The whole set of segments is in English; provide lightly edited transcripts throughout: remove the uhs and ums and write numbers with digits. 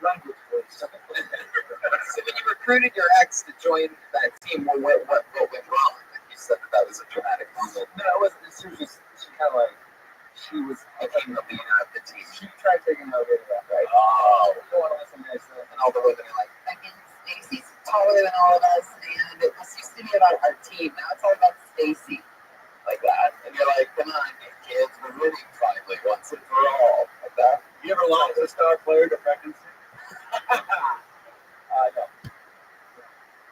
language, please. So when you recruited your ex to join that team, what went wrong? You said that was a dramatic moment. No, it wasn't. She was just, she kind of like, she was became the leader of the team. She tried taking my weight off, right? Oh. You don't want to listen to me, so. And all the women are like, I mean, Stacy's taller than all of us, and it was used to be about our team. Now it's all about Stacy. Like that. And you're like, come on, you kids, we're winning finally, once and for all. Like that. You ever lost a star player to pregnancy? No.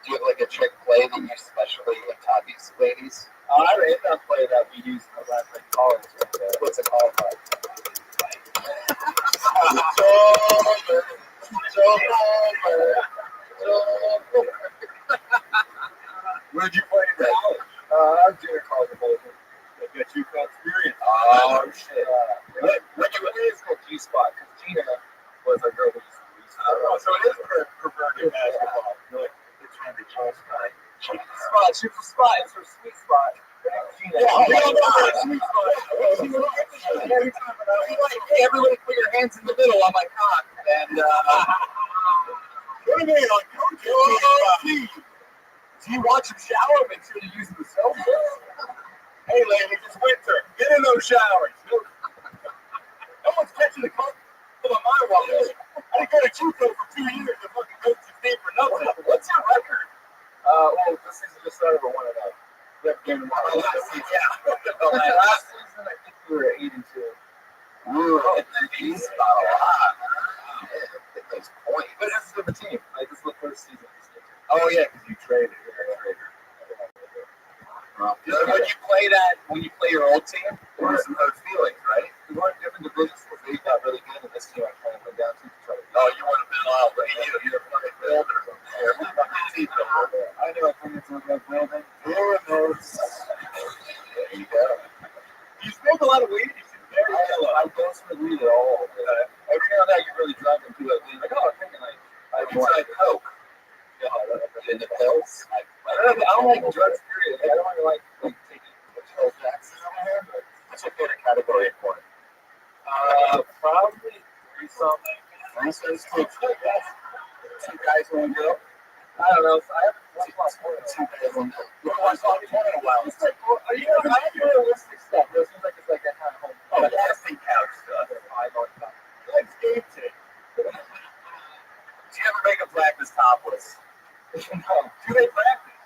Do you have like a trick play that you specially taught these ladies? I have a play that we use in college. What's it called? Where'd you play in college? I'm junior college in Boulder. I got you experience. Oh, shit. When you were in school, G-Spot, because Gina was a girl who used to use so it is perverted basketball. You're like, they're trying to G-Spot. G-Spot, shoot the spot. It's her sweet spot. Gina. Yeah, we don't know her sweet spot. Every time like, hey, everybody put your hands in the middle on my cock. And, what do you mean? Like, do you watch him shower? Make sure you're using the soap. Hey, ladies, it's winter. Get in those showers. No one's catching the cold on my watch. I didn't go to Chico for 2 years to fucking go to state for nothing. What's your record? Well, this season just started with 1-0. We have game tomorrow. last season, I think we were 8-2. Ooh, and then he's about a lot. Get those points. But this is with the team. Like, this is the first season. Oh, yeah, because you traded. When you play your old team, there were some hurt feelings, right? We weren't different divisions because they got really good, and this team I kind of went down to try to. Oh, you would have been all right. You're fucking builder. You're fucking team builder. I know I think it's like building. There you go. You smoke a lot of weed. I don't smoke weed at all. Every now and then you really drive into it. Like, oh, I'm thinking like I tried coke. In the pills. I don't like drugs, period. I don't really like taking the pills. What's your favorite category of porn? Probably something. Two guys, one girl. I don't know. I haven't watched more than 2 guys, one girl. You haven't watched porn in a while. It's like, are you realistic stuff? It seems like it's like a home. Oh, casting couch stuff. Like game tape. Do you ever make a practice topless? No. Do they practice?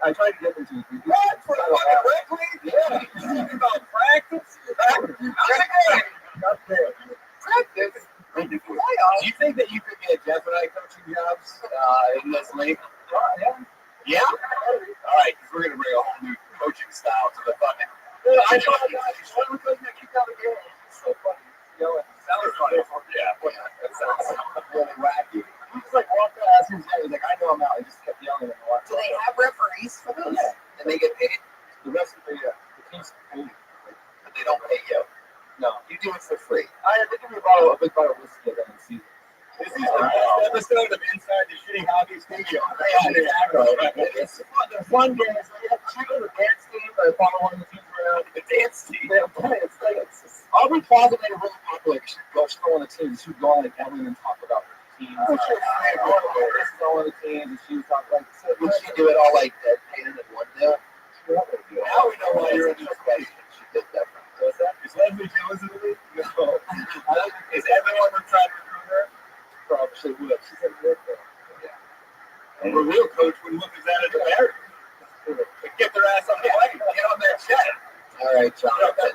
I tried to get them to. What? For the fucking Berkeley? Yeah. You think about practice? Not there. Practice? Do you think that you could get Gemini coaching jobs in this league? Yeah. Yeah? All right, because we're going to bring a whole new coaching style to the fucking. I know a guy. One of the guys that kicked out the game. It's so funny. Yelling. Sounds funny. Yeah. That sounds really wacky. He just like walked past him and was like, I know I'm out. He just kept yelling and walked. Do they have referees for those? Yeah. And they get paid? The rest of the team's paid. But they don't pay you. No. You do it for free. I think we a big bottle of whiskey at the end of the season. This is the best episode of Inside the Shitty Hockey Studio. It's fun. They're fun games. We have the dance team. I follow one of the teams around. The dance team. It's Aubrey Plaza made it really popular. She'd go on the team. She'd go on like Evelyn and talk about her teams. This is all on the teams, and she was talking like. Would she do it all like that? Painted in one day? Now we know why you're in this question. She did that. What's that? Is Leslie Jones in the league? No. Is everyone who tried to recruit her? Probably would. She's a real coach. Yeah. And the real coach would look at that as a barrier. Get their ass on the plane. Get on that jet. All right, Jonathan.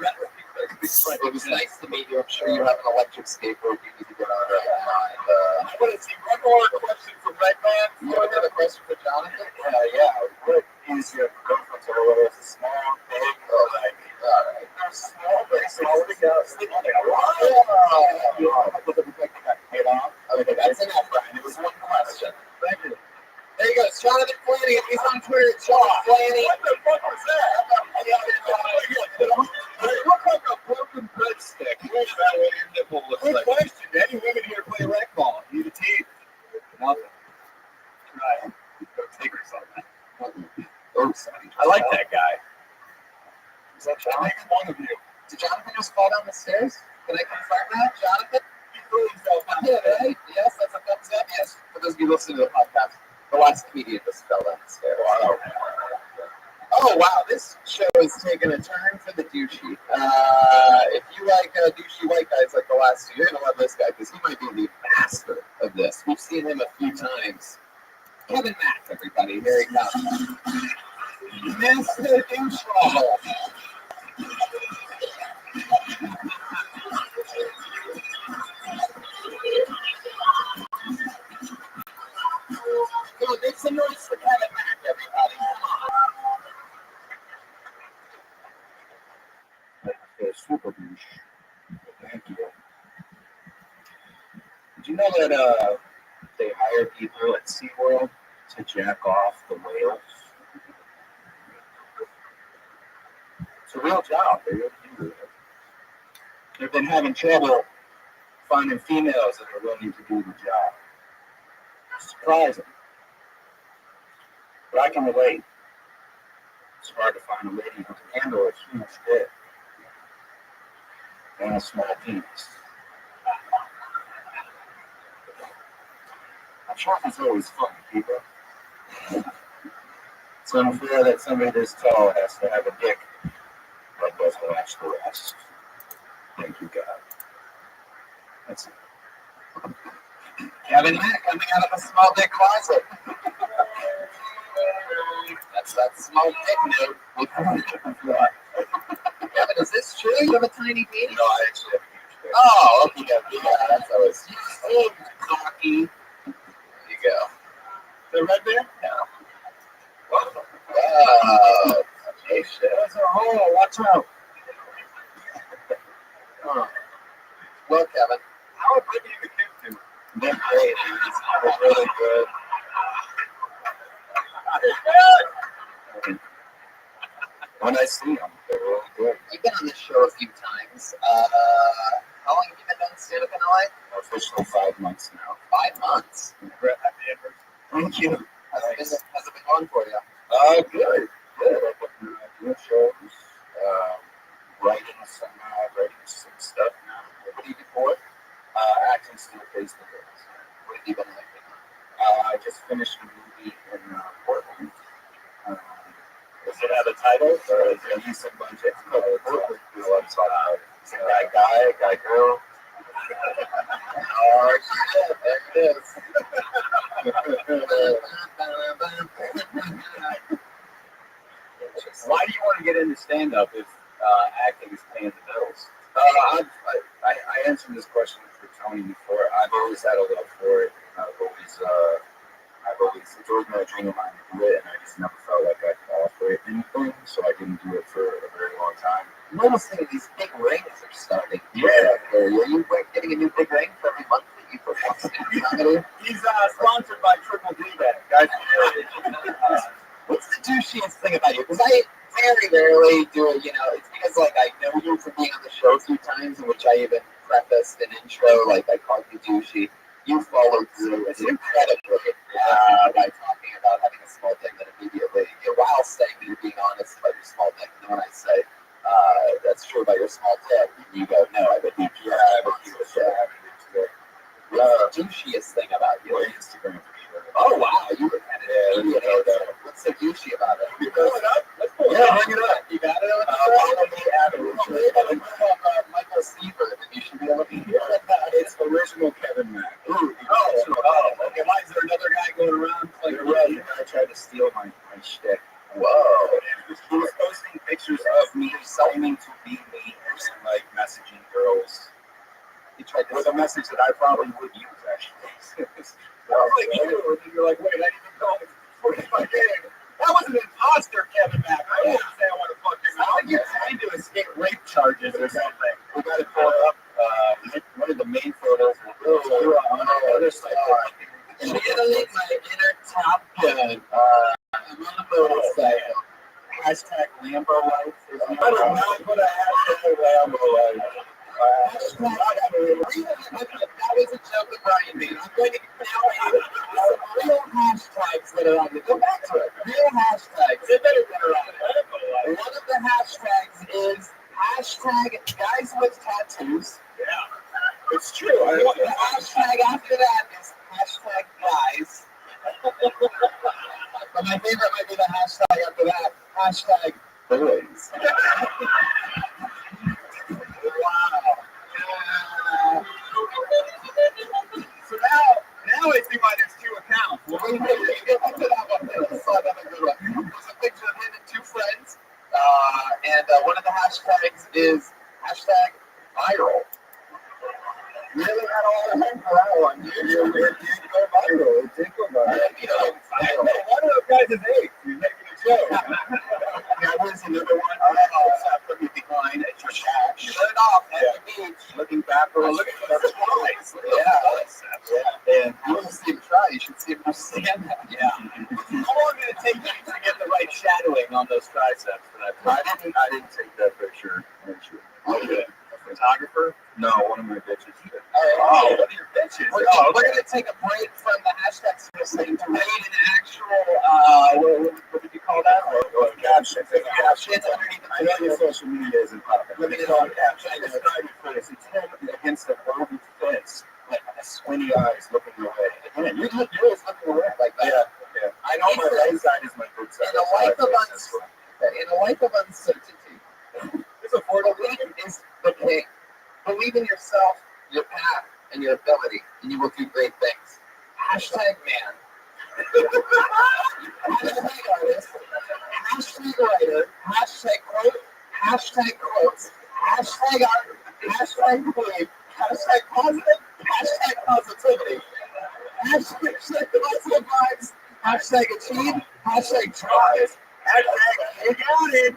It was nice to meet you. I'm sure you have an electric skateboard you need to get on right now. I want to see one more question from Redman. You have another question for Jonathan? Yeah. What is your preference or whether it's a small, big, or like, all right. They're small, very small. Sleep on the paid off. Okay, that's enough, Brian. It was one question. Thank you. There you go. It's Jonathan Flannery. He's on Twitter. It's Jonathan Flannery. What the fuck was that? It looked like a broken breadstick. That's what your nipple looks like. Good question. Any women here play racquetball? Need a team? Nothing. Right. Go take her something. I like that guy. Is that Jonathan? That makes one of you. Did Jonathan just fall down the stairs? Can I confirm that, Jonathan? He threw himself out. Yeah, right? Yes, that's a couple listen to the podcast. The last comedian just fell down the stairs. Wow. Oh, wow. This show is taking a turn for the douchey. If you like douchey white guys like the last two, you're going to love this guy because he might be the master of this. We've seen him a few times. Kevin Mack, everybody. Here he comes. Mr. Douchebag. Come on, make some noise for Kevin Mack, everybody. Super douche. Thank you. Did you know that they hire people at SeaWorld to jack off the whales? It's a real job. They really do it. They've been having trouble finding females that are willing to do the job. It's surprising. But I can relate. It's hard to find a lady who can handle a huge dick and a small penis. I'm sure it's always fun, people. It's unfair that somebody this tall has to have a dick that doesn't match the rest. Thank you, God. That's it. Kevin Mack coming out of a small dick closet. That's that small dick note. Kevin, is this true? You have a tiny penis? No, I actually have a huge dick. Oh, okay. Yeah, that's always so cocky. There you go. The red bear? Yeah. Wow. Okay, shit. There's a hole. Watch out. Well, Kevin, How are Brittany and the kid doing? They're great. They're really good. When I see them, they're really good. you've been on this show a few times. How long have you been doing stand-up in LA? Officially 5 months now. 5 months. Happy anniversary. Thank you. How's it been going for you? Good. Good. Doing shows, writing some stuff now. What do you do for it? Acting still face to face. What have you been like? I just finished a movie in Portland. Does it have a title or is it a decent budget? No, it's guy, girl. Oh, shit, there it is. Why do you want to get into stand-up if acting is paying the bills? I answered this question for Tony before. I've always had a love for it. It's always been a dream of mine to do it, and I just never felt like I could offer it anything, so I didn't do it for a very long time. I'm almost thinking these big rings are starting. Yeah. Are you getting a new big ring for every month that you perform stand-up? He's sponsored by Triple D Bag. Guys, What's the douchiest thing about you? Because I very rarely do it, it's because, I know you from being on the show a few times, in which I even prefaced an intro, I called you douchey. You followed through as incredibly by talking about having a small dick, that immediately, while saying that you're being honest about your small dick. And then when I say, that's true about your small dick, you go, no, I would be pure. What's the douchiest thing about you? Instagram for sure. Oh, wow, you were kind of what's so douchey about it? You pull it up? Let's pull it Yeah, up. bring it up. You got it on Follow me at it. Michael Seaver, then you should be able to hear it. It's original Kevin Mack. Ooh, Okay, why is there another guy going around like a road? The guy tried to steal my shtick. Whoa. He was posting pictures of me claiming to be me and messaging girls. He tried with a message that I probably would use actually. You're like, wait, I didn't know it was my game. That was an imposter, Kevin Mack. I wouldn't say I want to fuck your mouth. You're trying to escape rape charges or something. We got to pull it up. One of the main photos. On the other side. Channeling my inner Top Gun. I'm on a motorcycle. Hashtag Lambo life. I don't know put a hashtag Lambo life. That was a joke that Brian made. I'm going to now have some real hashtags that are on it. Go back to it. Real hashtags. They better be on it. One of the hashtags is hashtag guys with tattoos. Yeah, it's true. The hashtag after that is hashtag guys. But my favorite might be the hashtag after that. Hashtag boys. Wow. So now I see why there's two accounts. Well, we get into that one. I saw another good one. There's a picture of him and two friends. And one of the hashtags is hashtag viral. Really had all the head for that one. It did go viral. It did go viral. One of those guys is eight. He's making a joke. There was another one. Put me behind at your shack. Shut it off at the beach. Looking back. Look at those tries. Yeah. And you want to see him try. You should see him stand that. Yeah. How long did it take you to get the right shadowing on those triceps for that? I didn't take that picture. Okay. Photographer? No, one of my bitches did. Oh, one of your bitches. We're going to take a break from the hashtag thing to read an actual, what did you call that? Caption. Captions underneath the I know your social media isn't popping. Let me get on caption. I describe it first. It's him against a golden fence, like squinty eyes looking away. Again, you're always looking away like that. Yeah. I know my right side is my good side. In a life of uncertainty, It's affordable. belief is the king. Believe in yourself, your path, and your ability, and you will do great things. Hashtag man. Hashtag artist. Hashtag writer. Hashtag quote. Hashtag quotes. Hashtag art. Hashtag belief. Hashtag positive. Hashtag positivity. Hashtag positive vibes. Hashtag achieve. Hashtag tries. Hashtag you got it.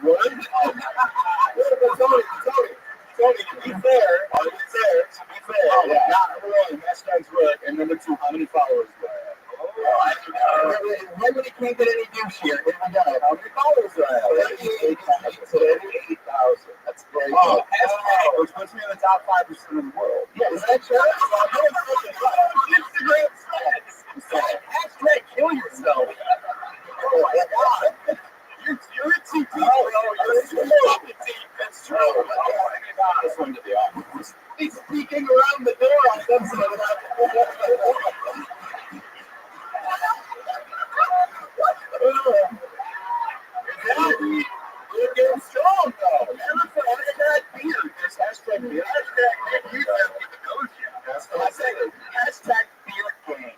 Tony, to be fair, number one, hashtags work, and number two, how many followers do I have? Nobody can't get any douche here. Here we go. How many followers do I have? 38,000. That's very good. Hashtag, which puts me in the top 5% of the world. Yeah, is that true? Instagram threads. Hashtag kill yourself. Oh my God. You're a TP. You're a TP. That's true. Oh my God. This one to the office. He's peeking around the door on some sort of You're getting strong, though. Never forget that beard. There's hashtag beard. Hashtag beard with the nose here. Hashtag beard gang.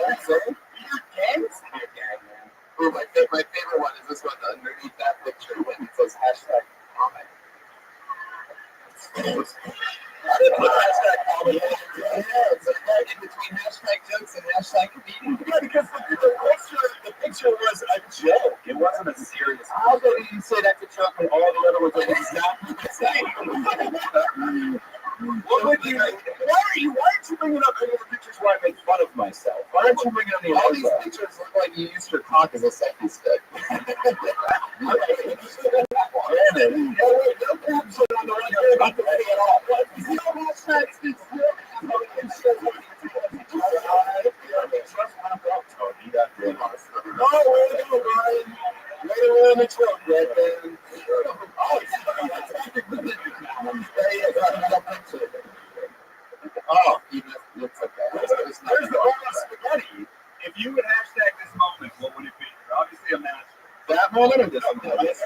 That's it. Beard gangs? Beard gang, man. Ooh, my favorite one is this one underneath that picture when it says hashtag comment. I didn't put hashtag comment. Yeah, it's like right in between hashtag jokes and hashtag comedian. Yeah, because the picture was a joke. It wasn't a serious. How did you say that's a joke when all the other ones are exactly the same? What would you? Why aren't you bringing up any of the pictures where I make fun of myself? Why aren't you bringing up any All of these those? pictures look like you used your cock as a selfie stick. Brandon, No caption on the one you're about to say at all. No hashtags. Oh, way to go, Brian. Way to run the truck, right there. Oh, looks like that. There's the whole spaghetti. If you would hashtag this moment, what would it be? You're obviously a master. That moment or this moment? This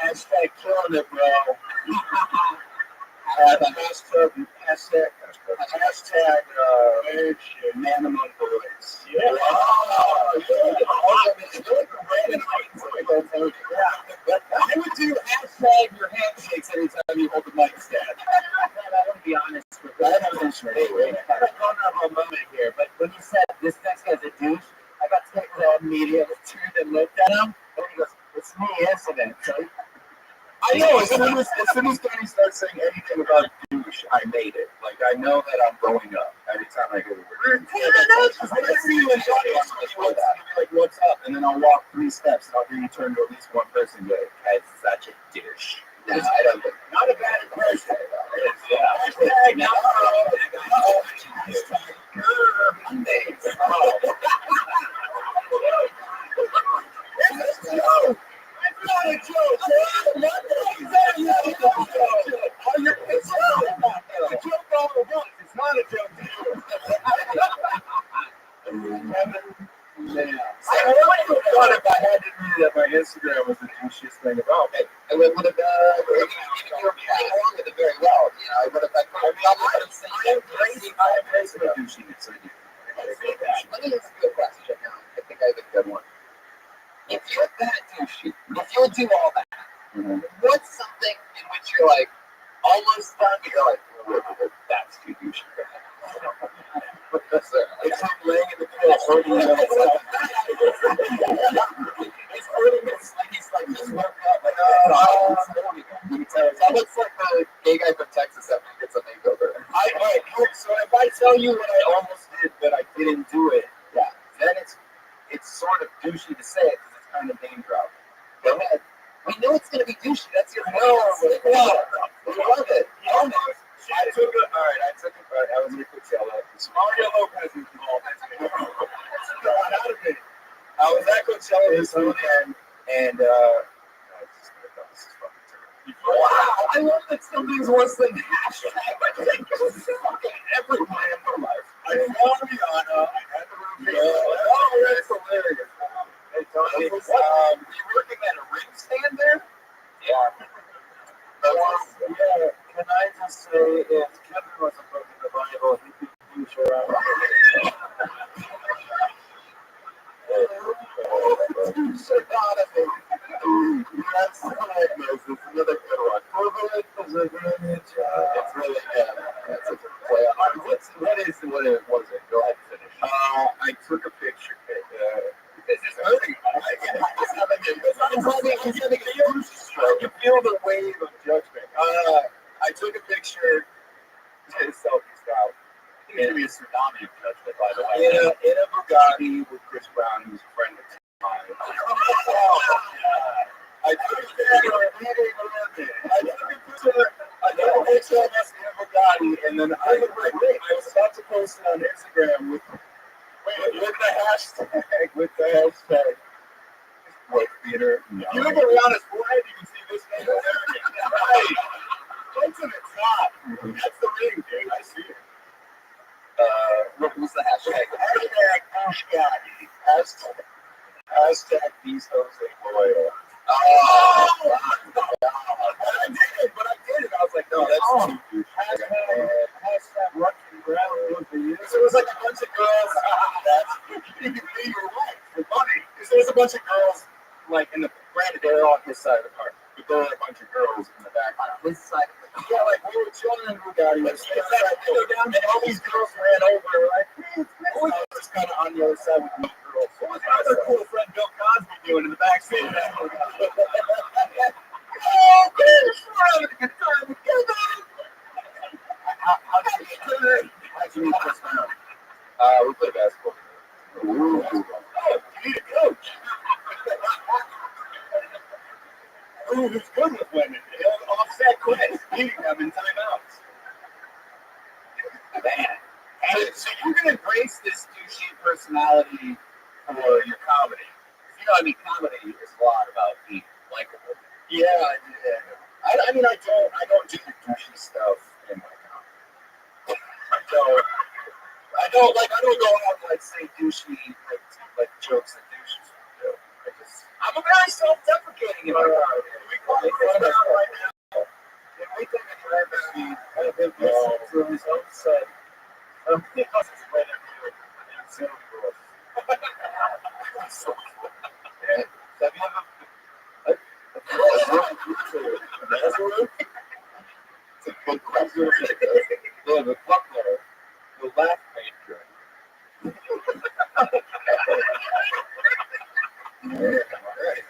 hashtag killing it, bro. Hashtag man among boys. Yeah. I would do hashtag your handshakes anytime you hold the mic stand. I want to be honest with you. I have a vulnerable moment here, but when you said this next guy's a douche, I got to take the media, turned and looked at him, and he goes, "It's me, isn't it?" So I know, as soon as Danny starts saying anything about douche, I made it. Like, I know that I'm growing up every time I go to work. I see you in the like, what's up? And then I'll walk 3 steps and I'll hear you turn to at least one person and go, "That's such a douche." No, I don't think. Not a bad impression. Yeah. Hashtag not hashtag Mondays. It's a joke. It's not a joke. It's a joke all at once. It's not a joke to you. Instagram was the douchiest thing about me. And we would have, you were playing along with it very well. You know, I would have, like, I embrace my douchiness. I do. let me ask you a question now. I think I have a good one. If you're that douchey, if you'll do all that, what's something in which you're like almost done, but you're like, oh, that's too douchey for that. It's him laying in the bed, holding it outside. He's holding it like he's like just woke up. Like, That looks like the gay guy from Texas after he gets a makeover. So if I tell you what I almost did, but I didn't do it, Yeah. then it's sort of douchey to say it because it's kind of name dropping. Go ahead. We know it's going to be douchey. That's your No, but we love it. I was in Coachella. Mario Lopez was involved. I was at Coachella this weekend, and Wow, I love that something's worse than hashtag. every plan for life. I found Rihanna. I had the room. Oh, that's hilarious. Hey, Tony, were you working at a ring stand there? Yeah. Yeah. Can I just say, if Kevin was a book in the Bible, he could use your That's another good one. Privilege is a advantage. It's really good. That's a good play. What is it? Go ahead and finish. I took a picture. This is hurting. You can feel the wave of judgment. I took a picture, selfie style. It's going to be a tsunami of judgment, by the way. In a Bugatti with Chris Brown, who's a friend of mine. I took a picture of us in a Bugatti, and then I was about to post it on Instagram with the hashtag. What theater? If you look at Rihanna's forehead, you can see this name. Right. What's in the top? That's the ring, dude. I see it. What was the hashtag? Hashtag these hoes ain't loyal. But I did it. I was like, no, that's too douchey. Hashtag Rothschild Brown. So it was like a bunch of girls. You can be your wife for money. Because there was a bunch of girls, like, in the, granted, they were on his side of the car. But there were a bunch of girls in the back. On his side of the car. Yeah, like, we were chilling in Bugatti. And all these girls ran over. Like, hey, I was just kind of on the other side with my girls. So what's my other cool friend Bill Cosby doing in the back seat? Oh, Chris, we're having a good time together. How'd you meet Chris Brown? We play basketball. Ooh. Oh, you need a coach. Ooh, who's good with women? He'll offset quits, beating them in timeouts. Man. So you're going to embrace this douchey personality for your comedy. You know, I mean, comedy is a lot about being likable. Yeah. I mean, I don't do the douchey stuff in my comedy. I don't go out and like say douchey like jokes that douches do. I'm a very self-deprecating in my comedy. We call it right now. Everything that you ever see, I've been listening to his own set. Have you ever? It's a good question. The buckler, the laugh maker.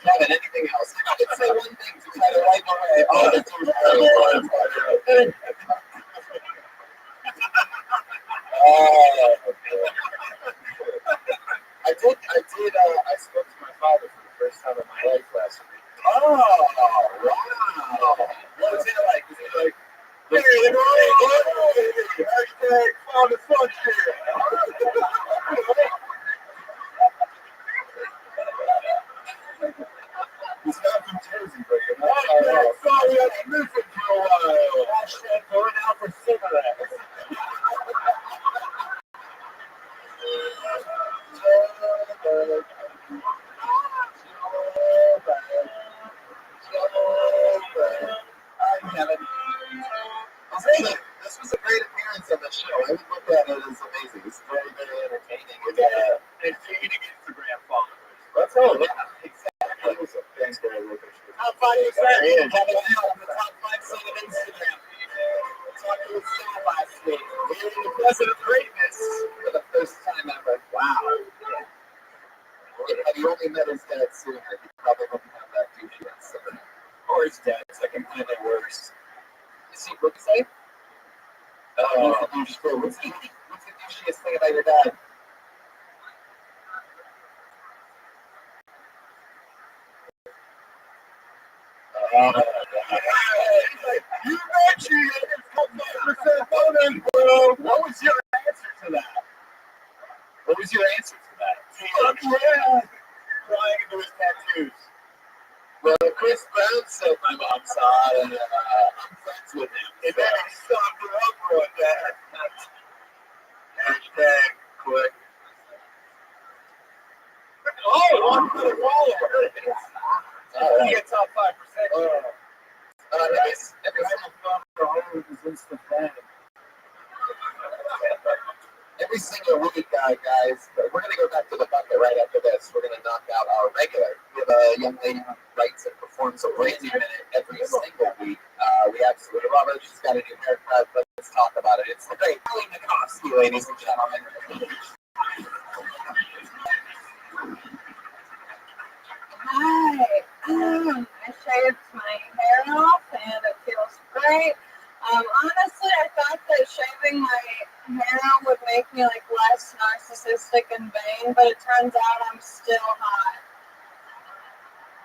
Kevin, anything else? I could say one thing to try to wipe away all the douchey. I spoke to my father for the first time in my life last week. Oh, wow. What was it like? Was it like, hashtag found the fun here. He's not from Jersey, but you know. Sorry, I've been missing for a while. Hashtag going out for cigarettes. easy. It's very, very entertaining. It's gaining Instagram followers. That's all. Yeah, exactly. Thanks for everything. Top 5%. Kevin Hill on the top 5% of Instagram. Talking with Scott last week. We're the president of greatness for the first time ever. Wow. If you only met his dad sooner, he probably wouldn't have that douchey on. Or his dad. It's like completely worse. Is he, what'd you say? What's the douchiest thing about your dad? You bet you 5% bonus, bro. What was your answer to that? What was your answer to that? Fuck yeah! Crying into his tattoos. Well, Chris Brown said my mom saw it, and I'm friends with him. And then he stopped her up for that. Hashtag quick. Oh, one for the follower. Alright. You get top 5%. Every single week, guys, we're going to go back to the bucket right after this. We're going to knock out our regular. We have a young lady who writes and performs a Randy Minute every single week. We have Serena Roberts. She's got a new haircut. Let's talk about it. It's the great Kelly Nikovsky, ladies and gentlemen. Hi. I shaved my hair off and it feels great. Honestly, I thought that shaving my hair would make me like less narcissistic and vain, but it turns out I'm still hot.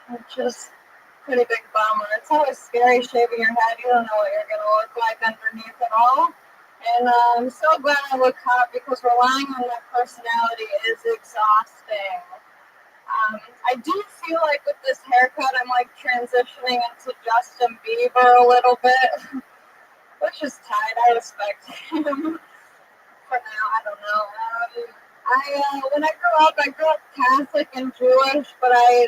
Which is a pretty big bummer. It's always scary shaving your head. You don't know what you're going to look like underneath it all. And I'm so glad I look hot because relying on my personality is exhausting. I do feel like with this haircut, I'm like transitioning into Justin Bieber a little bit, which is tight. I respect him for now. I don't know. When I grew up Catholic and Jewish, but I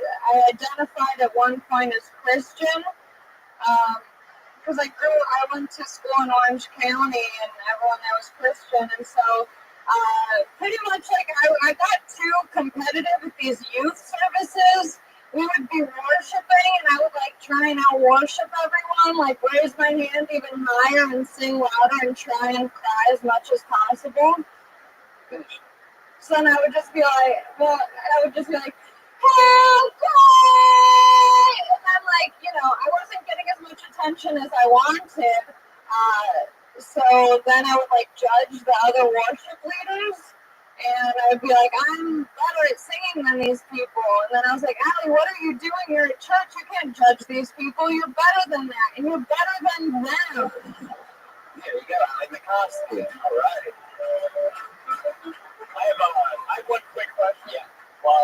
identified at one point as Christian because I went to school in Orange County and everyone there was Christian, and so. Pretty much like I got too competitive with these youth services. We would be worshiping and I would like try and out worship everyone, like raise my hand even higher and sing louder and try and cry as much as possible. So then I would just be like, help me! And then like, I wasn't getting as much attention as I wanted. So then I would like judge the other worship leaders and I would be like, I'm better at singing than these people. And then I was like, Allie, what are you doing? You're at church. You can't judge these people. You're better than that. And you're better than them. There you go. I like the costume. All right. I have one quick question. Yeah.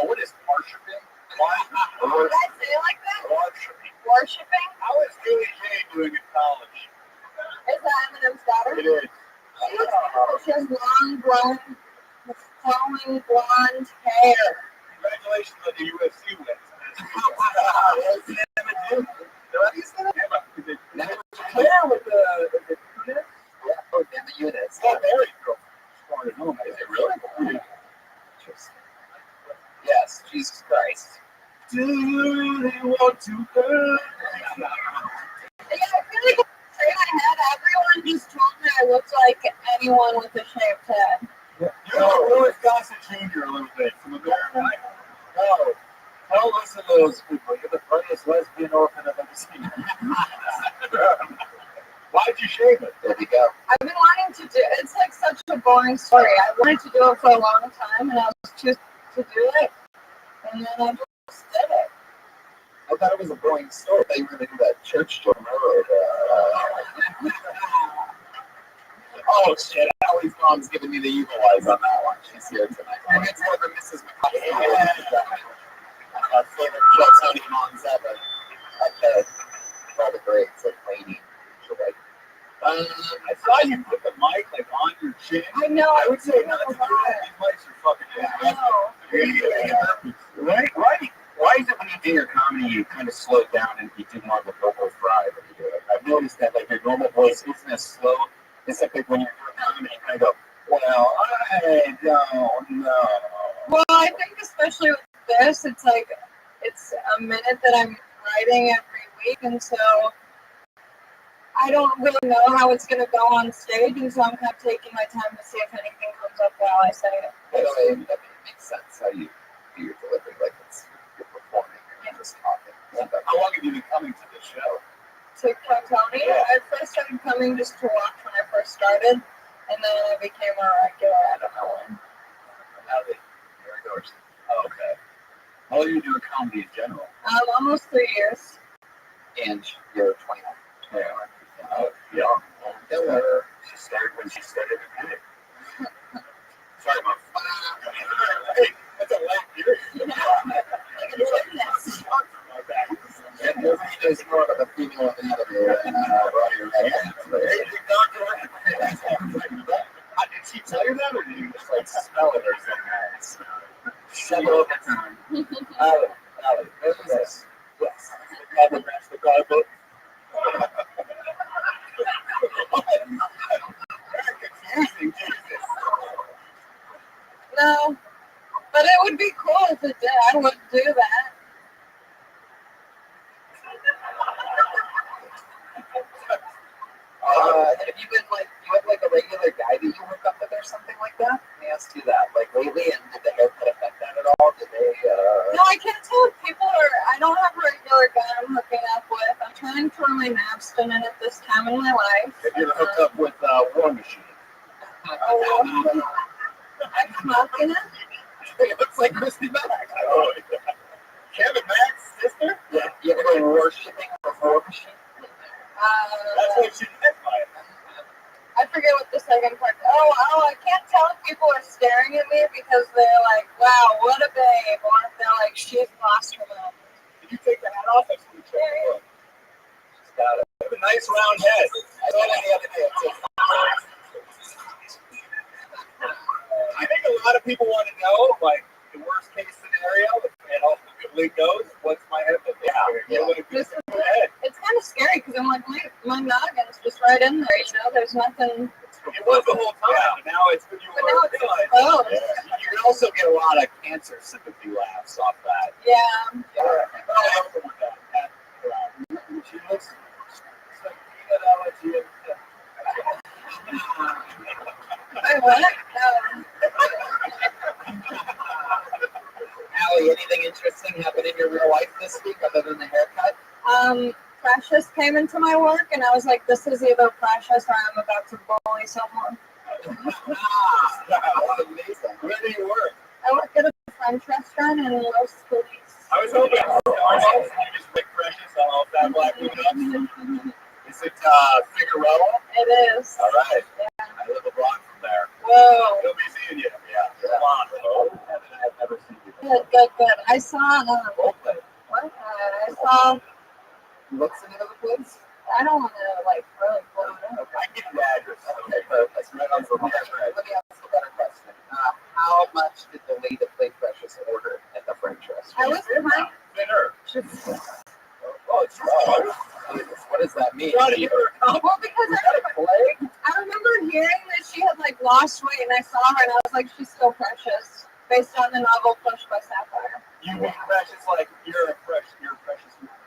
What is worshiping? Did I say it like that? Worshiping. Worshiping? How is Julie Jane doing in college? Is that Eminem's daughter? It is. She has long, flowing blonde hair. Congratulations on the USC win. Yeah, with the units? Yeah, the units. Oh, very cool. Smart at home. Is it really? Yeah. Yes, Jesus Christ. Do you really want to go? Yeah, I feel like if I had everyone just told me I looked like anyone with a shaved head. You're like Louis Gossett Jr. a little bit from American Idol. No. Don't listen to those people. You're the funniest lesbian orphan I've ever seen. Why'd you shave it? There you go. I've been wanting to do it's like such a boring story. I wanted to do it for a long time and I was choosing to do it. And then I just did it. I thought it was a boring story. I thought you were going to do that church drummer. Oh, shit. Allie's mom's giving me the evil eyes on that one. She's here tonight. And it's more than Mrs. McCarthy. My favorite Tony moms ever. Okay. All the greats, like Laney. I saw you put the mic like on your chin. I know. I would say not to do that. These mics are fucking Right? Why is it when you do your comedy, you kind of slow down and you do more of a vocal fry when you do it? I've noticed that like your normal voice isn't as slow. It's like when you're doing comedy, you kind of go, well, I Hey, no. Well, I think especially with this, it's like it's a minute that I'm writing every week, and so I don't really know how it's going to go on stage, and so I'm kind of taking my time to see if anything comes up while I say it. By the way, that makes sense how you do your delivery, like you're performing, you're just talking. How long have you been coming to this show? To Tony, I first started coming just to watch when I first started, and then I became a regular. I don't know when. Now that you're endorsed. Oh, okay. How long are you doing comedy in general? Almost 3 years. And you're 21. Yeah. Yeah. She started when she started to pay. Sorry, Mom. Hey, that's a long period. There's more of a female anatomy than Did she tell you that, or did you just like smell it or something? Shut over time. Allie, yes. Yes. The car book. Confusing, Jesus. No, but it would be cool if it did. I would do that. Have you been like, you have like a regular guy that you hook up with or something like that? Let me ask you that. Like lately, and did the haircut affect that at all? Did they, No, I can't tell if people are. I don't have a regular guy I'm hooking up with. I'm trying to remain abstinent at this time in my life. If you're hooked up with War Machine. I'm smoking it. It looks like Christy Mack. Oh, yeah. Kevin Mack's sister? Yeah, you ever go worshipping with War Machine? That's what she meant by it. I forget what the second part. Oh, I can't tell if people are staring at me because they're like, "Wow, what a babe," or if they're like, "She's lost her mind." Did you take the hat off? That's what you checked the book. She's got it. You have a nice round head. I saw that the other day. I think a lot of people want to know, like, the worst case scenario, and all the good goes, what's my head look like? Yeah. It's kind of scary because I'm like, my noggin's just right in there. You know, there's nothing. It was the whole time, but now it's when you But now it's realize. exposed. Yeah. You can also get a lot of cancer sympathy laughs off that. Yeah. She looks like peanut allergy. Wait, what? Allie, anything interesting happened in your real life this week other than the haircut? Precious came into my work, and I was like, this is either Precious or I'm about to bully someone. That's amazing. Where do you work? I work at a French restaurant in Los Feliz. I was hoping you just pick Precious on all that black women. Is it Figueroa? It is. All right. Yeah. I live a block from there. Whoa. He'll be seeing you. Yeah. Come on. I've never seen you. Good. I saw, What? I saw, What's the name of the place? I don't want to, like, really blow it up. I get the address. Okay, perfect. Right on the Let me ask a better question. How much did the lady that played Precious order at the French I restaurant? was behind. Dinner. Oh, it's what does that mean? Johnny, you were Well, because I remember hearing that she had, like, lost weight, and I saw her, and I was like, she's still Precious, based on the novel Pushed by Sapphire. You mean Precious like you're a precious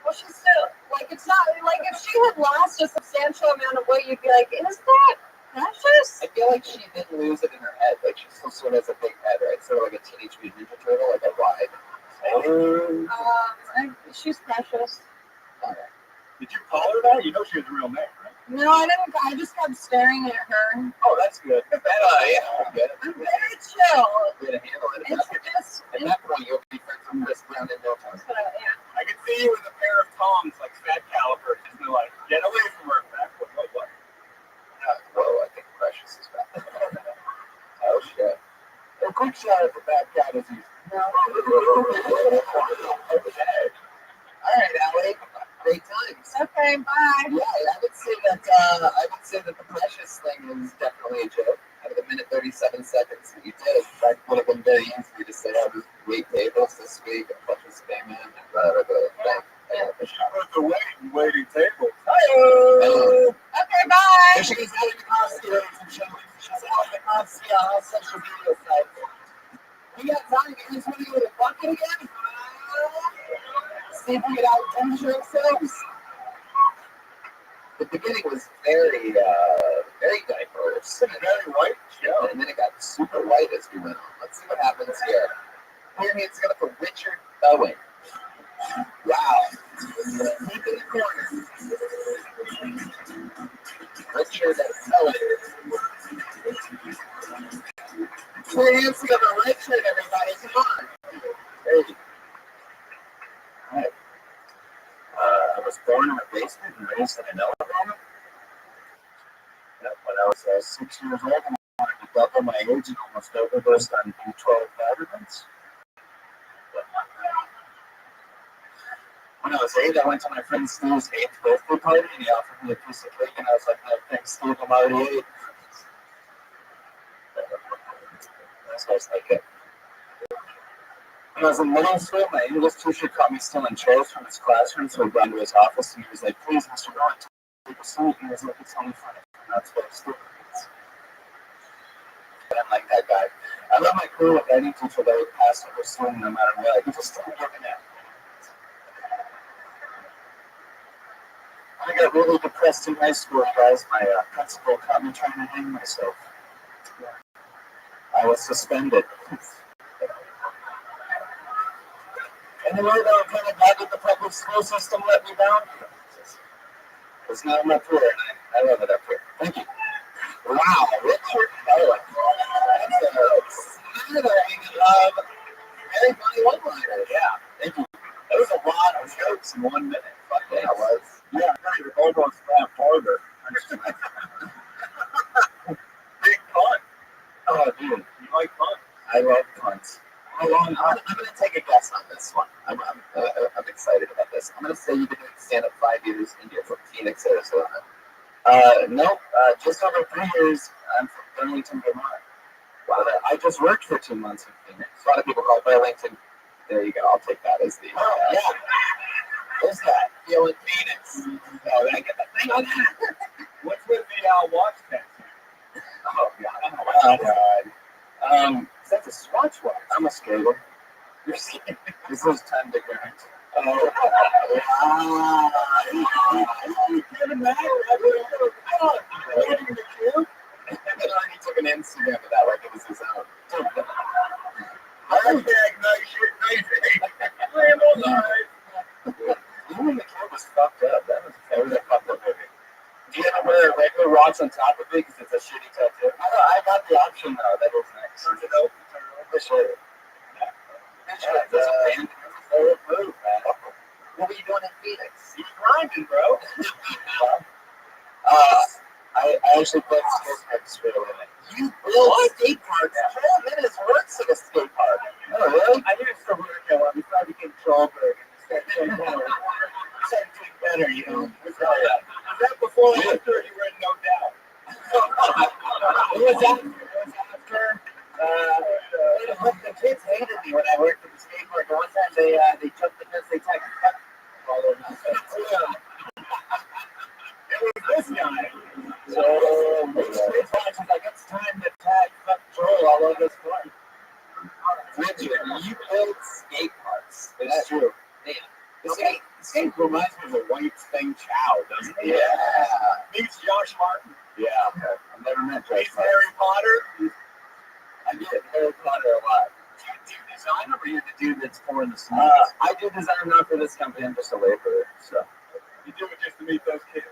Well, she's still, like, it's not, like, if she had lost a substantial amount of weight, you'd be like, is that Precious? I feel like she didn't lose it in her head. Like she still sort of has a big head, right? Sort of like a Teenage Mutant Ninja Turtle, like a ride. She's Precious. Did you call her that? You know she was a real name, right? No, I didn't. I just kept staring at her. Oh, that's good. Yeah, good. I'm very chill. Way to handle it. It's just, At that point, you'll be friends with Chris Brown in no time. yeah. I could see you with a pair of tongs, like fat calipers, just be like, get away from her, fat. What? Whoa, I think Precious is back. Oh, shit. A quick shot at the fat cat is easy. All right, Allie. Great times. Okay, bye. Yeah, I would say that the Precious thing is definitely a joke. Out of the minute 37 seconds that you did, that would have been very easy to say, "I was wait tables this week, and Precious came in, and Put the waiting tables. Hello. Okay, bye. There she goes, Allie McCoskey, ladies and gentlemen. She's Allie McCoskey on all social media. We got time. You just want to go to the bucket again? See if we can outdinner ourselves. The beginning was very diverse. It's a very white show. And then it got super white as we went on. Let's see what happens here. Here he's going for Richard Bowen. Wow. Deep in the corner. Richard Bowen. Clear hands to the right shirt, everybody. Come on. Hey. All right. I was born in a basement and raised in an elevator. When I was 6 years old, I wanted to double my age and almost overdosed on B12 vitamins. When I was 8, I went to my friend Steve's 8th birthday party and he offered me a piece of cake and I was like, no, thanks, Steve, I'm already 8. That's nice, like it. When I was in middle school, my English teacher caught me stealing chairs from his classroom, so he brought into his office and he was like, please, Mr. Bowen, take a seat. And he was like, it's only funny. And that's what stupid is. I'm like that guy. I love my career with any teacher that would pass over student no matter what. He just didn't give a damn. I got really depressed in high school, guys. My principal caught me trying to hang myself. Yeah. I was suspended. Anyway, though, I'm kind of glad that the public school system let me down. It's not my career, and I love it up here. Thank you. Wow, Richard Bowen. That's a smattering of very funny one-liner. Yeah, thank you. That was a lot of jokes in 1 minute. Fuck yeah, it was. Yeah, it almost got farther. Big fun. Oh, dude. You like fun? I love puns. How long? I'm going to take a guess on this one. I'm excited about this. I'm going to say you've been doing stand-up 5 years and you're from Phoenix, Arizona. Nope. Just over 3 years. I'm from Burlington, Vermont. Wow. I just worked for 2 months in Phoenix. A lot of people call Burlington. There you go. I'll take that as the. Yeah. What's that? Feeling Phoenix. Oh, I get the thing on that. What's with the watch fence? Oh, God. That's a Swatch watch. I'm a skater. You're skating. This is time to grind. Oh, wow. You kidding me? I already took an Instagram of that like it was his own. Hashtag nice shit, nice. I am alive. You and the kid was fucked up. That was a fucked up movie. Do you ever wear regular rocks on top of it because it's a shitty tattoo? I got the option though. That was nice. Turn it over. For sure. That's a band. Move, man. What were you doing in Phoenix? You grinding, bro. I actually played skate parks for a living. You build skate parks? Joel Minnis works at a skate park. Oh, really? I used to work at one before I became Trollberg. Started doing better, you know. Was that before or after you were in No Doubt? It was after. The kids hated me when I worked at the skate park. One time they took the fence, they tagged the cut all over my face. It was this guy. So it's like it's time to tag fuck Joel all over this court. Richard, you build skate parks. That's true. Man. The skate reminds me of a White Thing Chow, doesn't it? Yeah. Meets Josh Martin. Yeah. Okay. I've never met Josh. Meets Harry Potter. I did Harry Potter a lot. Do you design them or you're the dude that's pouring the smoke? I do design not for this company. I'm just a laborer. So You do it just to meet those kids.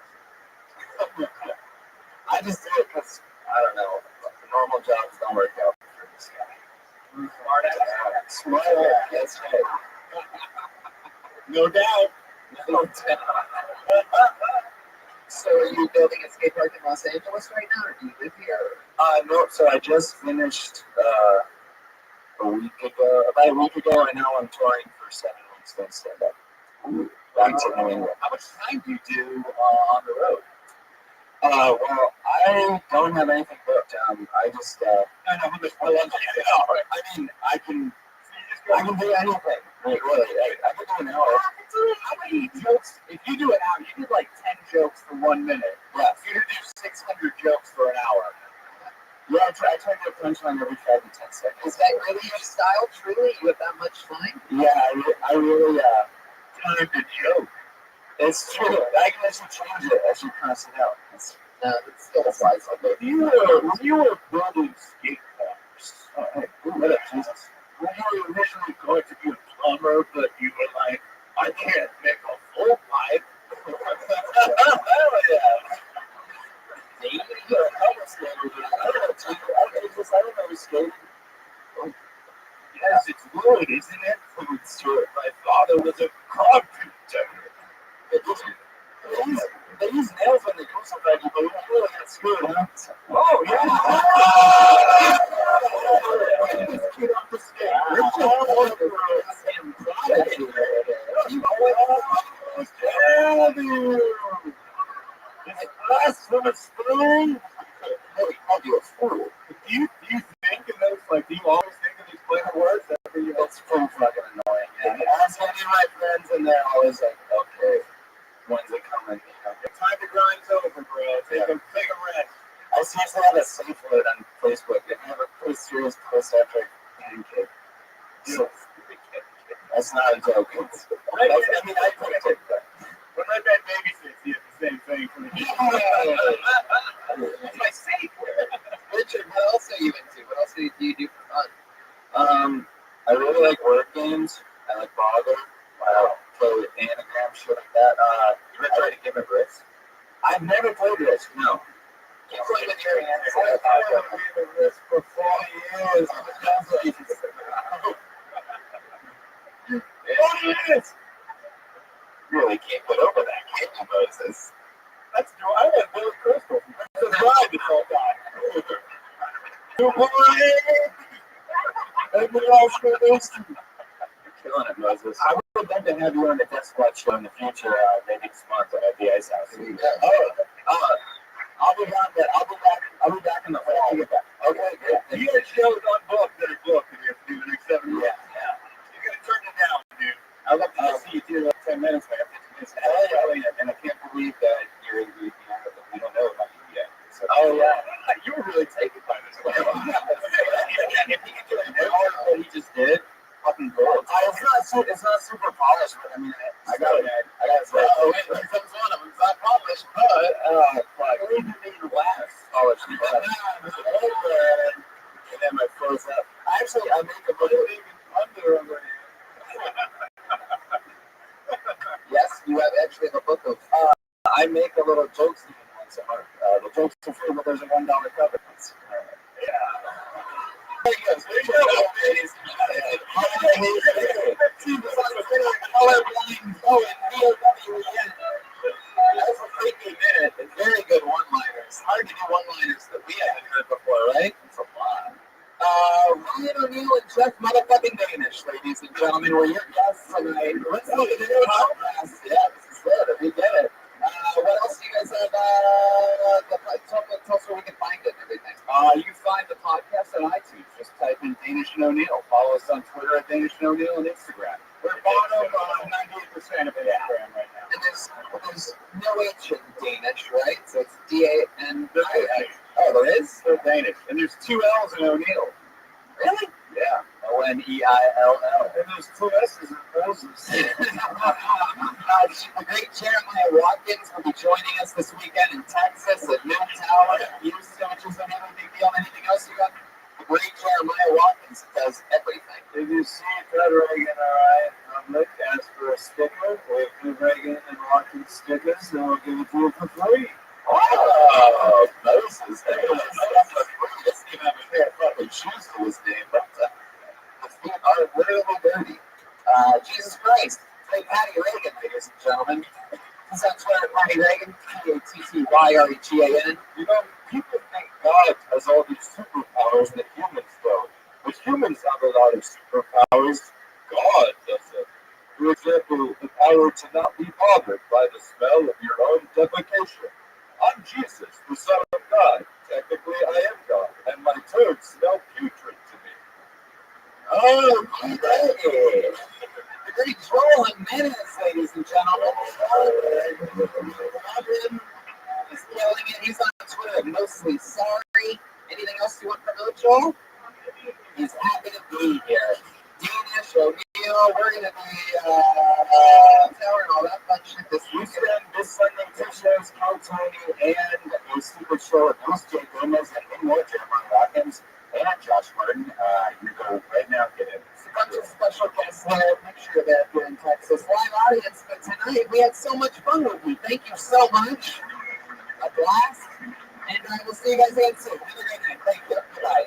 I just do it because I don't know. The normal jobs don't work out for this guy. Smart ass. Smart. That's right. No doubt. No doubt. So are you building a skate park in Los Angeles right now, or do you live here? No. So I just finished about a week ago, and now I'm touring for 7 weeks doing stand-up. Back to New England. How much time do you do on the road? Well, I don't have anything booked. I just. I know how much fun it is. I mean, I can do anything. Really, I can do an hour. How many jokes? If you do an hour, you did like 10 jokes for 1 minute. Yeah. If you do 600 jokes for an hour. Yeah, I try to do a punchline every 5 to 10 seconds. Is that really your style, truly? You have that much time? Yeah, I really, Time to joke. it's true. I can actually change it as you pass it out. It's still applies on both. When you were building skate parks, Oh, hey, what up, Jesus? when you were originally going to be a plumber, but you were like, I can't make a full pipe. Oh, yeah. You're a couple skaters. I don't know, Jesus. I don't know skating. Yes, it's wood, isn't it? It's true. My father was a carpenter. They use nails when they do something, but we don't really get screwed, huh? Oh, yeah. Get off the skate. Last summer spring. Hey, called you a fool. Do you think in those, like, do you always think of these plain words after you That's pretty fucking annoying. Yeah. Ask any of my friends, and they're always like, okay, when's it coming? You know, time to grind's over, bro. Take a rest. I seriously have a safe word on Facebook. They have a pretty serious post after pancake. So, that's not a joke. I mean, I picked it, but. When my dad babysits, he has the same thing for me. That's my safe word. Richard, what else are you into? What else do you do for fun? I really like word games. I like Boggle. Play anagram, shit like that. You ever try to give a wrist? I've never played this. No. You play with your hands. I've played with a wrist for 4 years. 40 years! Really can't put over that, can you, Moses? That's true. I had Billy Crystal. That's a guy this whole time. Good boy! Everybody else for this. You're killing it, Moses. I would love to have you on the Death Squad show in the future, maybe this month at the Ice House. I'll be back. I'll be back in the fall. Okay, good. You had shows on book that are booked in the next 7 years. Yeah. You're going to turn it down, dude. I'd love to see you do like 10 minutes, man. 15 minutes. Hell yeah. And I can't believe that we don't know about you yet. So, You were really taken by this one. if he could do an hour of what he just did, fucking gold. It's not super polished, but I mean, I got it. Oh, wait, here comes one of them. It's not polished, but I believe you made the last polished. And then my close up. Actually, I make a little Under over here. yes, you have actually have a book of. I make a little jokes even once a month. The jokes are free, but there's a $1 cover. Yeah. There you go. There you go, ladies. That's a freaking minute. It's very good one-liners. Hard to do one-liners that we haven't heard before, right? It's a lot. Ryan O'Neill and Jeff motherfucking Danish, ladies and gentlemen, were your guests tonight. Let's look at the new podcast. Yeah, this is good. We get it. What else do you guys have? Tell us where we can find it and everything. You find the podcast on iTunes. Just type in Danish and O'Neill. Follow us on Twitter at Danish and O'Neill and Instagram. We're bottom 98% of Instagram right now. And there's no H in Danish, right? So it's D-A-N-I-S. Oh, there is? They're Danish. And there's 2 L's in O'Neill. Really? Yeah. Oneill. And there's 2 S's in Moses. The great Jeremiah Watkins will be joining us this weekend in Texas at Noon Tower, Houston, which is another big deal. Anything else you got? The great Jeremiah Watkins does everything. If you see Fred Reagan, in public, ask for a sticker. We have Reagan and Watkins stickers, and we'll give it to you for free. Oh, Moses. He doesn't even have a pair of fucking shoes to his name, but his feet are literally dirty. Jesus Christ. St. Patty Reagan, ladies and gentlemen. He's on Twitter, Patty Reagan, Pattyregan. You know, people think God has all these superpowers that humans don't. But humans have a lot of superpowers. God doesn't. For example, the power to not be bothered by the smell of your own defecation. I'm Jesus, the Son of God. Technically, I am God, and my turds smell putrid to me. Oh, my God. The great Joel Jimenez, ladies and gentlemen. He's killing it. He's on Twitter, mostly sorry. Anything else you want to promote, Joel? He's happy to be here. Danish, O'Neill, we're going to be telling all that fun shit this weekend. This Sunday, two shows, Carl Tony, and a secret show with Bruce J. Gomez and more Jeremiah Watkins and Josh Martin. You go right now, get in. It's a bunch of special guests there. Make sure that you're in Texas. Live audience, but tonight we had so much fun with you. Thank you so much. A blast. And we'll see you guys again soon. Have a great night. Thank you. Bye.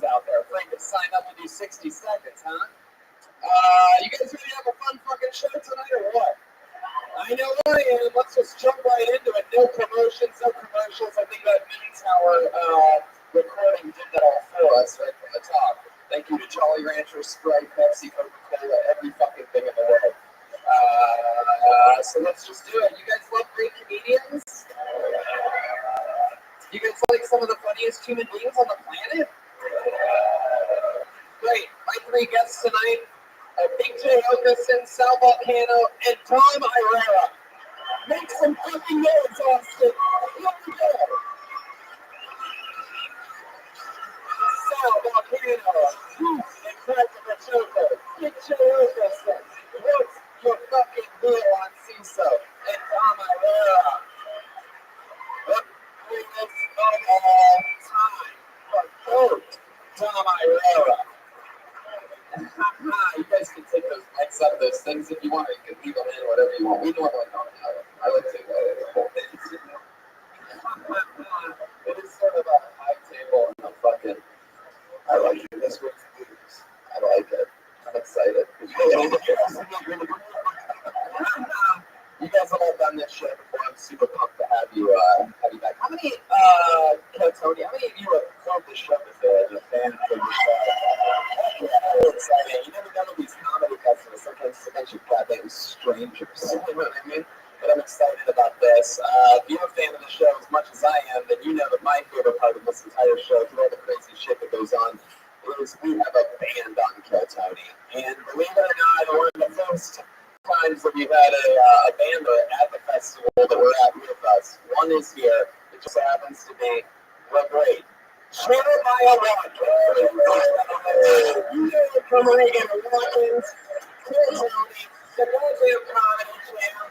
Out there afraid to sign up to do 60 seconds, huh? You guys ready to have a fun fucking show tonight or what? I know I am. Let's just jump right into it. No promotions, no commercials. I think that means our recording did that all for us right from the top. Thank you to Jolly Rancher, Sprite, Pepsi, Coca-Cola, every fucking thing in the world. So let's just do it. You guys love great comedians? You guys like some of the funniest human beings on the planet? Great. My three guests tonight are Big J. Okerson, Sal Volcano, and Tom Irera. Make some fucking noise, Austin. Here we go. Sal Volcano, Incredible Joker, Big J. Okerson. What's your fucking deal on CISO? And Tom Irera. The greatest of all time. The GOAT, Tom Irera. You guys can take those mics out of those things if you want, or you can leave them in, whatever you want. We normally don't. I like to hold things. It is sort of a high table and a fucking. I like it. This one's news. I like it. I'm excited. You guys have all done this shit before. I'm super pumped to have you back. How many, Tony, how many of you have filmed this show before as a fan of the show? Yeah, exciting. You never know these comedy festivals. Sometimes it's a bunch of goddamn strangers. You know what I mean? But I'm excited about this. If you're a fan of the show as much as I am, then you know that my favorite part of this entire show, through all the crazy shit that goes on, is we have a band on Kill Tony. And believe it or not, one of the first times times have you had a band at the festival that we're at with us? One is here. It just happens to be Rabbi. Jeremiah Rothschild. You know from Reagan Watkins, Corzoni, the Goddamn Comedy Jam,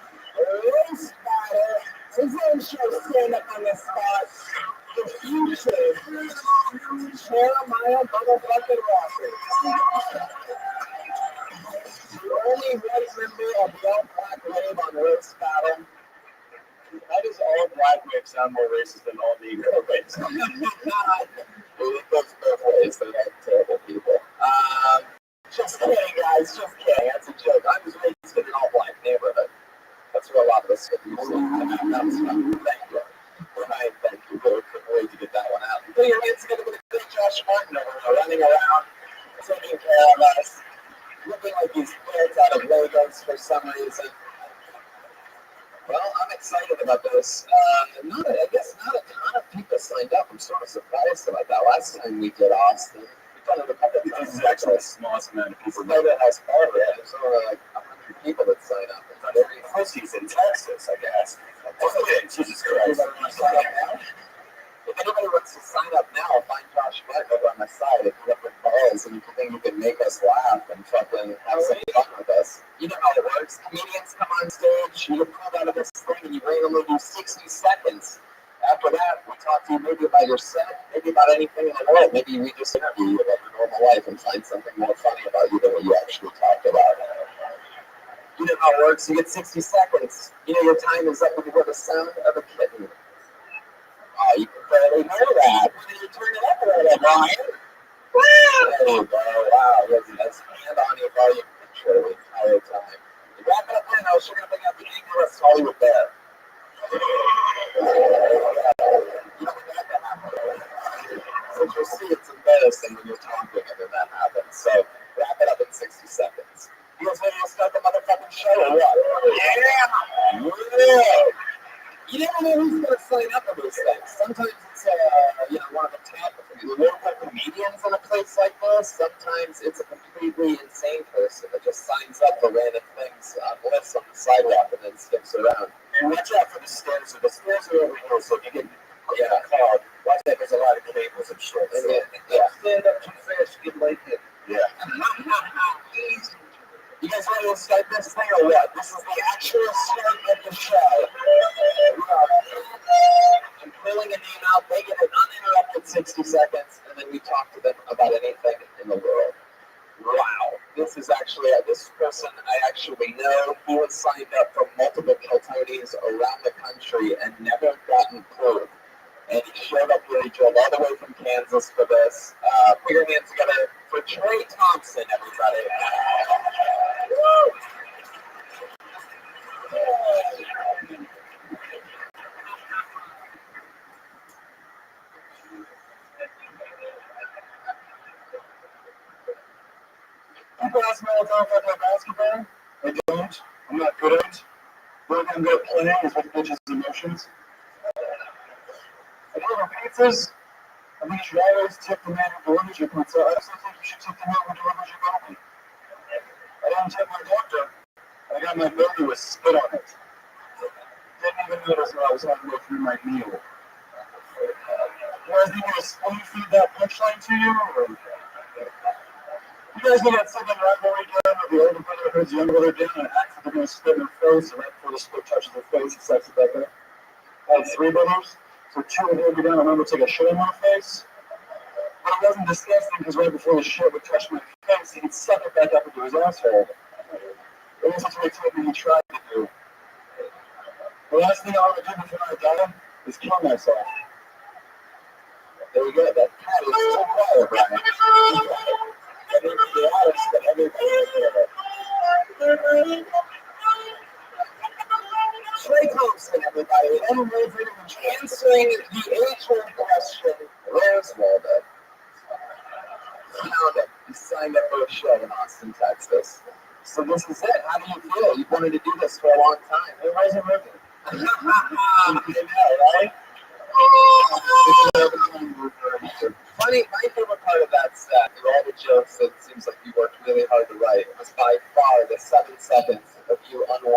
Race Battle, his own show Stand Up on the Spot, the future, Jeremiah motherfucking Rothschild. The only white member of the all-black wave on Race Battle. How does all black wave sound more racist than all Negro waves? It goes both ways. They're like terrible people. Just kidding, guys. Just kidding. That's a joke. I was raised in an all-black neighborhood. That's where a lot of us get used to. That's fun. Thank you. Ryan, thank you. Really couldn't wait to get that one out. Put your hands together with a good Josh Martin over there, running around, taking care of us, looking like he's built out of Legos for some reason. Well, I'm excited about this. I guess not a ton of people signed up. I'm sort of surprised about that. Last time we did Austin, we done it a couple of times. This is actually the smallest amount of people. It's that has Harvard. There's only like 100 people that sign up. Every pussy's in Texas, I guess. Okay, Jesus Christ. If anybody wants to sign up now, find Josh Martin over on my side at Clifford Falls, and if you think you can make us laugh and fucking have some fun with us, you know how it works. Comedians come on stage, you get pulled out of this thing, and you randomly do 60 seconds. After that, we talk to you maybe about your set, maybe about anything in the world. Maybe we just interview you about your normal life and find something more funny about you than what you actually talked about. You know how it works. You get 60 seconds. You know your time is up when you hear the sound of a kitten. Oh, you can barely hear that. Why did you turn it up a little bit, Ryan? There you go. Wow, that's hand on your volume control the entire time. You wrap it up there, now she's going to bring out the English Hollywood Bear. Since you see, it's embarrassing when you're talking and then that happens. So wrap it up in 60 seconds. You guys ready to start the motherfucking show or what? Yeah! You never know who's going to sign up for these things. Sometimes it's one of the top local comedians in a place like this. Sometimes it's a completely insane person that just signs up for random things on lifts on the sidewalk and then skips around. And watch out for the stairs. The stairs are over here, so if you get caught, watch that. There's a lot of cables and shit. So. Stand up too fast, you get lightheaded. Yeah. You guys ready to start this thing or what? This is the actual start of the show. I'm filling a name out, they get an uninterrupted 60 seconds, and then we talk to them about anything in the world. Wow. This is actually, this person I actually know. He was signed up for multiple Kiltonies around the country and never gotten proof. And he showed up here, he drove all the way from Kansas for this. Put your hands together for Trey Thompson, everybody. Woo! People ask me all the time if I play basketball. I don't. I'm not good at it. The only thing I'm good at playing is with bitches' emotions. I deliver pizzas. I think you should always tip the man who delivers your pizza. I also think you should tip the man who delivers your coffee. I didn't tip my doctor. I got my burger with spit on it. Didn't even notice when I was halfway through my meal. You guys need me to spoon feed that punchline to you? Or? You guys know that second rivalry game where the older brother holds the younger brother down and acts like they're going to spit in their face, and right before the spit touches their face, it sucks it back up? I had 3 brothers, so 2 would hold me down and remember to take a shit in my face. But it wasn't disgusting because right before the shit would touch my face, he'd suck it back up into his asshole. It was what he told me he tried to do. The last thing I want to do before I die is kill myself. There we go. That cat is so quiet, Brian. I mean, to be honest, but everybody is Trey Thompson, everybody. And we're answering the age-old question, where's Waldo? Found him. He signed up for a show in Austin, Texas. So this is it. How do you feel? You've wanted to do this for a long time. It wasn't working. I know, right? Funny, my favorite part of that set, through all the jokes that it seems like you worked really hard to write, was by far the 7 seconds of you unwinding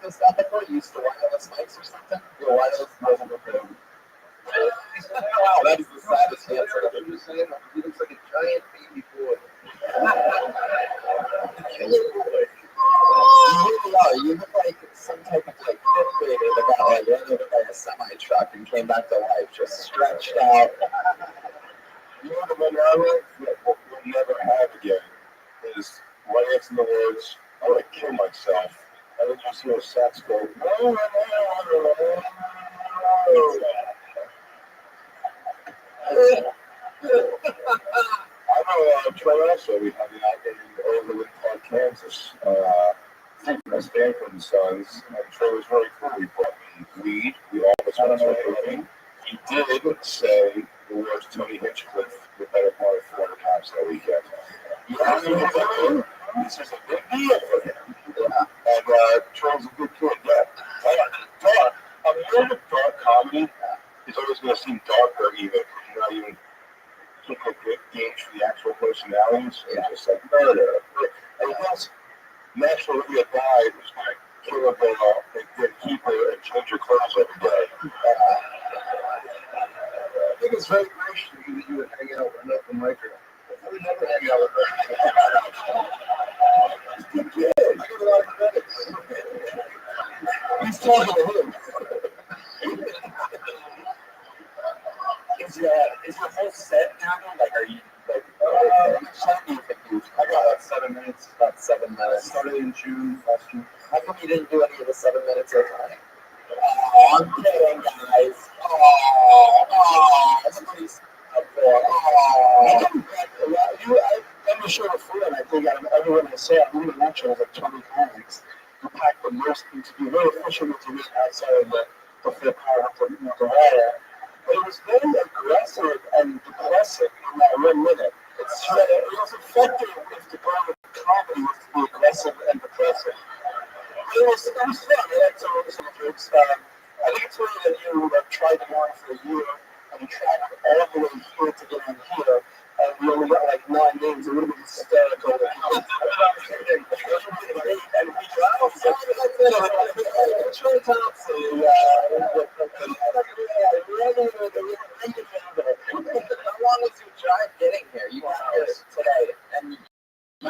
wireless ethical? You used to wireless mics or something? Your wireless wasn't prepared. Wow, that is the saddest answer. I'm just saying, he looks like a giant baby boy. You look like some type of like fifth grader that got like run over by a semi truck and came back to life, just stretched out. You know the Monroe that we'll never have again is right next to the words, I want to kill myself. And then you see a sax go, I know Troy also, we had it out in Overland Park, Kansas. My Stanford Sons, and Troy was very cool. He brought me weed. We all was on cooking. He did say the words Tony Hinchcliffe the better part of 400 times that weekend. This is a big deal for him. Yeah. And Troy's a good kid. Yeah. Dark. A little bit dark comedy is always going to seem darker even. You're not even pick a good gauge for the actual personalities. It's just like murder. And plus, naturally, a guy who's going to kill a girl and then keep her and change her clothes every day. I think it's very gracious of you that you would hang out with an open micer. I would never hang out with her. He's a good kid. I give a lot of credit. He's talking to him. Is your whole set now? Like, are you like? I got like 7 minutes. About 7 minutes. Started in June, last June. How come you didn't do any of the 7 minutes at a time? Oh, I'm kidding, guys. Somebody's up there. I'm the show before, and I think out of everyone I say, I'm really not sure like 20 comics. You pack the most to be very efficient to meet outside of the fifth power of the water. But it was very aggressive and depressing in that 1 minute. It was effective if the goal of comedy was to be aggressive and depressing. It was fun. That's all it was. I think it's really that you tried to learn for a year and you traveled all the way here to get in here, and we only got like 9 names. It would have been hysterical. And we dropped. Troy Thompson. How long was your drive getting here? You got here today, and I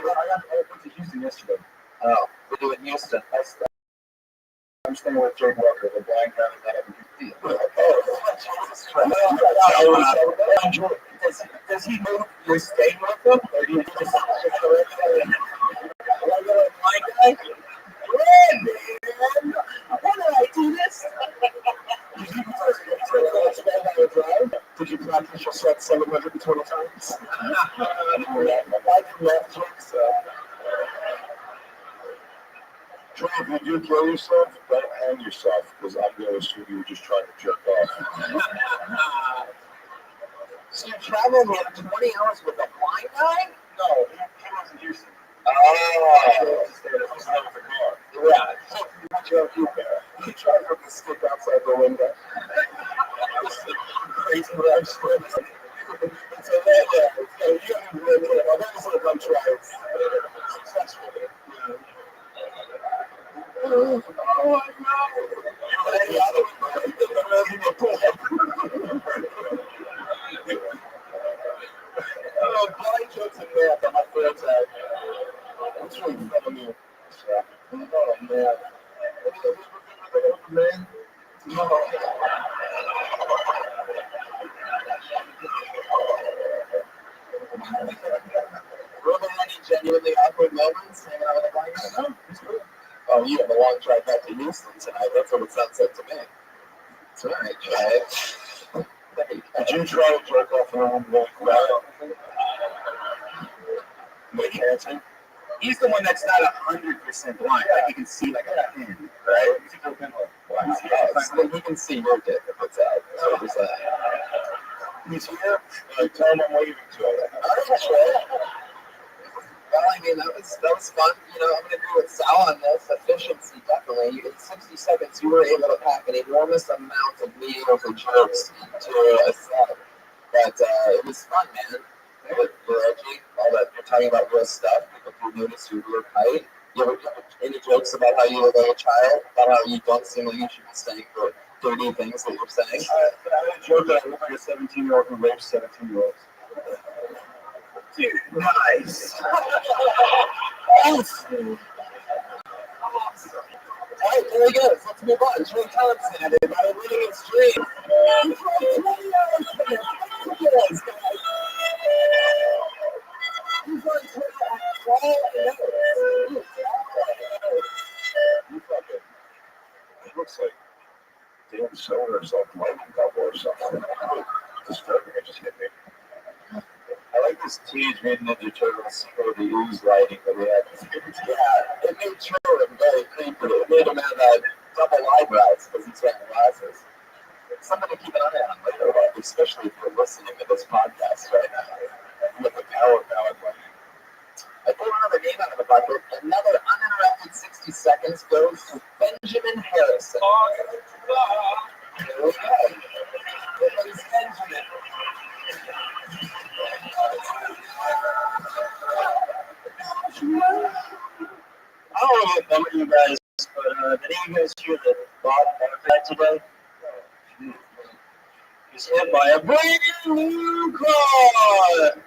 went to Houston yesterday. Oh, we're doing Houston. I'm staying with Jake Walker, the blind guy that I Does he know you're staying with him? Or do you just blind guy? Yeah, man! Why did I do this? Did you practice your set 720 times? I did not think so. Troy, if you do kill yourself, don't hang yourself, because I'm going to assume you were just trying to jerk off. So you traveled here 20 hours with a blind guy? No, he was in Houston. Oh. Yeah. He tried to put the stick outside the window. Crazy red strips. So yeah, you got to really kill him. I'm going to come try it. Successfully. Oh my God. Blind jokes and math on my friend's head. What's really fun of me? Oh man. Man? No. Were there any genuinely awkward moments hanging out with a blind guy? No, it's good. Oh, you have a long drive back to Houston tonight. That's what it sounds like to me. It's all right, Jay. Did you try to jerk off in a room really quiet? Make handsome? He's the one that's not 100% blind. Like, you can see like a pin, right? So he can see your dick if it's out. So he's like, he's here. Tell him I'm waving to him. all right, Jay. Well, I mean, that was fun. You know, I'm going to agree with Sal on this. Efficiency, definitely. In 60 seconds, you were able to pack an enormous amount of meals and jokes to a set. But it was fun, man. You're edgy. All that you're talking about real stuff. People do notice your weird height. You ever have any jokes about how you look like a child? About how you don't seem like you should be saying the dirty things that you're saying? I had a joke that I look like a 17-year-old who rapes 17-year-olds. Dude, nice. Awesome. All right, there we go. Let's move on. Trey Thompson, everybody, winning his stream. It looks like Dan Soder or something, lightning couple or something. Disturbing, it just hit me. I like this Teenage Mutant Ninja Turtles Secret of the Ooze lighting that we had. Yeah, it made Trevor very creepy. It made him have double eyebrows because he's wearing glasses. Something to keep an eye on later, especially if you're listening to this podcast right now. With the power lighting. I pulled another name out of the bucket. Another uninterrupted 60 seconds goes to Benjamin Harrison. Here we go. It is Benjamin. I don't know about you guys, but did any of you guys hear that Bob Barker today? He's hit by a brand new car.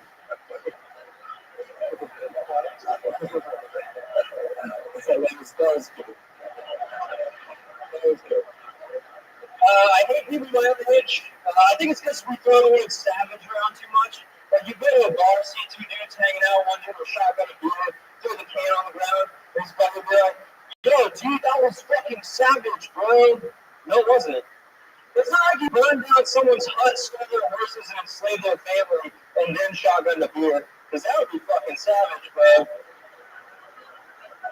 I hate people my own age. I think it's because we throw the word savage around too much. Like you go to a bar, see two dudes hanging out, one dude with a shotgun and beer, throw the can on the ground, and his buddy will be like, yo, dude, that was fucking savage, bro. No, it wasn't. It's not like you burned down someone's hut, stole their horses, and enslaved their family, and then shotgun the beer. Because that would be fucking savage, bro.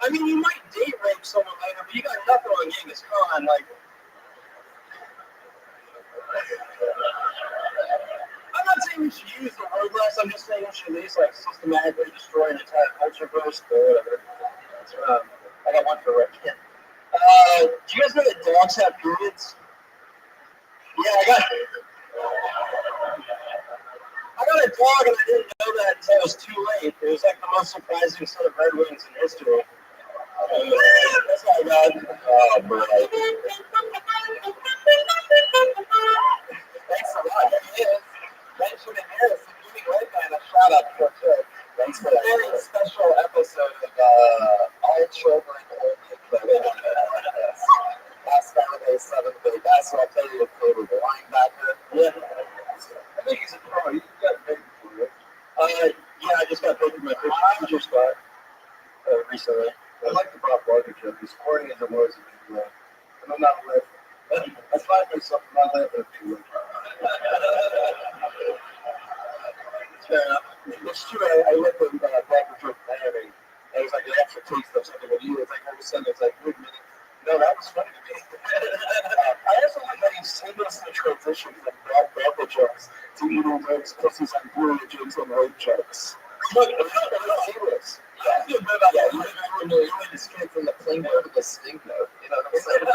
I mean, you might date rape someone later, but you got nothing on Genghis Khan. Like, I'm not saying we should use the word less. I'm just saying we should at least like systematically destroy an entire culture first or whatever. I got one for Rick. Do you guys know that dogs have periods? Yeah, I got a dog and I didn't know that until it was too late. It was like the most surprising set of Red Wings in history. That's all I got. Oh, boy. Thanks a lot. Benjamin Harrison giving right by a shout out for sure. Thanks for a very special episode of All Children Only. Last Saturday, 7th grade basketball player, your favorite linebacker. Yeah. I think he's a pro. He's got paid for it. Yeah, I just got paid for my first teacher spot recently. I like the Bob Barker joke. As corny as it was, and I'm not laughing. I find myself not laughing at people. Fair enough. It's true. I looked at Barker joke Miami. And it was like an extra taste of something with you. It's like all of a sudden it's like, wait a minute. No, that was funny to me. I also like how you seamlessly transition from Bob Barker jokes to eating jokes, pussies on blue jokes and rape jokes. Look, it's seamless. I feel good about that. You went straight from the plain note to the stink note. You know what I'm saying?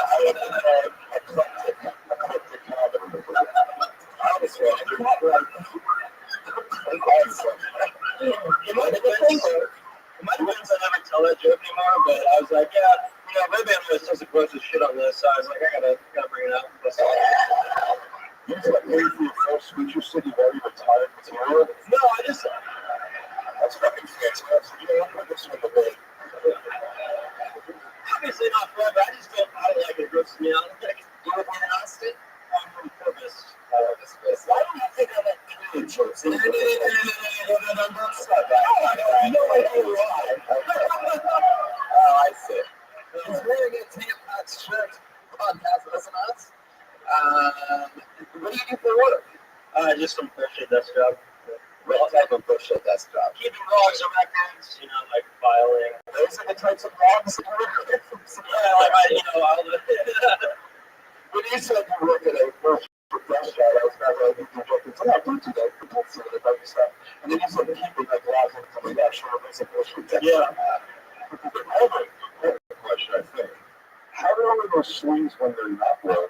Eclectic comedy. Honestly, you're not right. It might have been I never tell that joke anymore, but I was like, yeah, Rabbi always does a gross as shit on this, so I was like, I gotta bring it up. You just got paid for your first speech. You said you've already retired material. No, I just. That's fucking fantastic. You don't put this in the way. Obviously not forever. I don't like it. It grosses me out. You would be announced it? On purpose. Why don't you think of that period jokes? No, don't start that. No idea why. Oh, I see. He's wearing a tampon shirt. Podcast, listen to us. What do you do for work? Just some bullshit desk job. What type of bullshit desk job? Keeping logs of records, like filing. Those are the types of logs that you work with. Yeah, all the. When you said you work at a desk job, I was kind of like, I do today for books and other stuff. And then you said keeping like logs and something like that, sure, it's a bullshit desk job. I have a question, I think. How long are those swings when they're not well up?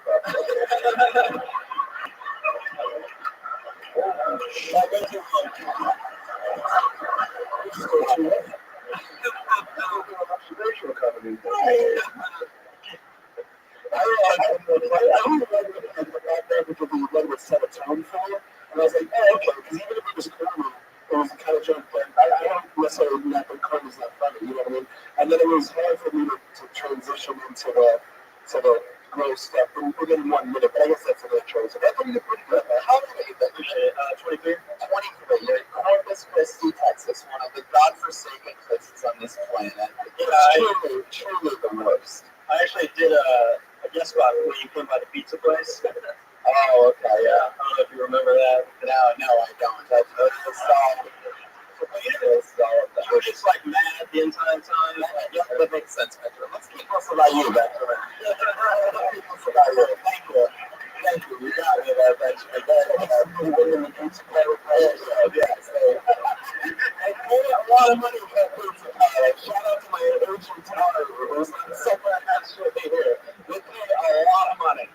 really liked it back there because he would set a tone for it. And I was like, oh, okay, because even if it was corny, it was the kind of joke that I don't necessarily not that corny's not funny, you know what I mean? And then it was hard for me to transition into the gross stuff within 1 minute, but I guess that's another choice. I thought you did pretty good, man. How old are you? 23? 23. You're in Corpus Christi, Texas, one of the godforsaken places on this planet. It's truly the worst. I actually did a guest spot when you came by the pizza place. Oh, okay, yeah. I don't know if you remember that. No, I don't. That's all. You were just like mad the entire time. Yeah, that makes sense, Metro. Let's keep us about you, Metro. Let's keep us about you. Thank you. Thank you. You got me there, Metro. Yeah, so I paid a lot of money for that pizza. Shout out to my agent, Tyler, who's somewhere actually here. They paid a lot of money.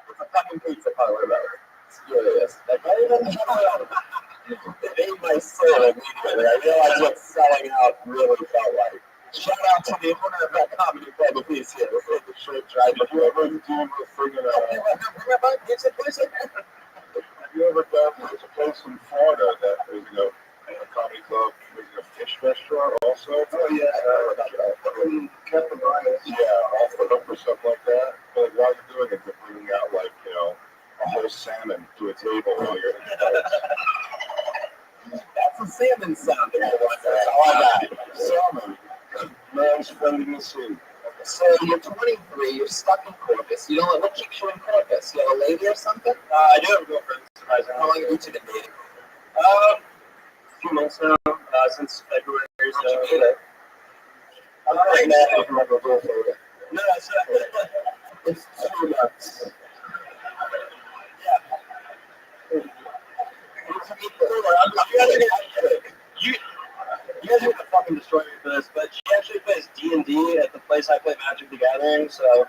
It's a fucking pizza parlor, though. It's serious. Like, not even it made my soul immediately. I realized what selling out really felt like. Shout out to the owner of that comedy club if he's here. We'll take the short drive. Have you ever done a friggin' Have you ever done there's a place in Florida that is a comedy club, there's a fish restaurant also? Oh yeah, I heard about that. Kept the bias. Yeah, off the hook or something like that. But while you're doing it, they're bringing out a whole salmon to a table while you're That's a salmon sound. That's all I got. Salmon. Man's friendly to see. So you're 23, you're stuck in Corpus. You know what keeps you in Corpus? You have a lady or something? I do have a girlfriend. Surprisingly. How long have you two been dating? A few months now, since February. So. How'd you meet her? I'm not mad at you have a girlfriend. No, it's 2 months. You guys are gonna fucking destroy me for this, but she actually plays D&D at the place I play Magic the Gathering, so.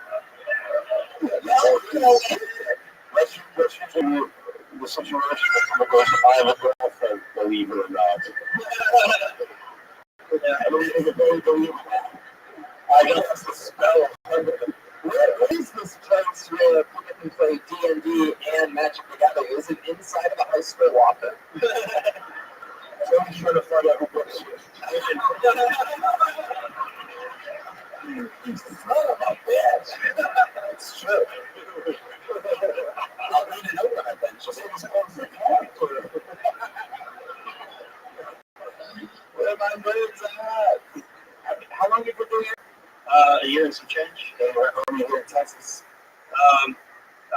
Let's continue the situation with someone goes, I have a girlfriend, believe it or not. I don't even believe that. I guess the spell. What is this place where people can play D&D and Magic the Gathering? Is it inside of a high school locker? So I'm trying to find out who books you. You son of a bitch. It's true. I'll read it over that then. Just close the character. Where are my moves at? How long have you been doing it? A year and some change. We're only here in Texas.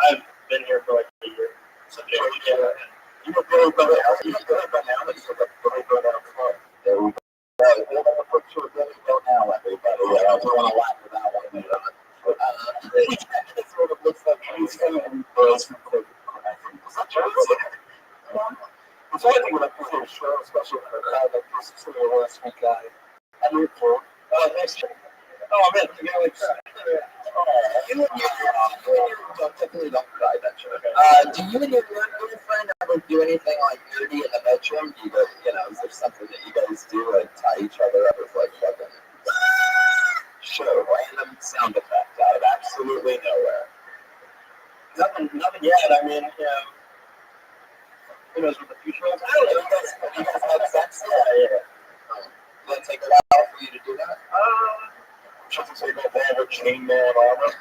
I've been here for like a year. So You were Billy Bonnell. You were Billy Bonnell. You were Billy Bonnell Club. There we go. We're going to put you a Billy Bonnell, everybody. Yeah, I don't want to laugh at that one. It sort of looks like he's going to be girls from Cleveland. I think. Is that true? It's only thing when I put on a show, especially when I had like this sort of last week guy. I knew it for. Next year. Oh, man, you know, like, You and your definitely don't cry that shit. Do you and your girlfriend ever do anything like nerdy in the bedroom? Do you guys, is there something that you guys do like tie each other up with like fucking random sound effect out of absolutely nowhere? nothing yet. I mean, who knows what the future holds? I don't know. You guys have sex? Yeah. Does it take a while for you to do that? Just to say that they have a chainmail armor.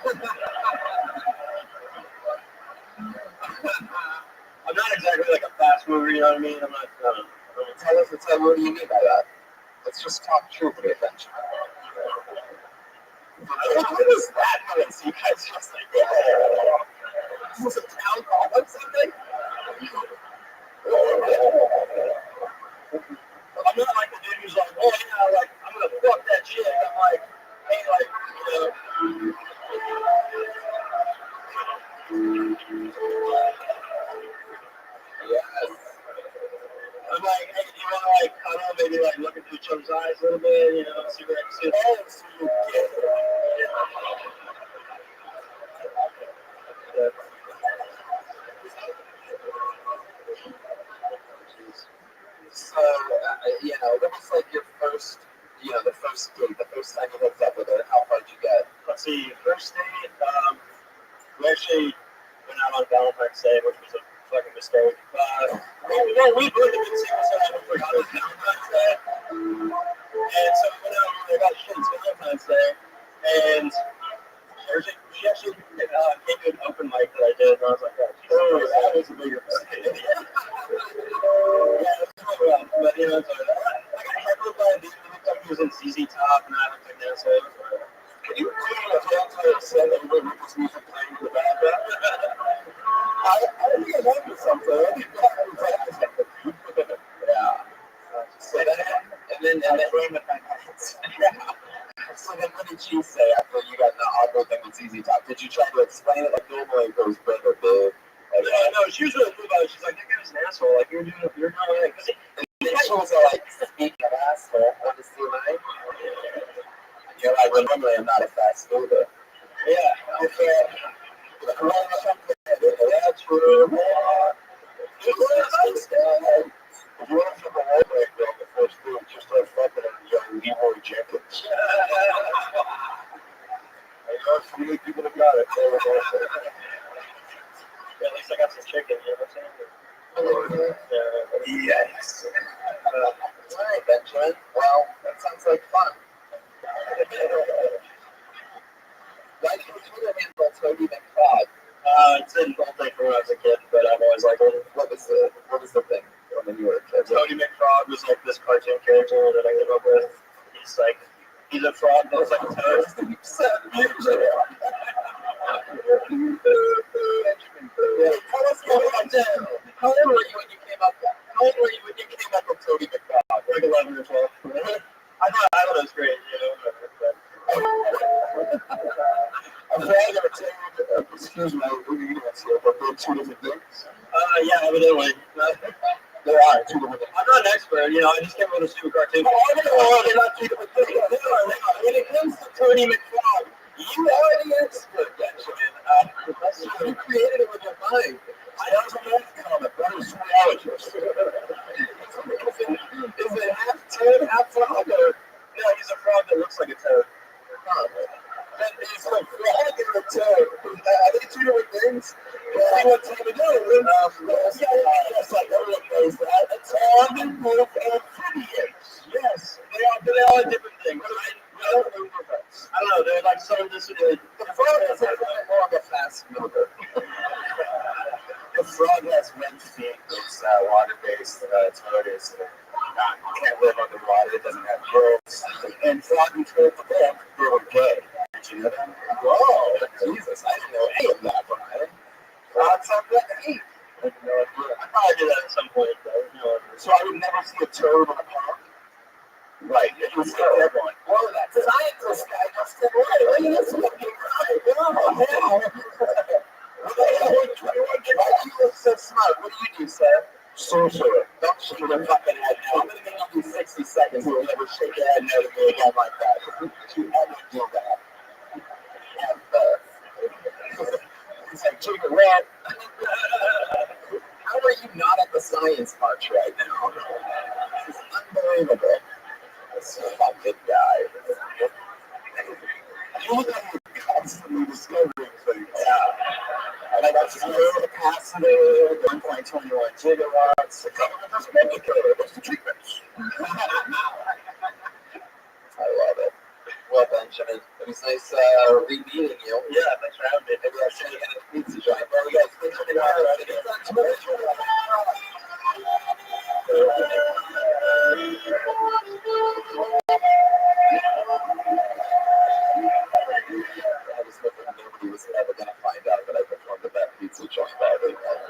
I'm not exactly like a fast mover, you know what I mean? I'm not. Tell us, what do you mean by that? Let's just talk truth to attention. What is that? You guys just like, is this a town hall or something? I'm not like the dude who's like, oh yeah, like I'm gonna fuck that shit. I'm like, hey, like, Yes. I'm like, hey, you wanna like, I don't know, maybe like look into each other's eyes a little bit, see where I can see. So, what was like your first, the first date, the first time you hooked up with her? How far did you get? Let's see, first date, We actually went out on Valentine's Day, which was a fucking mistake. We really didn't see what's happening. We forgot it was Valentine's Day. And so we went out and we got shit. It's Valentine's Day. And she actually came to an open mic that I did. And I was like, oh, that was a bigger mistake. Yeah, it was really rough. But, you know, I got heckled by a dude who looked like he was in ZZ Top, and I looked like that, so it was right. Can you imagine a Valentine's set that everybody with this music playing in the background? I think I love you something. I think I was something. Yeah. So that, and then frame it back. So then what did she say after you got the awkward thing with ZZ Top? Did you try to explain it like normally it goes big or big? Yeah, no, she was really cool about it. She's like, that guy was an asshole. Like, you're doing right. She was like, speaking of asshole, want to see mine? You're like, well, normally I'm not a fast mover. Yeah, okay. Yeah, true. If you want to flip a wall break on the first move, just start fucking on young Leroy Jenkins. I know so many people have got it. Yeah, at least I got some chicken, you know what I'm saying? Yes. All right, Benjamin. Well, that sounds like fun. Why did you Twitter handle Toby McFrog? It's an old thing from when I was a kid, but I've always liked it. What was the thing when you were a kid? Toby McFrog was like this cartoon character that I came up with. He's a frog that looks like a toad. How old were you when you came up with Toby McFrog? Like 11 or 12. I thought it was great, you know. I'm glad I told excuse me, what are you going to say? But they're two different things? Yeah, evidently. There are two different things. I'm not an expert, you know, I just came up with a stupid cartoon. Oh, they're not two different things. They are. When it comes to Tony McFrog, you are the expert, Benjamin. You created it with your mind. I don't know comic, but I'm a zoologist. Is it half toad, half frog? No, he's a frog that looks like a toad. Then he's a frog and a toad. Are they two different things? See what's going to do. Yes, like everyone knows that. A frog and both amphibians. Yes, they all are different things. I don't know, they're like some of this. The frog is more of a fast mover. The frog has wing feet. It's water-based. Toad is can't live underwater. It doesn't have gills. And frog controlled the book. They were gay. Did you know that? Whoa, Jesus! I didn't know any of that, Brian. Frogs have wing feet. I probably did that at some point, though. No, so I would never see a toad in a pond. Right, you can see everyone. Whoa, that scientist guy just said, look at this fucking guy. Oh, why do you look so smart? What do you do, sir? Sorcerer. Don't shake your fucking head now. I'm going to give you 60 seconds. You'll never shake your head no to me again like that. You ever do that? He's like, Jigger Rat. How are you not at the science march right now? This is unbelievable. This fucking guy. You look like you're constantly discovering things. Yeah. Like that's the capacity, 1.21 gigawatts. The government doesn't make it go. What's the treatment? I love it. Well, Benjamin, it was nice re-meeting you. Yeah, thanks for having me. Maybe I'll show you at a pizza joint. Well, you guys, thanks for being here. I was hoping nobody was ever going to find out that I performed at that pizza joint that weekend.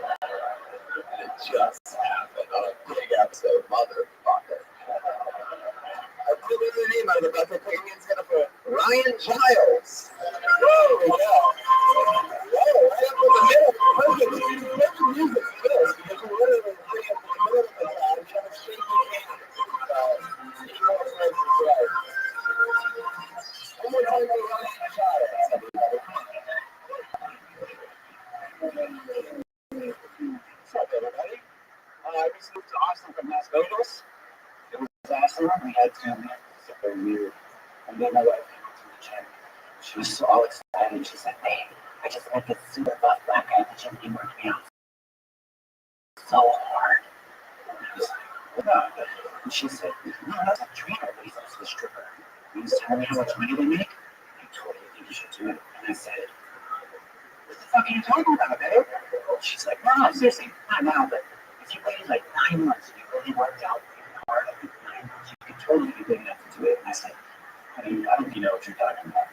And it just happened on a big episode, motherfucker. I put the name out of the Bucket Penguins for Ryan Giles. There we go. Whoa, right up in the middle. Perfect music for this because we're literally right up in the middle of the crowd. You have a shaky hand. You know what's nice to say. One more time for Ryan Giles, everybody. What's up, everybody? I just moved to Austin from Las Vegas. It was awesome. We had super weird. And then my wife came up to the gym. She was so excited. She said, "Hey, I I just met this super buff black guy at the gym. He worked me out so hard. And I was like, what? And she said, no, that's a trainer, but he's also a stripper. He was telling me how much money they make. I totally think you should do it. And I said, what the fuck are you talking about, babe? She's like, no, seriously, not now, but if you waited like 9 months and you really worked out hard, I think 9 months, you could totally be good enough to do it. And I said, I don't know if you know what you're talking about.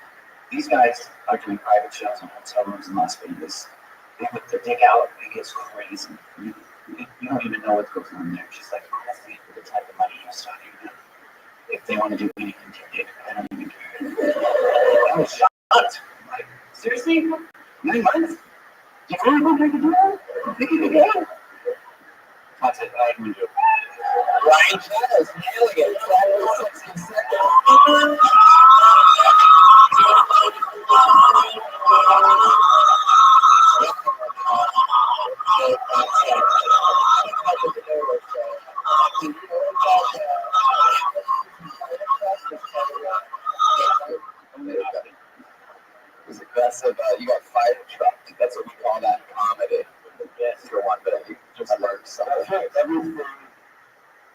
These guys are doing private shows in hotel rooms in Las Vegas. They put the dick out, it gets crazy. You don't even know what goes on there. She's like, honestly, for the type of money you're talking about, if they want to do anything to it, I don't even care. I was shocked. I'm like, seriously? 9 months? You really think I could do that? You think you could do it? That's it. I can do it. Ryan Shadows nailing it. 60 seconds. It was aggressive. You got fired truck. That's what we call that in comedy. Yes, you're one, but you just learned something. Everything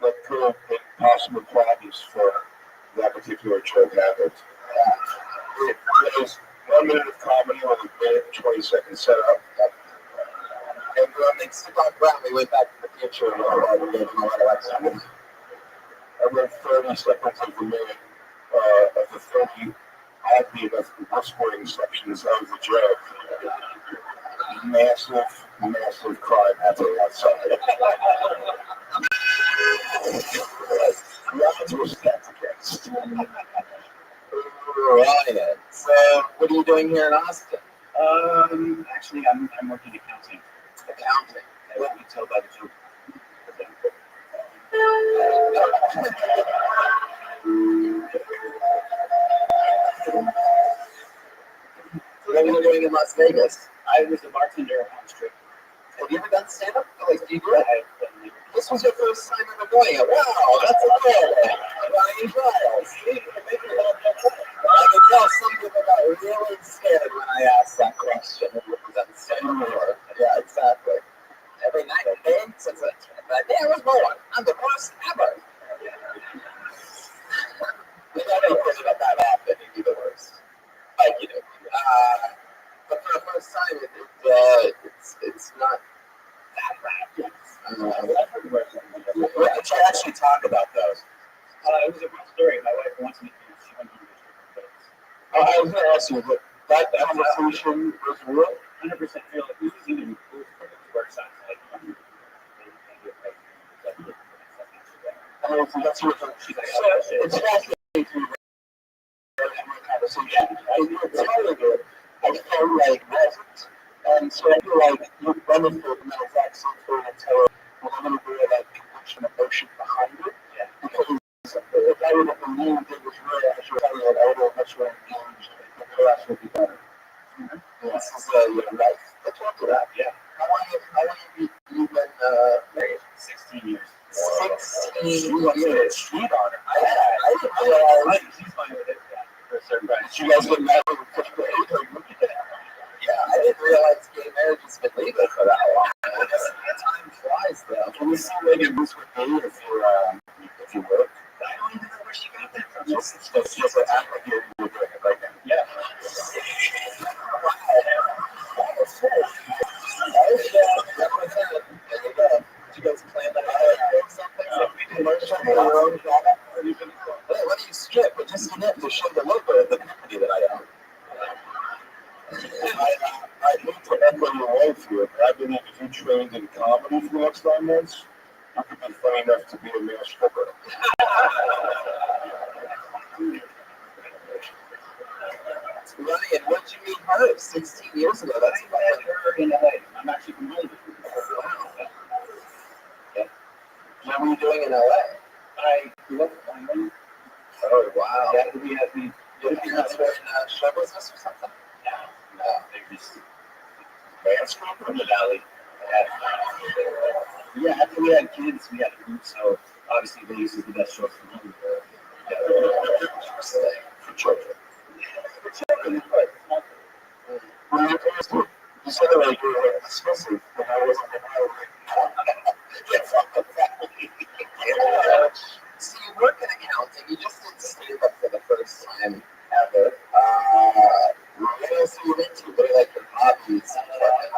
that could have been possible problems for that particular joke happened. It was 1 minute of comedy with a minute and 20-second setup. And when stick on ground, we went back to the future and we gave them a lot of extra. I read 30 seconds of the minute of the 30 obvious whispering sections of the joke. Massive crime happening outside. Rounds were stacked against. Ryan, so what are you doing here in Austin? Actually, I'm working accounting. Accounting. I let me tell by the joke. What are you doing in Las Vegas? I was a bartender on the strip. Have you ever done stand-up? Like, do you do it? I've done it. This was your first time ever doing it. Wow, that's a good Ryan Giles. I could tell some people got really scared when I asked that question. Yeah, exactly. Every night I came since that day I was born. I'm the worst ever. If I don't think about that happen, it'd be the worst. Like, you know. But for the first time, it's not that bad. What did you actually talk about those? It was a real story. My wife wants me to. She went to the strip. I was going to ask you, but that conversation was real? 100% real. It was even cool for the work side. That's what She's like, it's fascinating to read that conversation. You were telling it, I felt like present. And so I feel like you benefit from that exact same thing until with a little bit of that conviction emotion behind it. Yeah. Because if I would have believed it was real, I should tell you that I would have much more engaged. The class would be better. This is your life. Let's talk to that. Yeah. How long have you been married? 16 years. 16 You years. get a street on it. I didn't realize. She's fine with it. Yeah. For a certain price. Did you guys get married in 5th grade? Yeah, I didn't realize gay marriage has been legal for that long. Time flies, though. Can we see what your boots would be if you work? I don't even know where she got that from. Just act like you're doing it right now. Yeah. Did you guys plan that out or something? What do you strip? But just enough to show the logo of the company that I own. I hate to echo your wife here, but I believe if you trained in comedy for the next 9 months, you could be funny enough to be a male stripper. Ryan, what did you meet her 16 years ago? That's I met her in LA. I'm actually from Hollywood. What were you doing in LA? I grew up in Hollywood. Oh, wow. Yeah, we had me. Your parents were in show business or something? No, they're just landscape from the valley. Yeah, after we had kids, we had a group, so obviously Vegas is the best show for Hollywood. For children. When You said it like you were dismissive, and I wasn't yeah, fuck the family. So you work in accounting. You just did stand-up for the first time ever. What else are you into? What are like your hobbies?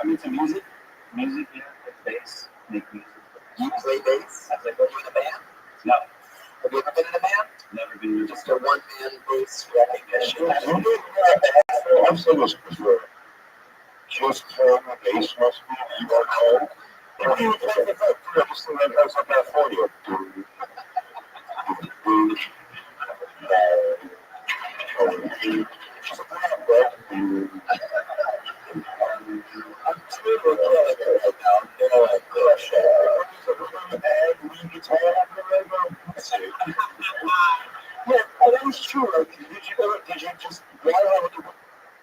I'm into music. Music, yeah, like bass, make music. You play bass? I play Are you in a band? No, Have you ever been in a band? never been. Just a one-man bass recognition. I'm so much prefer just playing the bass must be you don't know. What do you think of that? I just think that goes up that for you. I'm totally killing it right now. I'm gonna like crush it. And we guitar on the radio. Yeah, well, that was true. Like, did you just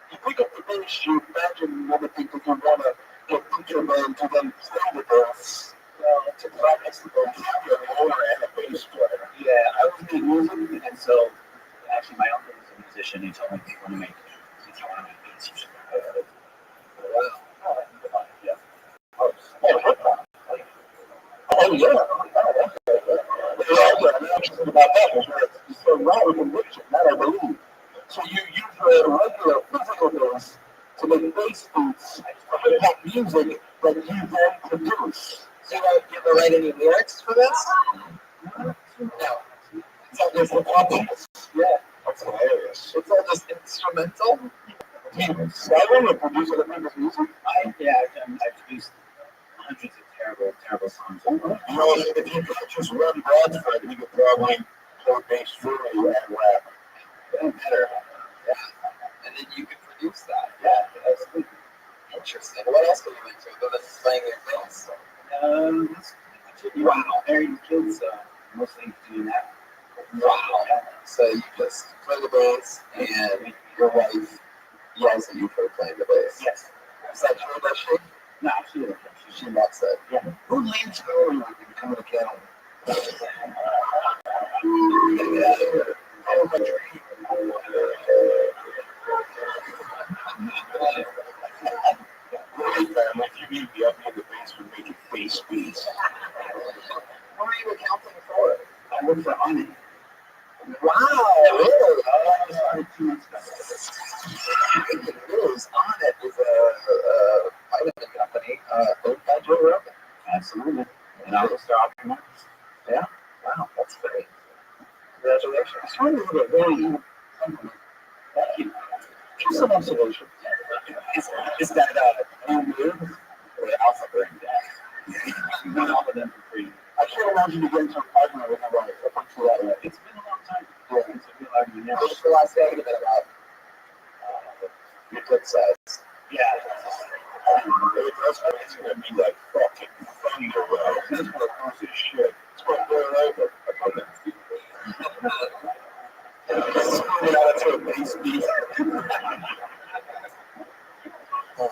you pick up the bass, you imagine other people who want to get picture man to then play the bass. To practice the bass, you're an owner and a bass player. Yeah, I was doing music, and so actually my uncle was a musician. He told me if you want to make beats, you should play it. Wow. Yeah. Oh, yeah. I'm interested about that. So now we can mix it, that I believe. So you use a regular physical bass to make bass beats for hip hop music that you then produce. So you ever write any lyrics for this? No. So there's the options. Yeah. That's hilarious. It's all just instrumental. I want to produce other people's music. I've produced hundreds of terrible songs. You know, if you could just run Rothschild, you could probably play bass truly and rap. Even better. Yeah. And then you could produce that. Yeah, absolutely. Interesting. What else are you into other than playing your bass? That's pretty much it. Wow, married with kids, mostly doing that. Wow. So you just play the bass and your wife yells at you for playing the bass. Yes. Is that true, does she? No, absolutely. She loves it. Yeah. Who leads early when you become an accountant? Oh, my dream. If you need me up in the basement making face beats. What are you accounting for? I work for Onion. Wow, really? Started 2 months ago. Breaking news. On it is a vitamin company owned by Joe Rogan. Absolutely. And I was their entrepreneur. Yeah. Wow, that's great. Congratulations. It's kind of a very Thank you. just an observation. Is that Weird. the alpha brain? You want all of them for free. I can't imagine you getting to an argument with my wife. I'll put it that way. It's been a long time. Yeah. It's a real argument. What's the last thing about your good size? Yeah. That's what it's going to be like fucking thunder, bro. This is what comes to shit. It's going to go right over. Screwing out into a bass beat. All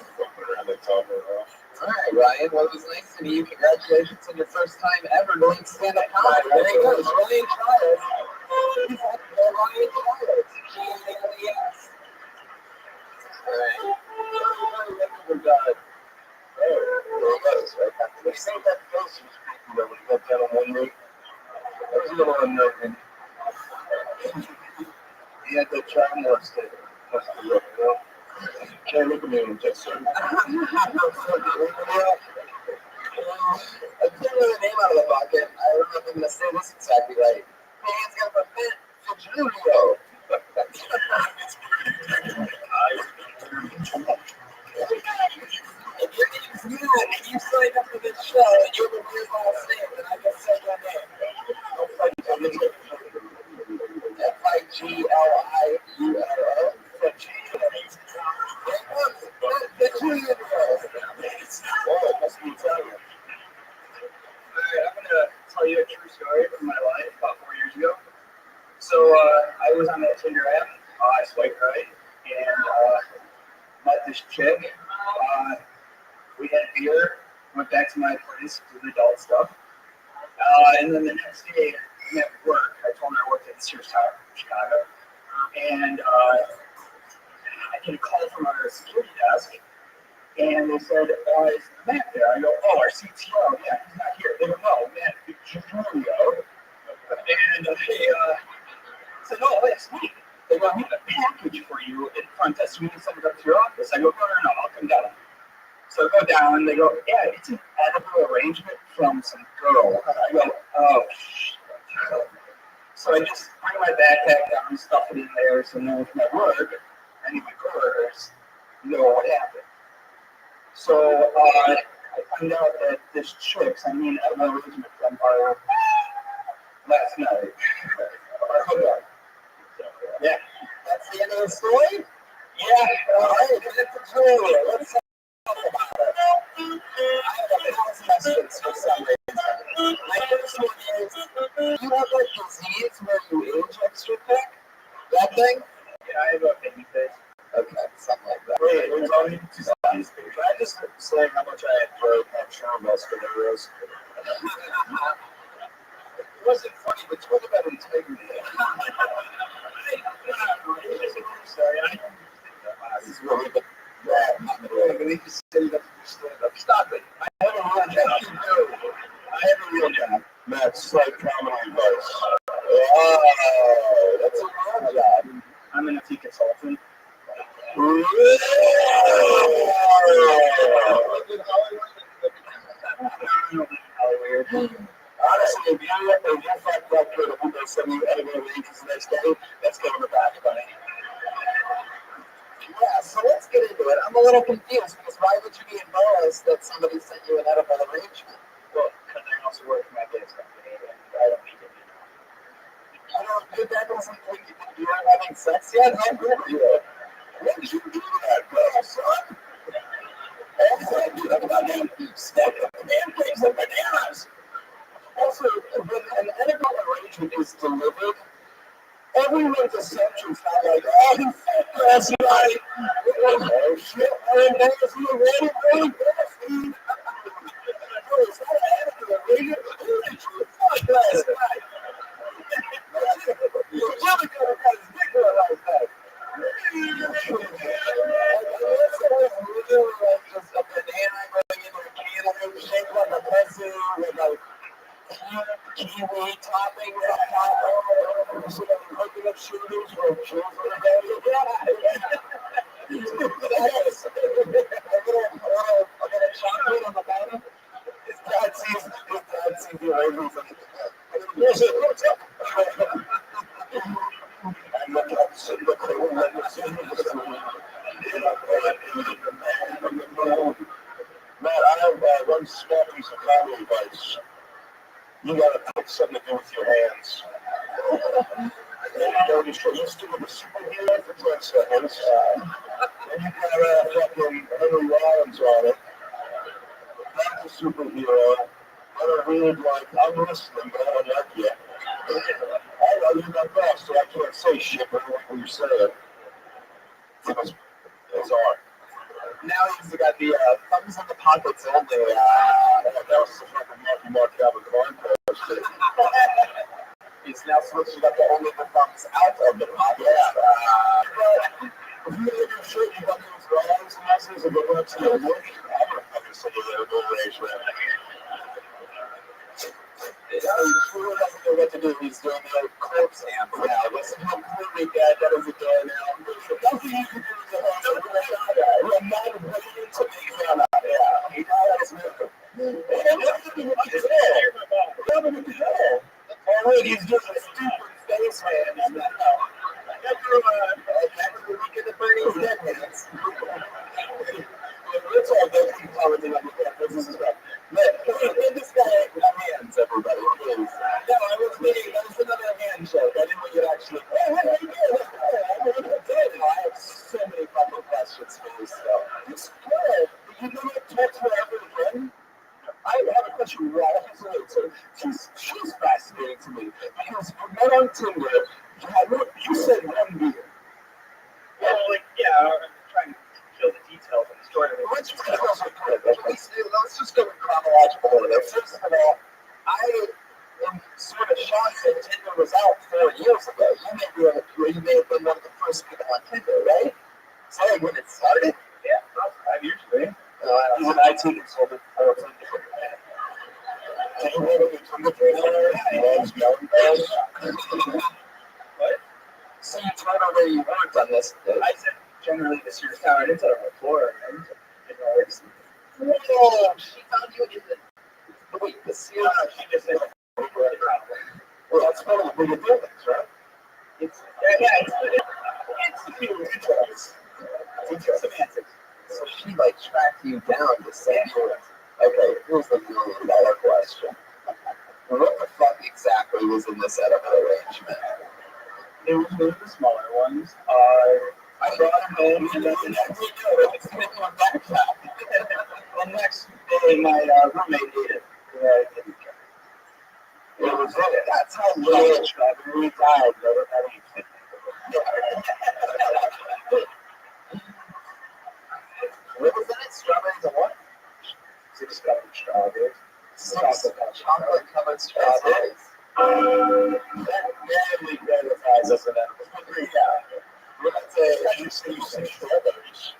right, Ryan. Well, it was nice to meet you. Congratulations on your first time ever going stand-up comedy. Very good. Ryan Charles. He's like Ryan Charles. G-A-L-E-S. All right. We're done. There it goes, right? They say that goes when you got that on one knee. That was a little unnerving. He had that charm must have look, you know? Can't look at me and just say, I couldn't get the name out of the bucket. I don't know if I'm going to say this exactly right. Man's got the fit for Julio. If your name's you and you signed up for this show and you're the weird last name, then I just said your name. F-I-G-L-I-U-L-O. The Julio. oh, it must be Italian. Alright, I'm gonna tell you a true story from my life about 4 years ago. So I was on that Tinder app. I swiped right and met this chick. We had beer, went back to my place, did adult stuff. And then the next day, I'm at work. I told her I worked at the Sears Tower in Chicago. And I get a call from our security desk And they said, is Matt there? I go, oh, our CTO. Yeah, he's not here. They go, no, Matt, it's Julio. And they said, oh, last week. They go, I have a package for you in front desk. You need someone to come to your office. I go, no, I'll come down. So I go down, and they go, yeah, it's an edible arrangement from some girl. I go, oh, shit. So I just bring my backpack down, stuff it in there, so now with my work, any of my coworkers know what happened. So I find out that this chick sent me an edible arrangement from her last night. Yeah. That's the end of the story? Yeah. All right, that's a Julia. Let's talk about it. I have a thousand questions for some reason. My first one is, you have a disease where you age extra quick? That thing? Yeah, I have a baby face. Okay, something like that. Wait, it was only can I just say how much I enjoyed that show yesterday? It wasn't funny, but talk about integrity. This is really bad. Stop it. I have a real job. I have a real job. Matt, slight comedy advice. Oh, that's a real job. I'm an IT consultant. Honestly, if you're fucked up with a people send you edible ranges the next day, that's going to back, buddy. Yeah, so let's get into it. I'm a little confused because why would you be embarrassed that somebody sent you an edible arrangement? Well, because I also work for my day's company and I don't need to be. I don't think that doesn't think you're having sex yet. How good are you? When did you do that, girl, son? Also, you have a goddamn stack of pancakes and bananas. Also, when an edible arrangement is delivered, everyone's assumptions are like, oh, he's sick last night. Oh, shit, I'm embarrassing already. Oh, Steve. Oh, is that an edible arrangement? Who did you fuck last night? You're really good at that. It's bigger like that. Unless it was literally like just a banana going into a can shaped like a pretzel with a kiwi topping with a top. So I'm hooking up shooters or children or whatever. A little chocolate on the bottom. His dad sees the arrangements. Matt, I have one small piece of comedy advice. You gotta pick something to do with your hands. You used to be a superhero for 10 seconds. And you got fucking Henry Rollins on it. Not a superhero. I don't read like, I'm listening, but I don't like you. I know you're my boss, so I can't say shit, but when you say it, it's hard. Now he's got the thumbs in the pockets only. That was the fucking Mark Calvin Klein post. He's now switching up to only the thumbs out of the pocket. But if you look at shit, you got those Rollins muscles and go back to your work, I'm gonna fucking send you that arrangement. He really doesn't know what to do. He's doing the old corpse amp now. Listen, completely dead. That is a door now. Nothing you can do to him. We're not waiting to be found out. Yeah, he knows. Oh, look, he's just a stupid face, man. That's the week of the Bernie's dead minutes. Let's all go keep commenting on the business as well. This guy got hands, everybody, please. No, I was thinking that was another handshake. I didn't want you to actually. I have so many fucking questions for you still. It's good. You know what talks forever again? I have a question right after so she's fascinating to me because you met on Tinder. You said one beer. Well, I'm trying to kill the details of the story. Let's just go in chronological order. First of all, I am sort of shocked that Tinder was out 4 years ago. You may have been one of the first people on Tinder, right? Sorry, when it started? Yeah, about 5 years ago. He's an IT consultant for a friend. Did you want to come to What? So you told her where you worked on this. I said generally this year's town. I didn't tell her what floor. Whoa! She found you in the wait, the seal. She just said, Well, that's one of the bigger buildings, right? it's semantics. So she like tracked you down to send you. Okay, here's the $1 million question. What the fuck exactly was in this edible arrangement? It was one of the smaller ones. I brought him home, and then the next day, my roommate ate it. It was in it. That's how little Strawberry died, never had anything. what was in it? Strawberries and what? 6 covered strawberries. Chocolate covered strawberries. That manly gratifies us in edible. Yeah. Let's say you say 6 strawberries.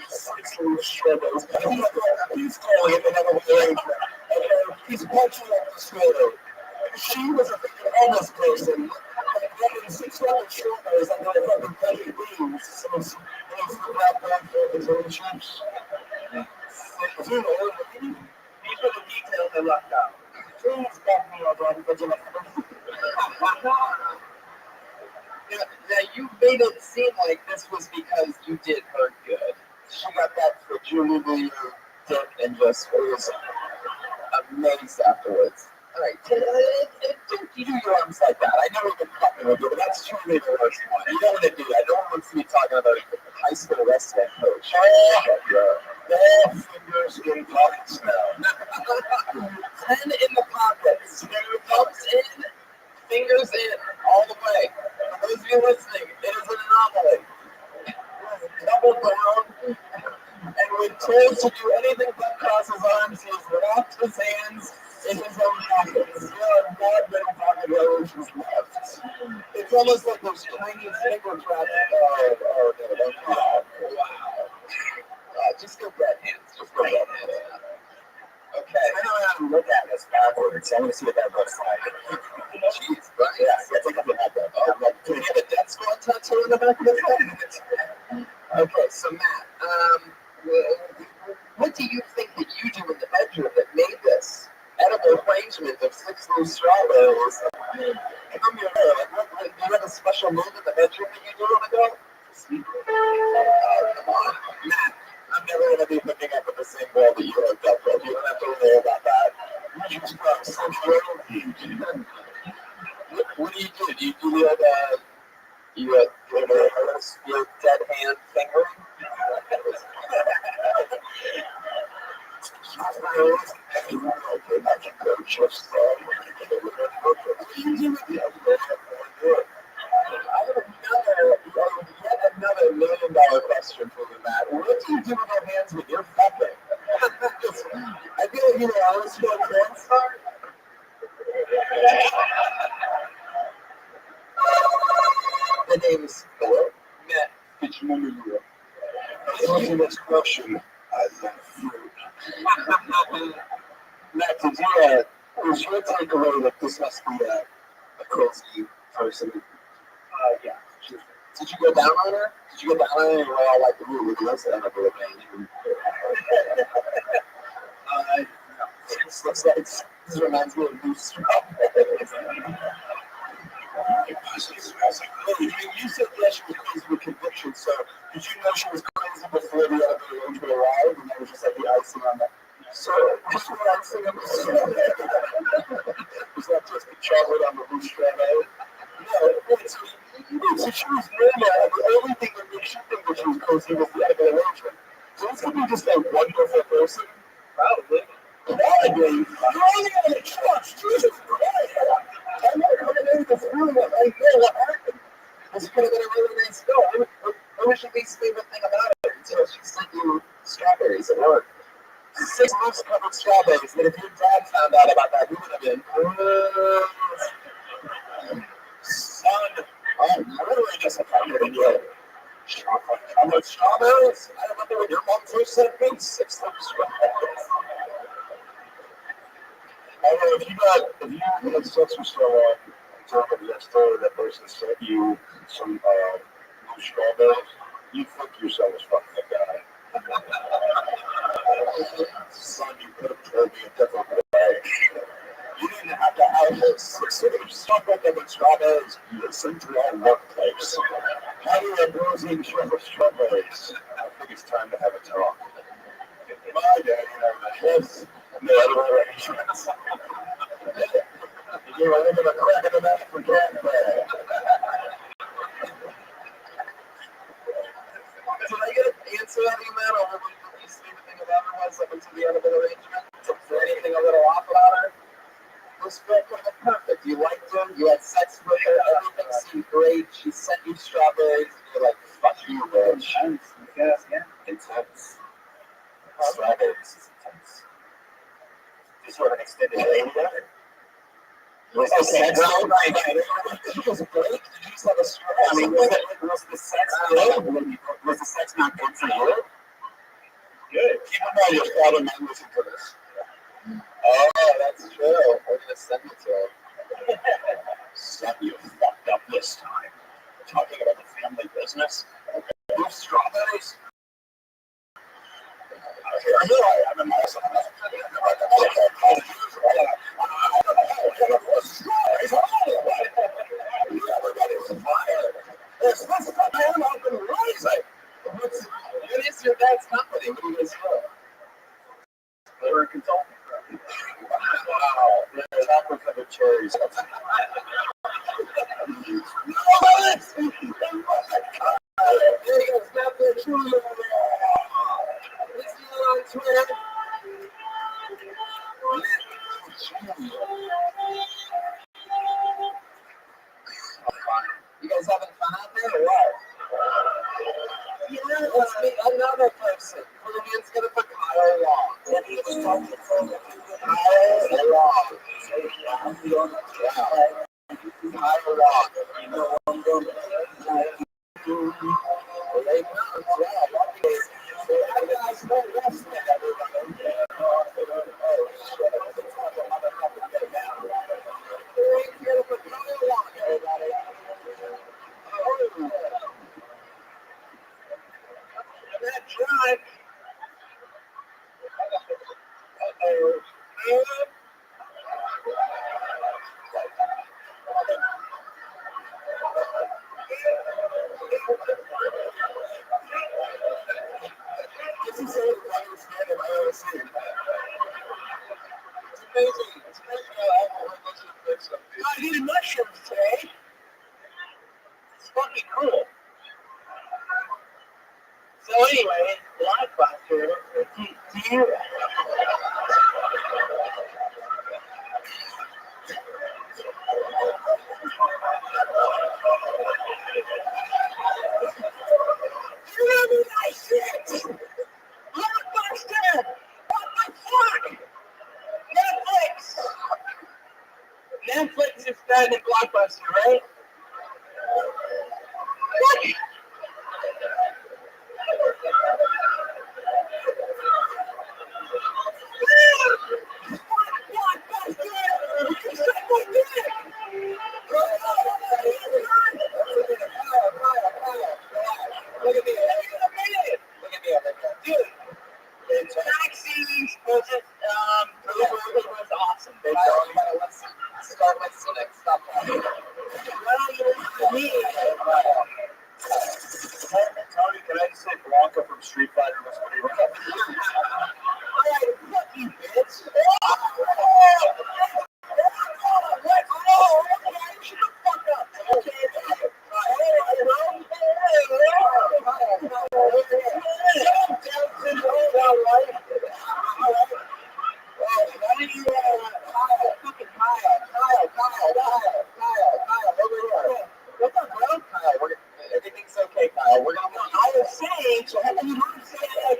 6 little strawberries. He's calling it another arrangement. He's punching up the story. She was a freaking homeless person. Getting 6 other strawberries under a fucking penny beans. So it's the black man for his own chips. These were the details I left out. Please back me up on the Now you made it seem like this was because you did her good. She got that for Julie Lee dick and just was amazed afterwards. Alright, don't you do your arms like that. I know we've been fucking with you, but that's truly the worst one. You don't want to do that. No one wants to be talking about a high school wrestling coach. All fingers in pockets now. 10 in the pockets. Thumbs in, fingers in, all the way. For those of you listening, it is an anomaly. Double down, and when told to do anything but cross his arms, he has locked his hands in his own pockets. There are more middle pocket relations left. It's almost like those tiny finger traps. Wow. Just go red hands. Just go red hands. Okay. Turn around and look at us backwards. I want to see what that looks like. Jeez, right? Yeah, take up the head though. Oh, do you have a death squad tattoo in the back of his head? Okay, so Matt, what do you think that you do in the bedroom that made this edible arrangement of 6 little strawberries come your way? Do you have a special move in the bedroom that you do on the go? Oh, come on. Matt, I'm never going to be hooking up with the same girl that you hooked up with. You don't have to worry about that. You just got some what do you do? Do you do the old, your dead hand fingering? Yet another $1 million question for you, Matt. What do you do with your hands when you're fucking? I feel like you're an honest porn star. The name's Matt. Did you remember you were? Answer this question. I love fruit. Matt, did you, was your takeaway that this must be a crazy person? Yeah. Did you go down on her? Did you go down on her and we're all like, ooh, look at this edible arrangement? This looks like, this reminds me of loose strawberries. You said yes, she was crazy with conviction, so did you know she was crazy before the other arrangement arrived, and that was just like the icing on the... So, just the icing on the strawberry? Was that just the chocolate on the loose strawberry? No, so she was normal, and the only thing that makes you think that she was crazy was the other arrangement. So this could be just a wonderful person. Probably. Probably. You're only on the church, Jesus Christ! I'm not coming into the room and I know what happened. This could have been a really nice girl. What was your least favorite thing about her until she sent you strawberries at work? 6 loose covered strawberries, and if your dad found out about that, he would have been, Son, I'm literally disappointed in you. How much strawberries? I remember when your mom first sent me 6 strawberries. Although if you had sex with someone and told them that story, that person sent you some new strawberries, you think your son was fucking a guy. Son, you could have told me a different way. You didn't have to have this. Stuff like that with strawberries, you sent to our workplace. How do you abusing strawberries? I think it's time to have a talk. My dad, this and the other arrangements. You were living a crack in the back for cat bag. Did I get an answer that email, or did you see anything about her once up until the end of the arrangement? Is there anything a little off about her? This girl could have been perfect. You liked him, you had sex with her, everything seemed great. She sent you strawberries, and you're like, fuck you, bitch. Intense. Strawberries is intense. Just sort of an extended day together. Was the sex good? It was great. Did you just have a stress? I mean, was the sex good? Was the sex not good for you? Good. Keep in mind your father might listen to this. Oh, that's true. We're going to send it to him. Son, you fucked up this time. Talking about the family business. Those strawberries. I know I am in my son. Everybody's fired. There's this man I've been raising. What is your dad's company? What do you guys do? We're a consultant. Wow. Yeah, chocolate covered cherries. You guys having fun out there or what? Yeah, let's meet another person. Julian's gonna put Kyle Long. And he was talking to Kyle Long. Kyle Long. You know what I'm doing? I eating mushrooms today. It's fucking cool. So anyway, Blockbuster, do you... Remember my shit! Blockbuster! What the fuck? Netflix is better than Blockbuster, right? What? Look at me. Dude, the taxis was awesome. They gotta listen. Start listening. Stop talking. Tony, can I just say Blanca from Street Fighter was pretty rough? Alright, fuck you, bitch. Shut the fuck up. What's up, bro? Kyle, everything's okay, Kyle. We're gonna work. I was saying, so how can you not say that?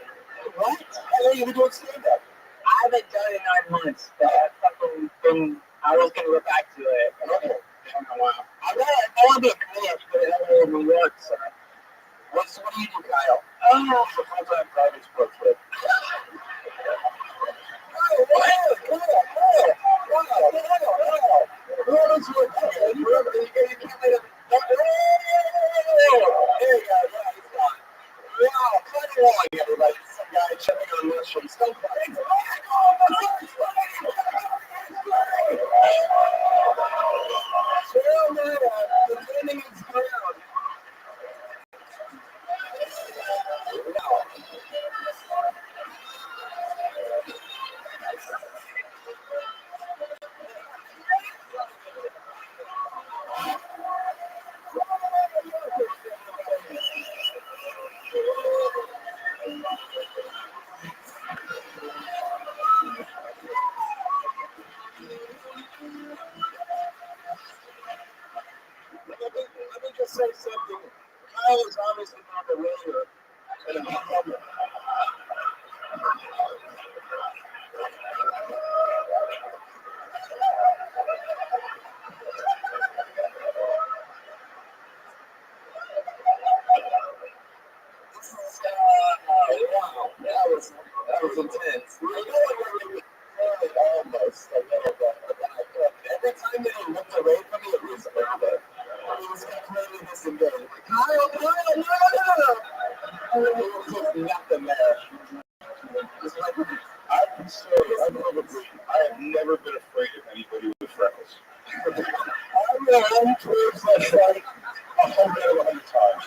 What? I know you've been doing stand-up. I haven't done it in 9 months, but I was gonna go back to it. I don't know why. I want to be a comedian, but I'm in New York, so. What do you do, Kyle? I'm a full-time private sports coach. Everybody, some guy checking on mushrooms. Don't play. Defending his ground. Let me just say something. Kyle is obviously not a winner. Wow, that was intense. Almost a little bit. Every time that he looked away from me, it was over. He was completely disengaged. Kyle, no! And then there was just nothing there. I have never been afraid of anybody with freckles. I'm the towards like 100 times.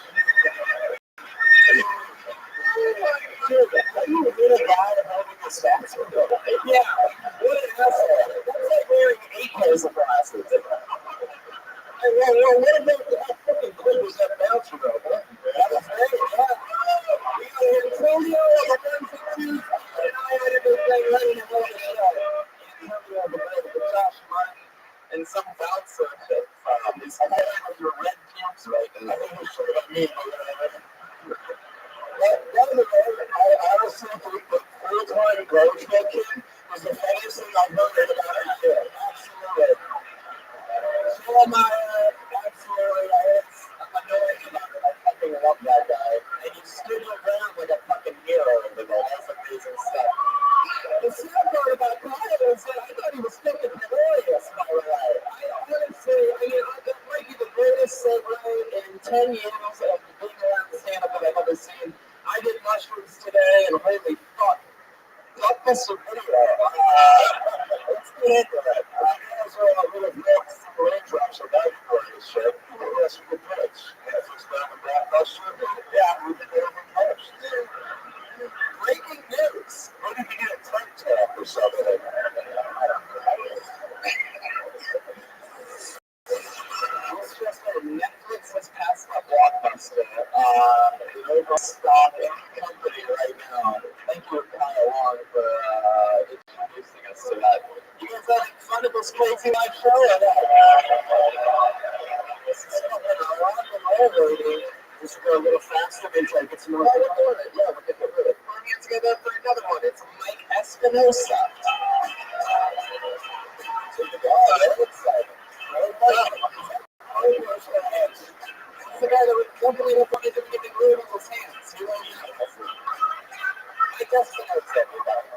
Are you really a guy holding the stats? Yeah. What an asshole. That's like wearing 8 pairs of glasses. Hey, what about how fucking cool was that bouncer though? That was great, yeah. We got Antonio on the 152, and I had everything ready to go to the show. Antonio on the way with Josh Martin and some bouncer that is holding with your red pants right now. I think he's sure about me, by the way, I honestly think the full-time Rothschild kid was the funniest thing I've heard about our kid. Absolutely. Absolutely. I'm annoyed about it. I fucking love that guy. And he stood around like a fucking hero over there. That's amazing stuff. The sad part about Kyle is that I thought he was fucking hilarious, by the way. That might be the greatest segue in 10 years of being around stand-up that I've ever seen. I did mushrooms today, and holy fuck. Blockbuster video. Let's get into it. Guys are a little mixed raindrops are bad for this shit. Yes, we can pitch. Yes, it's not a blockbuster. Yeah, we can do it first. Breaking news. What did you get a tank top or something? It's just that Netflix has passed a blockbuster. Over stock company right now. Thank you, Kyle Long, for introducing us to that. You guys having fun at this crazy live show? This is fucking rock and roll, lady. Just go a little faster and try to get some more. We're doing it. Yeah, we're getting rid of it. We're going together for another one. It's Mike Espinosa. That's exciting. It's the guy that would company the funny to get the glue in his hands. You know what I mean? I guess the notes everybody.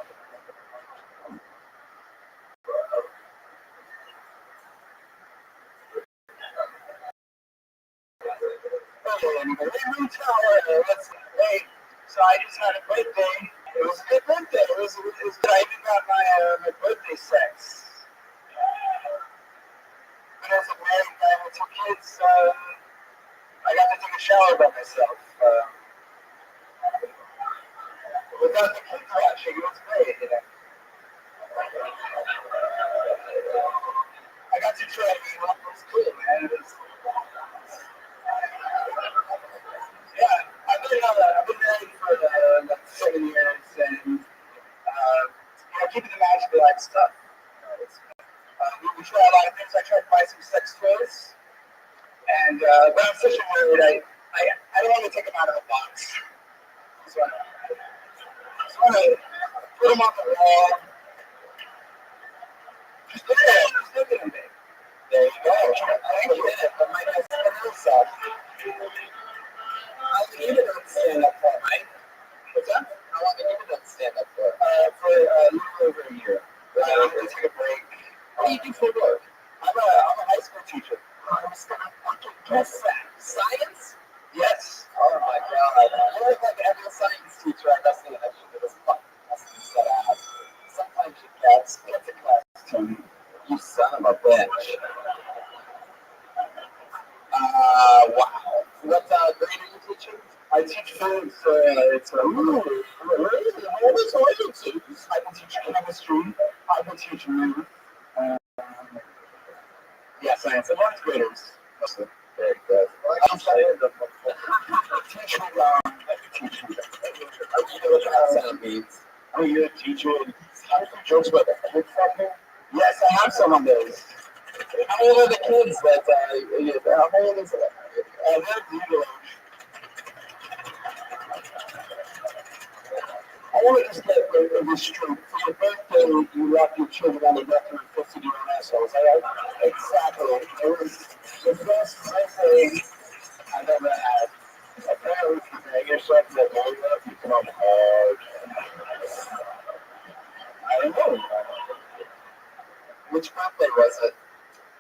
Hey, so I just had a birthday. It was a good birthday. It was good. I even got my birthday sex. When I was a married guy with 2 kids, I got to take a shower by myself. Without the kids watching, it was great, you know. I got to try it. It was cool, man. Yeah, I've been married for like 7 years, and keeping the magic like stuff. We try a lot of things. I tried to buy some sex toys, and but I'm such a nerd. I don't want to take them out of the box. So I just want to put them on the wall. Just look at them, babe. There you go. I did it, but my best friend knows that. How long have you been on stand-up for, Mike? What's that? How long have you been on stand-up for? For a little over a year. Right. I took a break. What do you do for work? I'm a high school teacher. I was gonna fucking guess that. Science? Yes. Oh my god. You look like every science teacher I've ever seen. I should do this fucking testing set ass. Sometimes you guess. Get to class, Tony. You son of a bitch. Wow. What grade are you teaching? I teach physics. It's really? I can teach chemistry. I can teach math. Yeah, science. The fourth graders. Mostly. Very good. I'm sorry. Teaching. What that sound means. Oh, you're a teacher. How do you jokes about the kids fucking? Yes, I have some of those. How old are the kids that, how old is it? They're legal. I want to just get this straight. For your birthday, you left your children on the deck and fisted your own assholes. Exactly. It was the best birthday I've ever had. Apparently, if you bang yourself in the low left, you come on hard. I don't know. Which birthday was it?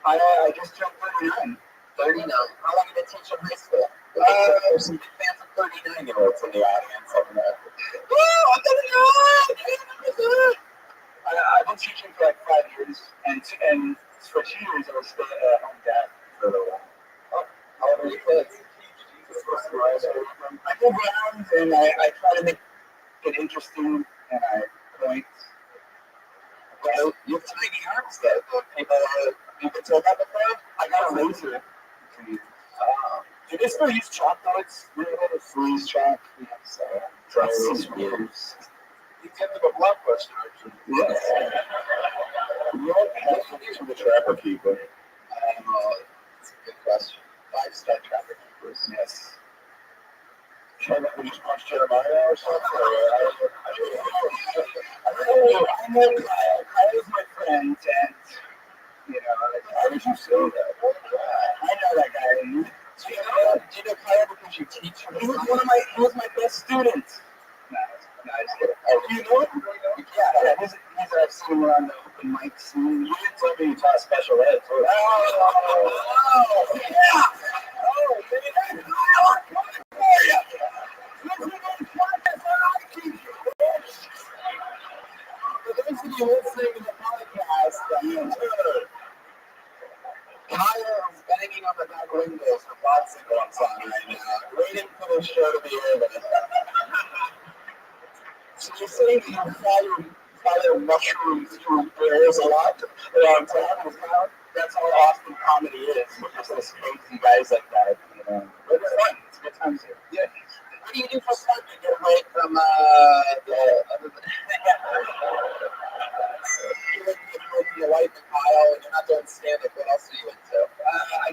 I just turned 39. 39. How long have you been teaching high school? There's some big fans of 39-year-olds in the audience. Oh, I'm 39! I've been teaching for like 5 years, and for 2 years I was still at home dad for a little while. Oh, how old are your kids? I go around and I try to make it interesting, and I point. Well, you have tiny arms though. People told that before? I got a laser. Do they still use chalkboards? We don't have a freeze chalk. We have That's years. You get them a blockbuster, actually. Yes. What these are the trapper keeper? That's a good question. 5-star traffic keepers. Yes. We just watched Jeremiah or something? I know Kyle. Kyle is my friend, and, how did you say that? I know that guy. Do you know Kyle because you teach him? He was my best student. No, I just kidding. Oh, do you know him? Yeah, he's I've seen him around the open mic scene. You didn't tell me you taught special ed, too. Oh, yeah! Oh, man, Kyle, I'm coming for you! Listen to this podcast on iTunes, bitch! For those of you listening to the podcast, you heard. Kyle is banging on the back windows for popsicles on right now, waiting for the show to be over. So you're saying that you fire mushrooms through bears a lot around town? That's how Austin comedy is. Just those crazy guys like that, But it's fun. It's good times here. Yeah. What do you do for fun to get away from your wife and Kyle, and you're not doing stand-up? What else are you into? I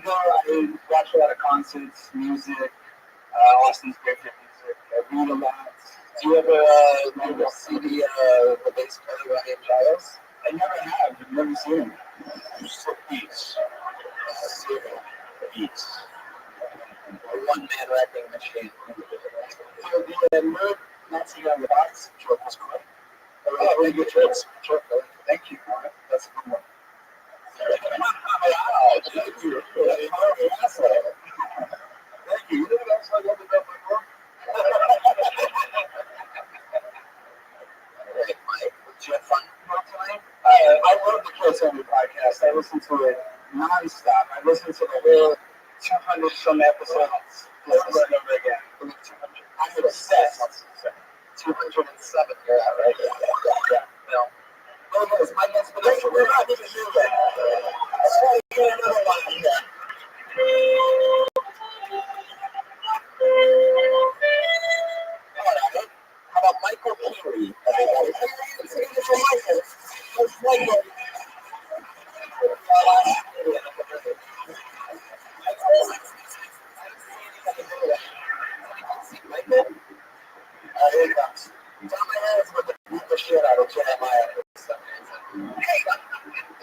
watch a lot of concerts, music, Austin's great for music. I read a lot. Do you ever see the bass player Ryan Giles? I never have. I've never seen him. Beats. Beats. A one-man rapping machine. The nerd not seeing on the box joke was great. Really good jokes. Thank you, Mark. That's a good one. Wow, thank you. Asshole. Thank you. You know what else I love about my work? Hey, Mike, did you have fun tonight? I love the Kill Somebody podcast. I listen to it nonstop. I listen to the whole 200 some episodes over and over again. I'm obsessed. 207 you're at, right? Yeah. No. Oh, yes, Mike has been over. We're not even doing that. So, you get another one here. How about Michael Keeley? Everybody, sing it for Michael. It's Michael. Michael? Here he comes. He's on my hands with the shit out of Jeremiah for some reason. Hey,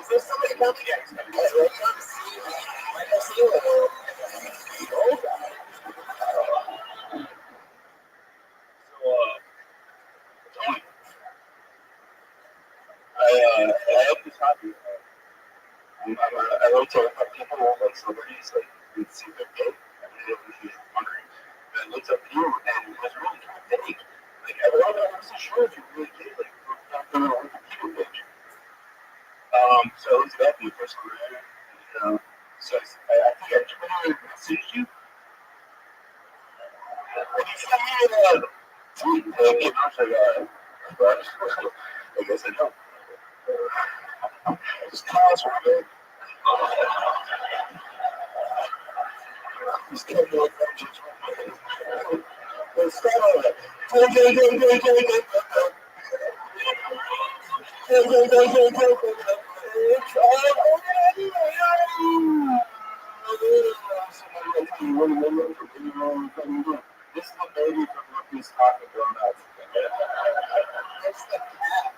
is there somebody coming here? Michael Keeley. Oh, God. copy. I like to people like celebrities like would see their date and they would be wondering. And I looked up you and it was really kind of vague. Like I wasn't sure if you really did like look on the Wikipedia page. So I looked it up and the first one there. So I think I Twitter messaged you. And you sent me a tweet. And I was like, I guess I know. Just Kyle's Robin. He's coming like vengeance. Let's start on it. This is a baby from Rookies talking grown ups. It's the cat.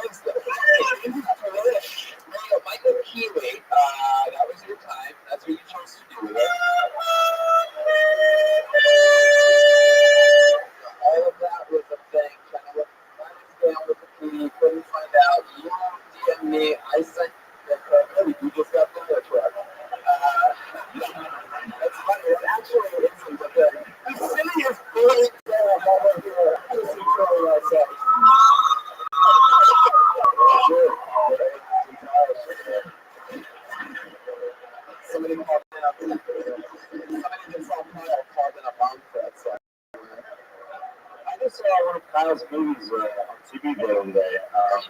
It's the Michael Keeley. That was your time. That's what you chose to do with it. All of that was a thing. Trying to look down with the key. Couldn't find out. You DM'd me. I sent the code. You just got the truck. That's funny. It actually isn't a thing. The city is really down over here. Just control ourselves. Sure. Somebody called in up. Somebody just called in a bomb threat. So I just saw one of Kyle's movies on TV the other day.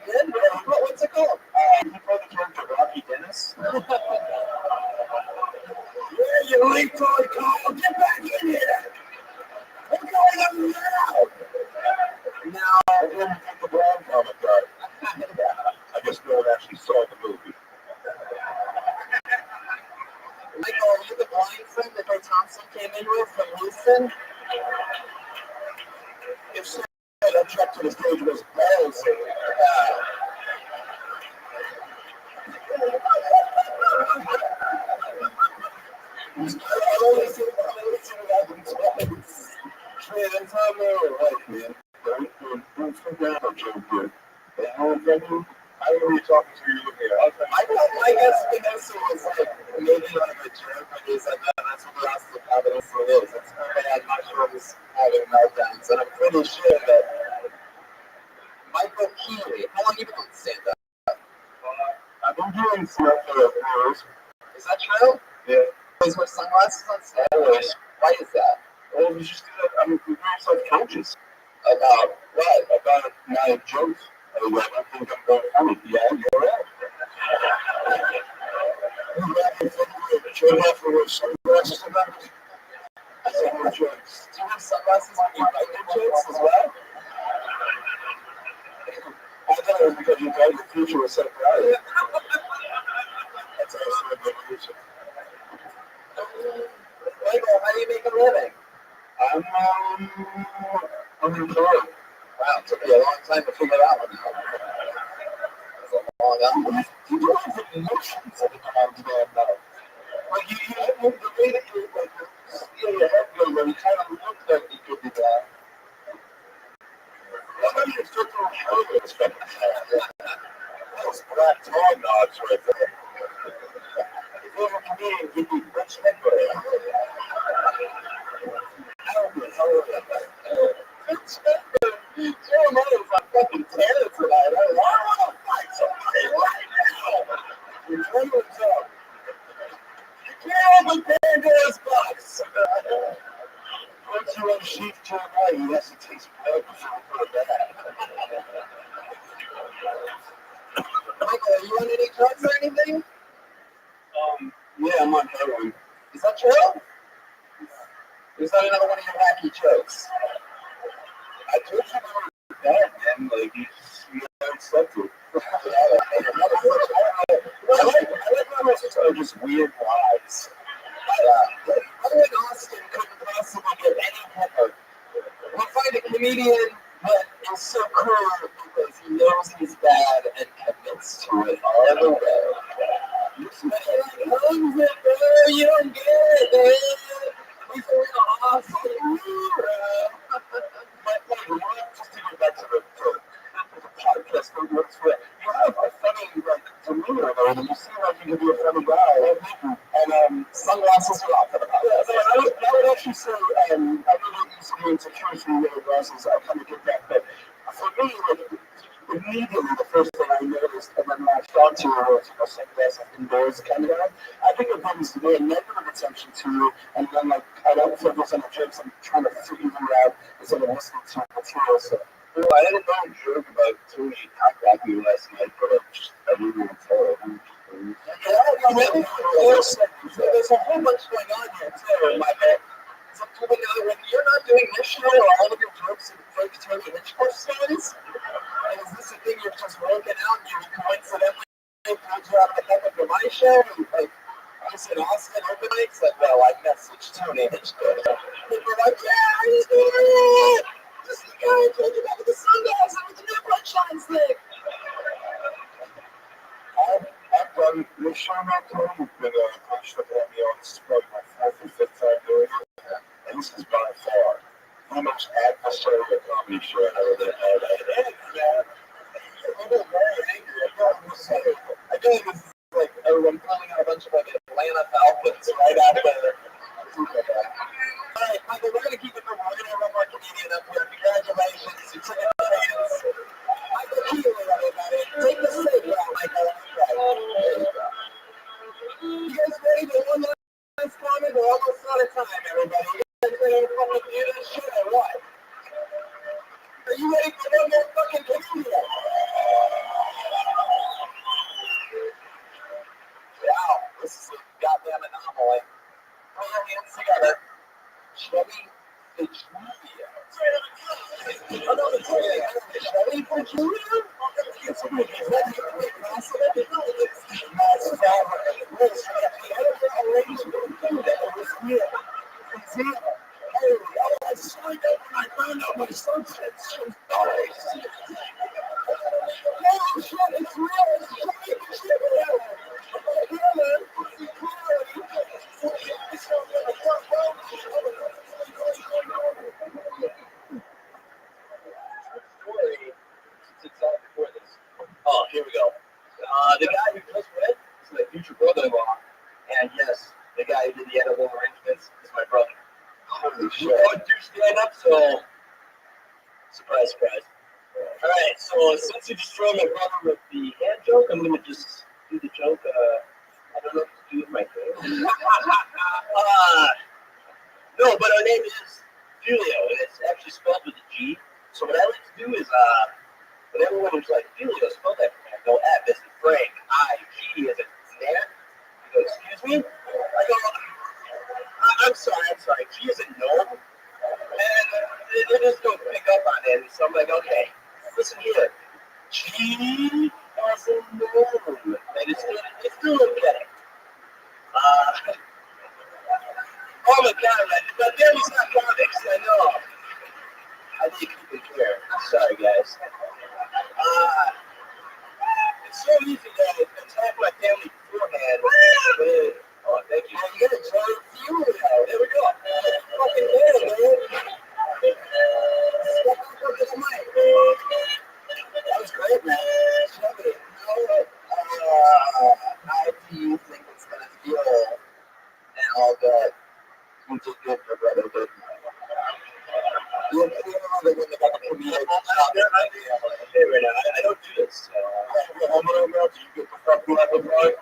You did? What's it called? He played the character Rocky Dennis. Yeah, you late toy Kyle. Get back in here. What's going on now? Now, I didn't get the blonde comic card. I guess no one actually saw the movie. Michael, are you the blind friend that Ray Thompson came in with from Houston? If so, that trek to the stage was ballsy. I only seen that in twice. Man, time over, right, man. Don't freak out or joke here. And I don't know who you're talking to, you're looking at. I guess Vanessa was like, maybe like a jerk, but he said that that's what the rest of the evidence is. It's I'm not sure who's having meltdowns, and I'm pretty sure that Michael Keeley, how long have you been on stand-up? I've been doing stuff for years. Is that true? Yeah. Always wear sunglasses on stage? Always. Why is that? Well, it's just because I'm very self-conscious. About what? About my jokes. I don't think I'm very funny. Yeah, you're right. You have to wear sunglasses about it? Jokes. Do you have sunglasses on your jokes as well? I thought it was because you thought your future was so bright. That's also a good reason. Michael, how do you make a living? I'm unemployed. Wow, it took me a long time to figure that one out. That's a long hour. You do have the emotions of the time today, though. Like, the way that you, like, your head goes, you kind of look like you could be that. Well, you're still throwing shoulders. That was black tar knots right there. If you were a comedian, you'd be rich anyway. Jeremiah's on fucking terror tonight. I want to fight somebody right now. You're trying to talk. You can't open Pandora's box. Once you unsheath Jeremiah, he has to taste blood before you put it back. Michael, are you on any drugs or anything? Yeah, I'm on heroin. Is that true? Is that another one of your wacky jokes? I told you about that, man. Like, you don't accept it. I like how much it's just weird lies. Other than Austin couldn't possibly get any pepper. We find a comedian that is so cool because he knows he's bad and commits to it all the way. You're like, you don't get it, man. He's a real awesome hero. Just to get back to the podcast that works for it. You have a funny, like, demeanor, though. You seem like you could be a funny guy. And sunglasses are off. I would actually say, I know that you said you're insecure for your glasses. I kind of get that. But for me, like, immediately the first thing I noticed and then latched onto was, sunglasses indoors kind of guy. I think it brings me a negative attention to you, and then, like, I don't focus on the jokes. I'm trying to figure you out instead of listening to material. So, well, I had a long joke about Tony talking last night, but I didn't even tell him. There's a whole bunch going on here too, my man. So, when you're not doing this show or all of your jokes and fake Tony Hitchcock stories, and is this a thing you're just working out and you coincidentally pulled you out of the heck of your money show? And, like, I said, Austin open mic said, well, I messaged Tony Hitchcock. People were like, yeah, he's doing it! This is the guy who told you about the sunglasses with the new Rothschild thing. I've done this show now, Tony. You've been pushed up on me on this is probably my fourth or fifth time doing it. And this is by far the most adversarial comedy show I've ever been part of. I'm very angry. I feel like this is like everyone calling out a bunch of like Atlanta Falcons right out of there. Alright, Michael, we're going to keep it moving. We're going to have one more comedian up here. Congratulations. You took it to hands. Michael Keeley, everybody. Take the seat now, Michael. You guys ready for one last comment? We're almost out of time, everybody. You guys ready to fucking do this shit or what? Are you ready for one more fucking comedian? Wow, this is a goddamn anomaly. Put your hands together. Chevy the Julio. Oh, no, it's Chevy for Julio? It's a big I signed up when I found out my son said so sorry. Oh shit, it's real. It's real. Oh, here we go. The guy who just read is my future brother-in-law. And yes, the guy who did the edible arrangements is my brother. Holy shit. We don't do stand-up, so surprise, surprise. All right, so since you destroyed my brother with the hand joke, I'm going to just do the joke. I don't know what to do with my name. No, but our name is Julio, and it's actually spelled with a G. So what I like to do is, when everyone was like, Julio, spell that for me, I go, F as in Frank, I, G as in Stan. He goes, excuse me? I go, I'm sorry, G as in no. And they just don't pick up on it. So I'm like, okay, listen here. G as in no. And it's still okay. Oh my God, my family's not comics, I know. I need to keep it clear. Sorry, guys. It's so easy to attack my family beforehand. Oh, thank you. You gotta try Julio. There we go. Fucking there, man. Step up to the mic. That was great, man. Chevy, how do you think it's gonna feel now that you did good for brother good? You feel like when they got the comedian I don't do this. Do you get the fuck up the part?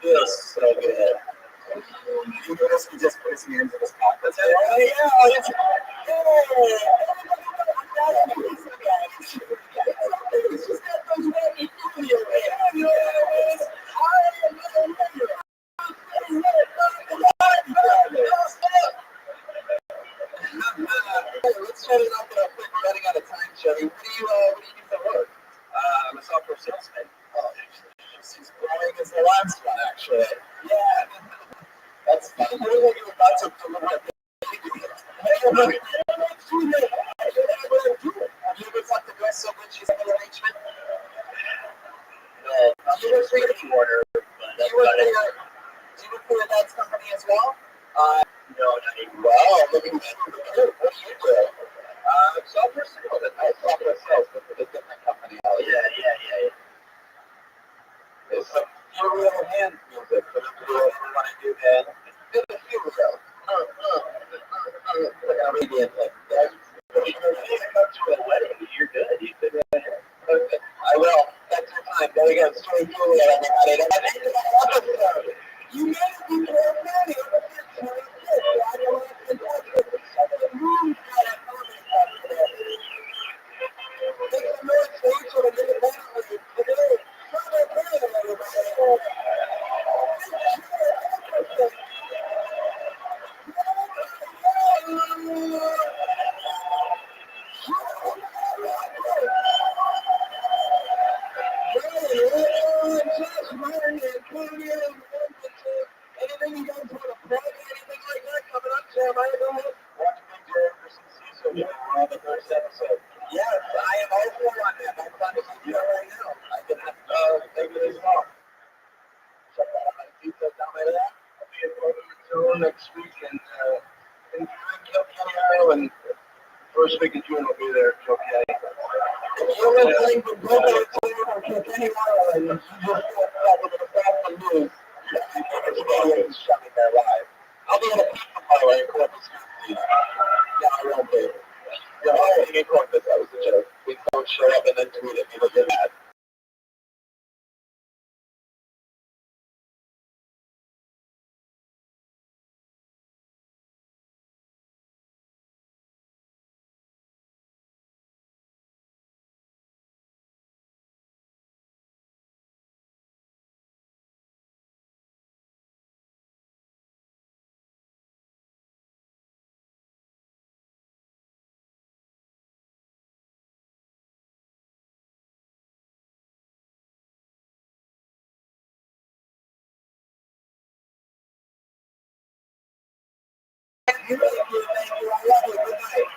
Feels so good. You notice he just put his hands in his pockets. It's just got those wacky Julio hands. Let's set it up real quick. We're running out of time, Chevy. What do you do for work? I'm a software salesman. Oh, she's boring as the last one, actually. Yeah. That's funny. You're like you're about to deliver a Have you ever fucked the girl so much she's an arrangement? No. You work for your order, but that's about it. Do you work for your dad's company as well? No, not even. Wow, look at you. What do you do? Software sales. I software sales, but for a different company. Oh, yeah. There's some real hand music for them to do whatever they want to do, man. It's a hero. Like a radiant like that. If you come to a wedding, you're good. You could, I will. That's your time. There we go. Story Julia, everybody. That's the end of the episode. You made it to the party. I'm a big fan of this. I don't want to touch it. The moon's got a comment up today. Make some noise for each of them independently today. Anything you guys want to plug, anything like that coming up, Jeremiah, go ahead. Watch Big Jerry versus Cecil. We're on the first episode. Yes, I am also on that. I'm trying to keep you right now. I can take it as well. Check out my details down there. I'll be in Florida next week and Kilkenny, and first week of June will be there, Kilkenny. If you're listening from Brooklyn or Kilkenny, Ireland, you just got with the fact of news. It's shutting there live. I'll be in a pizza parlor in Corpus Christi. Yeah, I won't be. Yeah, I'm in Corpus. That was a joke. We don't show up and then tweet at me that you're mad. Thank you. I love you. Good night.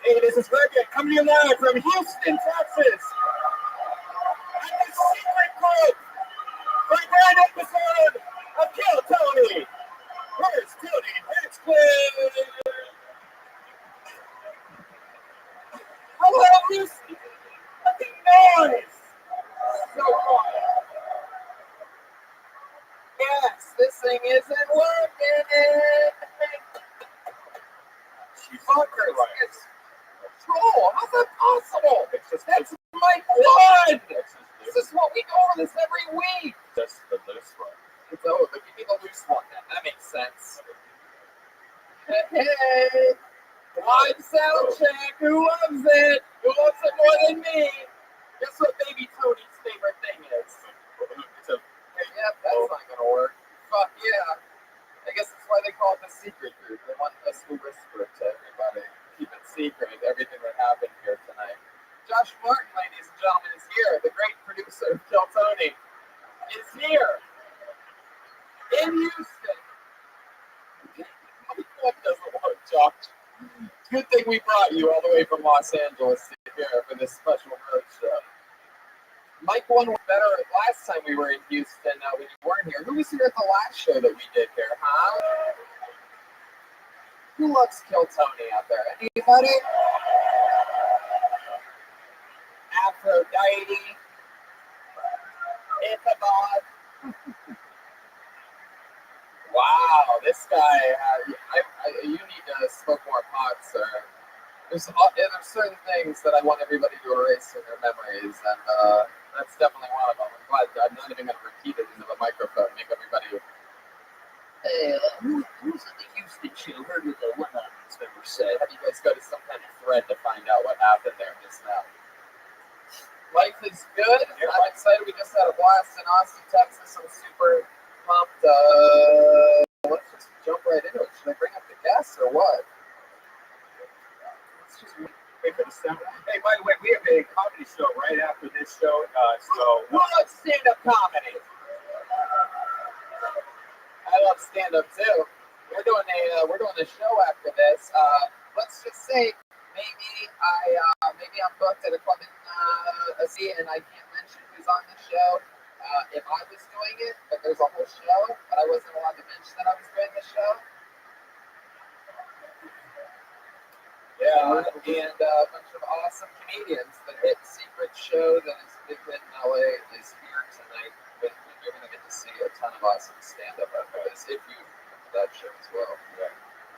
Hey, this is Rabbi coming to you live from Houston, Texas. At the secret group for a grand episode of Kill Tony. Where's Tony? It's clear. Hello, Houston. Fucking noise. So quiet. Yes, this thing isn't working. She's fuckers. It's troll. How's that possible? That's my blood. This is what we go over this every week. That's the loose one. It's over. Give me the loose one then. That makes sense. Hey, live sound check. Who loves it? Who loves it more than me? Guess what baby Tony's favorite thing is? Yep, that's not gonna work. Fuck yeah. I guess that's why they call it the secret group. They want us to whisper to everybody. Keep it secret, everything that happened here tonight. Josh Martin, ladies and gentlemen, is here. The great producer of Kill Tony is here. In Houston. My phone doesn't work, Josh. Good thing we brought you all the way from Los Angeles to here for this special road show. Mike one was better last time we were in Houston when you weren't here. Who was here at the last show that we did here, huh? Who loves Kill Tony out there? Anybody? Aphrodite? Ichabod? Wow, this guy, you need to smoke more pot, sir. There's certain things that I want everybody to erase in their memories, and that's definitely one of them. I'm glad I'm not even going to repeat it into the microphone, make everybody... Hey, who's at the Houston show heard what the one-on-ones member said? Have you guys go to some kind of thread to find out what happened there just now? Life is good. I'm excited. We just had a blast in Austin, Texas. I'm super pumped. Let's just jump right into it. Should I bring up the guests or what? Let's just wait for the sound. Hey, by the way, we have a comedy show right after this show. Who loves stand-up comedy? I love stand-up too. We're doing a show after this. Let's just say maybe I'm booked at a club in AC, and I can't mention who's on the show. If I was doing it, but there's a whole show, but I wasn't allowed to mention that I was doing the show. Yeah, and a bunch of awesome comedians. The hit secret show that is big hit in LA is here tonight. You're going to get to see a ton of awesome stand-up after this, if you come to that show as well. Yeah.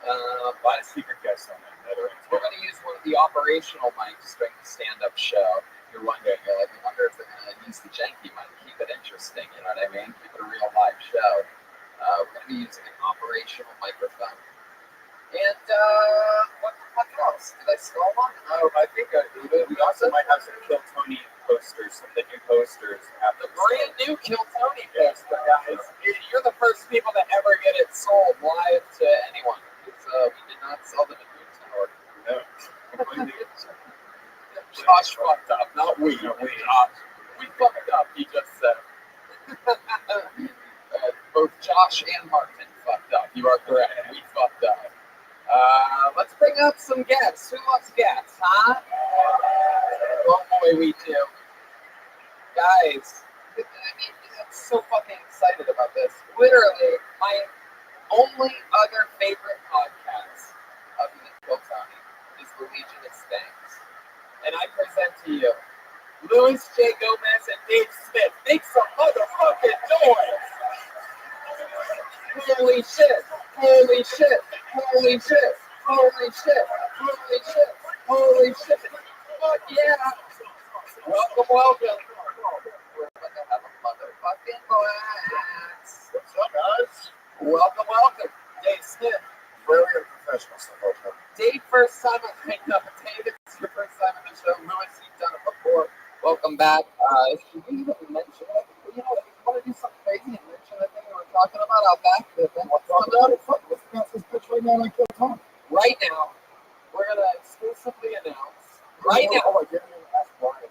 A lot of secret guests on that. We're going to use one of the operational mics during the stand-up show. If you're wondering, I wonder if they're going to use the janky mic. Keep it interesting, you know what I mean? Keep it a real live show. We're going to be using an operational microphone. And what the fuck else? Did I steal one? Oh, I think we also might have some Kill Tony posters, some of the new posters. The brand new Kill Tony poster, guys. You're the first people to ever get it sold live to anyone. Because we did not sell them in Newtown. No. Josh fucked up, not we. We fucked up, he just said. Both Josh and Martin fucked up. You are correct. We fucked up. Let's bring up some guests. Who loves guests, huh? Oh boy, we do. Guys, I'm so fucking excited about this. Literally, my only other favorite podcast other than Kill Tony is the Legion of Skanks. And I present to you Louis J. Gomez and Dave Smith. Make some motherfucking noise! Holy shit! Holy shit! Holy shit! Holy shit! Holy shit! Holy shit! Fuck yeah! Welcome, welcome. We're gonna have a motherfucking blast. What's up, guys? Welcome, welcome. Dave Smith. Very unprofessional stuff. Dave, first time I picked up. Dave, it's your first time on the show. Louis, you've done it before. Welcome back. Should we even mention it? You know, if you want to do something crazy and mention the thing we were talking about out back, what's about it? Fuck, let's announce this bitch right now on Kill Tony. Right now, we're going to exclusively announce. Right now. Oh, I didn't even ask Brian.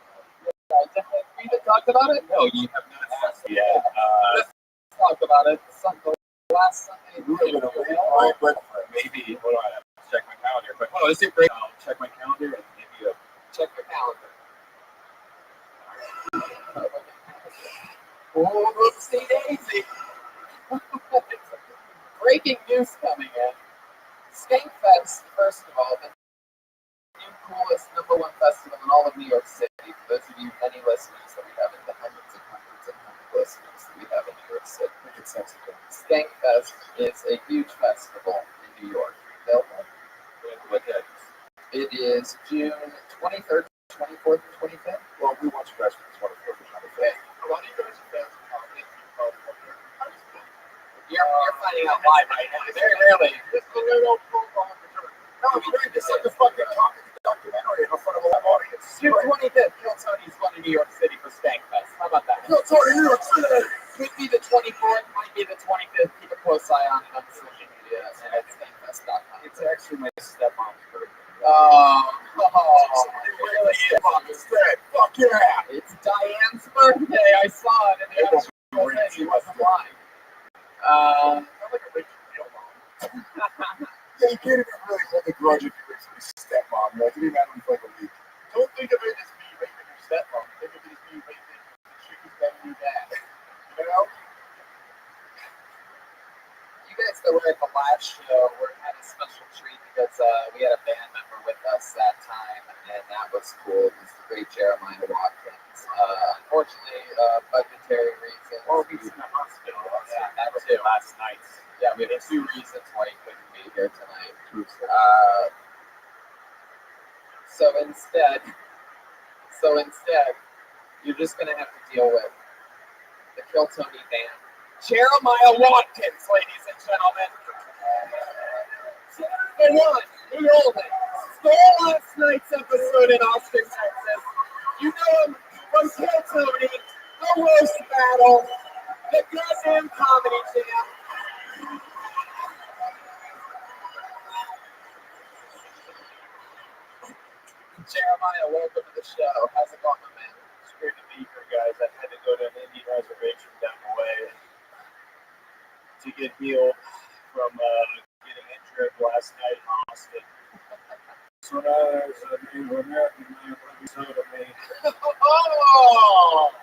We even talked about it? No, you have not asked yet. Let's talk about it. The last Sunday. But maybe, hold on, I have to check my calendar. But Oh, is it great? I'll check my calendar and maybe Check your calendar. Oh, whoopsie daisy. Breaking news coming in. Skankfest, first of all, the new coolest #1 festival in all of New York City. For those of you, many listeners that we have, the hundreds and hundreds and hundreds of listeners that we have in New York City. Skankfest is a huge festival in New York. It is June 23rd, 24th, and 25th. well, we want you guys for the 24th and 25th. A lot of you guys are fans of comedy. You're finding out live right now. Very rarely. This is a little prologue. No, it's great. This is like a fucking documentary in front of a live audience. June 25th, Kill Tony's going to New York City for Skankfest. How about that? Kill Tony, New York City! Could be the 24th, might be the 25th. Keep a close eye on it on social media and at skankfest.com. It's actually my stepmom's birthday. Really is. Fuck yeah! It's Diane's birthday. I saw it in the actual thing. She wasn't lying. I'm like a rich real mom. Yeah, you can't even really hold a grudge if you're his stepmom. Like, it didn't matter for like a week. Don't think of it we had a special treat because we had a band member with us that time, and that was cool. It was the great Jeremiah Watkins. Unfortunately, budgetary reasons. Oh, he's in the hospital. Yeah, that was it last night. Yeah, we had 2 reasons why he couldn't be here tonight. So instead, you're just gonna have to deal with the Kill Tony band. Jeremiah Watkins, ladies and gentlemen. The one, the only, stole last night's episode in Austin, Texas. You know him from Kill Tony, the roast battle, the goddamn comedy jam. Jeremiah, welcome to the show. How's it going, my man? It's great to be here, guys. I had to go to an Indian reservation down the way to get healed from getting injured last night in Austin. So now there's a Native American man with soda to me. Oh!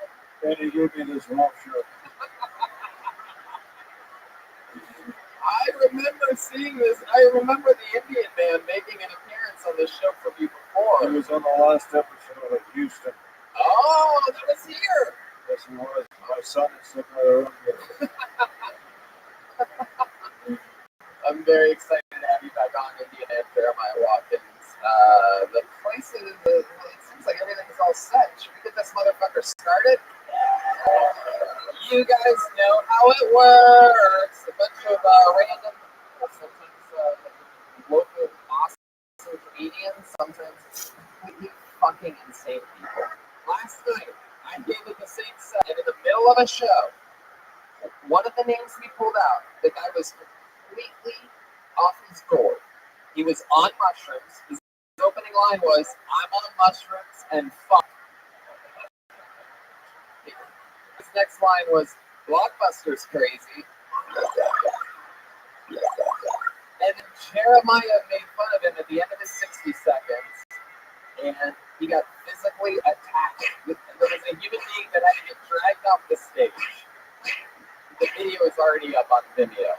And he gave me this rough shirt. I remember seeing this. I remember the Indian man making an appearance on this show from you before. He was on the last episode of Houston. Oh, that was here. Yes, he was. My son is sitting there. I'm very excited to have you back on, Indian and Jeremiah Watkins. The place is, it seems like everything's all set. Should we get this motherfucker started? You guys know how it works. A bunch of random, sometimes local awesome comedians, sometimes completely fucking insane people. Last night, I gave it the same set, and in the middle of a show, one of the names we pulled out, the guy was completely off his gourd. He was on mushrooms. His opening line was, "I'm on mushrooms and fuck." His next line was, "Blockbuster's crazy." And Jeremiah made fun of him at the end of his 60 seconds, and he got physically attacked. There was a human being that had to get dragged off the stage. The video is already up on Vimeo.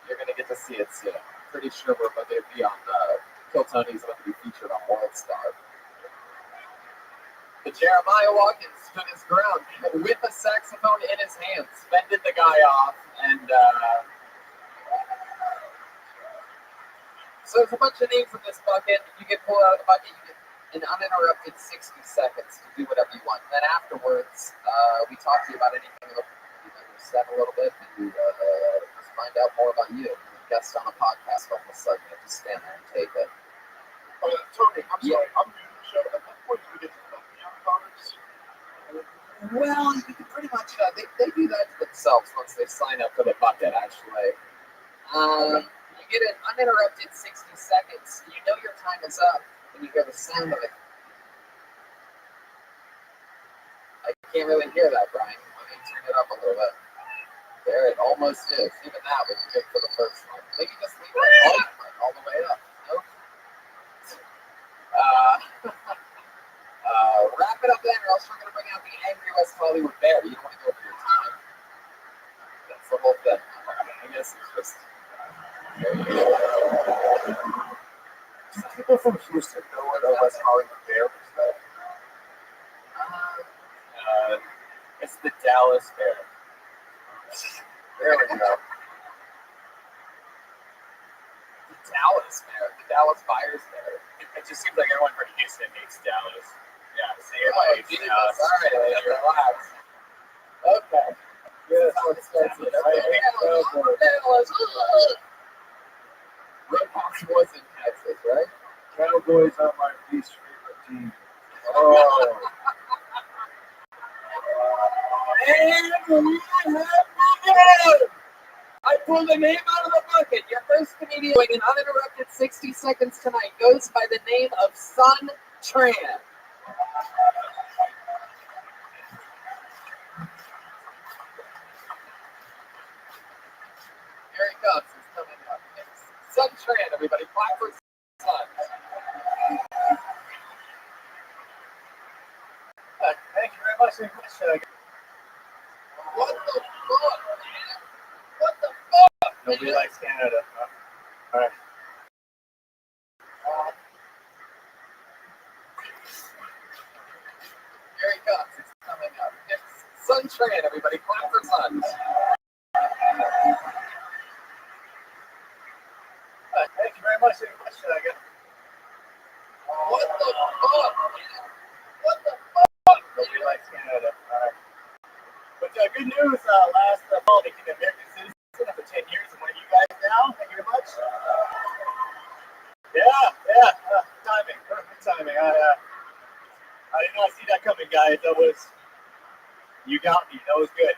You're going to get to see it soon. Pretty sure we're going to be on Kill Tony's going to be featured on World Star. But Jeremiah Watkins stood his ground with a saxophone in his hands, fended the guy off, and so there's a bunch of names in this bucket. You get pulled out of the bucket, you get an uninterrupted 60 seconds to do whatever you want. And then afterwards, we talk to you about anything that you said a little bit, and we just find out more about you. You're a guest on a podcast, all of a sudden you have to stand there and take it. Tony, I'm sorry. I'm new to the show. At what point do we get to film the avatars? Well, you can pretty much, they do that to themselves once they sign up for the bucket, actually. You get an uninterrupted 60 seconds. You know your time is up when you hear the sound of it. I can't really hear that, Brian. Let me turn it up a little bit. There it almost is. Even that was good for the first one. Maybe just leave it all the way up. Nope. Wrap it up then, or else we're going to bring out the angry West Hollywood Bear. You don't want to go over your time. That's the whole thing. I guess it's just... People from Houston know what a West Hollywood Bear is, though. It's the Dallas Bear. There we go. The Dallas Bear. The Dallas Buyers Bear. It just seems like everyone from Houston hates Dallas. Yeah, say it Oh, like Jesus. All right, lady, relax. Okay. Yes. That's how it starts. I hate Cowboys. Roadhouse was in Texas, right? Cowboys are my least favorite team. Oh. And we have begun! I pulled a name out of the bucket. Your first comedian doing an uninterrupted 60 seconds tonight goes by the name of Sun Tran. Here he comes. He's coming up. It's Sun Tran, everybody. Clap for Sun. Thank you very much. What the fuck, man? What the fuck? Nobody likes Canada, huh? All right. Here he comes. It's coming up. It's Sun Tran, everybody. Clap for Sun. Thank you very much. Any question I got? What the fuck? What the Nobody likes Canada. All right. But good news. Last fall, they became American citizen for 10 years. I'm one of you guys now. Thank you very much. Yeah. Timing. Perfect timing. I did not see that coming, guys. You got me. That was good.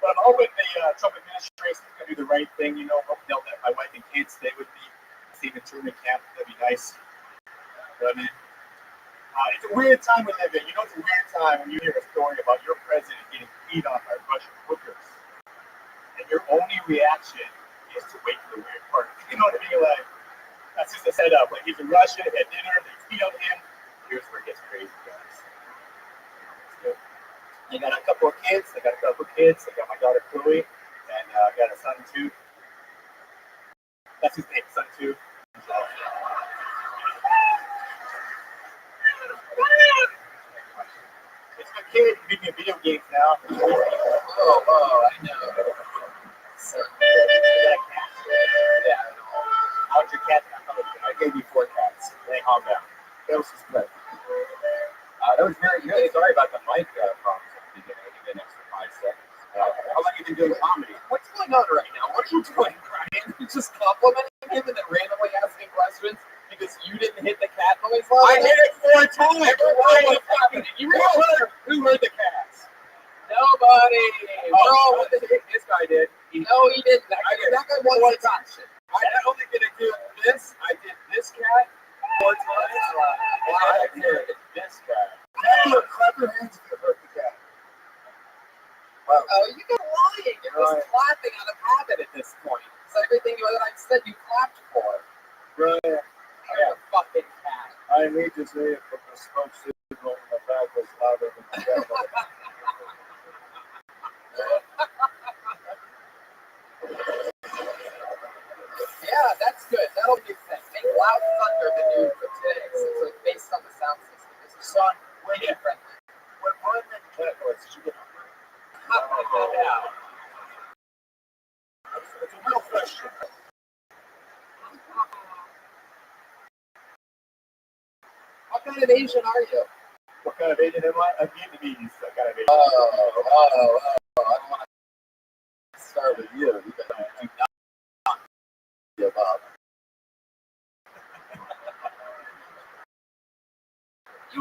But I'm hoping the Trump administration is going to do the right thing. You know, they'll let my wife and kids stay with me. See the internment camp. That'd be nice. You know what I mean? It's a weird time we live in. You know, it's a weird time when you hear a story about your president getting beat on by Russian hookers. And your only reaction is to wait for the weird part. You know what I mean? Like, that's just a setup. Like, he's a Russian at dinner. They beat on him. Here's where it gets crazy, guys. I got a couple of kids. I got my daughter Chloe, and I got a son too. That's his name, son too. It's my kid. He's making video games now. Oh, I know. So, You got a cat? yeah. How's your cat? I gave you 4 cats. They calm down. That was just good. That was very good. Sorry about the mic problems at the beginning. I give an extra 5 seconds. How long have you been doing comedy? What's going on right now? What are you doing, Brian? You just complimenting him and then randomly asking questions because you didn't hit the cat noise line? I hit it 4 times. What's happening? Who heard the cats? Nobody. Oh, this guy did. No, he didn't. That guy wants attention. I not only did I do this, I did this cat 4 times. I did this cat. Clap your hands if you hurt the cat. Wow. Oh, you got lying. You're just clapping out of habit at this point. So everything that I said you clapped for. Right. You're a fucking cat. I need to say it, but the smoke signal in the back was louder than the demo. Yeah, that's good. That'll be sense. Make loud thunder the new for today. So it's based on the sound system. This is Son, way different. When I'm in cat noise, did you get hungry? Yeah. It's a real question. What kind of Asian are you? what kind of Asian am I? I'm Vietnamese. What kind of Asian? I don't want to start with you. You do not give up. You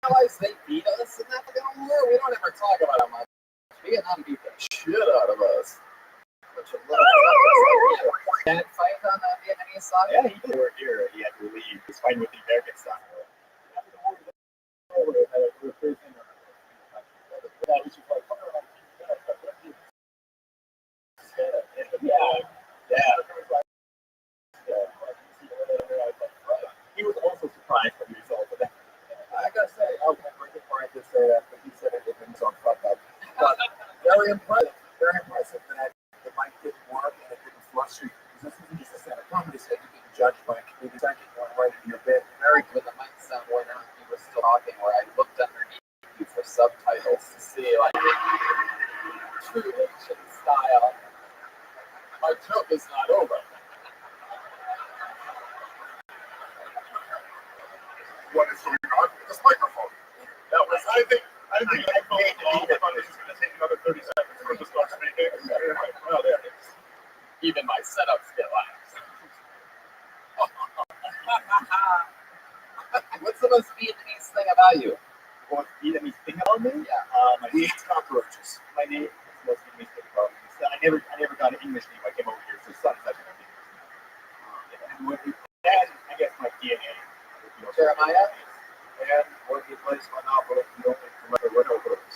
realize they beat us in that fucking war? We don't ever talk about how much. Vietnam beat the shit out of us. Bunch of little fuckers. Dad fight on the Vietnamese side? Yeah, he did. Here, he had to leave. He was fighting with the American side. He was also surprised by the result of that. I gotta say, I was waiting for him to say that, but he said it didn't so fuck up. But very impressive that the mic didn't work and it didn't flush you. Because this isn't just a set of comedy, so you're being judged by a comedian second one right in your bit. Very good. The mic sound went out. You were still talking where I looked underneath you for subtitles to see, like, true Asian style. My joke is not over. What is going on with this microphone? That was, I didn't think I thought it was going to take another 30 seconds for it to start speaking. Well, there it is. Even my setup still lags. What's the most Vietnamese thing about you? What Vietnamese thing about me? Yeah. My name is cockroaches. My name is the most Vietnamese thing about me. So I never got an English name. I came over here, so son's such an English name. And I guess my DNA. Jeremiah? And when he plays Monopoly, you don't remember what it was.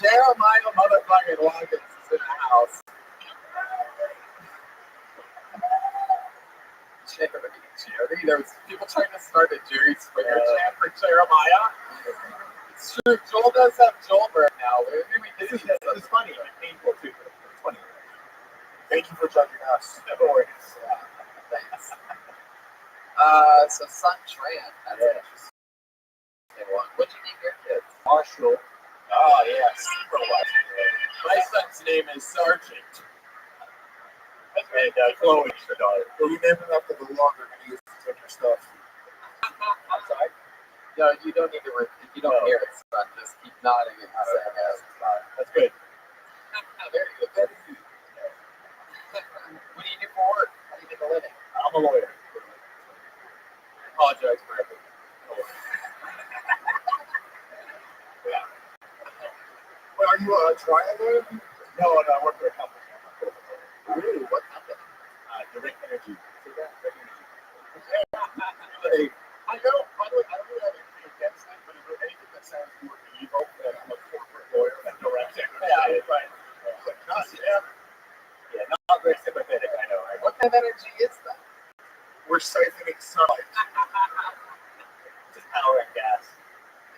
Jeremiah motherfucking Watkins is in the house. charity. There was people trying to start a Jerry Springer chant for Jeremiah. It's true. Joel does have Joelberg now. This is funny. Like, painful too. It's funny. Thank you for judging us. No worries. Thanks. So Son Tran. That's an interesting one. What'd you name your kids? Marshall. Oh yeah, super legendary. My son's name is Sergeant. And Chloe, the daughter. Well, you named it after the law, they're going to use to take your stuff. I'm sorry. No, you don't need to. If you don't hear it, son, just keep nodding and saying yes. That's good. Very good. What do you do for work? How do you make a living? I'm a lawyer. I apologize for everything. Yeah. Well, are you a trial lawyer? No, I work for a company. Ooh, what company? Direct Energy. Hey, I know, by the way, I don't really have anything against that, but anything that sounds more evil than I'm a corporate lawyer than direct energy. Yeah, right. Not very sympathetic, I know. Right? what kind of energy is that? We're siphoning sunlight. Just power and gas.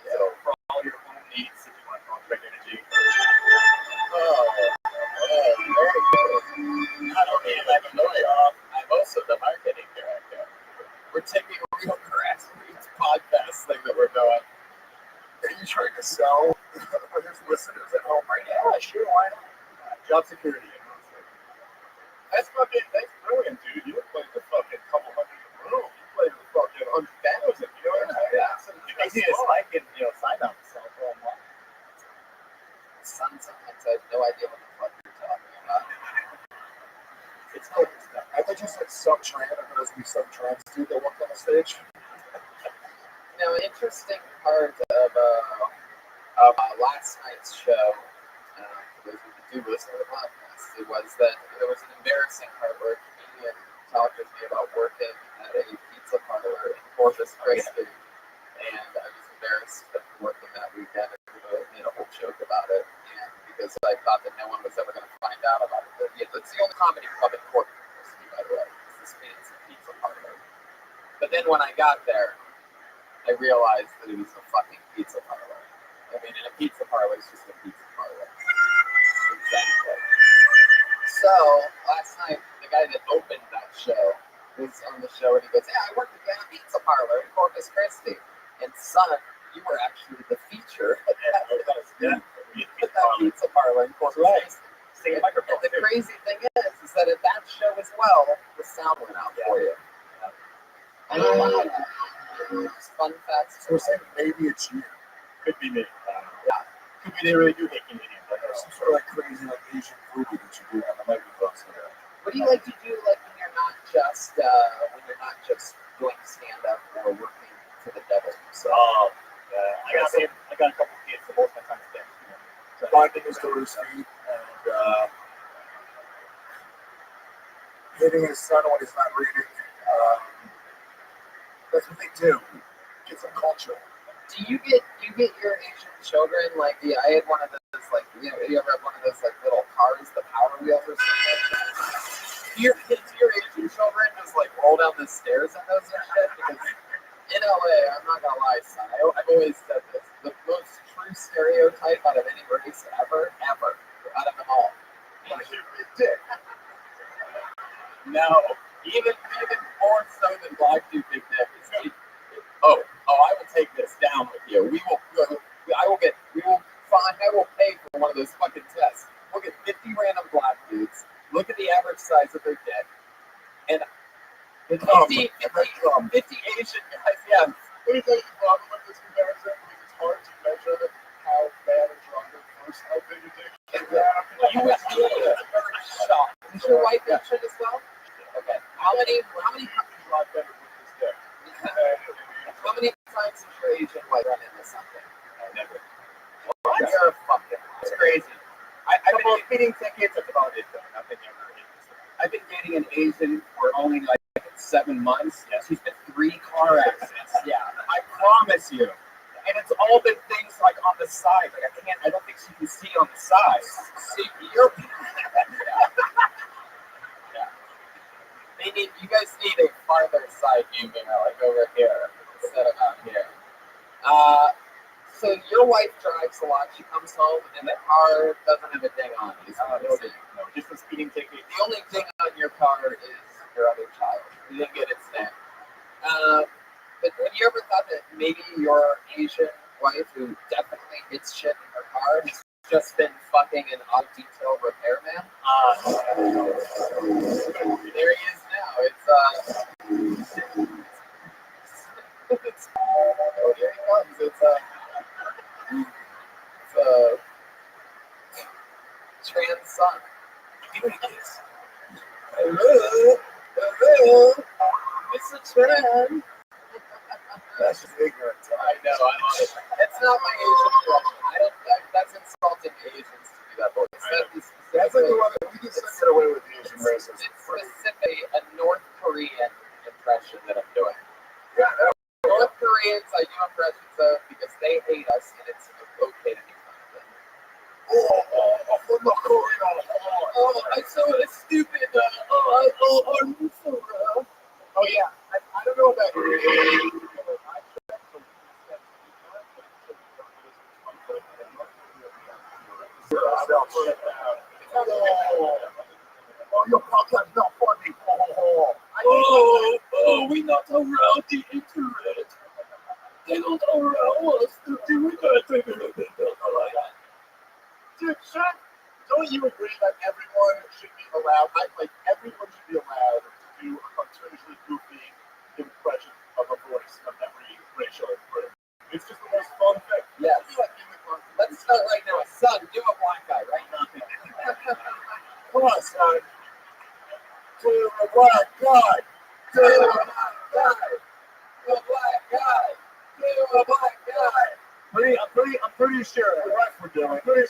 Yeah. So for all your home needs, if you want to call direct energy. Very good. Not only am I the lawyer, I'm also the marketing director. We're taking a real grassroots podcast thing that we're doing. Are you trying to sell his listeners at home right now? Yeah, sure, why not? Job security. That's brilliant, dude. You don't play the fucking couple hundred in a room. You play the fucking 100,000. You know what I'm saying? Yeah. So you can see this like in, sign up. So online. Son, sometimes I have no idea what the fuck you're talking about. It's cool stuff. I thought you said some trans, and there's be some trans dude that walked on the stage. Now, interesting part of last night's show, for those of you who do listen to the podcast, it was that there was an embarrassing part where a comedian talked with me about working at a pizza parlor in Corpus Christi, and I was embarrassed of working that weekend and made a whole joke about it, and because I thought that no one was ever going to find out about it. But, yeah, that's the only comedy club in Corpus Christi, by the way. It's this fancy pizza parlor. But then when I got there, I realized that it was a fucking pizza parlor. I mean, in a pizza parlor, it's just a pizza parlor. Exactly. So, last night, the guy that opened that show was on the show, and he goes, yeah, I worked at a pizza parlor in Corpus Christi. And son, you were actually the feature at that pizza parlor in Corpus Christi. And the crazy thing is that at that show as well, the sound went out for you. And fun facts. So we're saying maybe it's you. Could be me. Could be they really do hate Canadians. Some sort of like crazy like Asian movie that you do on the microphone. What do you like to do, like when you're not just doing stand up or working for the devil? So I got a couple of kids, so most of my time spent. Finding his daughter's feet and hitting his son when he's not reading. That's what they do. Get some culture. Do you get your Asian children like I had one of those like you ever have one of those like little cars, the Power Wheels or something like that? Do your Asian children just like roll down the stairs in those and shit? Because in LA, I'm not gonna lie, son, I've always said this: the most true stereotype out of any race ever, out of them all. Dick. No, even more so than black dude big dick. I will take this down with you. I will pay for one of those fucking tests. We'll get 50 random black dudes, look at the average size of their dick, and 50 Asian guys, yeah. Let me tell you the problem with this comparison because it's hard to measure how bad or strong your first how big your dick is. You would be shocked. Is your wife Asian as well? Okay. How many How many times has your Asian wife run into something? Never. What? You're a fucking. It's crazy. I've been feeding tickets. That's about it, though. Nothing ever. I've been dating an Asian for only like 7 months. Yeah, she's been 3 car accidents. Yeah, I promise you. And it's all been things like on the side. Like I don't think she can see on the side. See, you're. Yeah. You guys need a farther side view mirror, like over here, instead of out here. So your wife drives a lot. She comes home and the car doesn't have a ding on it. No, just a speeding ticket. The only ding on your car is your other child. You didn't get it stamped. But have you ever thought that maybe your Asian wife, who definitely hits shit in her car, has just been fucking an auto detail repairman? There he is now. Oh, here he comes. It's trans son. Hello, Mr. Tran. That's just ignorant. I know. It's not my Asian impression. That's insulting Asians to do that voice. That's like the one that we just get away with the Asian racism. It's specifically a North Korean impression that I'm doing. Yeah, North Koreans, I do impressions of because they hate us and it's okay to make fun of them. Oh, I saw a stupid. Oh yeah, I don't know about you. Oh, your podcast not funny. We not around the internet. They don't allow us to do anything in the internet. Dude, don't you agree that everyone should be allowed, everyone should be allowed to do a cartoonishly goofy impression of a voice of every racial group? It's just the most fun thing. Yes. Let's start right now. Son, do a black guy right now. Come on, son. Do a black guy. Do a black guy. Do a black guy. Do a black guy. I'm pretty sure. You're right, we're doing. I'm pretty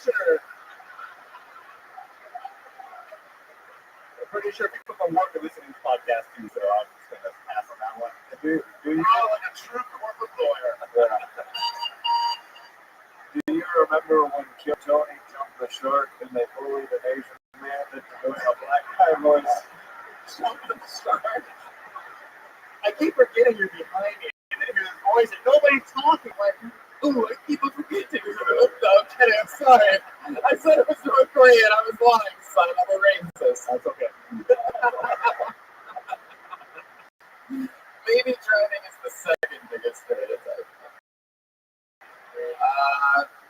sure people from work are listening to this podcast too, so I'm just going to pass on that one. Do you like a true corporate lawyer? Do you remember when Kim Tony jumped the shark and they bullied an Asian man into doing a black guy voice? Jumped the shark? I keep forgetting you're behind me and then hear this voice and nobody's talking. Like, ooh, I keep on forgetting. No, I'm kidding. I'm sorry. I said it was North Korean. I was lying, son. I'm a racist. That's okay. Maybe drowning is the second biggest stereotype.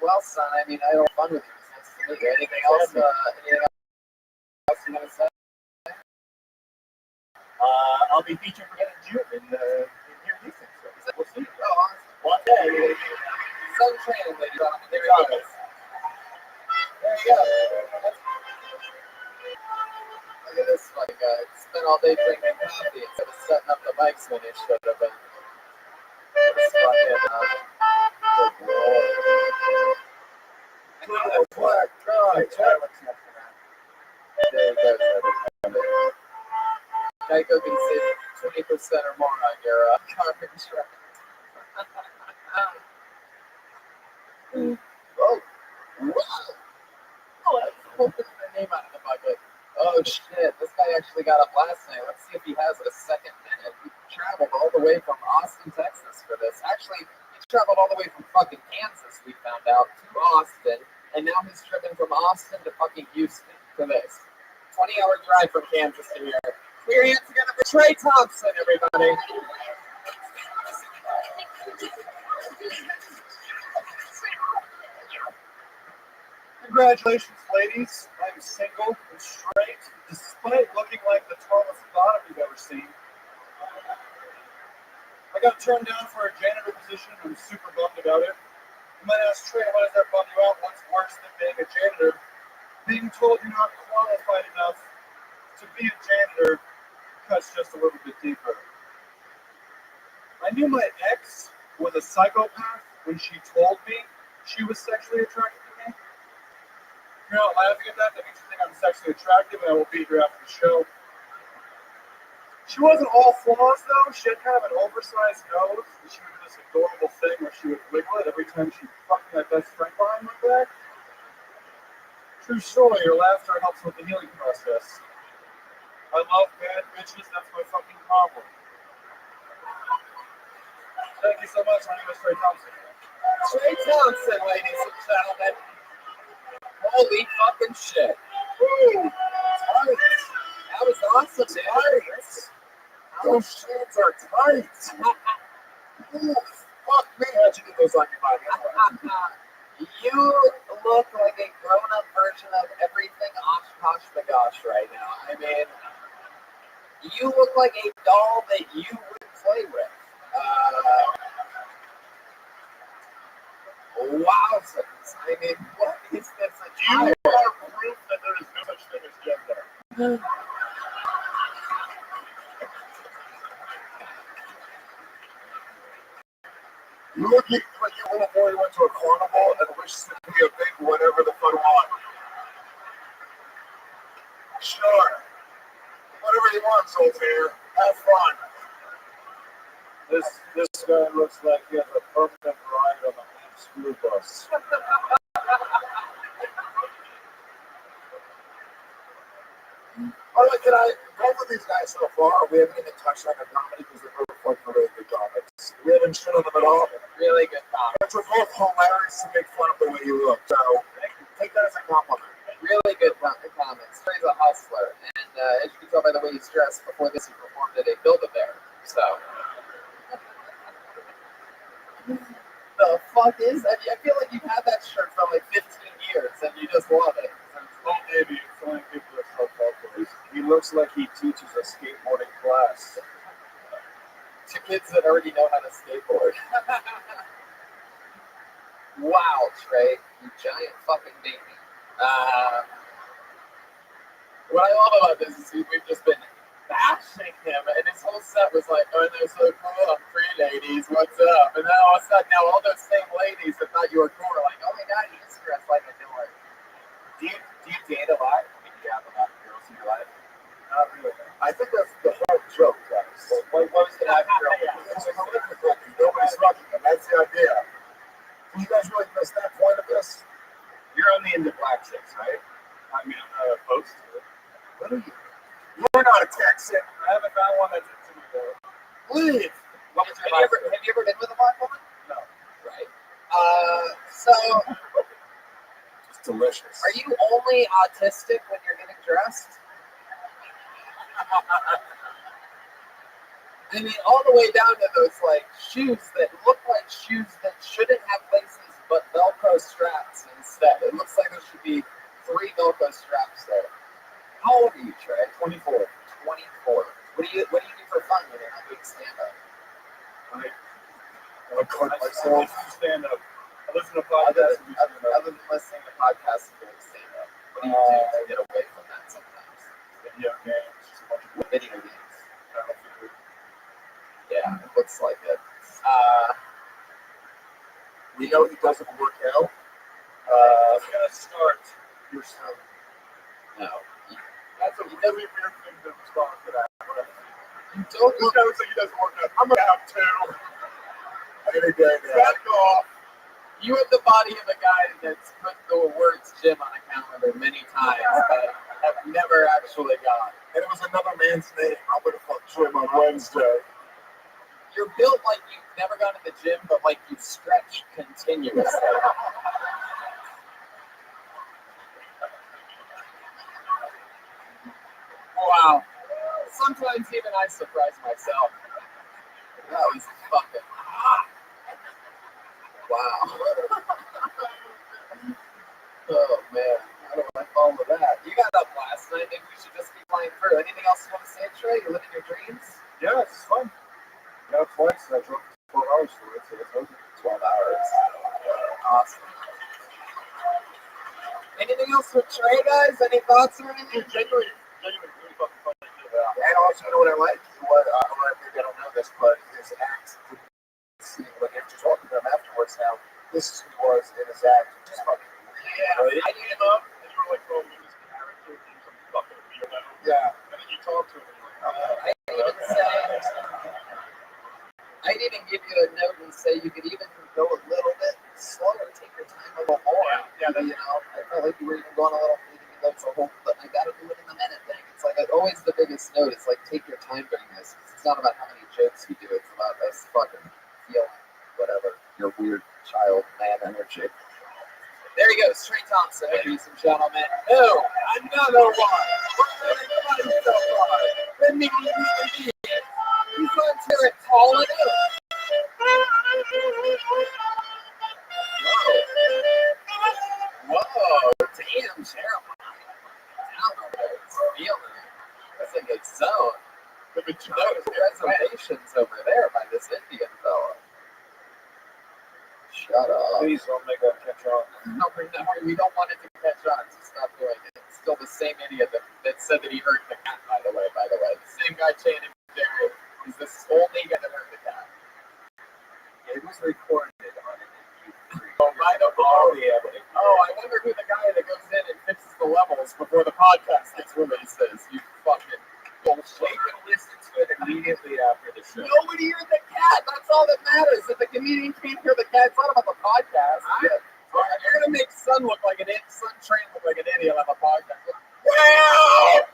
Well, son, I mean, I don't fun with you. It's nice to meet you. Anything else you want to say? I'll be featured again in June in here in Houston. So we'll see. Oh, awesome. One day. Sun training, ladies and gentlemen. There he goes. There you go. Look at this funny guy. Spent all day drinking coffee instead of setting up the mics when he should have been. This fucking, good lord. Black guy. There you go, everybody. Geico can save 20% or more on your car insurance. Whoa. Oh, that's pulling the name out of the bucket. Oh shit, this guy actually got up last night. Let's see if he has a second minute. He traveled all the way from Austin, Texas for this. Actually, he traveled all the way from fucking Kansas, we found out, to Austin. And now he's driven from Austin to fucking Houston for this. 20-hour drive from Kansas to here. Clear hands together for Trey Thompson, everybody. Congratulations, ladies. I'm single and straight, despite looking like the tallest bottom you've ever seen. I got turned down for a janitor position. I'm super bummed about it. You might ask Trey, why does that bum you out? What's worse than being a janitor? Being told you're not qualified enough to be a janitor cuts just a little bit deeper. I knew my ex was a psychopath when she told me she was sexually attracted to me. You're not laughing at that. That makes you think I'm sexually attractive, and I will be here after the show. She wasn't all flaws, though. She had kind of an oversized nose, and she would do this adorable thing where she would wiggle it every time she fucked my best friend behind my back. True story, your laughter helps with the healing process. I love bad bitches. That's my fucking problem. Thank you so much. My name is Trey Thompson. Trey Thompson, ladies and gentlemen. Holy fucking shit. Woo! Tight. That was awesome, man. Those shorts are tight. Ooh, fuck me. How'd you get those on your body? You look like a grown-up version of everything Oshkosh Bagosh right now. I mean, you look like a doll that you would play with. Wowzers. I mean, what is this attire? You are proof that there is no such thing as gender. You look like your little boy went to a carnival and wished to be a big whatever the fuck on. Sure. Whatever he wants, old dear. Have fun. This guy looks like he has a permanent ride on the school bus. All right, both of these guys so far, we haven't even touched on their comedy because they're both fucking really good comics. We haven't shit on them at all. Really good comics. But we're both hilarious to make fun of the way you look. So take that as a compliment. Really good comics. He's a hustler. And as you can tell by the way he's dressed, before this he performed at a Build-A-Bear. So. The fuck is that? I feel like you've had that shirt for like 15 years and you just love it. Old Navy, so many people are so popular. He looks like he teaches a skateboarding class. To kids that already know how to skateboard. Wow, Trey, you giant fucking baby. What I love about this is we've just been bashing him, and his whole set was like, oh, they're so cool, I'm free, ladies, what's up? And then all of a sudden, now all those same ladies that thought you were cool are like, oh my god, you just dressed like a dork. Do you date a lot? I mean, do you have a lot of girls in your life? Not really. I think that's the whole joke, guys. What was the last girl? It's a prolific cookie. Nobody's fucking them. That's the idea. You guys really missed that point of this? You're only into black chicks, right? I mean, I'm not opposed to it. What are you? You're not a Texan. I haven't found one that's into me though. Leave. Have you ever been with a black woman? No. Right. So, It's delicious. are you only autistic when you're getting dressed? I mean, all the way down to those like shoes that look like shoes that shouldn't have laces but Velcro straps instead. It looks like there should be 3 Velcro straps there. How old are you, Trey? 24. 24. What do you do for fun when you're not doing stand-up? I cut I myself. stand up. I listen to podcasts and do stand up. Other than listening to podcasts and doing stand-up, what do you do to get away from that sometimes? Video games, just a bunch of Video games. Battlefield. Yeah, it looks like it. We know he doesn't work out. You gotta start yourself. No. That's a really weird thing to respond to that. You don't This look. guy looks like he doesn't work out. I'm gonna have to. Any day now. Back off. You have the body of a guy that's put the words gym on a calendar many times, but have never actually gone. And it was another man's name. I'm gonna fuck Jim on Wednesday. You're built like you've never gone to the gym, but like you stretch continuously. Wow. Sometimes even I surprise myself. That was fucking hot. Wow. Oh man, how do I follow that? You got up last night. Maybe we should just keep flying through. Anything else you want to say, Trey? You're living your dreams? Yeah, it's fun. Got flights and I drove 12 hours for it, so it's okay. 12 hours. Awesome. Anything else with Trey, guys? Any thoughts or anything? Dude, genuinely really fucking fun. And also, you know what I like? Maybe I don't know this, but his act, like after talking to him afterwards now, this is who he was in his act. Just fucking Yeah, Right? I need him up. And you were like, oh, this character is some fucking weirdo. yeah. And then you talk to him and you're like, I'd even give you a note and say you could even go a little bit slower, take your time a little more. Yeah, You know, I felt like you were even going a little. That's a whole. But I got to do it in the minute thing. It's like always the biggest this note is like, take your time during this. It's not about how many jokes you do. It's about us fucking feeling whatever your weird child man energy. There you go, Trey Thompson, ladies and gentlemen. Oh, another one. Everybody so far. The me. He's on to it, calling it. Whoa, damn, Jeremiah. Down over there, it's feeling it. That's a good zone. Those reservations over there by this Indian fella. Shut up. Please don't make that catch on. No, we don't want it to catch on, so stop doing it. It's still the same idiot that said that he hurt the cat, by the way. The same guy chanting Jerry is the only guy that hurt the cat. It was recorded on an MP3. Oh, right up all the evidence. Oh, I wonder who the guy that goes in and fixes the levels before the podcast gets released is. You fucking bullshit. We can listen to it immediately after the show. Nobody heard the cat. That's all that matters. If the comedian can't hear the cat, it's not about the podcast. You're gonna make Sun look like an idiot. Sun Train look like an idiot on the podcast. Wow!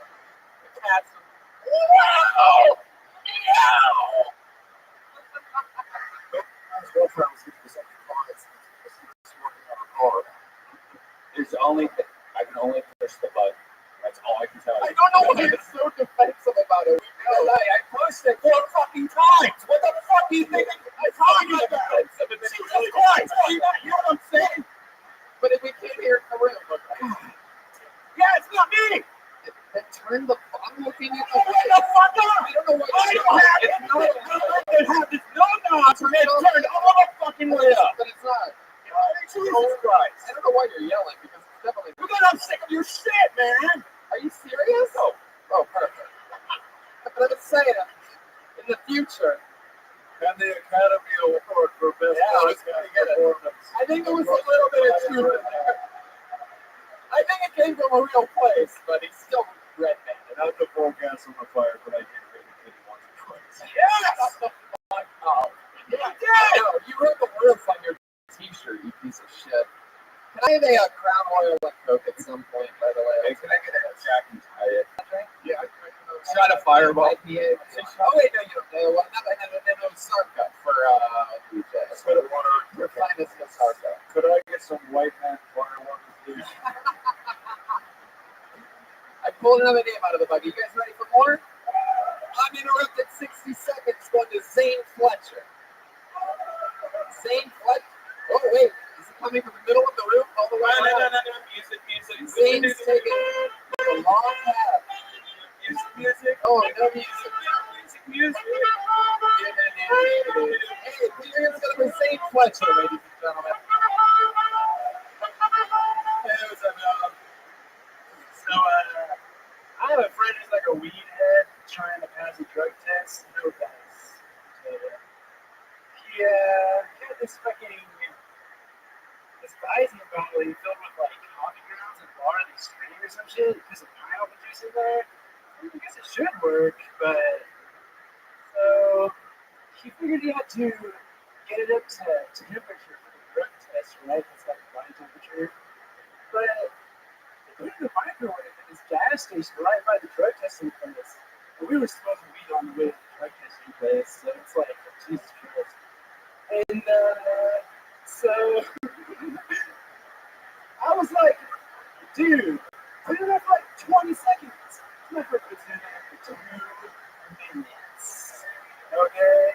The cat's wow! Meow! His girlfriend was looking for something fun. It's working on a car. There's only I can only push the button. That's all I can tell you. I don't know why you're so defensive about it. I pushed it 4 fucking times. What the fuck do you think I'm talking about? Jesus Christ! You know what I'm saying? But if we can't hear it in the room, yeah, it's not me. Then turn the. I'm looking at the. What the fuck up? I don't know what. I don't have it. It has this no knobs. It's turned all the fucking way up. But it's not. Jesus Christ! I don't know why you're yelling because it's definitely. Because I'm sick of your shit, man. Are you serious? Oh, perfect. But I'm saying, in the future. And the Academy Award for Best Performance. I think it was a little bit of truth in there. I think it came from a real place, but he's still red man. Not to throw gas on the fire, but I did really think once or twice. Yes! Oh, yeah, no, you wrote the words on your t-shirt, you piece of shit. Can I have a Crown Royal and Coke at some point, by the way? Hey, can I get a Jack and Diet? Yeah, I Shot a fireball. Oh, wait, no, you don't. No, Sarka for DJ. Your finest is Sarka. Could I get some white man fireworks, please? I pulled another name out of the buggy. You guys ready for more? Uninterrupted 60 seconds going to Zane Fletcher. Zane Fletcher. Oh, wait. Is it coming from the middle of the room all the way around? No. Music. Zane's taking a long path. Music. Oh, no music. Music. Hey, put your hands together for Zane Fletcher, ladies and gentlemen. Hey, what's up, y'all? So, I have a friend who's like a weed head trying to pass a drug test. No dice. He had this Visine bottle filled with like coffee grounds and water and strained or some shit. There's some pineapple juice in there. I guess it should work, but so he figured he had to get it up to temperature for the drug test, right? It's like body temperature. But they put it in the microwave at this gas station right by the drug testing place. And we were supposed to be on the way to the drug testing place, so it's like, Jesus Christ. And so I was like, dude, put it up for like 20 seconds. My friend puts it in there for 2 minutes. Okay?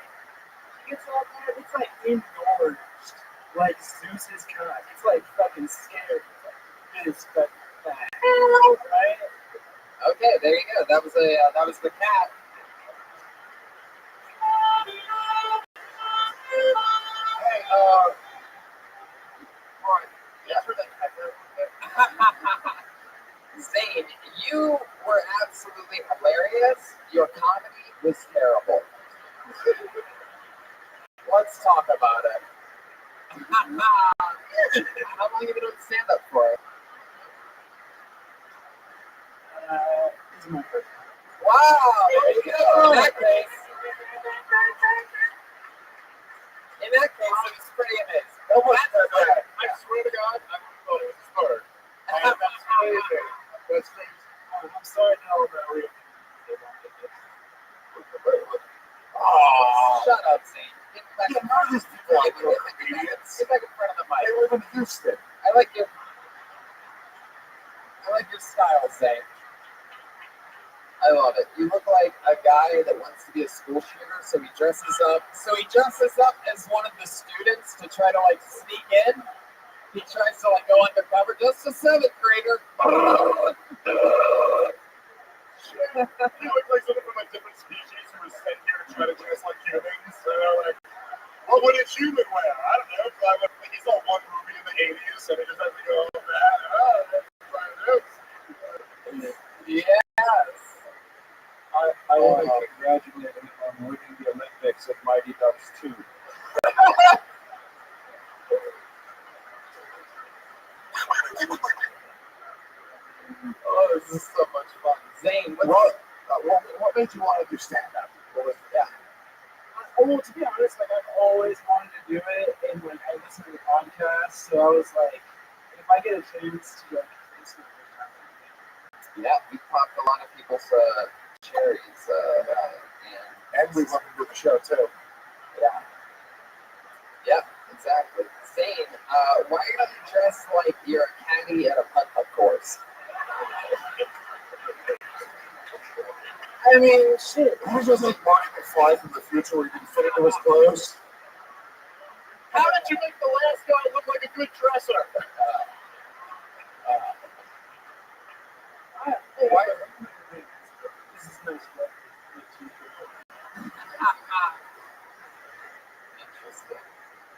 He gets all there, it's like engorged, like Zeus's cock. It's like fucking scared. It's like, this fucking fat. Right? Okay, there you go. That was the cat. Hey, Zane, you were absolutely hilarious. Your comedy was terrible. Let's talk about it. How long have you been doing stand-up for? This is my first time. Wow, there you go. In that case, it was pretty amazing. I swear to God, I thought it was hard. I'm sorry to know about it. Shut up, Zane. Get back Yeah, in none of these people are real comedians. Get back in front of the mic. They live in Houston. I like your style, Zane. I love it. You look like a guy that wants to be a school shooter, so he dresses up. As one of the students to try to like sneak in. He tries to like go undercover, just a seventh grader. You look like someone from a different species who was sent here to try to dress like humans. So like, what would a human wear? I don't know. I think he saw one movie in the 80s, and he just has to go over that. Yes. I want to congratulate him on winning the Olympics at Mighty Ducks 2. Oh, this is so much fun. Zane, What made you want to do stand-up? Well, to be honest, like I've always wanted to do it, and like I listen to the podcast, so I was like, if I get a chance to like listen to it, yeah, we popped a lot of people's cherries, And we want to do the show too. yeah, exactly. Zane, why are you not dressed like you're a caddy at a putt-putt course? I mean, shit. Who's just like Marty McFly from the future where he can fit into his clothes? How did you make the last guy look like a good dresser? Why? This is nice, but Interesting.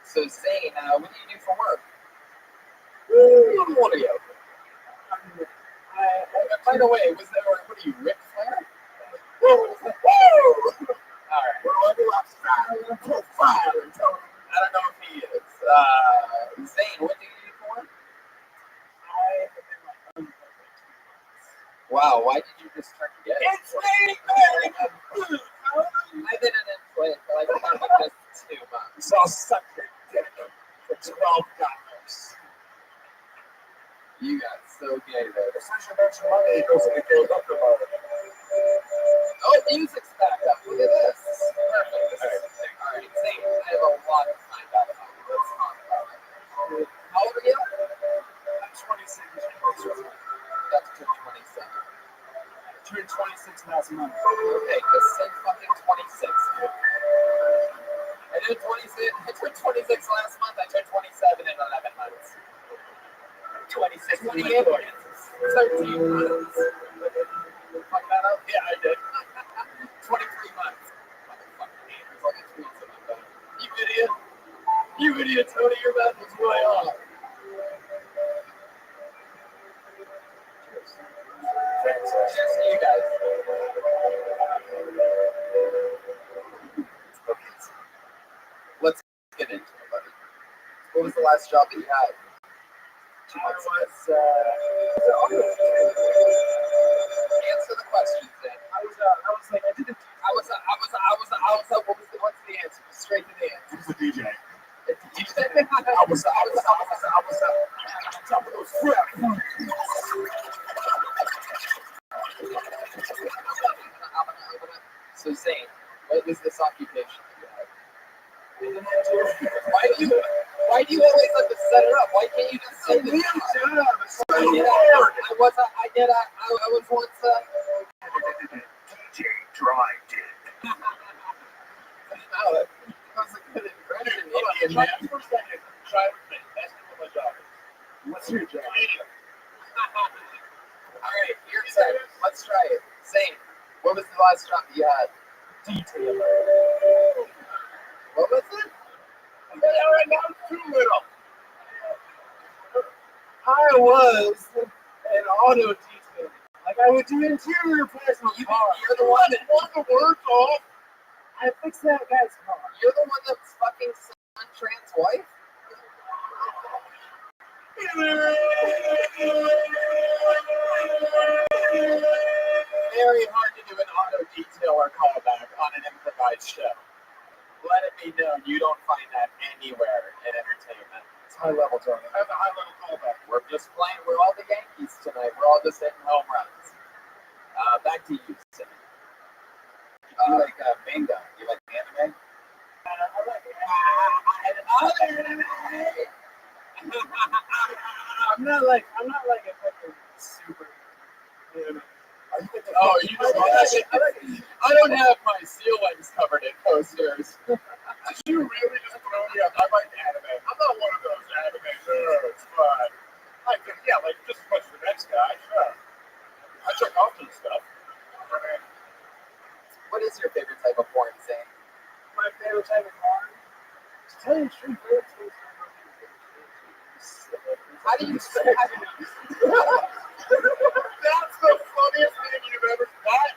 So, Zane, what do you do for work? What are you? By the way, what are you, Ric Flair? Woo! All right. We're on the outside and profile and tell him. I don't know if he is. Zane, what do you do for work? Wow, why did you just turn gay? It's raining, man! I've been an influencer for like just 2 months. So I'll suck your dick for $12. You got so gay there. As soon as you mention money, he goes in the gay liquor bar. Oh, music's back up. Look at this. Perfect. All right, Zane, I have a lot to find out about you. Let's talk about it. How old are you? I'm 26. That's to 27. Turned 26 last month. Okay, just say fucking 26, dude. I turned 26 last month. I turned 27 in 11 months. 26 28 13 months. Fuck that up? Yeah, I did. 23 months. You idiot. You idiot, Tony. Your math was way off. Cheers to you guys. Okay. Let's get into it, buddy. What was the last job that you had? 2 months ago. Answer the question, then. What's the answer? Just straight to the answer. He's a DJ. DJ. I was top of those frat. So, Zane, what was this occupation that you had? Why do you always have to set it up? Why can't you just say this? I was once DJ Dry Dick. Wow, that was a good impression, Indian man. For a second, try with me. Ask me what my job is. What's your job? All right, your turn. Let's try it. Zane, what was the last job you had? Detail. What was it? Right now, I'm too little. I was an auto detailer. Like I would do interior repairs on You're cars. the one that won the work off. I fixed that guy's car. You're the one that's fucking son trans wife? Very hard to do an auto detailer callback on an improvised show. Let it be known you don't find that anywhere in entertainment. It's high level, Tony. That's a high level callback. We're just playing. We're all the Yankees tonight. We're all just hitting home runs. Back to you, Sam. You like bingo? You like anime? I'm not like a fucking super. Oh, you just I don't have my ceilings covered in posters. Did you really just throw me up? I like anime. I'm not one of those anime nerds, but I can, yeah, like just as much as the next guy, sure. I check out this stuff. What is your favorite type of porn, Zane? My favorite type of porn. To tell you the truth, How do you That's the funniest thing you've ever that.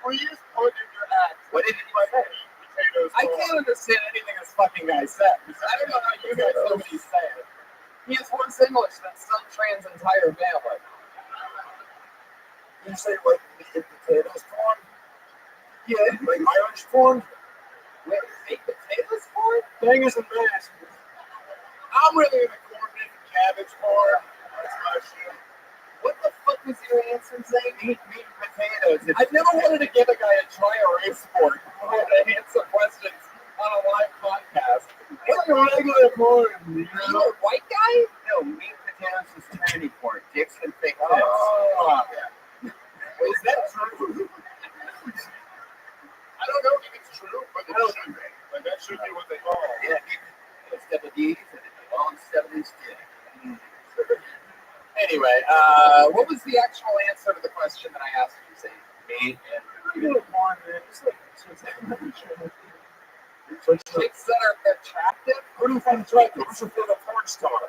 Please put in your act. What did he say? Potatoes. I can't understand anything this fucking guy said. I don't know how you guys know what he's saying. He has worse English than some trans entire family. You say like meat and potatoes porn? Yeah. Like Irish porn? Wait, baked potatoes porn? bangers and mash. I'm really into corned beef and cabbage porn. That's my shit. What the fuck was your answer, Zane? Meat and potatoes. I've never wanted to give a guy a try erase board before to answer questions on a live podcast. It's like a regular porn. Are you a white guy? No, meat and potatoes is tiny porn. Dicks and fake tits. Oh. Yeah. Is that true? I don't know if it's true, but it should be. Like, that should be what they call it. Yeah, instead of these, and a long 70s dick. Anyway, what was the actual answer to the question that I asked you, Zane? Meat and Regular porn, man. Just like Chicks that are attractive? Who do you find attractive? Who's your favorite porn star?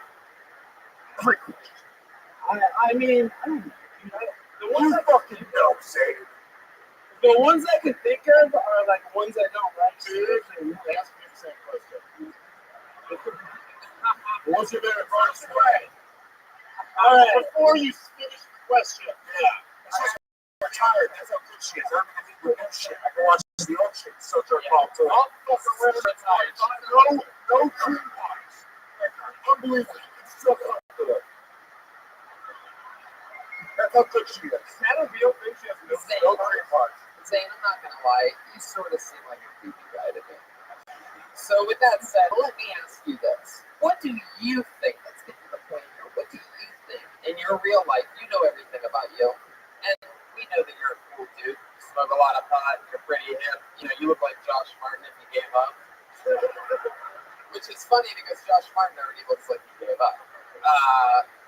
I mean, I don't know. The ones I fucking know, say. The ones I can think of are like ones I don't like. Seriously, they asked me the same question. What's your favorite porn star? All right. Before you finish the question, She's retired. That's how good she is. I don't even think with new shit. I can watch the old shit. It's so jerk off too. I'll fucking wear retired. No cream pies. Unbelievable. It's so comfortable. That's how good she is. Is that a real thing? She has No cream pies. Zane, I'm not gonna lie, you sort of seem like a creepy guy to me. So with that said, let me ask you this. What do you think, let's get to the point here, what do you think in your real life, you know everything about you, and we know that you're a cool dude, you smoke a lot of pot, you're pretty hip, you know, you look like Josh Martin if you gave up. Which is funny because Josh Martin already looks like he gave up.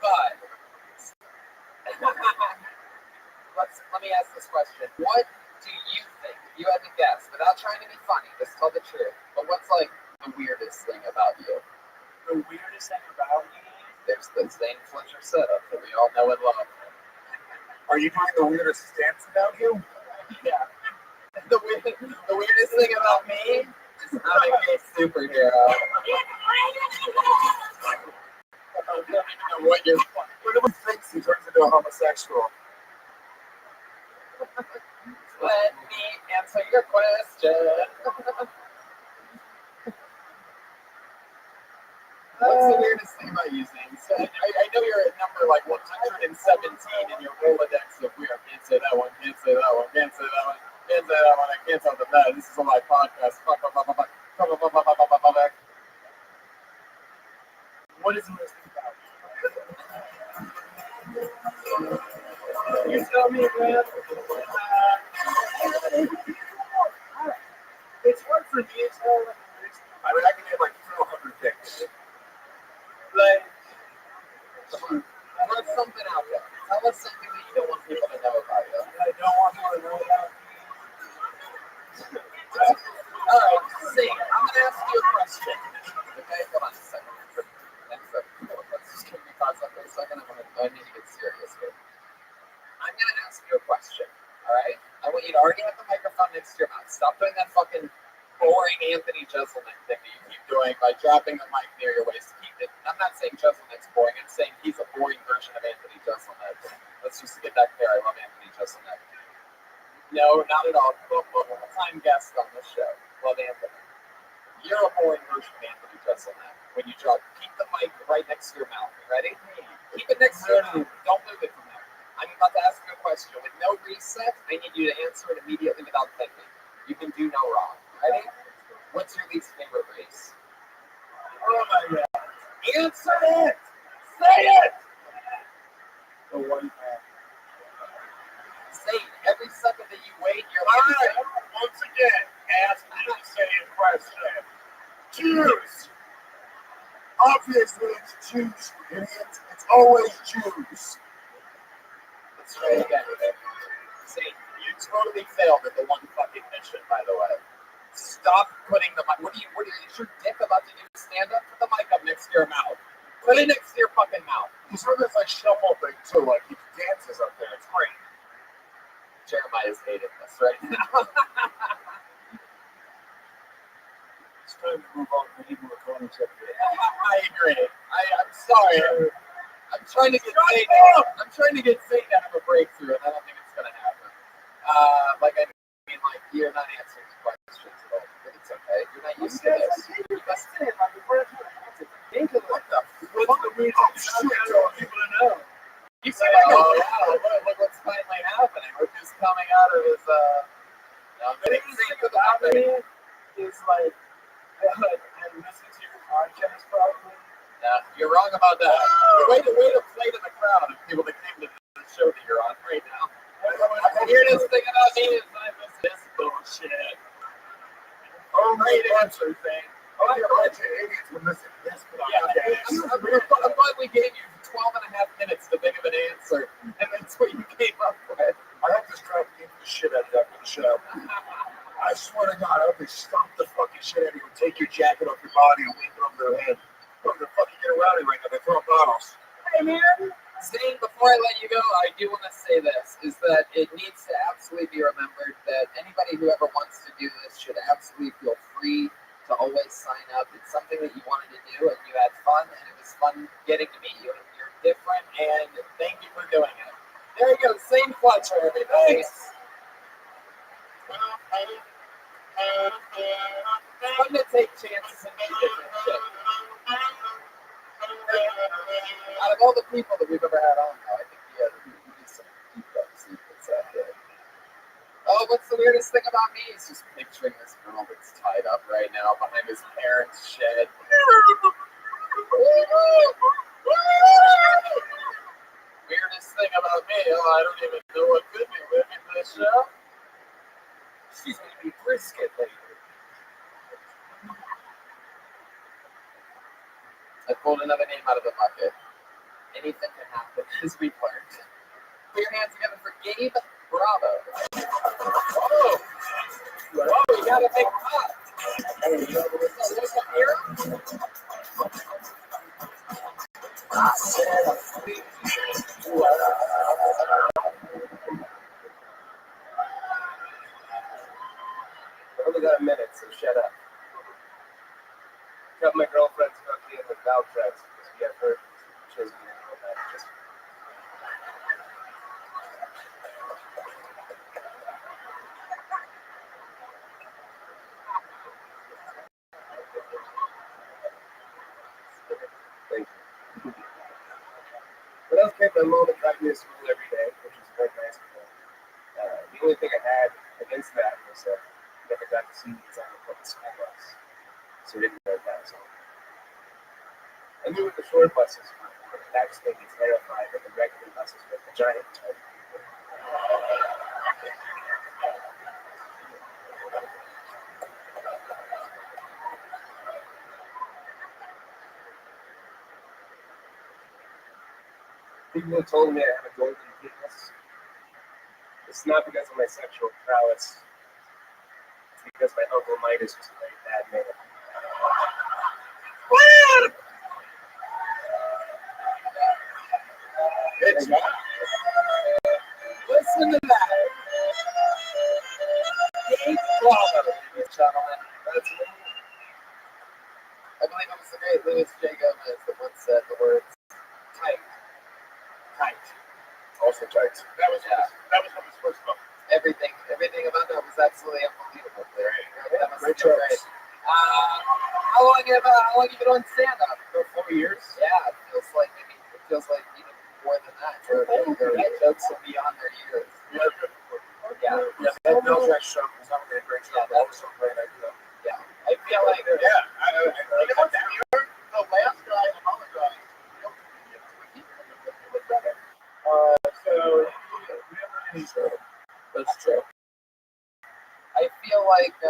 But let me ask this question. What do you think, if you had to guess, without trying to be funny, just tell the truth, but what's like the weirdest thing about you? The weirdest thing about me. There's the Zane Fletcher setup that we all know and love. Are you doing the weirdest stance about you? Yeah. The weirdest thing about me is having a superhero. I don't even know what you're. Whenever he thinks he turns into a homosexual. Let me answer your question. What's the weirdest thing about you, Zane? So I know you're at number like 117 in your Rolodex of weird. Can't say that one, can't say that one, can't say that one, can't say that one, I can't tell them that. This is a live podcast. What is the weirdest thing about me? You tell me, man. It's hard for me to tell. I mean, I can get like 400 things. Like, Put something out there. Tell us something that you don't want people to know about you. I don't want people to know about me. Alright, Zane, I'm going to ask you a question. Okay, hold on a second. Let's just give me pause up for a second. I need to get serious here. I'm going to ask you a question. Alright? I want you to already have the microphone next to your mouth. Stop doing that fucking boring Anthony Jeselnik thing that you keep doing by dropping the mic near your waist. Keep it. I'm not saying Jeselnik's boring. I'm saying he's a boring version of Anthony Jeselnik. Let's just get that clear. I love Anthony Jeselnik. No, not at all. Full-time guest on this show. Love Anthony. You're a boring version of Anthony Jeselnik. When you drop, keep the mic right next to your mouth. You ready? Keep it next to your mouth. Don't move it from there. I'm about to ask you a question. With no reset, I need you to answer it immediately without thinking. You can do no wrong. Ready? What's your least favorite Answer it! Say it! The one Say every second that you wait, you're Alright, once again, ask me the same question. Jews! Obviously it's Jews, you idiots. It's always Jews. Let's try it again. See, you totally failed at the one fucking mission, by the way. Stop putting the mic. Is your dick about to do stand up? Put the mic up next to your mouth. Put it next to your fucking mouth. He's heard this like shuffle thing too, like he dances up there. It's great. Jeremiah's hating this right now. It's time to move on to the Hebrew economy sector. I agree. I'm sorry. I'm trying to get Satan to have a breakthrough, and I don't think it's going to happen. You're not answering the questions at all. But it's okay. You're not used to this. What's the reason? I want people to know. You seem like, look what's finally happening. Look who's coming out of his, The thing about me is like, I listen to your podcast probably. yeah, you're wrong about that. Way to play to the crowd of people that came to the show that you're on right now. The weirdest thing about me is I miss this bullshit. Great answer thing. I like a bunch of idiots would listen to this, but I'm glad we gave you 12 and a half minutes to think of an answer, and that's what you came up with. I hope this crowd beats the shit out of you after the show. I swear to God, I hope they stomp the fucking shit out of you and take your jacket off your body and wave it over their head. They're fucking getting rowdy right now. They're throwing bottles. Hey man, Zane, before I let you go, I do want to say this, is that it needs to absolutely be remembered that anybody who ever wants to do this should absolutely feel free to always sign up. It's something that you wanted to do, and you had fun, and it was fun getting to meet you. And you're different, and thank you for doing it. There you go, Zane Fletcher, everybody. It's fun to take chances and do different shit. Out of all the people that we've ever had on, I think we need some deep secrets out there. Oh, what's the weirdest thing about me? He's just picturing this girl that's tied up right now behind his parents' shed. Weirdest thing about me? Oh, I don't even know what could be with me for this show. She's gonna be brisket later. I pulled another name out of the bucket. Anything can happen, as we've learned. Put your hands together for Gabe Bravo. Oh, you got a big pot. Look up here. I only got a minute, so shut up. Got my girlfriend's hooked in with Valtrex because we have her chasing me all that. Just thank you. But I was kept my mom and drive me to school every day, which was very nice of her. The only thing I had against that was I never got to see me on the public school bus. So we didn't know that song. I knew what the short buses were, but that just made me terrified of the regular buses with the giant toy. People have told me I have a golden penis. It's not because of my sexual prowess. It's because my Uncle Midas was a very bad man. Good job. Listen to that. Gabe Bravo, ladies and gentlemen. That's me. I believe it was the great Louis J. Gomez that once said the words tight. Tight. Also tight. That was from his first book. Everything about that was absolutely unbelievable. That must Great feel jokes. great. How long have you been doing stand-up? For 4 years. Yeah, it feels like even more than that. Your jokes are beyond their years. Yeah. Bill's that show was not a great show, but also a great idea. Yeah. I feel like Yeah. You know what's weird? The last guy in the So that's true. I feel like I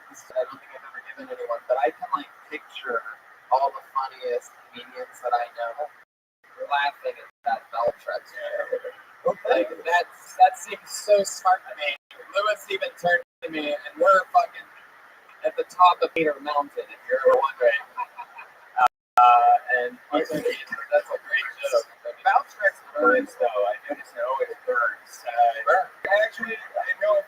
don't think I've ever given anyone, but I can like picture all the funniest comedians that I know laughing at that bell truck. Like that seems so smart to me. Lewis even turned to me, and we're fucking at the top of Peter Mountain, if you're ever wondering. And that's a great joke. Bell trucks burns though. I notice it always burns. Actually, I know a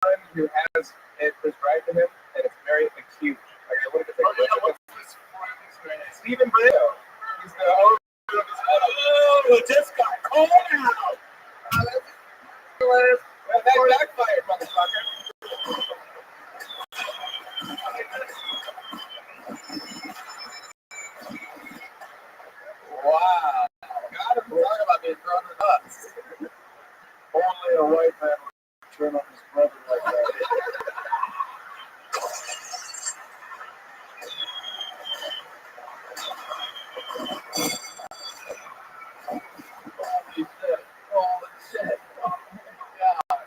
friend who has it prescribed to him, and it's very acute. Like, what is it? What's this friend's name? Stephen Brito. He's the owner of his. Oh, it just got cold out. That backfired, motherfucker. Wow. God, I'm talking about being thrown in the bus. Only a white man would turn on his brother like that. Holy shit. Oh my god.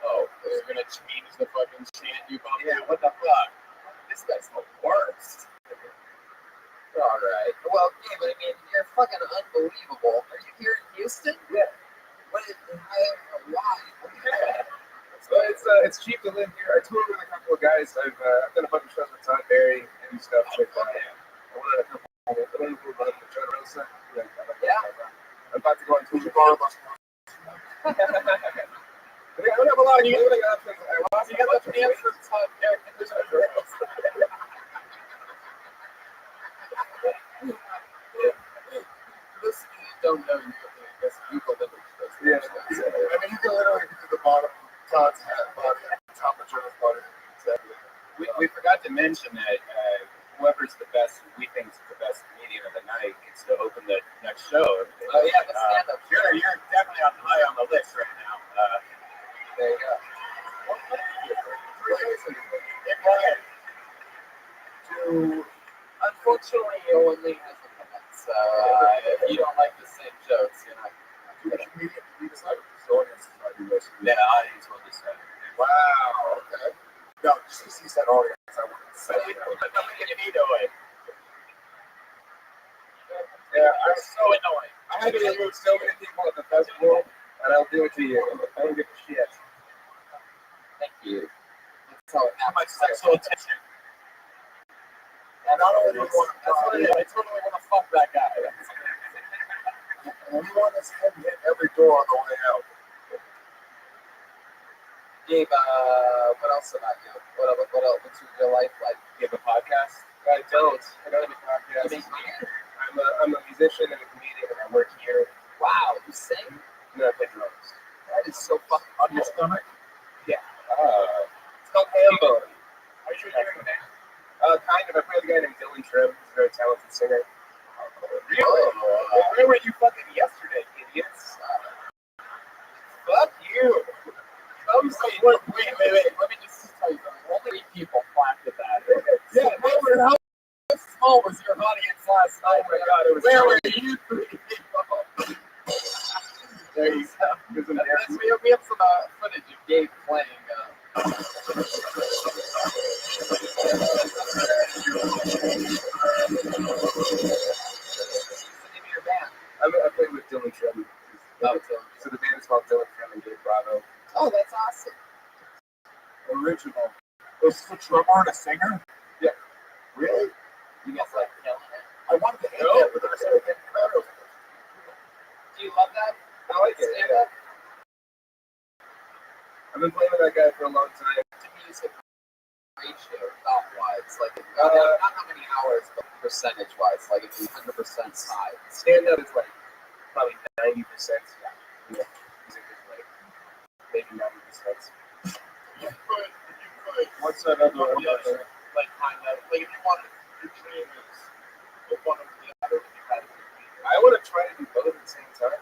Oh, they're gonna change the fucking chant you bumped. Yeah, what the fuck? This guy's the worst. Alright. Well, yeah, but I mean, you're fucking unbelievable. Are you here in Houston? Yeah. Why? So it's cheap to live here. I toured with a couple of guys. I've done a bunch of shows with Todd Barry and stuff with. I wanted a couple. I don't know if we're running the John Rosa. Yeah. I'm about to go on tour with all of us. I don't have a lot of living options. You got the fans from Todd Barry and the John Rosa. Listeners don't know you. I guess Google them. Yeah. I mean, you can literally get to the bottom of Todd's hat, bottom, top of John's bottom. Exactly. We forgot to mention that whoever's the best, we think is the best comedian of the night, gets to open the next show. Oh yeah, the stand-up. You're definitely high on the list right now. There you go. Unfortunately, you only has a minute, so if you don't like the same jokes, you're not. Yeah, the audience will decide. Wow, okay. No, just he said audience, I wouldn't say. Yeah, I'm so annoying. I had to remove so many people at the festival, and I'll do it to you. I don't give a shit. Thank you. So How much sexual attention? and not only do you want to, I totally want to fuck that guy. And we want his head to hit every door on the way out. Gabe, what else about you? What else? What's your life like? You have a podcast? I don't have a You podcast. make money? I'm a musician and a comedian, and I work here. Wow, you sing? And I play drums. That is so fucking on your stomach. It's called Hambo. Are you hearing that? Kind of. I play with a guy named Dylan Trim. He's a very talented singer. Really? Where were you fucking yesterday, idiots? Fuck you. I'm saying, wait. Let me just tell you something. Only 3 people clapped at that. Yeah, how small was your audience last night? Oh my God, it was Where so were you 3 people? There you go. It was embarrassing. We have some footage of Gabe playing. Your band. I play with Dylan Trim. Oh, So the band is called Dylan Trim and Gabe Bravo. oh, that's awesome. Original. Was the drummer and a singer? Yeah. Really? You guys like killing it. I wanted to hate that, but then I said I can't remember. Do you love that? I like it. Stand Yeah. up? I've been playing with that guy for a long time. To music ratio, thought-wise, like not how many hours, but percentage-wise, like it's 100% side. Stand up is like probably 90%. Yeah. Music is like maybe 90%. You could, What's that other one? like kind of, like if you wanted your dream is with one or the other, you had to I want to try to do both at the same time.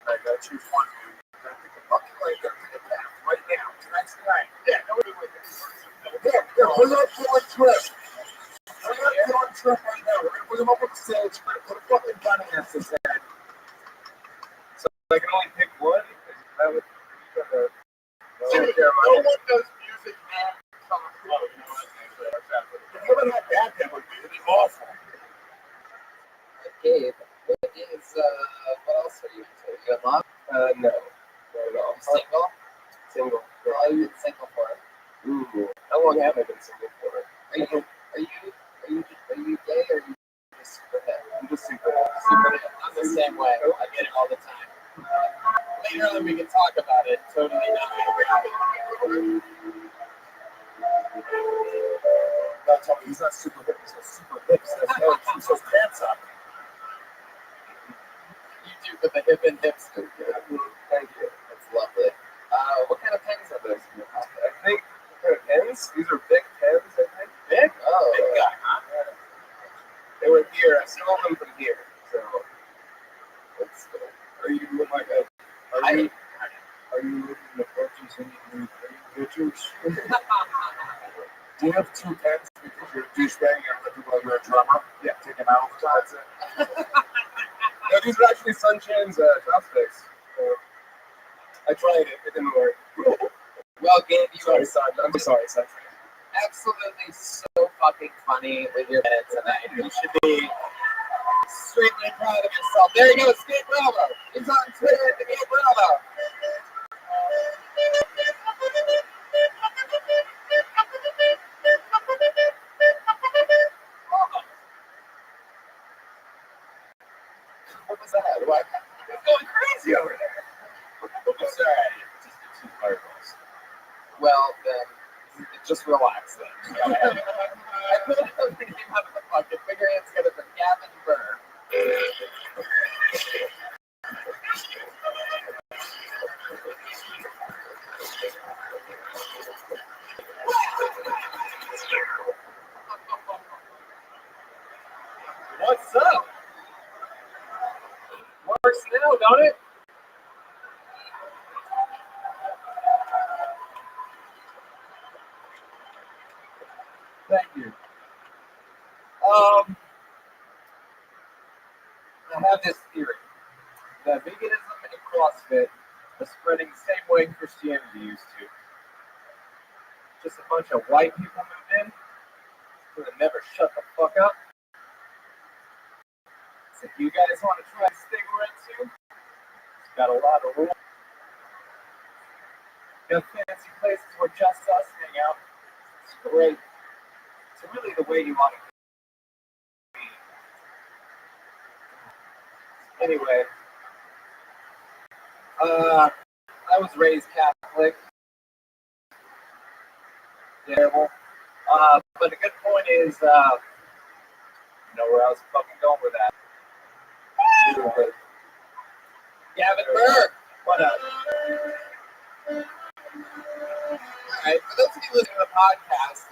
I gotta choose one, dude. I gotta pick a fucking like that. Pick a path right now. Tonight's the night. Yeah, no, wait. Yeah, bring up Dylan Trim. Bring up Dylan Trim right now. We're gonna bring him up on the stage. We're gonna put a fucking gun against his head. So I can only No. Not at all. Single? Single. How long have you been single for? Ooh. How long have I been single for? Are you gay or are you just super hip? I'm just super. Super hip. I'm the same way. I get it all the time. Later on we can talk about it. Totally not. Don't tell me he's not super hip. He's got super hips. That's why he keeps those pants up. You do for the hip and hipster. Thank you. That's lovely. What kind of pens are those in your pocket? I think pens. These are big pens. I think. Big? Oh. Big guy, huh? They were here. I stole them from here. So. That's cool. Are you like a? Are you looking to purchase any new pictures? Do you have two pens because you're a douchebag and you're looking like you're a drummer? Yeah, taking out all the time. No, these are actually Sunshine's chopsticks. I tried it. It didn't work. Well, Gabe, you Sorry, are son. I'm sorry, son. absolutely so fucking funny with your bed tonight. You should be extremely proud of yourself. There you go, Gabe Bravo. He's on Twitter, the Gabe Bravo. What was that? What? It's going crazy over there. It's all right. Just two fireballs. Well, then, just relax then. I put the name out of the bucket. Put your hands together for Gavin Burr. What's up? Works now, don't it? Thank you. I have this theory that veganism and CrossFit are spreading the same way Christianity used to. Just a bunch of white people moved in who would never shut the fuck up. So if you guys want to try this thing we're into, it's got a lot of rules. Got fancy places where just us hang out. It's great. It's really the way you want to be. Anyway, I was raised Catholic. Terrible. But the good point is, you know where I was fucking going with that. Gavin Burr. What up? Alright, for those of you listening to the podcast,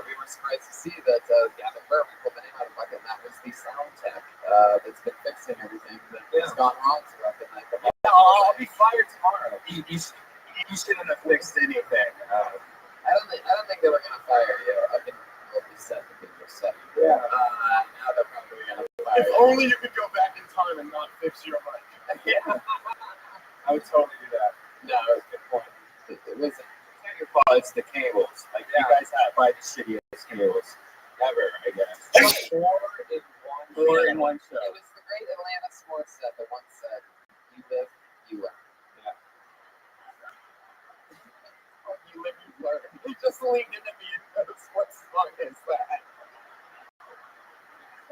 we were surprised to see that Gavin Burr, we pulled the name out of the bucket, and that was the sound tech that's been fixing everything that's gone wrong throughout the night. But I'll be fired tomorrow. You shouldn't have fixed anything. I don't think they were going to fire you. I can be said that they were said. Yeah. Now they're probably going to fire If you. only you could go back in time and not fix your mic. Yeah. I would totally do that. No, That's a good point. it wasn't. It's not your fault. It's the cables. Like you guys have probably the shittiest cables ever, I guess. Four in one show. It was the great Atlanta sports set that once said, "You live, you learn." Yeah. You live, you learn. He just leaned into me and goes, "What song is that?"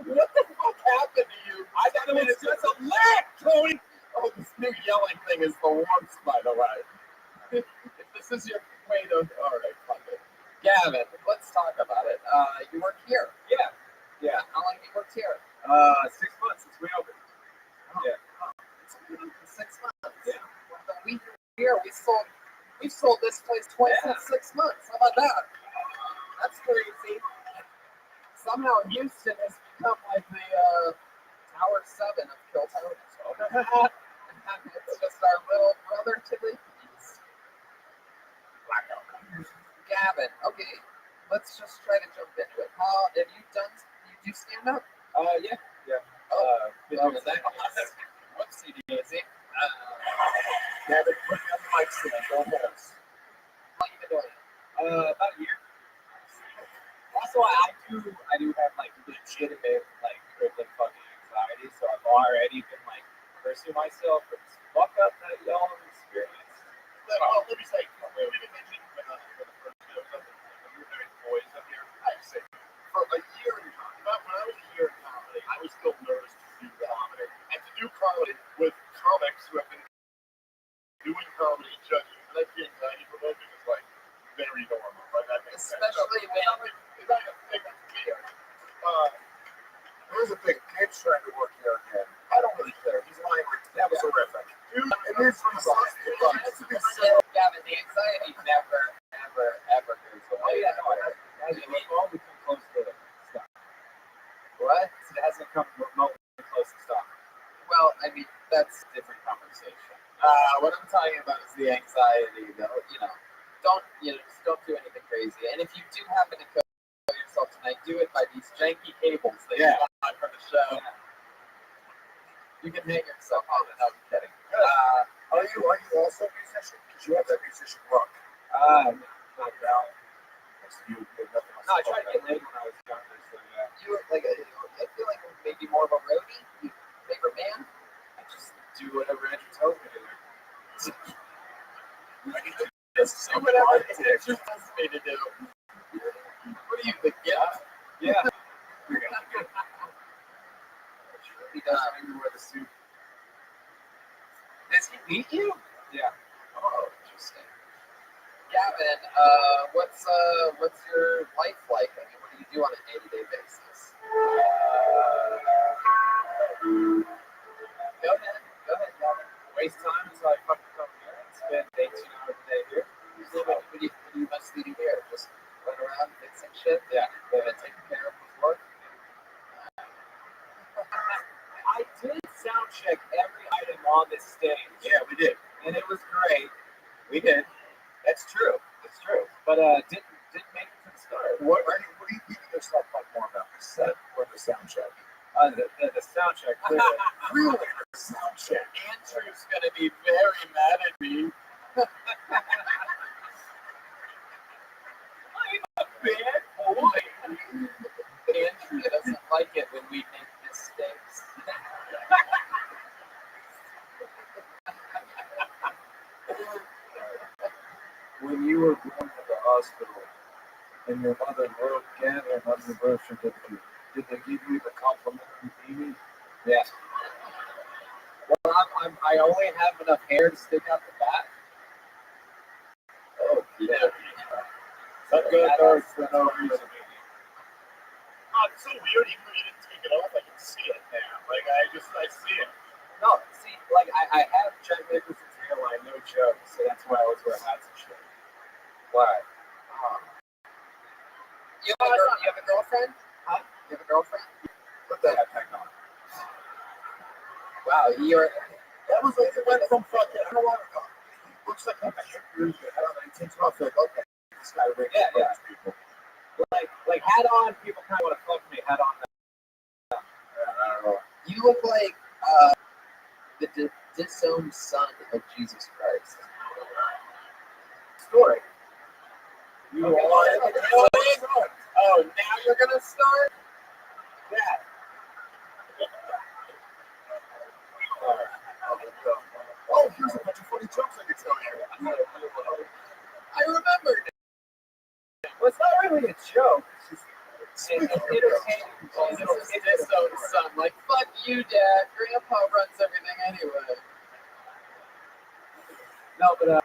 What the fuck happened to you? I thought it was just a lyric, Tony. Oh, this new yelling thing is the worst, by the way. If this is your way to, all right, fuck it. Gavin, let's talk about it. You work here. Yeah. How long have you worked here? 6 months since we opened. Yeah. It's only been 6 months. Yeah. We've sold this place twice in 6 months. How about that? That's crazy. Somehow Houston has become like the Tower 7 of Kiltonians. It's just our little brother to the east. Gavin, okay, let's just try to jump into it. How have you do stand up? Yeah. Oh, Been well, doing that that. whoopsie daisy. Gavin, put me on the mic stand. Don't hit us. How long you been doing it? About a year. Also, I do have like legitimate like crippling fucking anxiety, so I've already been like cursing myself for this fuck up that y'all have experienced? Well, let me say, we didn't mention the first we were doing boys up here. I say, for a year in comedy, when I was a year in comedy, I was still nervous to do comedy. And to do comedy with comics who have been doing comedy and judging, and that's being anxiety provoking is like very normal. Like, that makes sense. Especially when It's not a thing that's weird. Here's the thing, Gabe's trying to work here again. I don't really care. He's lying. That was horrific. Dude, it is Gavin, the anxiety never, ever goes Oh away. yeah, no, it hasn't remotely come close to stop. What? It hasn't come remotely close to stop. Well, I mean, that's a different conversation. What I'm talking about is the anxiety, though. Just don't do anything crazy. And if you do happen to kill yourself tonight, do it by these janky cables that you got for the show. You can hang yourself on it. No, I'm kidding. Are you also a musician? Because you have that musician look. Not now. You have nothing else. No, I tried to get laid when I was younger, so yeah. You were like, I feel like maybe more of a roadie. You favorite band? I just do whatever Andrew tells me to do. Just do whatever Andrew tells me to do. What are you, the gift? Yeah. He does. Maybe wear the suit. Does he beat you? Yeah. Oh, interesting. Gavin, what's your life like? I mean, what do you do on a day-to-day basis? Go ahead, Gavin. Waste time until I fucking come here and spend 18 hours a day here. Usually, what do you mostly do here? Just run around fixing shit? Yeah. Taking care of before? I did sound check every item on this stage. Yeah, we did. And it was great. We did. That's true. That's true. But didn't make it to the start. What are you beating yourself up more about, the set or the sound check? The sound check. Clearly. Really, the sound check. Andrew's gonna be very mad at me. I'm a bad boy. Andrew doesn't like it when we make mistakes. When you were born to the hospital and your mother wrote Gavin on your birth certificate, did they give you the complimentary baby? Yeah. Well, I only have enough hair to stick out the back. Oh, Yeah. Some good birth for no reason. It's so weird, even though you didn't take it off, I can see it now. Like, I see it. No, see, like I have Jack Nicholson's hairline, no joke, so that's why I always wear hats and shit. Why? You have a girlfriend? Huh? You have a girlfriend? Put that back on. Wow, That was like, it went from fucking, I don't want to go. Looks like a really good. I don't know, he takes it off, like, okay, this guy really Yeah. people. Like hat on, people kind of want to fuck me. Hat on. I don't know. you look like the disowned son of Jesus Christ. Story. You are. Oh, now you're gonna start? Yeah. Oh, here's a bunch of funny jokes I can tell you. I remembered. Well, it's not really a joke. It's entertaining. It's a disowned son. Like, fuck you, Dad. Grandpa runs everything anyway. No, but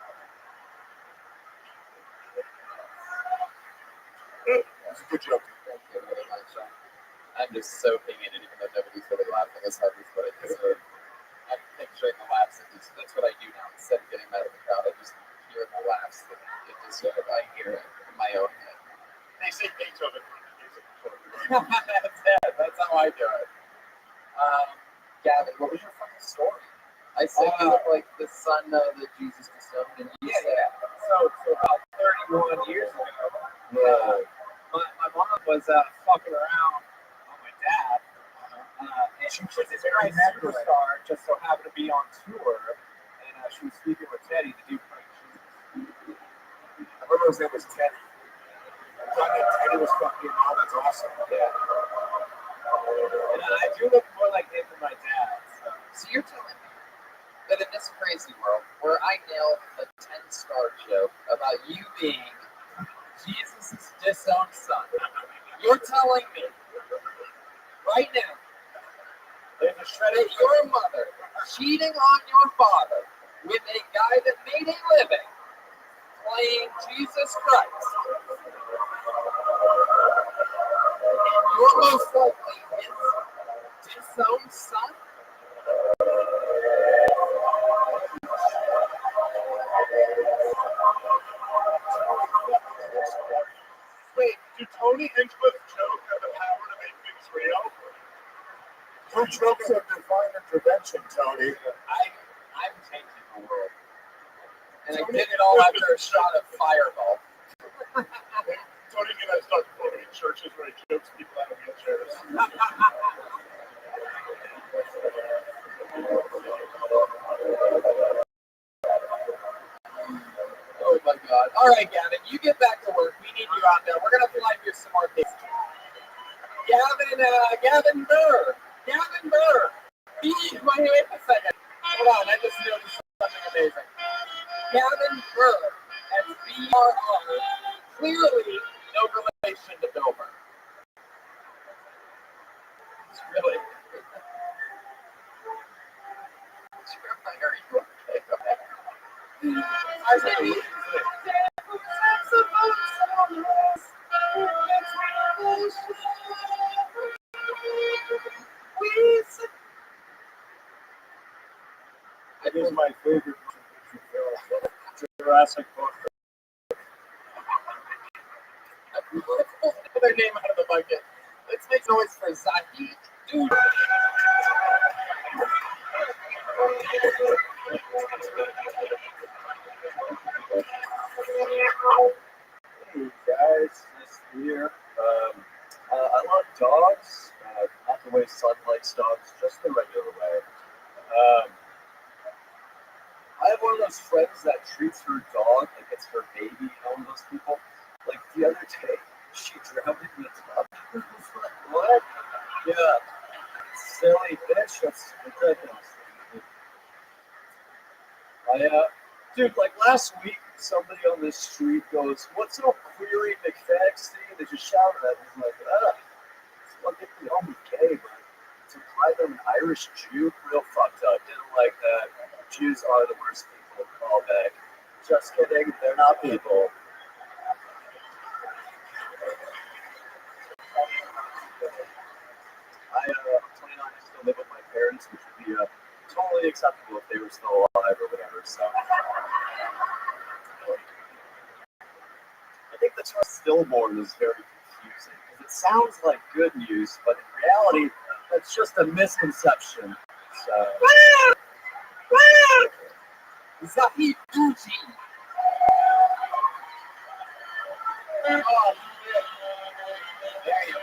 It's a good joke. Thank you very much. I'm just soaking in it, even though nobody's really laughing as hard as what I deserve. I'm picturing the laughs. That's what I do now. Instead of getting mad at the crowd, I just hear the laughs. I hear it in my own head. They say Beethoven. That's how I do it. Gavin, what was your fucking story? I said you look like the son of the Jesus disowned, and you said, so about 31 years ago, my mom was fucking around on my dad. And she was this guy superstar, just so happened to be on tour, and she was speaking with Teddy to do prank shows. I remember his name was Teddy. Teddy was fucking, oh, that's awesome. Yeah. And I do look more like him than my dad. so you're telling me that in this crazy world where I nailed a 10-star joke about you being Jesus' disowned son, you're telling me right now that your mother cheating on your father with a guy that made a living playing Jesus Christ, and you're most likely his disowned son? Wait, do Tony Hinchcliffe's joke have the power to make things real? Her jokes are divine intervention, Tony. I'm changing the world. And I did it all after a shot of Fireball. Tony and I start quoting in churches where he jokes people out of wheelchairs. Oh my God. All right, Gavin, you get back to work. We need you out there. We're going to fly you some more things. Gavin Burr. Gavin Burr. Wait a second. Hold on. I just noticed something amazing. Gavin Burr as BRR. Clearly no relation to Bill Burr. It's really. Are you okay? I think It is my favorite film, Jurassic Park. Pull their name out of the bucket. Let's make noise for Zahid. Dude. Hey guys, nice to be here. I love dogs, not the way Sun likes dogs, just the regular way. I have one of those friends that treats her dog like it's her baby, one of those people. Like the other day, she drowned in the tub. I was like, what? Yeah, silly bitch, that's ridiculous. Dude, like last week, somebody on the street goes, "What's up, query McFadden?" They just shouted at me. I'm like, it's fucking homie gay, but to imply that I'm an Irish Jew, real fucked up. Didn't like that. Jews are the worst people. Call back. Just kidding, they're not people. I'm 29. I still live with my parents, which would be totally acceptable if they were still alive or whatever. So. I think the term stillborn is very confusing because it sounds like good news, but in reality, that's just a misconception. So. Zahid Uji. Oh, shit. There you go.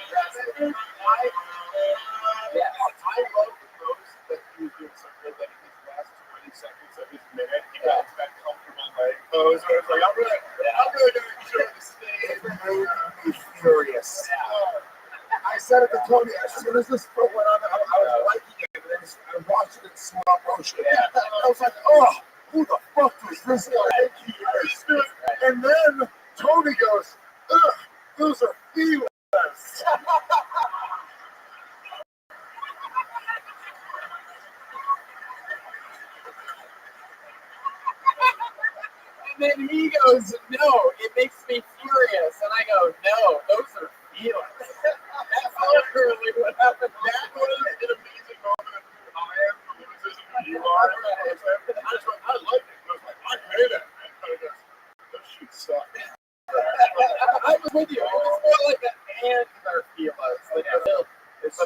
Yes, I love the roast that he was doing so good that in his last 20 seconds of his minute, he got into that comfortable leg pose where it's like, I'm really going to enjoy the stage. It made me furious. I said it to Tony as soon as this foot went on, I was liking it, and then I watched it in slow motion. I was like, oh, who the fuck was this guy? And then Tony goes, ugh, those are feelings. And then he goes, no, it makes me furious. And I go, no, those are feelings. That's literally what happened. That was an amazing moment of who I am, the losers, and who you are. I was like, I like it. I was like, I made it. And Tony goes, those shit suck. I was with you. It was more like an and their feelings. Like, it's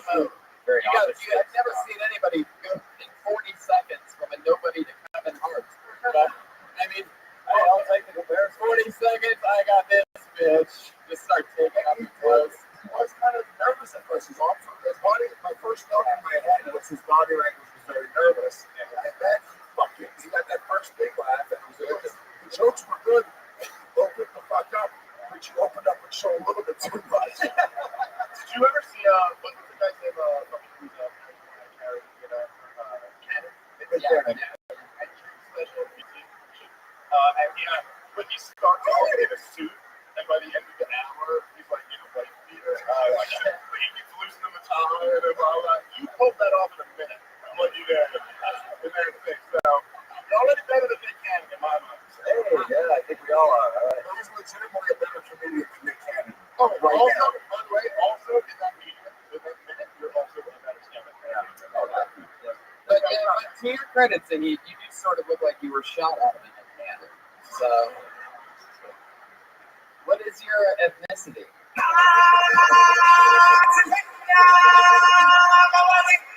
Very I've never seen anybody go in 40 seconds from a nobody to Kevin Hart. But, I mean, I'll take the comparison. 40 seconds, I got this bitch. Just start taking up the clothes. I was kind of nervous at first. My first thought in my head was his body language was very nervous. And then he got that first big laugh and it was good. The jokes were good. Open the fuck up. But you opened up and showed a little bit too much. Did you ever see, what's the guy's name, who's Cannon? Yeah. And when he starts off in a suit, and by the end of the hour, he's like in a white beater. He keeps loosening the tie and all that. You pulled that off in a minute. What you did. And that's it. So, y'all already better than Nick Cannon in my mind. Hey, yeah, I think we all are. He's legitimately a better comedian than Nick Cannon. Oh, right also, now. By the way, also in that meeting, in that minute, you're also a better stand-up. But to your credit, and you do sort of look like you were shot out of a cannon. So, what is your ethnicity?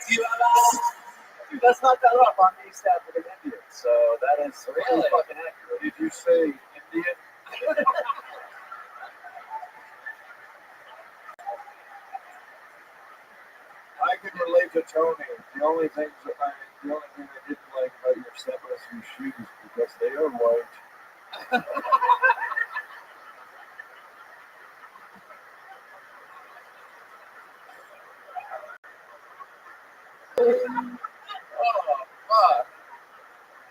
Dude, that's not that up. I'm East African Indian, so that is really fucking accurate. Did you say Indian? I can relate to Tony. The only thing I didn't like about your set was your shoes because they are white. Oh, fuck.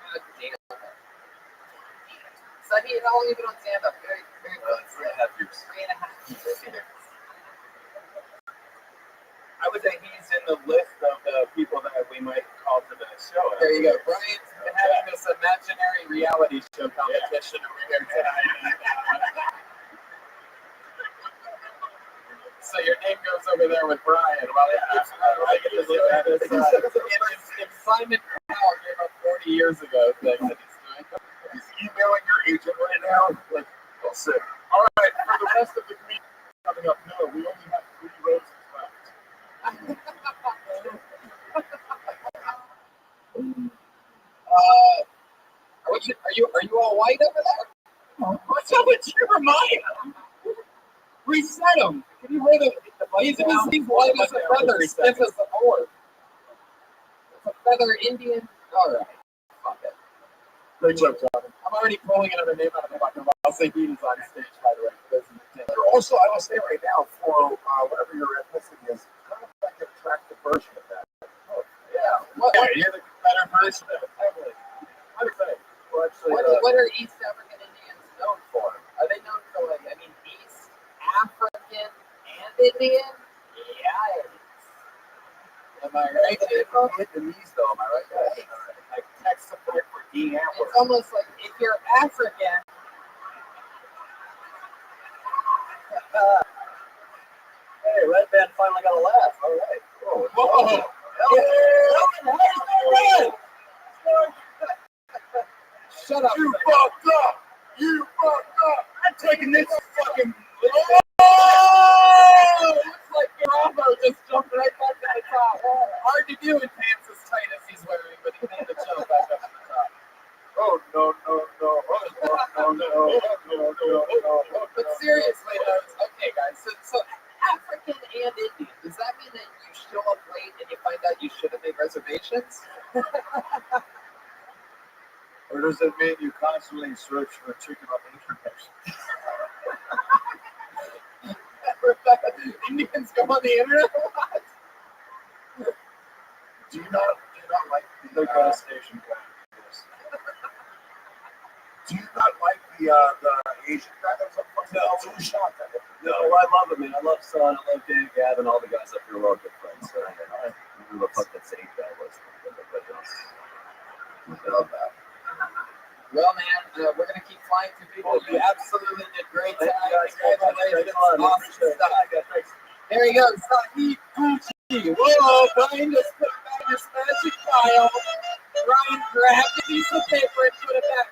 God damn. So how long have you been on stand-up? Very, very close. 3.5 years. 3.5 years. I would say he's in the list of the people that we might call to the show. There you go. Brian's been having this imaginary reality show competition over here tonight. So your name goes over there with Brian while he keeps this. If Simon Cowell gave up 40 years ago thing that he's doing. He's emailing your agent right now. Like, well, sick. All right, for the rest of the comedians coming up, no, we only have 3 roses left. Are you all white over there? What's up with your mind? Reset him. Can you hear he's white as a feather, stiff as a board. It's a feather Indian. All right. Fuck it. Great job, Jonathan. I'm already pulling another name out of the fucking mouth. I'll say he's on stage, by the way. You're also, I will say right now, for whatever your ethnicity is, kind of like an attractive version of that. Oh, yeah. What, you're the better version of it. Totally. I would say. Well, actually, what are East African Indians known for? Are they known for, like, I mean, East African and Indian? Yikes. Am I right? Vietnamese, though, am I right? Yeah. Like tech support for D. It's almost like if you're African. Hey, Red Band finally got a laugh. All right. Whoa. Shut up. You fucked up. You fucked up. I'm taking this fucking. Oh! Looks like Bravo just jumped right back to the top. Hard to do in pants as tight as he's wearing, but he made the jump back up to the top. Oh, no. But seriously, though, okay, guys. So African and Indian, does that mean that you show up late and you find out you should have made reservations? Or does it mean you constantly search for chicken on the internet? Indians go on the internet a lot. Do you not like the gas station guy? Yes. Do you not like the Asian guy that was up front? No, I love it, man. I love Son. I love Dave, Gavin, all the guys up here. We're all good friends. So, I don't know who the fuck that same guy was. Everybody else. I love that. Well, man, we're going to keep flying through people. You absolutely did great tonight. Congratulations. Awesome stuff. There you go. Sahib Gucci. Whoa, Brian just put it back in his magic file. Brian grabbed a piece of paper and put it back.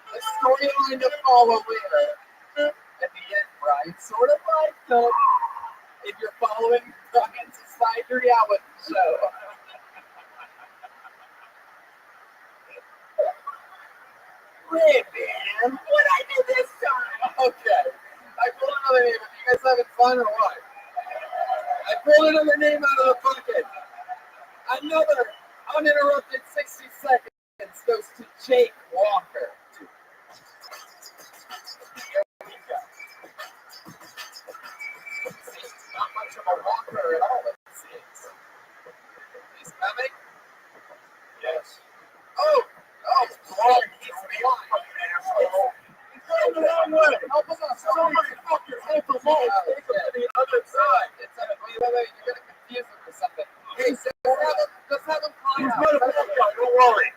A storyline to follow later. At the end, Brian sort of like them. If you're following Brian's side reality show. Great, man. What I do this time? Okay. I pulled another name. Are you guys having fun or what? I pulled another name out of the bucket. Another uninterrupted 60 seconds goes to Jake Walker. Here we go. Not much of a walker at all, it seems. He's coming? Yes. Oh, Clark, he's behind. wrong way. Help us out. Somebody fucking help us out. Take us to the other side. Wait, you're gonna confuse them or something. Hey, let's have them climb He's out. not a bad guy, don't worry.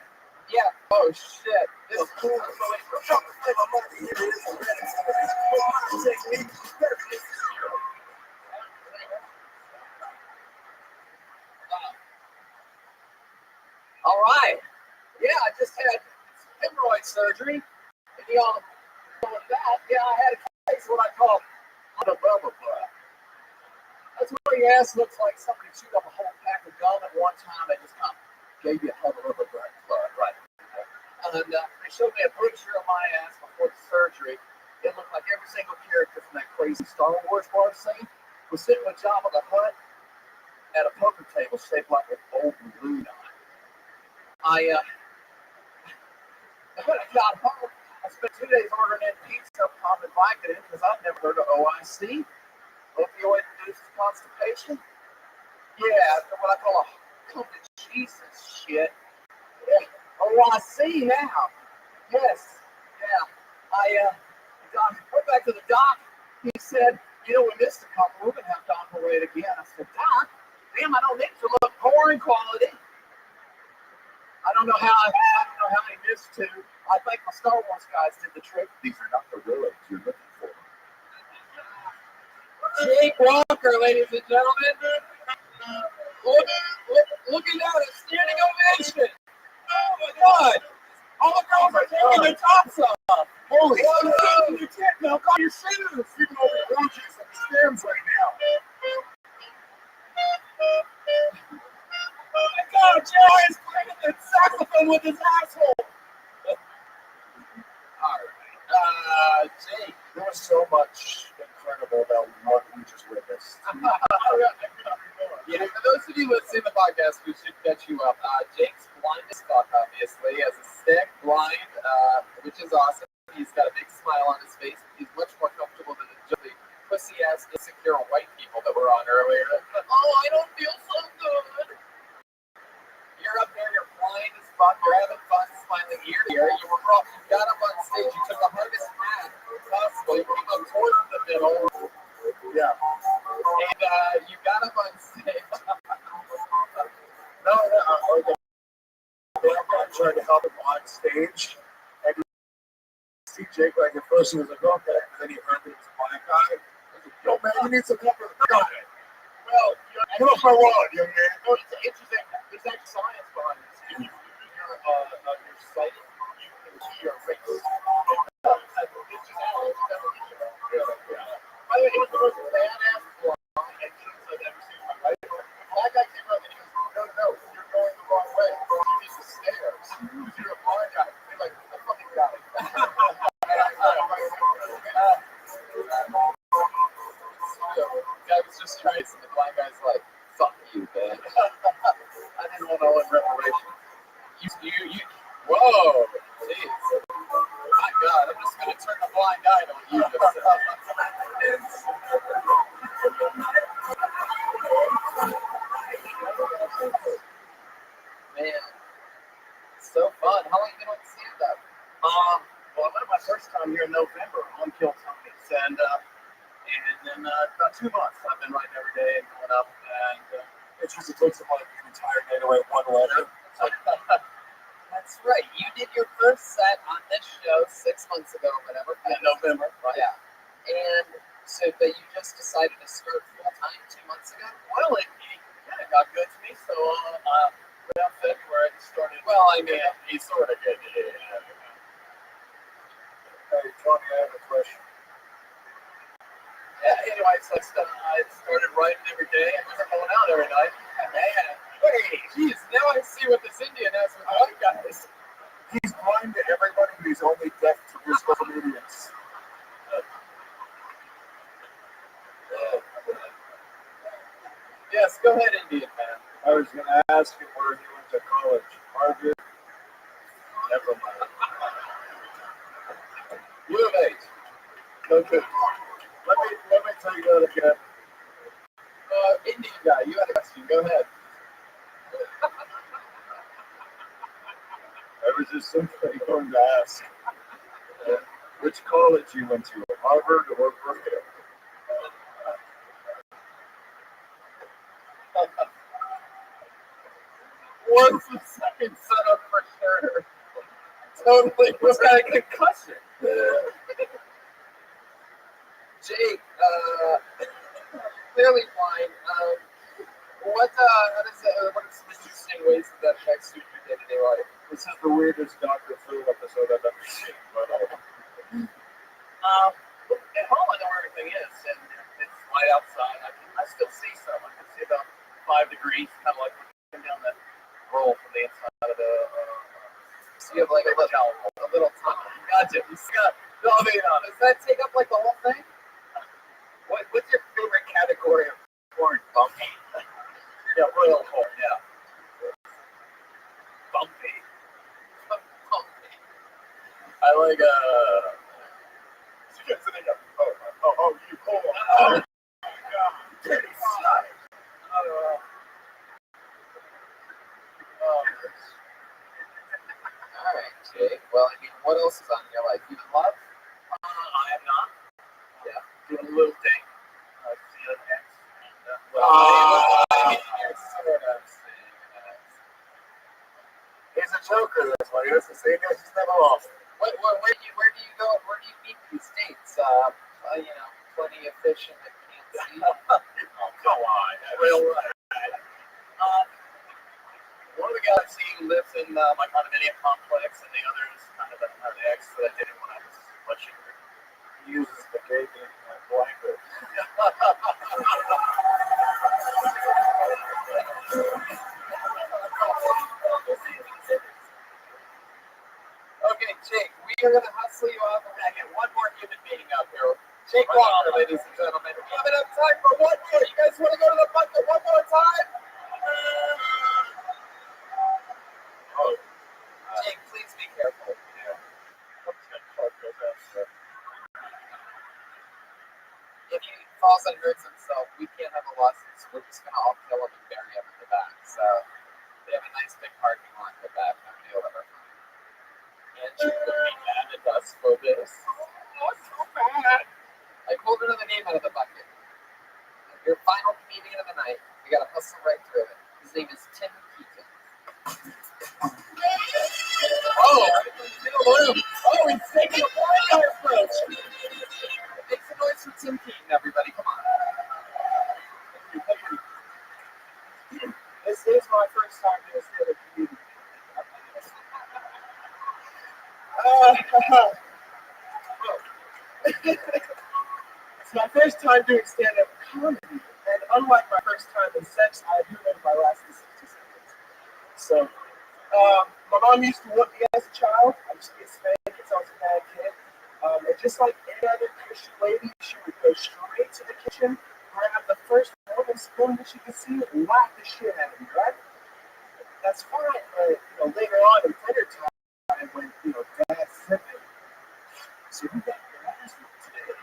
Yeah. Oh shit. This is cool. All right. Yeah, I just had hemorrhoid surgery. And y'all know what that? Yeah, I had a case what I call a bubble butt. That's what your ass looks like somebody chewed up a whole pack of gum at one time. They just kind of gave you a hub of blood, right? And they showed me a picture of my ass before the surgery. It looked like every single character from that crazy Star Wars bar scene was sitting with Jabba the Hutt at a poker table shaped like an old balloon on it. I got home. I spent 2 days ordering in pizza, popping Vicodin because I've never heard of OIC, opioid-induced constipation. Yeah, what I call a come to Jesus shit. Yeah. OIC now. Yes. Yeah. I went back to the doc. He said, we missed a couple. We're going to have to operate again. I said, Doc, damn, I don't need to look porn quality. I don't know how I missed two. I think my Star Wars guys did the trick. These are not the willows you're looking for. Jake Walker, ladies and gentlemen. Looking out a standing ovation. Oh my God! All the girls are taking their tops off. Holy shit! You can't milk on your shoes. Even over the gorgeous at the stands right now. Oh my God! Joe is playing the saxophone with his asshole. All right, Jake. There was so much incredible about what we just witnessed. Yeah, for those of you listening to the podcast, we should catch you up. Jake's blind as fuck, obviously. He has a stick, blind, which is awesome. He's got a big smile on his face. He's much more comfortable than the pussy-ass, insecure white people that were on earlier. Oh, I don't feel so good. You're up there, you're blind as fuck, you're having fun, smiling ear to ear. You got up on stage, you took the hardest path possible. You came up towards the middle. Yeah. And you got up on stage. No, I tried to help him on stage. And you see Jake like at first he was like, okay. And then he heard that it was a black guy. I was like, yo, man, you need some help with the guy. Well, Get off my lawn, young man. no, it's interesting. There's actually science behind this. If you're sighted, you can see your race. It's just by the way, it was the most badass line and shoots I've ever seen in my life. The black guy came up and he goes, no, you're going the wrong way. You need the stairs. You're a blind guy. They're like, I fucking got it. Guy was just trying to, the blind guy's like, fuck you, man. I didn't want all in reparation. You, whoa, jeez. My God, I'm just going to turn the blind eye on you. Man, so fun. How long have you been on stand-up? Well, I went my first time here in November on Kill Tony's, and then about 2 months I've been writing every day and going up, and It usually takes him like an entire day to write one letter. that's right. You did your first set on this show 6 months ago, whatever. In November. Right. Yeah. And so, but you just decided to start full time 2 months ago? Well, it kind of got good to me. So, around February, I started. Well, I mean, he sort of did. Yeah. Hey, Tony, I have a question. Yeah, anyway, so I started writing every day and just going out every night. Man, hey, geez, now I see what this Indian has with white guys. He's blind to everybody, but he's only deaf to his comedians. Yes, go ahead, Indian man. I was going to ask him where he went to college. Harvard? Never mind. U of H. Okay. Let me tell you that again. Indian guy, you had a question. Go ahead. I was just simply going to ask. Which college you went to? Harvard or Brookfield? Once a second setup for sure. Totally. What's got a concussion? Jake, clearly fine. What is some interesting ways that affects your day-to-day life? This is the weirdest Dr. Phil episode I've ever seen. But, At home, I know where everything is, and it's light outside. I still see some. I can see about 5 degrees, kind of like looking down the roll from the inside of the. So you have like a little tunnel. Gotcha. You got elevated on. Does that take up like the whole thing? What's your favorite category of corn? Bumpy. Yeah, royal corn. Yeah. Bumpy. Bumpy. I like you guys sitting up. Oh, you hold on. Oh, God. Dirty side. All right, Jake. Well, I mean, what else is on your life? You in love? I am not. Yeah. Doing a little thing. See you next. He's a joker, that's why he has to say this. He's never lost. Where do you go? Where do you meet these dates? Plenty of fish in the can see. Oh, come on. Real right. One of the guys I've seen lives in my condominium complex, and the other is kind of an ex that I did it when I was much younger. He uses the cake and blanket. Okay, Jake, we are going to hustle you off and get one more human being out here. Jake Walker, ladies and gentlemen. We have enough time for one more. You guys want to go to the bucket one more time? Oh, Jake, please be careful. If he falls and hurts himself, we can't have a lawsuit. So we're just going to all kill him and bury him in the back. So they have a nice big parking lot in the back. Nobody will ever find him. And Jake would be mad at us for this. Oh, so bad. I pulled another name out of the bucket. Your final comedian of the night. We got to hustle right through it. His name is Tim Keaton. Oh, he's taking a fire approach. Make some noise for Tim Keaton, everybody. Come on. This is my first time doing stand-up comedy. It's my first time doing stand-up comedy, and unlike my first time in sex, I do remember my last 60 seconds. So, my mom used to whip me as a child. I used to get spanked because I was a bad kid. And just like any other Christian lady, she would go straight to the kitchen, grab the first golden spoon that she could see, and whack the shit out of me, right? That's fine, but later on in dinner time, when Dad's sipping, so we got gas today.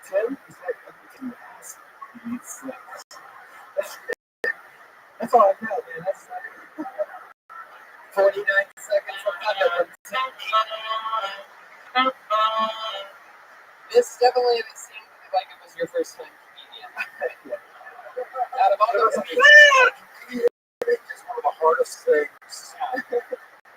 Tim, is that gas? That's all I got, man. That's 49 seconds of thunder. This definitely seemed like it was your first time comedian. Out of all those it's one of the hardest things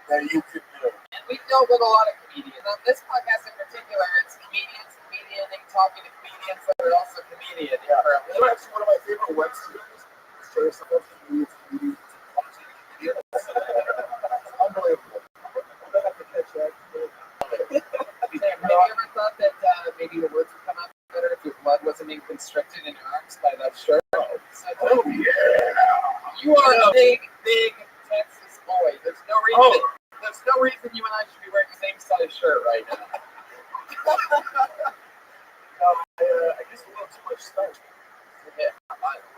that you could do. and we've dealt with a lot of comedians. On this podcast in particular, it's comedians comedianing, talking to comedians that are also comedians. Yeah. It's actually one of my favorite web series. Shows some of comedians. Unbelievable. I'm gonna have to catch that. Have you ever thought that maybe your words would come out better if your blood wasn't being constricted in your arms by that shirt? Oh, yeah. You are a big Texas boy. There's no reason you and I should be wearing the same size shirt right now. I guess a little too much starch. Yeah.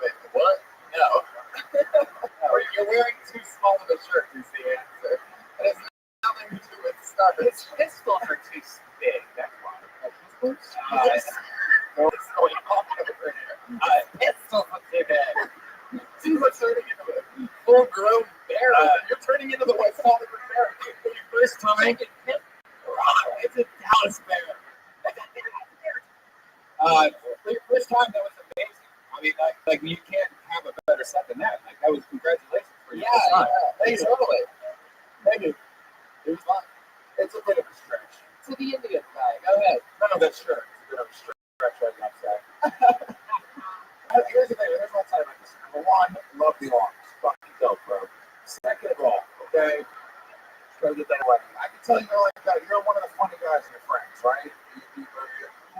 Wait, what? No. You're wearing too small of a shirt is the answer. It has nothing to do with stuff. His pistols are too big, that's why. What's going on over here? Pistols are too big. See what's turning into a full-grown bear. You're turning into the West Hollywood bear. For your first time. It's a Dallas bear. First time, that was amazing. I mean, like you can't have a better set than that. Like that was congratulations for you. Yeah. Thanks, totally. Thank you. It was fun. It's a bit of a stretch. To the Indian guy. Go ahead. No, that's true. It's a bit of a stretch right now, say. Here's the thing. Here's what I'll tell you about this. Number one, love the arms. Fucking dope, bro. Second of all, okay, try to get that away. I can tell you're like you're one of the funny guys in your friends, right? You're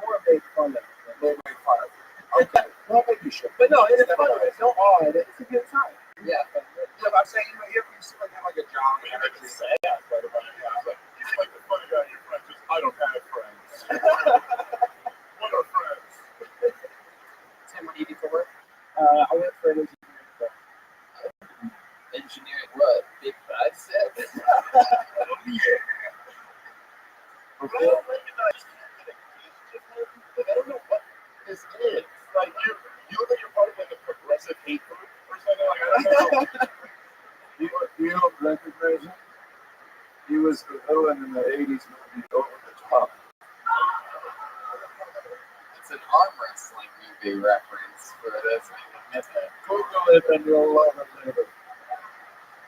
more made fun of than they made fun of. Okay, don't make you shit. But no, it's fun. It's no odd. It's a good time. Yeah. Yeah, I'm saying, you seem like you're like a John. I can say that, but you seem like the funny guy in your friends. Just, I don't have friends. What are friends? Tim, what do you do for work? I work for an engineering firm. Engineering what? Big bicep? I don't recognize I don't know what this is. Like you look like you're part of like a progressive hate group or something. Like I don't know. You don't recognize him? He was the villain in the '80s movie Over the Top. It's an arm wrestling movie reference for this. Google it and you'll love it later.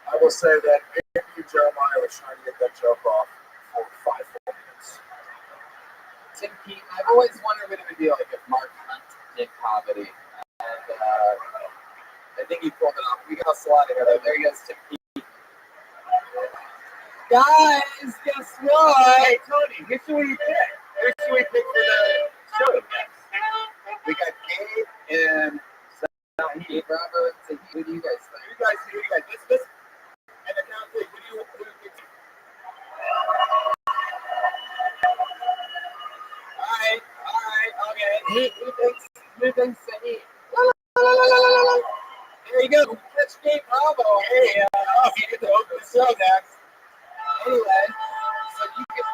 I will say that maybe Jeremiah was trying to get that joke off for 5 minutes. Tim Keaton, I've always wondered what it would be like if Mark Hunt did comedy. And I think he pulled it off. We got a slot together. There he goes, Tim Keaton. Guys, guess what? Hey, Tony, guess who we picked? Guess who we picked for the show next? We got Gabe and Gabe Roberts. Who do you guys think? you guys. This, and the count three. Who do you pick? All right, okay. Who thinks that he? There you go. Catch Gabe Bravo. Hey, he can open the show next. Anyway, so you can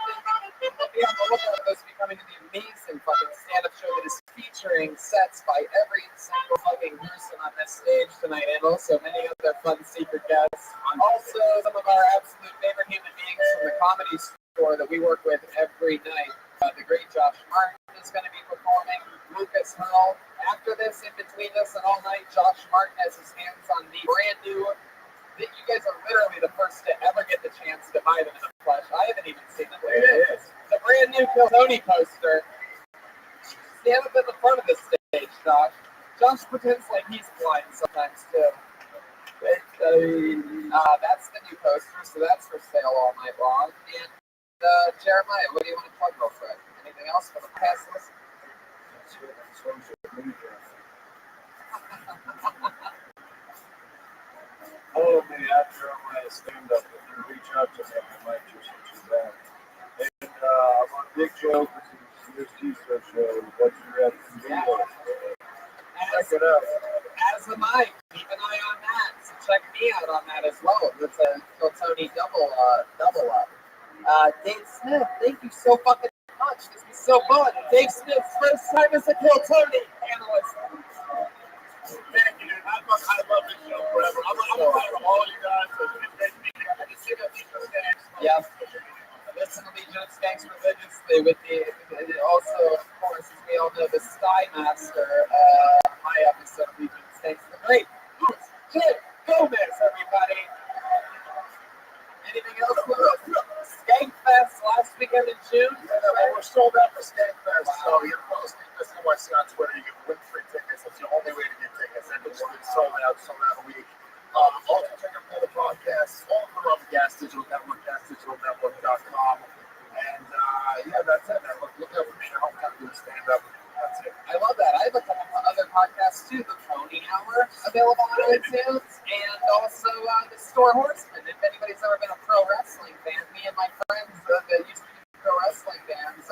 be on the lookout for this becoming the amazing fucking stand-up show that is featuring sets by every single fucking person on this stage tonight, and also many other fun secret guests. Also, some of our absolute favorite human beings from the Comedy Store that we work with every night. The great Josh Martin is going to be performing. Lucas Hurl. After this, in between this and all night, Josh Martin has his hands on the brand new. You guys are literally the first to ever get the chance to buy them in the flesh. I haven't even seen them. It is. The brand new Kill Tony poster. Stand up at the front of the stage, Josh. Josh pretends like he's blind sometimes too. That's the new poster, so that's for sale all night long. And Jeremiah, what do you want to plug real quick? Anything else for the past list? Follow me after my stand-up. If you reach out to me, I might just hit you back. And I'm on Big Joe for this T-shirt show. What's your deal? Check it out. As am I. Keep an eye on that. So check me out on that as well. It's a Kill Tony double up. Dave Smith, thank you so fucking much. This was so fun. Dave Smith's first time as a Kill Tony analyst. Thank you, dude. I love this show forever. I'm a fan of all you guys. So it's great to be here. I just see that Allegiance Gangs. Yes. Listen to Allegiance Gangs religiously with also, of course, as we all know, the Sky Master, my episode of Allegiance Gangs. The great Luis J. Gomez, everybody. Anything else? Skankfest last weekend in June. We're sold out for Skankfest. So you're posting this on my on Twitter. You can win free tickets. It's the only way to get tickets. And it's been sold out a week. Also check out all the podcasts, all of them on the Gas Digital Network, gasdigitalnetwork.com. And yeah, that's it. Look out for me. I hope I'm doing stand-up. That's it. I love that. I have a couple of other podcasts too. The Pony Hour, available on iTunes, and also the Store Horseman. If anybody's ever been a pro wrestling fan, me and my friends that used to be pro wrestling fans,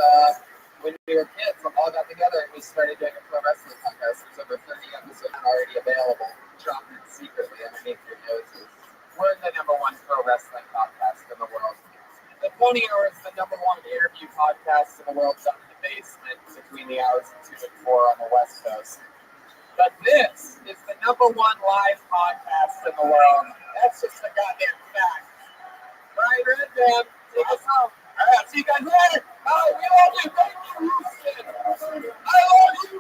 when we were kids, all got together and we started doing a pro wrestling podcast. There's over 30 episodes already available, dropped in secretly underneath your noses. We're the #1 pro wrestling podcast in the world. The Pony Hour is the #1 interview podcast in the world, done in the basement between the hours of 2 and 4 on the West Coast. But this is the #1 live podcast in the world. That's just a goddamn fact. Brian Redman, take us home. All right, see you guys later. We love you. Thank you, Houston. I love you.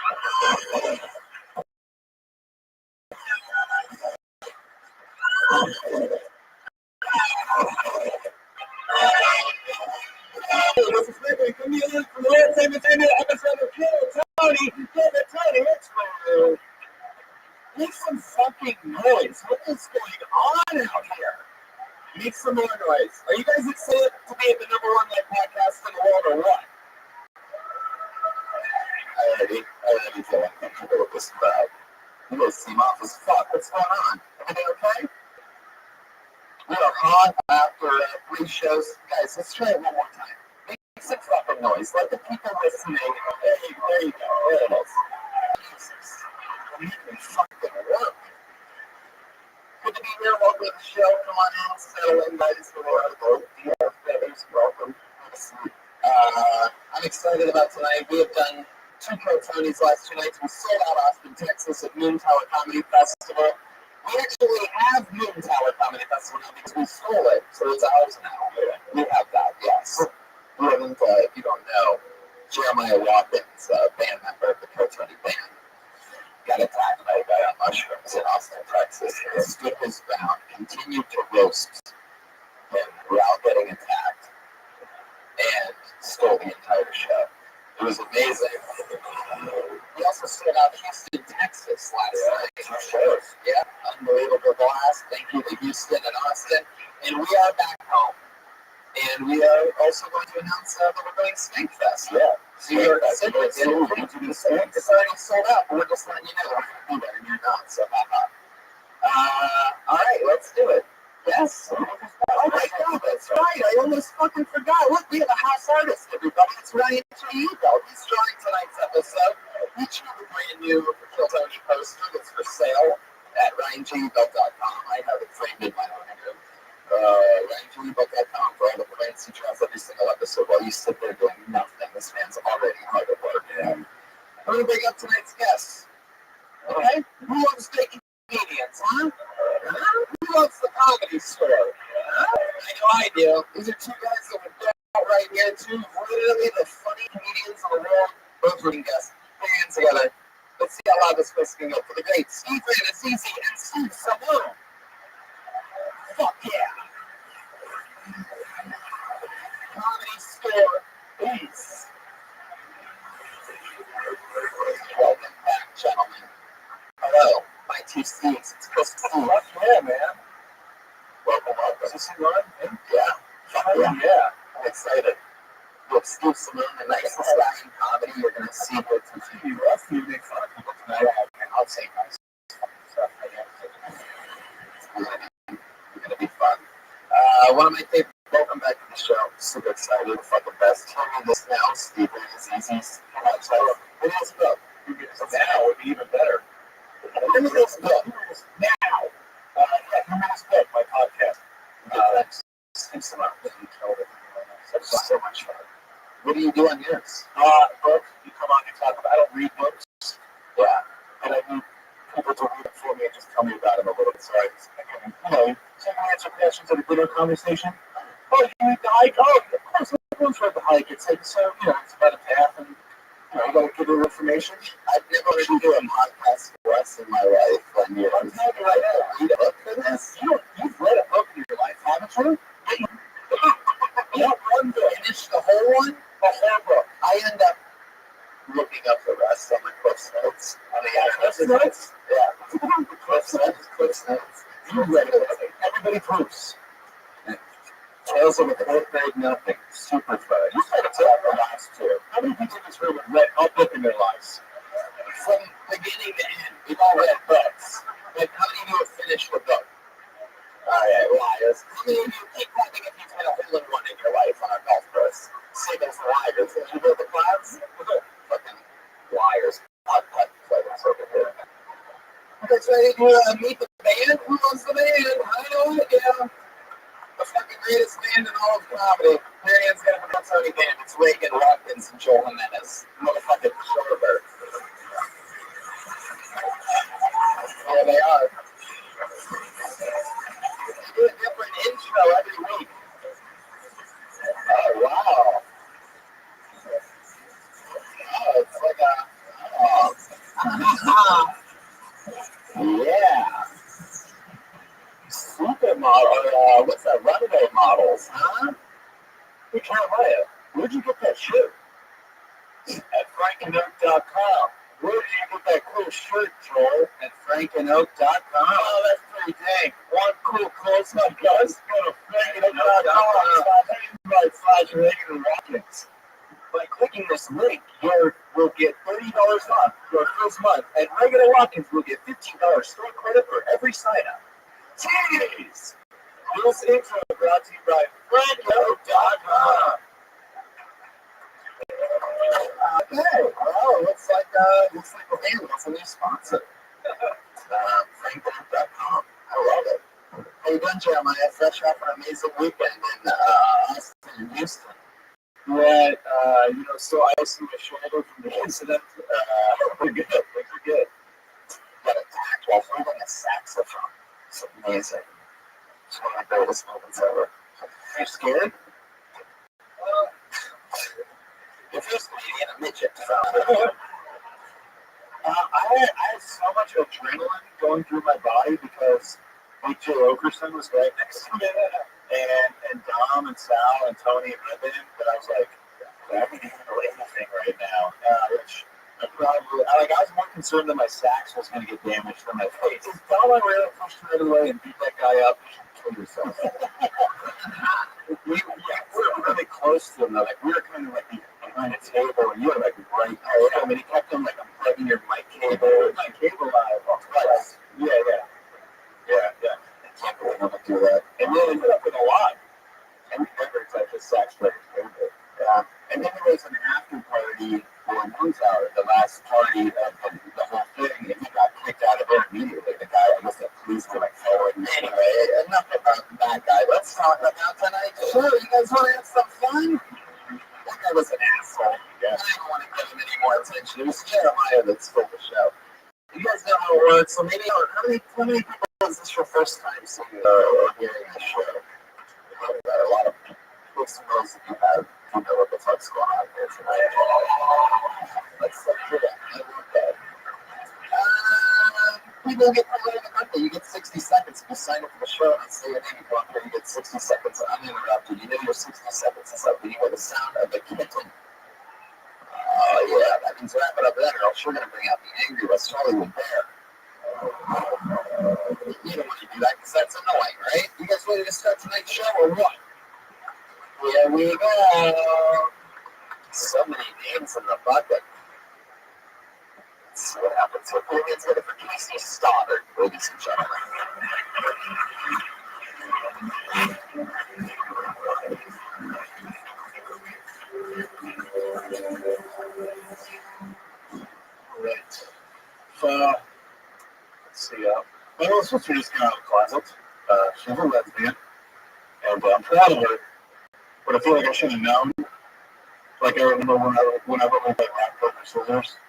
This is Rabbi coming in from the Lord's Entertainment episode of Kill Tony. Expo. Make some fucking noise. What is going on out here? Make some more noise. Are you guys excited to be at the #1 podcast in the world or what? I already feel uncomfortable with this crowd. You guys seem off as fuck. What's going on? Everything okay? We are on after 3 shows. Guys, let's try it one more time. Make some fucking noise. Let the people listening. There you go. There it is. Jesus. We can fucking work. Good to be here. Welcome to the show. Come on in. Settle in, guys. Welcome. I'm excited about tonight. We have done 2 Pro Tonys last 2 nights. We sold out Austin, Texas at Moon Tower Comedy Festival. We actually have Moon Tower Comedy Festival now because we stole it, so it's ours now. We have that, yes. We haven't, if you don't know, Jeremiah Watkins, band member of the Pro Tony band, got attacked by a guy on mushrooms in Austin, Texas, and stood his ground, continued to roast him without getting attacked, and stole the entire show. It was amazing. We also sold out Houston, Texas last night. Yeah, unbelievable blast. Thank you to Houston and Austin. And we are back home. And we are also going to announce that we're going Spank Fest. Yeah. So you're excited. It's already sold out, but we're just letting you know that we're going to be there and you're not. So, all right, let's do it. Yes. Oh my God, that's right. I almost fucking forgot. Look, we have a house artist, everybody. It's Ryan G. He's drawing tonight's episode. We drew a brand new Kill Tony poster that's for sale at RyanGBelt.com. I have it framed in my own room. RyanGBelt.com for all the prints he draws every single episode while you sit there doing nothing. This man's already hard at work. I'm going to bring up tonight's guests. Okay? Who loves making comedians, huh? Who loves the Comedy Store? I know I do. These are 2 guys that would go out right here, 2 literally the funny comedians in the world. Both reading guests. Put your hands together. Let's see how loud this place can go for the great Steve Azizi and Steve Simone. Fuck yeah. Comedy Store. Peace. Welcome back, gentlemen. Hello. My 2 Steves. It's Chris Steve. Yeah, man. Welcome. Is this thing on? Yeah. Yeah. I'm excited. Look, Steve Simone, the nicest guy in comedy you're going to see here tonight. You rough, you make fun of people tonight. I'll say nice stuff. It's going to be fun. One of my favorite. Welcome back to the show. Super excited. Fucking best. Tell me this now, Steve Azizi. What is it up? Now would be even better. What is this book? Now. Humanist Book, my podcast. Steve Simone. So much fun. What do you do on yours? Books. You come on and talk about. I don't read books. Yeah. And I need people to read it for me and just tell me about them a little bit. So I can, so I answer questions at a dinner conversation. Oh, you read The Hike? Oh, of course, everyone's read The Hike. It's like, so, it's about a path and, you got to give them information. I've never been to a podcast once in my life. And you're I'm telling you right now, read a book for this? you've read a book in your life, haven't you? Not one book. Finish the whole one? The whole book. I end up looking up the rest on my Cliff's Notes. Cliff's Notes? Yeah. Cliff's Notes. You read it. Everybody proofs. Tales of a Fourth Grade Nothing. Super fun. You said it's all the last 2. How many people in this room have read a book in their lives? From beginning to end, we've all read books. But how many of you have finished the book? Alright, liars. How many of you keep clapping if you've had a hole-in-one in your life on a golf course? Same as liars. Have you read the class? Fucking liars. Cut players over here. Okay, so ready to meet the band? Who loves the band? I know it, yeah. The fucking greatest band in all of comedy. Marianne's got a Tony band. It's Reagan Watkins and Joel Jimenez. Motherfucking Sherbert. There they are. They do a different intro every week. Oh, wow. Oh, it's like a... Oh, Yeah. Supermodel, what's that, runway models, huh? Hey, Jeremiah, where'd you get that shirt? At frankenoak.com. Where did you get that cool shirt, Joel? At frankenoak.com. Oh, that's pretty dang. Want cool clothes up, guys? Go to frankenoak.com/Reagan By clicking this link, you will get $30 off your first month, and regular walk-ins will get $15 store credit for every sign-up. Jeez! This intro brought to you by frankenoak.com. Okay, well, looks like Rabbi wants a new sponsor. frankenoak.com. I love it. How you doing, Jeremiah? Fresh off an amazing weekend in Austin and Houston. Yeah, so I also my shoulder from the incident. We're good. We're good. Got attacked while holding a saxophone. It's amazing. It's one of the greatest moments ever. Are you scared? If you're Canadian, a midget. I had so much adrenaline going through my body because Big J. Okerson was right next to me, and Dom and Sal and Tony and Rabbi, but I was like, I can handle anything right now. Which I was more concerned that my sax was going to get damaged than my face. Dom and really pushed right away and beat that guy up. You should kill yourself. we were really close to him though. Like we were kind of like behind a table, and you were like right there. I mean, he kept on like unplugging your mic cable. My cable live. Twice. Yeah. I can't believe I'm gonna do that. And then ended up with a lot. And we never touched a sax player cable. And then there was an after party for Moon's Hour, the last party of the whole thing, and he got kicked out of there immediately. The guy, I guess the police were like following. Anyway, enough about that guy. Let's talk about tonight's show. You guys want to have some fun? That guy was an asshole. Yeah. I don't want to give him any more attention. It was Jeremiah that stole the show. You guys know how it works, so maybe how many people is this your first time seeing or hearing the show? Probably got a lot of listeners that you have. You know what the fuck's going on here tonight. Let's do that. I want that. People get to learn the country. You get 60 seconds. You sign up for the show and say your name. You go up here, you get 60 seconds uninterrupted. You know your 60 seconds is up. You hear the sound of the kitten. Oh, yeah. That means wrap it up there, or else we're going to bring out the angry West Hollywood bear. You don't want to do that because that's annoying, right? You guys ready to start tonight's show or what? Here we go. So many names in the bucket. Let's see what happens here. Who gets ready for Casey Stoddard, ladies and gentlemen? All right. Let's see. Well, since we just came out of the closet, she's a lesbian, and I'm proud of her. But I feel like I should have known. Like I remember whenever we played rock, paper, scissors,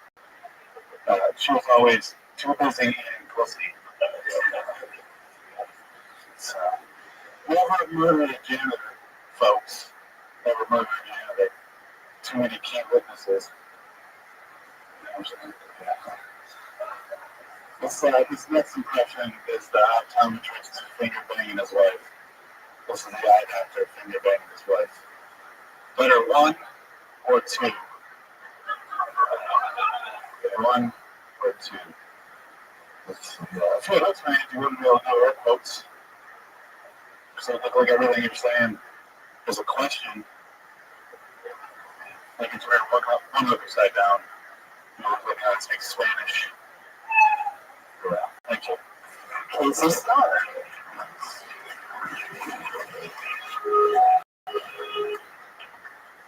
she was always too busy eating pussy. So, never murdered a janitor, folks. Never murdered a janitor. Too many key witnesses. This next impression is the optometrist finger banging his wife. This is the eye doctor finger banging his wife. Letter 1 or 2? 1 or 2? Let's see. If you're a hoax fan, you wouldn't be able to do air quotes. So it look like everything you're saying is a question. Like it's wearing one look upside down. You look like how it speaks Spanish. Yeah, thank you. Casey Stoddard.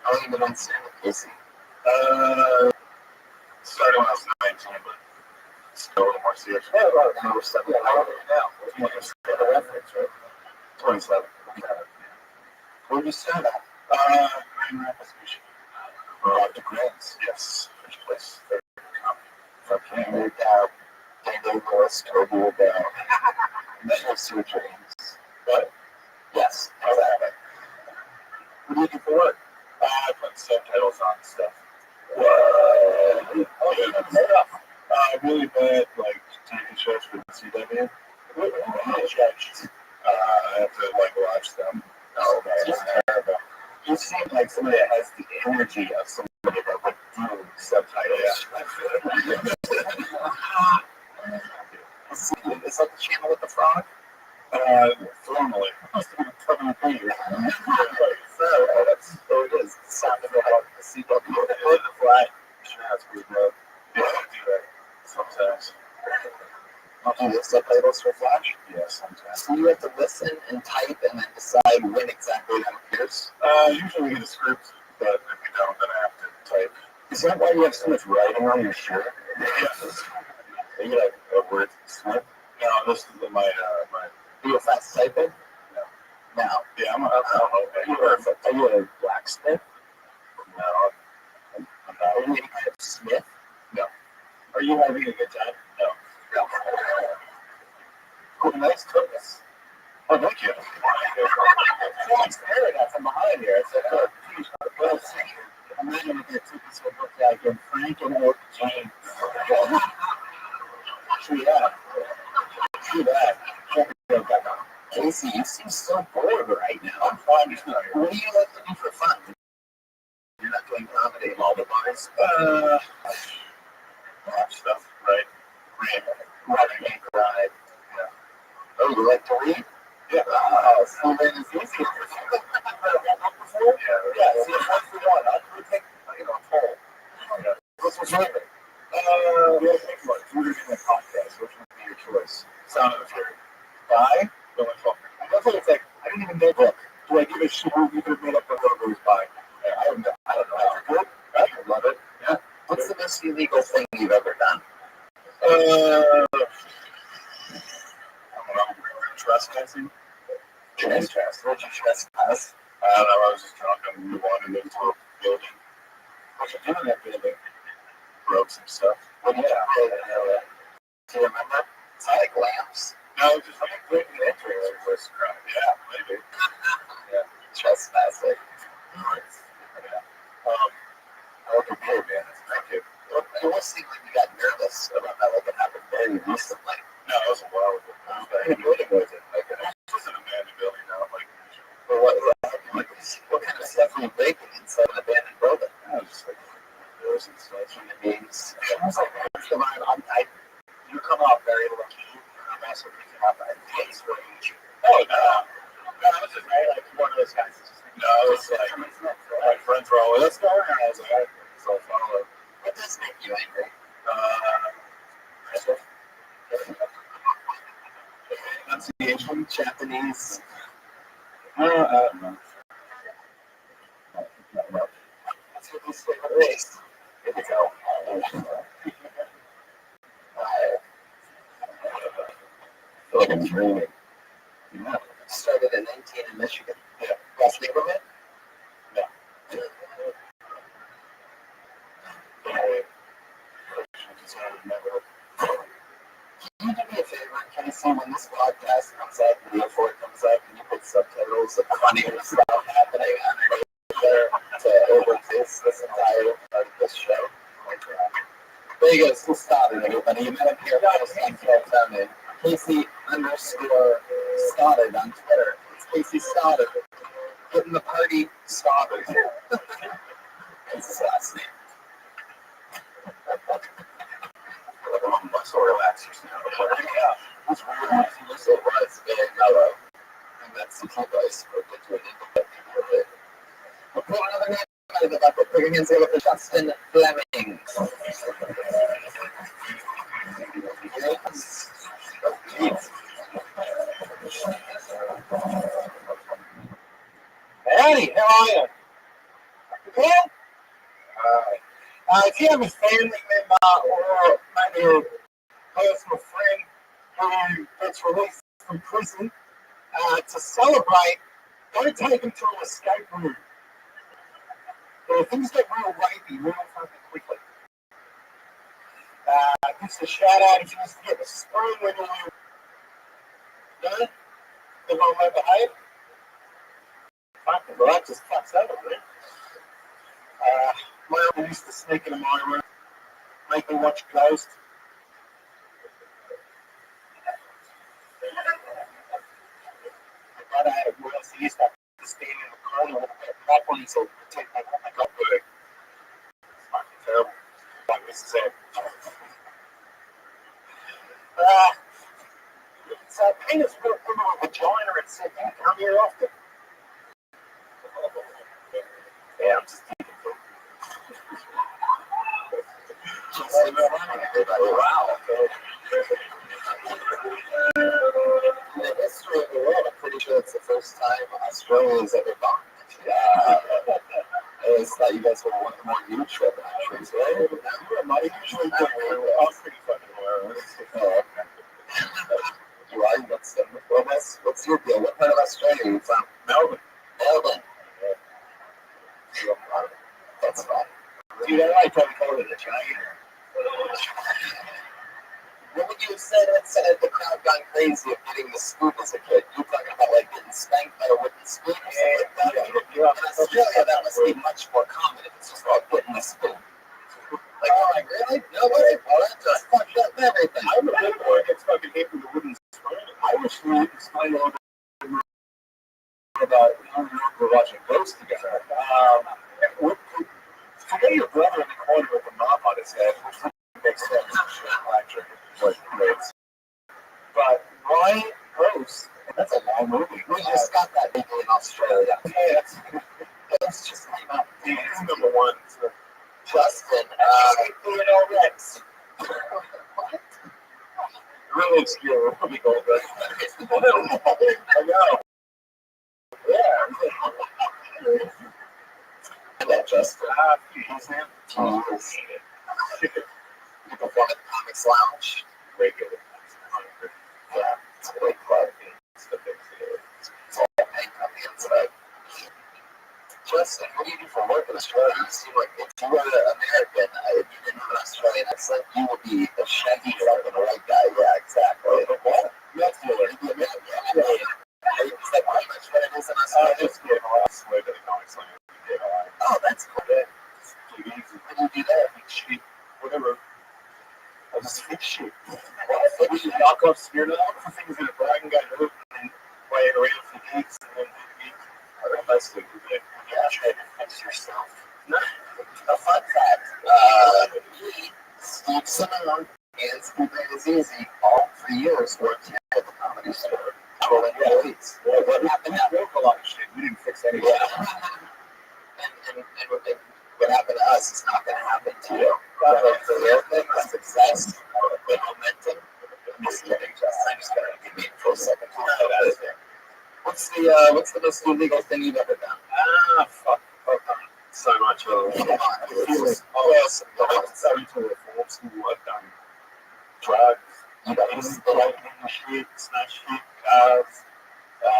How long have you been on stand-up, Casey? Started when I was 19, but still a little more serious. Yeah, well, now we're stuck. How old are you now? The reference, right? 27. Where did you start at? Grand Rapids, Michigan. The Grants. Yes, first place. Okay, we're down. Daniel Lewis, Toby O'Dell. Measures your dreams. What? Yes, exactly. What are you looking for work? I put subtitles on stuff. Whoa. Oh, you didn't say that. Really bad, like, TV shows for the CW. I have to, like, watch them. Oh, that's just terrible. You seem like somebody that has the energy of somebody that would do subtitles. Is that the channel with the frog? Formally. Must have been a permanent thing. So, that's what it is. The sound of the seatbelt. The fly. That's pretty good. Yeah, I do that sometimes. I'll do the subtitles for Flash. Yeah, sometimes. So you have to listen and type and then decide when exactly that appears. Usually we get a script, but if we don't, then I have to type. Is that why you have so much writing on your shirt? Yes. Are you like a word smith? No, this is my. Are you a fast typer? No. Yeah, I don't know. Are you a blacksmith? No, I'm not. Are you any kind of smith? No. Are you having a good time? No. No. Cool, nice focus. Oh, thank you. Someone's staring at from behind here. It's like, oh, geez, well, imagine if your tickets would look like in Frank and Oak James. True that. True that. Casey, you seem so bored right now. I'm fine. Just not What do you like to do for fun? You're not doing comedy in all the bars. stuff, right? Running and ride. Yeah. Oh, you like to read? Yeah. So then it's easy. Yeah. See, what's the one? I'll take, a poll. Yeah. What's your favorite? We have to think about it. We're doing a podcast. Which would be your choice? Sound of the Fury. Bye. Go and fuck. That's what it's like. I didn't even know book. Do I give a shit who you could have made up the logos by? I don't know. That's good. I love it. Yeah. What's the most illegal thing you've ever done? I don't know. Trespassing? Trespass. What'd you trespass? I don't know. I was just drunk and we wandered into a building. What you doing in that building? Broke some stuff. What do you have? Do you remember? It's like lamps. No, just like breaking the entrance or first crime. Yeah, maybe. Yeah. Trespassing. Yeah. I like your beer, man. Thank you. It almost seemed like you got nervous about that, like it happened very recently. No, it was a while ago. What kind of building was it? Like, It was an abandoned building now, like, what kind of stuff were you breaking inside an abandoned building? I was just like, doors and stuff. Human beings. I was like, you come off very lucky. I'm also picking up a taste for you. Oh, no. No, I was just like one of those guys that's just No, it was like, my friends were all, let's go. And I was like, all right, so I'll follow. what does make you angry? Pronunciation? Japanese. I don't know. That's what this flavor is. Here we go. I feel like I'm dreaming. Yeah. Started at 19 in Michigan. Yeah. Best neighborhood? No. Can you do me a favor? Can you see when this podcast comes out, the video for it comes out, can you put subtitles of funny stuff happening underneath there to overtaste this entire part of this show? There you go. Still started, everybody. You met up here. Casey underscore Stoddard on Twitter. It's Casey Stoddard. Getting the party started. That's his last name. Muscle relaxers now. Yeah. That's weird. It was very mellow. And that's the key place. We'll get to it. We'll put another name out of the bucket. Put your hands together for Justin Fleming. Howdy, how are you? Good? If you have a family member or maybe a personal friend who gets released from prison, to celebrate, don't take them to an escape room. Things get real rapey real fucking quickly. Just a shout out if you used to get the spoon when you were, everyone won't behave. Fucking well, that just cuts over, man. My uncle used to sneak into my room, make me watch Ghost, he used to have to stand in the corner with a mop on his head to take my up with it. It's fucking terrible. Like this is it. So penis will come on a vagina and say, "Can you come here often?" Yeah, I'm just kidding. Wow. In the history of the world, I'm pretty sure it's the first time Australia's ever bombed. I always thought you guys were one of the more neutral countries, right? We're not usually good. We're all pretty fucking aware. You are? What's your deal? What part of Australia are you from? Melbourne. Melbourne. That's fine. Dude, I like how we call it a China. What would you have said the crowd gone crazy of getting the spoon as a kid? You were talking about like getting spanked by a wooden spoon or something like that? In Australia, that must be much more common if it's just about getting a spoon. Like, oh, like, really? Nobody? Well, that just fucked up everything. I'm a big boy gets fucking hit with a wooden spoon. I wish we would explain a little bit more about how we were watching Ghost together. Forget your brother in the corner with a mop on his head, which makes sense. Electric, but why Ghost? That's a long movie. We just got that movie in Australia. Yeah, It's just came out. it's number one. So. Justin, Rex. what? Really obscure movie called Rex. I know. Yeah. That Justin. He's him. People from the Comics Lounge. Regular. Yeah, it's a great club. It's all pink on the inside. Justin, what do you do for work in Australia? You seem like if you were an American, if you didn't have an Australian accent, you would be a shaggy fucking white guy. Yeah, exactly. What? You have to be American. Is that pretty much what it is in Australia? Just get lost with the Comics Lounge. Oh, that's cool. What do you do there? Shit. Whatever. I just fix shit. We should knock off Smearna for things that are bragging got hurt and play it around for gigs and then do gigs. That's the good thing. Yeah, try to fix yourself. A fun fact. Steve Simon and Steve Easy all for years worked at the Comedy Store. What happened? We broke a lot of shit. We didn't fix anything. Yeah. And what happened to us is not going to happen to you. The real thing, the success, the momentum. I'm just kidding, Justin. I'm just going to give me a full second. What's the most illegal thing you've ever done? Fuck. So much. Come on. Yes. I went to a reform school. I've done drugs. You got this. Shit, snatch shit, cars.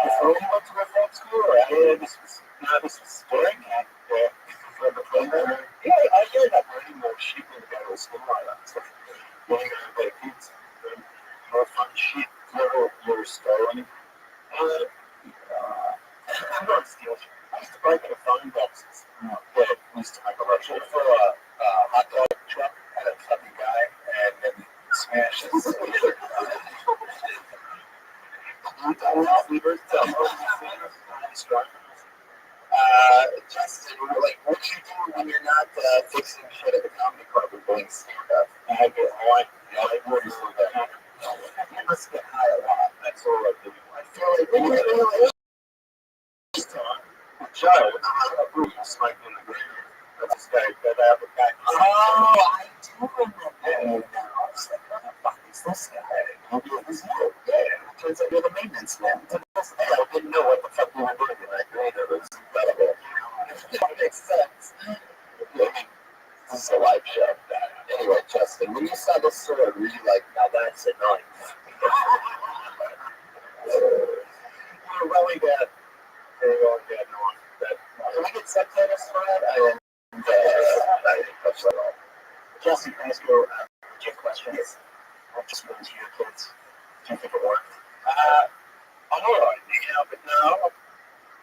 Before you went to reform school? Yeah, this was spring. Yeah. For the program. Yeah, I ended up learning more shit than to go to school like that. So, learning how to play kids. More fun shit. You ever stole anything? I'm not stealing shit. I used to break into phone boxes. Yeah, we used to make a rush for a hot dog truck and a fucking guy and then smash it. Justin, like, what do you do when you're not fixing shit at the comedy club or doing stand-up? I get high. Yeah, I wouldn't do that. You must get high a lot. That's all I do. I feel like when you're really This time, with Joe, I grew up smoking in the green room. That's this guy that I have a guy. oh, I do remember now. I was like, what the fuck is this guy? Maybe it was you. Yeah. It turns out you're the maintenance man. To this day, I didn't know what the fuck you were doing in that green room. It was incredible. It makes sense. I mean, this is a live show. Anyway, Justin, when you saw this sword, were you like, now that's a knife? We're really bad. Very well bad. No one. Can we get subtitles for that? I didn't touch that all. Justin, can I ask you a legit question? I'll just move to your kids. Do you think it worked? I'm alright, but no.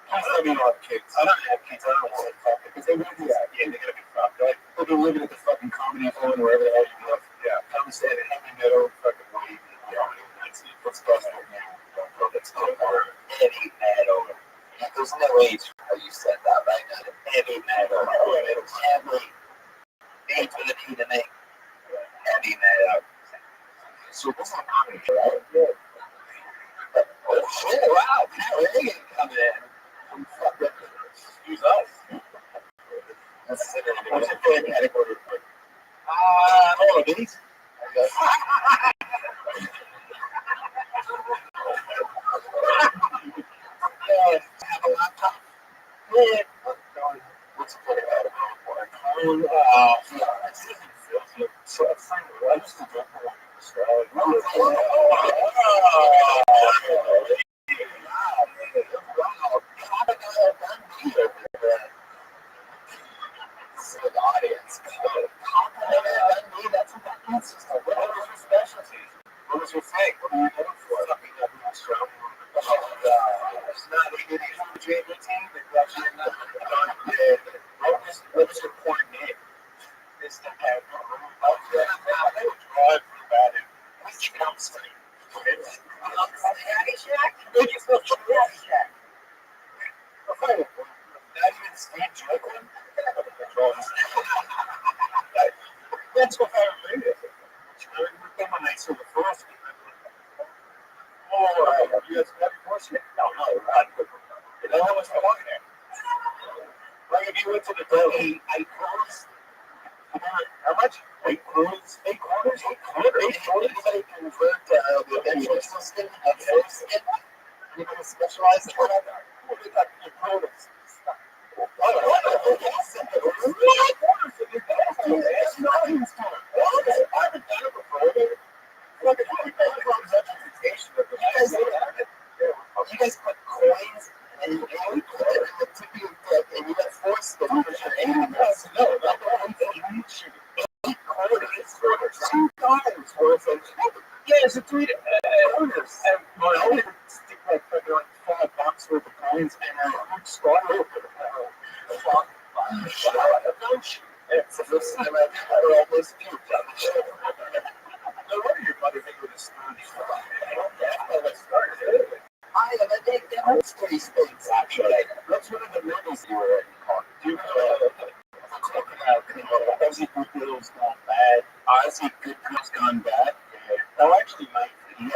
I don't have kids. I don't have kids. I don't want to fuck because they will do that. Yeah, they're gonna be fucked, right? They'll be living at the fucking comedy zone wherever the hell you live. Yeah, come stand in heavy metal, fucking weed, and that's it. What's possible? It's not heavy metal. You wait how you said that right now. Heavy metal. Heavy. Name for the D to make. Heavy metal. So this is a comedy, right? Yeah. Oh shit, wow. Reagan coming in. Excuse us. What's your favorite category? All of these. Have a laptop. Yeah. What's the favorite category? The audience. That's just a what was your specialty? What was your thing? What were you known for? Something that we were strong. It's not a good dream routine. What was your core name? Mr. Harry. I would drive for that. What's your company? Daddy Shack? It's not Daddy Shack. Not even Steve Strickland? That's what I remember. I remember when I saw the first one. Oh, you guys got before shit? No. You know how much I want there? Like if you went to the deli, I closed. How much? 8 quarters. 8 quarters? 8 quarters? 8 quarters? Anybody convert the eventual system of first skin? Anybody specialize in that? What do you got? 8 quarters. You guys put coins and you put it in the tip of your dick and you got forced to push your aim. No, not one thing. 8 quarters. 2 times worth of. Yeah, it's a 3 quarters. And I would stick like $5 worth of coins and a huge straw over it's the first time I've ever almost puked on the show. No wonder your mother think with a spoon. I am addicted to most of these things, actually. That's one of the movies you were in. Do you know Ozzy Good Girls Gone Bad? Ozzy Good Girls Gone Bad? No, actually, Mike. Yeah.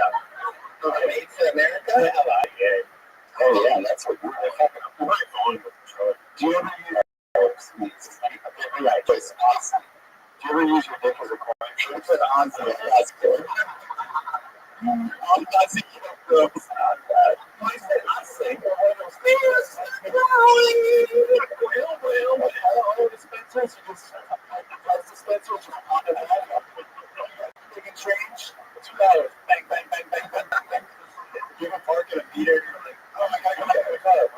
Made for America? Yeah. Oh, yeah, that's what we're fucking up. We're going with the truck. Do you ever use it's awesome. Do you ever use your dick as a coin? You put on some that's good. That's a cute girl. It's not bad. I said, well, dispensers, you just dispensers, just pop it out. You can change. $2. Bang, bang, bang, bang, bang, bang, bang. You ever park at a meter and you're like, oh my god,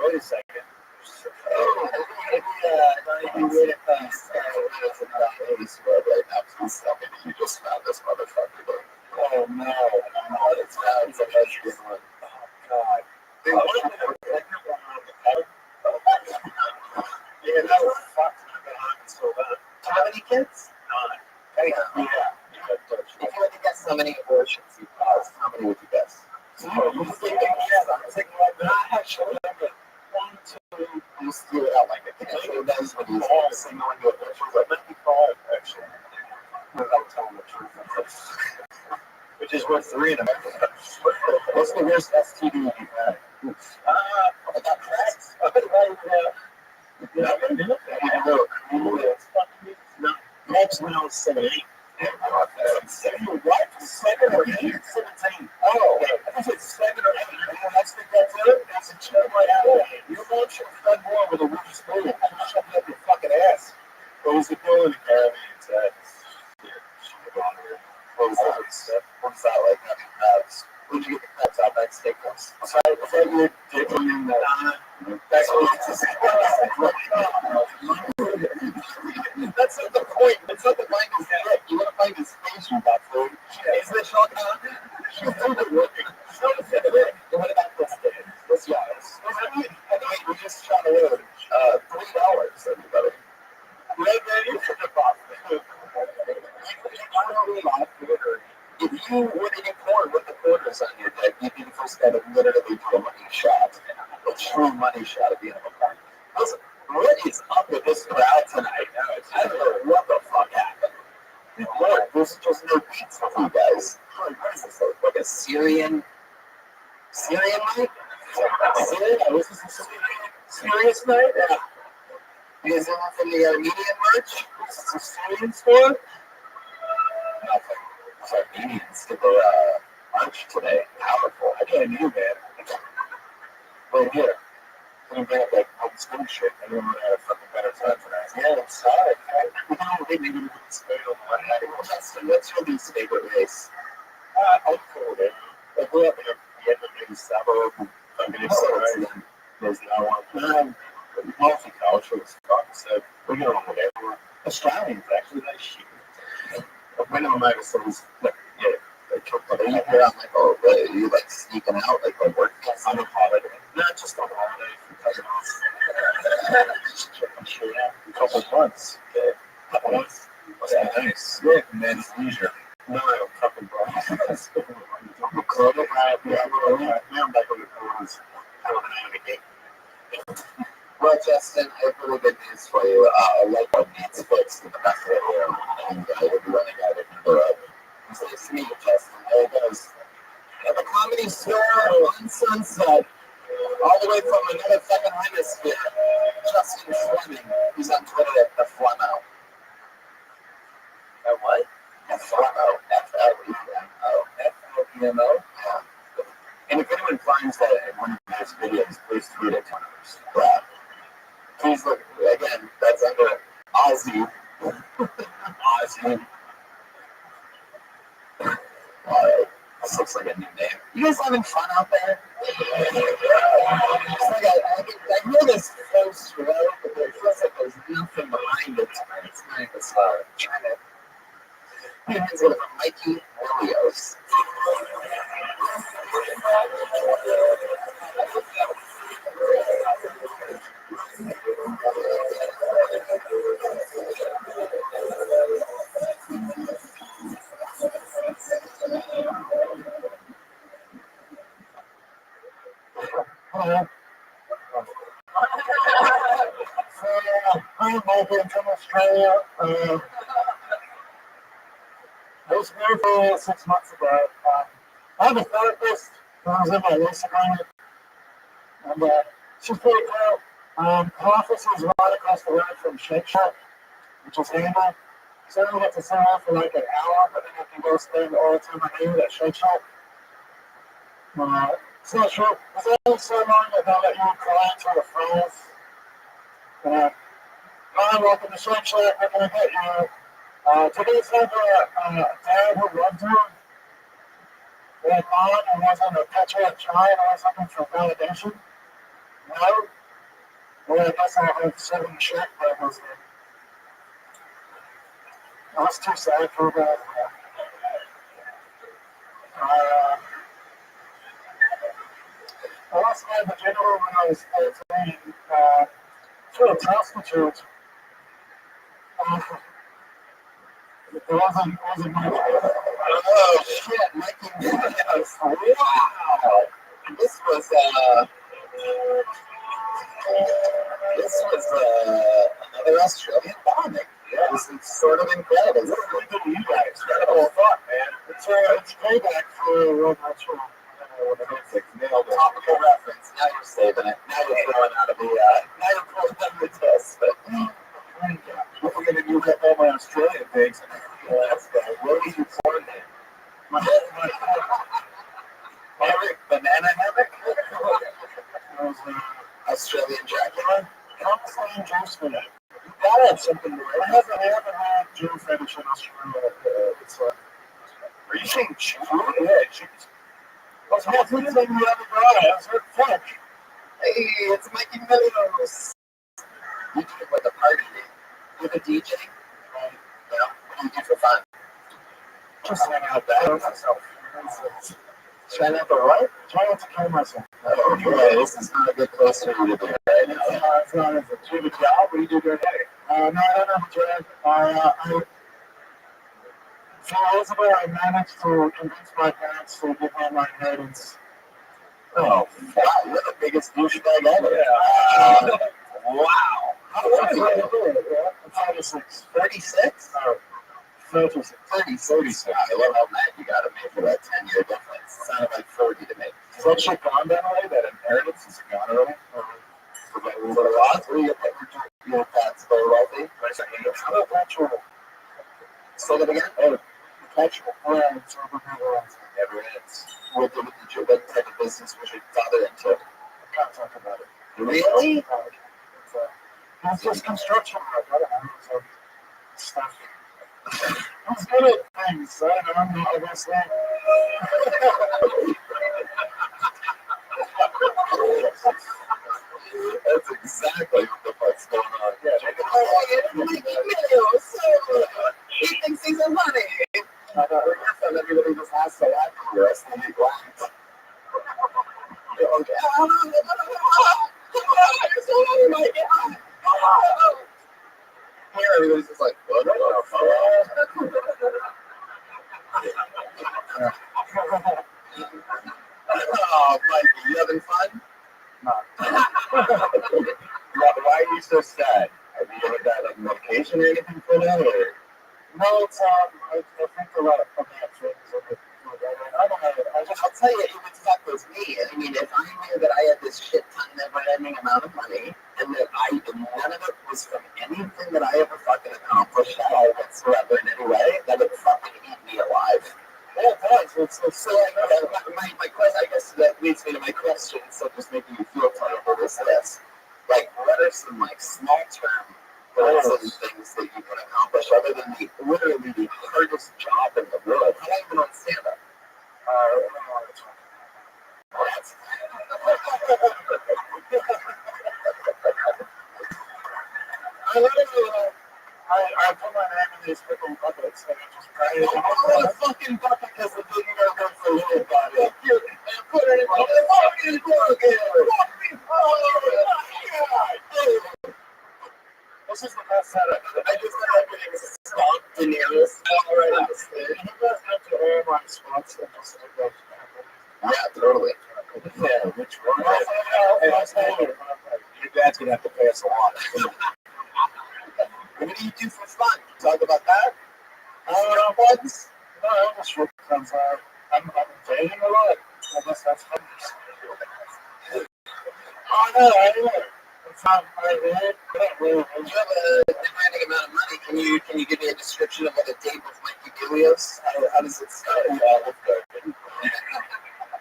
wait a second. You wait at the right now. Please tell me that you just found this motherfucker. Oh no. It's not. It's a good one. Oh god. They wanted a pregnant one on the cover. Yeah, that was fucked. So bad. How many kids? 9. Yeah. If you had to guess how many abortions you caused, how many would you guess? You think I have shown them that 1, 2, you steal it out like a kid. That is what he's all signaling to abortions. Like 95, actually. Without telling the truth. Which is worth 3 in America. What's the worst STD you've had? I got cracks. I bet Cracks when I was 17. What? 7 or 8? 17. Oh, I think it's 7 or 8. I think that's it. That's a chill right out. Your mom should have fed more with a wooden spoon. Shove it up your fucking ass. What was the bill in the Caribbean? What was that like? Where'd you get the crabs out back steakhouse? Was that your dick in the that's not the point. That's not the point of that. You want to find his face you got food. Isn't it shocking? She's totally working. What about this day? Let's be honest. We just shot a load. $3, everybody. If you were to get corn with the quarters on your dick, you'd be the first guy to literally do a money shot. A true money shot at the end of a a Syrian night? Syrian? Was this a serious night? Yeah. You guys anyone from the Armenian merch? This is a Syrian store? Nothing. It's Armenians did their lunch today. Powerful. I can't do that. But here, can you bring up like old school shit? Everyone would have a fucking better time for that. Yeah, I'm sorry. Maybe we can spare them one night. Justin, what's your least favorite race? I'm cool, man. I grew up in a Vietnamese suburb. There's no one. Multicultural as fuck, so we get along with everyone. Australians actually, they shit. When I'm overseas, like, yeah, they took the lead here. I'm like, oh, really? Are you like sneaking out, like working on a holiday? Not just on holiday, because just checking shit out. A couple of months. Yeah. Couple months. Must be nice. Yeah, men's leisure. No, fucking bro. I'm back on the phones. I don't have anything. Well, Justin, I have really good news for you. I like our needs fixed in the back of the room, and we'll be running out of Europe. It's nice to meet you, Justin. There it goes. At the Comedy Store on Sunset, all the way from another fucking hemisphere, Justin Fleming. He's on Twitter at the Flemo. At what? The Flemo. F-L-E-M-O. F-L-E-M-O? Yeah. And if anyone finds that in one of his videos, please tweet it to us. Yeah. Please look, again, that's under Ozzy. Ozzy. Alright, this looks like a new name. You guys having fun out there? It's like I hear this close road, but it feels like there's nothing behind it. It's kind of trying to. It's going to Mikey Willios. Hello. I'm Michael from Australia. I was married for 6 months ago. I have a therapist who was in my lease agreement, and she's pretty cool. Her office is right across the road from Shake Shack, which is handy. So I don't get to sit out for like an hour, but then I can go spend all the time I need at Shake Shack. It's not true. There's only so long that they'll let you cry to the friends. Hi, welcome to Shake Shack. How can I get you? Today's like a dad who loved you. And mom who wasn't a petulant child and was looking for validation. No? Well, I guess I'll have 7 Shack burgers then. I was too sad for that. I lost my virginity when I was 13 to a prostitute. It wasn't my fault. Oh shit, Mikey Williams. Wow. This was another Australian comic. Yeah, this is sort of incredible. What are we doing, you guys? Incredible thought, man. It's payback for Rothschild. Topical reference. Now you're saving it. Now you're throwing out of the. Now you're pulling out the test. What we're gonna do with all my Australian things? Let's go. Where was you born then? My banana hammock. Australian Dracula. Australian juice for that. You gotta have something to I haven't had Jew fetish in Australia. It's like. Are you saying Jew? Yeah, Jews. What's the most thing you ever brought? I was like, fuck. Hey, it's Mikey Williams. You do it with a party. With a DJ. Yeah. What do you do for fun? Just hang out there myself. Try not to what? Try not to kill myself. Oh, yeah, this is not a good place for you to be right now. It's not. Do you have a job? What do you do during the day? No, I don't have a job. A few years ago, I managed to convince my parents to give me my inheritance. Oh, wow, you're the biggest douchebag ever. Yeah. Wow. How old are you? I'm 36. 36? No, 36. 36. I love how mad you got at me for that 10-year difference. Is that shit gone down already? That inheritance is gone already? For a lot, your dad's very wealthy. How about natural? Say that again? Oh, perpetual. Yeah, it's over never ends. What type of business was your father into? I can't talk about it. Really? It's just construction work. I don't know. So stuff. I was good at things, so I don't know. I guess that. That's exactly what the fuck's going on. Yeah, He thinks he's a money. I thought everybody just has to laugh for the rest of the black. Here, everybody's just like, what the fuck? Oh, Mikey, you having fun? No. Why are you so sad? Have you ever got like medication or anything for that? Or? No, it's I think a lot of bad things. I don't know. I'll tell you, if it's that was me. I mean, if I knew that I had this shit ton, never-ending amount of money, and that none of it was from anything that I ever fucking accomplished at all whatsoever in any way, that would fucking eat me alive. Yeah, it does. So my question, I guess that leads me to my question, so just making you feel terrible is this. Like, what are some, like, small-term goals and things that you can accomplish other than literally the hardest job in the world? How long have you been on stand-up? I literally, I put my name in these freaking buckets and I just pray. Oh, a fucking bucket because the thing you gotta go for a little body. And put it in the fucking bucket. This is the best setup. I just had everything stomped De Niro's right on the stage. You guys have to all my spots and just like Yeah, totally. yeah, which one? Your dad's gonna have to pay us a lot. What do you do for fun? Talk about that? Bugs? No, I just work comes out. I'm dating a lot. I guess that's fun. Oh no, I know. It's not my head. You have a demanding amount of money. Can you give me a description of what a date with Mikey Delios? How does it start?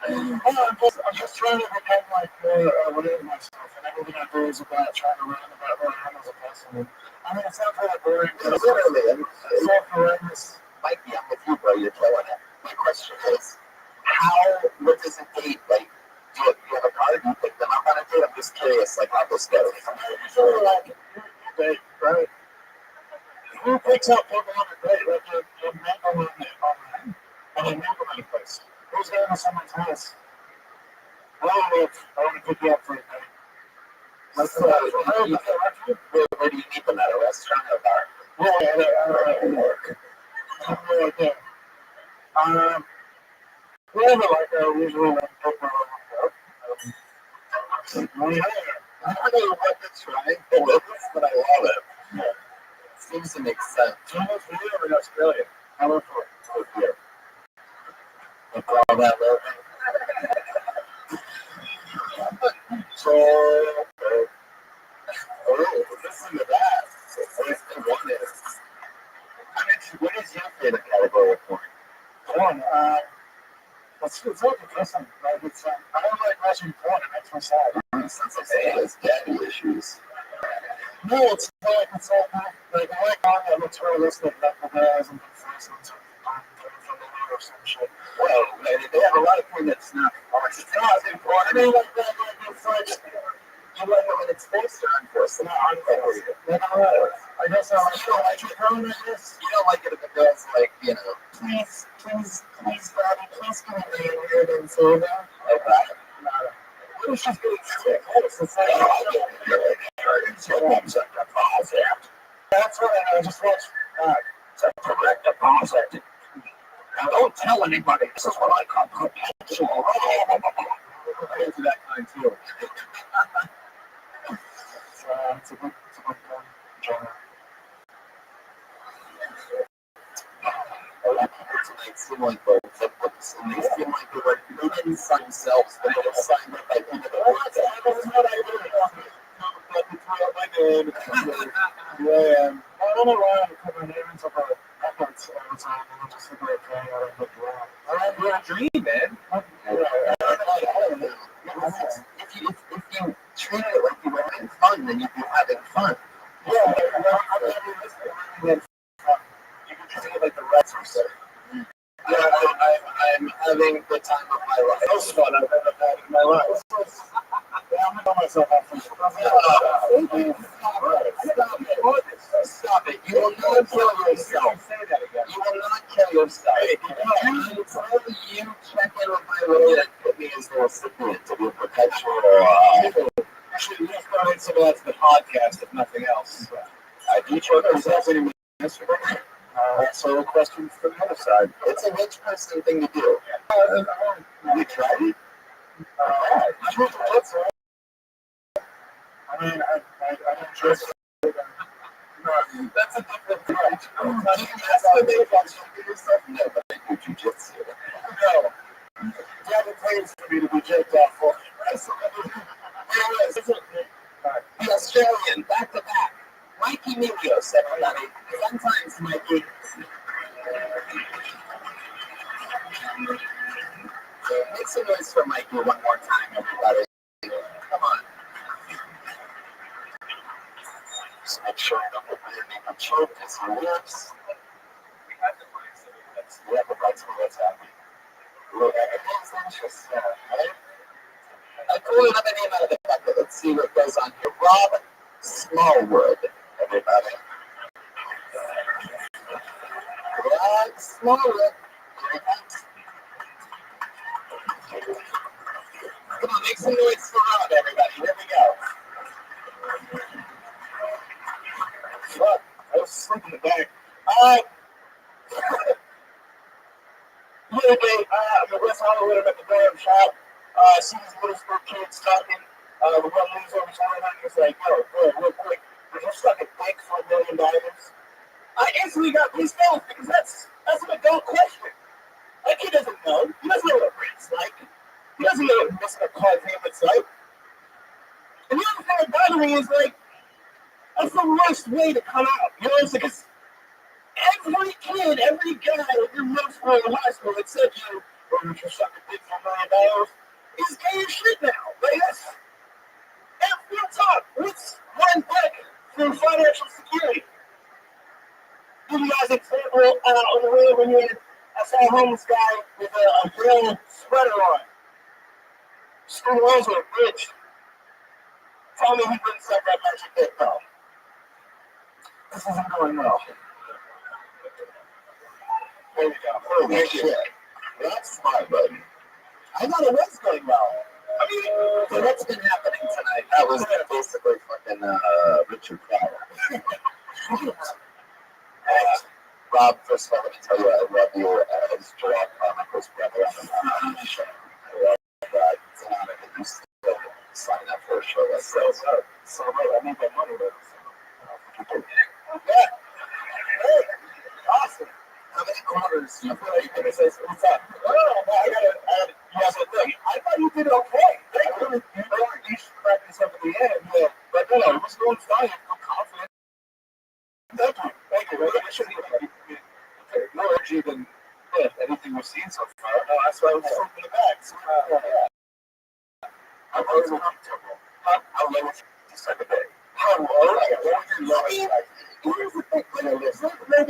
I'm just trying to become like more whatever myself, and everything I do is about trying to learn about who I am as a person. I mean, it sounds really boring. Literally, Self-awareness. Mikey, I'm with you, bro. You're killing it. My question is, what does a date like? Do you have a card? Do you pick them up on a date? I'm just curious, like how this goes. Usually, like, date, right? Who picks up people on a date? Like, you mingle online, and you mingle in a place. Who's going to someone's house? I want to pick you up for a date. Where do you meet them at? A restaurant or a bar? Work. Whatever, like, usually when people are I don't know what the triangle is, but I love it. Yeah. Seems to make sense. do you live here or in Australia? I live here. With all that living. So, listen to that. What is your favorite category of porn? Porn, it's all depressing. Like, I don't like watching porn. It makes me sad. Since I'm saying it's daddy issues. No, it's like, I like on that looks realistic, like the guys and the face and something from the or some shit. Well, they have a lot of porn that's not. It's not important. I mean, like that, like it's like, You like it when it's based on force, not on force. I guess I like it. You don't like it if it goes like, please, Daddy, please give me the weird and soda. Like that. What if she's getting sick? It's like, that's what I just watched. It's a direct deposit. Now don't tell anybody. This is what I call perpetual. I into that kind too. It's a good genre. They seem like they seem like they didn't sign themselves, but they just signed up by people that work there. That's what I do. My name. Here I am. I don't know why I put my name into my records all the time and I just think like, okay, I don't look wrong. You're a dream, man. If you treat it like you were having fun, then you'd be having fun. Yeah, I'm having this thing. You can treat it like the rest of it. Yeah, I'm having the time of my life. Most fun I've ever had in my life. Yeah, I'm gonna call myself out for Stop it. You will not kill yourself. Say that again. You will not kill yourself. Until you check in with my lawyer and put me as the recipient to be a perpetual. Actually, let's donate some of that to the podcast, if nothing else. Do you check yourself any yesterday? So questions from the other side. It's a rich person thing to do. You tried it? I mean, I don't trust it. That's a different point. That's the big question for yourself. No, but I do jujitsu. No. You have a place for me to be jerked off for. The Australian, back to back. Mikey Milios, everybody. Sometimes Mikey. Make some noise for Mikey one more time, everybody. Come on. Just make sure you don't get your name of choke as he lives. Yeah, but that's what's happening. Look, everything's interesting, right? I pulled another name out of the bucket. Let's see what goes on here. Rob Smallwood, everybody. Rob Smallwood. Come on, make some noise for Rob, everybody. Here we go. Fuck, I was asleep in the back. The other day, I'm in West Hollywood, I'm at the damn shop. I see these little school kids talking. The one lady's over time, and he's like, yo, real quick, did you suck a dick for $1 million? I instantly got pissed off because that's an adult question. That kid doesn't know. He doesn't know what rent's like. He doesn't know what missing a car payment's like. And the other thing that bothers me is like, that's the worst way to come out. You know, it's like every kid, every guy in middle school and high school that said you suck a dick for $1 million is gay as shit now. Like that's real talk. What's one dick for financial security? Give you guys an example on the road when I saw a homeless guy with a gray sweater on. School walls were a bridge. Tell me he wouldn't suck that magic dick though. This isn't going well. There we go. Holy shit. That's smart, buddy. I thought it was going well. I mean, so what's been happening tonight? That was basically fucking Richard Pryor. Rob, first of all, let me tell you, I love you as Gerard Carmichael's brother on the show. I love that. It's an honor that you still sign up for a show like this. So I need that money though. Yeah. Hey, awesome. How many quarters do you feel like you're going to say, what's up? Oh, I gotta yes, I think. I thought you did okay. You should practice up at the end. Yeah. But no, it was going fine. I'm confident. Thank you. I should be more energy than anything we've seen so far. No, that's why I was so in the back. So, yeah. I'm always comfortable. How low was the second day? How low? What was your lowest? Here's the thing, maybe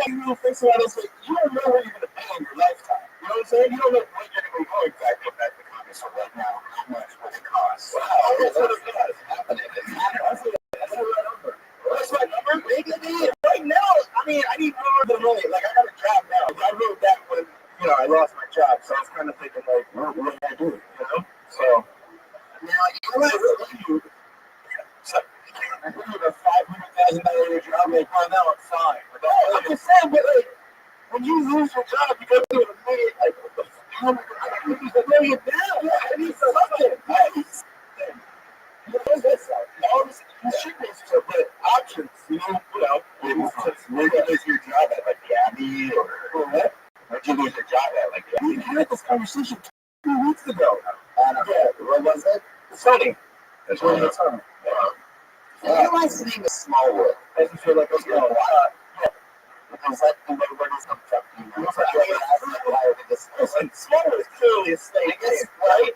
you really think about this, you don't know what you're going to pay in your lifetime. You know what I'm saying? You don't know what you're going to go exactly back to Congress right now. How much would it cost? Wow, that's what it is happening. That's a number. That's my number. Make it in. Right now, I mean, I need more than money. Like, I got a job now. I wrote that when, I lost my job. So I was kind of thinking, like, what can I do? You know? So, Now, you're right. I think with a $500,000 job, like, right now, I'm fine. I'm just saying, but like, when you lose your job, you go to $1 million, like, what the fuck? I need $1 million now. I need something. Nice. What does that sound? You should be some options, Where'd you lose your job at, like Gabby, or what? Where'd you lose your job at, like Gabby? We had this conversation 2 weeks ago. don't know. What was it? Sunny. That's what it's on. I realized the name is Smallwood. Doesn't feel like it's going. Because that the way where does come from? Listen, Smallwood is clearly a state. I guess, right?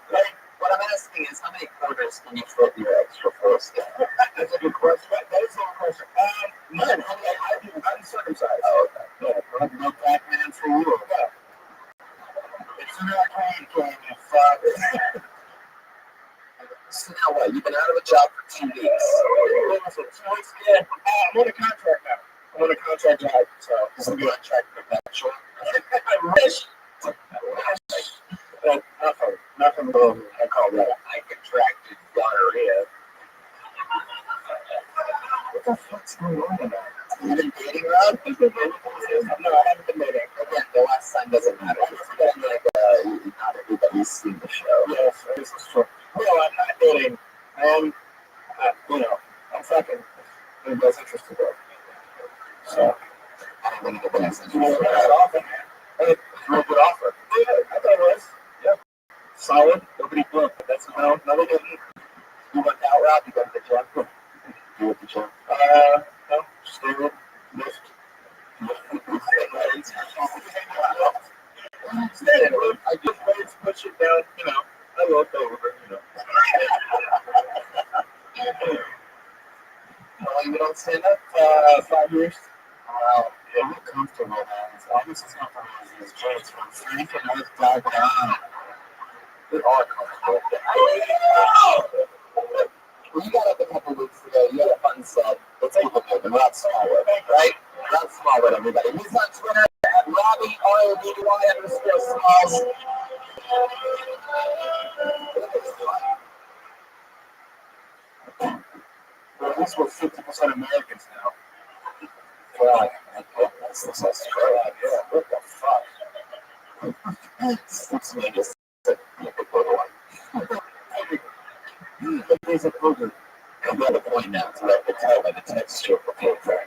What I'm asking is, how many quarters can you fit your extra foreskin? That's a good question. That is a good question. None. I'm circumcised. Oh, okay. Yeah. No Pac-Man for you. Yeah. It's an arcade game, you fuck. So now what? You've been out of a job for 2 weeks. Yeah. I'm on a contract now. I'm on a contract job, so This will be on track perpetual. I wish. Nothing below. I call that. I contracted gonorrhea. What the fuck's going on about? You've been dating, Rob? No, I haven't been dating. Again, the last time doesn't matter. Not everybody's seen the show. Yes, this is true. No, I'm not dating. I'm fucking. It was interesting, though. So, I don't think it was. you know, that offer, man. Hey, real good offer. Yeah, I thought it was. Yeah. Solid. Nobody booked. That's no, nobody didn't. You went out, Rob? You went to the gym? You went to the gym? No, stable, lift. Steady. I just weights, push it down, I looked over, How long you don't stand up? 5 years. Wow. Yeah, we're comfortable, man. It's almost as comfortable as these joints from 3 to North Diagonal. We are comfortable. Well, you got up a couple weeks ago. You had a fun set. Let's keep it moving. Rob Smallwood, right? Rob Smallwood, everybody. He's on Twitter at Robbie, ROBY_Smalls. Well, at least we're 50% Americans now. Well, that's Australia. Yeah, what the fuck? It's me just a little one. He's a booger. I'm at the point now to let me tell by the texture of the paper.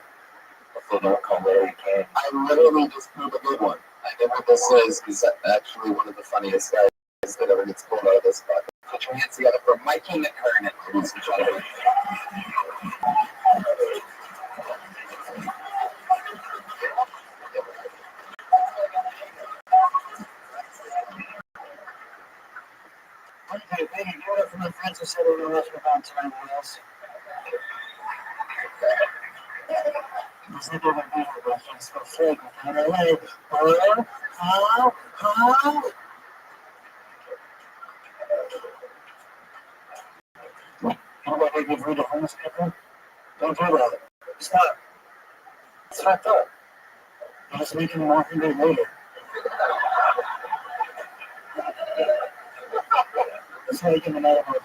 If they don't come where you can. I literally just pulled a good one. I think what this is actually one of the funniest guys that ever gets pulled out of this bucket. Put your hands together for Mikey McKernan, ladies and gentlemen. Okay, thank you. Give it up for my friends who said they were asking about tonight, else. It's like over here, but it's so fake. How about they give rid of homeless people? Don't do that. Stop. It's fucked up. You're just making more hungry later. Let's make him another one.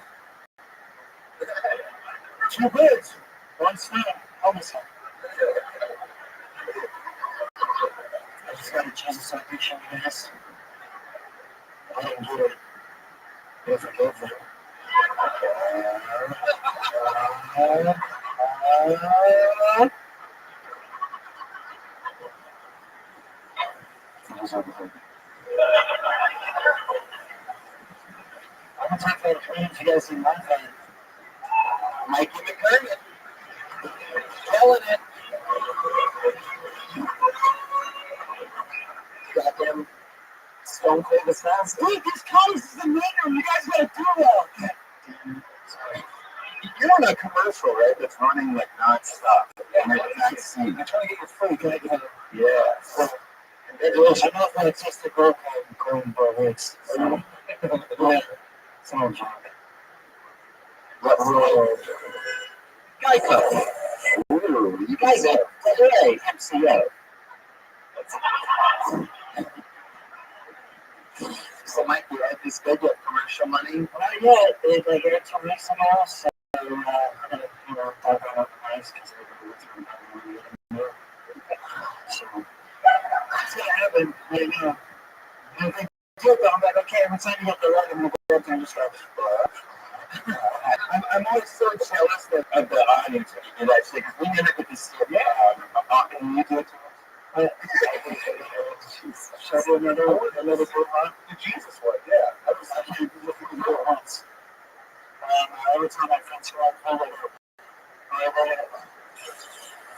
2 bids. 1 snap. Homicide. I just got a Jesus salvation, guys. I didn't do it. Don't forgive them. I'm gonna talk about dreams you guys see my fan. Mikey McKernan. Killing it. Goddamn Stone Cold Assassin. Dude, this college is the main room. You guys gotta do that. Sorry. You're on a commercial, right? That's running like nonstop. And I can't see. I'm trying to get your food. Can I get it? Yeah. Congratulations. I'm off my autistic girl called Golden Bar Weeks. So, yeah. Someone job. Geico. Ooh, you guys are today, MCO. So, Mike, you had this big commercial money? Not yet. They get it 2 weeks ago, so I'm gonna, talk about the nice because so that's gonna happen right now. And if they do it, I'm like, okay, every time you get the right, I'm gonna go up there and just go, I'm always so jealous of the audience when you do that shit, because we never get to see it. Yeah. Can you do it to us? show another The Jesus one, yeah. I was actually looking to go home. every time I fence her out, I go,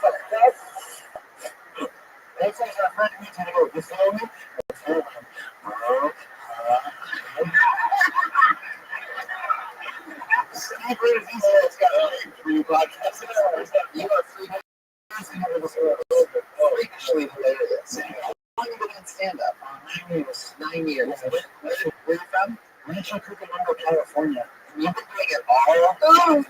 fuck that. Next time I friend me to go, you feel me? I feel me. Steve Reeves, he said it's got three podcasts. You are freakishly hilarious. How long have you been in stand-up? 9 years. 9 years. Where are you from? Rancho Cucamonga, California. And you've been doing it all? Oh!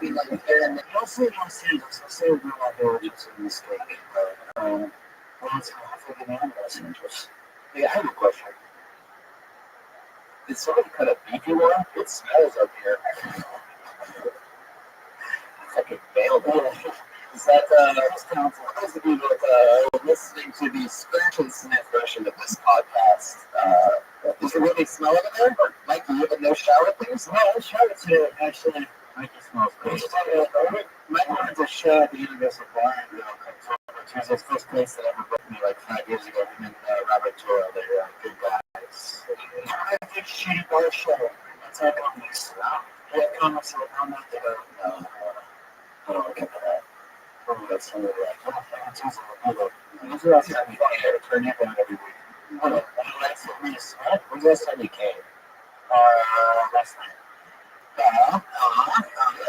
Mostly in Los Angeles. I say we're doing our villages in the state. Well, it's half of the man in Los Angeles. Hey, I have a question. Did someone cut a beefy one? It smells up here. Fucking nailed it. Is that, for those of you that are listening to the scratch and sniff version of this podcast, does it really smell over there? Or Mike, you have a no shower things? No, I showered today, actually. Mike smells good. Mike wanted to show at the Universal Bar in which was his first place that ever booked me like 5 years ago. Him and Robert Toro, they're good guys. I did shitty bar show. That's our comics. We have comics on that they go, no, I don't look at that. That's some of the usually I have me here to turn it down every week. When's the last time you came? Last night.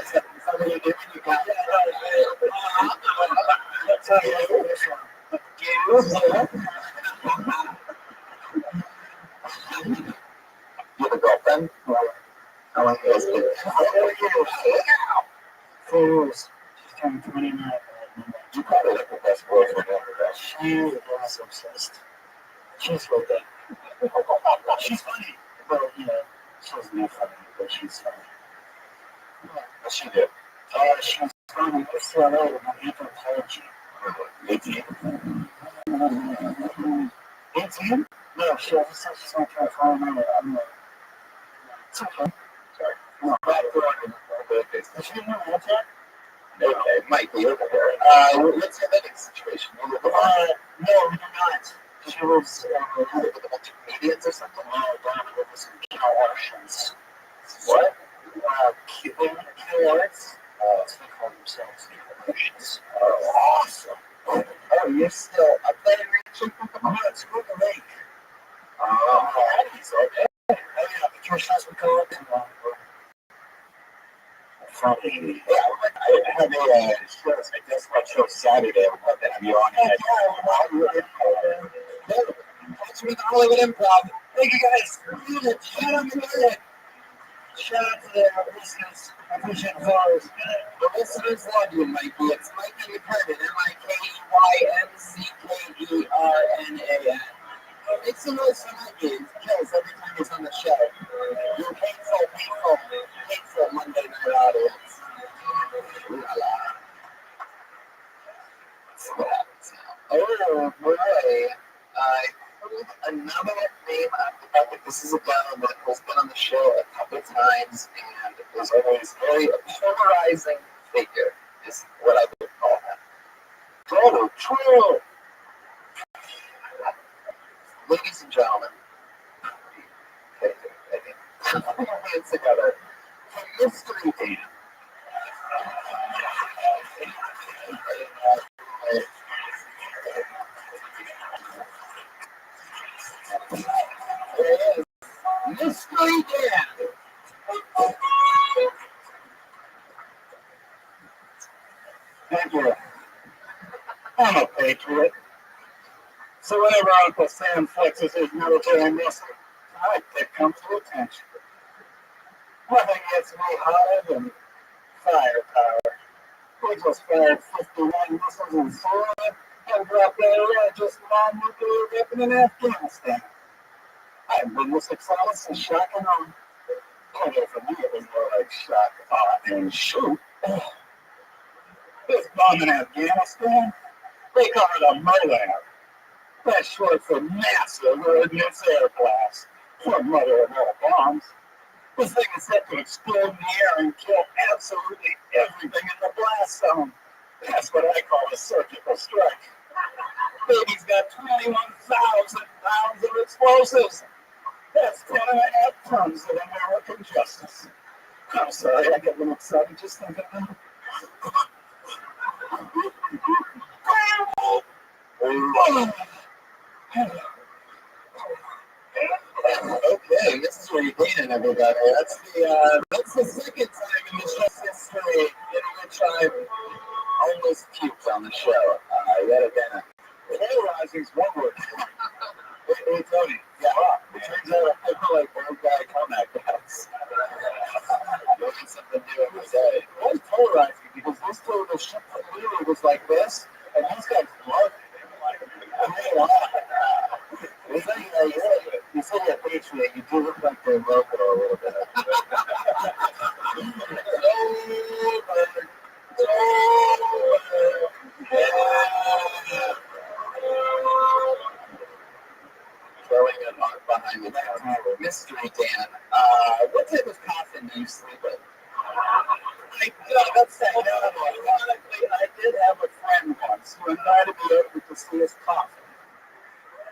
Is that what you do when you got that's how you do this one. You have a girlfriend? How long is it? 4 years. She's turning 29. You probably like the best boyfriend ever. She is obsessed. She's real good. She's funny. Well, you know, she's not funny, but she's funny. What's she do? She's going to UCLA with an anthropology. 18? 18? No, she said she's going to try to follow me. I'm like, it's okay. Sorry. No, does she know that yet? Okay, Mike, we live with her. What's your living situation? You live with her? No, we do not. She lives with a bunch of comedians or something? No, down with some Russians. What? Kilowards? They call themselves Russians. Oh, awesome. Oh, you're still up there in Rancho Cucamonga? No, it's Squid Lake. He's okay. Oh, yeah, Patricia has been calling him. Funny. Yeah, I had a show, I guess what show Saturday. I would love to have you on it. Thanks for the Hollywood Improv. Thank you guys. Shout out to the shout out to the listeners. I appreciate the followers. The listeners love you, Mikey. It's Mike Independent. MikeYMCKERNAN. Make some noise for Mikey. He kills every time he's on the show. You're hateful Monday night audience. Ooh la la. Let's see what happens now. Oh boy. I heard another name off the bucket. This is a guy that has been on the show a couple times and is always very polarizing figure, is what I would call him. Donald Trump. Ladies and gentlemen, put your hands together for Mystery Dan. There it is. Mystery Dan. Thank you. I'm a patriot. So whenever Uncle Sam flexes his military muscle, I take comfortable attention. Nothing gets me hotter than firepower. We just fired 51 missiles in Syria and dropped that largest non-nuclear weapon in Afghanistan. I've been this excited since shock and awe. Although for me it was more like shock, awe, and shoot. This bomb in Afghanistan, they call it a MOAB. That's short for Massive Ordnance Air Blast, for mother of all bombs. This thing is set to explode in the air and kill absolutely everything in the blast zone. That's what I call a surgical strike. Baby's got 21,000 pounds of explosives. That's 10.5 tons of American justice. I'm sorry, I get a little excited just thinking about it. Okay, this is where you clean it, everybody. That's the second time in the show's history in which I've almost puked on the show. Yet again, Polarizing is one word. hey Tony, yeah, it turns out I feel like old guy comeback guys. Doing something new every day. It was polarizing because this dude was shit from Lily was like this, and these guys loved it. You say you're Patriot, you do look like they're local a little bit. Throwing it on behind the counter. Mystery Dan. What type of coffin do you sleep in? Let's say, ironically, I did have a friend once who invited me over to see his coffin.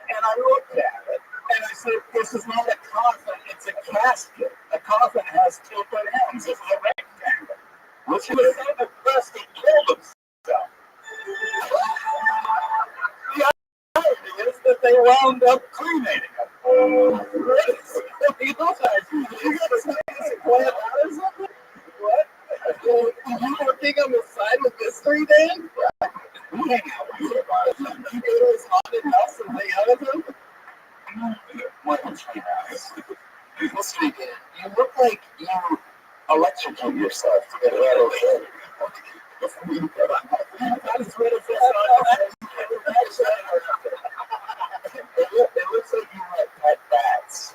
And I looked at it, and I said, this is not a coffin, it's a casket. A coffin has tilted ends, it's a rectangle. Which was so depressed he killed himself. The irony is that they wound up cremating him. You got this plant out or something? What? You working on the side with Mystery Dan? We hang out with him. You go to his haunted house and hang out with him? What a tree house. Mystery Dan, you look like you electrocute yourself to get out of here. That's what it says. It looks like you like pet bats.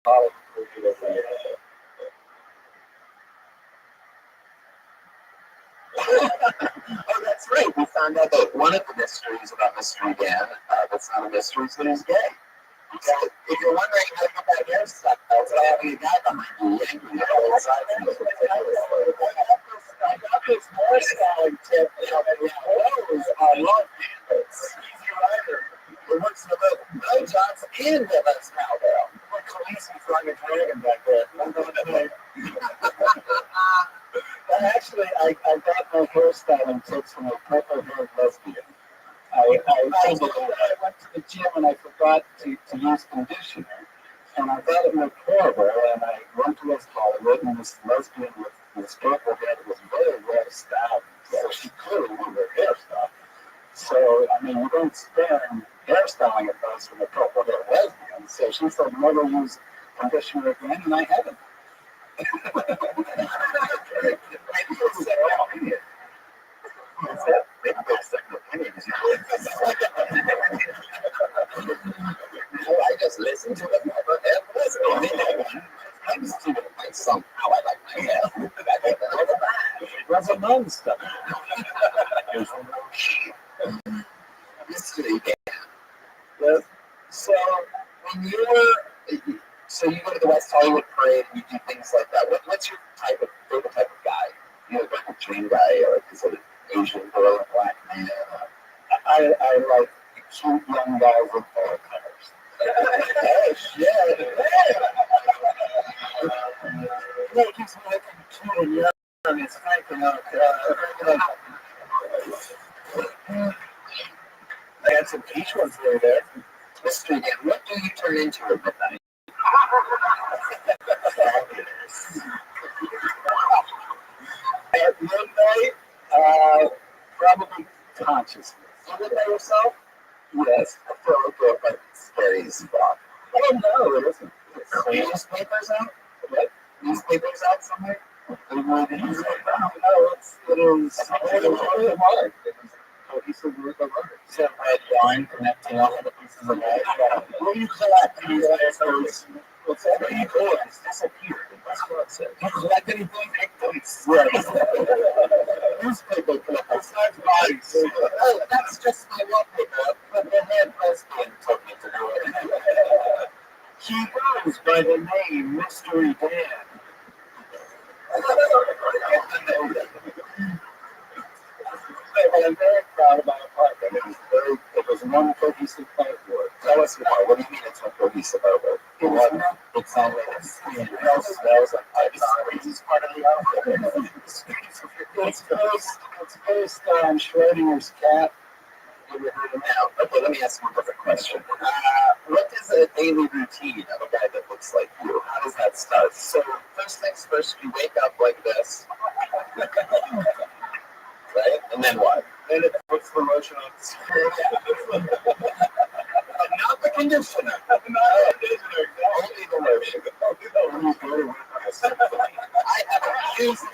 Oh, that's right. We found out that one of the mysteries about Mystery Dan, that's not a mystery, is that he's gay. So if you're wondering how to get that hairstyle, it's by having a guy behind you yanking the whole side from the I got this hairstyling tip that those are love handles. Easy Rider. It works for both Bo Johnson and Willis Cowbell. Like Khaleesi flying a dragon back there. Actually, I got my hairstyling tips from a purple-haired lesbian. I went to the gym and I forgot to use conditioner, and I thought it looked horrible. And I went to West Hollywood, and this lesbian with this purple hair was very well styled. So she clearly knew her hairstyle. So, I mean, you don't spend hairstyling advice from a purple-haired lesbian. So she said, never use conditioner again, and I haven't. Maybe it's a second opinion. What's that? Maybe it's a second opinion. I just listened to it. I'm stupid. Somehow I like my hair. It was a monster. Mystery Dan. Yes. So when so you go to the West Hollywood Parade and you do things like that. What's your favorite type of guy? You know, like a dream guy, or is it an Asian girl, a black man? I like cute young guys with hair colors. Oh shit! Yeah, it keeps me looking cute and young and it's cranking up. I had some peach ones there. Mystery Dan, what do you turn into at midnight? At midnight, probably consciousness. You live by yourself? Yes. I feel like you're like scary as fuck. Oh no, it isn't. Newspapers out? What? Newspapers out somewhere? No, it is. cohesive group of others. So red line connecting all the pieces of life. Will you collect these assholes? What's that? You boys disappeared. That's what it says. You collect anything? Victims. Right. Newspaper collectors. Besides bodies. Oh, that's just my wallpaper. But the head lesbian told me to do it. He goes by the name Mystery Dan. I'm very proud of my apartment. It was one cohesive artwork. Tell us more. What do you mean it's not cohesive artwork? It's always It smells like It's part of the outfit. It's based on Schrodinger's cat. Now, okay, let me ask you a different question. What is a daily routine of a guy that looks like you? How does that start? So, first things first, you wake up like this. Right? And then what? Then it puts the lotion on the skin. Not the conditioner. Only the lotion. I haven't used it.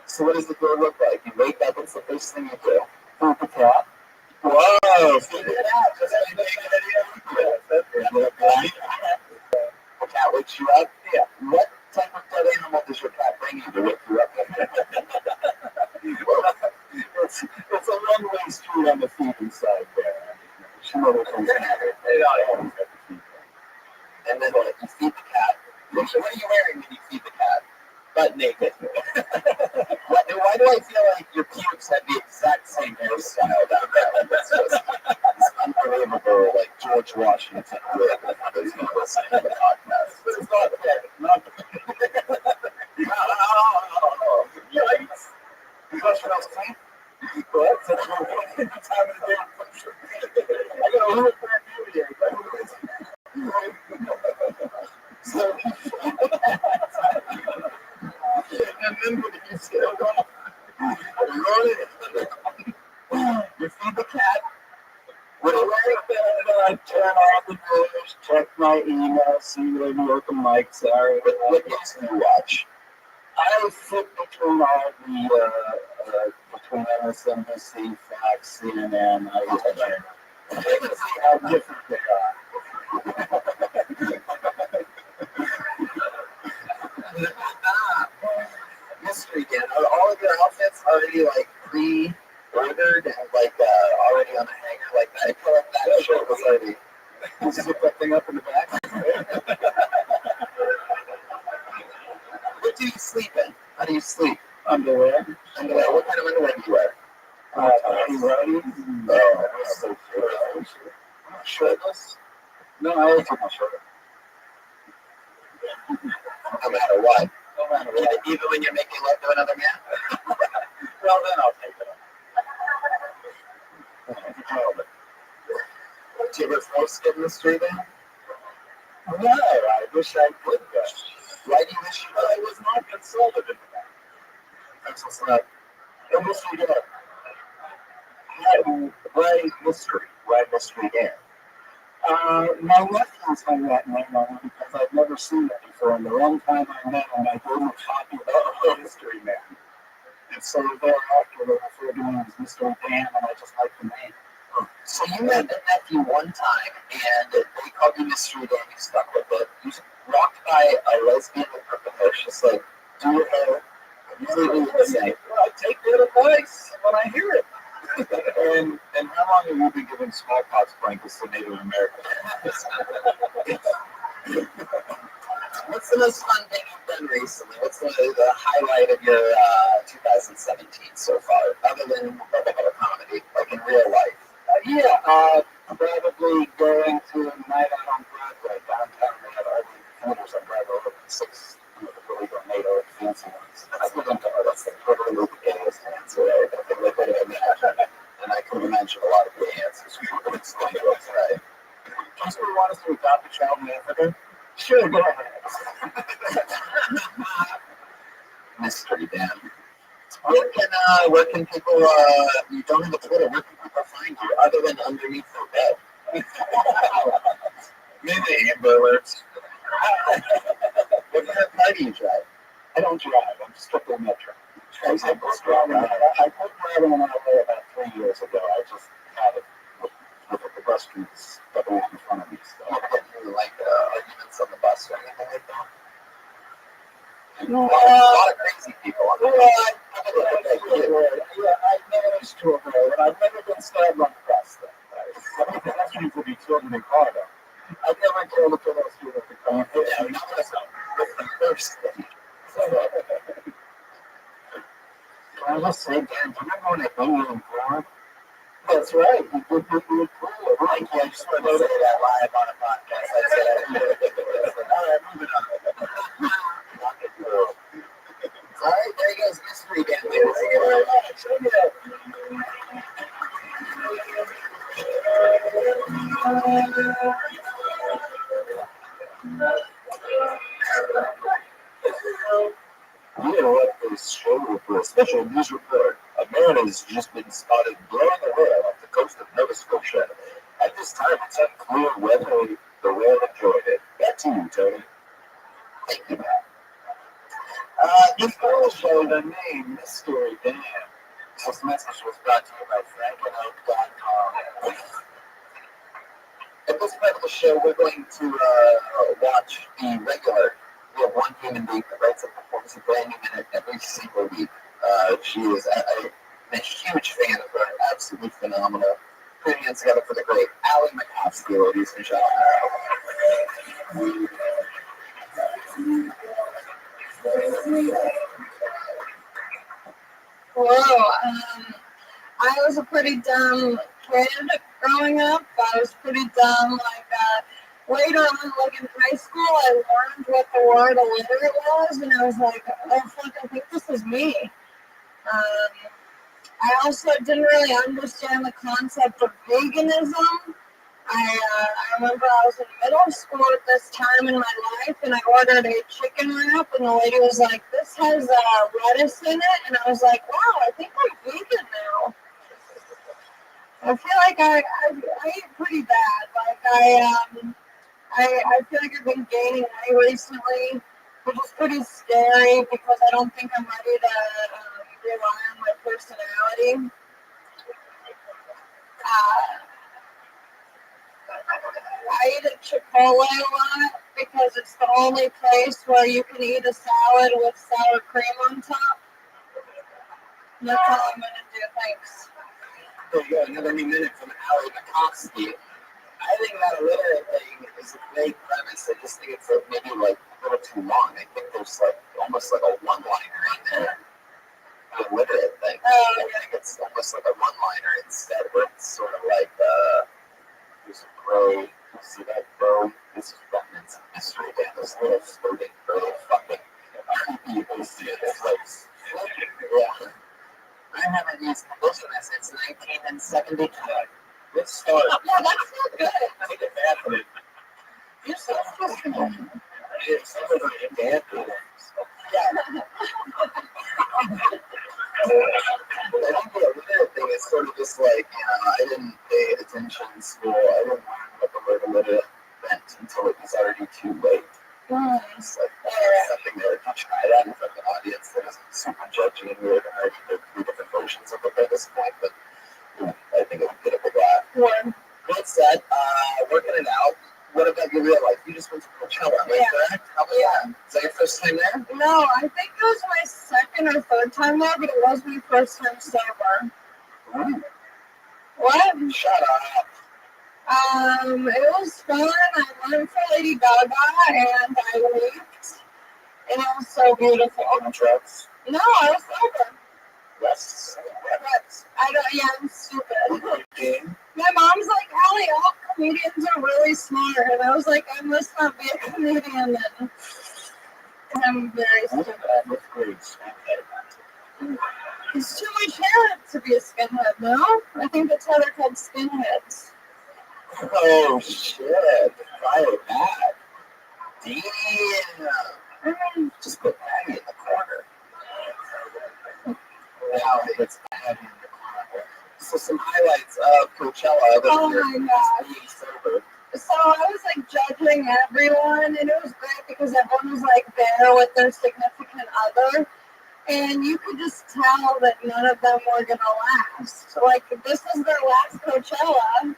So what does the door look like? You wake up, what's the first thing you do? Feed the cat. Whoa! Feed the cat. Just like making it the cat wakes you up? Yeah. What type of dead animal does your cat bring you to wake you up? It's a one-way street on the feeding side there. She never comes in. And then what? You feed the cat. What are you wearing when you feed the cat? Butt naked. Why do I feel like your pubes have the exact same hairstyle down there? It's unbelievable, like George Washington wig for those who are listening to the podcast. It's not fair. Not Yikes. You brush your teeth? What? That's time of the day. I got a little bit of here. So, and then what do you say? You feed the cat. When I turn off the news, check my email, see where the open mics are. What news do you watch? I flip between all the between MSNBC, Fox, CNN. I can see how different they are. Mystery Dan. Are all of your outfits already like pre-ordered and like already on a hanger like that? I feel like that shirt was already. Zip that thing up in the back. What do you sleep in? How do you sleep? Underwear. Underwear. What kind of underwear do you wear? Are you ready? Oh, that's so cute. Shirtless? No, I always take my shirt. No matter what. No matter what. Even when you're making love to another man? Well, then I'll take it off. Do you ever force get in the street in? No, I wish I could. Why do you wish you I was not consulted in that. That's what's not. And Mystery Dan. Why Mystery? Why Mystery Dan? My nephews have that name on him because I've never seen it before. And the one time I met him, I gave him a copy of the Mystery Man. And so thereafter, they referred to him as Mystery Dan, and I just like the name. So you met the nephew one time, and they called you Mystery Dan. You stuck with it. You walked by a lesbian with purple hair. She's like, "Do your hair." Usually we would say, Well, I take that advice when I hear it. And how long have you been giving smallpox blankets to Native Americans? "What's the most fun thing you've done recently? What's the highlight of your 2017 so far, other than a comedy, like in real life?" Probably going to a night out on Broadway downtown. They have all the theaters on Broadway, over 6 really tornado fancy ones. That's the totally the gayest answer I think they could have imagined. And I could have mentioned a lot of gay answers. You could explain to us, right? Just we want us to adopt a child in Africa? Sure, go ahead. Mystery Dan. Where can people, you don't have a Twitter, where can people find you other than underneath their bed? Maybe Amber Alerts. What kind of car do you drive? I don't drive. I'm strictly metro. I quit driving when I was about 3 years ago. I just had it with the pedestrians that were in front of me. So I didn't really like arguments on the bus or anything like that. A lot of crazy people on the bus. I managed to avoid it. I've never been stabbed on the bus. How many pedestrians have you killed in the car, though? I've never killed a pedestrian in the car. Yeah, not myself. First thing. Can I just say, Dan, do you remember when I beat you in Florida? That's right. You did beat me in Florida. Right, yeah, I just wanted to say that live on a podcast. I said I didn't really think it was. All right, moving on. All right, there goes mystery Dan. Thank you very much. We interrupt this show for a special news report. A man has just been spotted blowing away off the coast of Nova Scotia. At this time, it's unclear whether the whale enjoyed it. Back to you, Tony. Thank you, Matt. This whale show, the name Mystery Dan. This message was brought to you by FrankandOak.com. At this point of the show, we're going to watch the regular. We have one human being that writes and performs a brand new minute every single week. She is, I'm a huge fan of her, absolutely phenomenal. Putting it together for the great Allie McCoskey, ladies and gentlemen. Whoa, I was a pretty dumb kid growing up. I was pretty dumb, later on, in high school, I learned what the word illiterate was, and I was like, oh, fuck, I think this is me. I also didn't really understand the concept of veganism. I remember I was in middle school at this time in my life, and I ordered a chicken wrap, and the lady was like, this has lettuce in it, and I was like, wow, I think I'm vegan now. I feel like I eat pretty bad. I feel like I've been gaining weight recently, which is pretty scary because I don't think I'm ready to rely on my personality. I eat at Chipotle a lot because it's the only place where you can eat a salad with sour cream on top. And that's all I'm going to do. Thanks. There you go, another new minute from Allie McCoskey. I think that illiterate thing is a vague premise. I just think it's maybe a little too long. I think there's almost like a one-liner in there. The illiterate thing. I think it's almost like a one-liner instead, where it's sort of like there's a crow. You see that crow? This is remnants of mystery. Dan, this little floating crow fucking creepy. You see it. It's yeah. I haven't used conditioner since 1972. Good start. Yeah, that's not good. Take it back from it. You're so fucking. It's some of the bad things. Yeah. I think the illiterate thing is sort of just I didn't pay attention in school. I didn't learn what the word illiterate meant until it was already too late. It's something that if you try that in front of an audience that isn't super judgy and weird, I think there are three different versions of it at this point, but I think it would get a big laugh. Yeah. That said, working it out. What about your real life? You just went to Coachella, right? Yeah. How was that? Is that your first time there? No, I think it was my second or third time there, but it was my first time sober. Ooh. What? Shut up. It was fun. I went for Lady Gaga and I leaped. And it was so beautiful. On drugs? No, I was sober. Yes. I'm stupid. My mom's like, Allie, all comedians are really smart. And I was like, I must not be a comedian then. I'm very stupid. With grades. It's too much hair to be a skinhead, no? I think that's why they're called skinheads. Oh, shit. Fire that. Damn. I mean, Just put Patty in the corner. Now it's Patty in the corner. So some highlights of Coachella that oh my gosh. being sober. So I was judging everyone, and it was great because everyone was like there with their significant other. And you could just tell that none of them were going to last. So, like, this was their last Coachella. And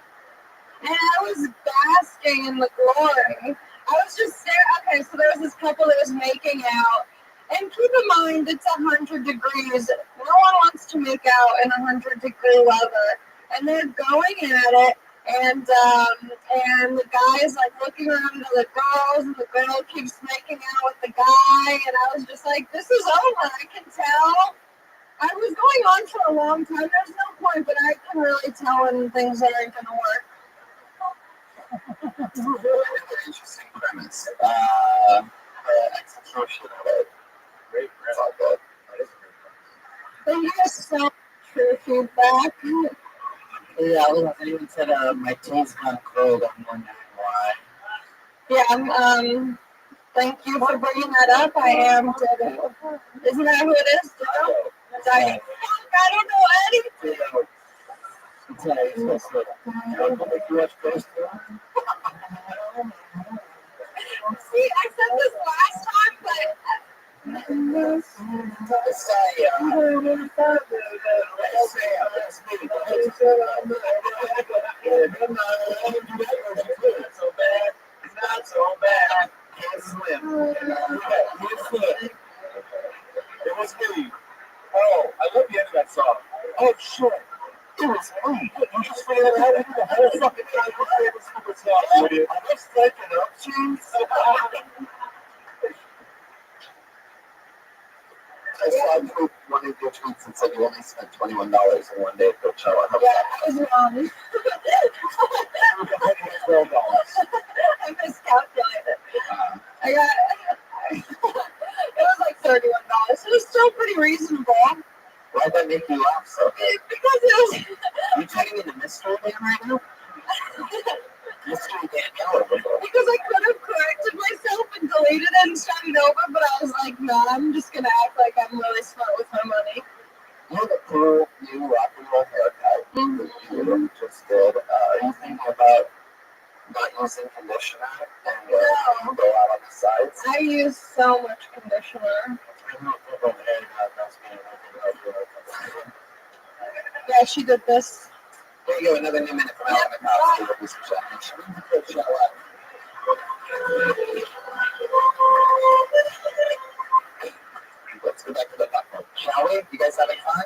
I was basking in the glory. I was just there. Okay, so there was this couple that was making out. And keep in mind, it's 100 degrees. No one wants to make out in 100-degree weather. And they're going at it. And the guy is like looking around at the girls, and the girl keeps making out with the guy. And I was just like, this is over. I can tell. I was going on for a long time. There's no point, but I can really tell when things aren't going to work. It's a really interesting premise. Execution of it. Great premise. It's all good. Thank you so much for your feedback. Yeah, anyone said my tea's gone cold. I'm wondering why. Yeah, thank you for bringing that up. I am Ditto. Isn't that who it is? Ditto? I don't know anything. See, I said this last time, but Not so bad. It was me. Oh, I love the end of that song. Oh, shit. It was me. You just figured out how to do the whole fucking thing. This stupid song, idiot. I'm just thinking up, jeez. I saw one of your tweets and said you only spent $21 in one day at Coachella. yeah, I was wrong. I miscalculated. I got it was like $31. It was still pretty reasonable. Why'd that make you laugh so? Because it was. Are you taking me to mystery man right now? Mystery Danielle. Because I could have corrected myself and deleted it and started over, but I was like, no, I'm just gonna act like I'm really smart with my money. You have a cool new rock and roll haircut. You just did. Are you thinking about not using conditioner and go out on the sides? I use so much conditioner. Yeah, she did this. Here you go, another new minute from Alan McCoskey with this challenge. Let's go back to the popcorn. Shall we? You guys having fun?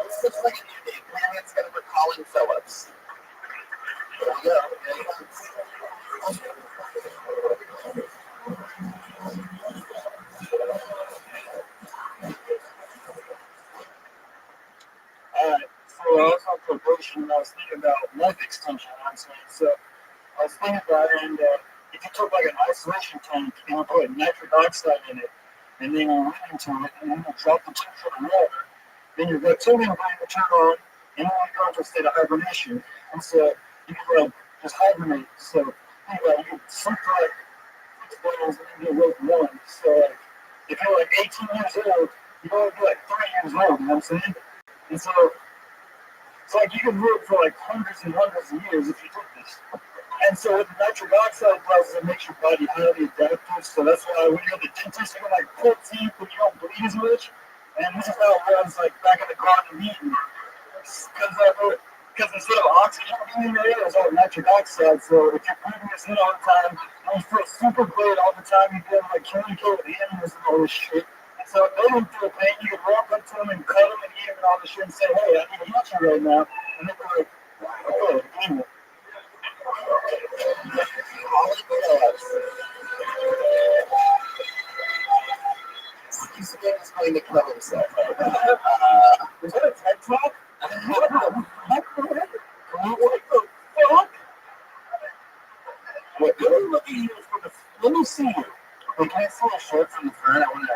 This looks like a new day. It's going to be Colin Phillips. There we go. There he comes. Alright, so I was on probation and I was thinking about life extension, honestly. So I was thinking about it, and if you took like an isolation tank and you put nitric oxide in it, and then you went into it, and then you drop the temperature of the water, then your reptilian brain will turn on, and then you go into a state of hibernation. And so you can like just hibernate. So you can sleep for like 6 days and then you wake one. So like if you're like 18 years old, you're only be like 3 years old, you know what I'm saying? And so it's like you can live for like hundreds and hundreds of years if you did this. And so with the nitric oxide process, it makes your body highly adaptive. So that's why when you're at the dentist, you can like pull teeth and you don't bleed as much. And this is how it was like back in the Garden of Eden. Because instead of oxygen being in the air, there's all nitric oxide. So if you're breathing this in all the time, you feel super good all the time. You can like communicate with the animals and all this shit. And so if they don't feel pain, you can walk up to them and cut them and eat them and all this shit and say, hey, I need to eat you right now. And they're like, okay, eat me. He's going to kill himself. Is that a TED Talk? What the fuck? What, let me look at you from the... Let me see you. Okay, can I see a shirt from the front? I want to...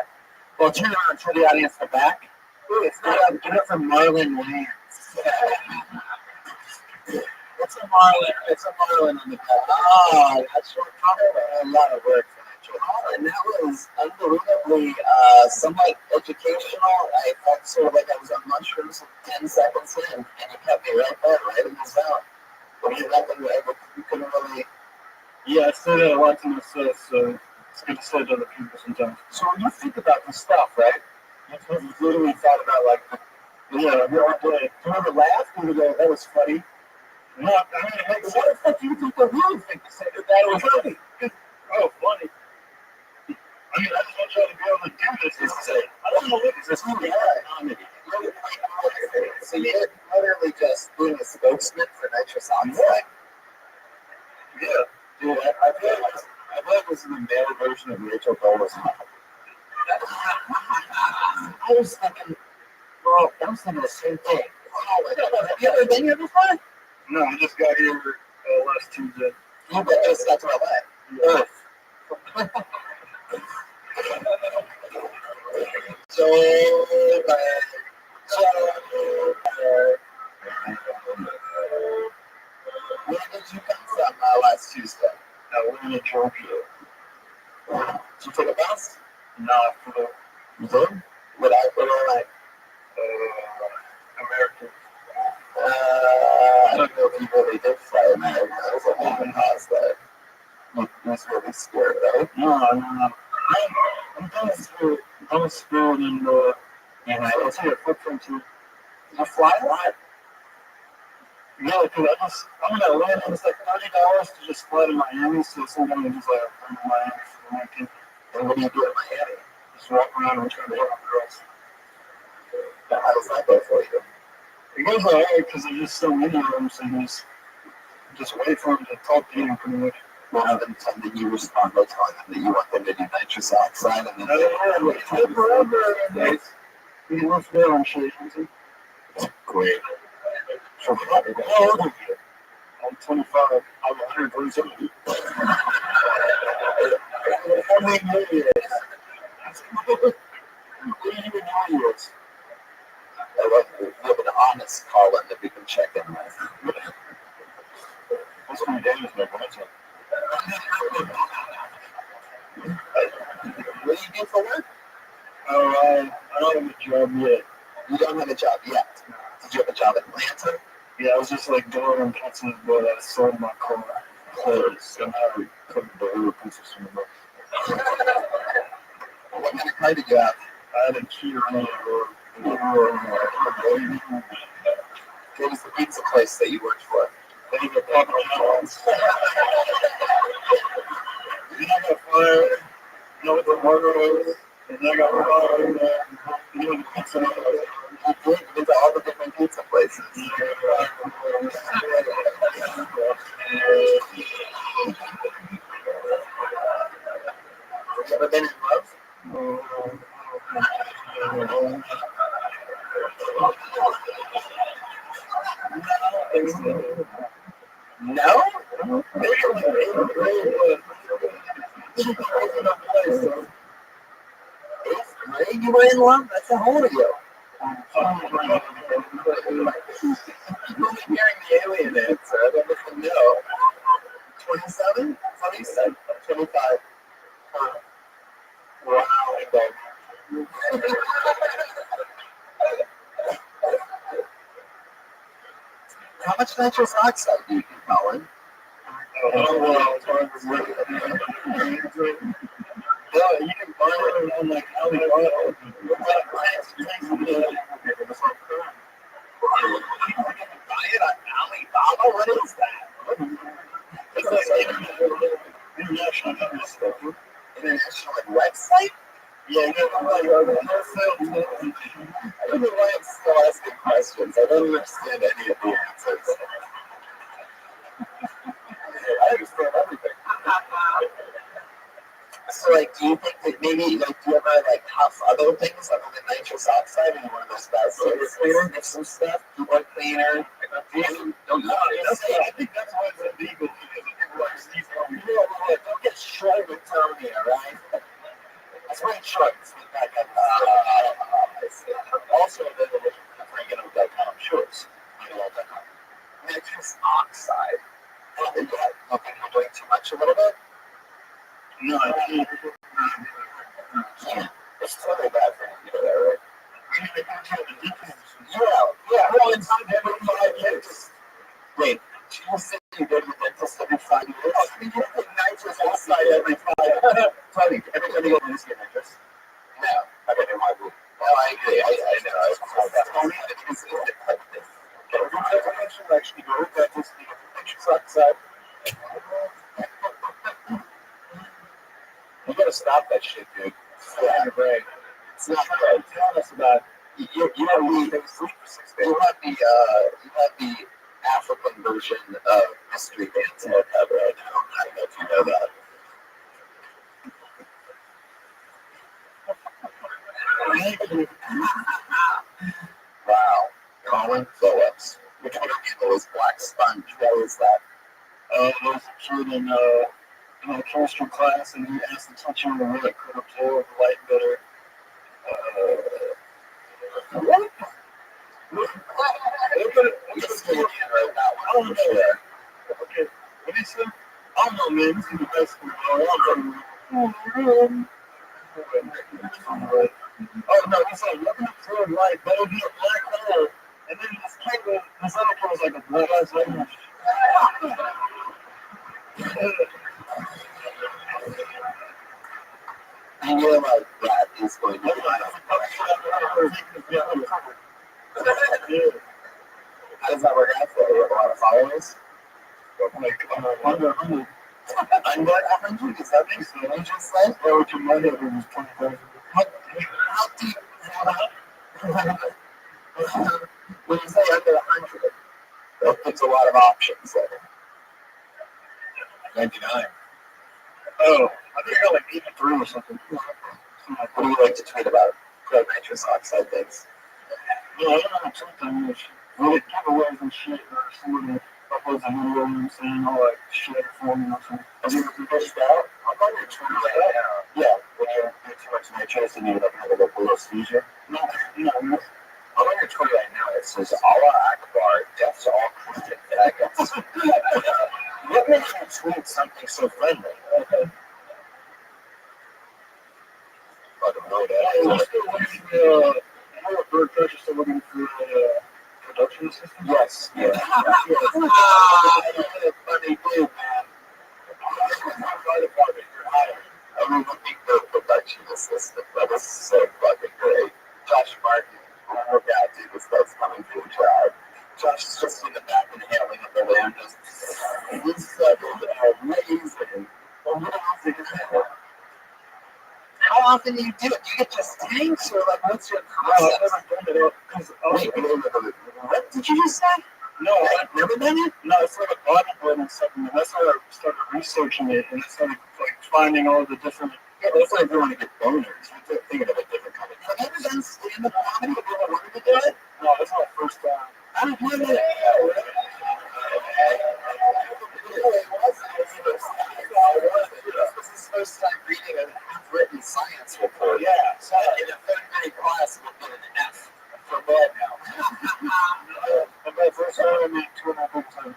Well, turn around and show the audience the back. Ooh, it's not up. Get it from Marlon Wayans. It's a Marlin on the back. Oh, that's short cover. A lot of work for that short cover. And that was unbelievably somewhat educational. I felt sort of like I was on mushrooms 10 seconds in, and you kept me right there, right in the zone. But you couldn't really, Yeah, I say that a lot to myself, so it's good to say it to other people sometimes. So when you think about this stuff, right? You've literally thought about like, do you ever laugh? Do you go, that was funny? No, I mean, Like, what the fuck do you think they really think to say that was funny? oh, funny. I mean, I just want y'all to be able to do this. I don't know what Is this comedy? So you're literally just being a spokesman for nitrous oxide. Yeah. Dude, I feel like this is the male version of Rachel Dolezal. I was thinking the same thing. Oh my God. Have you ever been here before? No, I just got here last Tuesday. You just got to LA. Yeah. Where did you come from last Tuesday? We're in Georgia. Did you take a bus? No, for the You did? What I like? American. I don't know if you really did fly American. I was a woman house that was really scared, right? No. I'm done school and I'll take a footprint too. You fly a lot? No, because I'm in LA and it's like $30 to just fly to Miami, so sometimes I just like I'm in Miami for the weekend. And what do you do in Miami? Just walk around and try to hit up girls. How does that go for you? It goes alright because there's just so many of them, so you just wait for them to talk to you pretty much. Well, then you respond by telling them that you want them to do nitrous oxide and then Take forever. You live there and shit. great. How old are you? I'm 25. I'm 127. How many years? What do you even know years? We have an honest call in that we can check in with. What's my damage, my grandson? What do you do for work? I don't have a job yet. You don't have a job yet. Did you have a job in Atlanta? Yeah, I was just like delivering pizzas, but I sold my car. So somehow I couldn't deliver pizzas from the book. What kind of car did you have? I had a Kia Rio. What was the pizza place that you worked for? Then I got Papa John's. Then I got fired. You know what the murder was? And then I got fired. Doing the pizza. You went to all the different pizza places. You ever been in love? No? You were in love? That's how old are you? You're hearing the alien answer. I don't even know. 27? What you said? 25. Wow. How much nitrous oxide do you do, Colin? Yeah, you can buy it on like Alibaba. You can buy it on Alibaba? What is that? It's like international stuff. International website? Yeah, you know, like wholesale. I don't know why I'm still asking questions. I don't understand any of the answers. I understand everything. So, like, do you think that maybe, like, do you ever, like, huff other things other than nitrous oxide? Are you one of those guys that cleaner some stuff? Or cleaner? I think that's why it's illegal. Don't get short with Tony, alright? That's right, shorts. Also available for Freaking.com shorts. Nitrous oxide. Okay, you're doing too much a little bit? No, I can't. It's totally bad for you to do that, right? I mean, they can't have the details. Yeah. Well, it's not every 5 minutes. Wait, do you think you go to the dentist every 5 years? Oh, you get the nitrous oxide every 5 years. Every time you go to the dentist, get nitrous. No, I got it wrong. Well, I agree. I know. That's only because actually go to the dentist and get the nitrous oxide. You gotta stop that shit, dude. Yeah, right. It's not good. Tell us about you have the African version of Mystery Dance in right now. I don't know if you know that. Wow. Colin Phillips. Which one of those black sponge? What is that? There's a kid in a chemistry class, and he asked the teacher what it could absorb light better. What? I don't know. Okay. What do you say? I don't know, man. This is the best thing Oh, no, he's like, looking at absorb light better be a black hole. And then this other kid was like a black hole. I realize that is going to happen. How does that work out for you? You have a lot of followers? Like, under 100. Under 100? Is that make sense? Just like, or would you mind if it was 20,000? How deep is that? When you say under 100, that puts a lot of options there. 99. Oh, I think I got like 83 or something. What do you like to tweet about? Nitrous oxide things. Yeah, I don't know something which really giveaways and shit, or somebody uploads a video and saying all like shit for me or something. Have you ever pushed out? I'm on your Twitter right now. Yeah, when you're too much nitrous and you have a local seizure. No. I'm on your Twitter right now. It says Allah Akbar, death to all Christian faggots. What makes you tweet something so friendly? Okay. I don't know that. I'm still looking for Bird Touch is still looking for production assistant? Yes. Yeah. Funny dude, man. I'm looking for production assistant. That was so fucking great. Josh Martin, look out, dude. This guy's coming for a job. Josh is just in the back inhaling of the land. He's amazing. How often do you do it? Do you get just tanks or like what's your process? What did you just say? No, I've never done it? No, it's like a bodybuilding supplement. That's how I started researching it and I started like finding all the different. Yeah, that's like you want to get boners. You're thinking of a different kind of. Have you ever done stand-up comedy? Have you ever wanted to do it? No, that's my first time. I don't know that. This is his first time reading a half-written science report. Yeah, so in a third grade class, we'll get an F for bad now. And my first time I made 2.5 times.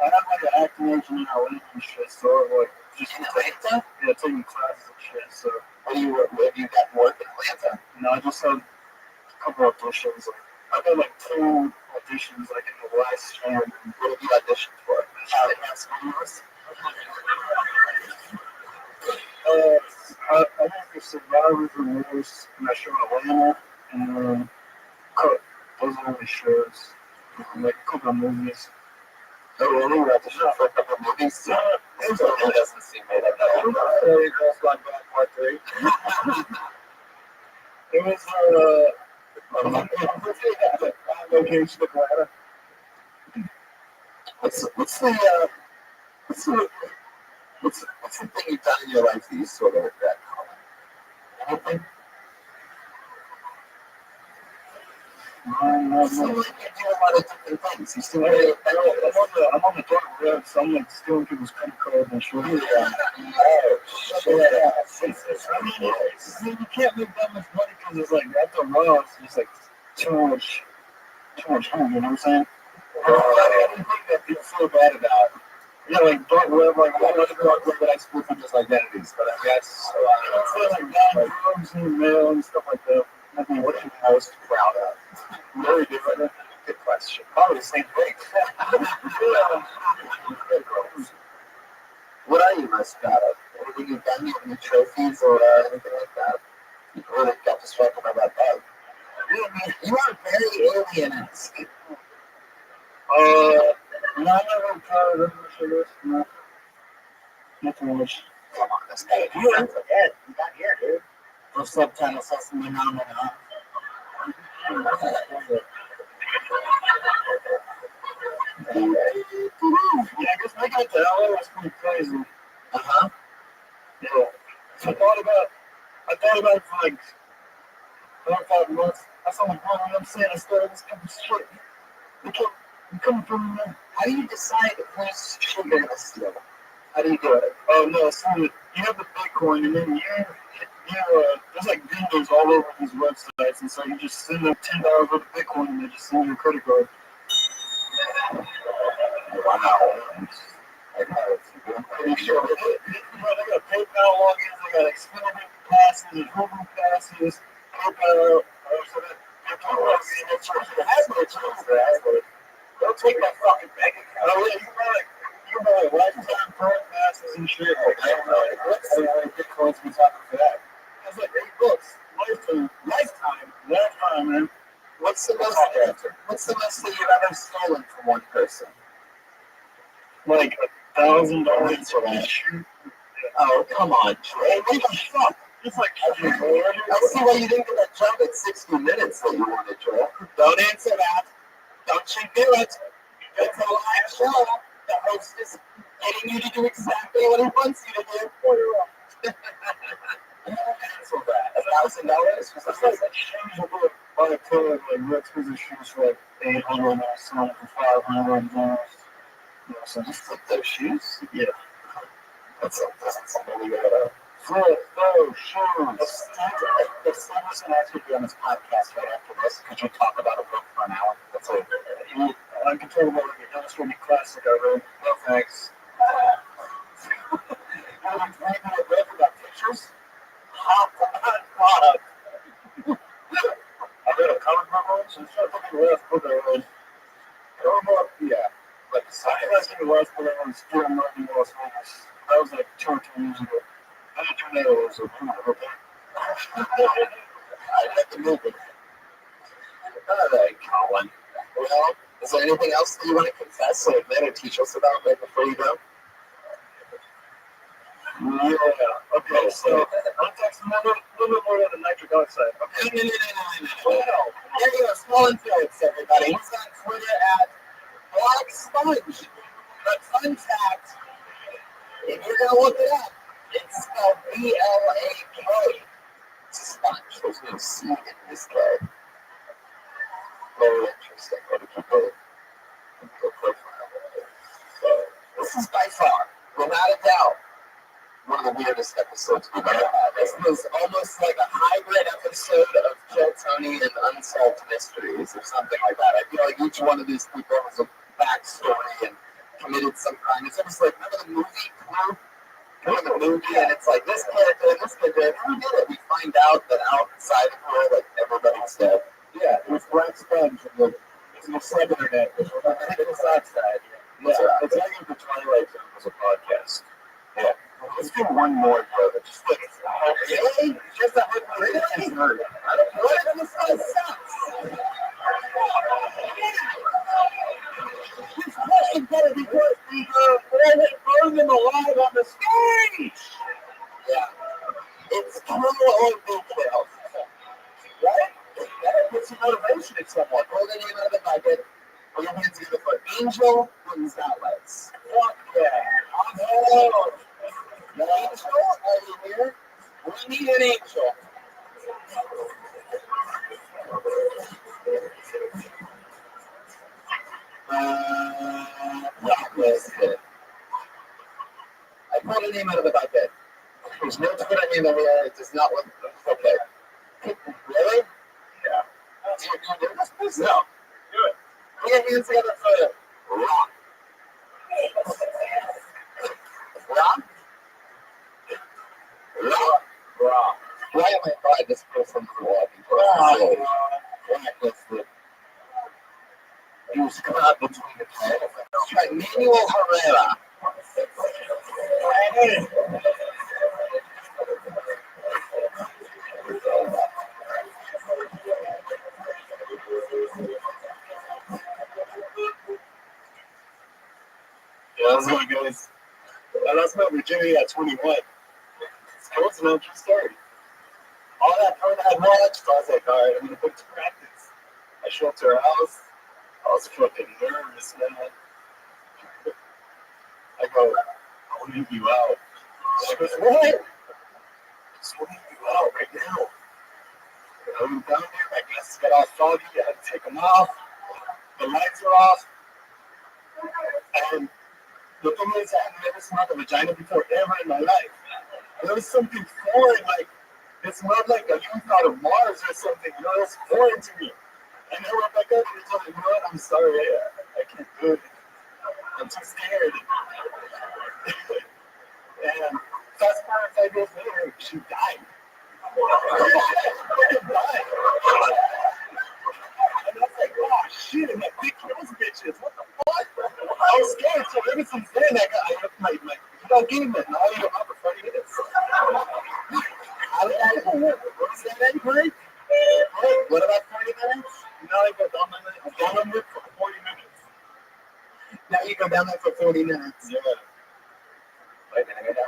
I have like an acting agent in LA and shit, so like just in Atlanta? Yeah, taking classes and shit. So have you got work in Atlanta? No, I just had a couple of auditions. I've had like 2 auditions like in the last year. What have you auditioned for? I went for Survivor's Remorse and I showed Atlanta and Cook. Those are only shows. Like a couple of movies. Oh, really? You auditioned for a couple of movies? Yeah. It doesn't seem made up that long. Girls Gone Bad Part 3. It was location Atlanta. What's the thing you've done in your life that you sort of regret? Anything? No. So like you do a lot of different things. You still I'm on the dark web, so I'm like stealing people's credit cards and shit. Oh, shit. I mean, you can't make that much money because it's like after a while, it's just like too much home, you know what I'm saying? I didn't think that people feel bad about. Yeah, like dark web, like what other dark web that I split from just identities, but I guess like buying drugs and mail and stuff like that. I mean, what are you most proud of? Very different. Good question. Probably the same thing. anything you've done? You have any trophies or anything like that? You really got distracted about that. You are very alien-esque. No, I'm not proud of this. No. Nothing much. Come on, this guy. You don't forget. You got here, dude. The subtitle says phenomena. Yeah, I guess I got that. That was pretty crazy. Uh-huh. Yeah. So I thought about it for like 4 or 5 months. I saw my brother, you know what I'm saying? I started this kind of shit. You come from How do you decide whose shit you're gonna steal? How do you do it? oh no, so you have the Bitcoin and then there's like vendors all over these websites and so you just send them $10 worth of Bitcoin and they just send you a credit card. Wow. Pretty sure they got PayPal logins, they got Xfinity passes, Hulu passes, PayPal, Don't take my fucking bank account. oh yeah, you can buy like lifetime pro passes and shit. I don't know. What's the Bitcoins we talking for that? That's like $8. Lifetime, man. What's the most that you've ever stolen from one person? Like $1,000 for that. Oh, come on, Trey. What the fuck? It's like I see why you didn't get that job at 60 Minutes that you wanted, Trey. Don't answer that. Don't you do it. It's a live show. The host is getting you to do exactly what he wants you to do. Cancel that. $1,000? it's like shoes will go buy a pair of like Rex shoes for like $800 and selling for $500. You know, so You flip those shoes? yeah. That's unbelievable. Flip those shoes. If someone's going to actually be on this podcast right after this, could you talk about a book for an hour? That's all. I can talk about like an illustrated classic I read. No thanks. You want to read a book about pictures? Hot product. I read a comic book once, and it's not the last book I read. Yeah. Like I science. think the last book I read was Fear and Loathing in Las Vegas. That was like 2 or 3 years ago. I did tornadoes, so I read the movie. All right, Colin. Well, is there anything else that you want to confess or admit or teach us about right before you go? yeah. Okay, so I'm texting a little bit more than the nitric oxide. Okay. No. There you go, Colin Phillips, everybody. He's on Twitter at Black Sponge. But fun fact, if you're going to look it up, it's spelled B-L-A-K. Sponge. There's no C in this guy. Very interesting. What did you do? This is by far, without a doubt, one of the weirdest episodes we've ever had. This was almost like a hybrid episode of Kill Tony and Unsolved Mysteries or something like that. I feel like each one of these people has a backstory and committed some crime. It's almost like, remember the movie Clue? Remember the movie? And it's like this character and this character. Who did it? We find out that outside of the world, like everybody's dead. Yeah, it was Black Sponge and the sub-internet. It was nitrous oxide. Yeah, it's like if the Twilight Zone was a podcast. Yeah. Let's do one more, brother. Just like, Really? Just a hook for it? I don't know. What if this one sucks? this question better be worth they burn them alive on the stage. Yeah. It's true or details. Right? That puts some motivation in someone. Pull the name out of the bucket. Put your hands together for Angel Gonzalez. Fuck yeah. Oh, the angel? Are you here? We need an angel. Blacklisted. I pulled a name out of the bucket. There's no Twitter name over there. It does not look okay. Really? Yeah. Do you do this? No. Do it. Put your hands together for Rock. Rock? Rock. Why am I buying this person for walking? Blacklisted. He was caught between the two. Let's try Manuel Herrera. got virginity at 21. It's close enough, true story. All that fun I watched, I was like, all right, I'm going to put it to practice. I show up to her house. I was fucking nervous, man. I go, I want to eat you out. She goes, what? I just want to eat you out right now. And I went down there, my glasses got all foggy. I had to take them off. The lights are off. And the thing is, I had never smelled a vagina before ever in my life. There was something foreign, like, it smelled like a youth out of Mars or something. You know, it was foreign to me. And I went back up and told her, you know what, I'm sorry, I can't do it. I'm too scared. And fast forward 5 years later, she died. She died. And I was like, oh shit, and that big kills bitches. What the fuck? I was scared, so ever since then, I got my demon. Now I eat them up for 30 minutes. How did I, what was that anyway? What about 30 minutes? Now I go down there for 40 minutes. Now you go down there for 40 minutes. Yeah. Wait a minute,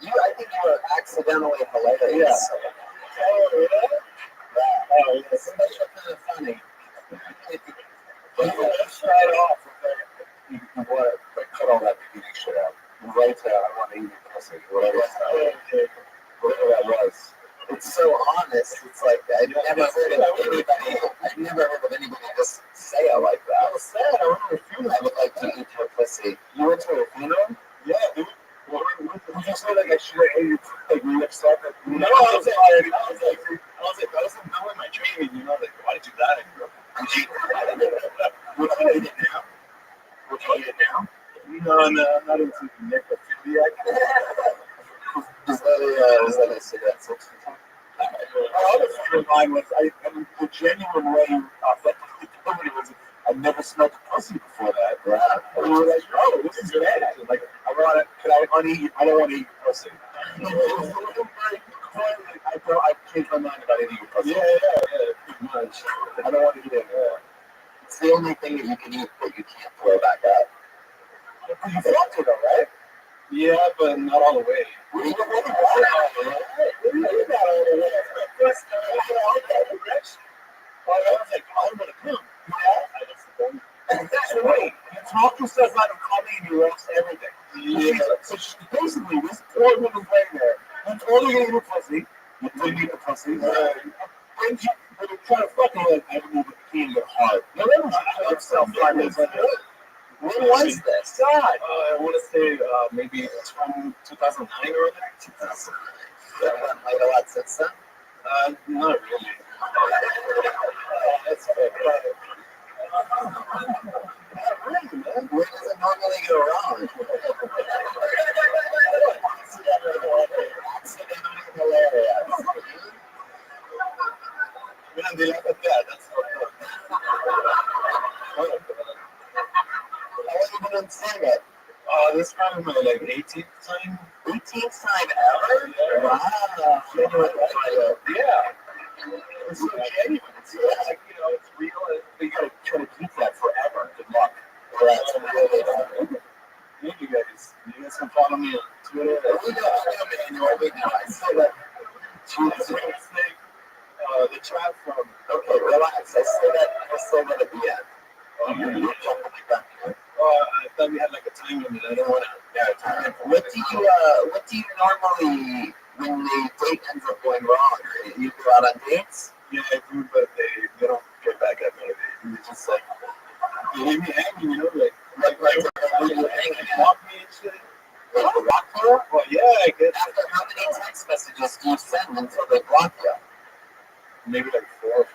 I think you were accidentally hilarious. Yeah. Oh, yeah? Oh, yeah. So that's kind of funny. Let's start off with what, like, cut all that eating shit out. Right to, I want to eat your pussy. Whatever that was. It's so honest. It's like, I've never heard of anybody just say it like that. I was sad. I went to a funeral. I would like to eat your pussy. You went to a funeral? Yeah, dude. Would you say like I should have ate like you upset that? No, I was like, I wasn't done with my training, you know, like why did you die, bro? Would you eat it now? Would you eat it now? No, I'm not into necrophilia. Is that a cigarette sex? My other friend of mine was, the genuine way it was, I've never smelled a pussy before that. Right. And we were like, oh, this is bad. Like, I don't want to eat your pussy. I changed my mind about eating your pussy. Yeah, pretty much. I don't want to eat it. It's the only thing that you can eat that you can't throw back up. You felt it, though, right? Yeah, but not all the way. What not all the way? First, I was like, I'm going to come. I just don't. So wait, you talk to stuff about him coming and you roast everything. Yeah. So basically, this poor woman's laying there. You told her you're going to eat a pussy. You didn't eat a pussy. And you're trying to fuck her like, I don't know the key in your heart. No, that was yourself 5 minutes later. When was this? God. I want to say maybe 2009 or that. 2009. That went like a lot since then? Not really. That's fair. Not really, man. Where does it normally go wrong? Accidentally hilarious. Man, they laugh at that. That's fucked up. I wasn't even saying it. This is probably my like 18th time. 18th time ever? Yeah. Wow. Genuine. Yeah. It's so genuine. It's like, you know, it's real. But you gotta try to keep that forever. Good luck. Yeah, it's really thank you guys. You guys can follow me on Twitter. We know, I say that. The trap from. Okay, relax. I say that at the end. I thought we had like a time limit. I don't want to. Yeah, time limit. What do you normally, when the date ends up going wrong? You go out on dates? Yeah, I do, but they don't get back at me. They just like, they leave me hanging, you know, like leave you hanging, walk me and shit. Like block you? Well, yeah, I guess. After how many text messages do you send until they block you? Maybe like 4 or 5.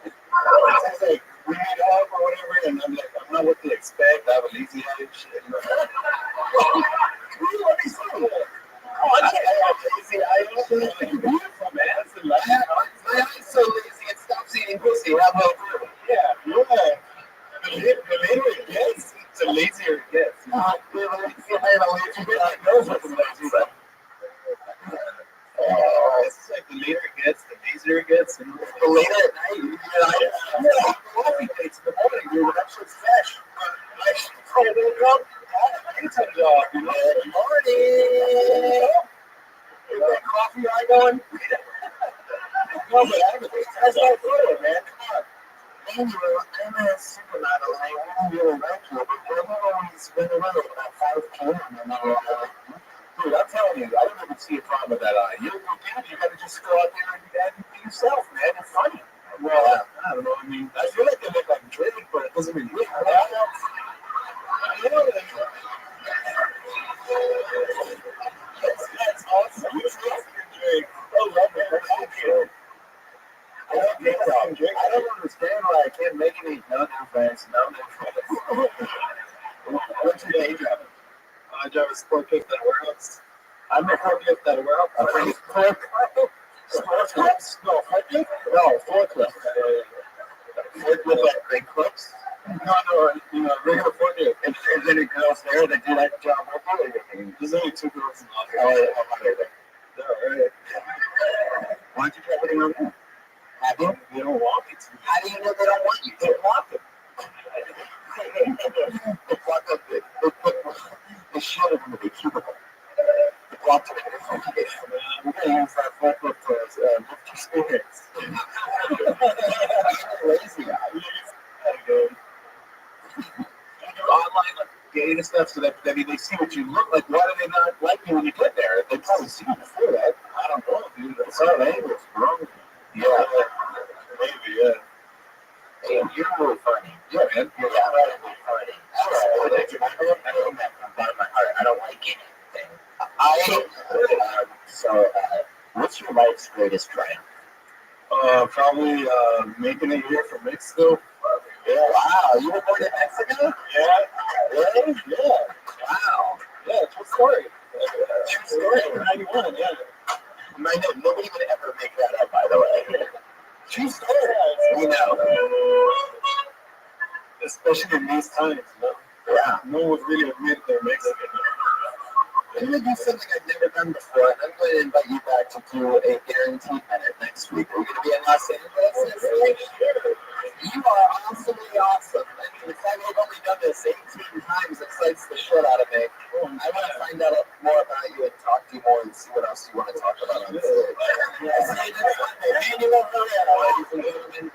It's like, we meet up or whatever, and I'm like, I'm not what they expect. I have a lazy eye and shit. You know? What is that? Oh, I have lazy eye. It's beautiful, man. That's the life. My eye's so lazy, it stops eating pussy. How about you? Yeah. The later it gets, the lazier it gets. The lazier it knows what the lazy is. It's like the later it gets, the lazier it gets. And the later at night, coffee dates in the morning, dude. That shit's fresh. I wake up, anytime job, you Is that coffee I going? No, but that's not good, man. Come on. Anyway, I'm a supermodel. I really like you, but we're always been around about 5 p.m. and I'm like, dude, I'm telling you, I don't even see a problem with that eye. You gotta just go out there and be yourself, man. It's funny. Well, I don't know. I mean, I feel like they look like Drake, but it doesn't mean Drake. That's awesome. Drake. I love it. That's so true. I don't understand why I can't make any no friends. What's your day job? I drive a sport kick at a warehouse. I'm a forklift at a warehouse. Forklifts? No, forklift? No, forklift. Forklift like big clips? No, regular forklift. And there's any girls there that do that job with you? There's only 2 girls in the office. Oh, no, right. Why don't you try putting on that? Have you? They don't want me to. How do you know they don't want you? They want them. They shut it into the cubicle. They blocked it in the cubicle. We're going to use that forklift to lift your spirits. Lazy guy. Online like dating stuff so that they see what you look like. Why do they not like you when you get there? They probably see you before that. I don't know, dude. That's all angles, bro. Yeah, maybe, yeah. Hey, you're really funny. Yeah, man. You're incredibly funny. I don't have from my heart. I don't like anything. So, what's your life's greatest triumph? Probably making it here from Mexico. Yeah, wow. You were born in Mexico? Yeah. Really? Yeah. Wow. Yeah, true story. True story. 91, yeah. Nobody would ever make that up, by the way. True story. We know. Especially in these times, Yeah. No one would really admit they're Mexican. I'm going to do something I've never done before, and I'm going to invite you back to do a guaranteed minute next week. Are you going to be in Los Angeles next week? You are awesomely awesome. And the fact we've only done this 18 times excites the shit out of me. I want to find out more about you and talk to you more and see what else you want to talk about on stage. See you next Monday. Manuel Herrera, ladies and gentlemen.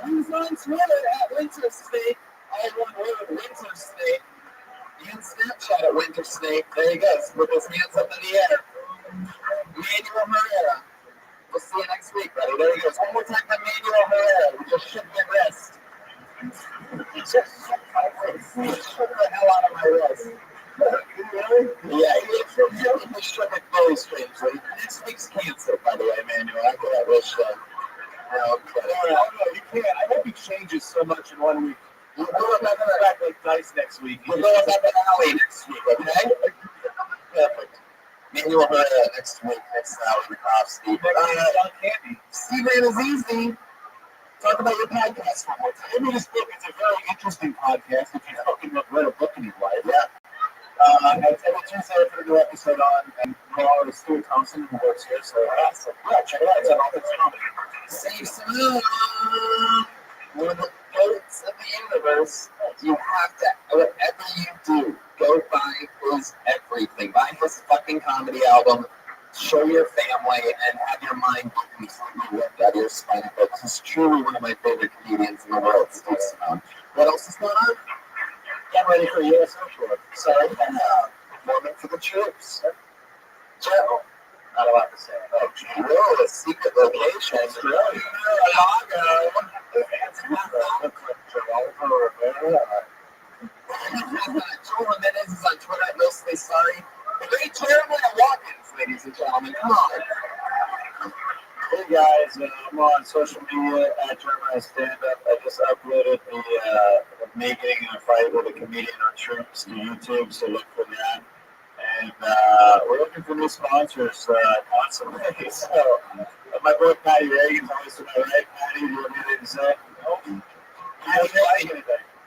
He's on Twitter at Winter Snake. I one word, Winter Snake. And Snapchat at Winter Snake. There he goes, with his hands up in the air. Manuel Herrera. We'll see you next week, buddy. There he goes. One more time by Manuel Herrera. We just shook my wrist. He just shook the hell out of my wrist. Really? Yeah, he shook it very strangely. Next week's canceled, by the way, Manuel. After that wish, you can't. I hope he changes so much in 1 week. We'll go back like dice next week. We'll go back to Alley next week, okay? Perfect. Manuel Herrera next week, next Alley Steve. Steve, man, is easy. Talk about your podcast one more time. I mean, this book is a very interesting podcast. If you fucking read a book in your life, yeah. Every Tuesday I put a new episode on, and tomorrow is Stuart Thompson who works here, so awesome. Yeah, check it out. It's on all the time. Save some. One of the goats of the universe. You have to, whatever you do, go buy his everything. Buy his fucking comedy album. Show your family and have your mind completely ripped out of your spine. This is truly one of my favorite comedians in the world, Steve Simone. What else is going on? Get ready for U.S. Tour. Sorry, moment for the troops. Joe, not a lot to say. Oh, Joe, a secret location. Joe, Joe Jimenez is on Twitter. I'm mostly sorry. The great Jeremiah Watkins, ladies and gentlemen. Come on. Hey guys, I'm on social media at Jeremiah Stand Up. I just uploaded the making a fight with a comedian on Troops to YouTube, so look for that. And we're looking for new sponsors constantly. So my boy Patty Reagan's always to my right. Patty, do you have anything to say? Nope. Anything?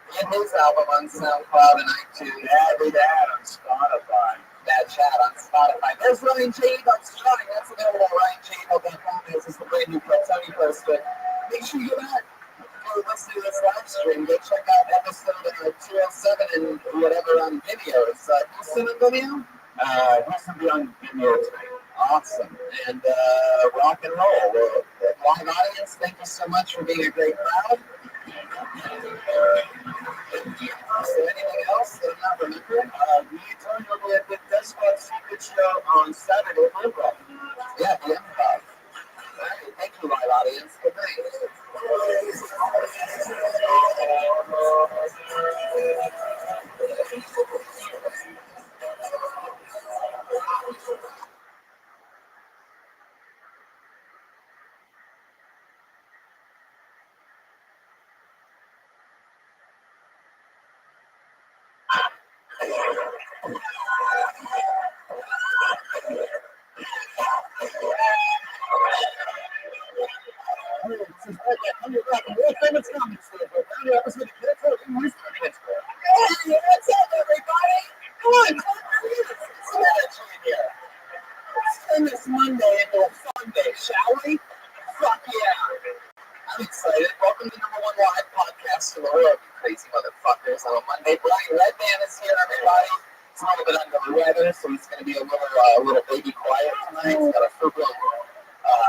And his album on SoundCloud and iTunes. Add that on Spotify. That chat on Spotify. There's Ryan Jade on Spotify. That's available at RyanJade.com. This is the brand new Tony posted. Make sure you go back. If you're listening to this live stream, go check out episode 207 and whatever on video. It's Houston on Vimeo? Houston be on Vimeo tonight. Awesome. And rock and roll. Well, live audience, thank you so much for being a great crowd. Is there anything else that I'm not remembering? We told you we had the Despot Secret Show on Saturday at Improv. Yeah, the improv. All right, thank you, live audience. Good night. Hey, what's up, everybody? Come on, clap your hands. Some energy in here. Let's turn this Monday into a fun day, shall we? Fuck yeah. I'm excited. Welcome to the #1 live podcast in the world, you crazy motherfuckers. On a Monday, Brian Redman is here, everybody. He's a little bit under the weather, so he's going to be a little baby quiet tonight. He's got a full-blown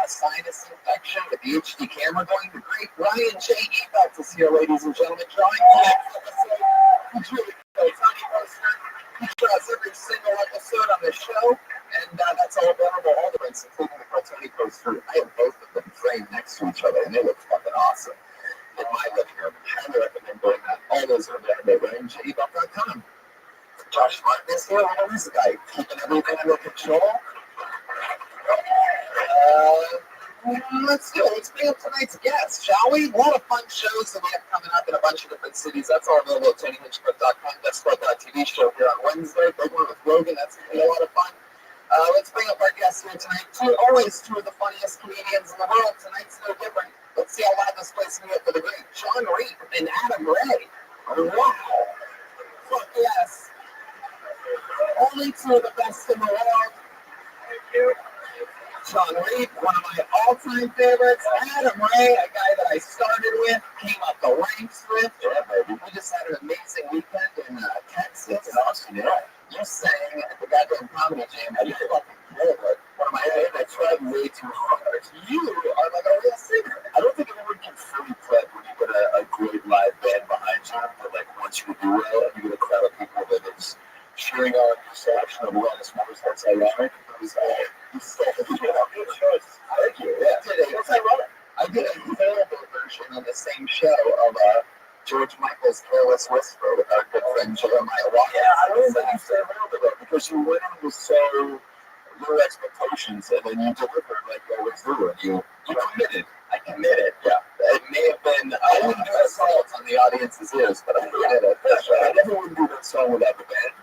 sinus infection with the HD camera going. The great Ryan J. Ebelt is here, ladies and gentlemen. Drawing the next episode. He's really good. Tony Poster. He draws every single episode on the show, and that's all available. All the links, including the Tony Poster. I have both of them framed next to each other, and they look fucking awesome in my living room. I highly recommend doing that. All those are available at RyanJebelt.com. Josh Martin is here. Look at this guy, keeping everything under control. Let's do it. Let's bring up tonight's guest, shall we? A lot of fun shows that we have coming up in a bunch of different cities. That's all available at TonyHinchcliffe.com. That's what TV show here on Wednesday. Big one with Rogan. That's going to be a lot of fun. Let's bring up our guests here tonight. Always two of the funniest comedians in the world. Tonight's no different. Let's see how loud this place can get for the great John Reed and Adam Ray. Wow. Fuck yes. Only two of the best in the world. Thank you. John Reed, one of my all-time favorites. Adam Ray, a guy that I started with, came up the ranks with. Yeah, baby. We just had an amazing weekend in Texas. In Austin, yeah. You sang at the goddamn Comedy Jam. I just fucking killed it. One of my favorites. I tried way too hard. You are like a real singer. I don't think anyone can fully play when you get a great live band behind you. But like once you do well and you get a crowd of people that is cheering on your selection of wellness members, that's ironic. Good choice. Thank you. Yeah. I did a terrible version on the same show of George Michael's Careless Whisper with our good friend Jeremiah Watkins. Yeah, I really think you said a little bit because you went in with so low expectations and then you delivered like you always do. And you committed. I committed. Yeah. It may have been I didn't do assault on the audience's ears, but I did it. I never would do that song without the band.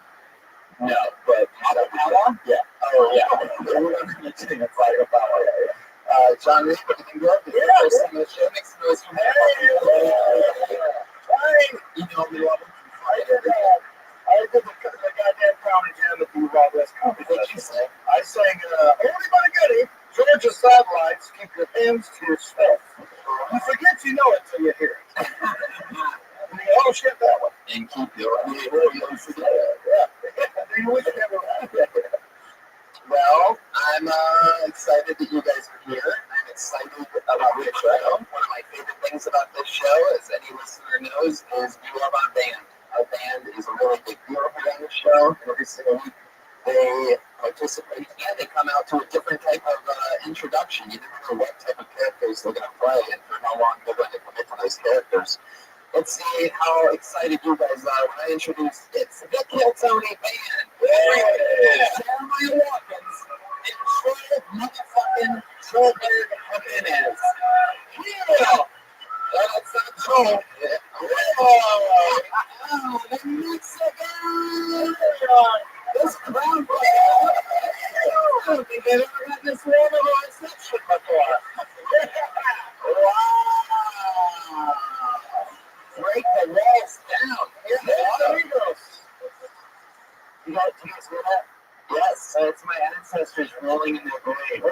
No, but Power? Yeah. Oh, yeah. We're not going to sing a fire power. John Reed, everything good? Yeah. Make some noise from here. Hey! You know me, love him. I did the goddamn Comedy Jam at the Wild West Comedy Festival. What did you say? I sang, Only by Goody, Georgia Satellites, keep your hands to yourself. You forget you know it till you hear it. Oh, shit, that one. And keep your hands to yourself. Yeah. Well, I'm excited that you guys are here. I'm excited about the show. One of my favorite things about this show, as any listener knows, is we love our band. Our band is a really big deal here on the show. Every single week they participate and they come out to a different type of introduction. You never know what type of characters they're going to play and for how long they're going to commit to those characters. Let's see how excited you guys are when I introduce It's the Kill Tony Band. Jeremiah Watkins and Troy motherfucking Trollberg Jimenez. Yeah! That's not Troll. Oh, the Mexican! This crowd, I don't think they've ever had this warm of a reception before. Wow! Break the walls down. Here they are. You guys hear that? Yes, it's my ancestors rolling in their grave.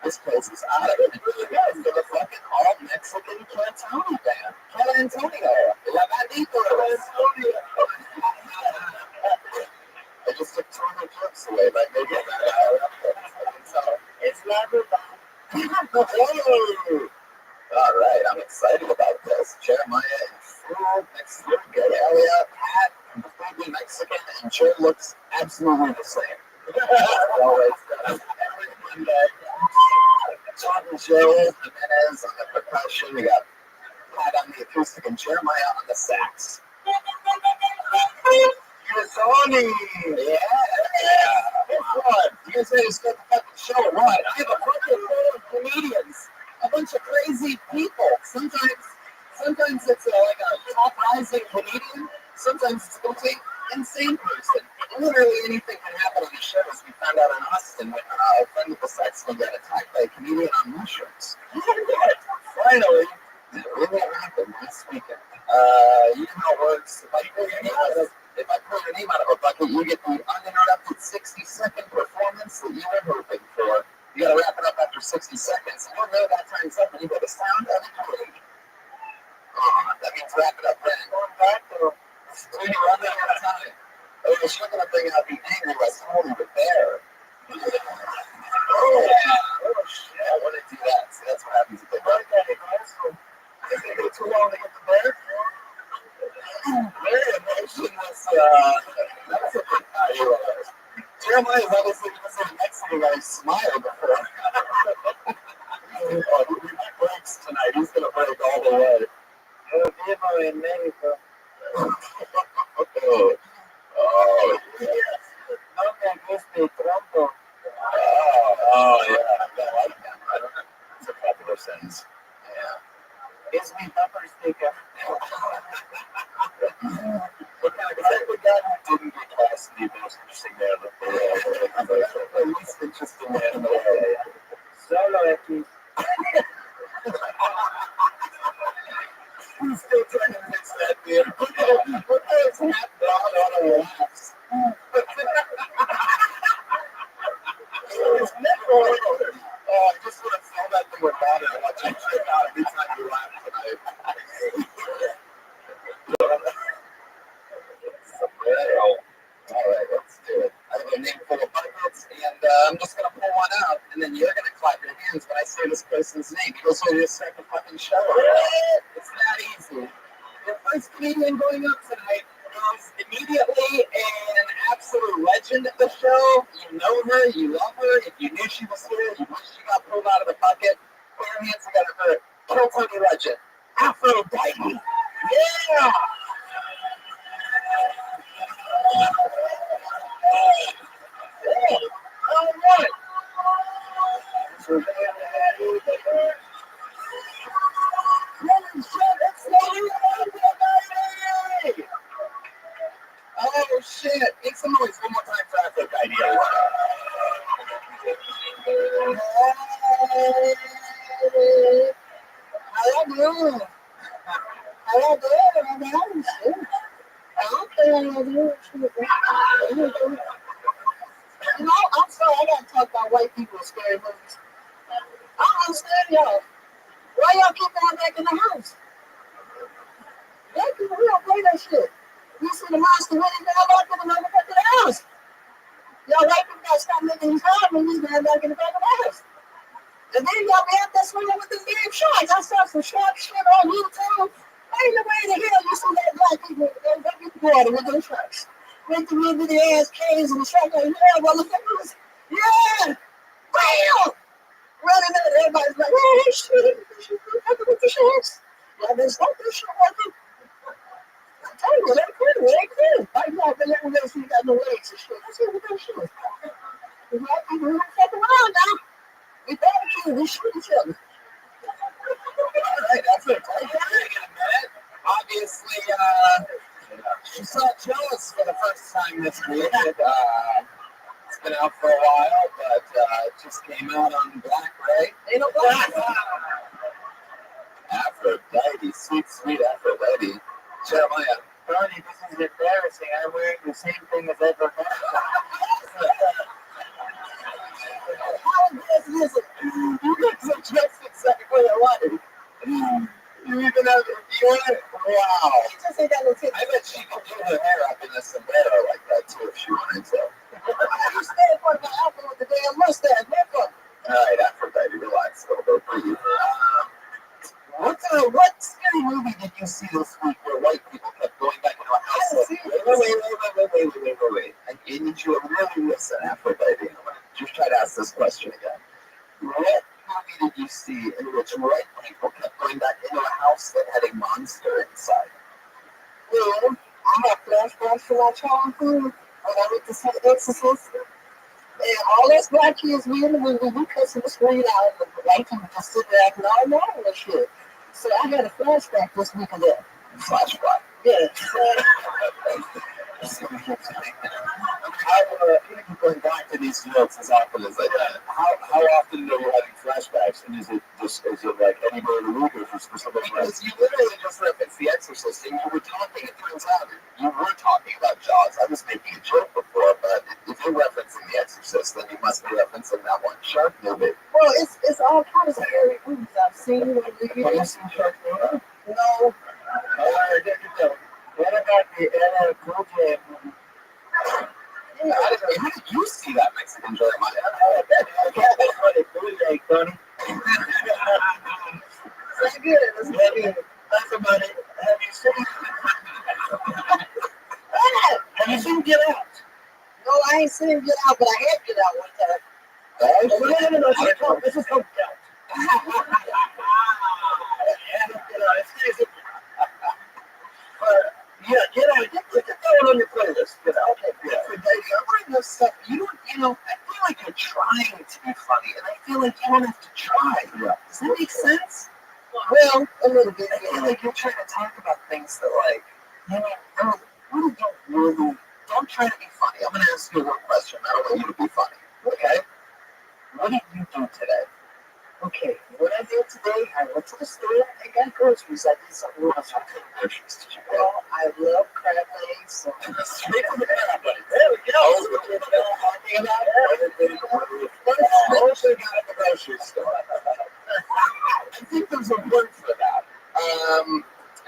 This place is out of it. It really is. They're the fucking all Mexican Cantoni band. Can Antonio. La Bandito. They just took 200 trips away, like maybe so it's never done. All right, I'm excited about this. Jeremiah in full Mexican regalia, hat, completely Mexican, and Joe looks absolutely the same. Always every Monday. Talking Joe Jimenez on the percussion. We got Pat on the acoustic and Jeremiah on the sax. Sony! Yeah! It's fun. You guys ready to start the fucking show or what? I have a fucking full of comedians. A bunch of crazy people. Sometimes it's like a top rising comedian. Sometimes it's a complete insane person. Literally anything can happen on the show, as we found out in Austin when a friend of the sex got attacked by a comedian on mushrooms. Finally, it really happened this weekend. You know how it works. If I pull your name out of a bucket, you get the uninterrupted 60-second performance that you were hoping for. You gotta wrap it up after 60 seconds. And you'll know that time's up and you got the sound of the plate. That means wrap it up then. Going back to when you're running out of time. Oh, you're not gonna bring out the angry like holy with bear. Oh yeah. Oh shit. I wanna do that. So that's what happens if they break that. Is it too long to get the bear? Very emotionless. That's a big idea. Jeremiah is obviously going to say Mexican guy smile before. We might breaks tonight. He's going to break all the way. Vivo in Mexico. Oh, yes. No me gusta Trumpo. Oh, yeah. I like that. It's a popular sentence. Yeah. It's my bumper sticker. What kind of guy didn't get class to be the most interesting man in the world? The least interesting man in the world. Solo X. He's still trying to fix that beard. What is happening? All the laughs. It's never over. Oh, I just want to throw that thing with water and watch you check out every time you laugh tonight. All right, let's do it. I have a name full of buckets, and I'm just going to pull one out, and then you're going to clap your hands when I say this person's name. You guys ready to start the fucking show? It's that easy. The first comedian going up tonight is immediately an absolute legend of the show. You know her, you love her. If you knew she was here, you wish she got pulled out of the bucket. Put your hands together for Kill Tony legend, Aphrodite. Yeah! All right. Oh shit! Make some noise one more time for Aphrodite. How you doing? How you doing? You know, I'm sorry, I gotta talk about white people in scary movies. I don't understand y'all. Why y'all keep going back in the house? Black people, we don't play that shit. We see the monster winning down back in the motherfucking house. Y'all white people gotta stop making these horror movies going back in the back of the house. And then y'all be out there swimming with them damn sharks. I saw some shark shit on YouTube. Ain't no way in the hell you see that black people go back in the water with those sharks. With the little bitty ass caves and the shark like, yeah, motherfuckers. Yeah! Bam! Running out, everybody's like, oh shit, fucking with the sharks. Y'all been stop this shit, fucking. I'm telling you, they're cool, they're cool. Right now, they let me know if you got no legs and shit. What's up with that shit? The black people don't fuck around now. We barbecue, we shoot each other. Alright, that's it. Take a minute. Obviously, she saw Jealous for the first time this week. It's been out for a while, but it just came out on Black, right? Ain't no Black. Aphrodite, sweet Aphrodite. Jeremiah. Tony, this is embarrassing. I'm wearing the same thing as Edward Rothschild. How embarrassing is it? You even have wow. She just ain't got no tits. I bet she could do her hair up in a sombrero like that too if she wanted to. You stand for the apple with the damn mustache, nigga. Alright, Aphrodite, relax a little bit, please. What scary movie did you see this week where white people kept going back into a house? Wait. I need you to really listen, Aphrodite. I'm going to just try to ask this question again. What movie did you see in which white people kept going back into a house that had a monster inside? Well, I have flashbacks to my childhood when I went to see The Exorcist. And all us black kids, we in the movie, we cussing the screen out, and the white people just sitting there acting all normal and shit. So I had a flashback this week of that. Flashback. Yeah. I keep going back to these notes as often as I can. How often are you having flashbacks? And is it like any day of the week or for specific Because you literally just referenced The Exorcist, and you were talking, it turns out, you were talking about Jaws. I was making a joke before, but if you're referencing The Exorcist, then you must be referencing that one shark movie. Well, it's all kinds of scary movies I've seen. Have you seen Shark Movie? No. What about the LL Cool J movie? How did you see that Mexican joke? Tony. That's good. That's good. That's about it. Have you seen Get Out? No, I ain't seen Get Out, but I had Get Out one time. No. This is Hope Yeah, Get Out. Get that one on your playlist. Get Out. Okay, I'm bringing this stuff. I feel like you're trying to be funny, and I feel like you don't have to try. Yeah. Does that make sense? Well, a little bit. I feel like you're trying to talk about things that, like, don't try to be funny. I'm going to ask you one question. I don't want you to be funny. Okay? What did you do today? Okay, what I did today, I went to the store and got groceries. I did something real What kind of groceries did you get? well. I love crab legs. So Straight from the crab legs. There we go. What you're talking about? Also got at the grocery store. I think there's a word for that.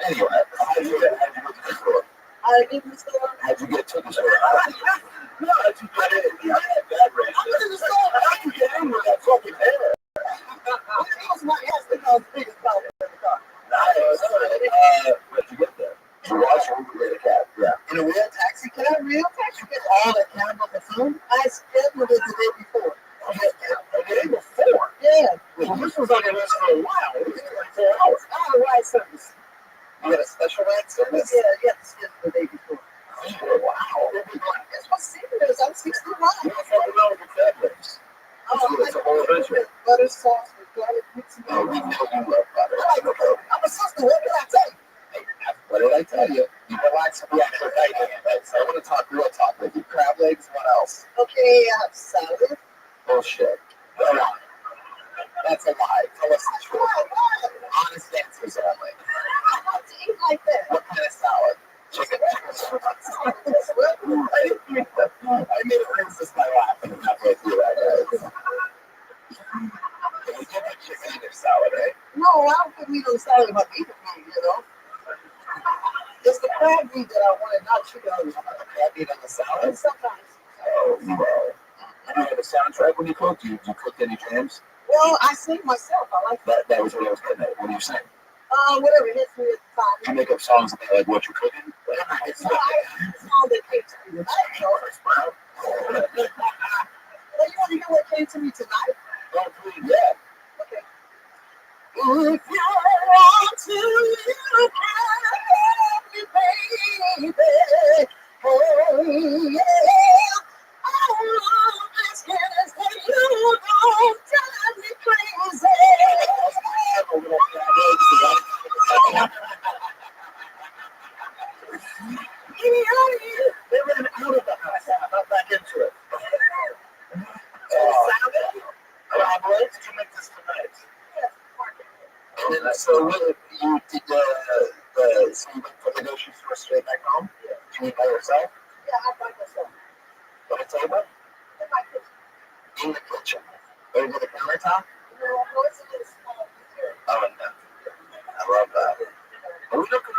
Anyway, how'd you get to the store? I did the store. How'd you get to the store? No, how'd you get in? I had bad race. I'm in the store. How'd you get in with that fucking hair? It was my ass that was big as about in the car. Nice. Where'd you get there? You watched or you get a cab? Yeah. In a real taxi cab, real taxi cab. All the cab on the phone. I scheduled it the day before. The day before? Yeah. Well, this was on your list for a while. It was like 4 hours. I had a ride service. You had a special ride service? Yeah, you have to schedule the day before. Oh, wow. That's what serious. I'm 61. You don't fucking know the crab legs. It's a whole adventure. Butter sauce with garlic mix. Oh, we know you love butter. I'm a sister. What can I tell you? What did I tell you? You relax and be Aphrodite. So I want to talk real talk with you. Crab legs, what else? Okay, I have salad. Bullshit. Go on. That's a lie. Tell us the truth. Honest answers only. I have to eat like that. What kind of salad? Chicken. I made it racist by laughing halfway through that, guys. You get the chicken in your salad, eh? No, I don't put meat on the salad if I eat the meat, you know. It's the crab meat that I wanted, not chicken. The crab meat on the salad? And sometimes. Oh, well. You had a soundtrack when you cooked? You cooked any jams? Well, I sing myself. I like that. That was what I was getting at. What do you sing? Whatever hits me at the time. You make up songs about like what you're cooking? Whatever hits So you. I song that came to me tonight, you know. Well, you want to hear what came to me tonight? Oh, please, yeah. Okay. If you want to, you can have me, baby. Oh, yeah. All I'm asking is that you don't drive me crazy. They ran out of the house. Not back into it. Rob, where did you make this tonight? And then, so you did so you went from the grocery store straight back home? Yeah. Did you eat by yourself? Yeah, I find myself On the table? in my kitchen. In the kitchen? Over the countertop? No, it's a little small. Oh, no. I love that.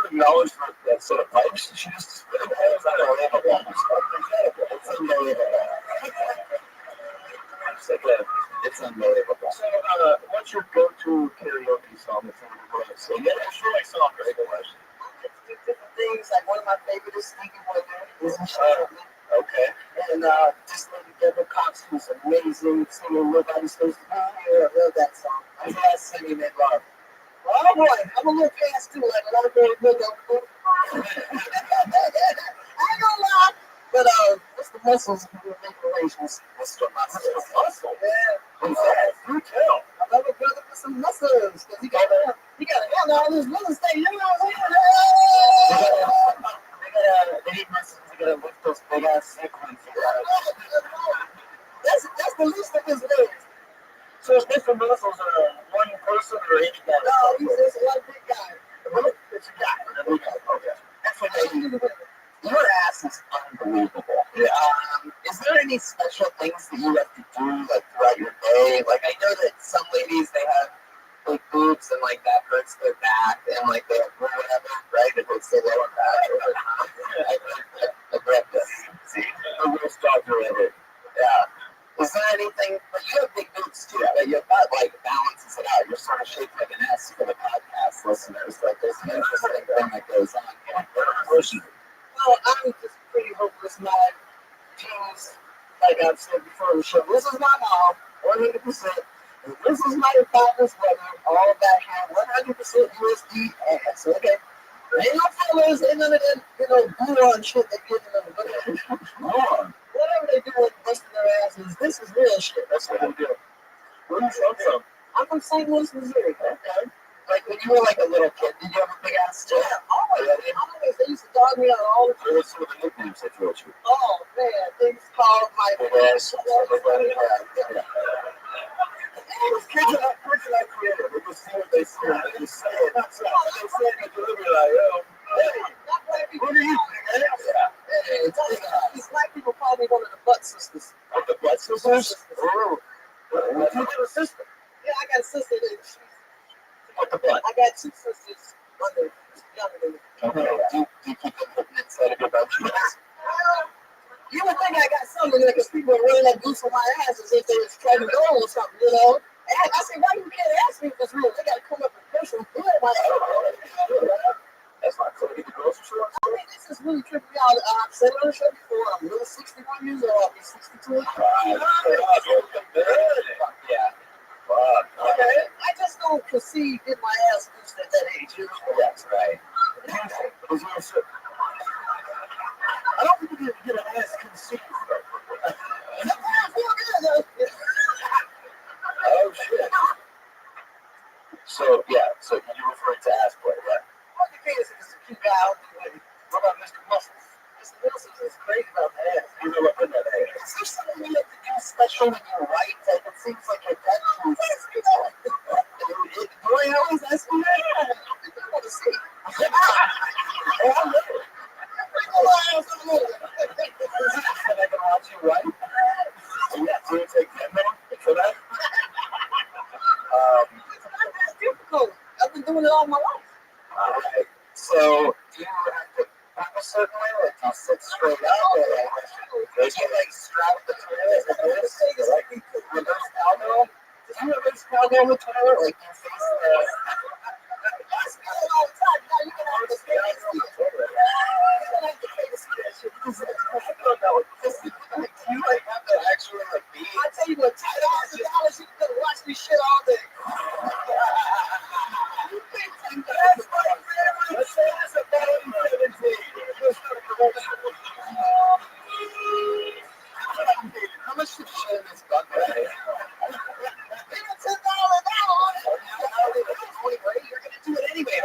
acknowledge that set of pipes. She just displayed it. It's unbelievable. It's unbelievable. It's unbelievable. So, what's your go-to karaoke song if you were to go and sing? Yeah, it's really song, right? Different things. Like one of my favorite is Stevie Wonder. Okay. And just Lady Deborah Cox, who's amazing, singing Nobody's Supposed to Be Here. I love that song. I love singing that love. Oh boy, I'm a little past too, like a lot of very good. I ain't gonna lie, but Mr. Muscles make relations. Mr. Muscle. Yeah. You tell. I love a brother with some muscles, because he got to handle all his real estate. You know what I'm saying? They need muscles to get lift those big ass sequins. That's the least of his days. So his different muscles are one person or any guy? No, he's just one big guy. It's a guy. Okay. That's what they do. Your ass is unbelievable. Yeah. Is there any special things that you have to do like throughout your day? Like I know that some ladies they have big boobs and like that hurts their back and like they have whatever, right? It hurts their lower back. I read this. See, the worst doctor ever. Yeah. Is there anything? But you have big boobs too. But your butt like balances it out. You're sort of shaped like an S for the podcast listeners. Like there's an interesting thing that goes on here. Well, I'm just pretty hopeless now. Jeans, like I've said before on the show, this is my mom, 100%. This is my father's brother, all of that have 100% USD ass, okay? Ain't no fillers, ain't none of that, blue on shit they give them. Whatever they do with busting their asses, this is real shit. That's what they do. Where are you from? I'm from St. Louis, Missouri. Okay. Like when you were like a little kid, did you have a big ass chest? Yeah, always. They used to dog me out all the time. What's some of the nicknames they threw at you? Oh man, things called my big ass. Kids are not creative. They just say what they say. They just say it. They say it in delivery like, hey, what are you? Hey, these black people call me one of the butt sisters. What, the butt sisters? Oh. You got a sister? Yeah, I got a sister. What the butt? I got two sisters, younger than me. Okay. Do you keep them hidden inside of your butt? You would think I got something there because people are running that goose on my ass as if they was trying to go or something, And I said, why you can't ask me if it's real? They got to come up and push and feel my ass. That's not cool. Get the grocery store. I mean, this is really tripping me out. I've said it on the show before. I'm really 61 years old. I'll be 62. Yeah. Okay. I just don't perceive getting my ass loosed at that age. That's right. I don't think you can get an ass conceived. Oh shit. So you referring to ass play, right? Well, the case is a cute guy. What about Mr. Muscles? Mr. Muscles is crazy about the ass. You know what that ass? Is there something you have to do special when you're right? Like it seems like you're dead. Do I always ask me that? I want to see. Oh, I'm ready. Can I watch you right? Yeah, so you take 10 minutes for that? It's not that difficult. I've been doing it all my life. Alright. So, do you have to walk a certain way? Like, do you sit straight up? Or do you, like, strap the toilet? Like, reverse cowgirl? Did you reverse cowgirl with toilet? Like, you face the... I see it all the time. Now, you can have to stay on the toilet. You don't have to pay to see that shit. I thought that was pussy. Like, do you, like, have to actually, like, be... I tell you what, $10,000, you could watch this shit all day. How much should shit in this bucket? $10,000. You're gonna do it anyway.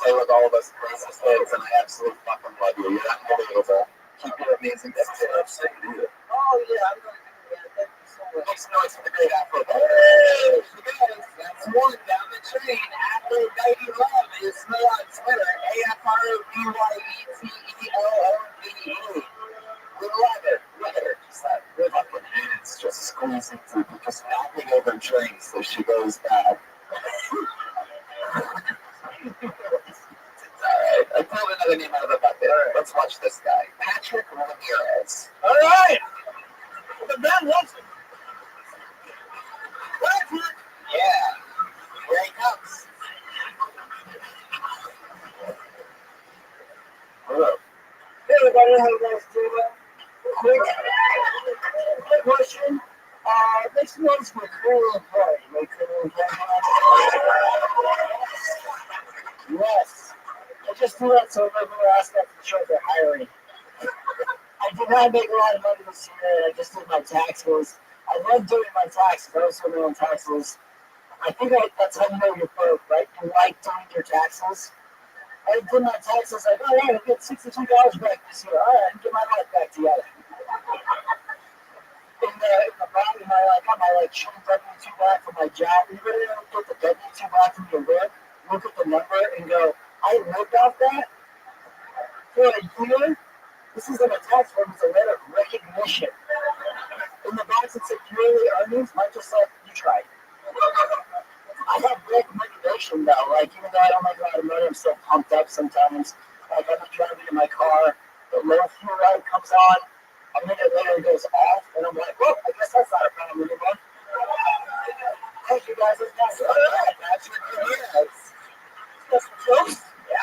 play with all of us racist kids, and I absolutely fucking love you. You're unbelievable. Keep your amazing skills. Oh, yeah, I'm going to do that. Thank you so much. Make some noise for the great Afro. Hey, guys, that's one down the chain. Afro Baby Love is me on Twitter. AFROBYETELOVE. We love it. Look at her. Just that fucking hands just squeezing through, just knocking over drinks so she goes bad. Alright, I pulled another name out of the bucket. Let's watch this guy. Patrick Ramirez. Alright! The man loves it. Patrick! Yeah. Here he comes. Hello. Hey, everybody, how you guys doing? Quick question. Make some noise for Cool and Play. Make Cool and Play. Yes. I just do that so everyone asks that the show they're hiring. I did not make a lot of money this year. I just did my taxes. I love doing my taxes. I also do my own taxes. I think that's how you know you're broke, right? You like doing your taxes. I did my taxes. Like, oh, yeah, I get $62 back this year. All right, I can get my life back together. In the bottom, I got my shitty W-2 back from my job. You really don't get the W-2 back from your work. Look at the number and go, I lived off that for a year. This isn't a tax form, it's a letter of recognition. In the box, it said yearly earnings. Mine just said, you tried. I have recognition though. Even though I don't make a lot of money, I'm still pumped up sometimes. I'm driving in my car, the low fuel light comes on, a minute later it goes off, and I'm like, well, I guess that's not a problem anymore. Thank you guys, it's nice. All right, that's what it is. That's the truth. Yeah.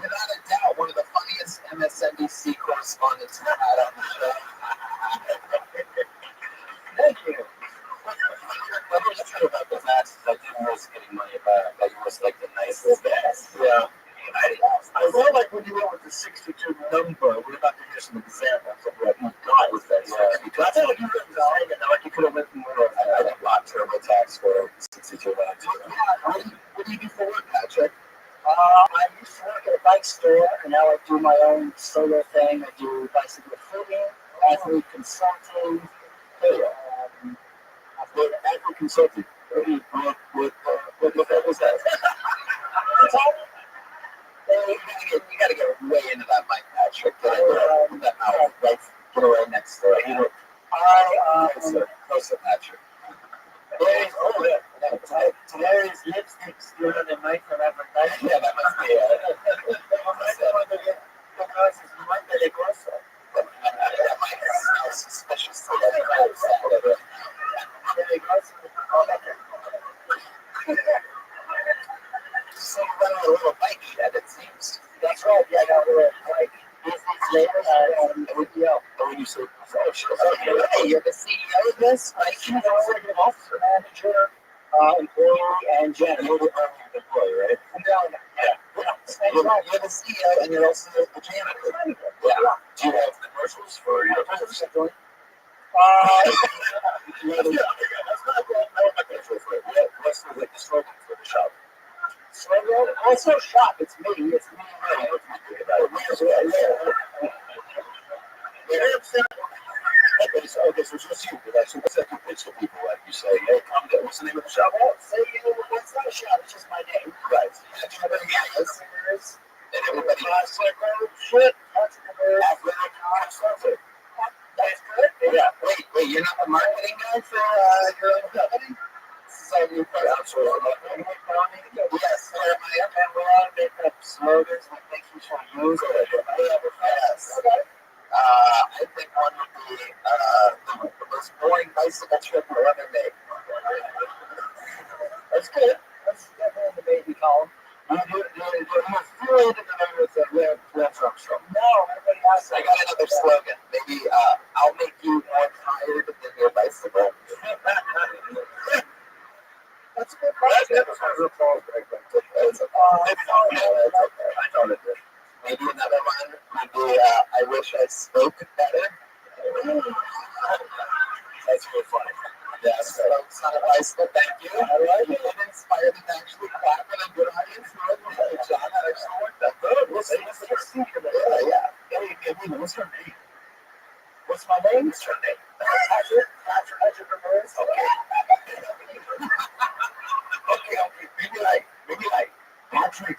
Without a doubt, one of the funniest MSNBC correspondents we've had on the show. Thank you. What was true about the taxes? I didn't risk getting money back. I was like the nicest guest. Yeah. I felt like when you went with the 62 number, we're about to hear some examples of what you got with that 62. I felt like you were saying it, like you could have went more. I did not TurboTax for 62 bucks. What do you do for work, Patrick? I used to work at a bike store, and now I do my own solo thing. I do bicycle fitting, athlete consulting. Athlete consulting. What was that? You gotta get way into that mic, Patrick. Get right next door. Closer, Patrick. Today's lipstick's doing the night forever. Yeah, that must be it. That mic smells suspicious. So you went on a little bike shed, it seems. That's right. Yeah, I got a little bike. When you say, Hey, you're the CEO of this? I'm executive officer, manager, employee, and janitor. you're the employee, right? You're the CEO and you're also the janitor. Yeah. Do you have commercials for your business? That's not What's the slogan for the shop? Also shop. It's me. It's me. Okay, so it's just you. So what's that you pitch to people? Like you say, hey, come get. What's the name of the shop? Well, say it's not a shop. It's just my name. Right. And everybody Shit. That's good. Yeah. Wait, you're not the marketing guy for your own company? So you put out for yes, And we all make up slogans that think you should use it. yes. I think one would be the most boring bicycle trip you'll ever make. That's good. That's definitely the baby column. You're into the red truck show. No, everybody else. I got another slogan. Maybe I'll make you more tired than your bicycle. That's a good That question. was a fall break. I thought it did. Maybe another one. Maybe I wish I spoke better. That's really funny. Yes, so son of bicycle, thank you. All right, you inspired me to actually clap in a good audience.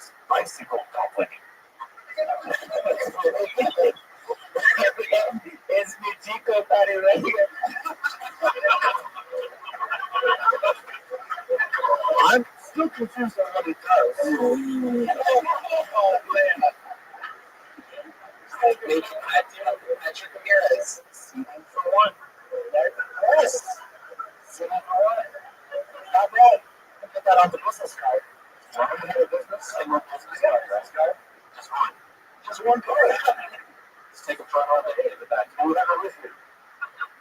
It's bicycle company. Es mi chico Parirelli. I'm still confused on what it does. Oh, man. Like maybe Patrick Ramirez. Season for one. Yes. Season for one. Not bad. Put that on the business card. Why do you have a business? And what business card? Just one. Just one card. Just take a front all the way in the back. You have it with you.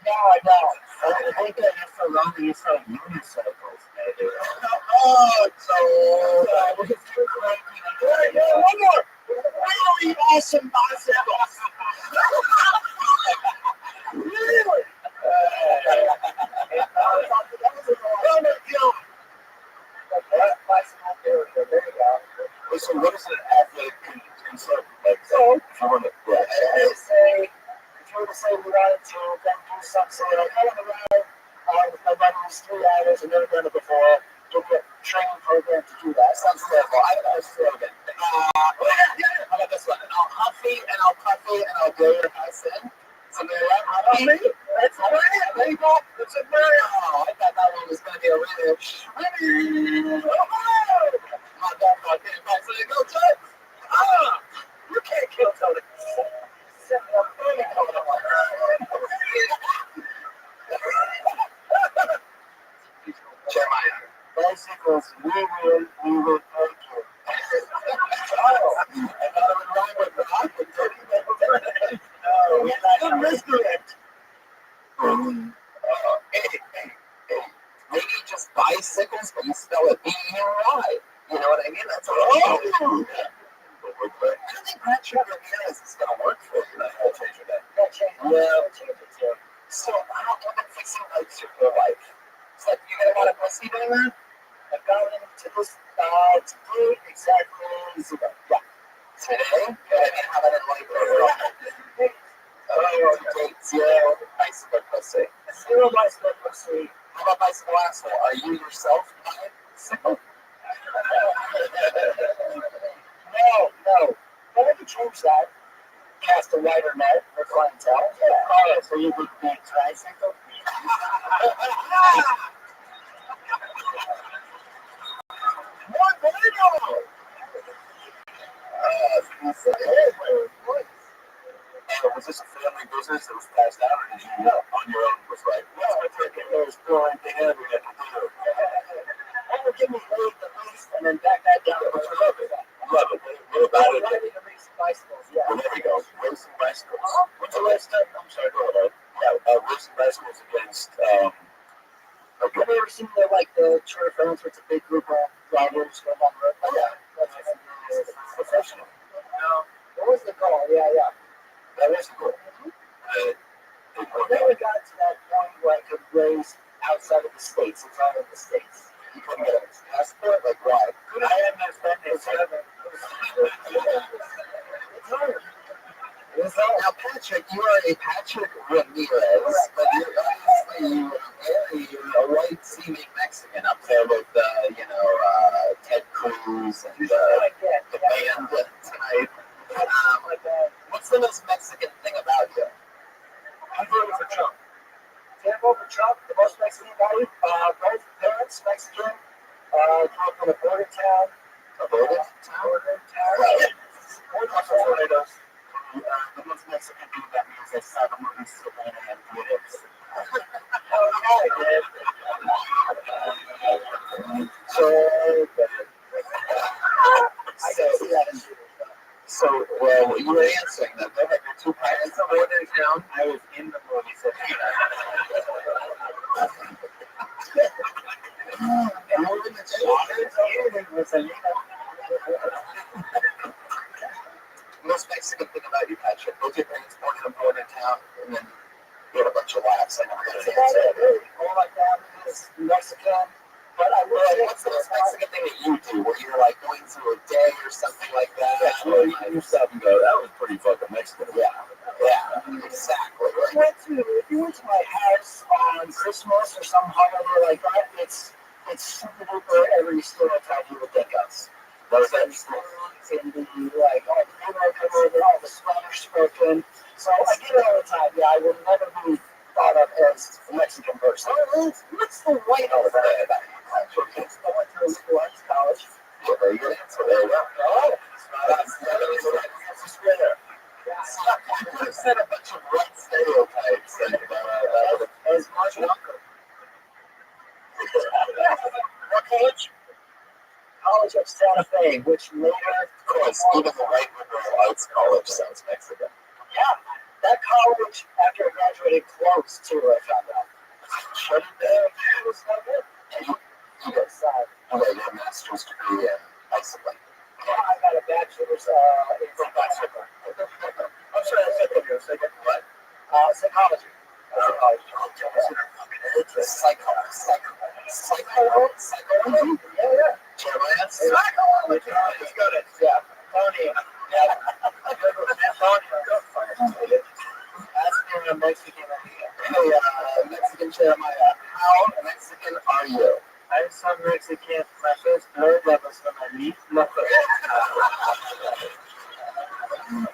No, I don't. I think that you're so long that you saw unicycles. Oh, so We're just too cranky. one more. Really awesome bicycles. Really? Listen, what is an athletic consultant like? So, if you want to, If you were to say we wanted to then do something like I want to ride with my buddy these 3 hours and never done it before, give me a training program to do that. Sounds terrible. I have a slogan. How about this one? And I'll huffy and I'll puffy and I'll blow your house in. Something like that. Huffy? That's brilliant. There you go. That's a brilliant. Oh, I thought that one was going to be a really. My dad walked in and said, "Go, Ted." You can't kill Tony. Jeremiah. Bicycles, we will break you. And that would rhyme with rock and dirty. No, we're not misdirect. Hey. Maybe just bicycles, but you spell it B-E-R-Y. You know what I mean? That's all. I don't think Patrick Ramirez is going to work for you. I'll change your name. Yeah. So, how have been fixing bikes your whole life? It's like, you get a lot of pussy doing that? I've gotten into this today exactly 0. Yeah. Today? I mean, how about in life overall? Date 0 bicycle pussy. 0 bicycle pussy. How about bicycle asshole? Are you yourself bicycle? No. But I could change that. Cast a wider net for clientele. Yeah. So you would be tricycle. More video! Was this a family business that was passed down, or did you on your own was like, it was throwing the head we had to do. Well, give me 8 at least, and then back that down. But you love it. Love it. What about it? Riding and racing bicycles, yeah. Well, there we go. Racing bicycles. When's the last time? I'm sorry, go ahead. Yeah, racing bicycles against. Have you ever seen the Tour de France where it's a big group of riders going down the road? Oh, yeah. That's Professional. No. What was the goal? Yeah. That is cool. I never got to that point where I could race outside of the States. It's all in the States. you couldn't get a passport? Like, why? I am not spending it's hard. Now, Patrick, you are a Patrick Ramirez, but you're a white-seeming Mexican up there with, Ted Cruz and the band tonight. What's the most Mexican thing about you? I'm voting for Trump. Can't vote for Trump. The most Mexican guy. Both parents Mexican. Grew up in a border town. A border town? Right. Tornadoes. The most Mexican thing about me is I saw the movie Savannah and Widows. So, well, you were answering them. Go ahead, your 2 parents are born in town. I was in the movie And we're in the theater. Most Mexican thing about you, Patrick. Both your parents born in town, and then you had a bunch of laughs. I never got an answer. All my family is Mexican. But I will say, What's the most Mexican thing that you do, where you're like going through a day or something like that? That's where you stop and go, that was pretty fucking Mexican. Yeah, exactly. if you went to my house on Christmas or some holiday like that, it's super duper every stereotype you would think of. What is that? in the like, oh, all the Spanish spoken. So I get it all the time. Yeah, I will never be thought of as a Mexican person. Oh, what's the white over there? That's what kids go into school, college. Yeah, very good answer. There you go. Oh, That's square. I could have said a bunch of right stereotypes. as much longer. What college? College of Santa Fe, which later, Of course, even the right liberal arts college sounds Mexican. yeah, that college, after I graduated, closed too, I found out. Shut it down. It was no good. You got your master's degree in bicycling. I got a bachelor's in bicycle. I'm sorry, I said you were saying what? Psychology. Psychology? Yeah. Jeremiah? Psychology. Let's go to Yeah. Tony. Yeah. Ask me a Mexican. Hey, Mexican Jeremiah, how Mexican are you? I'm some Mexican. My first word that was from my meat. Nothing.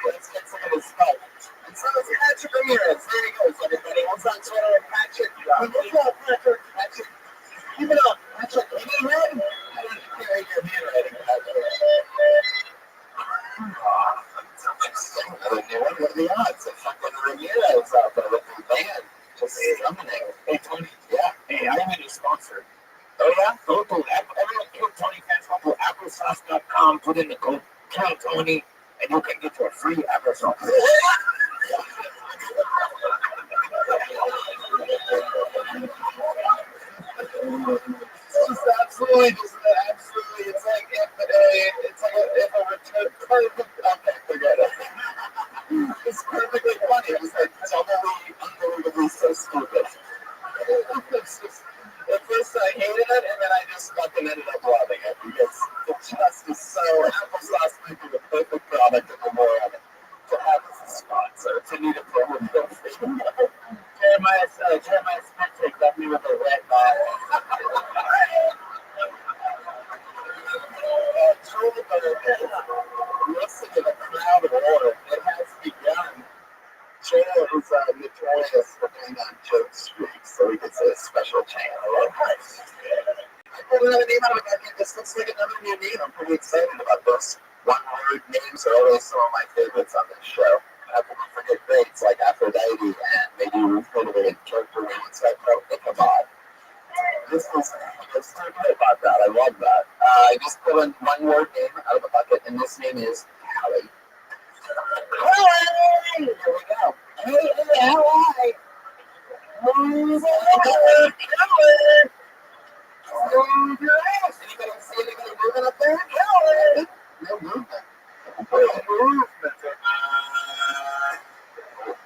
Let's get some of this stuff. And so it's Patrick Ramirez. There he goes, everybody. What's on Twitter? Patrick. What's up, Patrick? Patrick. Keep it up. Patrick. Keep it up. I don't hear your handwriting, Patrick. I don't know what are the odds of fucking Ramirez out there with the band just summoning. Hey, Tony. Yeah. Hey, I am a sponsor. Oh, yeah? Go to everyone, kill Tony fans, go to applesauce.com, put in the code Kill Tony, and you can get your free applesauce. Absolutely, it's like if a return perfect. Okay, forget it. It's perfectly funny. It was like doubly, unbelievably so stupid. At first I hated it, and then I just fucking ended up loving it because it just is so applesauce making the perfect product in the world to have as a sponsor. To need a promo code. Jeremiah Smith left me with a red bottle. Listen to the crowd roar. It has begun. Joe is notorious for being on joke streaks, so he gets a special chant. I love that. I put another name out of it. This looks like another new name. I'm pretty excited about this. One-word names are always some of my favorites on this show. After we forget greats like Aphrodite and maybe refrigerated character names like Ichabod. This is so good about that. I love that. I just put in one word name out of a bucket, and this name is Hallie. Hallie! Here we go. Hey, Hallie! Move over, Hallie! Move your ass! Anybody see anybody moving up there? Hallie! No movement. No movement.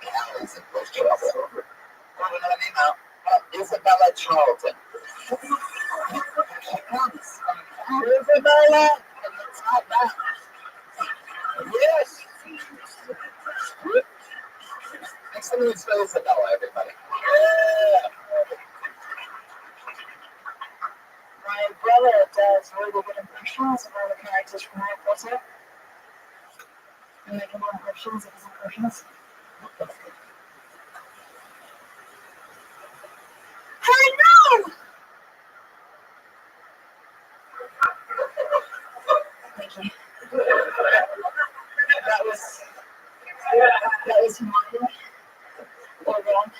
Hallie's in bush trouble. Put another name out. Isabella Charlton. She comes. Isabella! And it's not bad. Yes! Next time we spell Isabella, everybody. Yeah! My brother does really good impressions of all the characters from Harry Potter. And I can do impressions of his impressions. I know! Thank you. That was mine. Or wrong.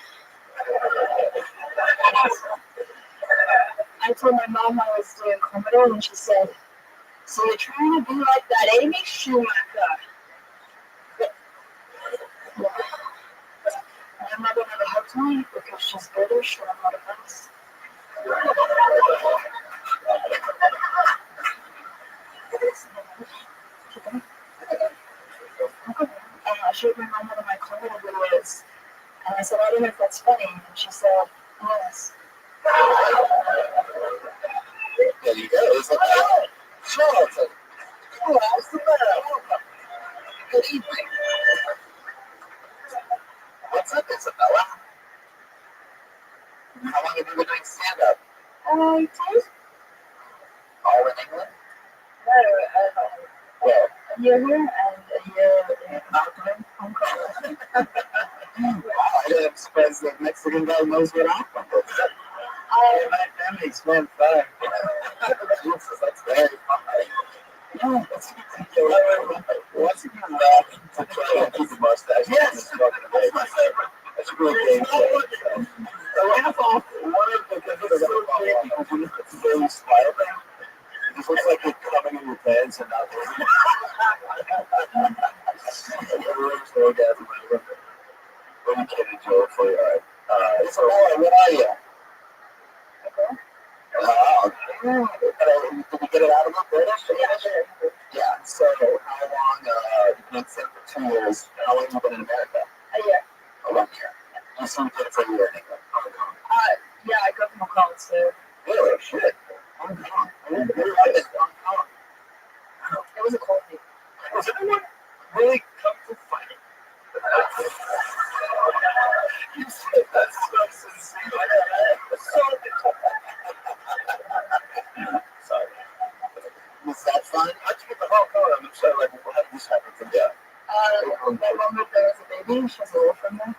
I told my mom I was doing comedy, and she said, "So you're trying to be like that Amy Schumacher?" Yeah. My mother never helped me because she's British and I'm not a Prince. I showed my mom one of my comedy videos, and I said, "I don't know if that's funny," and she said, "Yes." There you go. Isabella Charlton. Oh, Isabella. Good evening. What's up, Isabella? How long have you been doing stand-up? All All in England? no, Where? year here and a year in Hong Kong. I'm surprised the Mexican guy knows what Aqua is. My family's one fun. Jesus, that's very fun. Once you come back to try to keep the mustache, yes, that's a great game. The laugh off one because it's so great because you look at the very smile thing. It just looks like you're coming in your pants and not moving. Everyone's orgasm. What are you kidding, Joe? For you, all right. So, what are you? Did we get it out of the British? Yeah. So, how long? You've been sick for 2 years. How long have you been in America? A year. Oh, 1 year. You seem good for a year in England. Yeah, I grew up in Hong Kong, so. Really? Shit. Hong Kong. I didn't realize Hong Kong. It was a cold thing. Does anyone really come to fight? You said that's so sincere. Sorry. Was that fun? How'd you get to Hong Kong? I'm sorry, like, how did this happen from there? My mom moved there as a baby. She was a little from there.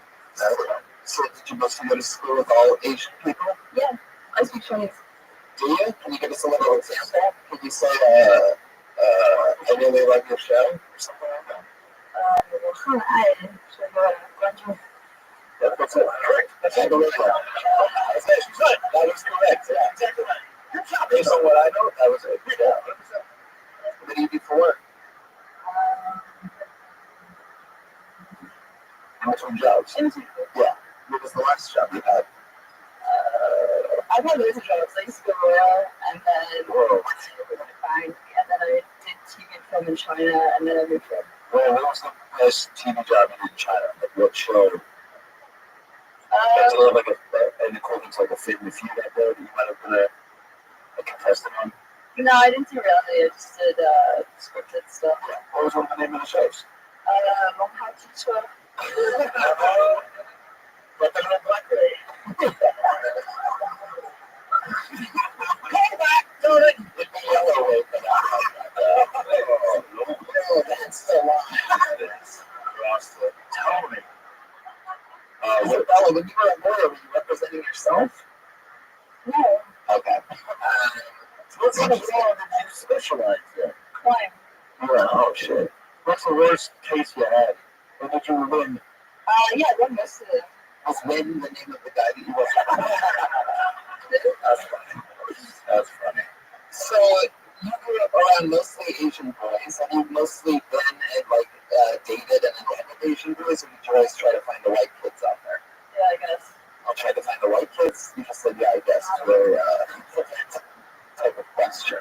So did you mostly go to school with all Asian people? Yeah, I speak Chinese. Do you? Can you give us a little example? Can you say, I really like your show or something like that? 我很爱这个观众。 That's it. Correct. That's it. That's actually good. That was correct. Yeah, exactly right. Good job. Based on what I know, that was it. Yeah. What do you do for work? In between jobs. Yeah. What was the last job you had? I've had loads of jobs. I used to go royal, and then bank, and then I did TV and film in China, and then I moved here. Well, what was the best TV job you did in China? Like what show? That's a little like an equivalent to like a Family Feud out there that you might have been a contestant on. No, I didn't do reality. I just did scripted stuff. Yeah. What was one of the name of the shows? Monghao Teacher. But they're not black. Come back, do it. Oh, that's the line. Across the tell me. So Bella, when you were at Royal, were you representing yourself? No. Okay. So what kind of film did you specialize in? Crime. Yeah, oh shit. What's the worst case you had? Or did you win? Yeah, I won most of it. Was Win the name of the guy that you were? That's funny. That's funny. So you grew up around mostly Asian boys, and you've mostly been and dated and attended Asian boys, or did you always try to find the white kids out there? Yeah, I guess. I'll try to find the white kids. You just said, yeah, I guess. Very type of question.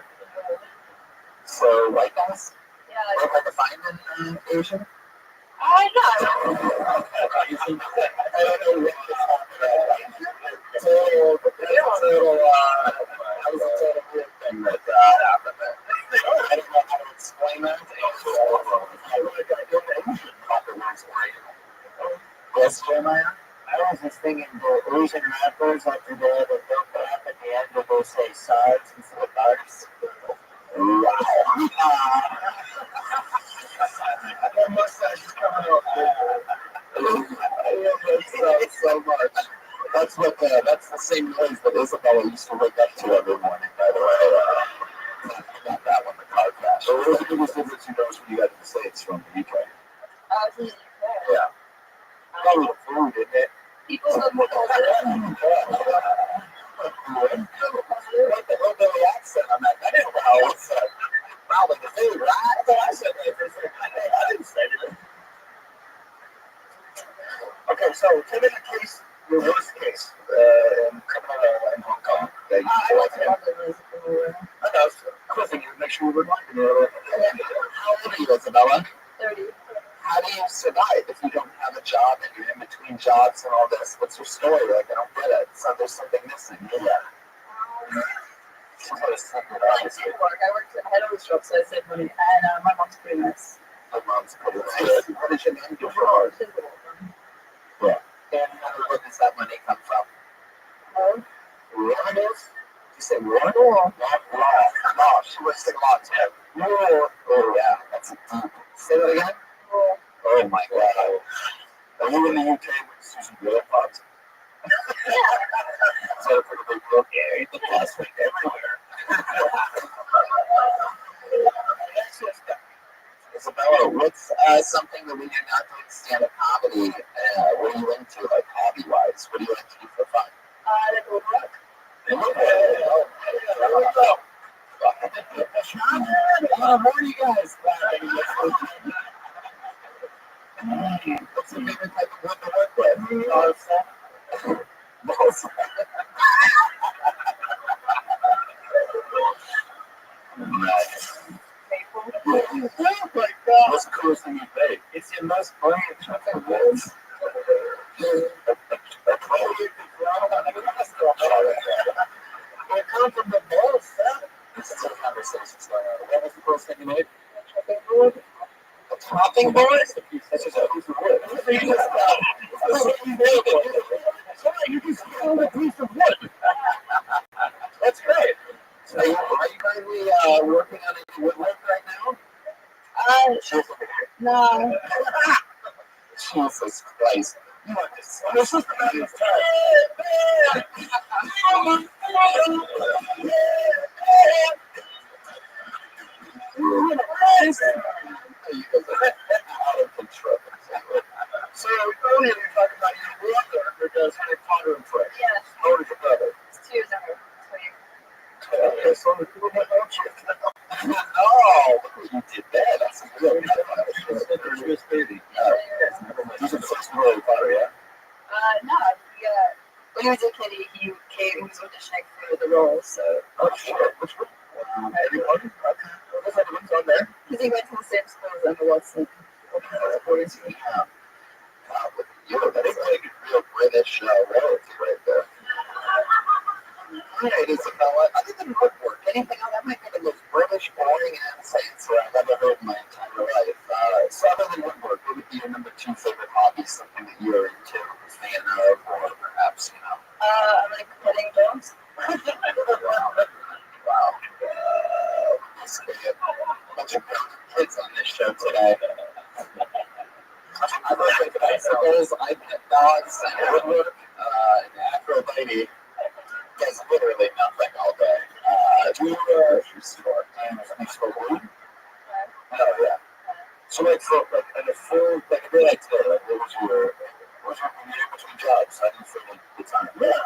So white guys? Yeah. What hard to find in Asian? Yeah. I don't know what to talk about. It's a little weird thing that happened there. I don't know how to explain that. Yes, Jeremiah? I was just thinking the Asian rappers, after they have a dope rap at the end, where they say sides instead of bars. Wow. That mustache is coming out. I love that so much. That's the same noise that Isabella used to wake up to every morning, by the way. Not that one, the car crash. So what was the biggest difference you noticed when you got to the States from the UK? Yeah. Probably the food, isn't it? People look more positive. What the hillbilly accent on that? I didn't know how it was. Probably the food, right? I thought I said that. I didn't say anything. Okay, so tell me the case, your worst case, coming out in Hong Kong. That you I know. I was thinking, make sure you were lying. How old are you, Isabella? 30. How do you survive if you don't have a job and you're in between jobs and all this? What's your story? Like, I don't get it. So there's something missing. Yeah. I worked at head of the shop, so I saved money, and my mom's pretty nice. My mom's pretty nice. What does your mom do for hard? Yeah. And where does that money come from? Revenues? You say law? Law. She was saying law too. Oh, yeah. That's a deep. Say that again? Oh my God. Are you in the UK with Susan Wheeler pops? So it's a big deal. Yeah, the plastic everywhere. Isabella, what's something that when you're not doing stand-up comedy, what are you into, like hobby-wise? What do you like to do for fun? Like a book. Oh, morning, guys. What's your favorite type of wood to work with? Balsa. Nice. Oh my God. What's the coolest thing you made? It's your most brilliant fucking words. I come from the balls, huh? This is a conversation starter. What was the coolest thing you made? A chopping board? That's just a piece of wood. You just found a piece of wood. That's great. So, are you currently working on any woodwork right now? No. Jesus Christ. You are just this is the out of control. So earlier you talked about your brother who does Harry Potter and Friends. Yes. How old is your brother? It's 2 years younger. Okay, so the two of them don't you? Oh, you did that. That's a good Christmas baby. He's in 6th grade, yeah? No. When he was a kid, he was auditioning for the role, so. Oh, sure. Which one? Harry Potter? Okay. What other ones on there? Because he went to the same school as Emma Watson. Yeah. Wow, look at you. That is like a real British royalty right there. All right, Isabella. Other than woodwork, anything else? That might be the most British, boring accents I've ever heard in my entire life. So other than woodwork, what would be your number 2 favorite hobby? Something that you're into, fan of, or perhaps, I like petting dogs. Wow. Let's get a bunch of kids on this show today. I love it. Bicycles, I pet dogs, I woodwork, and Aphrodite does literally nothing all day. Do you grocery store and you store wood? Oh, yeah. So, like, for like, in a full, like, a day like today, like, what was your between jobs? I didn't feel like the time. Yeah.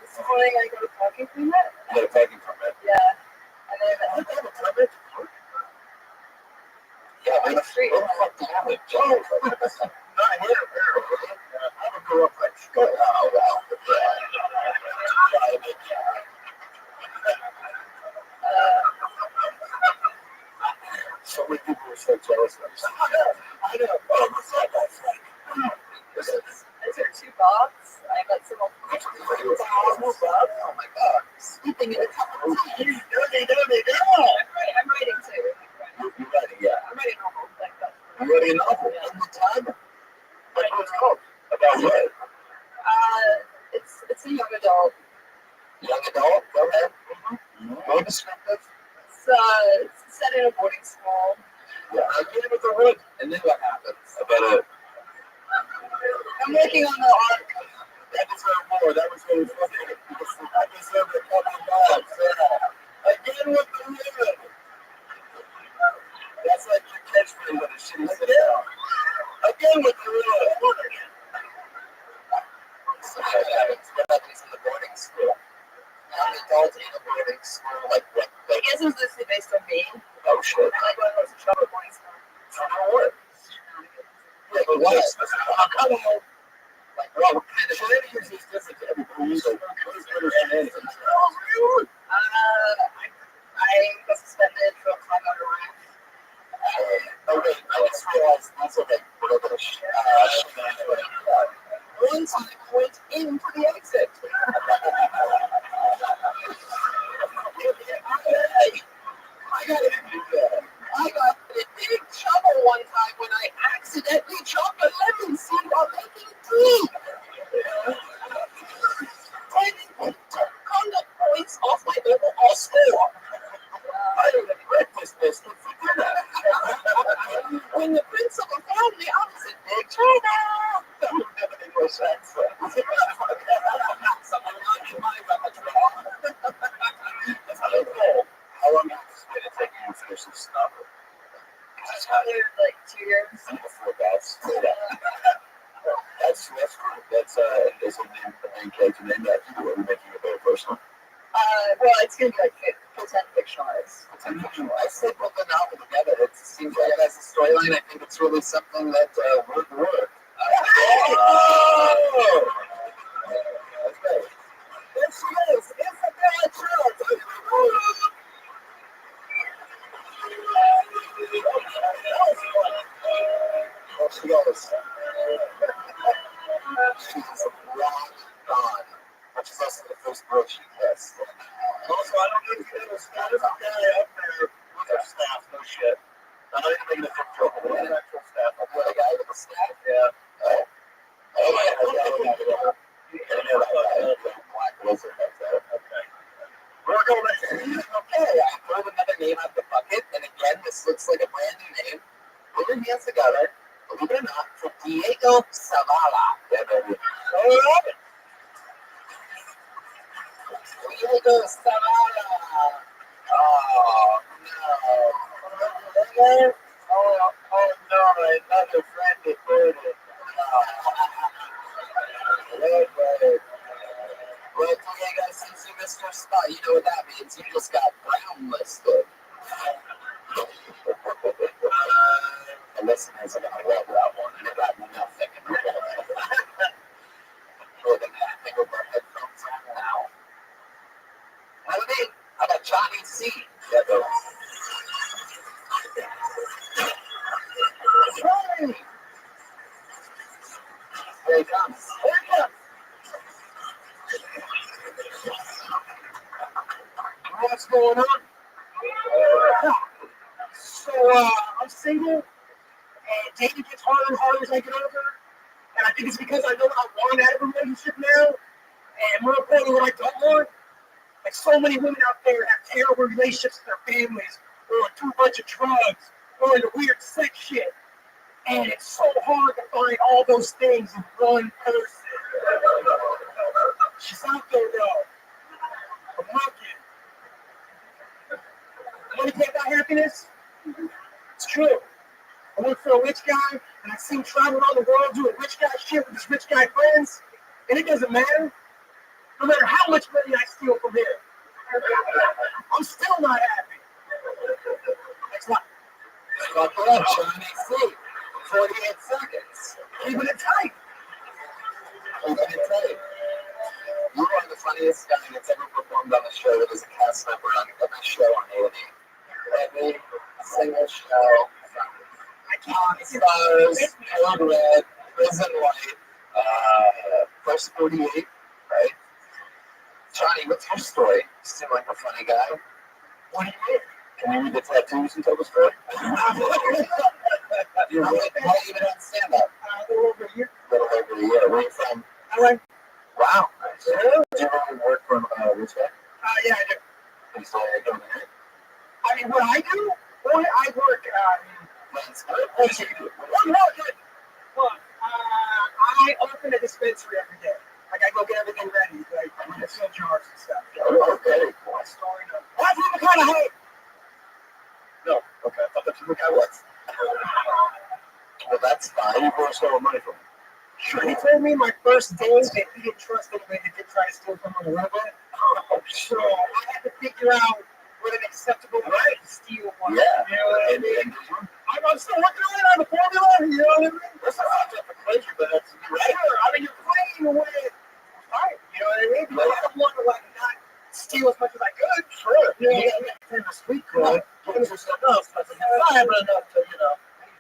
This morning I got a parking permit. You got a parking permit? Yeah. And then I have a permit. Yeah, on the street. What the fuck do you have a job? Not here, apparently. I would go up like, oh, wow. So many people were so jealous of us. I know. Oh, what's that? I took 2 baths. I got some Oh my God. Sleeping in a couple of days. Dirty girl. I'm writing too. You're writing, yeah. I'm writing novel like that. You're writing a novel in the tub? What's it called? About what? It's a young adult. Young adult? Go ahead. More descriptive. It's set in a boarding school. Yeah, I get it with the wood. And then what happens? About it. I'm working on the arc. That deserved more. That was really funny. I deserved a couple of dollars. Again with the wood. That's like your catchphrase on a shitty sitcom. Again with the wood. So what happens in the boarding school? Young adult in a boarding school, like what? I guess it was loosely based on me. Oh shit. I like when I was in trouble boarding school. From what? Yeah, but what? Come on. Like, what kind of shenanigans is different to everybody? So, what is better shenanigans? I got suspended for climbing on a raft. Oh, wait, I just realized that's okay. British. One time I went into the exit. I got in big trouble one time when I accidentally chopped a lemon seed while making tea. 10 conduct points off my overall score. I don't regret this business for dinner. when the principal found me, I was in big trouble. That would never make no sense. Someone in my repertoire. That's how they roll. How long did it take you to finish this novel? Like 2 years. I'm before that's cool. That's cool. That's is the main character name that you were making it very personal. Well, it's gonna be like pretend fictionalized. I say put the novel together. It seems like it has a storyline. I think it's really something that would work. Oh! Okay. There she is. Isabella Charles. Oh, she goes. She's long gone. Which is also the first girl she kissed. Also, I don't know if you know this guy up there with her staff, no shit. I'm not even making a big joke. What is actual staff? Like, what, a guy with a staff? Yeah. Oh. Oh, yeah. Black lizard back there. Okay. We're going to. Okay, I pulled another name out of the bucket, and again, this looks like a brand new name. Put your hands together, believe it or not, for Diego Zavala. Yeah, baby. All right. Diego Zavala. Oh, no. Oh, no, another friend deported. Wait. Well, Diego, since you missed your spot, you know what that means. You just got brown listed. The listeners are going to love that one. They got nothing in the world. We're going to have to our headphones on now. What do you mean? How about Johnny C? Yeah, though. Johnny! Here he comes. What's going on? So, I'm single, and dating gets harder and harder as I get older. And I think it's because I know what I want out of a relationship now, and more importantly, what I don't want. Like, so many women out there have terrible relationships with their families, or do a bunch of drugs, or into weird sex shit. And it's so hard to find all those things in one person. She's out there, though. I'm looking. Money can't buy happiness? It's true. I went for a rich guy, and I see him travel around the world doing rich guy shit with his rich guy friends, and it doesn't matter. No matter how much money I steal from him, I'm still not happy. Next one. Fuck it up, Johnny C. 48 seconds. Keeping it tight. Keeping it tight. You are the funniest guy that's ever performed on the show. That was a cast member on every show on A&E. Every single show. Stars, Code Red, Prison White, First 48, right? Johnny, what's your story? You seem like a funny guy. What do you mean? Can you read the tattoos and tell the story? You're really not even on stand-up. A little over a year. Where are you from? LA. Wow. Nice. Yeah. Do you ever work from Rothschild? Yeah, I do. And so you're doing it? I mean, what I do? Boy, I work, what do you do? Look, I open a dispensary every day. Like, I go get everything ready. Like, I'm gonna fill jars and stuff. Oh, okay. Cool. Story of. That's what the kind of hate. No. Okay. I thought that's what the guy was. Well, that's fine. You borrow stolen money from him. Sure. He told me my first day that he didn't trust anybody that did try to steal from him on the roadway. Oh, so I had to figure out what an acceptable way to steal one. Yeah. You know what I mean? I'm still working on the formula. You know what I mean? That's not a pleasure, but that's right. Sure. I mean, you're playing away. Right. You know what I mean? But I don't want to like not steal as much as I could. Sure. You know, turn the sweet girl. Give us some else. But I have enough to, you know.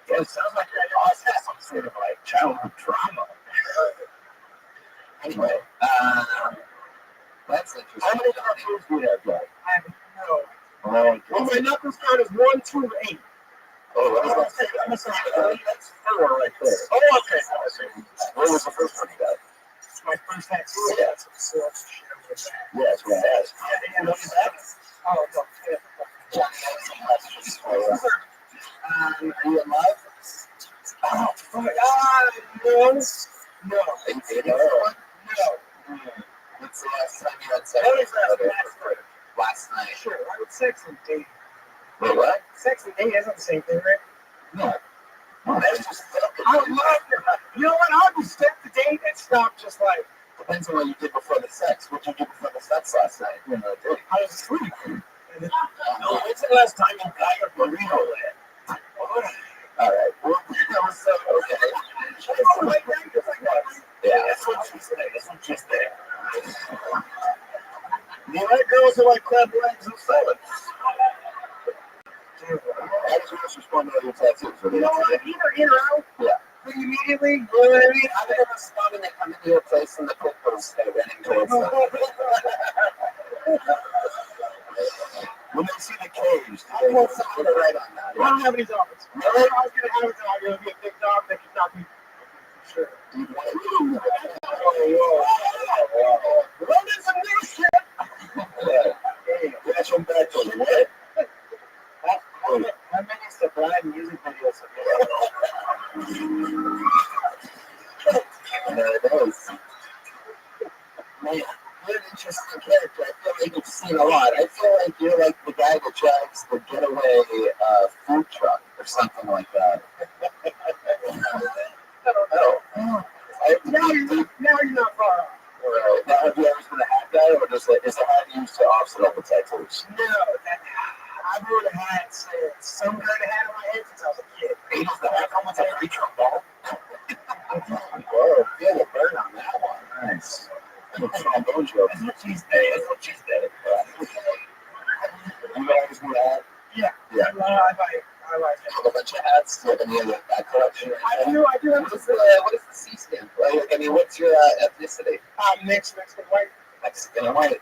Yeah, it sounds like your boss has some sort of like childhood trauma. Anyway, that's interesting. How many tattoos do you have, Jack? I have no. Oh, well, my knuckles count is 1, 2, 8. Oh, that's 4 right there. Oh, okay. What was the first one you got? It's my first tattoo. Yeah, it's a yeah, it's what I asked. Yeah, what is that? Oh, no. Johnny, I have some questions for you. Are you in love? No. No. No. What's the last time you had sex? That was Last night. Sure, why would sex and dating? Wait, what? Sex and dating isn't the same thing, right? No. No, that's just I love it. You know what? I'll just start the date and stop just like. depends on what you did before the sex. What did you do before the sex last night? You know, I was asleep. No, when's the last time you got your burrito there? all right. Well, that was so okay. Yeah, that's what she said. That's what she said. You like girls who like crab legs and salad? I was just responding to your tattoos. You know what? Either in or out. Yeah. But immediately, you know what I mean? How do they respond when they come into your place and the cookbooks stay running towards them? When they see the cage, I want someone to write on that. I don't have any dogs. Really? I was going to have a dog. It would be a big dog that could not be. Sure. Run in some new shit. That's from back to the what? How many Sublime music videos have you There it is. Man, you're an interesting character. I feel like you've seen a lot. I feel like you're like the guy that drives the getaway food truck or something like that. I don't know. Now you're not far off. Right. Now, have you always been a hat guy, or just like is the hat used to offset all the tattoos? No, I've worn a hat since some kind of hat on my head since I was a kid. He does the hat almost like a retro ball. Whoa, feel the burn on that one. Nice. Trombone joke. That's what she said. That's what she said. You always wear a hat? Yeah. Yeah. I like it. You have a bunch of hats. Do you have any other hat collection? I do have What does the C stand for? Like, I mean, what's your ethnicity? mixed with white. Mexican and white.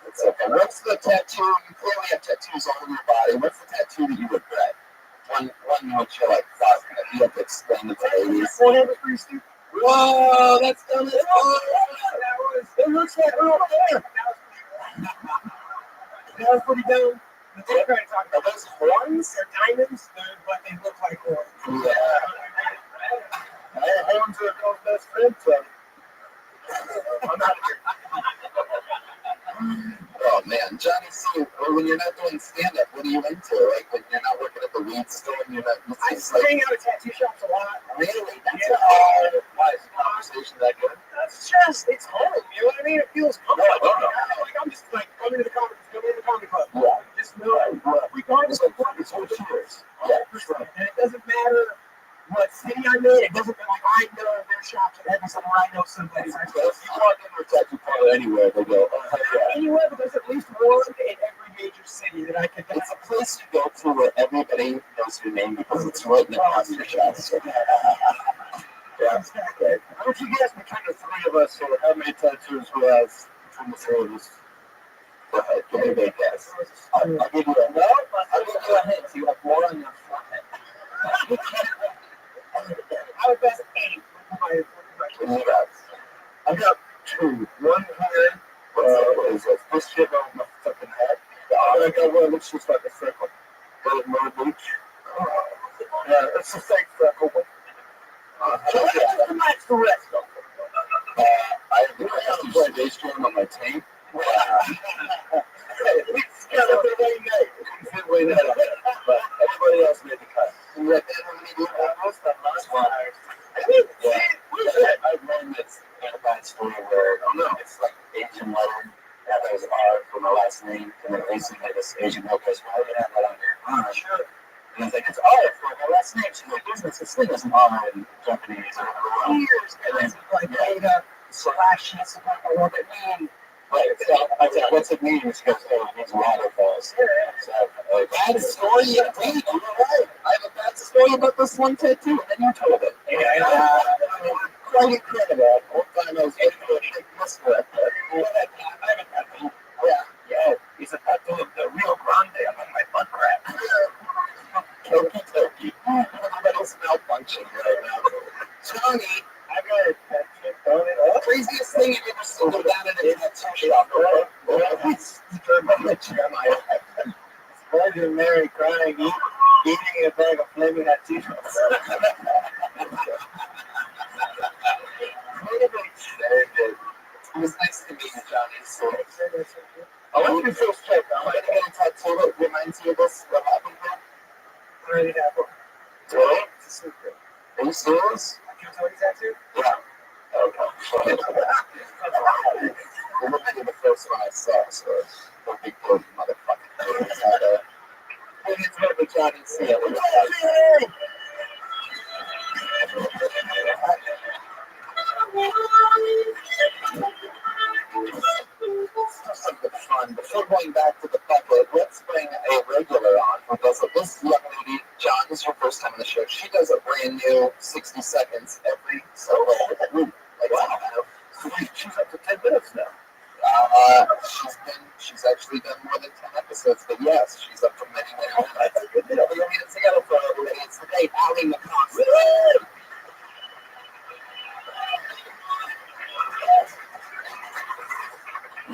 It's okay. What's the tattoo? You clearly have tattoos all over your body. What's the tattoo that you regret? One which you're like, fuck, you have to explain it to ladies. Forehead was pretty stupid. Whoa, that's dumb as It looks like real hair. That was pretty dumb. But they're trying to talk about those horns. They're diamonds, but they look like horns. Yeah. Horns are girl's best friend, so. I'm not here. Oh man, Johnny C, when you're not doing stand-up, what are you into? Like when you're not working at the weed store and you're not... I hang out at tattoo shops a lot. Really? That's why is the conversation that good? That's just, it's home. You know what I mean? It feels comfortable. No. Like I'm just like coming to the comedy club. Yeah. Just know, regardless of what it's all cheers. Yeah. And it doesn't matter what city I'm in. It doesn't matter. Like I know their shops at every somewhere. I know somebody. If you walk into a tattoo parlor anywhere, they go, oh, heck yeah. Anywhere, but there's at least one in every major city that I could. It's a place you go to where everybody knows your name because it's right in the costume shop. Yeah, Exactly. okay. Why don't you guess between the three of us, or how many tattoos we have between the three of us? Go ahead, give me a big guess. I'll give you a no. I'll give you a hint. You have more on your forehead. I would guess 8. I got two. One here. What is it? This shit on my fucking head. I got one that looks just like a freckle. But no beach. Yeah, it's a fake freckle. That's the rest of them. I have to play bass drum on my tank. It's got a big night. Good way to but everybody else made the cut. And yet, most of us yeah. I've learned this bad story where, it's like Asian letter. That was R for my last name. And then basically this Asian milk goes, why would you have that on there? Sure. And I was like, it's R for my last name. She's like, there's this thing as an R in Japanese. Years. And it's like made up slashy stuff. I love it. Right, so I was like, what's it mean? She goes, oh, it means waterfalls. So, bad story indeed. You're right. I have a bad story about this one tattoo, and then you told it. Quite incredible. One time I was into a big mystery. I have a tattoo. Yeah. He's a tattoo of the Rio Grande on my butt crack. Turkey. Everybody's malfunctioning right now. Johnny, I got a tattoo. Craziest thing you've ever seen go down in a tattoo shop. It's very imagine Mary crying, eating a bag of flaming hot Cheetos. Very good. It was nice to meet you, Johnny. So, I want you to feel straight. I'm going to get a tattoo that reminds you of this. What happened here? I already have one. Really? It's a secret. Are you serious? Can I tell you tattoo? Yeah. Okay. It looked like the first one I saw, so no big deal, motherfucker. It's what the Johnny see it. Something fun. Before going back to the bucket, let's bring a regular on who does it. This young lady, John, this is your first time on the show. She does a brand new 60 seconds every week. Like, wow. She's up to 10 minutes now. She's actually done more than 10 episodes, but yes, she's up for many, many more. That's a good deal. Put your hands together for everybody. It's the day Allie McCoskey.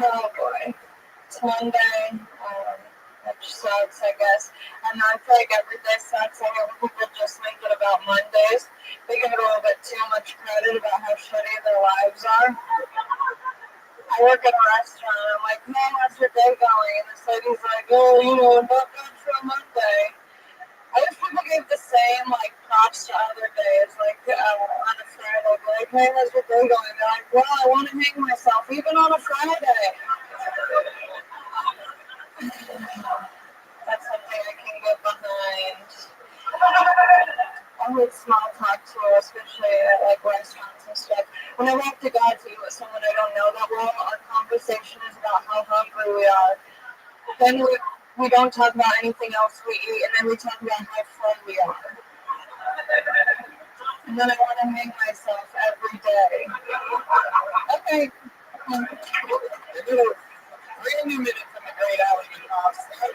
Oh boy. It's Monday. Which sucks, I guess. And I feel like every day sucks. I hear people just make it about Mondays. They give it a little bit too much credit about how shitty their lives are. I work at a restaurant. And I'm like, man, how's your day going? And this lady's like, oh, not good for a Monday. I wish people gave the same, like, props to other days. Like, on a Friday, like, hey, how's your day going? They're like, well, I want to hang myself, even on a Friday. That's something I can get behind. I would small talk too, especially at like restaurants and stuff. Whenever I have to go out to eat with someone I don't know that well, our conversation is about how hungry we are. Then we don't talk about anything else we eat, and then we talk about how full we are. And then I want to hang myself every day. Okay. Brand new minute from the great Allie McCoskey.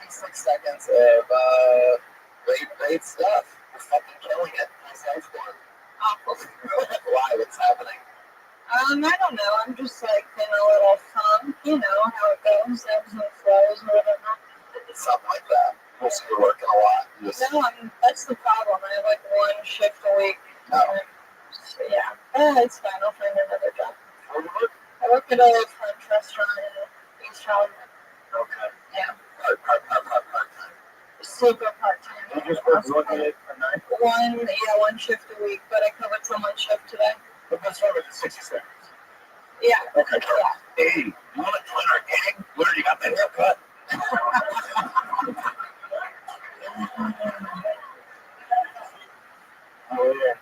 56 seconds of great stuff. You're fucking killing it. How's life going? Awful. Why? What's happening? I don't know. I'm just like in a little funk. You know how it goes, ebbs and flows or whatever. Something like that. Also, you're working a lot. No, that's the problem. I have like one shift a week. Oh. So, yeah. It's fine. I'll find another job. Where do you work? I work at a French restaurant in East Hollywood. Okay. Yeah. Part-time. Super part-time. You just work one day a night? One shift a week, but I covered someone's shift today. But that's over to 60 seconds. Yeah. Okay. Yeah. Hey, you want to join our gang? We already got that haircut. Oh, yeah.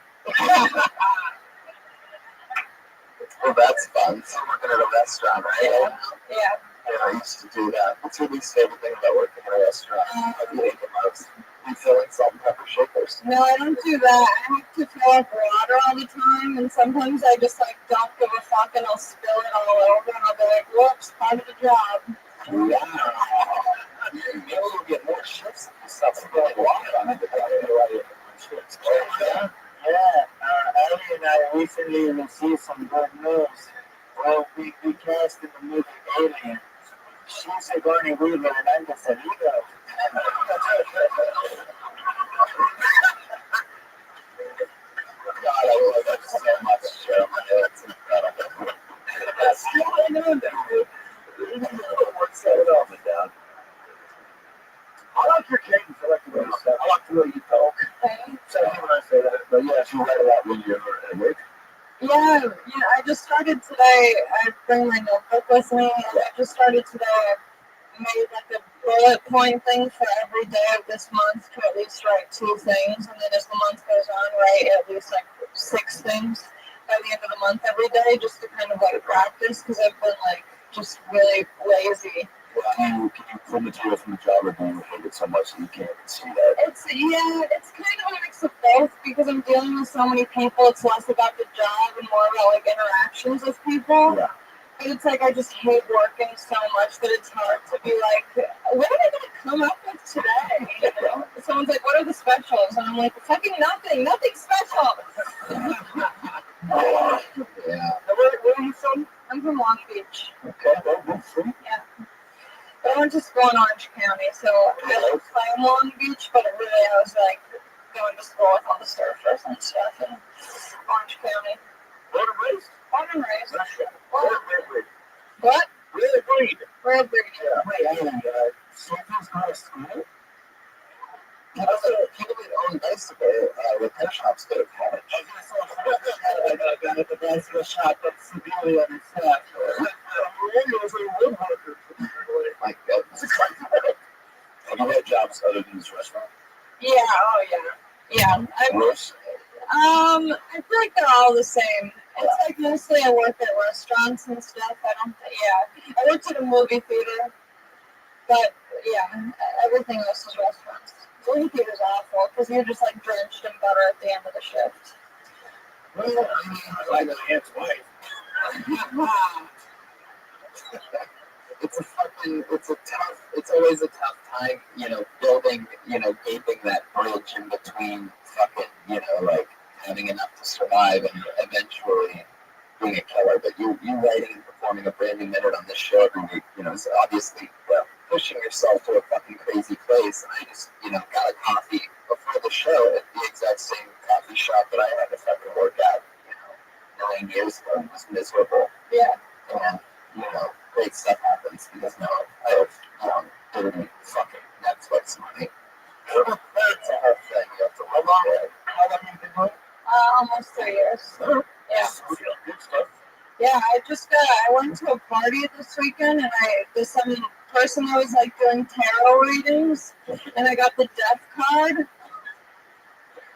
Well, that's fun. So working at a restaurant, right? Yeah. Yeah, I used to do that. What's your least favorite thing about working at a restaurant? What do you hate the most? Refilling salt and pepper shakers. No, I don't do that. I have to fill up water all the time, and sometimes I just like don't give a fuck and I'll spill it all over, and I'll be like, whoops, part of the job. Yeah. Maybe you'll get more shifts if you stop spilling water on it. Yeah. Ellie and I recently received some good news. Well, we cast in the movie Alien. She's Sigourney Weaver and I'm the Salido. God, I love that so much, Jeremiah. It's incredible. That's what I know that. What's that up and down? I like your cadence. I like the way you sound. I like the way you talk. Okay. Same thing when I say that. But yeah, you write a lot when you're at work. Yeah, I just started today. I bring my notebook with me, and I just started today. I made like a bullet point thing for every day of this month to at least write 2 things, and then as the month goes on, write at least like 6 things by the end of the month every day, just to kind of like practice, because I've been like just really lazy. Can you pull material from the job, or do you hate it so much that you can't see that? It's kind of a mix of both, because I'm dealing with so many people. It's less about the job and more about like interactions with people. Yeah. But it's like I just hate working so much that it's hard to be like, what am I going to come up with today? You know? Someone's like, what are the specials? And I'm like, fucking nothing special. Yeah. Where are you from? I'm from Long Beach. Okay, well, good for you. But went to school in Orange County, so I like playing Long Beach, but really I was like going to school with all the surfers and stuff in Orange County. Born and raised? Born and raised. What? What? Really breed. Red breed. Yeah. Wait, surfers go to school? People that own bicycle repair shops go to college. I got at the bicycle shop that's severely understaffed. My goodness. Have you had jobs other than this restaurant? Yeah, oh yeah. Yeah. Worse? I feel like they're all the same. It's like mostly I work at restaurants and stuff. I worked at a movie theater, but yeah, everything else is restaurants. Movie theater's awful because you're just like drenched in butter at the end of the shift. Well, I mean, like my aunt's wife. It's always a tough time, building, gaping that bridge in between fucking, like having enough to survive and eventually being a killer. But you writing and performing a brand new minute on this show every week, is obviously pushing yourself to a fucking crazy place. And I just, got a coffee before the show at the exact same coffee shop that I had to fucking work at, 9 years ago. It was miserable. Yeah. And, great stuff happens because now I have, dirty fucking Netflix money. That's a hard thing. You have to live on it. How long have you been doing? Almost 3 years. Yeah. Good stuff. Yeah, I went to a party this weekend and there's some person that was like doing tarot readings and I got the death card.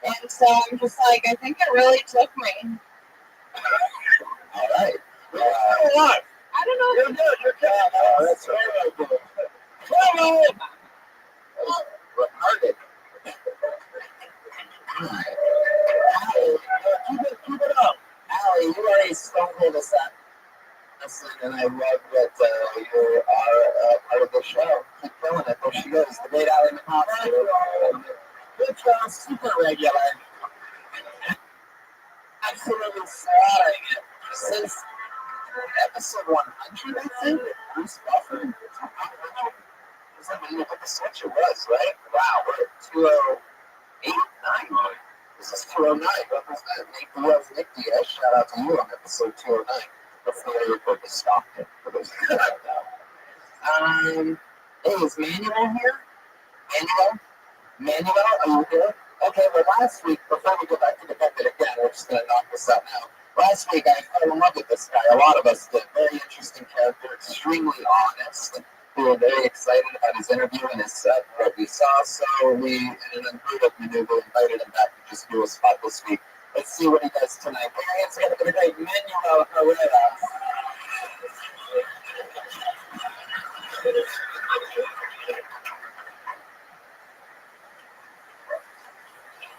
And so I'm just like, I think it really took me. All right. What? I don't know. You're good. You're good. That's very good. Hello. Retarded. Keep it up. Allie, you already stumbled us at us, and I love that you are part of the show. Keep killing it. There she goes, the great Allie McCoskey. Good job. Super regular. Absolutely slaughtering it. Since episode 100, I think. Bruce Buffer. Was that when you put the switch? It was, right? Wow, we're at 208, 9. This is 209. Representative Nick Diaz, Nick Diaz. Shout out to you on episode 209. Before I report to Stockton, for those of you that don't know. Hey, is Manuel here? Manuel, are you here? Okay, well, last week, before we go back to the bucket again, we're just going to knock this out now. Last week, I fell in love with this guy. A lot of us did. Very interesting character, extremely honest. We were very excited about his interview and his set, what we saw. So we, in an unheard of maneuver, invited him back to just do a spot this week. Let's see what he does tonight. Put your hands together for the great Manuel Herrera.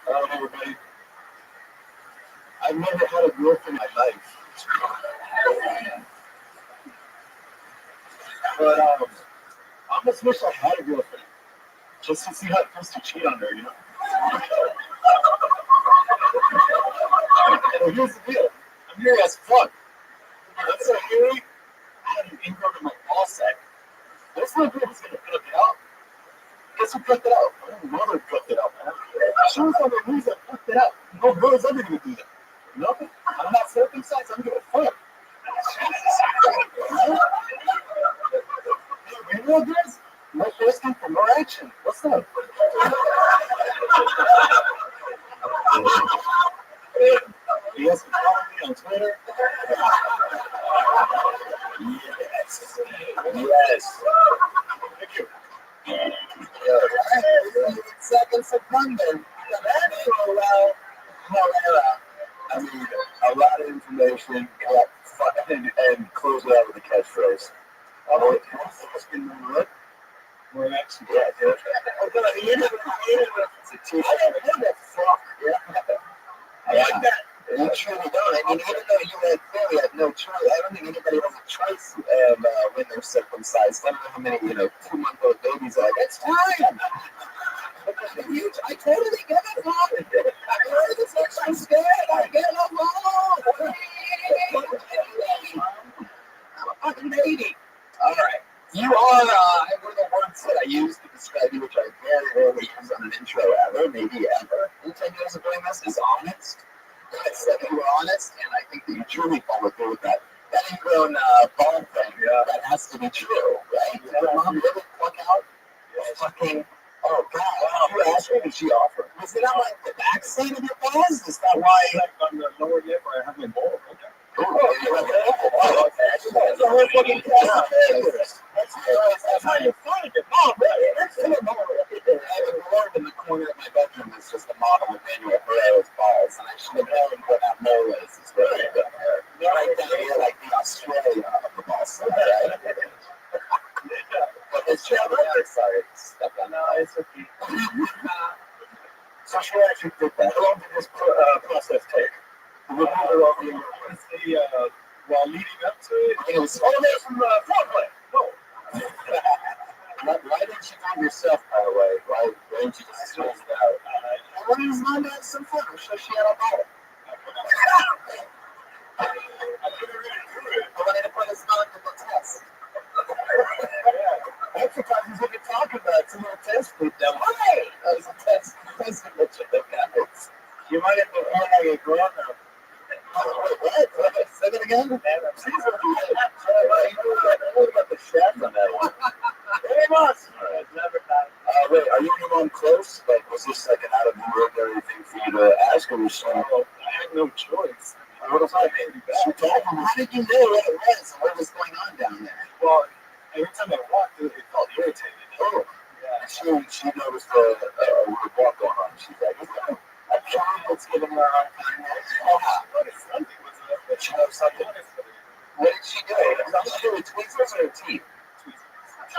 Hello, everybody. I've never had a girlfriend in my life. But I almost wish I had a girlfriend. Just to see how it feels to cheat on her, Well, here's the deal. I'm hairy as fuck. I'm so hairy, I had an ingrown in my ball sack. There's no girl who's gonna pluck it out. Guess who plucked it out? My mother plucked it out, man. She was on the news that plucked it out. No girl is ever gonna do that. Nothing. I'm not circumcised. I'm gonna fuck. Hey, radio girls, no thirsting for more action. What's up? You guys can follow me on Twitter. Yes. Thank you. Alright, 2nd September. Manuel Herrera. I mean, a lot of information, and close it out with a catchphrase. Oh, what's been good? We're actually, yeah, dude. It's a t-shirt. I didn't know that fuck. Yeah. I like that. You truly don't. I mean, even though you clearly had no choice, I don't think anybody has a choice when they're circumcised. I don't know how many, 2-month-old babies are like, it's time. I totally get it, Mom. I heard this like I'm scared. I get it, Mom. I'm a fucking baby. All right. You are, one of the words that I use to describe you, which I very rarely use on an intro ever, maybe ever, in 10 years of doing this, is honest. I said that you were honest, and I think that you truly followed through with that. That ingrown ball thing, that has to be true, right? Did your mom really pluck out fucking, oh God, wow, you asked her, did she offer? Was it on like the back side of your balls? Is that why? Like on the lower lip where I have my ball, okay. Oh, that's a whole fucking cast of characters. That's how you find it. Oh, really? That's in the board in the corner of my bedroom is just a model of Daniel Herrera's balls, and I should have known what that mole is. It's really good hair. Right down here, like the Australia of the balls. Right? But it's true. Sorry, step on. No, it's okay. So she actually did that. How long did this process take? Honestly, while leading up to it, it was all the way from foreplay. No. Why didn't you do it yourself, by the way? Why didn't you just squeeze it out? I wanted his mom to have some fun. I'm sure she had a ball. I couldn't really do it. I wanted to put his mom to the test. Exercises we could talk about. It's a little test with them. Hey! That was a test. Test of what you look at. You might have been more like a grown up. What? Say that again? What about the shaft on that one? Very much. Never done. Wait, are you and your mom close? Like, was this like an out of the ordinary thing for you to ask, or was she? I had no choice. What if I made you back? She told me. How did you know what it was and what was going on down there? Well, every time I walked, it felt irritated. Oh, yeah. She noticed a weird walk going on. She's like, oh. A child that's giving her a hard time. What is something? Did she know something? What did she do? Did she do with tweezers or teeth? I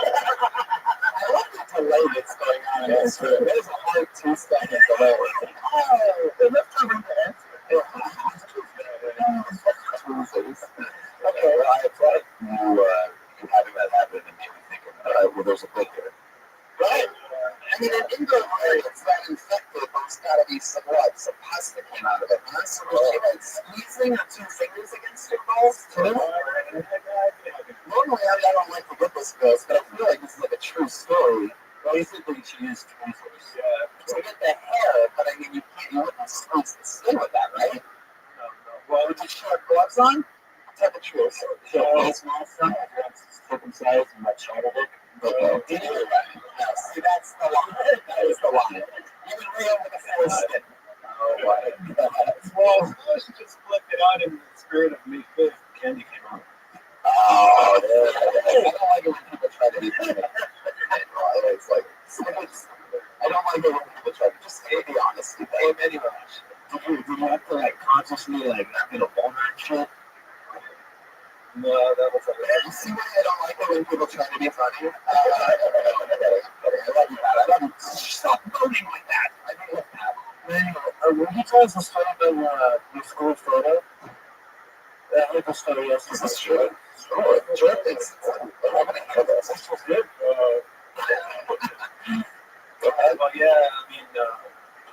love the delay that's going on in this room. There's a hard 2-second delay. Oh, the lift over there. Tweezers. Okay, well, I thought you having that happen and made me think of well, there's a book here. Right. I mean, an indoor area that's not infected, there's got to be some pus that came out of it. Huh? So was she like squeezing her 2 fingers against your balls too? Normally, I don't like to get this girls, but I feel like this is like a true story. Basically, she used tweezers to get the hair, but I mean, you wouldn't squeeze the skin with that, right? No. Well, would you have gloves on? Tell the truth. So, small son, circumcised and my child dick. Okay. No, see, that's the line. That is the line. Even real with a full skin. Oh, my. Well, she just flipped it out in the spirit of me. Candy came out. Oh, I don't like it when people try to be funny. It's like, I don't like it when people try to just say the honesty. Hey, anyway, did you have to, like, consciously, like, not get a boner and shit? No, that was like, you see why I don't like it when people try to be funny? I love you. Stop voting like that. I don't like that. Anyway, will you tell us the story about your school photo? I heard the story yesterday. This is true. Sure. Thanks. I'm going to hear this. This was good. Well, yeah, I mean,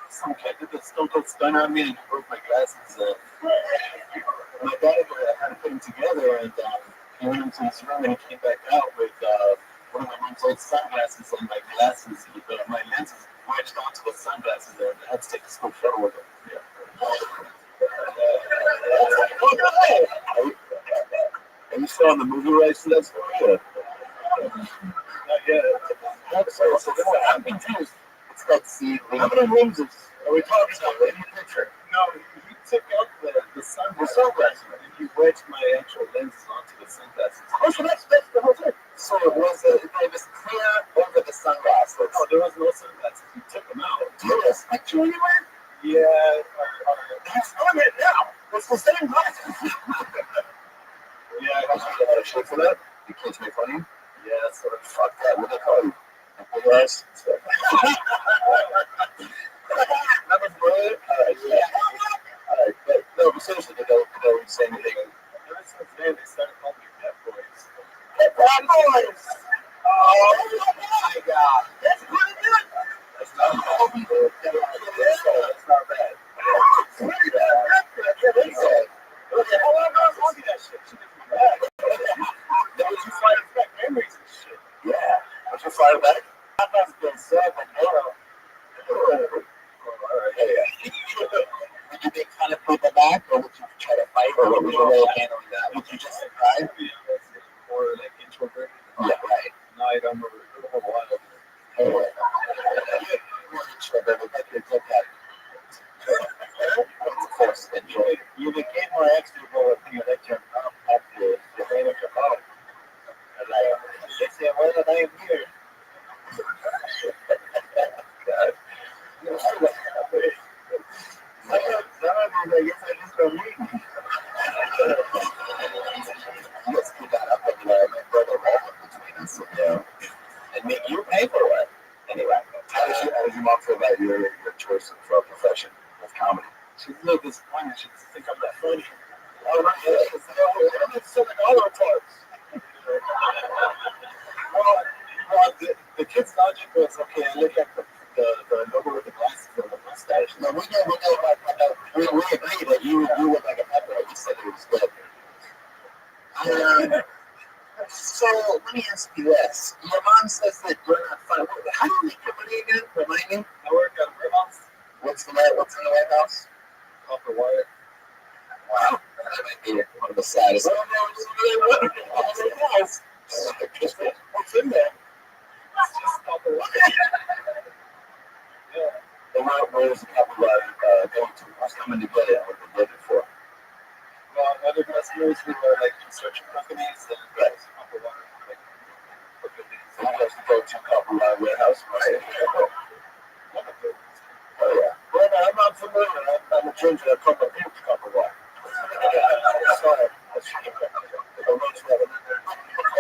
some kid did the Stone Cold Stunner on me and broke my glasses. My dad had to put them together, and he went into his room and he came back out with one of my mom's old sunglasses and my glasses. My lenses wedged onto the sunglasses there, and I had to take the school photo with them. Yeah. Are you still on the movie rights to that story? Not yet. I'm confused. It's called See. How many rooms are we talking about? In the picture? No, he took out the sunglasses and he wedged my actual lenses onto the sunglasses. Oh, so that's the whole thing. So it was clear over the sunglasses. No, there was no sunglasses. He took them out. Do you have a picture anywhere? Yeah. He's on it now. It's the same glasses. Yeah, I got a show for that. You kids make fun of you? Yeah, so fuck that. What do they call you? Yes. Number 4. Alright, yeah. Alright, but no, but seriously, they don't say anything. Ever since then, they started calling me Bad Boys. Bad Boys! Oh my god. That's pretty good. That's not bad. That's not bad. It's pretty bad. Okay, how long ago was that shit? She didn't do that. That was just like memories and shit. fire back? I'm not going to say that, no. Would you make fun of people back, or would you try to fight, or what would you really handle that? Would you just surprise? Or like introverted. Yeah, right. No, I don't know. Wild. More introverted, like you're good at. It's forced enjoy. You became more extrovert when you let your mom up to the name of your phone. And they say, well, I am here. God. I guess I just don't need me. Let's keep that up with my brother Rothschild between us, and make you pay for it. Anyway, How did you mom feel about your choice of profession with comedy? She's a little disappointed. She doesn't think I'm that funny. Oh, right. Yeah. It's $7 parts. Well, the kid's logic was, okay, I look at the number with the glasses and the mustache. no, we agree that you look like a pepper. You said it was good. So let me ask you this: your mom says that you're not funny. How do you make your money again? Remind me. I work at a warehouse. What's in the warehouse? Copper wire. Wow, that might be one of the saddest. What's in there? It's just copper wire. And where's the copper wire going to? Who's coming to get it? What they get it for? Well, other customers who are like construction companies and copper wire. Like, So you guys can go to copper wire warehouse, right? Oh yeah. Well, no, I'm not familiar. I'm a ginger. I come up here to copper wire. Sorry. Oh,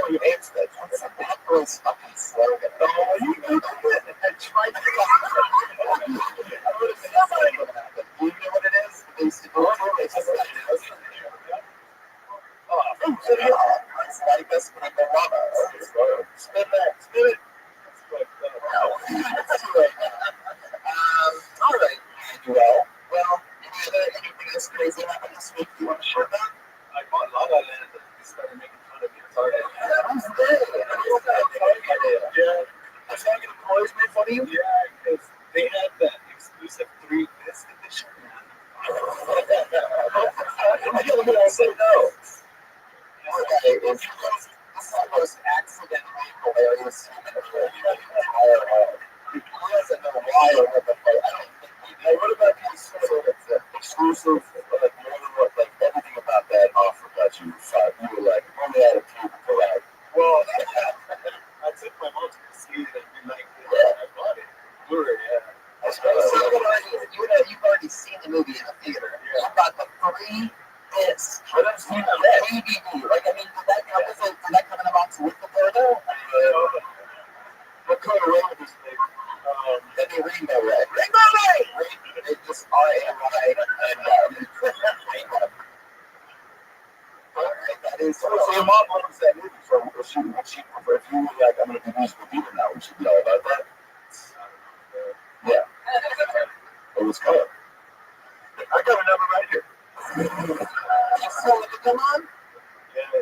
you hates that. That's a bad boy's fucking slogan. Oh, you know it. I tried to. I would have said something about that. Do you know what it is? They used to do it. It's like a spinning llama. Spin that. Spin it. All right, Manuel. Well, anything else crazy happened this week you want to share about? I bought La La Land and they started making fun of me. Sorry. Yeah. That's how you get toys made fun of you? Yeah, because they had that exclusive 3-disc edition. I get what I say no. Okay, this is the most accidentally hilarious human in the entire world. He doesn't know why or what the fuck. I don't think he did. Hey, what about these sort of exclusive, like, more than what, like, everything about that offer got you five? You were like, only had a few to pull out. Well, I took my mom to see it and be like, I bought it. Blu-ray, yeah. That's So you've already seen the movie in the theater. You got the 3-disc. But I'm seeing that. DVD. Like, I mean, did that come in a box with the photo? What color red was this thing? That'd be Rainbow Red. Rainbow Red! It's just R-A-Y and Rainbow. Alright, that is. So your mom loves that movie. So would she prefer, if you were like, I'm going to do musical theater now, would she be all about that? Yeah. It was color. I got a number right here. You still with the come on? Yeah.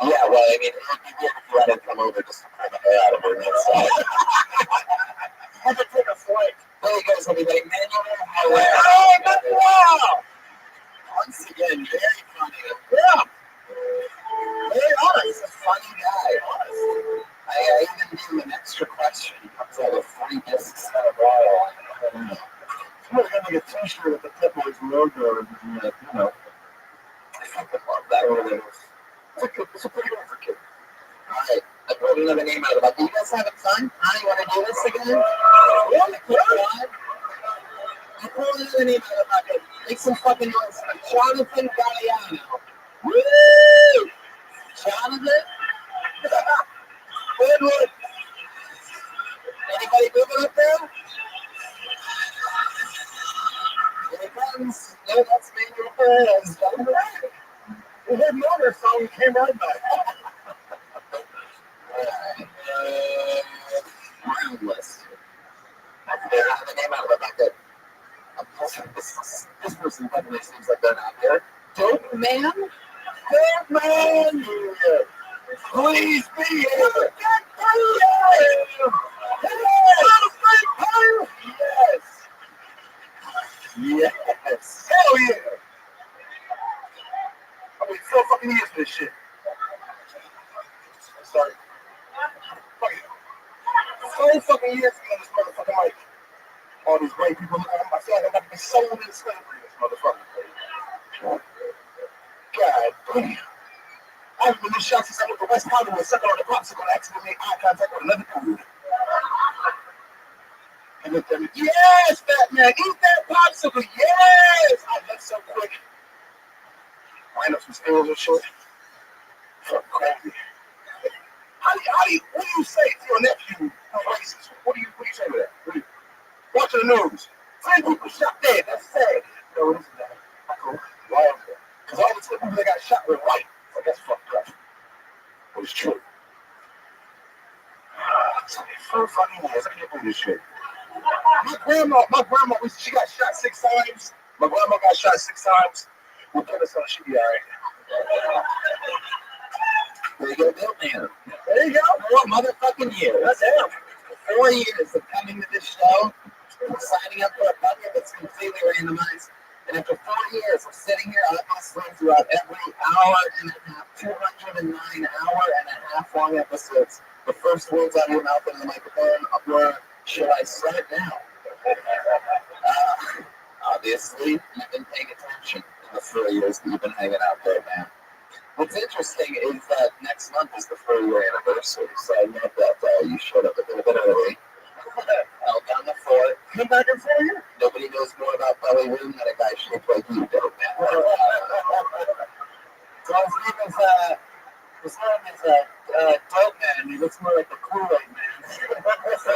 Yeah, well, I mean, it would be good if you had to come over just to pull the hair out of her inside. I could take a flight. There you go, everybody. Manuel. Oh, wow! Once again, very funny. Yeah. Very honest. He's a funny guy. I even gave him an extra question. He comes out with 3 discs in a row. Somebody's going to make a t-shirt with the Pepper's logo and, you know. I fucking love that one. It's a pretty good for kids. Alright, I pulled another name out of it. You guys having fun? Huh? You want to do this again? You pulled another name out of the bucket. Make some fucking noise. Jonathan Galliano. Woo! Jonathan? Goodwood. Anybody moving up there? Here it comes. No, that's Manuel Perez. Jonathan. We had another song came right back. Roundless. They're out of the name out of the bucket. This person definitely seems like they're not here. Dope man? Dope man! Please be here. 4 fucking years ago, this motherfucker like all these white people. I feel like I'm about to be sold into slavery, this motherfucker. God damn. I haven't been this shot since I went to West Hollywood, sucking on the popsicle and accidentally made eye contact with another dude. And looked at me, yes, fat man, eat that popsicle, yes! I left so quick. Ran up some stairs and shit. Fucking crazy. What do you say to your nephew who's racist? What do you say to that? Watching the news. 3 people shot dead, that's sad. No, it isn't that. Why is that? Because all the 2 people that got shot were white. Like, that's fucked up. But it's true. So fucking years, I can't believe this shit. My grandma, she got shot 6 times. My grandma got shot 6 times. We'll put us on, she'll be alright. There you go, Bill, man. There you go. 4 motherfucking years. That's it. 4 years of coming to this show, signing up for a bucket that's completely randomized. And after 4 years of sitting here obviously throughout every hour and a half, 209 hour and a half long episodes, the first words out of your mouth into the microphone were, should I start now? Obviously, you've been paying attention in the 4 years that you've been hanging out there, man. What's interesting is that next month is the 4-year anniversary, so I love that you showed up a little bit early. Held down the fort. Come back in 4 years? Nobody knows more about belly room than a guy shaped like you, dope man. So his name is Dope Man. He looks more like the Kool-Aid Man. So,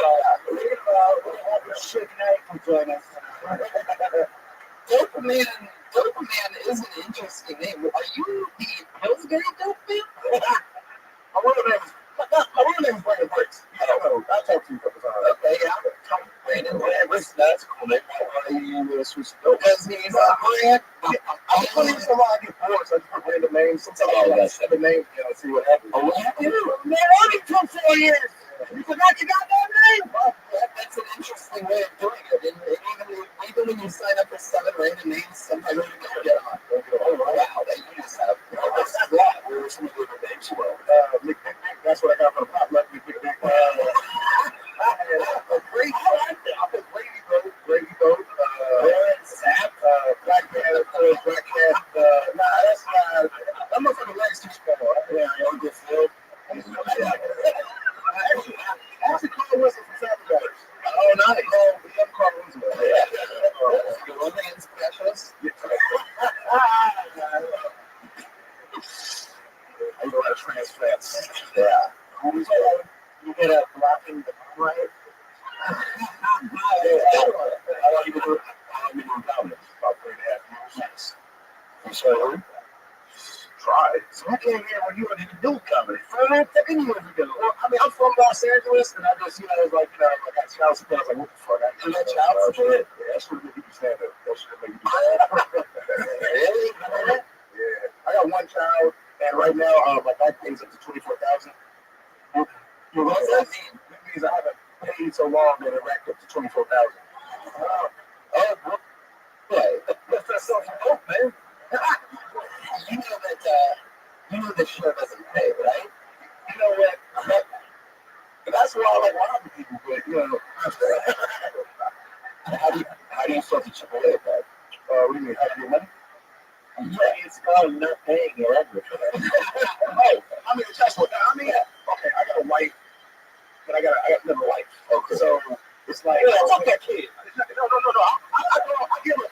Shit Knight can join us. Dope Man is an interesting name. Are you the Pillsbury Dope Man? My real name is Brandon Briggs. I don't know. I'll talk to you a couple times. Okay, yeah. Brandon Briggs, that's cool. Why are you switching Dope? Because he's a brand. I'm funny so long I get bored, so I just put random names. Sometimes I like 7 names, see what happens. Oh, what happened? Man, only took 4 years. You forgot your goddamn name. Well, that's an interesting way of doing it. And even when you sign up for 7 random names, sometimes you don't get on. Oh, wow, that you just have. Where were some of the other names? Mick Dick Dick. That's what I got for the potluck. Mick Dick Dick. I put Gravy Boat. Zap. Black Cat, of course, Black Cat. That's not. That motherfucker legs too small. Yeah, I don't get filled. Actually, Carl Wilson from Family Matters. Oh, nice. Carl Wilson. Your one-hand specialist. I go to transplants. Yeah. You get a blocking the right. How long you been doing dominance? About 3.5 years. Nice. You saw who? Tried. So I came here when you were in the do comedy 5 fucking years ago. Well, I mean, I'm from Los Angeles, and I just, it was like, I got child support. I was like, what the fuck? I got child support? Yeah, that should make you stand up. That should make you stand up. Really? Yeah. I got 1 child, and right now, my back pays up to $24,000. What does that mean? That means I haven't paid so long that it racked up to $24,000. Oh, boy. That's so dope, man. You know that show doesn't pay, right? You know what? That's why I like robbing people, but How do you start to chip away at that? what do you mean? How do you get money? Yeah, it's called not paying your everything. I mean, that's what. Okay, I got a wife, but I got another wife. Okay. So it's like, fuck that kid. No. I give her.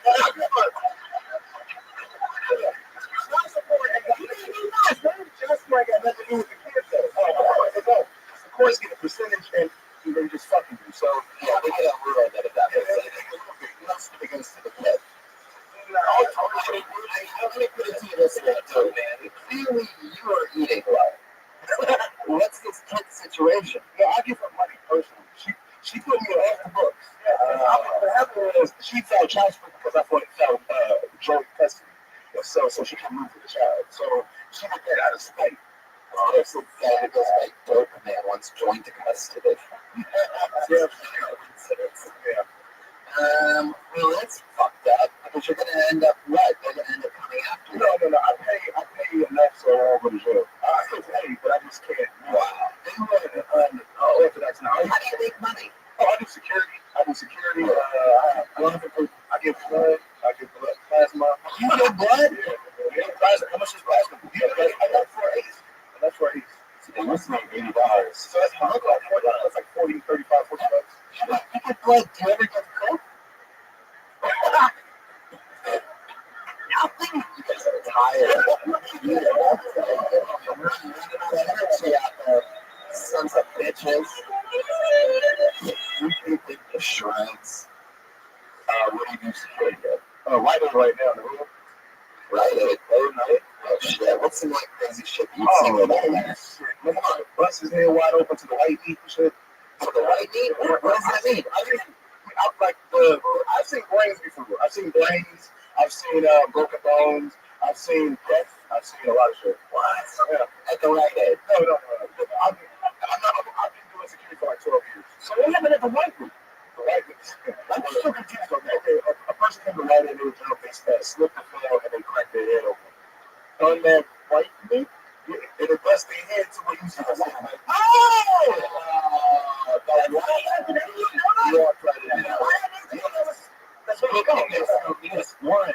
Child support ain't got nothing to do with it. Child support ain't got nothing to do with the kid, though. Of course, get a percentage, and they just fucking you. So Yeah, we get a rural that if that makes sense. That's against the kid. Let me put it to you this way, too, man. Clearly, you are eating well. What's this kid's situation? I give her money personally. She put me on the books. What happened was she filed child support because I thought it felt joint custody. So she can move with the child. So she did that out of spite. So that goes like dope man wants joint custody. Yeah. Well, that's fucked up because you're gonna end up what? They're gonna end up coming after you. No. I pay enough so I won't go to jail. I still pay, but I just can't. Wow. They want Orthodox now. How do you make money? Oh, I do security. I give blood. I give blood plasma. You give blood? Yeah, plasma. How much is plasma? I got 4 A's. I got 4 A's. So they must make $80. So that's my uncle. That's like 40, 35, 40 bucks. You get blood. Do you ever get coke? Nothing. You guys are tired. Energy out there. Sons of bitches. You think the shreds. What do you do security at? Right now, the room. Right at oh shit. What's some like crazy shit you've seen with all that? Come on, bust his head wide open to the white meat and shit. To the white meat? What does that mean? I've seen brains before. I've seen brains. I've seen broken bones. I've seen death. I've seen a lot of shit. What? Yeah. At the right head? No. I've been doing security for like 12 years. So what happened at the white meat? The white meat. I'm just so confused on that. Okay, a person came to write in their job, they slipped the file and they cracked their head open. On that white meat, it'll bust their head to where you see the white meat. That's what we're going to Yes, one.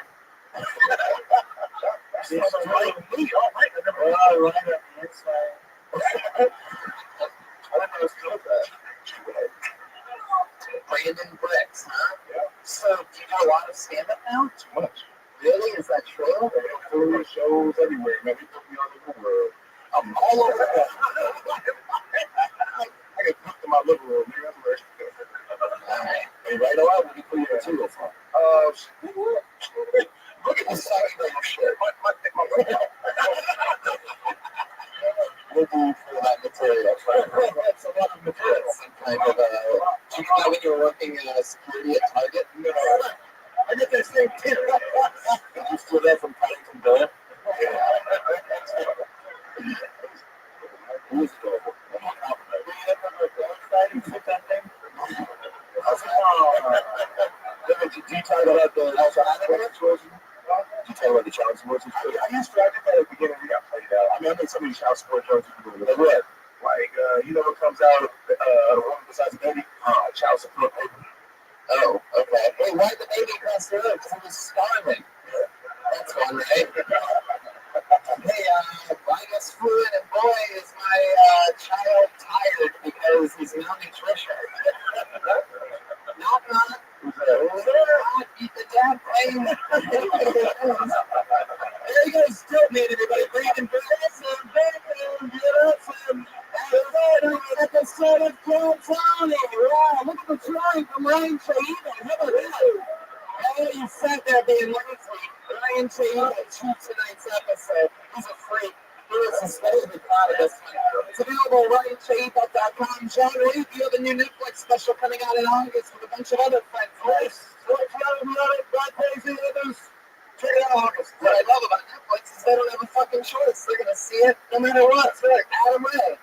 It's white meat. All right. That's fine. I didn't know it's still that. Brandon Bricks, huh? Yeah. So, do you do a lot of stand-up now? Too much. Really? Is that true? Food shows everywhere, man. We put me all over the world. I'm all over the I get cooked in my living room, man. That's where Alright. Hey, right away, what do you put your material for? Look at this side of your shit. What do you for that material? That's a lot of material. Some kind of, do you know when you were working security at Target? No. I get that same tip. Did you steal that from Paddington Bear? Who's the Did you tell about the child support? Did you tell about the child support? I used to. I did that at the beginning. We got played out. I mean, I made so many child support jokes. Like what? Like, what comes out of a woman besides a baby? Child support baby. Oh, okay. Hey, why did the baby cross the road? Because it was starving. That's one, right? Hey, I guess food and boy is my child tired because he's malnutrition. Knock knock. Who's that? Eat the dad plane. There you go, still made everybody breathing for awesome, awesome. Episode of Joe Tony. Wow, look at the drawing from Ryan Shahidan. How about that? Oh, you sat there being lazy. Ryan Shahidan shoots tonight's episode. He's a freak. He was especially proud of this one. It's available at RyanShahidan.com. John Reed, you have a new Netflix special coming out in August with a bunch of other friends. Yes. Check it out, August. What I love about Netflix is they don't have a fucking choice. They're going to see it no matter what. It's like Adam Ray.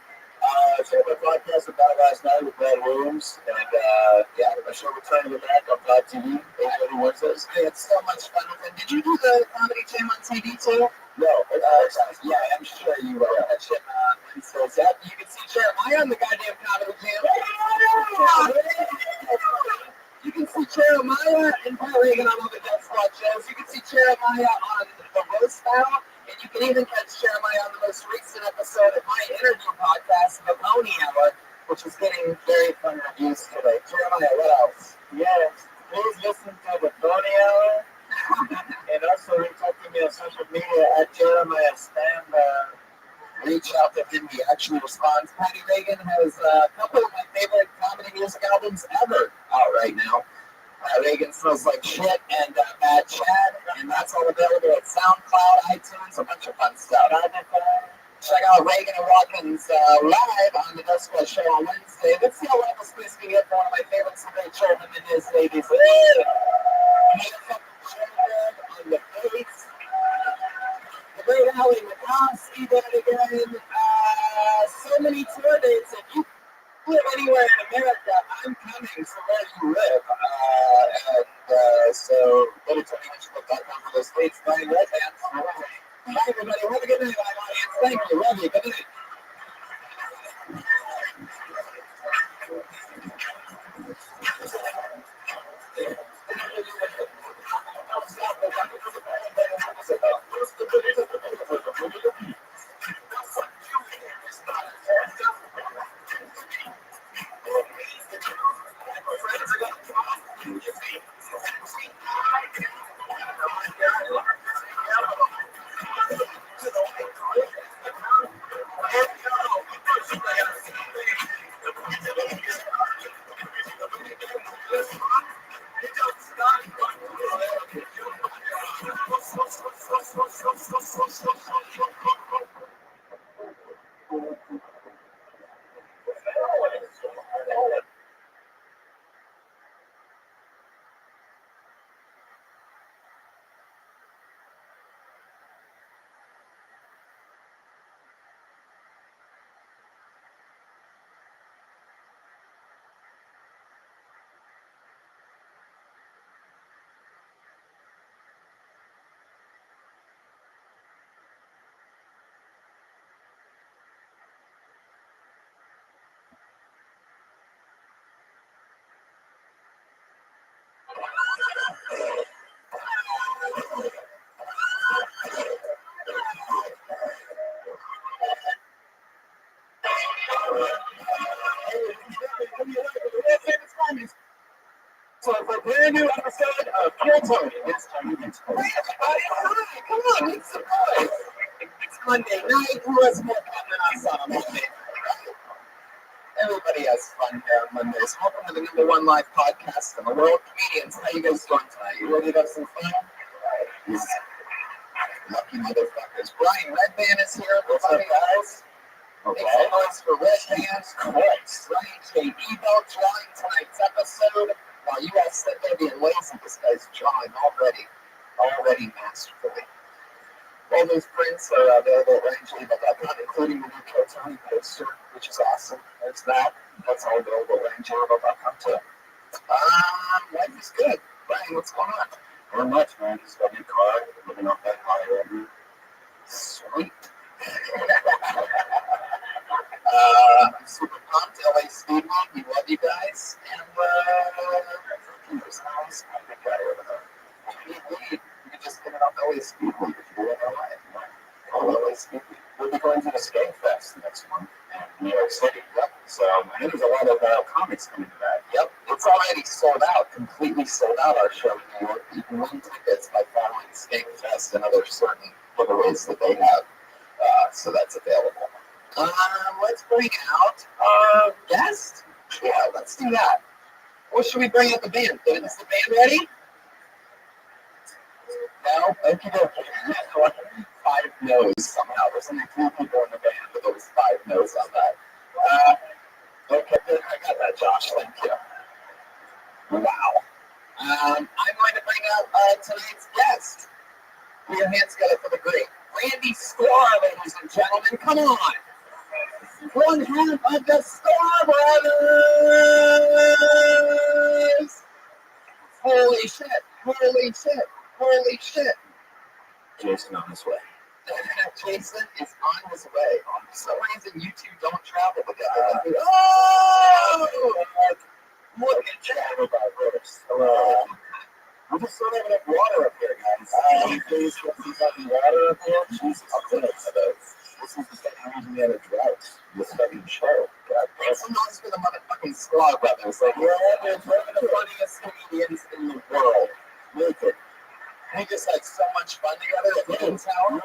Check my podcast about last night with Brad Williams. And my show returning to back on Live TV. Every Wednesdays. Hey, it's so much fun with him. Did you do the Comedy Jam on TV too? No. Yeah, I'm sure you will. That shit on Wednesdays. Yeah, you can see Jeremiah on the goddamn Comedy Jam. You can see Jeremiah and Pat Reagan on all the Death Squad shows. You can see Jeremiah on the Roast Battle. And you can even catch Jeremiah on the most recent episode of my interview podcast, The Pony Hour, which is getting very fun reviews today. Jeremiah, what else? Yes, please listen to the Pony Hour. And also reach out to me on social media at Jeremiah Stan. Reach out to him. He actually responds. Patty Reagan has a couple of my favorite comedy music albums ever out right now. Reagan Smells Like Shit and Bad Chad. And that's all available at SoundCloud, iTunes, a bunch of fun stuff. Check out Reagan and Watkins live on the Death Squad show on Wednesday. Let's see how well the space can get for one of my favorite Sunday children in his ladies. On the face. The great Howie McCoskey did it again. So many tour dates. If you live anywhere in America, I'm coming to where you live. So go to TonyHitchcock.com for those dates. Brian Redman. Bye, everybody. Have a good night, audience. Thank you. Love you. Good night. So for a brand new episode of Kill Tony, it's Tony Vince. Come on, make some noise. It's Monday night. Who has more fun than us on a Monday? Everybody has fun here on Mondays. Welcome to the #1 live podcast in the world. Comedians, how you guys doing tonight? You ready to have some fun? These lucky motherfuckers. Brian Redband is here. What's up, guys? Okay. Make some noise for Redband. Correct. Brian K. Ebel drawing tonight's episode. While you guys sit there being lazy, this guy's drawing already masterfully. All those prints are available at rangelabel.com, including the new Kill Tony poster, which is awesome. There's that. That's all available at rangelabel.com too. Life is good. Brian, what's going on? Not much, man. Just got a new car, living off that high end. Sweet. I'm super pumped. LA Speedway, we love you guys. And there's an LA Speedway guy over there. You can just get it off LA Speedway if you're in LA. Oh, LA Speedway. We'll be going to the Skate Fest next month in New York City. Yep. So I think there's a lot of comics coming to that. Yep. It's already sold out, completely sold out, our show in New York. You can win tickets by following Skate Fest and other certain giveaways that they have. So that's available. Let's bring out our guest. Yeah, let's do that. What should we bring out the band? Is the band ready? No? Okay, okay. 5 no's somehow. There's only 3 people in the band, but there was 5 no's on that. Okay, I got that, Josh. Thank you. Wow. I'm going to bring out tonight's guest. Put your hands together for the great Randy Sklar, ladies and gentlemen. Come on. One half of the Sklar Brothers. Holy shit. Holy shit. Holy shit. Jason on his way. Jason is on his way. For some reason, you two don't travel together. Oh! Look at that. We just don't have enough water up here, guys. Please get some fucking water up here. Jesus Christ. This is the second reason we had a drought. This fucking show. God, make some noise for the motherfucking Sklar Brothers. Like, we're one of the funniest comedians in the world. Make it. We just had so much fun together at Moon Tower.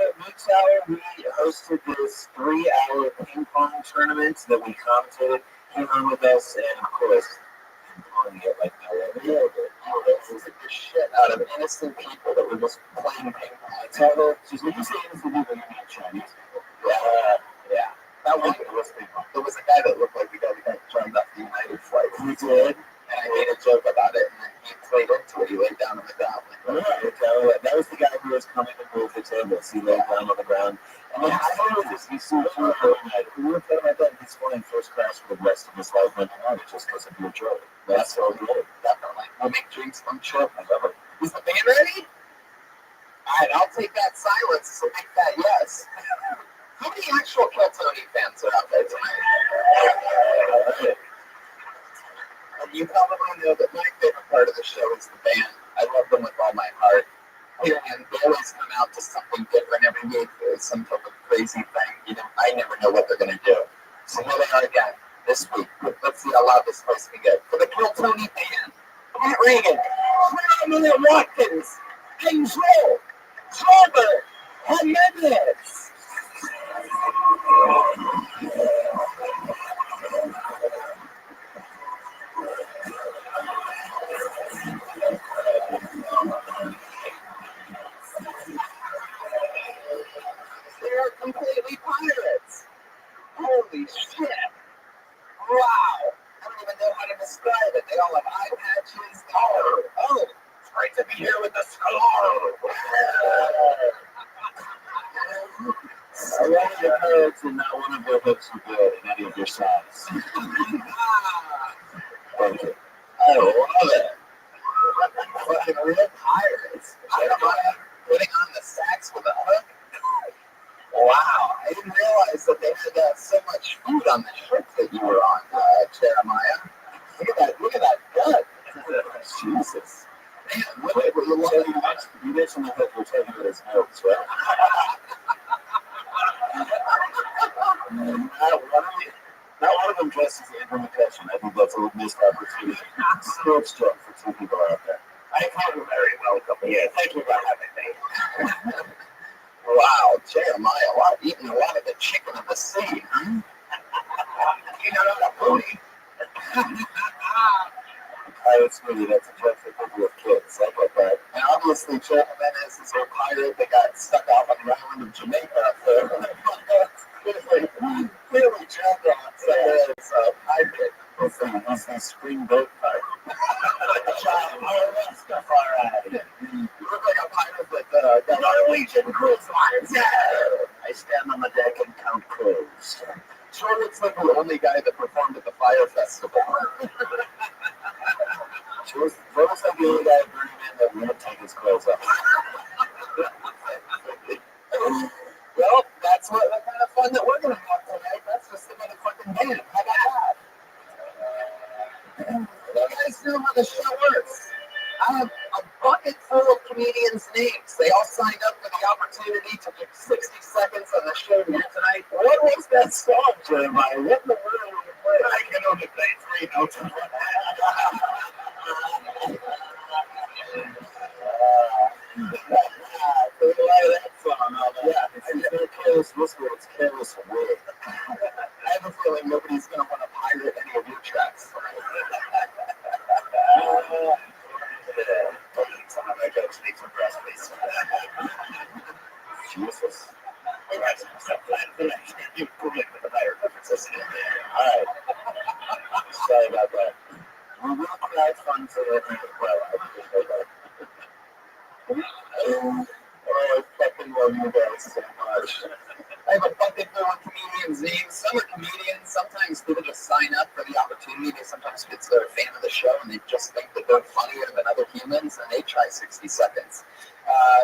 We hosted this 3-hour ping pong tournament that we commentated. Came on with us, and of course, ping pong it like no other. This is the shit out of innocent people that were just playing ping pong. Tell them, just when you say innocent people, you mean Chinese people. Yeah. That one, there was a guy that looked like the guy that got drummed up the United flight. He did. And I made a joke about it, and then he played into it. He laid down on the ground. That was the guy who was coming to move the tables. He laid down on the ground. And then I heard this. He's super night. We were playing like that. He's flying first class for the rest of his life. And just because of your joke. That's what we did. Definitely. We'll make dreams come true. Is the band ready? All right, I'll take that silence to make that yes. How many actual Kill Tony fans are out there tonight? you probably know that my favorite part of the show is the band. I love them with all my heart. And they always come out to something different every week. There's some type of crazy thing. I never know what they're going to do. So here they are again this week. Let's see how loud this place can get. For the Kill Tony band, Pat Regan, Emily Watkins, and Joel, Robert, Hernandez. They're completely pirates. Holy shit. Wow. I don't even know how to describe it. They all have eye patches. Oh, it's great to be here with the Scar. I love the pirates and not one of their hooks were good in any of your songs. Thank you. I love it. Fucking real pirates. I don't know. Putting on the sax with a hook. Wow. I didn't realize that they had so much food on the ship that you were on, Jeremiah. Look at that gut. Jesus. Man, You mentioned the hook, we're taking it as notes, right? Not one of them dresses the implementation. I think that's a missed opportunity. Sports joke for two people out there. I feel very welcome here. Thank you for having me. Wow, Jeremiah, eating a lot of the chicken of the sea, huh? You know, not a booty. Pirates movie, that's a joke for people with kids. I get that. And obviously, Jeremiah is a pirate that got stuck off on the island of Jamaica up there. Clearly, John is a pirate. He's the spring boat pirate. You look like a pirate with the Norwegian cruise lines. Yeah. I stand on the deck and count crows. Sure looks like the only guy that performed at the fire festival. Looks like the only guy at Burning Man that won't take his clothes off. Well, that's what the kind of fun that we're going to have tonight. That's just the motherfucking band. How about that? You guys know how the show works. I have a bucket full of comedians' names. They all signed up for the opportunity to get 60 seconds on the show here tonight. What was that song, Jeremiah? What in the world were you playing? I can only play 3 notes in one that song, It's not Careless Whisper, it's Careless Word. I have a feeling nobody's going to want to pirate any of your tracks. Some of my jokes need some press, please. Jesus. All right, so plan for next year. You prove it with the pirate references in there. Alright. Sorry about that. We will crowd fund for it as well. I appreciate that. I fucking love you guys so much. I have a bucket full of comedians' names. Some are comedians. Sometimes people just sign up for the opportunity. They sometimes get they're a fan of the show and they just think that they're funnier than other humans and they try 60 seconds.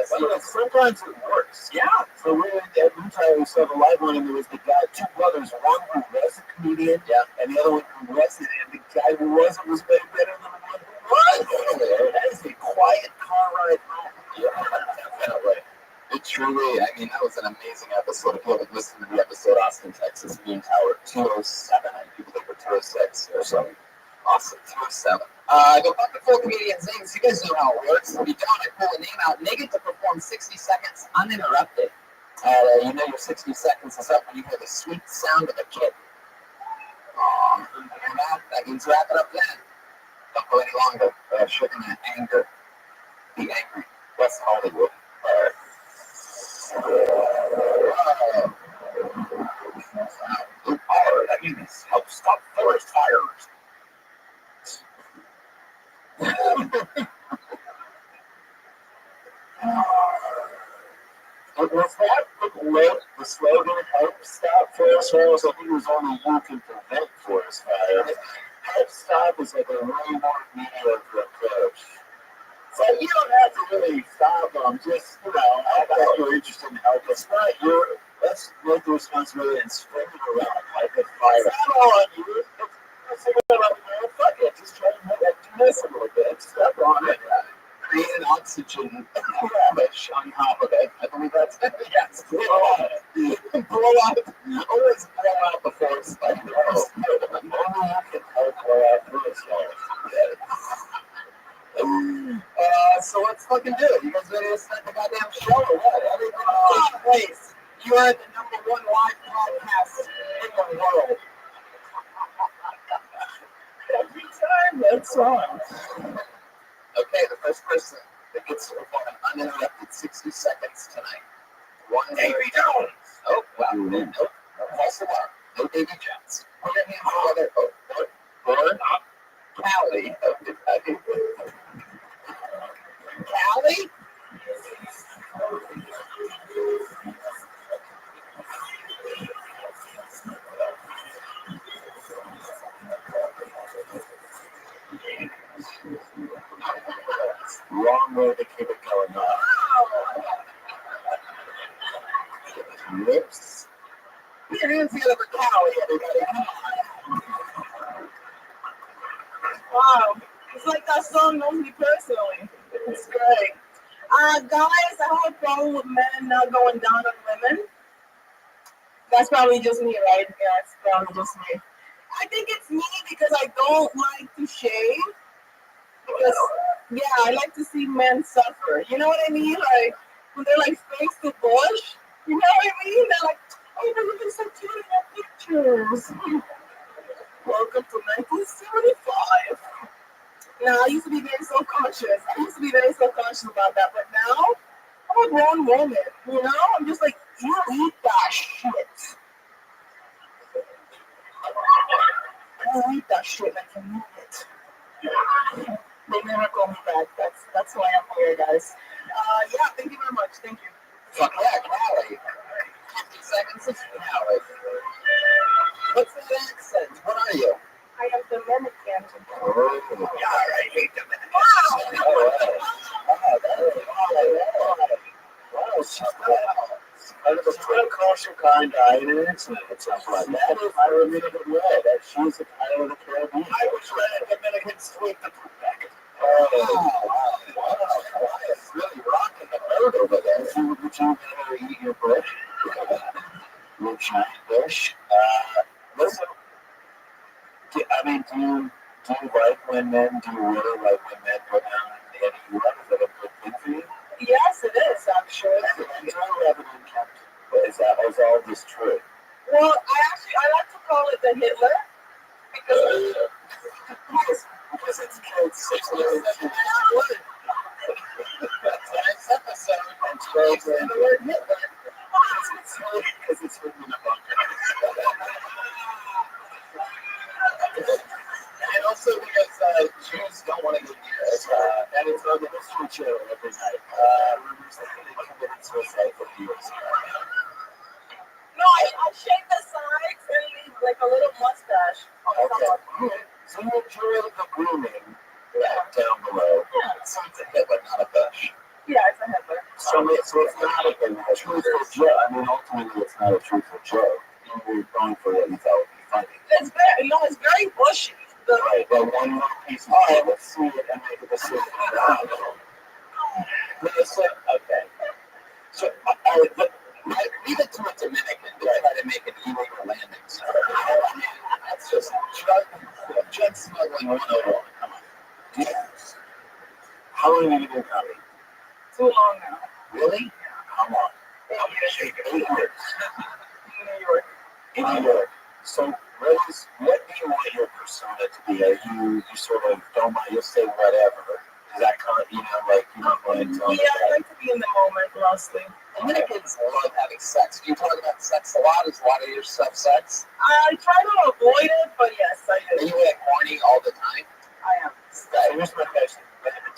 Sometimes it works. Yeah. So we at Rothschild, we saw the live one, and there was the guy, two brothers, one who was a comedian, and the other one who wasn't. And the guy who wasn't was way better than the one who was. That is a quiet car ride home. Yeah, definitely. It truly, I mean, that was an amazing episode. If you haven't listened to the episode, Austin, Texas, Moon Tower 207, I do believe, or 206 or something. Awesome, 207. The bucket full of comedians' names, you guys know how it works. If you don't, I pull a name out, and they get to perform 60 seconds uninterrupted. You know your 60 seconds is up when you hear the sweet sound of a kid. Aww, you hear that? That means wrap it up then. Don't go any longer. Sugar and anger. Be angry. West Hollywood. Blue power, that means help stop forest fires. Was that the slogan, help stop forest fires? I think it was only you can prevent forest fires. Help stop is like a really more mediocre approach. So you don't have to really stop them, just, I thought you were interested in help. It's not let's make the responsibility and spread it around like a fire. It's not all on you. It's about, fuck it, just try to and relish on top of it. I believe that's it. Yes. Blow out. Always blow out the force. Only you can help blow out first. So let's fucking do it. You guys ready to start the goddamn show or what? Everything place. You are the #1 live podcast in the world. Every time that's on. Okay, the first person that gets to perform an uninterrupted 60 seconds tonight. One Davy Jones. Oh, wow. Nope. False alarm. No Davy Jones. Put your hands together. Callie. Callie? Wrong way to keep it going on. Lips. Put your hands together for Callie, everybody. Wow. It's like that song knows me personally. It's great. Guys, I have a problem with men not going down on women. That's probably just me, right? Yeah, it's probably just me. I think it's me because I don't like to shave. Because, yeah, I like to see men suffer. You know what I mean? Like, when they're like face to bush. You know what I mean? They're like, oh, they're looking so cute in their pictures. Welcome to 1975. Now, I used to be very self-conscious. About that. But now, I'm a grown woman. You know? I'm just like, you eat that shit. I eat that shit like you need it. They never call me back. That's why I'm here, guys. Yeah, thank you very much. Thank you. Fuck yeah, Callie. 50 seconds of Callie. What's that accent? What are you? I am Dominican. Oh, yeah, I hate Dominican. Wow, that's a kosher kind of item. It's like that. If I were Dominican red, that she's the Pirates of the Caribbean. I was red Dominican sweet the back. Oh, wow. It's really rocking the bird over there. Would you ever eat your bush? Your giant bush? Listen. Do you like when men, do you really like when men go down in the end? Is that a good thing for you? Yes, it is, actually. Is all this true? Well, I like to call it the Hitler. Because it's killed 6 million people. Tonight's episode, and today the word Hitler. Because it's written in a bunker. And also because Jews don't want to get near us. And it's on the History Channel every night. Rumors that they committed suicide for years. No, I shave the sides and leave like a little mustache. Okay. So you enjoy the grooming down below. Yeah. So it's a Hitler, not a bush. Yeah, it's a Hitler. So it's not a truthful joke. I mean, ultimately, it's not a truthful joke. You're going for what you thought would be funny. It's very bushy. Right, but one more piece. All right, let's see it and make a decision. Okay. So, leave it to a Dominican to try to make an illegal landing. So, that's just drug smuggling 101. Come on. Yes. How long have you been coming? Too long now. Really? How long? 8 years. In New York. So, Rose, what do you want your persona to be? Are you sort of don't mind, you'll say whatever. Is that kind of, like you don't want to tell me? Yeah, I like to be in the moment, mostly. Dominicans love having sex. Do you talk about sex a lot? Is a lot of your stuff sex? I try to avoid it, but yes, I do. Are you like horny all the time? I am. Here's my question.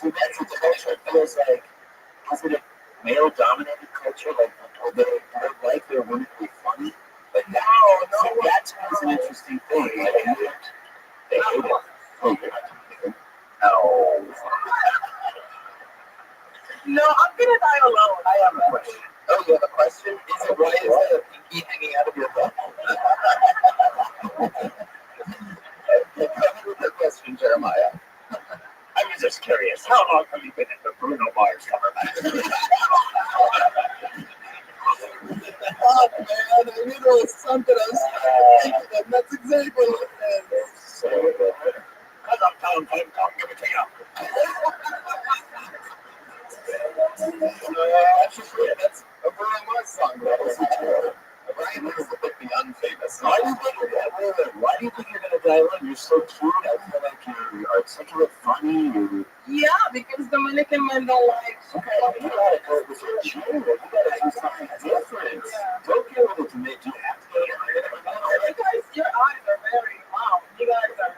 To men's culture, it feels like, is it a male-dominated culture? Like, do they like their women to be funny? But no, that's an interesting thing. Like, they hate it. Oh, you're not Dominican. No. No, I'm gonna die alone. I have a question. Oh, you have a question? Is it right? Is there a pinky hanging out of your butt? Come with the question, Jeremiah. I was was just curious. How long have you been in the Bruno Mars cover band? Oh man, I knew there was something I was thinking of. That's exactly what it is. So, Because I'm telling him, I'll give it to you. That's a Bruno Mars song. That was true. Brian is a bit the unfamous. why do you think you're gonna dive in? You're so cute. I feel like you're articulate, funny. Yeah, because Dominican men don't like. You gotta go with your chill. You gotta do something different. Don't get with it to make you have to go. You guys, your eyes are very wow. You guys are.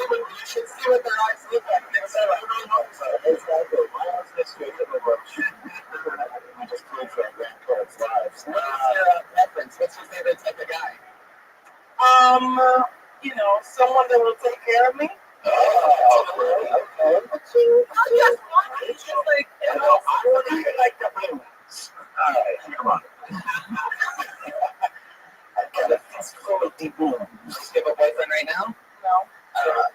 You should see what their eyes look like. Exactly. My eyes are straight up about shit. We just played for our grandparents' lives. What is your preference? What's your favorite type of guy? You know, someone that will take care of me. Okay. Not just one. It's just like you know. I want to hear like the blue ones. All right, come on. I've got a fistful of deep boom. Do you have a boyfriend right now? No.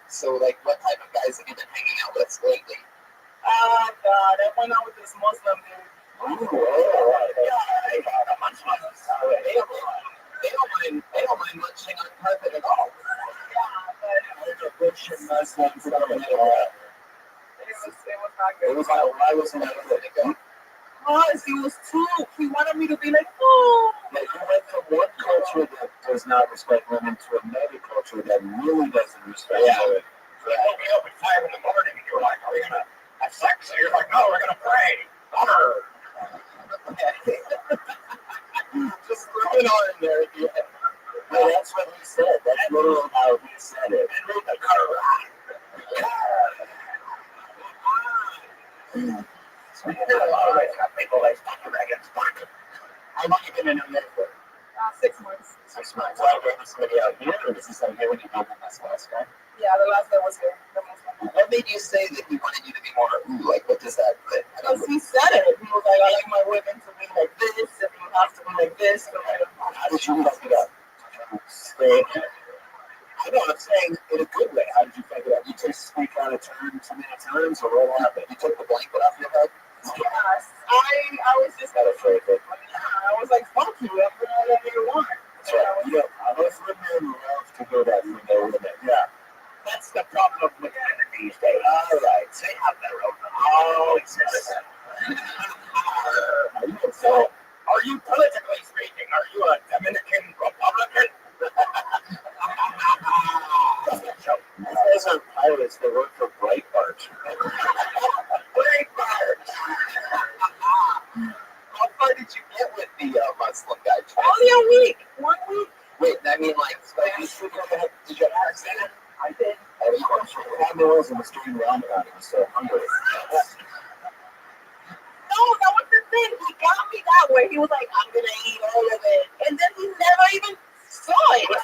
So, like, what type of guys have you been hanging out with lately? Oh God, I went out with this Muslim dude. They don't mind munching on carpet at all. Christian Muslims and all that. It was not good. It was like, why wasn't it good? Because he was too. He wanted me to be like, oh. Like, you went from one culture that does not respect women to another culture that really doesn't respect women. So they woke me up at 5 in the morning and you're like, are we going to have sex? And you're like, no, we're going to pray. Honor. Just throw it on in there. Yeah. Well, that's what he said. That's literally how he said it. And read the Quran. So you did a lot of ways. Got people like stuck your dragons. How long you been in New York for? 6 months. 6 months. Well, I this video out here, or is this out here when you built this last guy? Yeah, the last guy was here. The Muslim. What made you say that he wanted you to be more ooh? Like, what does that? Because he said it. He was like, I like my women to be like this, and you have to be like this. So like, How did you fuck it up? I know, I'm saying in a good way. How did you fuck it up? You just speak out of turn too many times, or what happened? You took the blanket off your head? yes, I was just Got afraid of it. I was like, fuck you. I'm doing whatever you want. That's right. You know, most women love to go that from their women. Yeah. That's the problem with women these days. All right. They have their own choices. So, are you politically speaking? Are you a Dominican Republican? These guys are pilots that work for Breitbart. Breitbart. How far did you get with the Muslim guy? Only a week. 1 week. Wait, I mean, like did you have sex? I did. I was watching cameras and was doing Ramadan. It was so hungry. No, that was the thing. He got me that way. He was like, I'm going to eat all of it. And then he never even saw it. You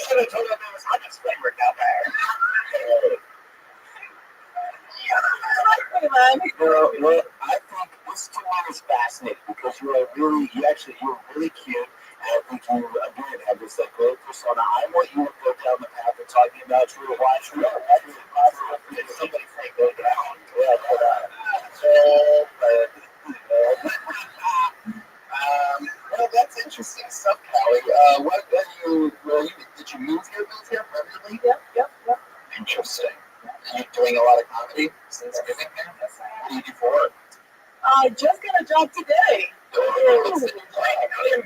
should have told him it was honest flavored down there. Man. Well, I think this to me is fascinating because you're really cute. And I think you, again, have this like great persona. I want you to go down the path of talking about your wife. Somebody say go down. Well, that's interesting stuff, Callie. Did you move here permanently? Yep. Interesting. And you're doing a lot of comedy since moving here? What do you do for work? I just got a job today. What's the new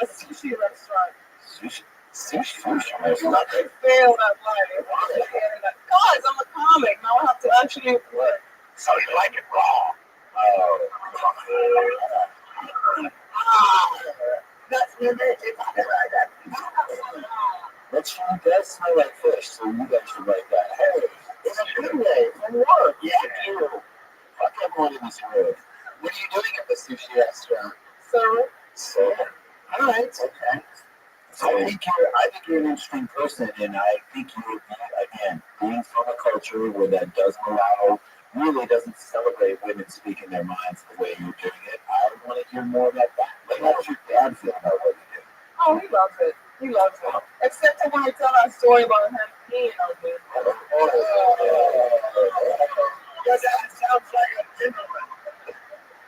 Sushi restaurant. Sushi. I failed at life. Guys, I'm a comic. Now I have to actually work. So you like it raw? That's your magic. That food does smell like fish, so you guys should like that. Hey, it's a good way from work. Yeah, you. Fuck everyone in this room. What are you doing at the sushi restaurant? So, All right, okay. So I think you're an interesting person, and I think you would be, again, being from a culture where that really doesn't celebrate women speaking their minds the way you're doing it. I want to hear more about that. Like, how does your dad feel about what you do? oh, he loves it. Except when I tell that story about him He knows me. That sounds like a gentleman.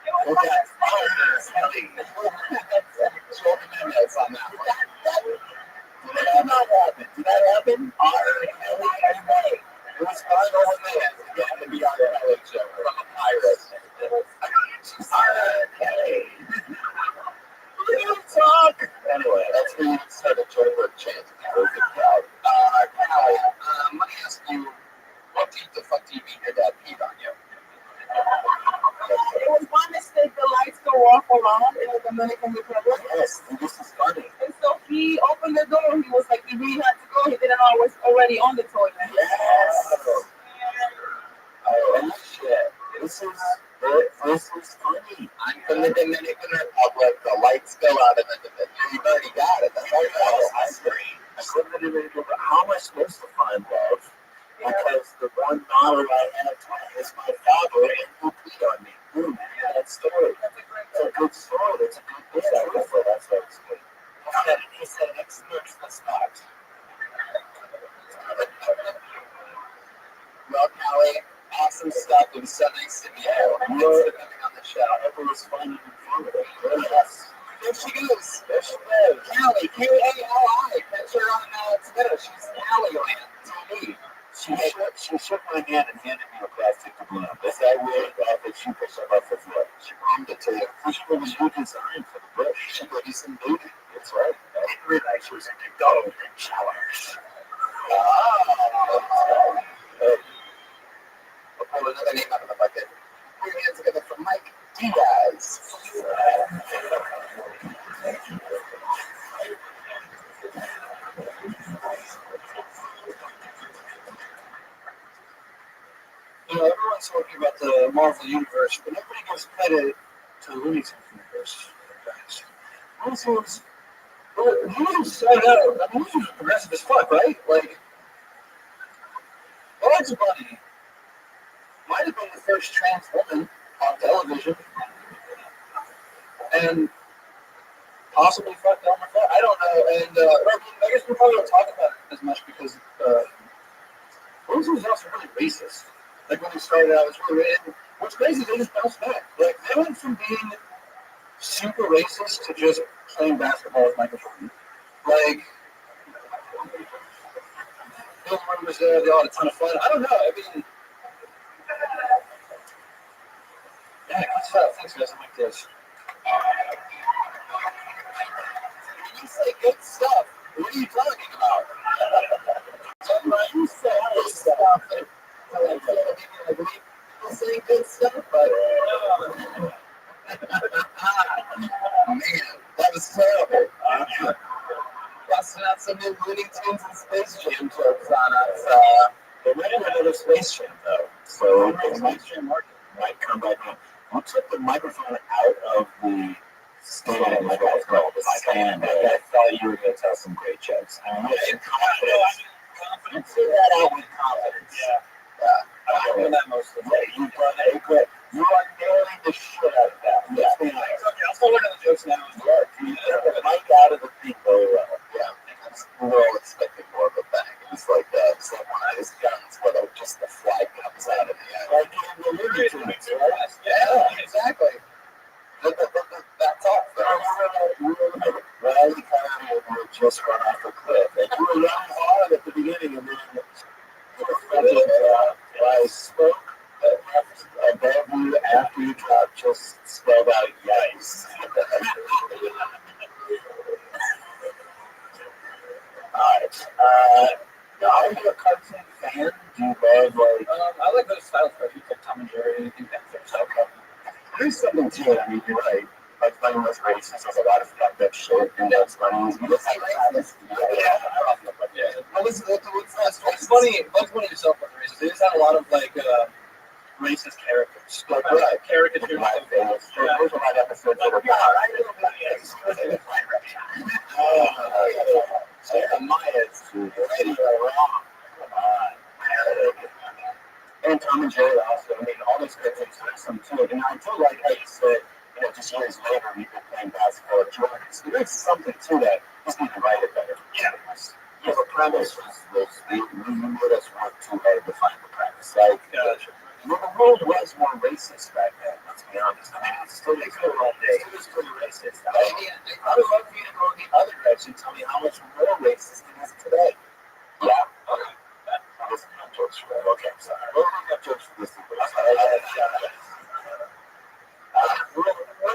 It was Okay. like Minutes on that one. Did that happen? Did that happen? It was fun over there to get to be on the Kelly show from a pirate. Talk. Anyway, that's when you started Joybird chanting. That was a good crowd. Callie, let me ask you, what the fuck do you mean your dad peed on you? it was my mistake. The lights go off around in the Dominican Republic. Yes, this is funny. And so he opened the door. He was like, he really had to go. He didn't know I was already on the toilet. Yes. Oh, shit. This is funny. I'm from the Dominican Republic. The lights go out in the Dominican. You've already got it. That's all you know. I agree. I said that it is, but how am I supposed to find love? Because the one daughter I have is my father, and who peed on me. Boom, man, that story. It's a good story. It's a good bit. I guess that's what it's good. He said, X marks the spot. Well, Callie, awesome stuff. It was so nice to meet you. Thanks for coming on the show. It was fun and informative. Yes. There she goes. There she goes. Callie, K-A-L-I. Catch her on Twitter. She's Callie TV. She shook my hand and handed me a plastic balloon. This I really thought that she pushed herself for foot. She bombed it to you. She was a good design for the bush. She put you some booty. That's right. I didn't realize she was into golden showers. We'll pull another name out of the bucket. Put your hands together for Mike Diaz. Everyone's talking about the Marvel Universe, but nobody gives credit to the Looney Tunes universe. Looney started out, Looney Tunes was progressive as fuck, right? Like, Bugs Bunny might have been the first trans woman on television, and possibly fucked Elmer Fudd. I don't know, and I guess we probably don't talk about it as much because Looney Tunes was also really racist. Like when they started out, it was really racist. What's crazy is they just bounced back. Like they went from being super racist to just playing basketball with Michael Jordan. Like Bill Murray was there, they all had a ton of fun. I don't know. I mean, yeah, good stuff. Thanks, guys. I like this. When you say good stuff, what are you talking about? You say good stuff. People say good stuff, but man, that was terrible. Busting out some new Looney Tunes and Space Jam jokes on us. They went into another Space Jam, though. So the Space Jam market might come back in. Who took the microphone out of the stand? Like I called the stand. I thought you were going to tell some great jokes. I mean, you threw that out with confidence. I'm doing that most of the day. You've done it good. You are nailing the shit out of that. Yeah. Okay, I'll start looking at the jokes now. You took the mic out of the thing very well. Yeah, because we're all expecting more of a bang. It's like one of his guns where just the flag comes out of the end. Like in the Looney Tunes, right? Yeah, exactly. That's all. Riley County would just run off a cliff. And you were running hard at the beginning, and then I spoke above you after you dropped, just spelled out yikes. Alright. Are you a cartoon fan? Do you love, like... I like those style cartoons like Tom and Jerry. I think that's okay. There's something to it. I mean, you're right. Like, funny was racist. There's a lot of fucked up shit, and that's funny. Well, listen, it's funny. Bugs Bunny himself was racist. They just had a lot of like racist characters, like caricatures. There's a lot of episodes that are The Mayas, ready or wrong. Come on. And Tom and Jerry also. I mean, all those cartoons have some to it. And I do like how you said, just years later, we've been playing basketball at Jordan's. There is something to that. Just need to write it better. Yeah. Yeah, the premise was we made us work too hard to find the premise. Like, the world was more racist back then, let's be honest. I mean, it's still one day. It was pretty racist. I mean, I would love for you to go in the other direction and tell me how much more racist it is today. Yeah. Okay. This is not jokes for that. Okay, sorry. We'll bring up jokes for this. What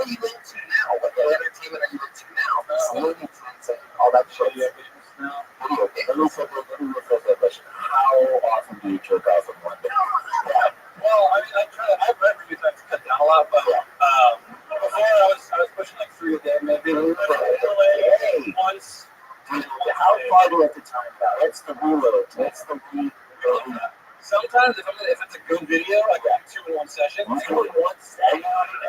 are you into now? What entertainment are you into now? Looney Tunes and all that shit. Video games. Let me rephrase that question. How often do you jerk off in one day? Yeah. Well, I mean, I've read reviews I've cut down a lot, but before I was pushing like 3 a day, maybe. Once. How far do you have to time that? What's the reload? What's the reload? Sometimes if it's a good video, I got 2 in one session. You do it once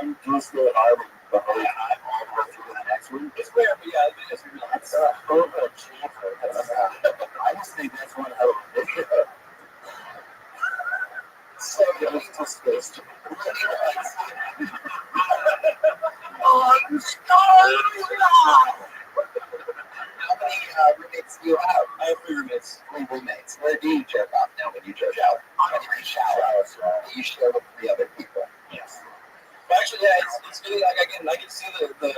and do stay hard the whole time all the way through the next one. It's rare, but yeah, it's really that's a I just think that's one hell of a video. So it was just this. How many roommates do you have? I have 3 roommates. 3 roommates. Where do you jerk off now when you jerk out? When you shower. You share with 3 other people. Yes. But actually, yeah, it's really like I can see the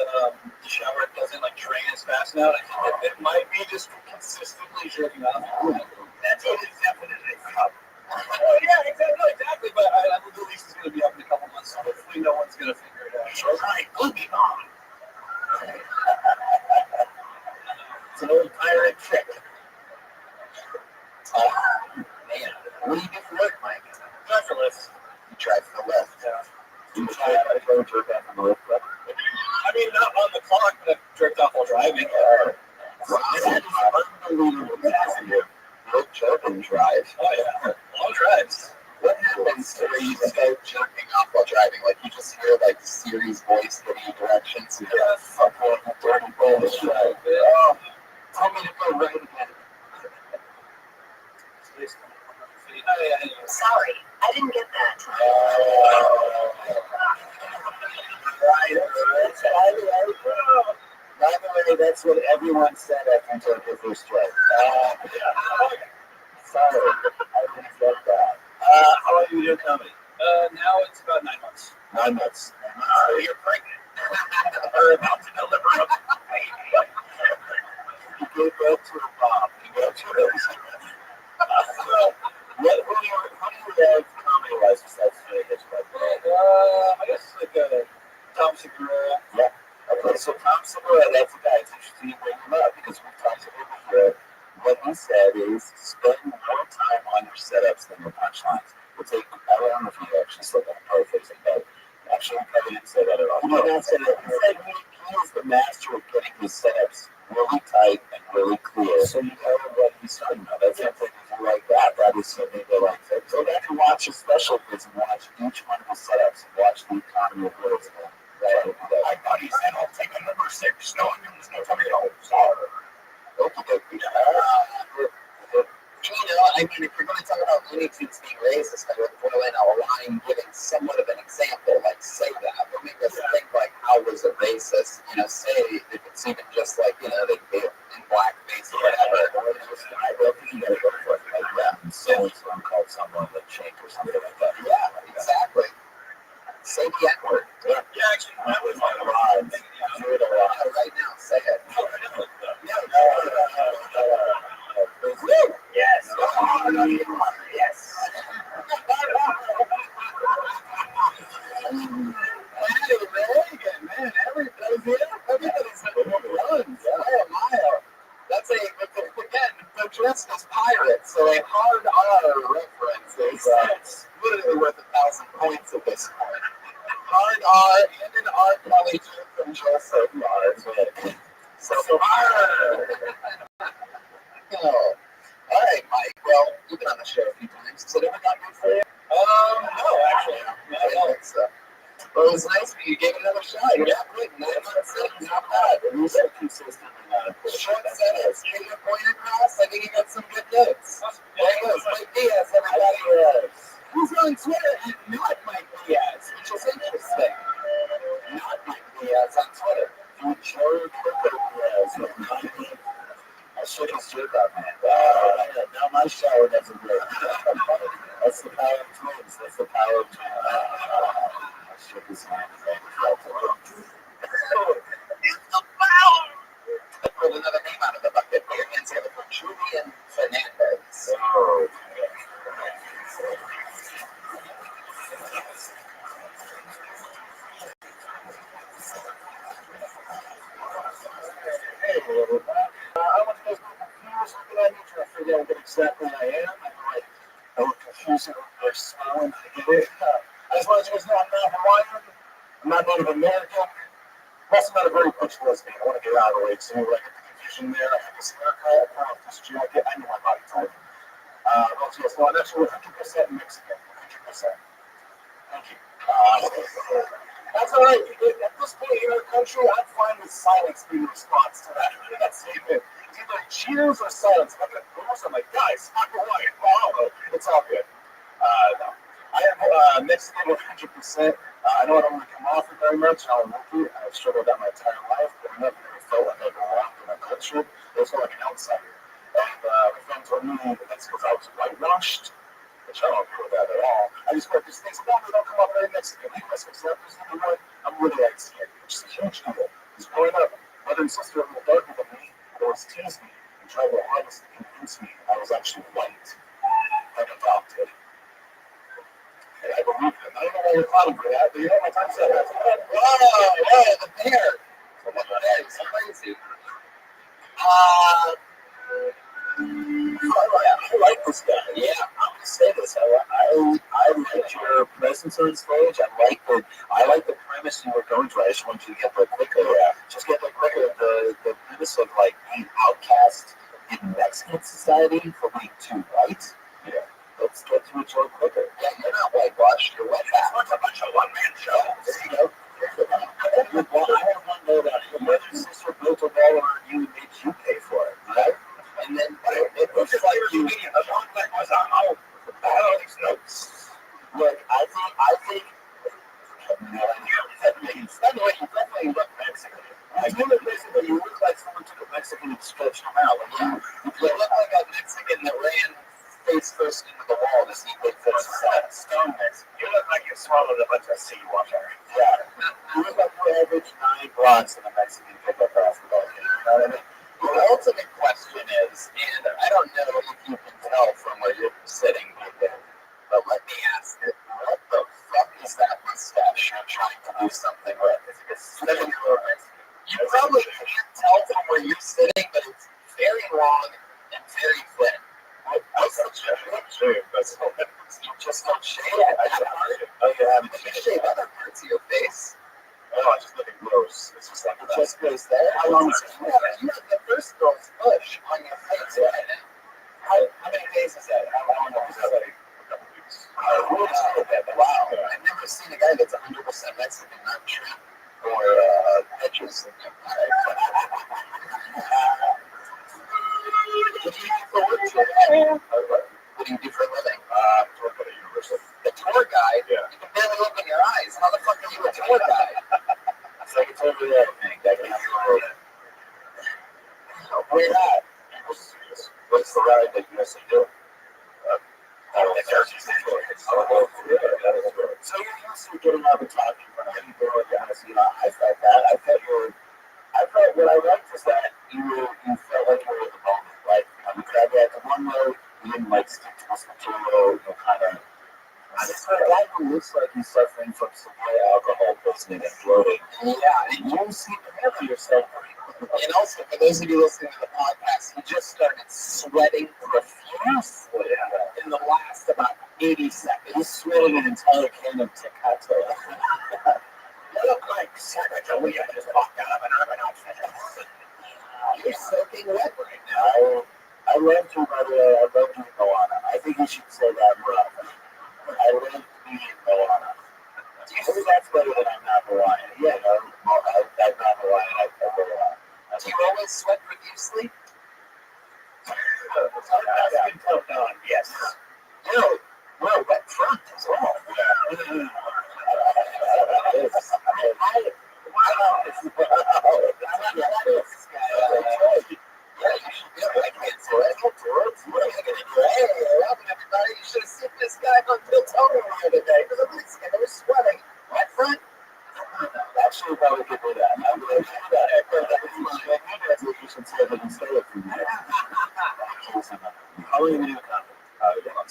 shower doesn't like drain as fast now. I think it might be just consistently jerking off. That's what it's definitely up. Oh yeah, exactly. But I think the lease is going to be up in a couple months, so hopefully no one's going to figure it out. All right, moving on. It's an old pirate trick. Man, what do you do for work, Mike? Drive for lifts. You drive for the lift. Yeah. You try to go jerk off on the lift. I mean, not on the clock, but I've jerked off while driving. That is unbelievable. Good jerk and drive. Oh yeah, long drives. What happens where you start jerking off while driving? Like you just hear like Siri's voice giving you directions. And you're fuck off the dirty bullshit. Oh, tell me to go right again. Sorry, I didn't get that. By the way, that's what everyone said after you took your first trip. Sorry, I didn't get that. How long have you been doing comedy? Now it's about 9 months. 9 months. You're pregnant. Or about to deliver a baby. You gave birth to a Bob. Congratulations. What do you love comedy-wise besides Vegas? I guess like Tom Segura. Yeah. Okay, so Tom Segura, that's a guy. It's interesting you bring him up because we've talked about him before. What he said is spend more time on your setups than your punchlines. We'll take, I don't know if you actually said that, paraphrasing, but actually, he probably didn't say that at all. He did not say that. He said he is the master of getting his setups really tight and really clear. So you know what he's talking about. That's something if you like that. That is something they like. So back and watch his special clips and watch each one of his setups and watch the economy of words. I thought he said, I'll take a number 6. No, there's no coming home. Sorry. I mean, if you're going to talk about Looney Tunes being racist, I would put in a line giving somewhat of an example, like say that, or make us think like, how was it racist? You know, say if it's even just like, you know, they in blackface or whatever. I don't think you got to go for it like that. And so and so called someone the chink or something like that. Yeah, exactly. Say the N-word. Yeah, actually, that was my line. Do it a lot. Right now, say it. Yes. Yes. Man, everybody's runs. That's again, they're dressed as pirates, so a hard R reference is literally worth 1,000 points at this point. Hard R and an R Kelly from Joseph Mars. So oh. All right, Mike. Well, you've been on the show a few times. Has it ever got good for you? no, actually. I don't think so. Well, it was nice of you. You gave it another shot. Yeah, good. 9 months in, not bad. And he's so consistent in that. Short sentence, get your point across. I think you got some good notes. There he goes, Mike Diaz, everybody. He's on Twitter at not Mike Diaz, which is interesting. Not Mike Diaz on Twitter. Jared Diaz. I shook his jerk off, man. my shower doesn't work. That's the power of twins. That's the power of twins. I shook his hand. Pulled another name out of the bucket. Your hands together for Julian Fernandez. Oh. Hey, little man. I want to go confused. Looking at me, trying to figure out what exactly I am. I look confused or smiling. I get it. I just want to know I'm not Hawaiian. I'm not Native American. I'm also not a very butch lesbian. I want to get out of the way too. I get the confusion there. I have this haircut. I pull off this jacket. I know my body type. So I'm actually 100% Mexican. 100%. Thank you. That's all right. At this point in our country, I'm fine with silence being a response to that statement. It's either cheers or silence. I'm like, guys, I'm Hawaiian. Wow, it's all good. No. I am Mexican 100%. I know I don't want to come off it very much. I'll admit it. I've struggled that my entire life, but I never felt like I belonged in my culture. I just felt like an outsider. And my friend told me that that's because I was whitewashed, which I don't agree with that at all. I just felt these things about me don't come up very Mexican. You guys accept this, you know what? I'm really light skinned, which is a huge deal. Because growing up, brother and sister were darker than me, they always teased me and tried their hardest to convince me I was actually white and adopted. And I believe them. I don't know why you're calling for that, but you know my time said that. Whoa, the bear. That is crazy. I like this guy. Yeah, I'm gonna say this. I like your presence on stage. I like the premise you were going for. I just want you to get there quicker. Yeah. Just get there quicker. The premise of like being outcast in Mexican society for being too white. Yeah. Let's get to each other quicker. Yeah, you're not whitewashed. You're white. That's a bunch of one-man shows. There you go. I have one note on it. Your mother and sister built a wall around you and made you pay for it, right? And then it looks like you. The one that was on all these notes. Look, I think. Definitely look Mexican. You look like someone took a Mexican and stretched them out. Like you look like a Mexican that ran face first into the wall to see Bigfoot. Stone Mexican. You look like you swallowed a bunch of seawater. Yeah. You look like you average 9 blocks in a Mexican pickup basketball game. You know what I mean? The ultimate question is, and I don't know if you can tell from where you're sitting right there, but let me ask it, what the fuck is that mustache you're trying to do something with? You probably can't tell from where you're sitting, but it's very long and very thin. What's the shave? You just don't shave at that part? Oh, yeah. You can shave other parts of your face. No, I just look gross. It's just like it just goes there. How long is it? You have the first girl's bush on your face right now. How many days is that? How long is that? Like a couple weeks. Wow. I've never seen a guy that's 100% Mexican, not trim or edges. What do you do for work, Joe? What do you do for a living? Work at a university. The tour guide? Yeah. You can barely open your eyes. How the fuck are you a tour guide? Secretary of Bank. I can afford it. Where at? What's the ride that you guys do? So you're used to getting up and talking in front of any girl you want to see. I felt that. I felt what I liked was that you felt like you were in the moment. Like, you grabbed at the one road, you didn't like stick to this material, you kind of. I just heard a guy who looks like he's suffering from severe alcohol poisoning and bloating. Yeah, And you seem to handle yourself pretty well. and also, for those of you listening to the podcast, he just started sweating profusely in the last about 80 seconds. He's sweating an entire can of Tecato. You look like Sacagawea just walked out of an urban outfit. You're soaking wet right now. I loved you, by the way. I loved you in Moana. I think you should say that more often. I lived me in Moana. Maybe that's better than I'm not Hawaiian. Yeah, no, I'm not Hawaiian. I'm Hawaiian. Do you always sweat profusely? I've been told on, yes. We're a wet front as well.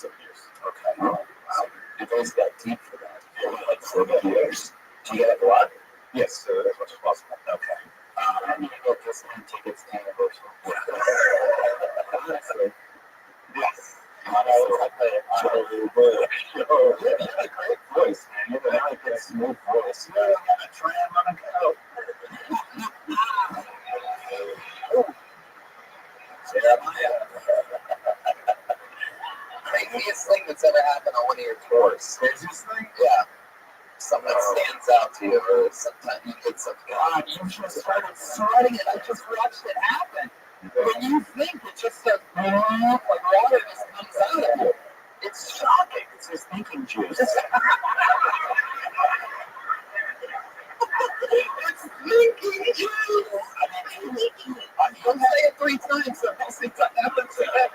about 7 years. Okay. So your days got deep for that. Like 7 years. Do you get a lot? Yes, as much as possible. Okay. And you get Disney tickets to Universal. Honestly. Yes. Honestly. You have a great voice, man. You have a really good smooth voice. You're gonna try and run a go. Jeremiah. Craziest thing that's ever happened on one of your tours. Craziest thing? Yeah. Something that stands out to you, or sometimes you did something. God, you just started sweating it. I just watched it happen. When you think it just says, like water just comes out of you. It's shocking. It's just thinking juice. It's thinking juice. Don't say it 3 times, so I'll see what happens to that.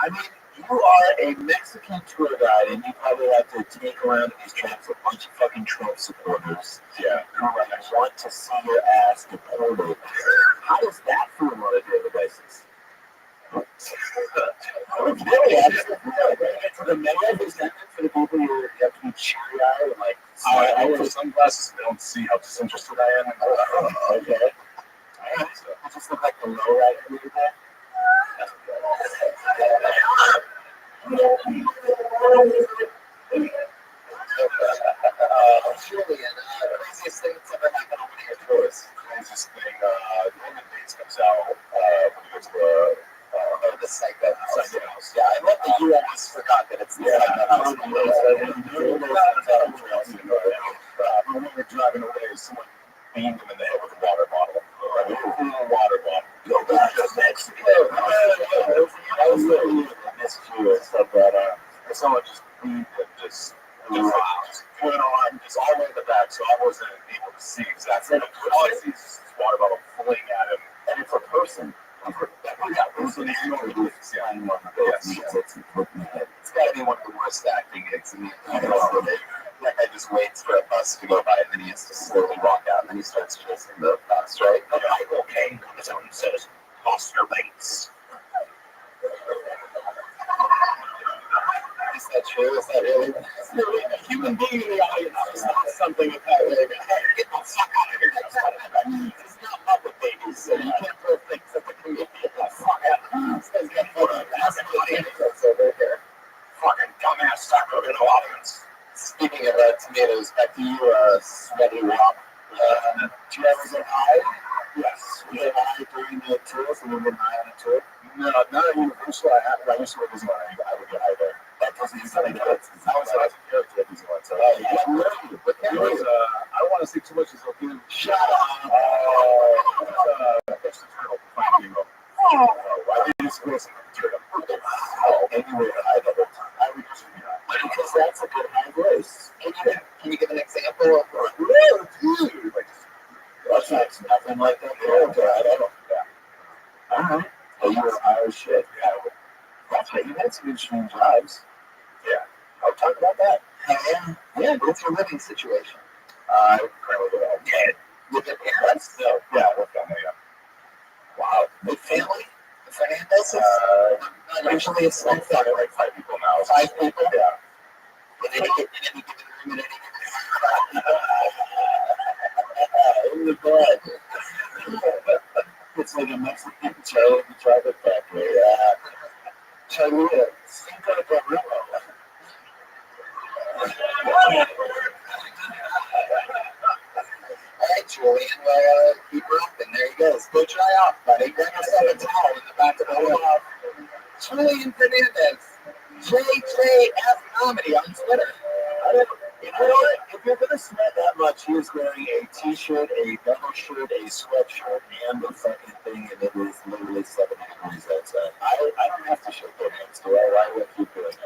I mean, you are a Mexican tour guide, and you probably have to take around these trips a bunch of fucking Trump supporters. Yeah. Who want to see your ass deported. How does that feel on a daily basis? Really, I just get to the mayor who's that for the people you have to be cheery eyed and like. I wear sunglasses. They don't see how disinterested I am. Okay. I just look like the low rider a little bit. Julian, craziest thing that's ever happened on one of your tours. Craziest thing, Norman Bates comes out when he goes to The Psycho House. Psycho House. Yeah, I love that you almost forgot that it's the Psycho House. When we were driving away, someone beamed him in the head with a water bottle. A water bottle. Go back to Mexico. I was literally missed you and stuff, but Someone just beamed him, just put it on, just all the way in the back, so I wasn't able to see exactly. All I see is this water bottle fling at him. and it's a person. It's got to be one of the worst acting gigs in the entire world. That guy just waits for a bus to go by and then he has to slowly walk out and then he starts chasing the bus, right? Okay, comes out and says, Oscar Bates. Is that true? Is that really? A human being in the audience is not something with that way. Get the fuck out of here. It's not Muppet Babies, so you can't throw things at the comedian. Fuck out. This guy's got a massive audience over here. Fucking dumbass Sacco in the audience. Speaking of tomatoes, back to you, Sweaty Wop. Do you ever get high? Yes. You get high during the tours and you get high on a tour? No, not at Universal. I used to work as I would get high there. That doesn't sound good. I was a character at Disneyland. So I don't want to say too much as I'll do. Shut up. That's the turtle. Finding Nemo. I did this with the turtle. And you were high the whole time. I would just be high. Because that's a good high voice. Can you give an example of Dude, like, that's nothing like that? Okay, I don't know. yeah. Alright. Well, you were high as shit. Yeah. That's right. You had some interesting jobs. Yeah. I'll talk about that. Yeah. What's your living situation? I currently live dead. With your parents? No. Yeah, we're family. Yeah. Wow. Big family? The Fernandezes? Not usually a small We've got family. like 5 people now. 5 people? Yeah. In any given room, in any given in the bed. It's like a Mexican Charlie the Chocolate Factory. Charlie, Cinco de Guerrero. All right, Julian. Well, keep rocking. There he goes. Go try out, buddy. Grab yourself a towel in the back of the room. Julian Fernandez. JJF Comedy on Twitter. You know what? If you're going to sweat that much, he is wearing a t-shirt, a double shirt, a sweatshirt, and the fucking thing, and it is literally 70 degrees outside. I don't have to shake their hands, do I? Why would you do it? No,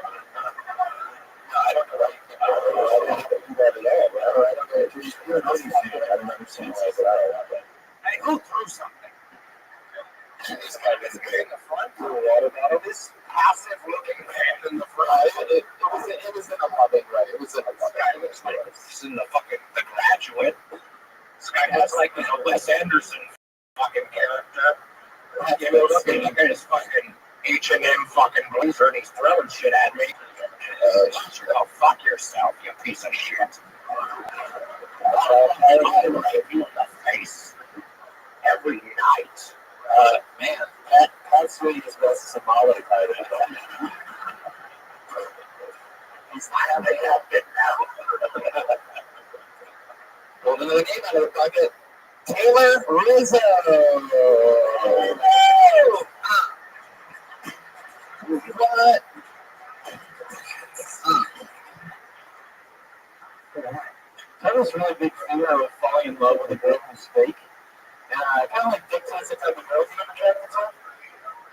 I don't know why you can't do that at all. I don't know if you're I don't understand why it's out. Hey, who threw something? This guy doesn't get in the front for a water bottle. This passive-looking man in the front. It was in a loving way. It was in a loving way. Looks like he's in the fucking The Graduate. This guy has like Wes Anderson fucking character. That guy is fucking H&M him fucking blazer and he's throwing shit at me. You go fuck yourself, you piece of shit. I give you in the face every night. Man, that's really his best Somali title. He's not having that bit now. Well, another game out of the bucket. Taylor Rizzo. What? That was really big fear of falling in love with a girl who's fake. And kind of like dictates the type of girls you have attracted to.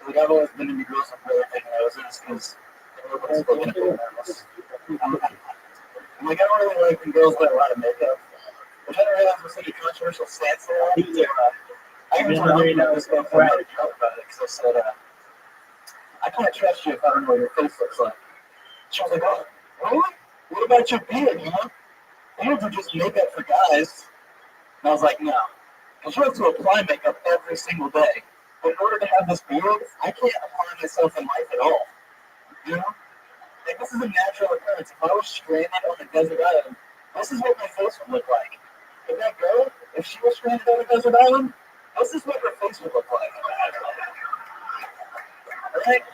Like I've always been into girls with really big noses because everyone's looking at their nose. I'm like, I don't really like when girls wear a lot of makeup. Which I don't realize was such a controversial stance there. I even told her this girl about it because I said, I can't trust you if I don't know what your face looks like. She was like, oh, really? What about your beard, you know? Beards are just makeup for guys. And I was like, no. Because you have to apply makeup every single day. But in order to have this beard, I can't apply myself in life at all. You know? Like, this is a natural occurrence. If I was stranded on a desert island, this is what my face would look like. If that girl, if she was stranded on a desert island, this is what her face would look like. Alright?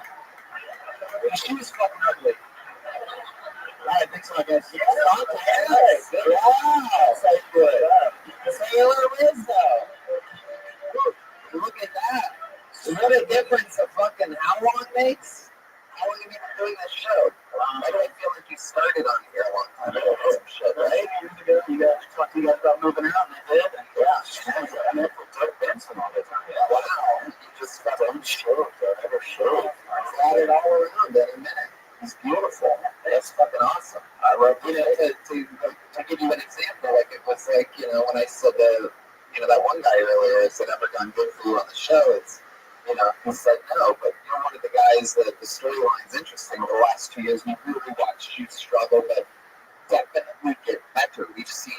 She was fucking ugly. Alright, thanks a lot, guys. Yes, yes. Yes, I good. Taylor Rizzo. Look at that. What a difference a fucking how long makes? How long have you been doing this show? I don't feel like you started on here a long time ago. Some shit, right? Years ago, you guys talked to you guys about moving out, and I did. And yeah, I met with Doug Benson all the time. Yeah, wow. You just got one show, another show. Got it all around in a minute. It's beautiful. It's fucking awesome. I love, you know, to give you an example, like it was like, you know, when I said that one guy earlier said, ever done good for you on the show, it's, you know, he said no, but you're one of the guys that the storyline's interesting. Over the last 2 years, we've really watched you struggle, but definitely get better. We've seen,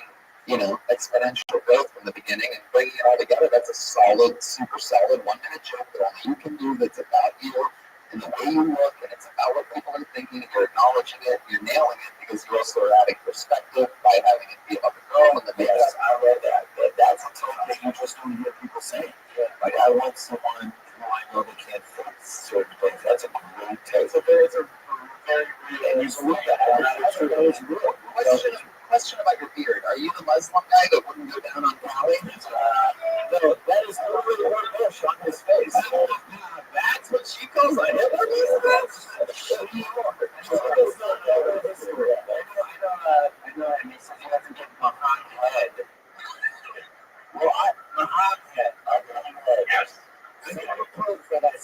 you know, exponential growth from the beginning, and bringing it all together, that's a solid, super solid 1 minute joke that only you can do, that's about you and the way you look, and it's about what people are thinking, and you're acknowledging it, you're nailing it, because you also are adding perspective by having it be about the girl and the man. Yes, I read that. That's a topic that you just don't hear people saying. Yeah. Like, I want someone who I know they can't fix certain things. That's a great take. It's a very real, and you believe that. That's real. Question about your beard. Are you the Muslim guy that wouldn't go down on Cali? No, that is totally one bush on his face. That's what she calls a Hitler. I know. I mean, something doesn't get behind head. Well, behind head. Yes. I never proved for that.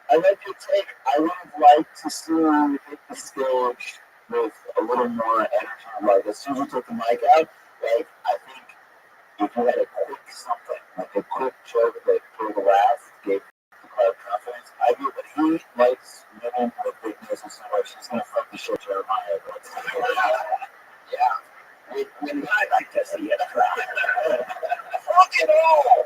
I read your take. I would have liked to see you hit the stage with a little more energy. Like as soon as you took the mic out, like I think if you had a quick something, like a quick joke that pulled a laugh, gave the crowd confidence. I do, but he likes women with big noses so much. He's gonna fuck the shit Jeremiah. Yeah. I like to see it. Fuck it all.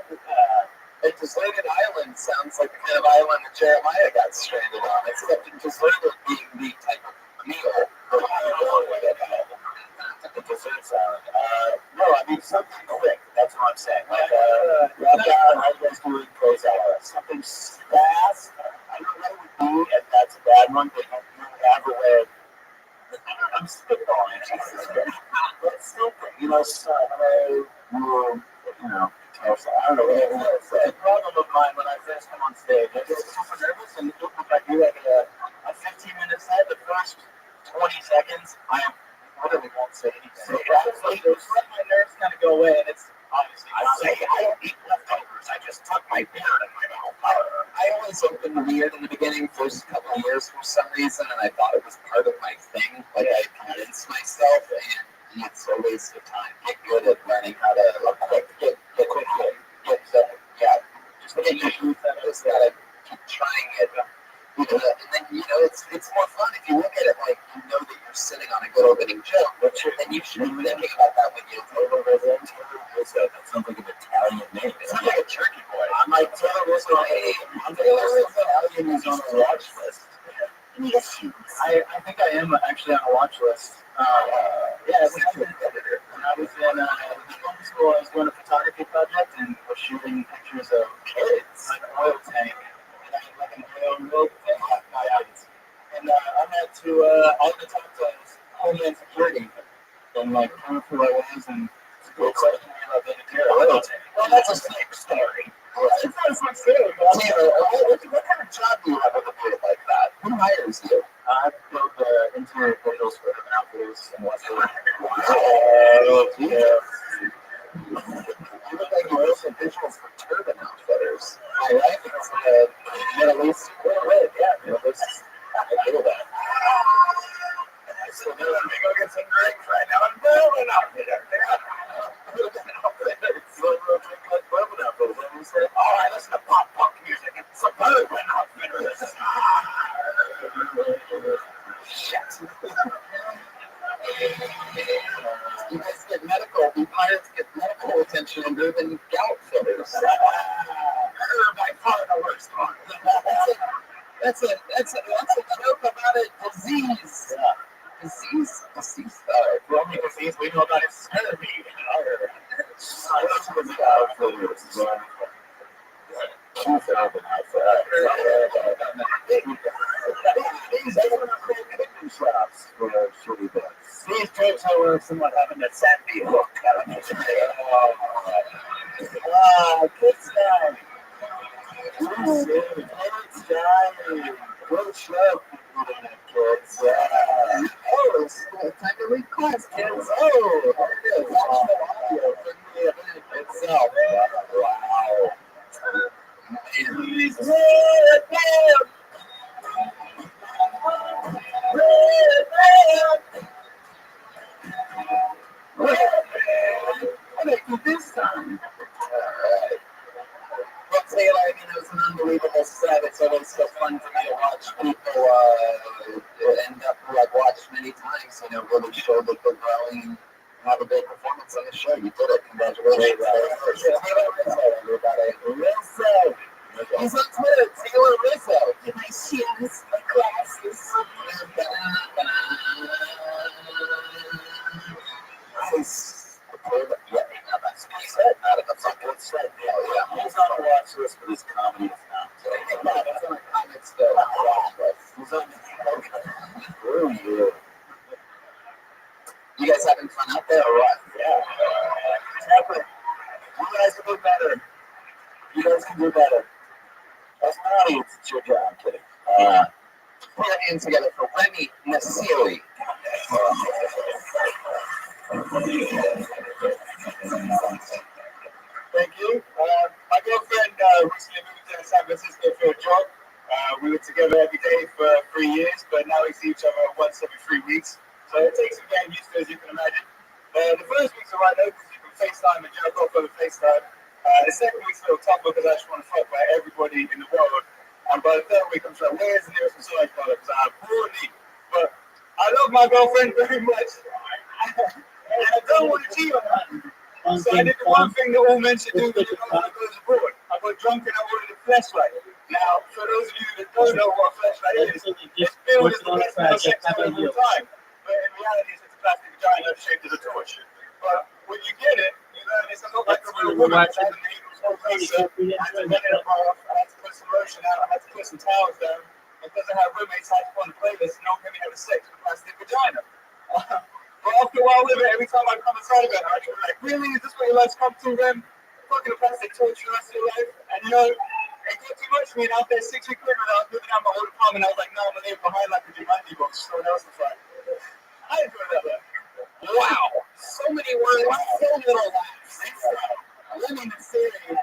And Deserted Island sounds like the kind of island that Jeremiah got stranded on, except in deserted being the type of meal. The dessert salad. No, I mean something quick. That's what I'm saying. Like, how you guys doing close hour? Something fast. I don't know what it would be if that's a bad one, but you have a way. I'm spitballing. But something, you know, I don't know what it is. The problem of mine when I first come on stage, I get super nervous, and if I do like a 15-minute set, the first 20 seconds, I literally won't say anything. So just let my nerves kind of go away, and it's obviously. I don't eat leftovers. I just tuck my beard in my mouth. I always opened weird in the beginning, first couple of years for some reason, and I thought it was part of my thing. Like I convinced myself, and it's a waste of time. Get good at learning how to get quick, just get your booth. Just gotta keep trying it. And then, it's more fun if you look at it like you know that you're sitting on a good opening joke, then you should be thinking about that when you That sounds like an Italian name. It sounds like a turkey boy. I'm like Taylor Rizzo. I'm Taylor Rizzo. Italian is on the watch list. I think I am actually on a watch list. Yeah, when I was in film school, I was doing a photography project and was shooting pictures of kids, like an oil tank. And I had like an oil tank. And I had to, I had to talk to Homeland Security and like prove who I was and go question me about being a oil tank. Well, that's a snake story. It's not as much serious, but Taylor, what kind of job do you have with a dude like that? Who hires you? I built the interior visuals for Urban Outfitters in West Virginia. Wow. You look like you wrote some visuals for Turban Outfitters. I like it. It's Middle East. Yeah, Middle East. I feel that. So let me go get some drinks right now. I'm moving up here. All right, listen to pop punk music. It's a Urban Outfitters. Shit. You guys get medical. You pirates get medical attention in Urban Outfitters. By far the worst one. That's a joke about a disease. Disease. The only disease we know about is scurvy. These jokes are somewhat having a sandy hook. Kids time. Kids time. Good show. Kids. Oh, it's time to leave class, kids. Oh, there it is. Watch the audio from the event itself. Wow. What did I do this time? Alright. Well, Taylor, I mean, it was an unbelievable set. It's always so fun for me to watch people end up who I've watched many times, really show that they're growing and have a great performance on the show. You did it. Congratulations. Taylor Rizzo, everybody. Rizzo. He's on Twitter, Taylor Rizzo. My shoes, my glasses. Nice. Yeah, that's what he said. That's a good set. Yeah. He's on a watch list for this comedy now. That's on a comic still. Watch list. He's on You guys having fun out there or what? Yeah. Exactly. You guys can do better. You guys can do better. That's my audience. It's your job. I'm kidding. Put your hands together for Remy Nasiri. Thank you. My girlfriend recently moved to San Francisco for a job. We were together every day for 3 years, but now we see each other once every 3 weeks. So it takes some getting used to, as you can imagine. The first week's alright though, because you can FaceTime and jerk off over FaceTime. The second week's a little tough because I just want to fuck by everybody in the world. And by the third week, I'm trying, where's the nearest massage parlor? Because I'm horny. But I love my girlfriend very much. And I don't want to cheat on her. So I did the one thing that all men should do when you go abroad. I got drunk and I ordered a flashlight. Now, for those of you that don't know what a flashlight is, it's billed as the best male sex toy of all time. But in reality, it's a plastic vagina shaped as a torch. But when you get it, you learn it's not like a real woman. So I had to get it off. I had to put some lotion out. I had to put some towels down. Because I have roommates, I had to put on the playlist and don't get me having sex with a plastic vagina. But after a while with it, every time I come inside of it, I was like, really? Is this what your lives come to then? Fucking a plastic torch for the rest of your life? And it got too much for me. And after 6 weeks later, I was moving out my old apartment. I was like, no, I'm going to leave behind like a Jumanji box. So that was the fun. I enjoyed that, man. Wow. So many words, so little laughs. Remy Nasiri.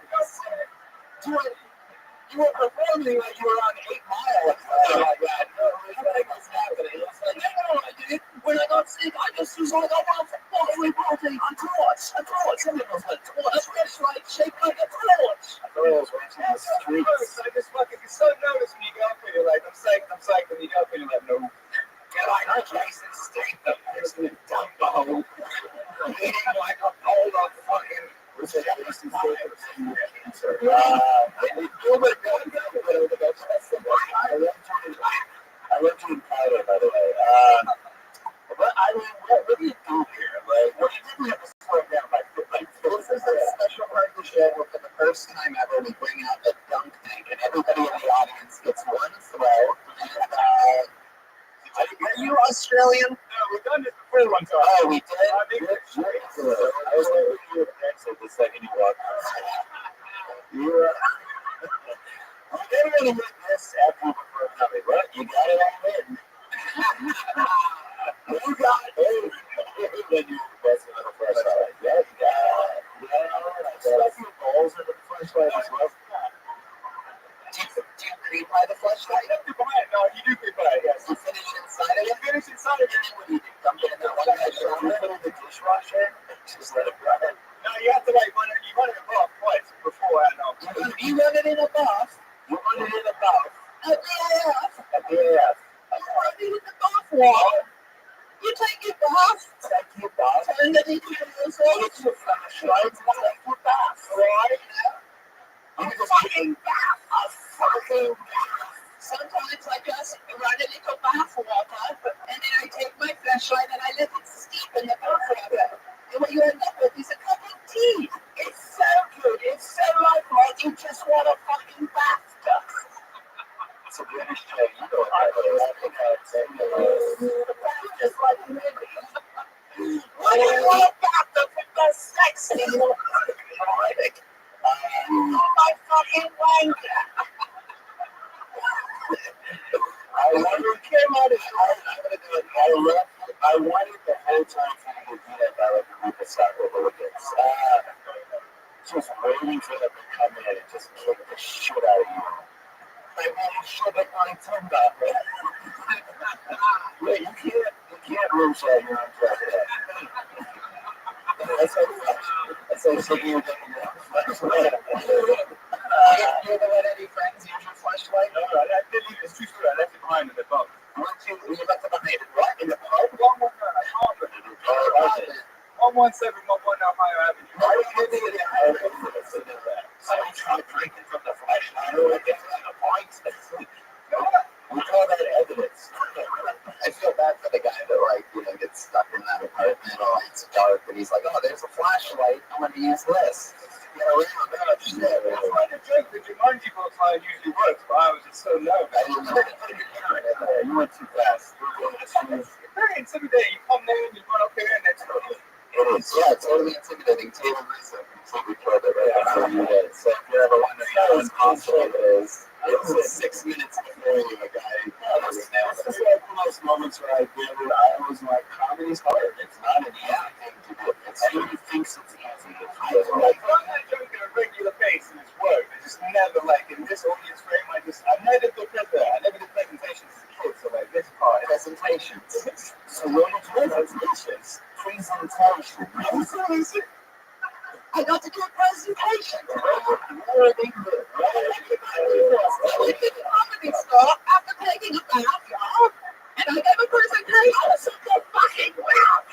You were performing like you were on 8 Mile or something like that. Nothing was happening. It's like, I did. When I got sick, I just was like, I want to Hopefully, a torch. Somebody knows what a torch. A flashlight shaped like a torch. I thought I was watching the streets. I just fucking get so nervous when you go up and you're like, I'm psyched, when you go up and you're like, no. Get like Jason Statham, person in Dumbo. Eating like a bowl of fucking. What's that? Jason Statham cancer. I love doing powder, by the way. But I mean, what do you do here? Like, what do you have to slow down by this is a special part of the show where for the first time ever we bring out the dunk tank and everybody in the audience gets one throw. Are you Australian? No, we've done this before one time. Oh, we did? I was like, you were exit the second you walked out. You were... Everybody did this after you before coming, right? You got it all in. You got it. When you was in the flashlight. Yeah, you got it. Yeah, I see balls in the flashlight as well. Do you creep by the flashlight? You do creep by it, yes. You finish inside of it? You finish inside of it, What do you do? Dump it in that one guy's shoulder, put it in the dishwasher, and just let it run it? No, you have to like run it above twice before I know. You run it in a bath. You run it in a bath. A bath. You run it in the bath water. You take your bath. Turn it into the get your flashlight and take your bath. Right? A fucking bath. A fucking bath. Sometimes I just run it into bath water, and then I take my flashlight and I let it steep in the bath water. And what you end up with is a cup of tea. It's so good. It's so lifelike. You just want a fucking bathtub. It's a British show. You know what I mean. The bath just like living. Why do you want a bathtub with the sexy? Oh my fucking wanker. I wanted to came out of I'm gonna do it. I wanted the whole time for you to do that by like a group of soccer hooligans. Just waiting for them to come in and just kick the shit out of you. I really should have my tongue out. Wait, you can't roast out your own president. That's like shaking your dick in your flashlight. You ever let any friends use your flashlight? No, I didn't even, it's too true. I left it behind in the pub. You left it behind it, what? In the pub? 117, 119 Ohio Avenue. Why are you living in the Ohio Avenue? Someone tried drinking from the flashlight. I guess that's a point. We call that evidence. I feel bad for the guy that, like, gets stuck in that apartment or it's dark and he's like, oh, there's a flashlight. I'm going to use this. Get around that shit. That's why the joke, the Jumanji book line usually works, but I was just so nervous. I didn't know that. You went too fast. It's very intimidating. You come there and you run up here and it's It is, yeah, it's totally intimidating. Taylor Lisa completely killed it right after you did. So if you're ever wondering how impossible it is, it's 6 minutes before you, a guy. This is like one of those moments where I was like, comedy's hard. It's not an easy thing to do. It's somebody thinks it's easy. I'm not joking at a regular pace and it's work. I just never like in this audience frame. I never did presentations as a kid, so like this part. Presentations. So what did you do? Presentations. Presentation. I got to do a presentation. Where are they good? Comedy store after taking a bath, and I gave a presentation. I said, the fucking bath.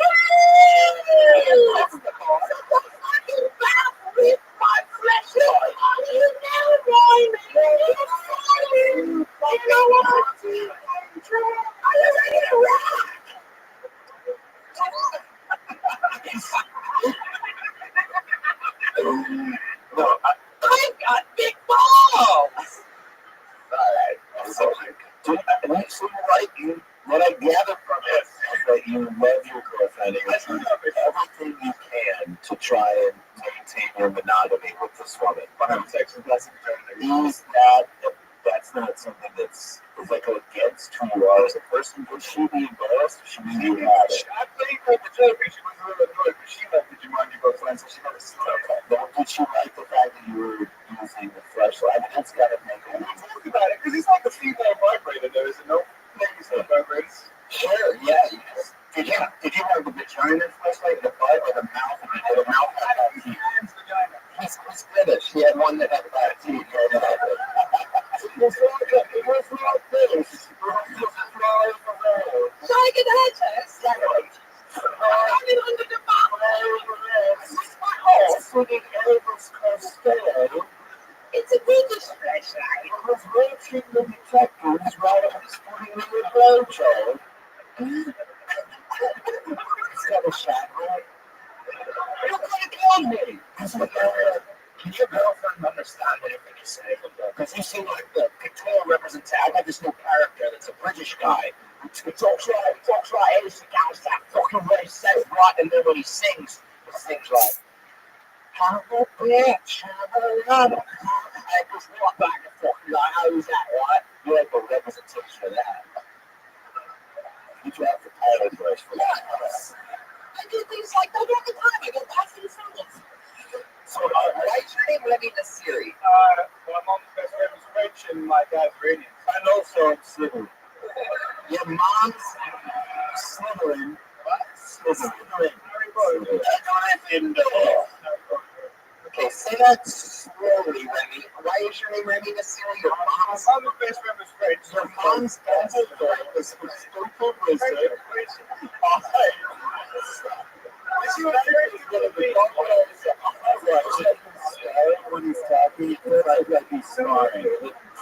That's the fucking bath with my flashlight. You know why, man. You know what I'm doing. Are you ready to rock? No, I've got big balls. Alright, so what I gather from this is that you love your girlfriend and you do everything you can to try and maintain your monogamy with this woman. But I'm sexual blessing. That's not something that's like against who you are as a person. Would she be embarrassed? Or should she be mad? I played with the joke and she was a little annoyed, but she left the Jumanji book line, so she never saw it. But did she like the fact that you were using the flashlight? I mean, that's got to make it. We talked about it because it's like a female vibrator. There is no ladies have vibrators. Sure, yeah. Did you have the vagina flashlight in the was like this. It was just flying around. Like an hedges. Hanging under the mountain. Singing Elvis Costello. It's a British flashlight. I was watching the detectives while I was putting in a blowjob. It's got a shot, right? You're gonna kill me! Can your girlfriend understand anything you say? Because you seem like the pictorial representation. I got this new character that's a British guy. He talks like English guys that fucking way he says right, and then when he sings like, I'm a bitch, I'm a lover. I just walk back and fucking like, how is that, right? You ain't got representation for that. You have to apologize for that. I do things like that all the time. I go back to the sentence. So, Why is your name Rabbi the Siri? My mom's best friend was French and my dad's Iranian. and also I'm Slytherin. Your mom's Slytherin. Slytherin. Okay, say that slowly, Remy. Why is your name Remy the Siri? Your mom's best friend was French. Your mom's best friend was stupid wizard. When he's talking, he feels like he's snoring.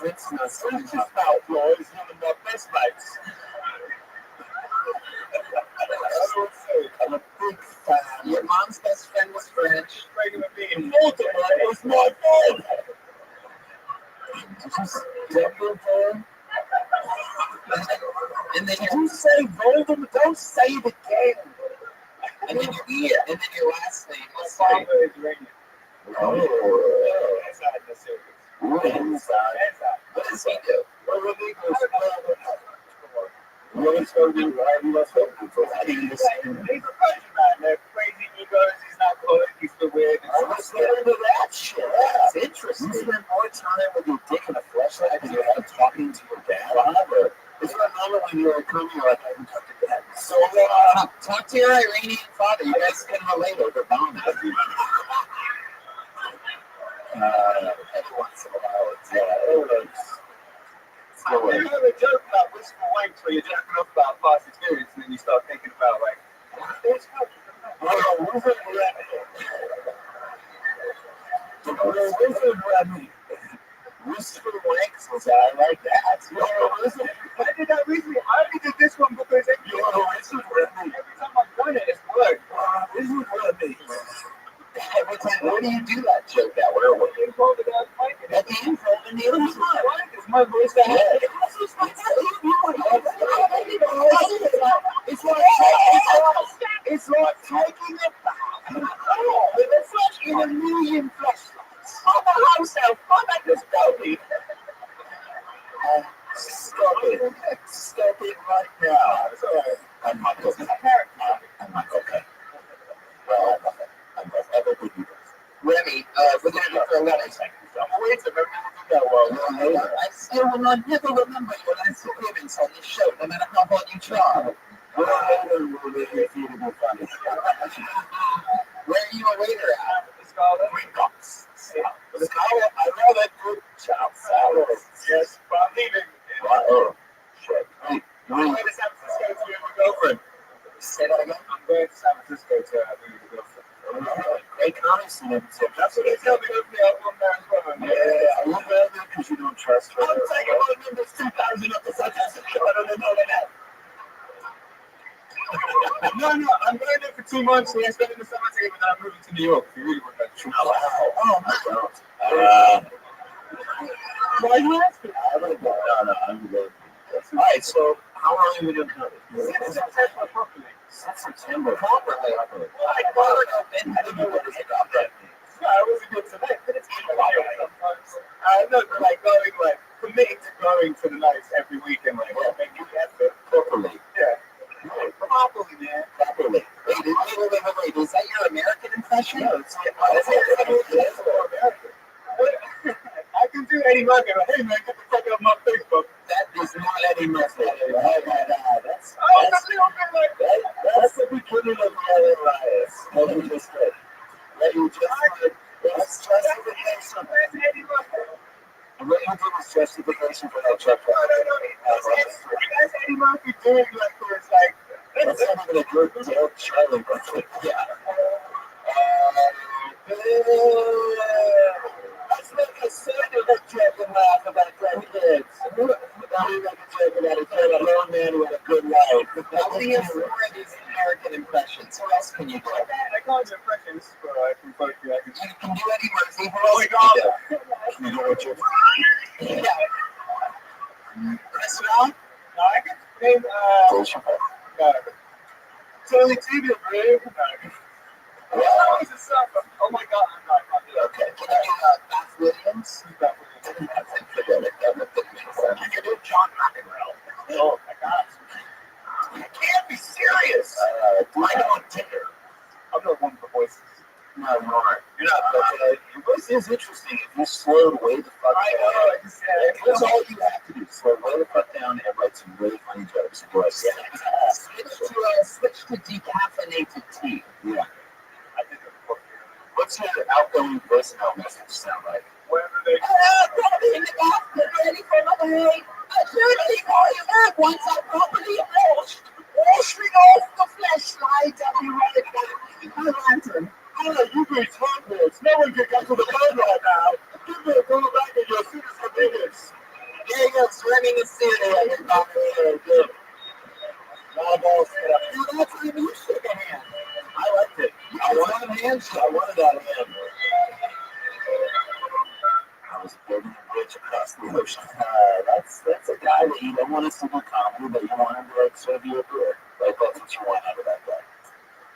It's just about boys, one of my best mates. I'm a big fan. Your mom's best friend was French. Voldemort was my father. Dumbledore. And then you say Voldemort. Don't say it again. And then your last name was Father is Iranian. Oh. Inside. What does he do? What is going to be right? Must help you for that. He's a country man. They're crazy egos. He's not cool. He's the weird. I was getting into that shit. That's interesting. You spend more time with your dick in a flashlight than you have talking to your dad. However, it's not normal when you're coming, you're like, I haven't talked to dad. So, talk to your Iranian father. You guys can relate over bombing. Every once in a while, it's, You have a joke about wistful wanks where you're joking up about past experience and then you start thinking about, like, there's Wistful wanks was I like that. I did that recently. I only did this one because every time I've done it, it's worked. Every time, where do you do that joke at? Where was it? At the improv in the other side. It's my voice that It's like taking it back. With a flash in a million flashlights. On the house now, come back this building. Stop it right now. I'm not okay. I'm not okay. Well, I'm not okay. Remy, we're going to do for 11 seconds. Wait a minute, we do that well. I still will not never remember your last appearance on this show, no matter how hard you try. Where are you a waiter at? Three cups. The Scala, I know that good chopped salad. Yes, but I'm leaving. Oh, shit. I'm going to San Francisco to be with my girlfriend. Say that again? I'm going to San Francisco to be with my girlfriend. Great comments. That's what they tell me. Hopefully I'll come there as well. Yeah, I love that because you don't trust her. I'm taking my numbers 2,000 up to San Francisco. I don't know that. No, I'm going there for 2 months. We're spending the summer together, and then I'm moving to New York. If you really want that truth. Oh, my God. Why are you asking? I don't know. No, I'm good. All right, so how long have you been doing this? September properly. September properly. I don't know what is it about that. Yeah, I wasn't good tonight, but it's been a while sometimes. No, like going, like committing to going to the nights every weekend, like making the effort Properly. Yeah. Properly, man. Properly. Wait. Is that your American impression? No, it's American. I can do Eddie Murphy, but hey man, get the fuck out of my Facebook. That is not Eddie Murphy. That's the beginning of the riots. What you just said. What you just said. Let's try something else. Eddie Murphy. What you did was justification for that check. No. That's Eddie Murphy doing like where it's like. That's not even a good joke, Charlie. Yeah. Let's make a Saturday joke and laugh about their kids. Now we make a joke about a grown man who had a good life. I'll be more of these American impressions. What else can you do? I call it impressions, but I can fuck you. I can. You can do Eddie Murphy. Who Oh else my can god! You know what you're you do? Yeah. Chris Rock? No, I can name Totally TV, right? Wow. Oh my god, I'm not. Okay. Can you do Beth Williams? Forget it. That didn't make sense. You can do John McEnroe. Oh my god. You can't be serious. I know a Tinder. I'm not one of the voices. No, you aren't. You're not. But your voice is interesting if you slowed way the fuck down. That's all you have to do. Slow way the fuck down and write some really funny jokes. Switch to decaffeinated tea. Yeah. What's your outgoing voicemail message sound like? Wherever they Ready in the basket, ready for the day. I surely call you back once I properly washing off the flashlight. I'll be right back. My lantern. Oh, you be talkless. No one can get to the phone right now. Give me a call back at your soonest convenience. There you go, swimming in Syria. Good. Now balls set up. Now that's when you shook a hand. I liked it. I wanted a handshake. I wanted that hand. I was building a bridge across the ocean. That's a guy that you don't want to see in comedy, but you want him to like serve you a beer. Like that's what you want out of that guy.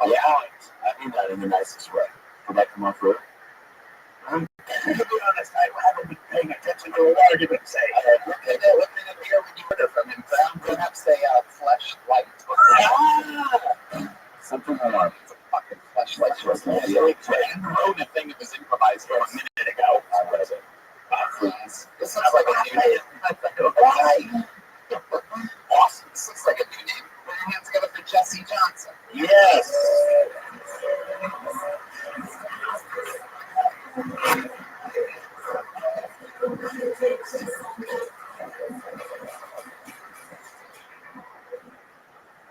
Yeah, I mean that in the nicest way. Would that come off rude? To be honest, I haven't been paying attention to what argument say. What kind of beer would you order from him? Perhaps a fleshlight. Something I want. It's a fucking fleshlight. And the Rona thing that was improvised a minute ago. Please. This looks like a new name. Why? Awesome. This looks like a new name. Put your hands together for Jesse Johnson. Yes.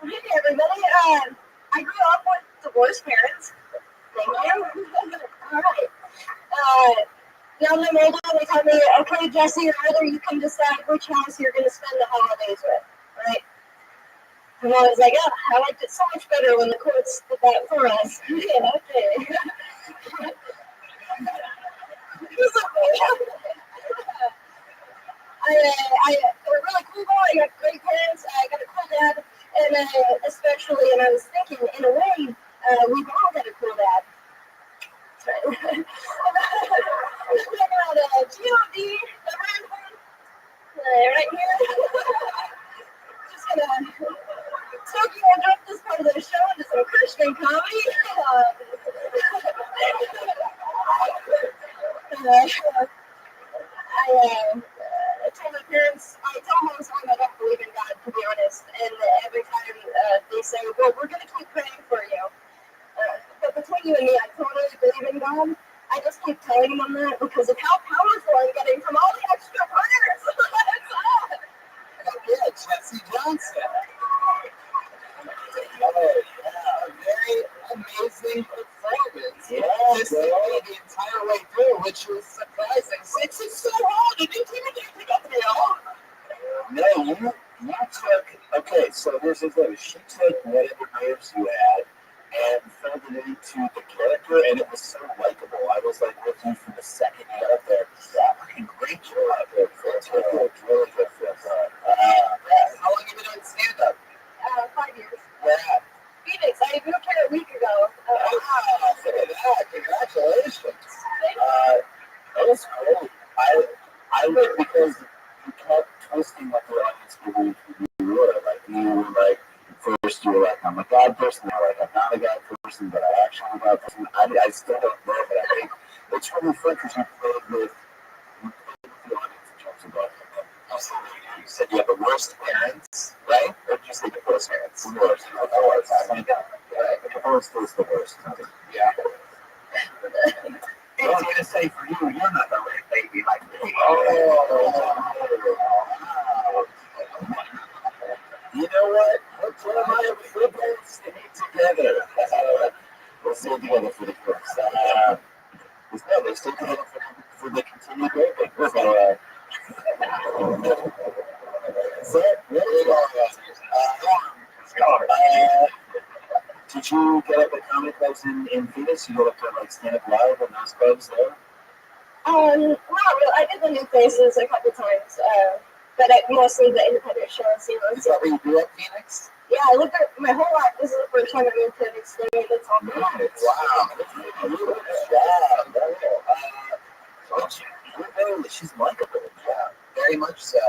Hey everybody, I grew up with divorced parents. Thank you. All right. Now I'm older, they tell me, okay, Jesse, either you can decide which house you're going to spend the holidays with, right? And I was like, oh, I liked it so much better when the courts did that for us. Yeah, okay. They were really cool. I got great parents. I got a cool dad. And especially, and I was thinking, in a way, we've all got a cool dad. Check out G.O.D., the brand one, right here. Just gonna take you and drop this part of the show into some Christian comedy. I told my parents, I told my mom I don't believe in God, to be honest. And every time they say, well, we're going to keep praying for you. But between you and me, I totally believe in God. I just keep telling them that because of how powerful I'm getting from all the extra prayers. Yeah, Jesse Johnson. Oh, yeah. A very amazing performance. Just the entire way through, which was surprising. 6 is so hard. Did you pick up the all? No, you took. Okay, so here's the thing. She took whatever nerves you had and filled it into the character, and it was so likable. I was like with you from the second you got up there. Yeah, fucking great job. Really good for How long have you been doing stand-up? 5 years. Where at? Phoenix, I moved here a week ago. Look at that. Congratulations. That was cool. I would, because you kept twisting what the audience believed you were. Like, you were like, first you were like, I'm a God person. Now, like, I'm not a God person, but I actually am a God person. I still don't know, but I think it's really fun because you played with the audience in terms of like, you said you have the worst parents, right? Or did you say the worst parents? The worst. The worst is the worst. Yeah. I was going to say for you, you're not the right baby like me. Oh, So, did you get up at comedy clubs in Phoenix? You go up to like stand up live and those clubs there? Not really. I did the New Faces a couple times, but mostly the independent shows. Is that where you grew up, Phoenix? Yeah, I lived there my whole life. This is the first time I moved to the state. That's all. Wow. She's likable. Yeah, very much so.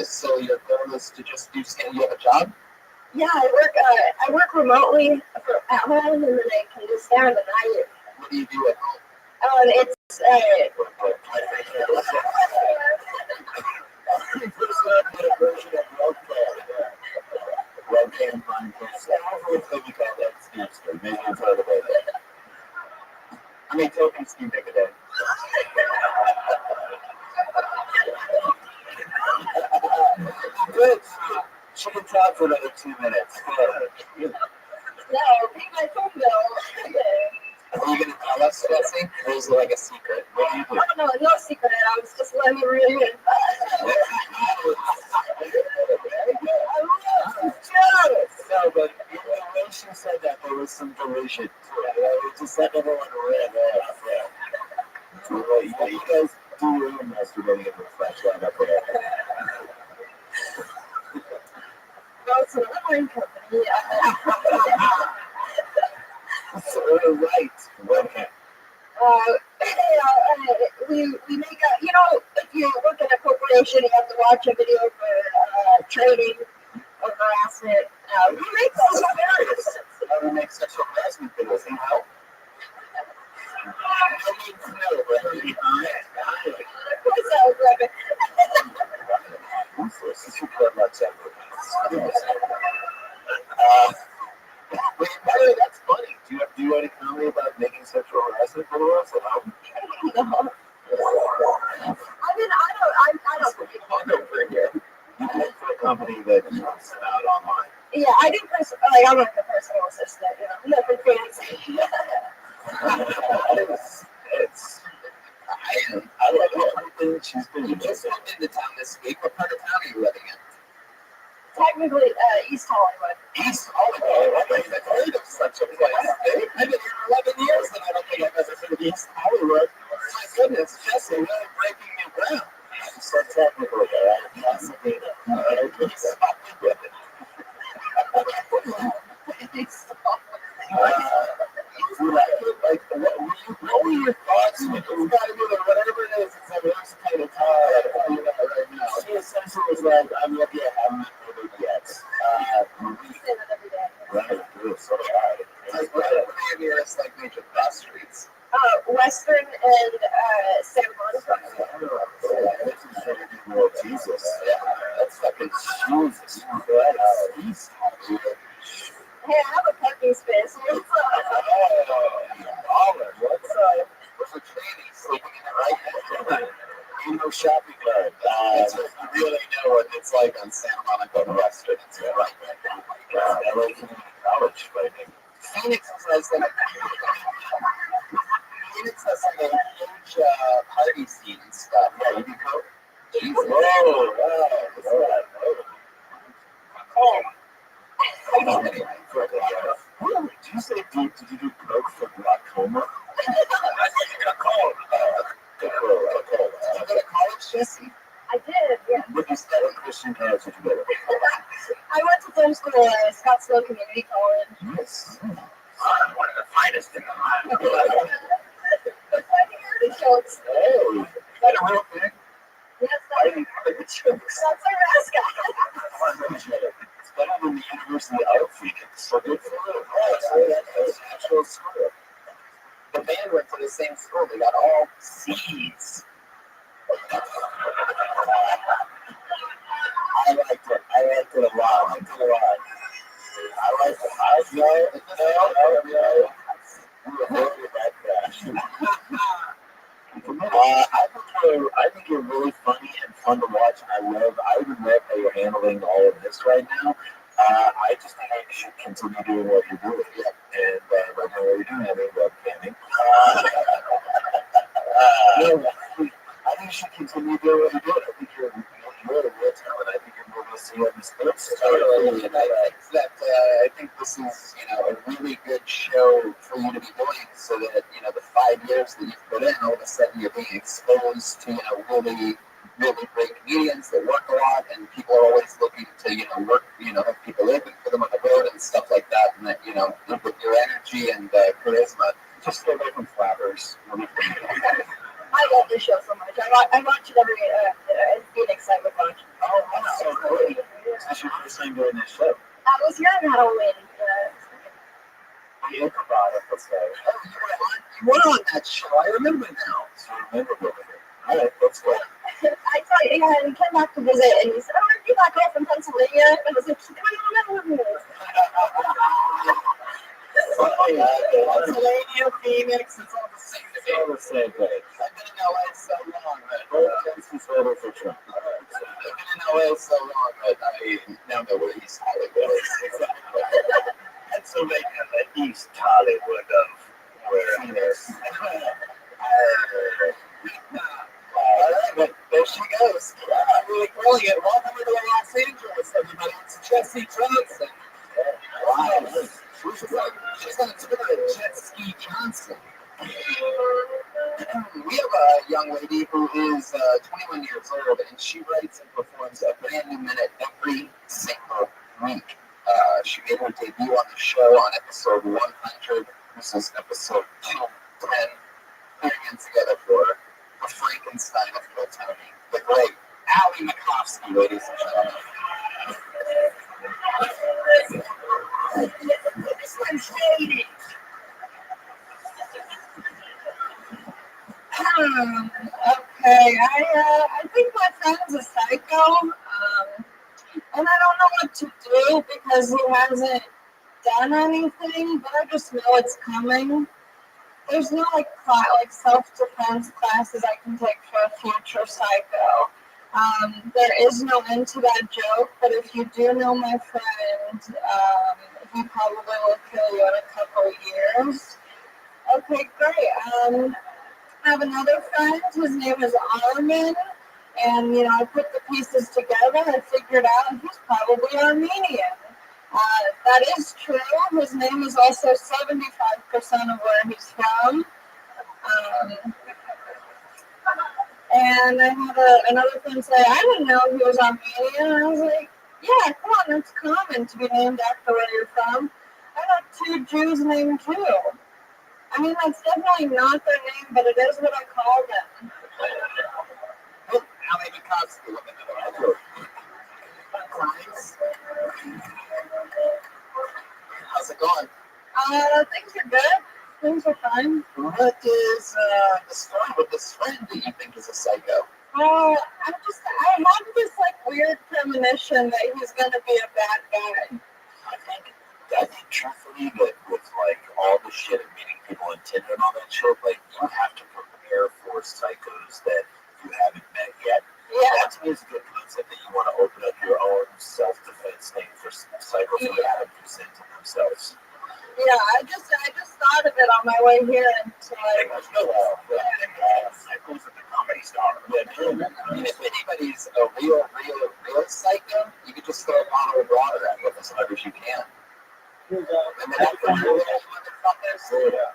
So your goal is to just do stand. You have a job? Yeah, I work remotely at home, and then I can just stay on the night. What do you do at home? It's How many tokens do you make a day? Good. She can talk for another 2 minutes. no, pay my phone bill. Are you going to tell us, Jesse? Or is it like a secret? What do you do? No, no secret. I was just letting you read it. No, but the way she said that, there was some derision to it. It was just like everyone ran off. Yeah. You guys do your own masturbating in the flesh line up there. No, it's an online company. Right. Okay. We make if you work in a corporation, you have to watch a video for training or harassment. We make those videos. We make sexual harassment videos. You know? I need to know, but Of course, I was like, this is what much by the way, that's funny. Do you any comedy about making sexual harassment videos at home? no. I mean, I don't think over here. You work for a company that puts it out online. Yeah, I do. I'm like a personal assistant. Nothing fancy. I love everything she's been You just moved into town this week. What part of town are you living in? Technically, East Hollywood. East Hollywood. I think I've heard of such a place. I've been here 11 years and I don't think I've ever heard of East Hollywood. My goodness, Jesse, really breaking new ground. So technically, Pasadena. What were your thoughts? It's got to be whatever it is. It's a worst kind of time right now. She essentially was like, I'm lucky I haven't been yet. We say that every day. Right, good, so hard. Like, what are the nearest, like, major bus streets? Western and Santa Monica. Jesus. Yeah, that's fucking Jesus. East Hollywood. Hey, I have a parking space. What's a trading sleeping in it right now? Ain't no shopping cart. That's what you really know what it's like on Santa Monica and Western. It's right there. LA Community College, I think. Phoenix has like a huge party scene and stuff. Yeah, you do coke? Jesus. Did you say did you do coke for glaucoma? Did you go to college, Jesse? I did, yeah. What you study Christian college did you go to? I went to film school at Scottsdale Community College. Yes. One of the finest in the land. That's why I heard the jokes. Oh, That a real thing? Yes, I didn't hear the jokes. that's our mascot. It's better than the University of Phoenix. So good for you. That's actual school. The band went to the same school. They got all C's. I liked it. I liked it a lot. I liked it. I think you're really funny and fun to watch, and I would love how you're handling all of this right now. I just think you should continue doing what you're doing. And right now, what you're doing, I mean, webcamming. No, I think you should continue doing what you're doing. I think you're see you in the sports. Totally, and I think this is, a really good show for you to be doing, so that the 5 years that you've put in, all of a sudden you're being exposed to really, really great comedians that work a lot, and people are always looking to work, have people open for them on the road and stuff like that, and that with your energy and charisma, Just stay away from flappers. I love this show so much. I watch it every in Phoenix. I would watch. Oh, wow. So cool. This is your first time doing this show. I was here on Halloween. The Ichabod episode. oh, you were on that show. I remember now. So remember over here. All right, let's go. I thought, he came back to visit, and he said, "Oh, are you back home from Pennsylvania?" And I was like, "Come on with me." Pennsylvania, Phoenix, it's all the same to It's all me. the same place. I've been in LA so long, man. Both places voted for Trump. I've been in LA so long that I now know where East Hollywood is. Pennsylvania, the East Hollywood of where Phoenix. All right, but there she goes. Really calling it. Welcome to Los Angeles, everybody. It's Jesse Johnson. Wow. She's on Twitter at Jet Ski Johnson. We have a young lady who is 21 years old, and she writes and performs a brand new minute every single week. She made her debut on the show on episode 100. This is episode 210. Putting it together for the Frankenstein of Phil Tony, the great Allie Makovsky, ladies and gentlemen. This one's shady. Okay, I think my friend's a psycho, and I don't know what to do because he hasn't done anything, but I just know it's coming. There's no like self-defense classes I can take for a future psycho. There is no end to that joke, but if you do know my friend, he probably will kill you in a couple years. Okay, great. I have another friend. His name is Armin, and I put the pieces together and figured out he's probably Armenian. That is true. His name is also 75% of where he's from. And I had another friend say, "I didn't know he was Armenian." And I was like, "Yeah, come on, it's common to be named after where you're from. I got 2 Jews named too. I mean, that's definitely not their name, but it is what I call them." Allie Makovsky with another crimes. How's it going? Things are good. Things are fine. What is the story with this friend that you think is a psycho? I have this weird premonition that he's gonna be a bad guy. I think truthfully that with all the shit of meeting people on Tinder and all that shit, you have to prepare for psychos that you haven't met yet. Yeah. That to me is a good concept that you want to open up your own self-defense thing for psychos who haven't presented themselves. Yeah, I just thought of it on my way here, and so Psychos at the Comedy Star. I mean, if anybody's a real psycho, you could just throw a bottle of water at with as hard as you can. And then after you little motherfuckers, Yeah.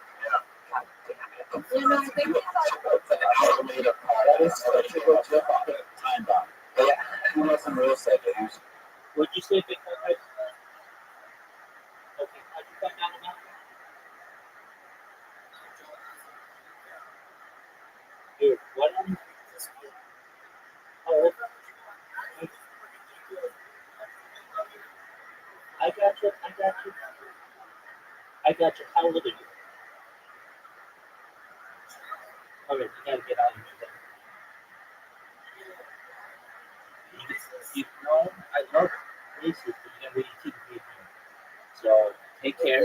God you know, I think he's That is such a good Time bomb. Yeah. Who wasn't real psycho? What'd you say, Big Guy? Okay, how'd you cut down on that? Dude, what oh, I got you. How old are you? Okay, you gotta get out of here. You know, I love races, but you never eat TV. So take care.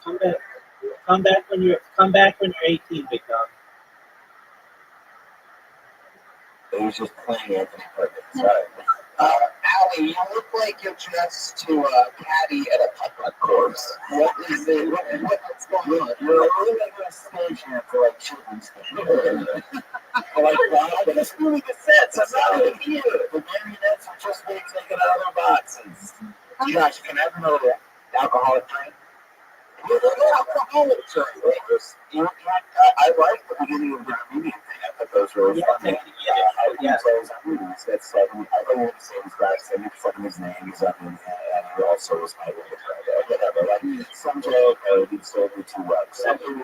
Okay. Come back when you're 18, big dog. It was just playing Anthony Perkins. Allie Ali, you look like you're dressed to caddy at a putt-putt course. What is it? What's going on? You're really like a stage hand for like children's things. Like, I just moving the sets. I'm not even here. The marionettes are just being taken out of their boxes. Josh, can I have another alcoholic drink? You're an alcoholic drink. I like the beginning of the meeting thing. I thought those were really funny. Yeah. That's I don't want to say his last name, fucking his name. He's up in and he also was my way whatever. Like some joke, he sold me 2 bucks. Something when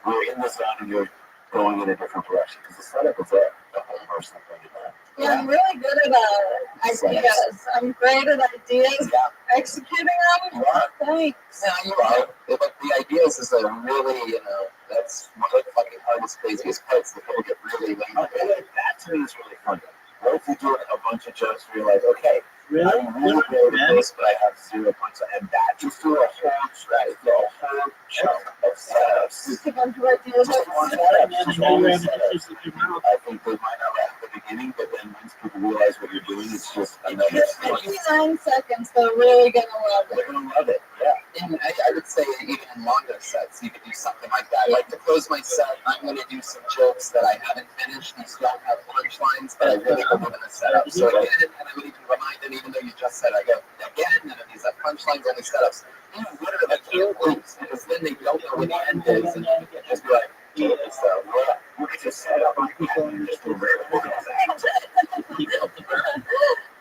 we're in the zone and you're going in a different direction because the setup is there. The whole person thing in there. Yeah, I'm really good at ideas. I'm great at ideas. Executing them. Thanks. Yeah, you are. But the ideas is a really, that's one of the fucking hardest, craziest parts that people get really late. That to me is really fun. What if you do a bunch of jokes where you're like, okay, Really? I'm really good at this, but I have 0 points, and that just do a whole strategy, a whole chunk of setups. Just a bunch of ideas. Just one setup, just all the setups. I think they might not laugh at the beginning, but then once people realize what you're doing, it's just another step. 59 seconds, they're really gonna love They're it. gonna love it, yeah. And I would say even in longer sets, you could do something like that. Like to close my set, I'm going to do some jokes that I haven't finished. These don't have punchlines, but I really believe in the setup. So again, and I would even remind them, even though you just said, I go, again, none of these have punchlines, only setups. You literally can't lose, because then they don't know where the end is, and you can just be like, so, we could just set up like people and just do very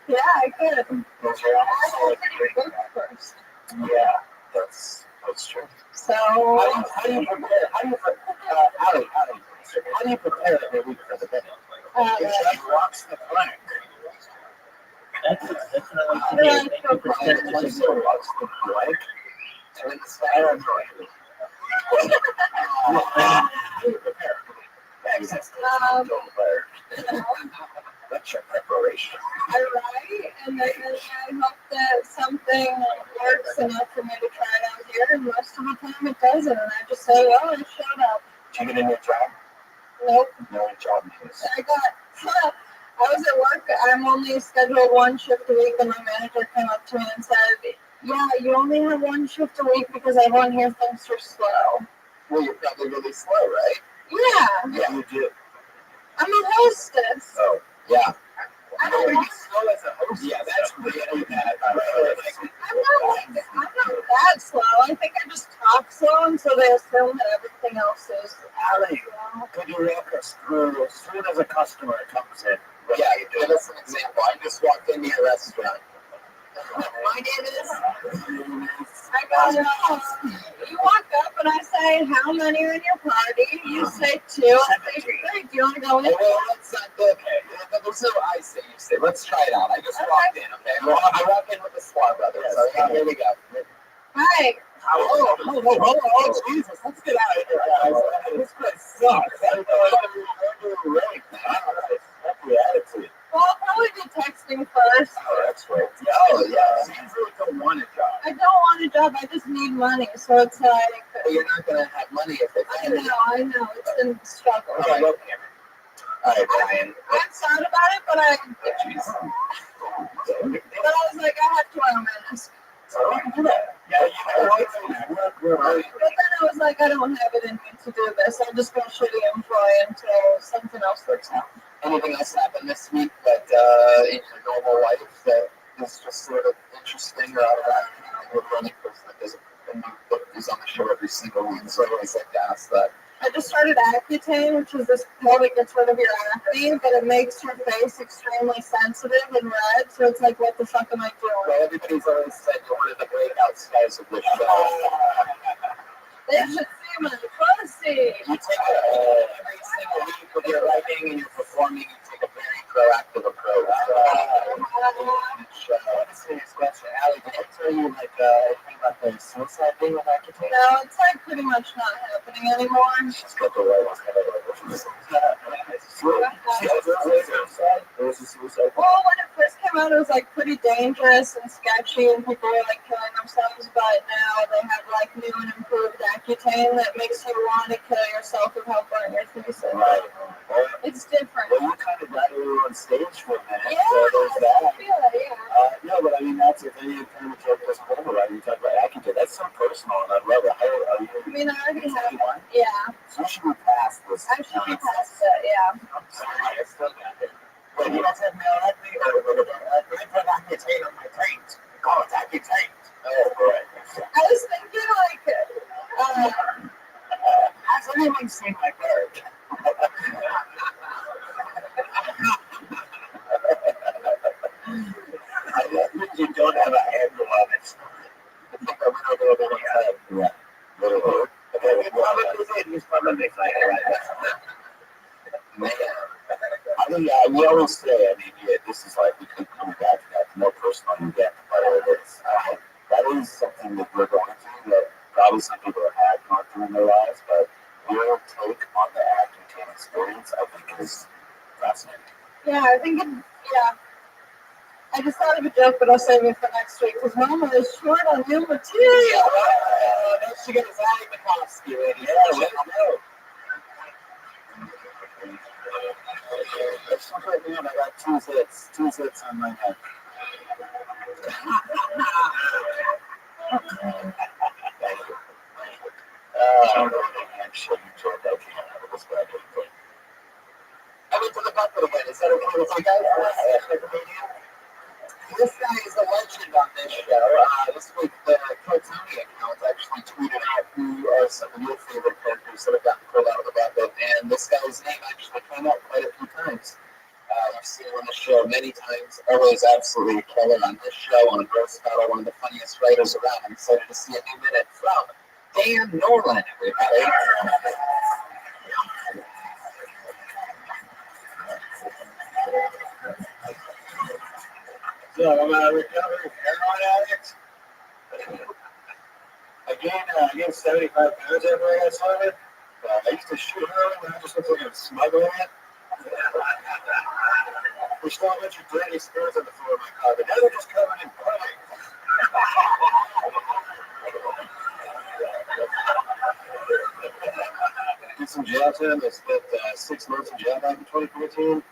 Yeah, I could. Those are I all have to do book first. yeah, that's true. So, How do you prepare? Ali, how do you prepare every week for the video? She walks the plank. That's another I thing. like Thank you for She sharing walks this. the plank. And then the style how do you prepare? That's your preparation. I write, and then I hope that something works enough for me to try it out here, and most of the time it doesn't, and I just say, oh, I showed up. Do you get a new job? Nope. No job news. I was at work, I'm only scheduled 1 shift a week, and my manager came up to me and said, yeah, you only have 1 shift a week because everyone here thinks you're slow. well, you're probably really slow, right? Yeah, Yeah, you do. I'm a hostess. Oh, Yeah. I don't know. slow as a host. Yeah, that's really bad. I'm not that slow. I think I just talk slow, and so they assume that everything else is Ali, slow. could you walk us through as soon as a customer comes in? What Yeah, do you give do? us an example. I just walked into your restaurant. My name is. I go, you walk up and I say, how many are in your party? You say 2. I say 3. Do you want to go in? Well, let's not go. Okay. There's no I say, you say. Let's try it out. I just walked in, okay? Well, I walked in with the Sklar brothers. So here we go. Hi. Oh, Jesus, let's get out of here, guys. This place sucks. That's the attitude. Well, I'll probably do texting first. Oh, that's right. Oh, yeah. Seems really don't want a job. I don't want a job. I just need money. So it's like, But you're not going to have money if they I fire you. know. It's been a struggle. All right, Brian. I thought about it, but I was like, I have to wear a mask. So you can do that. Yeah, you know what? We're But then I was like, I don't have it in me to do this. I'll just be a shitty employee until something else works out. Anything else happened this week that in your normal life that is just sort of interesting or out of that? We're running because there's a new book is on the show every single week, so I always like to ask that. I just started Accutane, which is this pill that gets rid of your acne, but it makes your face extremely sensitive and red. So it's like, what the fuck am I doing? Well, everybody's always said you're one of the breakout stars of this show. They should see my pussy. You take every single week with your writing and your performing, you take a very proactive approach. I want to say this question. Allie, did I tell you anything about the suicide thing with Accutane? No, it's like pretty much not happening anymore. She's got the right one. There was a suicide? Well, when it first came about it was like pretty dangerous and sketchy, and people were like killing themselves. But now they have like new and improved Accutane that makes you want to kill yourself with help burn your thesis. Right. Well, It's different. well, you kind of got you on stage for a minute, Yeah, so there's I that. feel it, yeah. No, but I mean, that's if any kind of joke doesn't go over right, you talk about Accutane. That's so personal, and I love it. How are you? I mean, I already have. 21? Yeah, So you should be past this. I should be past it. Yeah. I'm sorry, I still got it. Wait, you guys have melody or they put Accutane on my taint. Oh, it's Accutane. Oh, boy. I was thinking like, Has anyone seen my bird? You don't have a handle on it. I think I went over a little head. Yeah. Little hood. Okay, we probably did. He's probably fine right now. I mean, we always say, I mean, yeah, this is like, we keep coming back to that. The more personal you get, the better it is. That is something that we're going through that probably some people have had gone through in their lives, but your take on the Accutane experience, I think, is fascinating. yeah, I think it, yeah. I just thought of a joke, but I'll save it for next week because Mama is short on new material. She got his eye Mikowski ready. Yeah, let him know. It's something, man, I got two zits on my neck. Thank you. I'm sure you enjoyed that. I went to the bucket again. Is that okay with you guys? This guy is a legend on this show. This week, the Tony account actually tweeted out who are some of your favorite characters that have gotten pulled out of the bucket, and this guy's name actually came up quite a few times. You've seen him on the show many times. Always absolutely killer on this show, on Rothschild, one of the funniest writers around. I'm excited to see a new minute from Dan Norland, everybody. So I'm a recovering heroin addict. I gained 75 pounds after I got started. I used to shoot heroin, and I just looked like I'm smuggling it. There's still a bunch of dirty spirits on the floor of my car, but now they're just covered in pudding. Did some jail time. I spent 6 months in jail back in 2014.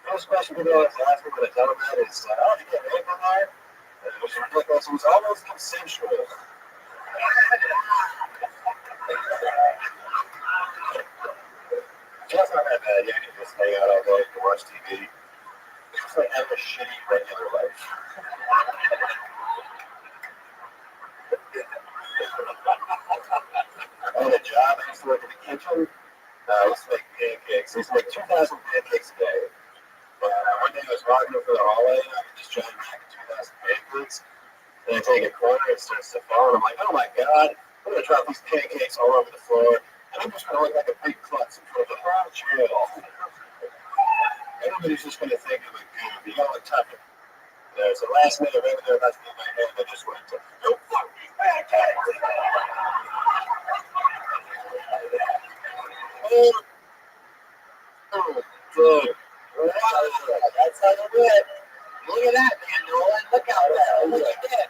First question people always ask me when I tell them that is, oh, did you get raped in there? Which is ridiculous. It was almost consensual. Just not that bad. Yeah, you can just hang out all day, you can watch TV. It's just like having a shitty regular life. I had a job. I used to work in the kitchen. I used to make pancakes. I used to make 2,000 pancakes a day. One day I was walking over the hallway, and I could just jump back in 2,000 pancakes. And I take a corner, it starts to fall, and I'm like, oh my god, I'm going to drop these pancakes all over the floor, and I'm just going to look like a big klutz in front of the whole jail. Everybody's just going to think I'm a goof. You got to look tough. There's a last minute revenue left in my head that just went to, don't fuck these pancakes! Oh, good. That's how you do it. Look at that, man, Nolan. Look out there. Look at that.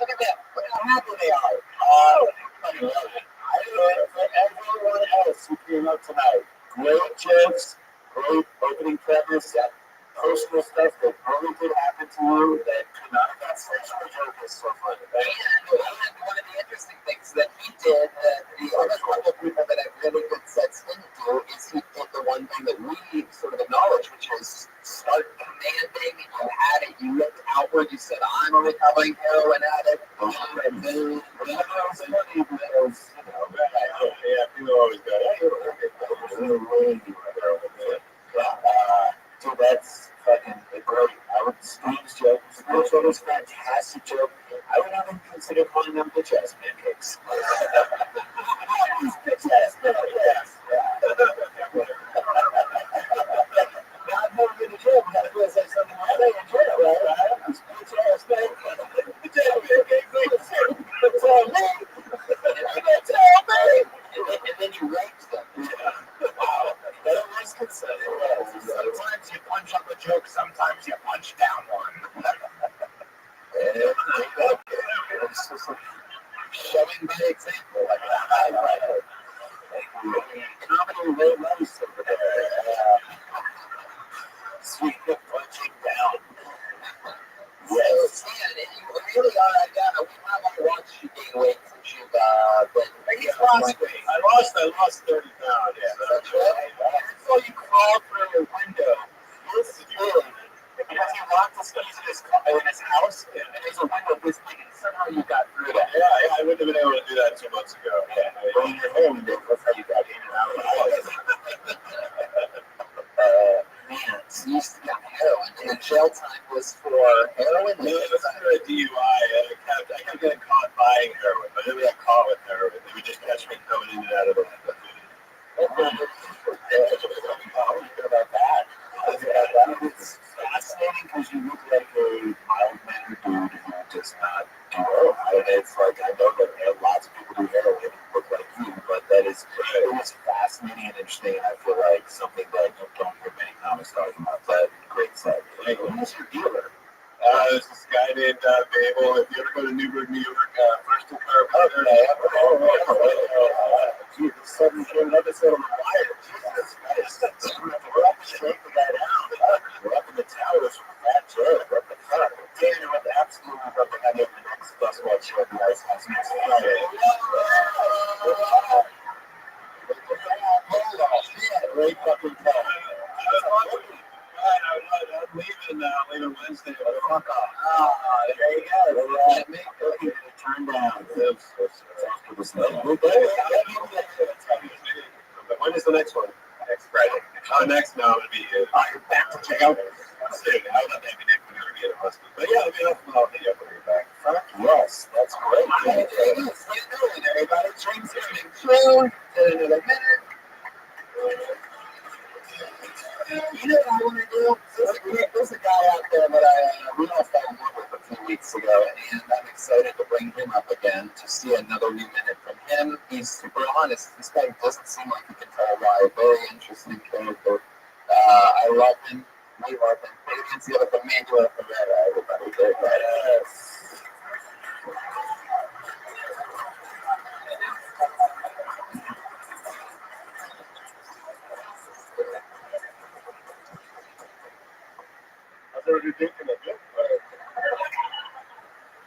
Look at that. Look how happy they are. Oh, everybody love it. I do it for everyone else who came up tonight. Great jokes, great opening premise, that personal stuff that probably did happen to you that could not have got sexual joke is so funny. And one of the interesting things that he did, the other couple of people that have really good sets didn't do, is he did the one thing that we sort of acknowledge, which is start commanding. You had it, you looked outward, you said, I'm a recovering heroin addict. And then, whatever was funny, because, you know, yeah, people always go, hey, you're a heroin. Dude, that's fucking great. I would Steve's joke. Steve's joke was a fantastic joke. I would even consider calling them bitch ass pancakes. These bitch ass pancakes. Not more than a joke. That feels like something I say in jail, right? These bitch ass pancakes. Bitch ass pancakes. Tell me. Tell me. And then you raped them. Wow. That always considered. Sometimes you punch up a joke, sometimes you punch down one. It's just like showing by example. Like, comedy Ray Rice over there. Sweet punching down. Yes, man, and you really are. We might want to watch you gain weight since you've been. I lost 30 pounds. Yeah, That's right. So you crawl through your window. This big. Because he locked the skis in his house, and there's a window this big, and somehow you got through that. Yeah, I wouldn't have been able to do that 2 months ago. Well, in your home, that's how you got in and out of the house. Man, so you used to get heroin, and the jail time was for heroin? No, it was for a DUI. I kept getting caught buying heroin. I never got caught with heroin. They would just catch me coming in and out of the About that. It's fascinating because you look like a mild-mannered dude who does not do heroin. It's like, I know that lots of people do heroin who look like you, but it was fascinating and interesting, and I feel like something that you don't hear many comics talking about. But great set. Who's your dealer? There's this guy named Babel. If you ever go to Newburgh, New York, first to car. Dude, the sudden came an episode of The Wire. Jesus Christ. We're up straight the guy down. We're up in the towers from that jail. We're up the front. We're with absolutely representing the next bus watch show at the Ice House next Friday. Great fucking time. I'm leaving Wednesday. Fuck off. There you go. Turn down. But when is the next one? Next Friday. Next now I'm gonna be here. You're back to check out. Soon. I'm not maybe next week or get busted. But yeah, I'll hit you up when you're back. Yes, that's great. How you doing, everybody? Dreams coming true. In another minute. You know what I want to do? There's a guy out there that we all fell in love with a few weeks ago, and I'm excited to bring him up again to see another new minute from him. He's super honest. This guy doesn't seem like he can tell a lie. Very interesting character. I love him. We love him. It's the other from Manuel Ferreira, everybody. Yes. How's everybody thinking of it?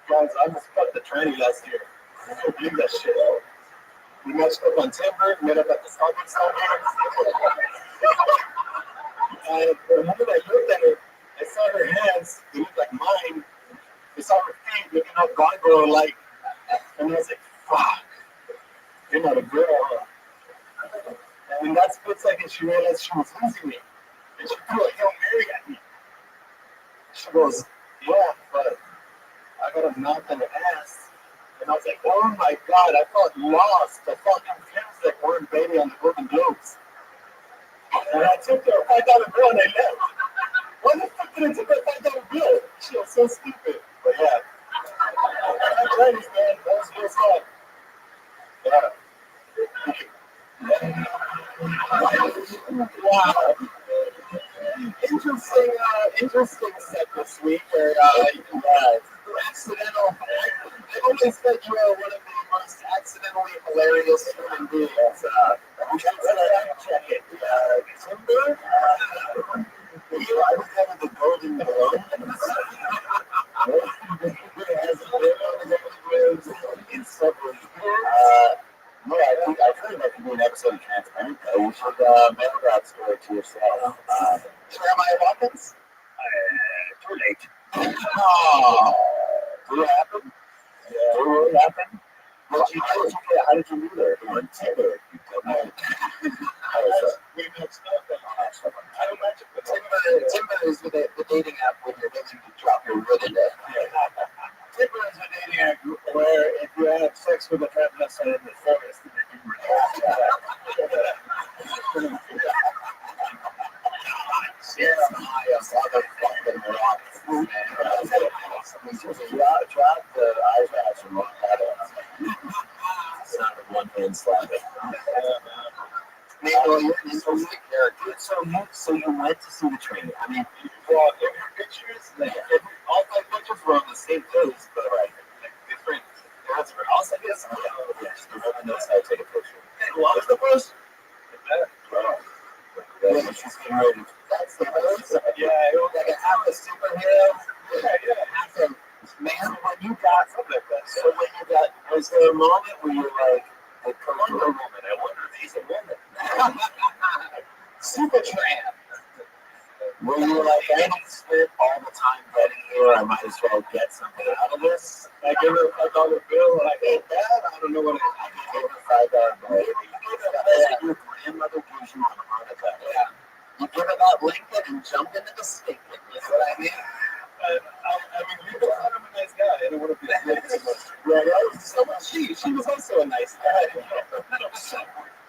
Guys, I almost cut the tranny last year. I don't believe that shit. We matched up on Timber, met up at the Starbucks down here. And remember that I looked at her, I saw her hands, they looked like mine. I saw her feet looking up gargoyle like. And I was like, fuck. You're not a girl, huh? And that split second she realized she was losing me. And she threw a Hail Mary at me. She goes, yeah, but I got a knock on the ass. And I was like, oh my God, I felt lost. The fucking films that weren't baby on the Golden Globes. And I took her a $5 bill and I left. Why the fuck did I take her $5 bill? She was so stupid. But yeah. I'm Chinese, man. That was real fun. Yeah. Wow. Interesting set this week. Accidental. I always said you are one of the most accidentally hilarious human beings. We should check it. Timber. I was having the Golden Globe. In several years. No, I feel like I could do an episode of Transparent. You should mail that story to yourself. Jeremiah Watkins? Too late. Oh, did it happen? Yeah. Did it really happen? How did you do there? On Tinder. We mixed up. I don't mention the Timber is the dating app where you're willing to drop your wood in there. Timber is a dating app where if you have sex with a transvestite in the forest, then you can Motherfucking rock, man. Drop the eyebrows and rock that on. Sound of one hand slapping. Well, you're an interesting character. So you went to see the training. I mean, well, every pictures, all 5 pictures were on the same place, but like different house, I guess. Yes, the woman knows how to take a picture. Hey, what was the first? Yeah, she's getting ready. That's the first. Yeah, like half a superhero. Yeah, half a man. When you got something like that. So when you got, was there a moment where you're like, the Colombo woman? I wonder if he's a woman. Super tramp. Where you were like, I didn't spend all the time getting here. I might as well get something out of this. I give her a $5 bill. Like, hey, Dad, I don't know what it is. I gave her $5 bill. You give her that your grandmother gives you on a heart attack. Yeah. You give her that Lincoln and jump into the stick. You know what I mean? I mean, you thought I'm a nice guy. I don't want to be a nice guy. Yeah, that was so much. She was also a nice guy.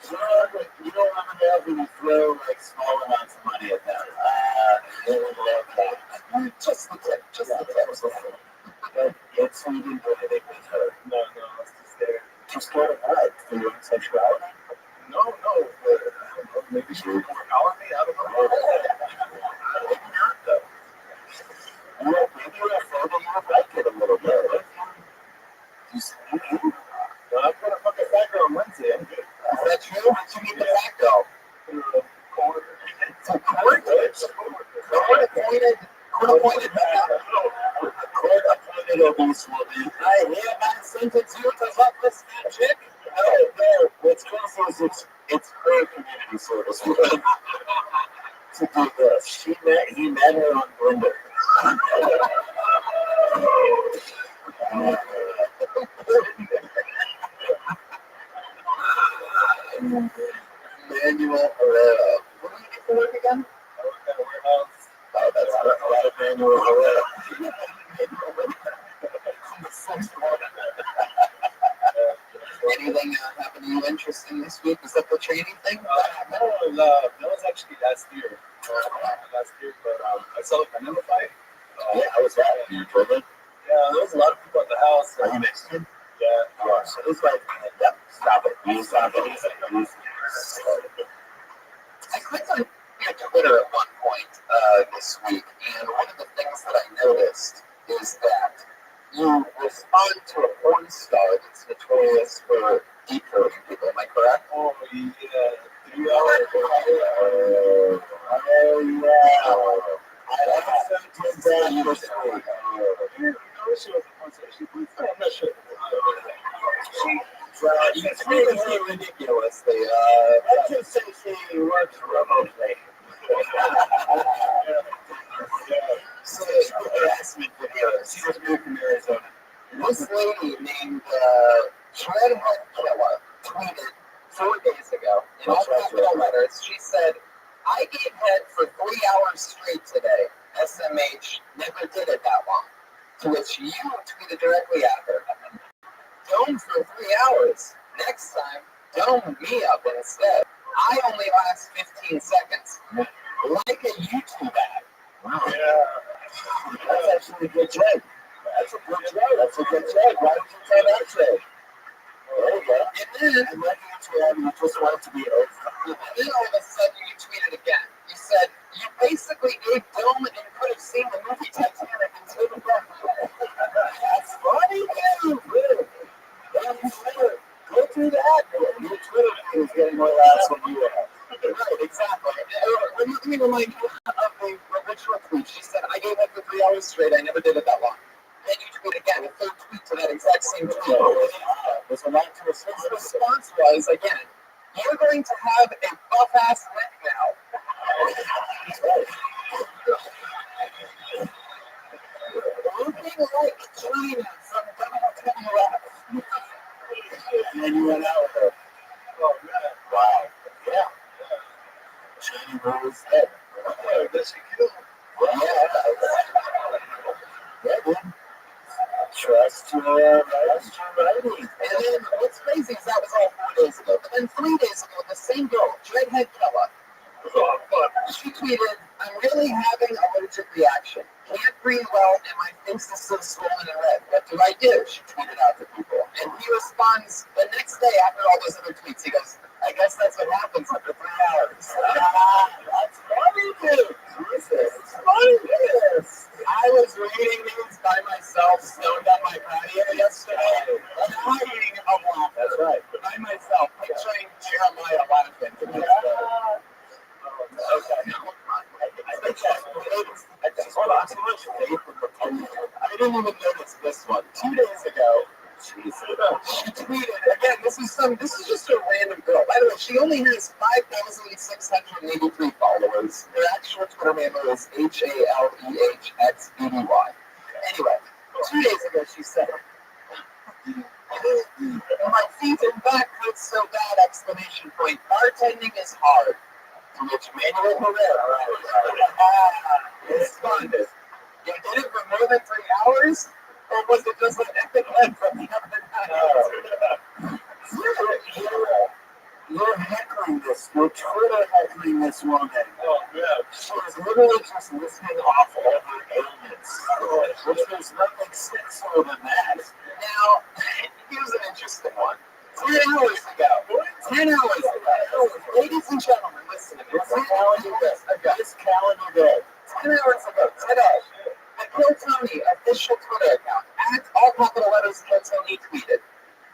You don't want to have when you throw like small amounts of money at them. They would love that. Just the tip. But yet, so you didn't do anything with her. No, I was just there. Just sort of what? For your own sexuality? No. I don't know. Maybe she was more powerful. I don't know. Maybe not, though. Well, maybe you're afraid that you would like it a little bit. You see, well, I'm going to fuck a fat girl on Wednesday. I'm good. Is that true? Did you meet the fat girl? Court appointed obese woman. I hereby sentence you to fuck this fat chick. No. What's crazy is it's her community service. To do this. He met her on Tinder. Manuel Herrera. What do you get for work again? I work at a warehouse. Oh, that's a lot of Manuel Herrera. Anything happen to you interesting this week? Was that the training thing? No, that was actually last year. But I saw the Canelo fight. Yeah, I was at it. You told me? Yeah, there was a lot of people at the house. Are you Mexican? Yeah. So it was like, stop it. You stop it. I clicked on Twitter at one point this week, and one of the things that I noticed is that you respond to a porn star that's notorious for decoding people. Am I correct? Oh, yeah. 3 hours. Oh, yeah. I have 17 years old. You know she was a porn star. I'm not sure. It's really ridiculous. Let's just say she works remotely. So harassment videos. She was moved from Arizona. This lady named Shredhead Killer tweeted 4 days ago in all capital letters. She said, "I gave head for 3 hours straight today. SMH never did it that long." To which you tweeted directly at her, "Dome for 3 hours. Next time, dome me up instead. I only last 15 seconds. Like a YouTube ad." Wow. Yeah. That's actually a good trade. That's a good trade. Why did you try that trade? There you go. And then, I'm like you just want it to be over. And then all of a sudden, you tweeted again. You said, "You basically gave Dome and could have seen the movie Titanic and took it back." That's funny, dude. Yeah, you should go through that. Your Twitter feed is getting more laughs than you are. Right, exactly. Let me remind you of the original tweet. She said, "I gave up for 3 hours straight. I never did it that long." Then you tweet again, a third tweet to that exact same tweet. There's a lot to respond. His response was, again, "You're going to have a buff-ass neck now." Looking like China from WWF. And then you went out with her. Oh, man. Wow. Yeah. China Rose head. Oh, does she kill? Yeah, dude. Trust your writing. And then what's crazy is that was all 4 days ago. But then 3 days ago, the same girl, Dreadhead Kella, she tweeted, "I'm really having an allergic reaction. Can't breathe well, and my face is so swollen and red. What do I do?" She tweeted out to people. And he responds the next day after all those other tweets. He goes, "I guess that's what happens after 3 hours. That's funny, dude. It's funny, yes. I was reading these by myself, stoned on my patio yesterday. And I'm eating days ago, she tweeted again. This is just a random girl. By the way, she only has 5,683 followers. Her actual Twitter handle is HALEHXBDY. Anyway, 2 days ago she said, "My feet and back hurt so bad!" Exclamation point. Bartending is hard. To which Manuel Herrera responded, "You did it for more than 3 hours? Or was it just an epic leg from the other night?" You're heckling this. You're Twitter heckling this woman. Oh, yeah. She was literally just listing off all her ailments. Which there's nothing sexual than that. Now, here's an interesting one. 10 hours ago. 10 hours ago. Ladies and gentlemen, listen. This calendar day. 10 hours ago, today, the Kill Tony official Twitter account, at all capital letters Kill Tony, tweeted,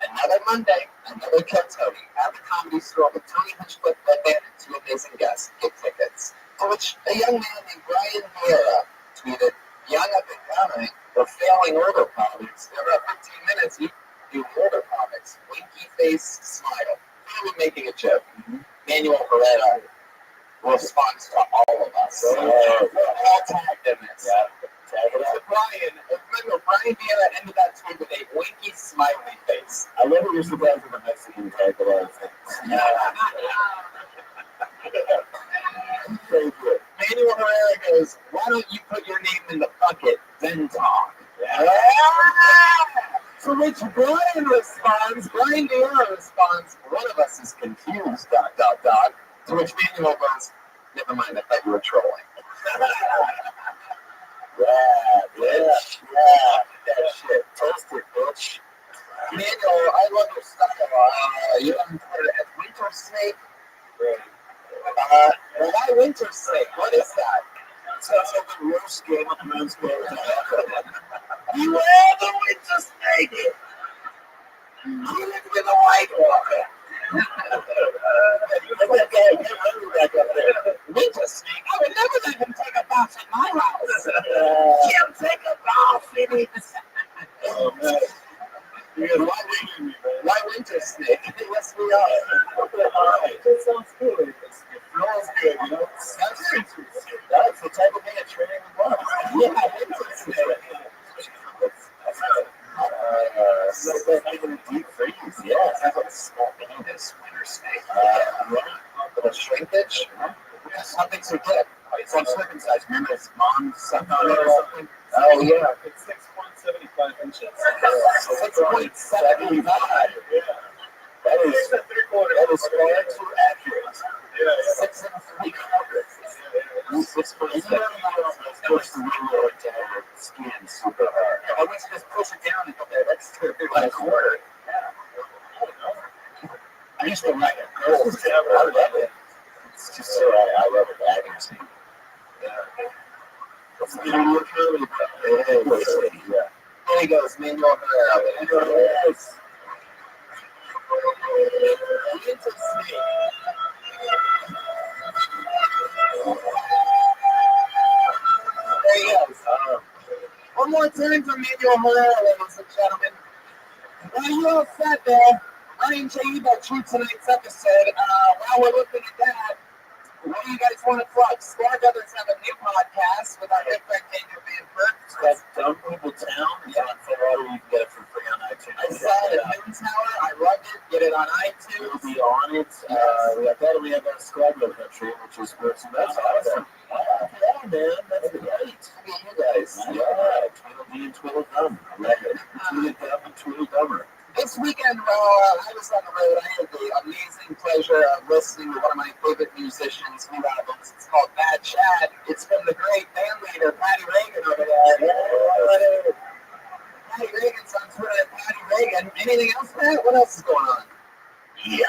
"Another Monday, another Kill Tony at the Comedy Store with Tony Hinchcliffe, Redman, and 2 amazing guests. Get tickets." To which a young man named Brian Vieira tweeted, "Young up and coming, we're failing older comics. In about 15 minutes, you do older comics. Winky face, smile." Clearly making a joke. Manuel Herrera responds to all of us. We're all tagged in this. Yeah. So Brian Vieira ended that tweet with a winky, smiley face. I love that you're surprised with the Mexican type of other things. Very good. Manuel Herrera goes, "Why don't you put your name in the bucket, then talk?" Yeah. To which Brian Vieira responds, "One of us is confused, ... To which Manuel goes, "Never mind, I thought you were trolling." Yeah, bitch. Yeah, that shit. Toasted, bitch. Manuel, I love your style. You're on Twitter at Winter Snake. Why Winter Snake? What is that? Sounds like the worst Game of Thrones character ever. You are the Winter Snake! You live with a White Walker! Look at that guy, get Henry back up there. Winter Snake? I would never let him take a bath at my house! Can't take a bath, idiots! Oh, man. Why Winter Snake? Yes, we are. Alright, that sounds good. It feels good, you know? That's the type of thing a training would love. Yeah, Winter Snake. Like a deep freeze, yeah. Sounds like a small penis, Winter Snake. Little shrinkage? Something so good. It's uncircumcised. Remember his mom sucked on it or something? Oh, yeah. It's 6.75 inches. 6.75. Yeah. That is far too accurate. 6 3/4. 6.7. Of course, the real skin super hard. I want to just push it down and put that extra like a quarter. I used to like it. I love it. It's just so I love it. The accuracy. It's the comedy, yeah. There he goes, Manuel Herrera. Yes. Winter Snake. There he goes. One more time for Manuel Herrera, ladies and gentlemen. Now you all set there. Ryan J. about tonight's episode. While we're looking at that, what do you guys want to plug? Squad Brothers have a new podcast with our good friend Daniel Van Burt. That's Dumb People Town. It's on Florida. You can get it for free on iTunes. I saw it at Moon Tower. I loved it. Get it on We'll iTunes. be on it. We have that. We have our Squad Brother country, which is good. So that's awesome. Yeah, man. That's great. Look at you guys. Yeah. Twiddle D and Twiddle Dumb. I like it. Twiddle Dumb and Twiddle Dumber. This weekend, while I was on the road, I had the amazing pleasure of listening to one of my favorite musicians' new albums. It's called Bad Chad. It's from the great band leader, Patty Reagan, over there. Patty Reagan's on Twitter at Patty Reagan. Anything else, Pat? What else is going on? Yeah.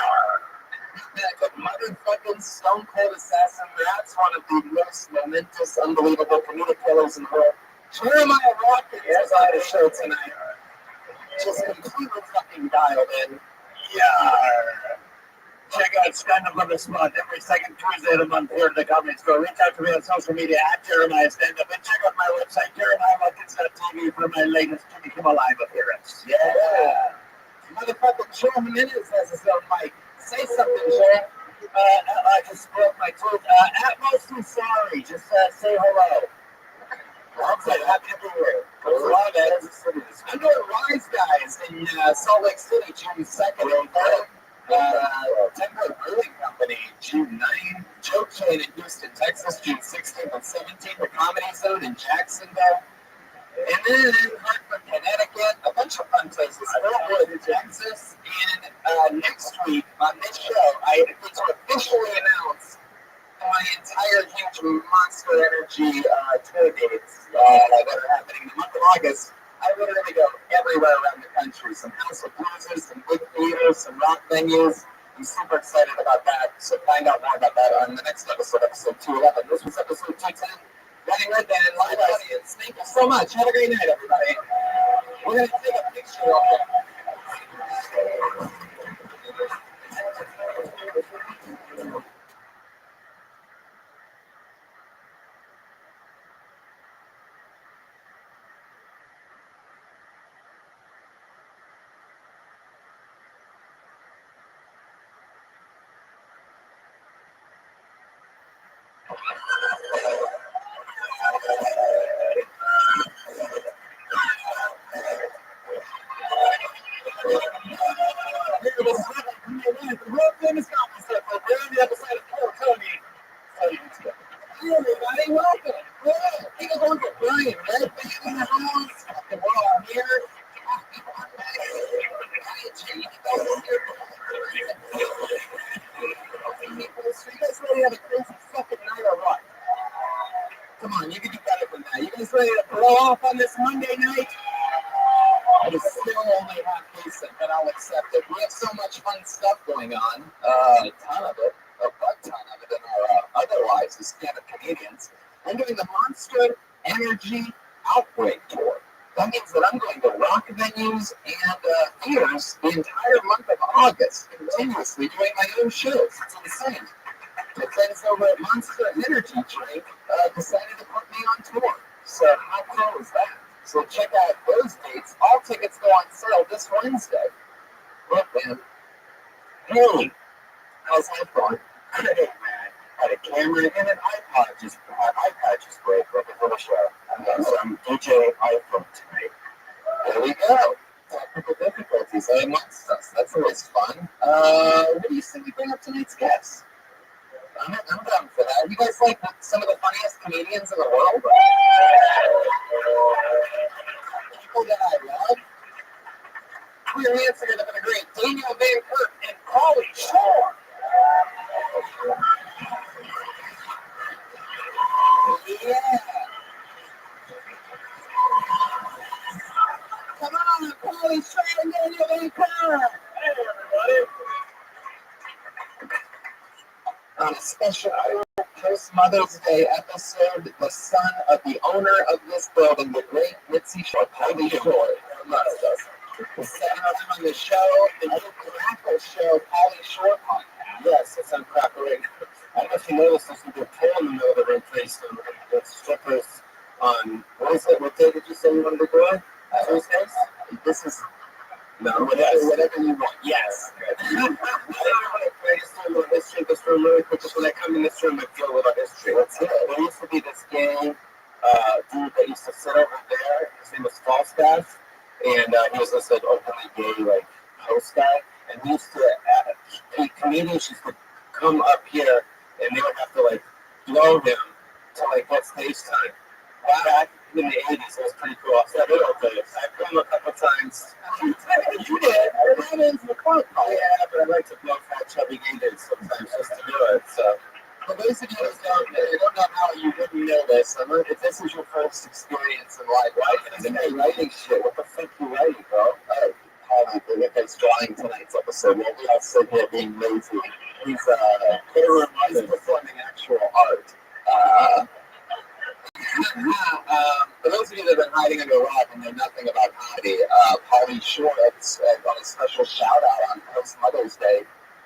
The motherfucking Stone Cold Assassin. That's one of the most momentous, unbelievable comedic killers in the world. Jeremiah Watkins is on the show tonight. Just completely fucking dialed in. Yeah. Check out Stand Up on the Spot every second Tuesday of the month here at the Comedy Store. Reach out to me on social media at Jeremiah Stand Up and check out my website, JeremiahLuckins.tv, for my latest Jimmy Kimmel Live appearance. Yeah. Motherfucking Joe Jimenez has his own mic. Say something, Joe. I just broke my tooth. At most, I'm sorry. Just say hello. That's it. Happy New Year. I'm doing Rise Guys in Salt Lake City, June 2nd and 3rd. Temple Brewing Company, June 9th. Joke Chain in Houston, Texas, June 16th and 17th. The Comedy Zone in Jacksonville. And then Hartford, Connecticut. A bunch of fun places. Fort Worth, Texas. And next week on this show, I get to officially announce my entire huge Monster Energy tour dates that are happening in the month of August. I literally go everywhere around the country. Some house of blues, some big theaters, some rock venues. I'm super excited about that. So find out more about that on the next episode, episode 211. This was episode 210. Running Red Band and live audience. Thank you so much. Have a great night, everybody. We're going to take a picture real quick. Everybody, welcome. People going for Brian Red Band in the house. We're all here. You guys ready to have a crazy fucking night or what? Come on, you can do better than that. You guys ready to blow off on this Monday night? It is still only half decent, but I'll accept it. We have so much fun stuff going on. A ton of it. A butt ton of it in our otherwise as stand-up comedians. I'm doing the Monster Energy Outbreak Tour. That means that I'm going to rock venues and theaters the entire month of August, continuously doing my own shows. It's insane. The friends over at Monster Energy Drink decided to put me on tour. So how cool is that? So check out those dates. All tickets go on sale this Wednesday. Look, man. Hey, how's that going? Great, man. Had a camera and an iPod just broke right before the show. So I'm DJ iPhone tonight. There we go. Technical difficulties amongst us. That's always fun. What do you think we bring up tonight's guest? I'm down for that. You guys like some of the funniest comedians in the world? People that I love? Your hands are going to be great. Daniel Van Kirk and Pauly Shore. Yeah. Come on, Pauly Shore and Daniel Van Kirk. Hey, everybody. On a special post Mother's Day episode, the son of the owner of this building, the great Mitzi Shore, Pauly Shore, amongst us. We'll set him on the show, the new Crackle Show, Pauly Shore podcast. Yes, it's on Crackle right now. I don't know if you noticed, there's a good pole in the middle of the room place with strippers on, what day did you say you wanted to go on? Tuesdays? This is... No, whatever you want. Yes. I just do a little history of this room really quick. Just when I come in this room, I feel a little history. Let's hear it. There used to be this gay dude that used to sit over there. His name was Falstaff. And he was this openly gay, host guy. And he used to, comedians used to come up here and they would have to, blow him to, get stage time. Back in the 80s, it was pretty cool. So I've come a couple times. You did. My name's McCall. Yeah, but I like to blow fat, chubby gay dudes sometimes just to do it. So, for those of you who don't know how you wouldn't know this, if this is your first experience in live writing, and writing shit, what the fuck you writing, bro? Pauly, the guy's drawing tonight's episode. We'll be all sit here being lazy. He's performing actual art. For those of you that have been hiding under a rock and know nothing about comedy, Pauly Shore on a special shout out on post Mother's Day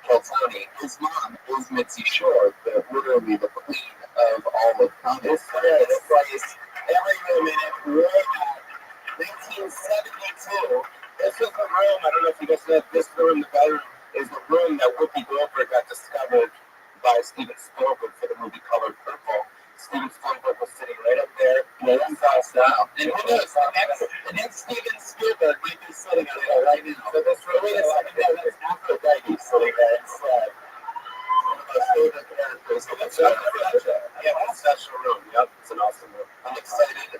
Tony. His mom is Mitzi Shore, literally the queen of all of comedy. This place, every room in it, way back, 1972. This was the room, I don't know if you guys know, this room, the bedroom, is the room that Whoopi Goldberg got discovered by Steven Spielberg for the movie Color Purple. Steven Spielberg was sitting right up there. Yeah, that's nice now. And who knows, the next Steven Spielberg might be sitting out there right now. So this really is something that's Aphrodite sitting there instead. One of my favorite characters. So that's yeah, that's a special room. Yep, it's an awesome room. I'm excited.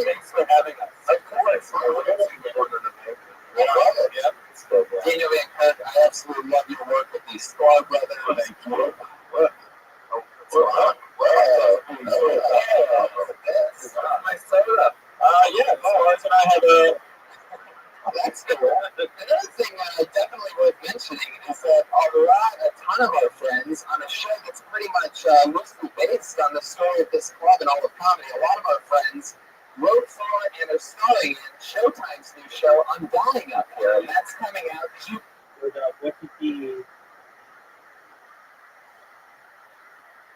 Thanks for having us. Of course. We're going to be one of the Yep. Daniel Van Kirk, I absolutely love your work with these Squad Brothers. Thank you. My soda. Yeah, Lawrence and I have a. That's good. Another thing definitely worth mentioning is that a ton of our friends on a show that's pretty much loosely based on the story of this club and all of comedy, a lot of our friends wrote for and are starring in Showtime's new show, Undying Up Here, and that's coming out June. What did the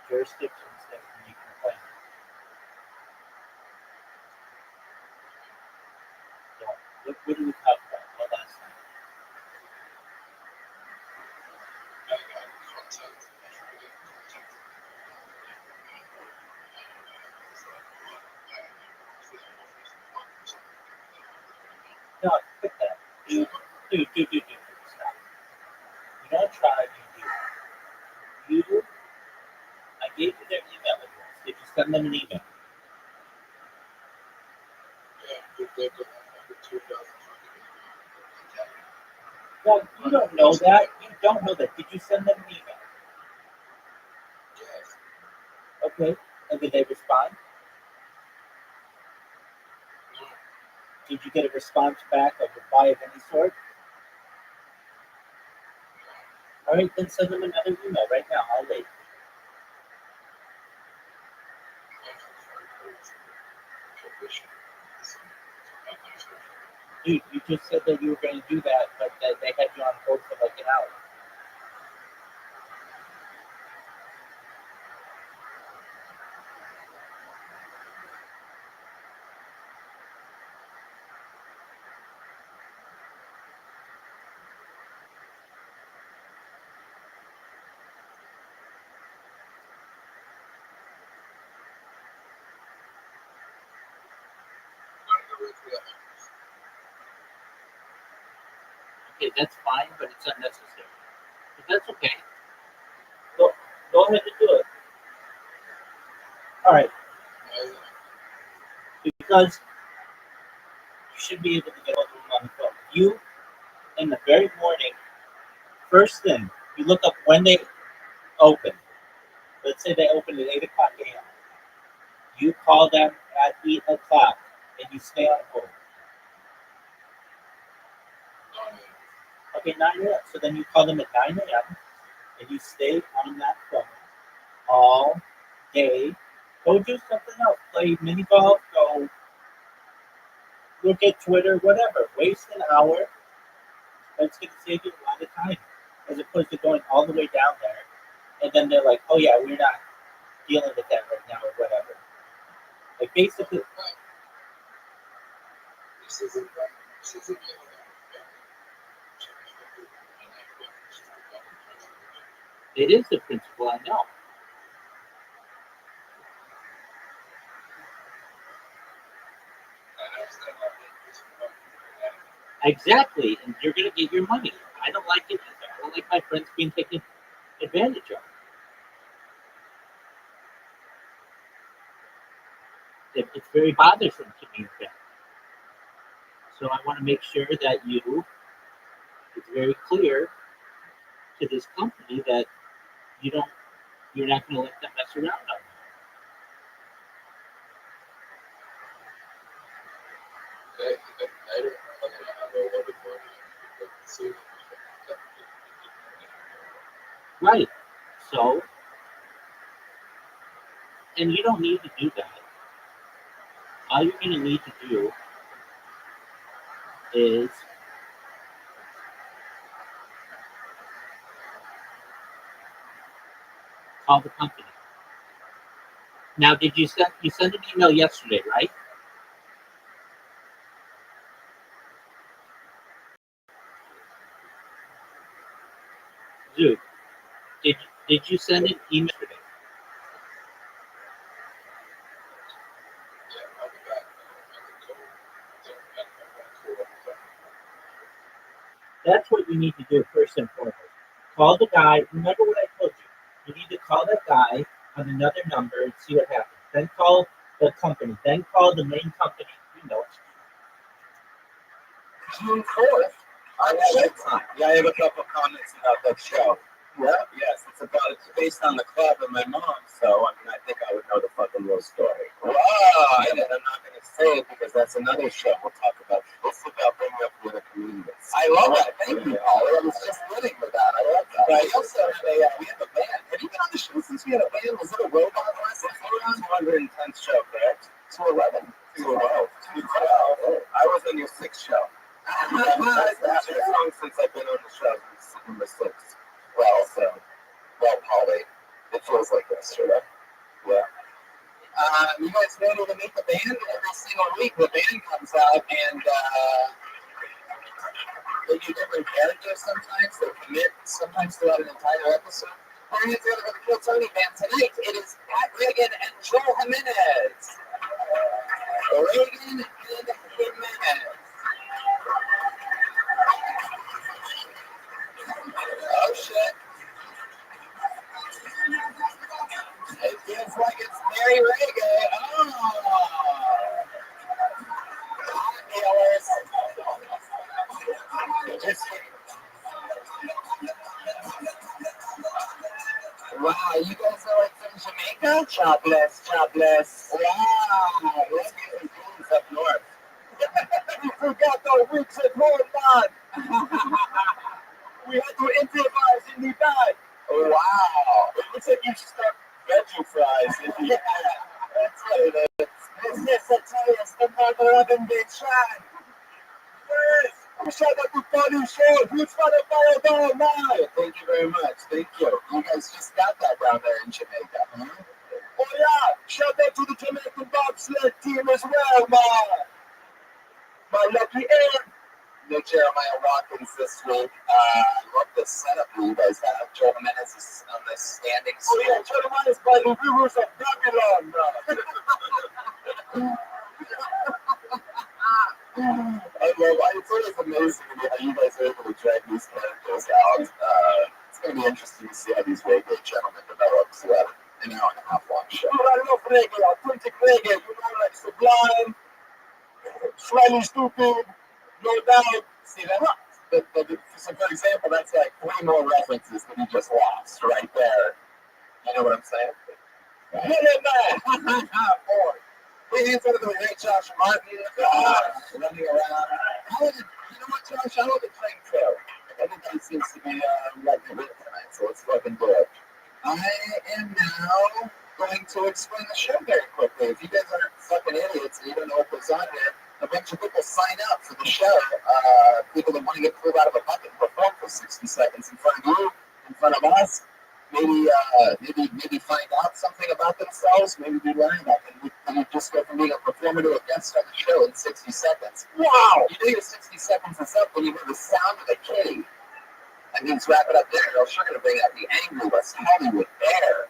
jurisdictions that we complain? So, what did we talk about last time? No, quit that. Dude, stop. You don't try, you do. I gave you their email address. Did you send them an email? Well, you don't know that. You don't know that. Did you send them an email? Okay. And did they respond? Did you get a response back, a reply of any sort? All right, then send them another email right now. I'll wait. Dude, you just said that you were going to do that, but that they had you on hold for like an hour. Okay, that's fine, but it's unnecessary. But that's okay. Go ahead and do it. All right. Because you should be able to get all of them on the phone. You, in the very morning, first thing, you look up when they open. Let's say they open at 8 o'clock a.m. You call them at 8 o'clock and you stay on hold. Okay, 9 a.m. So then you call them at 9 a.m. and you stay on that phone all day. Go do something else. Play mini golf, go look at Twitter, whatever. Waste an hour. That's going to save you a lot of time. As opposed to going all the way down there. And then they're like, oh yeah, we're not dealing with that right now or whatever. Like basically. It is the principle, I know. Exactly, and you're going to get your money. I don't like it. I don't like my friends being taken advantage of. It's very bothersome to me. So I want to make sure that it's very clear to this company that you're not going to let them mess around on you. Right. So, and you don't need to do that. All you're going to need to do is Call the company. Now, did you send an email yesterday, right? Dude, did you send an email yesterday? That's what you need to do first and foremost. Call the guy. Remember what I told you. You need to call that guy on another number and see what happens. Then call the company. Then call the main company. You know. June 4th. On Showtime. Yeah, I have a couple comments about that show. Yeah? Yes, it's based on the club and my mom, so I mean, I think I would know the fucking real story. Wow! And I'm not going to say it because that's another show we'll talk about. It's about bringing up the other comedians. I love that. Thank you, Paul. I was just living with that. I love that. But I also have we have a band. Have you been on the show since we had a band? Was it a robot last time? 210th show, correct? 211. 212. I was on your 6th show. That's the song since I've been on the show. Number 6. Well, Polly, it feels like yesterday. Yeah. You guys ready to meet the band? Every single week, the band comes out and they do different characters sometimes. They commit sometimes throughout an entire episode. We're going to go to the Kill Tony band tonight. It is Pat Reagan and Joel Jimenez. Reagan and Jimenez. Oh shit. It feels like it's very reggae. Wow, you guys are like from Jamaica? Jobless. Wow, let's get some tunes up north. We forgot the roots at home, man. We had to improvise in the bag. Oh, wow. It looks like you stuck veggie fries. Yeah, that's what it is. Is this a taste the mother of them big shine? Yes. We shot up the funny show. Who's for the fire down now? Thank you very much. Thank you. You guys just got that down there in Jamaica, huh? Oh, yeah. Shout out to the Jamaican bobsled team as well, man. My lucky air. No Jeremiah Watkins this week. I love the setup that you guys have. Joel Jimenez is on the standing seat. Oh yeah, Jeremiah is by the rivers of Babylon. It's always amazing to me how you guys are able to drag these characters out. It's going to be interesting to see how these regular gentlemen develop throughout an hour and a half long show. I love reggae, authentic reggae, like Sublime, Slightly Stupid, no doubt. See that? So for example, that's like 3 more references that you just lost right there. You know what I'm saying? Hit it back! Boy. Big hands out of the way, Josh Martin. Running around. You know what, Josh? I love the train trail. Everybody seems to be letting it rip tonight, so let's fucking do it. I am now going to explain the show very quickly. If you guys aren't fucking idiots and you don't know what goes on here, a bunch of people sign up for the show. People that want to get pulled out of a bucket and perform for 60 seconds in front of you, in front of us. Maybe find out something about themselves. Maybe be learning about them. Maybe just go from being a performer to a guest on the show in 60 seconds. Wow! You know your 60 seconds is up when you hear the sound of a kitty. That means wrap it up there. Or else you're going to bring out the angry West Hollywood bear.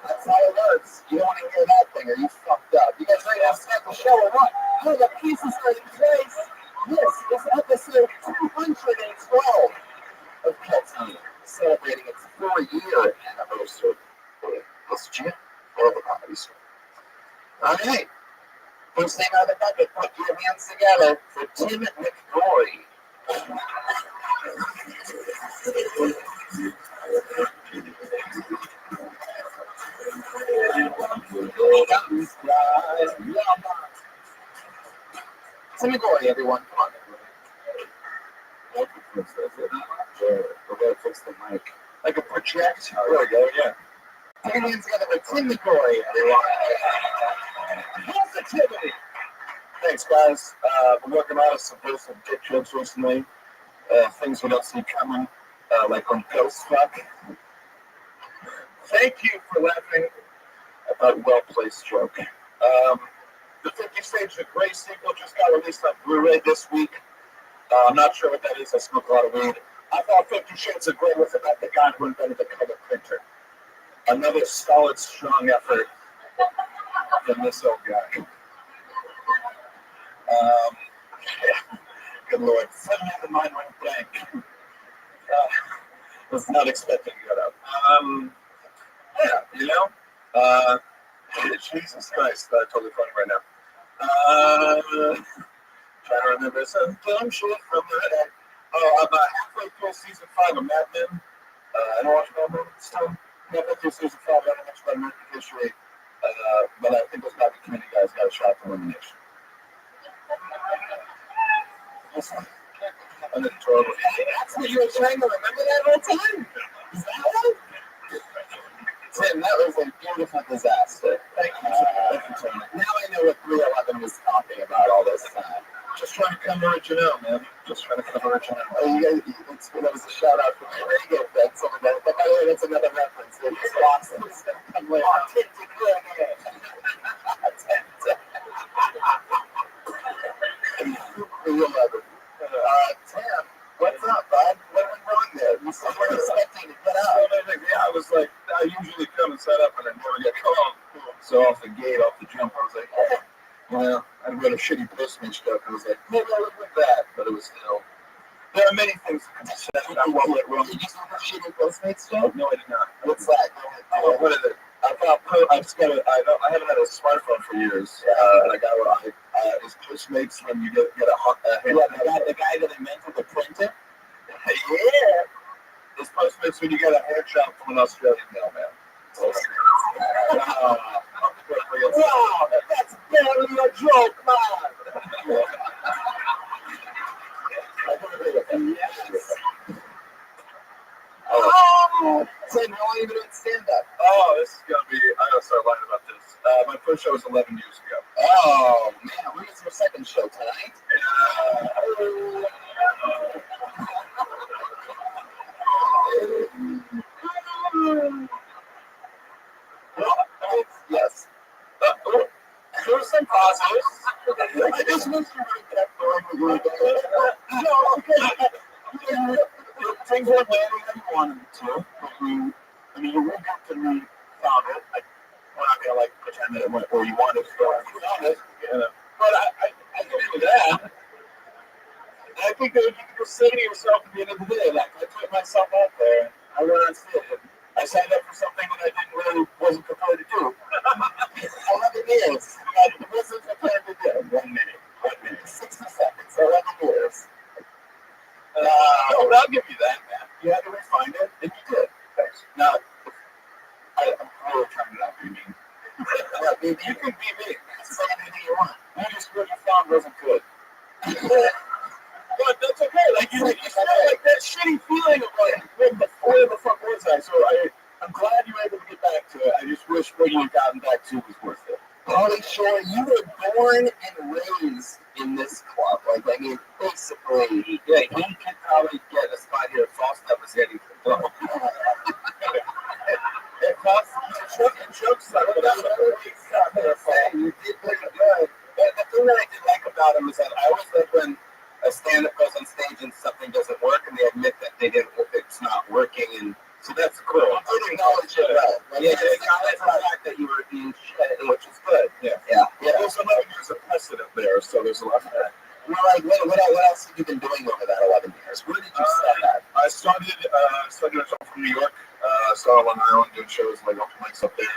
That's how it works. You don't want to hear that thing or you fucked up. You guys ready to start the show or what? Oh, the pieces are in place. This is episode 212 of Kelton, celebrating its 4-year anniversary. This June, all the comedy store. All right. First thing out of the bucket, put your hands together for Tim McGrory. Tim McGrory, everyone. Come on. We're going to fix the mic. Like a project. Oh, there we go, yeah. Put your hands together for Tim McGrory, everyone. Positivity. Thanks, guys. Been working on some dick jokes recently. Things we don't see coming. like when ghosts fuck. Thank you for laughing at that well-placed joke. The 50 Shades of Grey sequel just got released on Blu-ray this week. I'm not sure what that is. I smoke a lot of weed. I thought 50 Shades of Grey was about the guy who invented the color printer. Another solid, strong effort from this old guy. Yeah. Good Lord. Suddenly the mind went blank. Was not expecting that. Yeah, you know? Jesus Christ, totally funny right now. Trying to remember some dumb shit from the head. Oh, I'm halfway through season 5 of Mad Men. I don't watch Mad Men still. Halfway through season 5, I don't watch Mad Men officially. But I think those Bobby Kennedy guys got a shot for elimination. That's what you were trying to remember that whole time? Is that one? Tim, that was a beautiful disaster. Thank you. Now I know what 311 was talking about all this time. Just trying to cover it, you know, man. Just trying to cover it, you know. Oh, that was a shout out for my radio friends over there. But by the way, that's another reference. It's awesome. I'm like, oh, Tim, Tim, what's up, bud? What went wrong there? You said we're expecting to get up. Yeah, I was like, I usually come and set up and I never get called. So off the gate, off the jump, I was like, hey. Well, I read a shitty Postmates stuff, and I was like, maybe I'll look at that. But it was still, there are many things that I won't let wrong. Did you see the shitty Postmates stuff? No, I did not. What's that? What is it? I haven't had a smartphone for years, and I got it's Postmates when you get a hand. The guy that invented the printer? Yeah. It's Postmates when you get a hand job from an Australian mailman. Wow, that's barely a joke, man. Yes. Tim, how long have you been doing stand-up? Oh, this is going to be, I got to start lying about this. My first show was 11 years ago. Oh, man, when is your second show, tonight? Yes. There were some positives. I just wish you would have kept going. No, okay. Things weren't landing how you wanted them to. But you woke up and we found it. We're not going to pretend that it went where you wanted to go. You found it. But I can do that. I think that you can just say to yourself at the end of the day, I put myself out there. I went on stage. I signed up for something that I wasn't prepared to do. 11 years. I wasn't prepared to do. 1 minute. 60 seconds. 11 years. I'll give you that, man. You had to refine it, and you did. Thanks. Now, I'm really trying to not be mean. Yeah, baby, you can be me. Say anything you want. You just what you found wasn't good. But that's okay. You feel that shitty feeling of where the fuck was I? So I'm glad you were able to get back to it. I just wish what you had gotten back to was worth it. Holy sure, you were born and raised in this club. Basically, yeah, he could probably get a spot here at False Numbers Eddie. It costs the jokes up, but that's what they're saying. You did pretty good. The thing that I did like about him is that I always like when a stand-up goes on stage and something doesn't work, and they admit that it's not working, and so that's cool. I acknowledge it. Yeah, acknowledge the fact that you were being shit, which is good. Yeah. There's 11 years of precedent there, so there's a lot of that. What else have you been doing over that 11 years? Where did you start at? I started from New York. Started on Long Island doing shows open mics up there.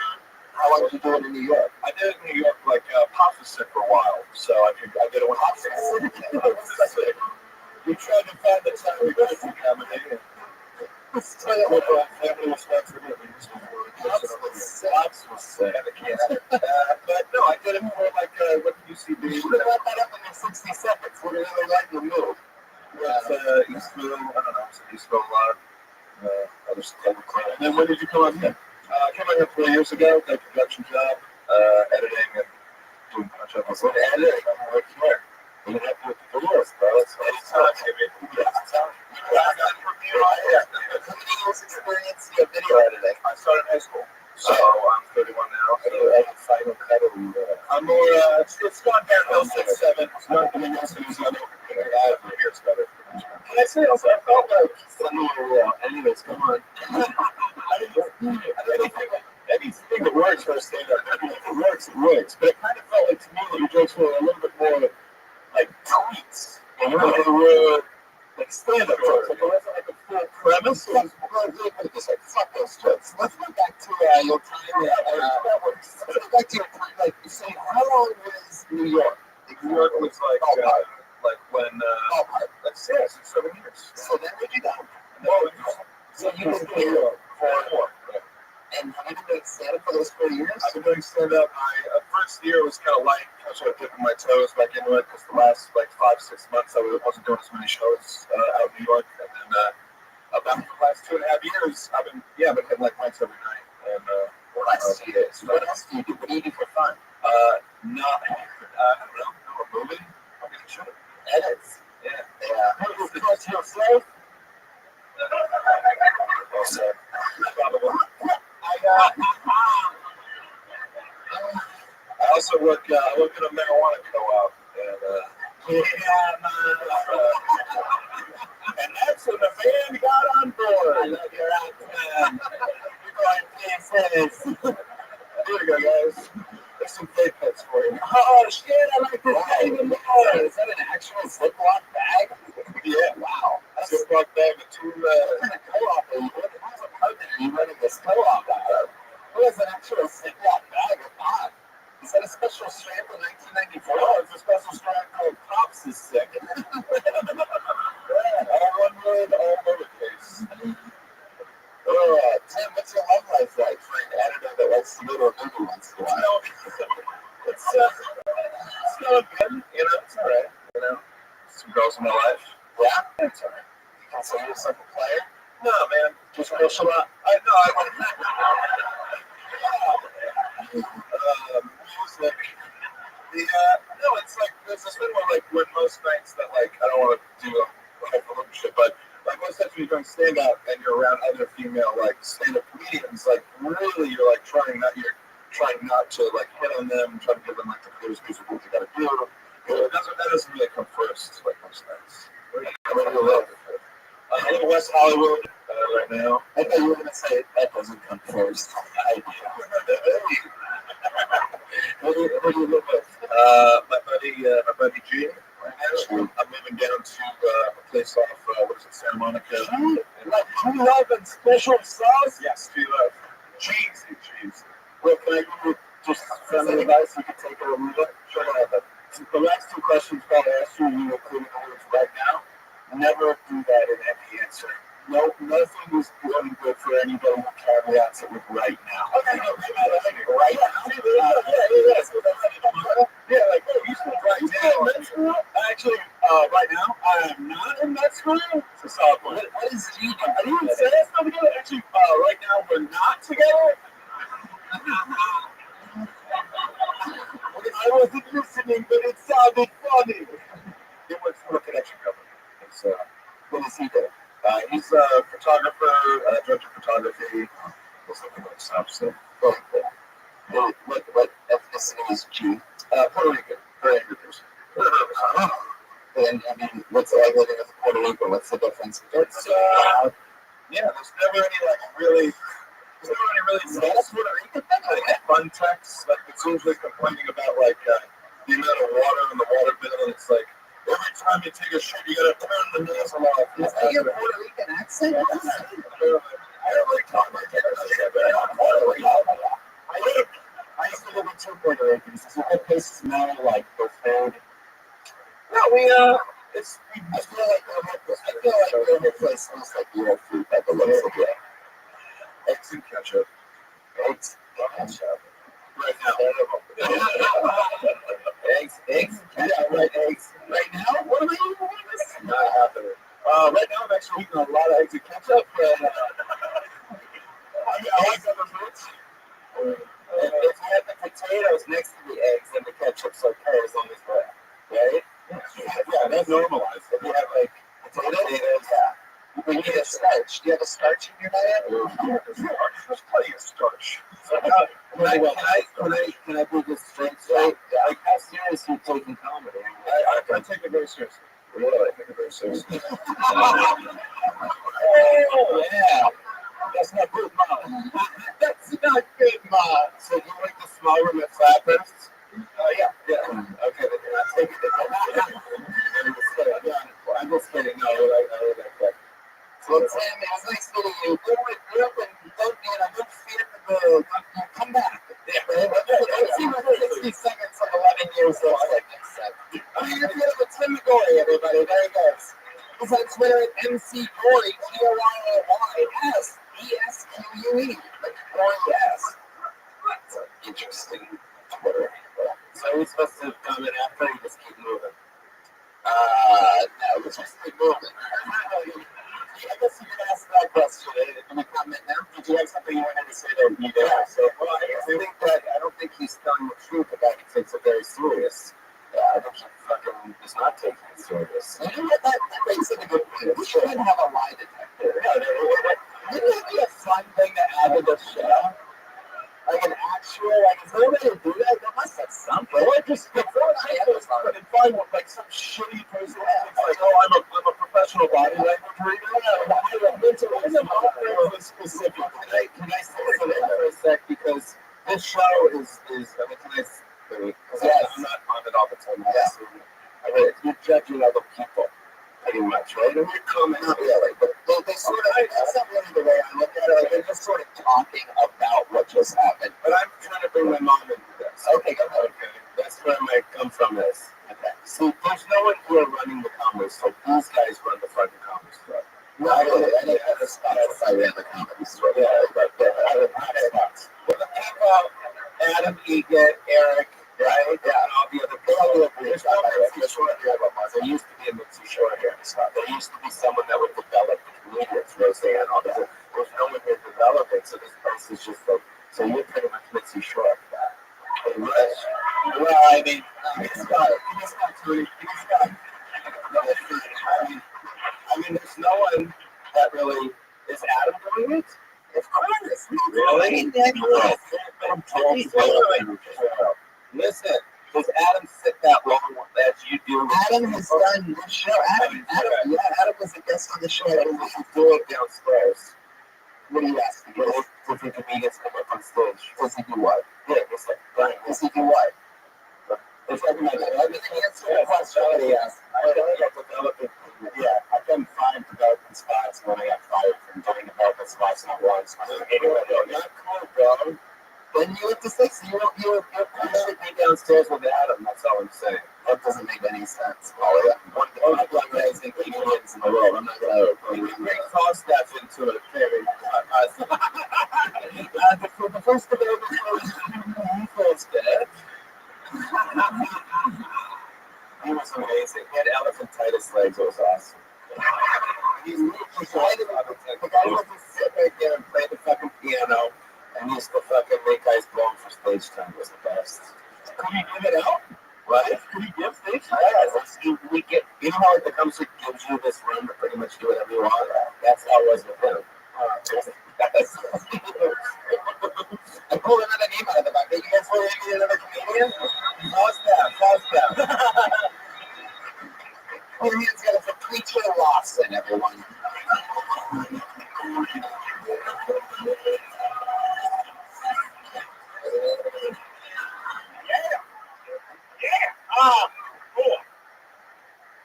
How long did you do it in New York? I did it in New York Pop was sick for a while, so I did it when Pop was sick. We tried to find the time we could to accommodate. Family responsibility. Pops was sick. But no, I did it for what did you see? You should have wrapped that up in 60 seconds. What did they like to move? Eastville, I don't know, Eastville a lot. Other stuff. And then when did you come out here? I came out here 4 years ago, got a production job, editing and doing punch-up. I was like, editing, I'm like, where? You have to do the doors, bro. It's anytime, I got a review on here. How many years experience do you have video editing? I started in high school, so I'm 31 now. Are you at Final Cut or I'm more, it's gone downhill 6-7. It's not going to be years better. And I say also, I felt like, anyways, come on. anything that works for a stand-up, if it works, it works. But it kind of felt like to me that your jokes were a little bit more like tweets. You know, they were like stand-up jokes. Like it wasn't like a full premise. It was really put it this way. Fuck those jokes. Let's go back to your time let's go back to your time. Like, you say, how long was New York? New York was like when, let's say, 6-7 years. So then where'd you go? So you was were here for 4. and have you been doing stand-up for those 4 years? I've been doing stand-up. My first year was kind of light. I was sort of dipping my toes back into it because the last like 5-6 months I wasn't doing as many shows out in New York. And then about the last 2.5 years, I've been hitting like mics every night. And What else do you do? What do you do for fun? I don't know, moving. I'm gonna show it. Edits. Yeah. How do you touch yourself? Also, probably. I also work in a marijuana co-op, and that's when the band got on board. I love your accent. You're going places. Here we go, guys. There's some fake pets for you. Oh shit, I like this guy even more. Is that an actual Ziploc bag? Yeah. Wow. That's Just like that with 2. what kind of co-op are you running? How's a partner are you running this co-op out of? What is an actual Ziploc bag of pot? Is that a special strain from 1994? Oh, it's a special strain called Pops is Sick. All one word, all lowercase. Tim, what's your love life like for an editor that likes to go to a movie once in a while? It's going good. You know, it's all right. You know, some girls in my life. Yeah? It's all right. You consider yourself a player? No, man. Just real shit up. Music. No, it's like there's this thing where like when most nights that like I don't want to do a shit, but like most times when you're doing stand up and you're around other female like stand up comedians, like really you're like trying not to like hit on them, trying to give them like the clearest piece of what you gotta do. That doesn't really come first like most nights. I live in West Hollywood right now. I thought you were going to say that doesn't come first. I do. Who do you live with? My buddy G. Right now, I'm moving down to a place off Santa Monica. Like true love and special sauce? Yes, True Love. Cheese. Well, can I give you just some advice you can take it or leave it? Sure, go ahead. The last 2 questions I'll ask you, you include the words right now. Never do that in any answer. No, nothing is going good for anybody who caveats it with right now. Okay, right now. Yeah, like, oh, you said right now. Actually, right now, I am not in med school. It's a solid point. What is G? Are you in sales now together? Actually, right now, we're not together. I wasn't listening, but it sounded funny. It was for a connection company. It's, What does he do? he's a photographer, director of photography. What's looking like stuff, so. What ethnicity is G? Puerto Rican. Very angry person. And I mean, what's it like living with a Puerto Rican? What's the difference? It's, yeah, there's never any, like, really, That's Puerto Rican thing? like, fun texts. Like, it's usually complaining about, like, the amount of water in the water bill, and it's like, every time you take a shit, you gotta turn the nozzle off. Is that your Puerto Rican accent? I don't really talk like that. I used to live with 2 Puerto Ricans. Does your place smell like the food? No, I feel like the whole place smells like real food by the looks of it. eggs and ketchup. Eggs. Right now. Eggs. Yeah, right. Eggs. Right now? What am I eating with this? Not happening. Right now, I'm actually eating a lot of eggs and ketchup. I like other fruits. If you have the potatoes next to the eggs, then the ketchup's okay as long as they're right? Yeah, that's normalized. If you have like potatoes, yeah. You can eat a starch? Do you have a starch in your diet? There's plenty of starch. Can I do this straight? Like, how serious are you taking comedy? I take it very seriously. Really, I take it very seriously. Oh, yeah. That's not good, Mom. That's not good, Mom. So you like the small room at Flappers? Yeah. Okay, then you're not taking it. I'm just kidding. No, I like that. Well, Sam, it was nice meeting you. You're up and don't fear the come back. Yeah, right? Let's see what 60 seconds of 11 years looks like next time. I'm here with Tim McGorry, everybody. There he goes. He's on Twitter at MC Gorey, GORYSESQUE. Like Gorey S. That's an interesting Twitter. So we're supposed to comment after you just keep moving. No, let's just keep moving. I guess you could ask that question in a comment now. Did you have something you wanted to say there? You did. Yeah, so well, I don't think he's telling the truth about he takes it very serious. I think he fucking is not taking it serious. You know what? That makes it a good point. We should have a lie detector. Wouldn't that be a fun thing to add to the show? Like an actual, like, is there a way to do that? There must have something. Or just find like some shitty person that's like, oh, I'm a professional body language reader. I'm not very specific. Can I say something for a sec? Because this show is I mean, I'm not on it all the time. I mean, you're judging other people, pretty much, right? And you're commenting, Not really, but they sort of, that's not really the way I look at it. Like, they're just sort of talking about what just happened. But I'm trying to bring my mom into this. Okay, go ahead. Okay, that's where I might come from this. Okay. See, there's no one who are running the comedy store. These guys run the fucking comedy store. Not really. I didn't have a spot if I ran the comedy store. Yeah, but I have hot spots. Well, the people, Adam, Egan, Eric, right? Yeah, and all the other people. There's no Mitzi Shore here. There used to be a Mitzi Shore here. There used to be someone that would develop the comedians, Roseanne, all that. There's no one here developing, so this place is just like, so you're pretty much Mitzi Shore for that. Well, I mean, he's got it. He's got Tony. He's got it. I mean, there's no one that really is Adam doing it. Of course. Really? Listen, does Adam sit that long as you do? Adam has done this show. Adam was a guest on the show. We should do it downstairs. What are you asking? Different comedians come up on stage. Does he do what? Yeah, it's like, right. Does he do what? It's like, Let me answer the question he asked. I've done 5 development spots when I got fired from doing development spots not once. Anyway, not cool, bro. Then you have to say, so you should be downstairs with Adam, that's all I'm saying. That doesn't make any sense. One of the amazing comedians in the world. I'm not going to bring Falstaff into it. The first development was first dead. He was amazing. He had elephantitis legs. It was awesome. The guy used to sit right there and play the fucking piano and used to fucking make guys blow for stage time. It was the best. Could he give it out? What? Could he give stage? Yeah, we get, you know how like the concert gives you this room to pretty much do whatever you want? That's how it was with him. I pulled another name out of the back. You guys want to meet another comedian? Falstaff. Oh, he's got a Preacher Lawson, everyone. Cool.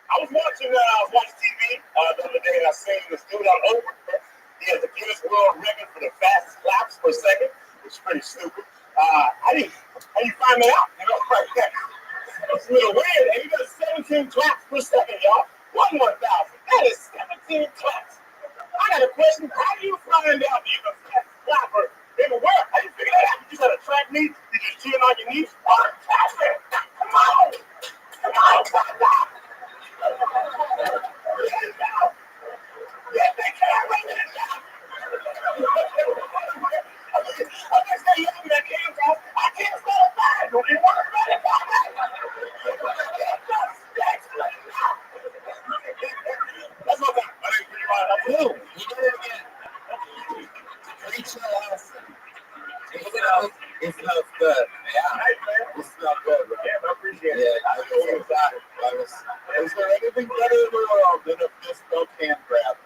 I was watching TV the other day and I seen this dude on Oprah. He has the Guinness World Record for the fastest claps per second, which is pretty stupid. How do you find that out? You know, like that. It's a little weird. And he does 17 claps per second, y'all. 1/1000. That is 17 claps. I got a question. How do you find out you're the fastest clapper in the world? How do you figure that out? You just had a track meet? You just cheating on your knees? Oh, catch it! Come on! Come on, clap out! Get the camera in there! I'm just saying, you have that camera. I can't spell it back. Don't even want to spell it back. That's my time. I didn't figure out how to do. You know nothing better in the world than a fist bump hand grab.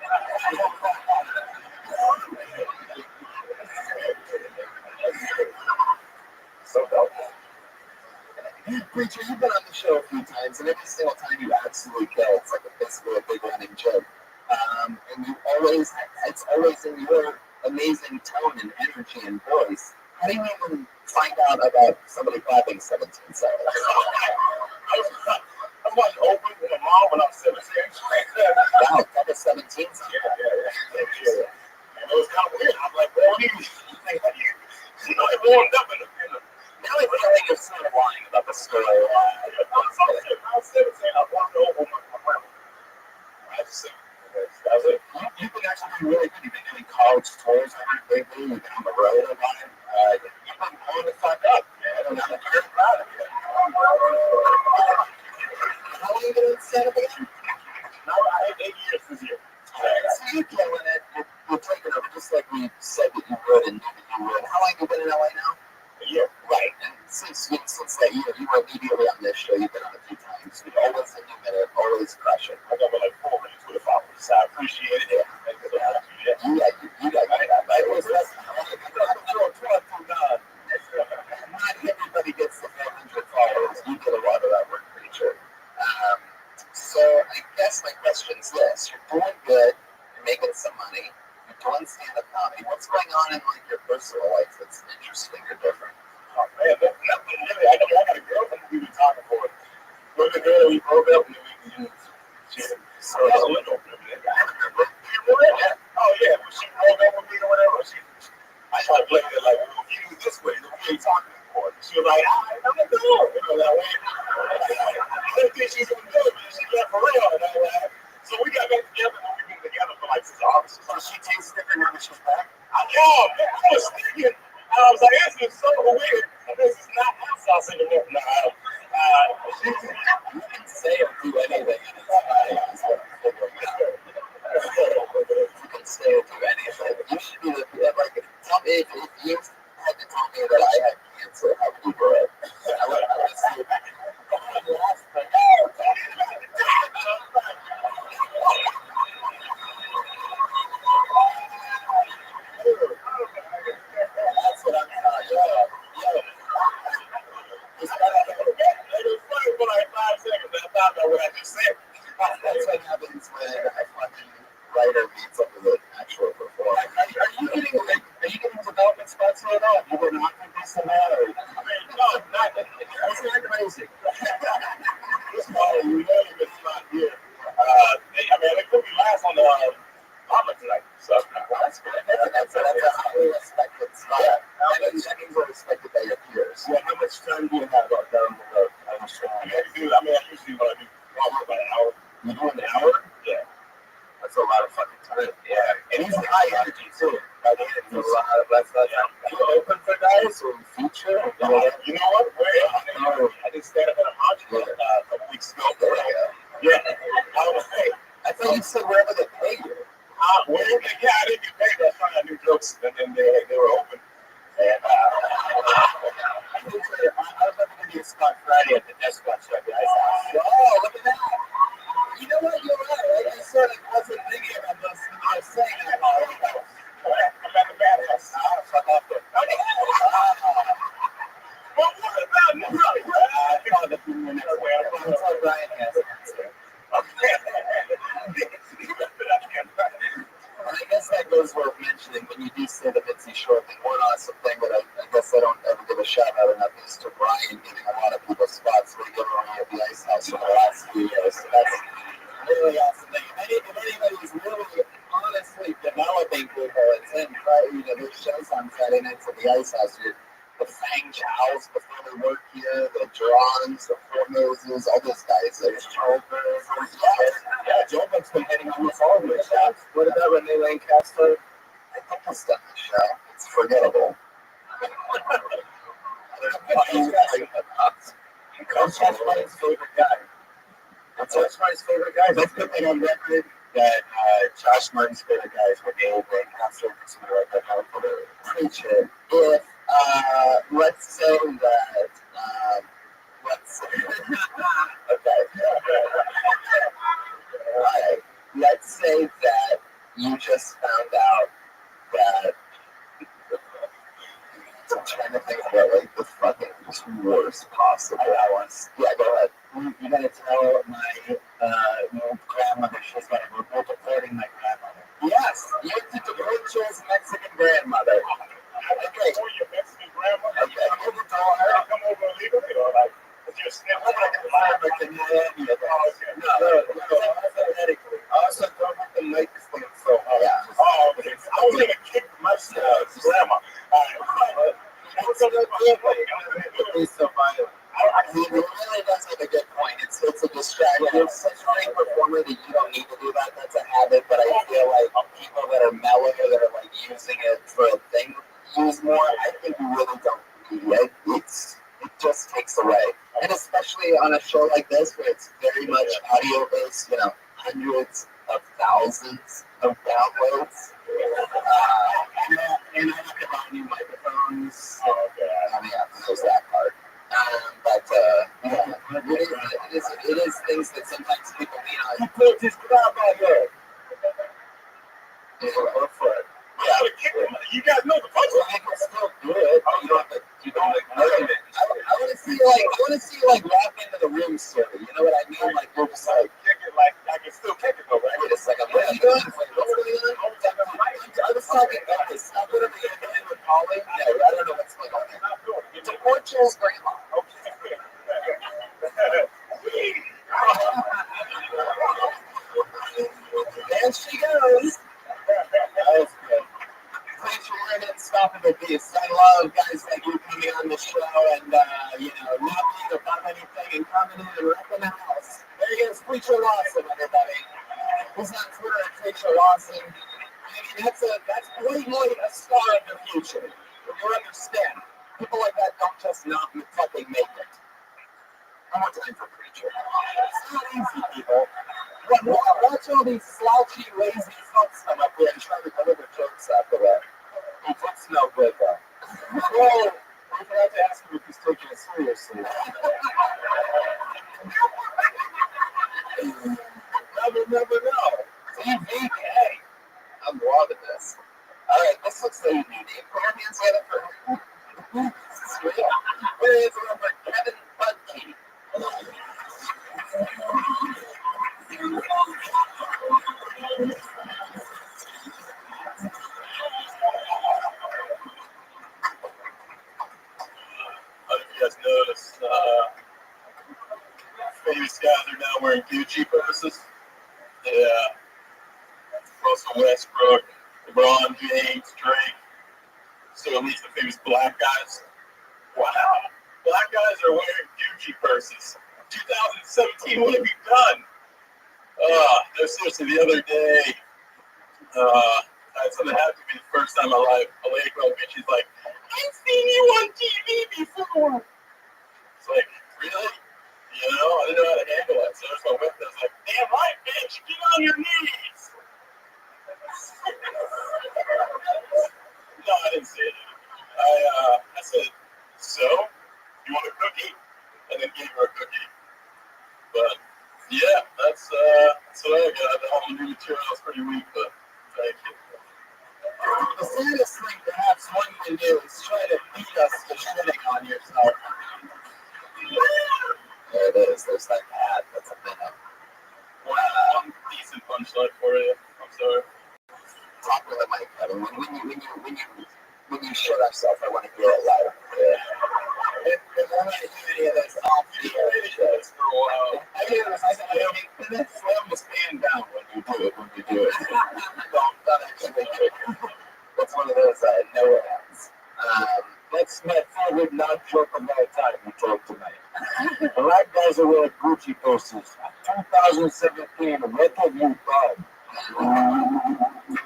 So dope. Preacher, you've been on the show a few times, and every single time you absolutely kill. It's like basically a big running joke. And it's always in your amazing tone and energy and voice. How do you even find out about somebody clapping 17 seconds? I was open with a mom when I was 17. Wow, that was 17 seconds. Yeah. And it was kind of weird. I'm like, well, you know, it warmed up in the now I feel like you're sort of lying about the story. I was 17. I walked over with my grandma. I just said, that was it. You've been actually doing really good. You've been doing college tours lately. You've been on the road a lot. You've been blowing the fuck up, man. And I'm very proud of you. How long have you been in stand-up again? No, I had 8 years this year. So you're killing it. You're taking over just like we said that you would and knew that you would. How long have you been in LA now? A year. Right. And since that year, you were immediately on this show. You've been on a few times. You've always in your minute, always crush it. I got like 4 minutes with a followers, so I appreciate it. You got that. Not everybody gets the 400 followers. You get a lot of that work, Preacher. So I guess my question's this. You're doing good. You're making some money. You're doing stand-up comedy. What's going on in like your personal life that's interesting or different? Oh man, nothing really. I got a girlfriend we've been talking for. With the girl we broke up and then she so that's a little open. Oh yeah, when she broke up with me or whatever, I tried to play it like, well, if you do this way, then we ain't talking anymore. She was like, I'm gonna do it. You know, that way. I didn't think she was gonna do it, but she left for real. And so we got back together and we've been together for like since August. So she takes different now that she's back? I was thinking, I was like, this is so weird. This is not hot sauce anymore. No, you can say or do anything and it's fine. You can say or do anything. You should be like, tell me if you had to tell me that I had cancer, how would you do it? I would say, that's what I'm talking about. It's funny for like 5 seconds. I thought about what I just said. That's what happens when a fucking writer meets up with an actual performer. Are you getting development spots right now? You were not going to do some matter. I mean, no, not. That's not crazy. This morning, you know it's not here. I mean, they put me last on the Mama tonight. So that's good. That's a highly respected spot. That means we're respected by your peers. Yeah, how much time do you have down the road? I usually when I do about an hour. You do an hour? Yeah. That's a lot of fucking time. Yeah. And he's high energy too. He's a lot of that's you open for guys or feature? You know what? I did stand up at a Montreal a couple weeks ago. Yeah. I thought you said wherever they pay you. I didn't get paid. I was trying to do jokes and then they were open. And I was about to give you a spot Friday at the Escort show. Oh, look at that. You know what? You're right. I sort of wasn't thinking about this. I was saying that. I'm at the bad house. Fuck off there. Well, what about you? I called the people next way. I'm sorry, Brian has it. I guess that goes worth mentioning when you do say the Mitzi Short thing. One awesome thing that I guess I don't ever give a shout out enough is to Brian giving a lot of people spots for giving away at the Ice House for the last few years. So that's really awesome thing. If anybody's really honestly developing people, it's him. There's shows on Saturday nights at the Ice House. The Fang Chows before they work here, the Johns, the Four Noses, all those guys. There's Jobers. Yeah, Jober's been hitting almost all of their shots. What about Renee Lancaster? I think he's done the show. It's forgettable. Coach Hashmoney's favorite guy. What's Hashmoney's favorite guy? Let's put that on record that Josh Martin's favorite guy is Renee Lancaster. Something like that. I'll put it. Preach it. If let's say that let's say okay. awesome. That was. Yeah, go ahead. You gotta tell my grandmother she's gonna we're deporting my grandmother. Yes, you have to deport Jill's Mexican grandmother. Okay. Your Mexican grandmother. Okay. I'm gonna tell her. Come over illegally or like, it's your I'm gonna confirm it in Miami. No, hypothetically. Also, don't have the mic stand so high. Yeah. Oh, okay. I was gonna kick my grandma. He's so violent. He really does have a good point. It's a distraction. You're such a great performer that you don't need to do that. That's a habit. But I feel like people that are mellow, that are like using it for a thing, use more. I think you really don't need it. It just takes away. And especially on a show like this where it's very much audio based, hundreds of thousands of downloads. And I have to buy new microphones. I mean, there's that part. It is things that sometimes people lean on. He put his grandmother. Go for it. You guys know the punchline. I can still do it. You don't have to. I want to see like walk into the room, sort of. You know what I mean? Like we're just like Kick it like I can still kick it though, right? wait a second. What are you doing? Wait, what's going on? I was talking about this. Stop it. We're calling. Yeah, I don't know what's going on. It's a Portugal's grandma. There she goes. That was good. Thanks for learning Stop at the Beast. I love guys like you coming on the show and, not being above anything and coming in and wrecking the house. There he is, Preacher Lawson, everybody. He's on Twitter at Preacher Lawson. I mean, that's blatantly a star of the future. You understand. People like that don't just not fucking make it. One more time for Preacher. It's not easy, people. Watch all these slouchy, lazy fucks come up here and try to deliver jokes after that. He puts no good, though. Oh, I forgot to ask him if he's taking it seriously. Never know. TVK. I'm loving this. All right, this looks like a new name. Put your hands together for sweet. Put your hands together for Kevin Budke. You guys noticed famous guys are now wearing Gucci purses. Yeah. Russell Westbrook, LeBron James, Drake. So at least the famous black guys. Wow. Black guys are wearing Gucci purses. 2017, what have you done? No, seriously, the other day, I had something happen to me the first time in my life. A lady called me, she's like, I've seen you on TV before. It's like, really? I didn't know how to handle it. So there's my whip. I was like, damn right, bitch, get on your knees. No, I didn't say it. I said, so, you want a cookie? And then gave her a cookie. But, yeah, that's what I got. All the new material is pretty weak, but thank you. The saddest thing perhaps one can do is try to beat us to shitting on yourself. There it is. There's that ad. That's a minute. One decent punchline for you. I'm sorry. Talk with the mic, Kevin. When you shit yourself, I want to hear it louder. If I want to hear any of this, I'll be here. For a while. I hear this. I slam the stand down when you do it. Don't actually do it. That's one of those no ads. That's my favorite not-joke of all time you talk tonight. Black guys are wearing Gucci purses. 2017, what have you done?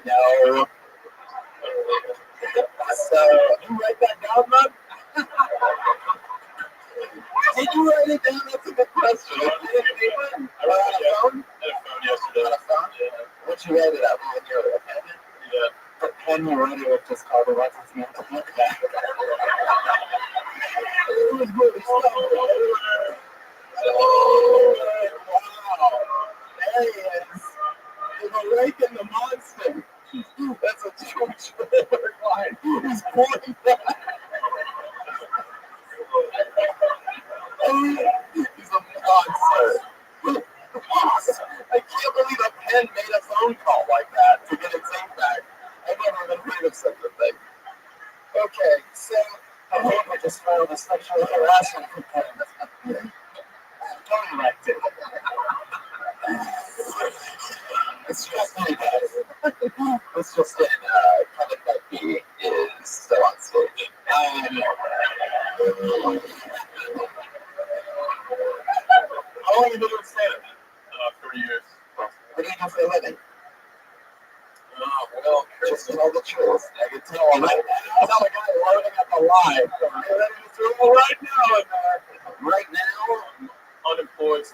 No. So, you write that down, man? Did you write it down? That's a good question. I wrote it on a phone yesterday. On a phone? Yeah. What'd you write it up? On your pen? Yeah. The pen you wrote it with just called it what's its name? It was good. Oh, wow. There he is. He's awakened the monster. That's a huge line. He's pointing back. He's a monster. I can't believe a pen made a phone call like that to get its ink back. I never even heard of such a thing. Okay, so I hope I just filed a sexual harassment complaint. Don't like it. It's just me, guys. It's just that Kevin Becky is still on stage. How long have you been doing stand-up? 3 years. What do you do for a living? Well, just tell the truth. I can tell him. Tell the guy loading up a line. Are you ready to throw right now? Right now? Unemployed /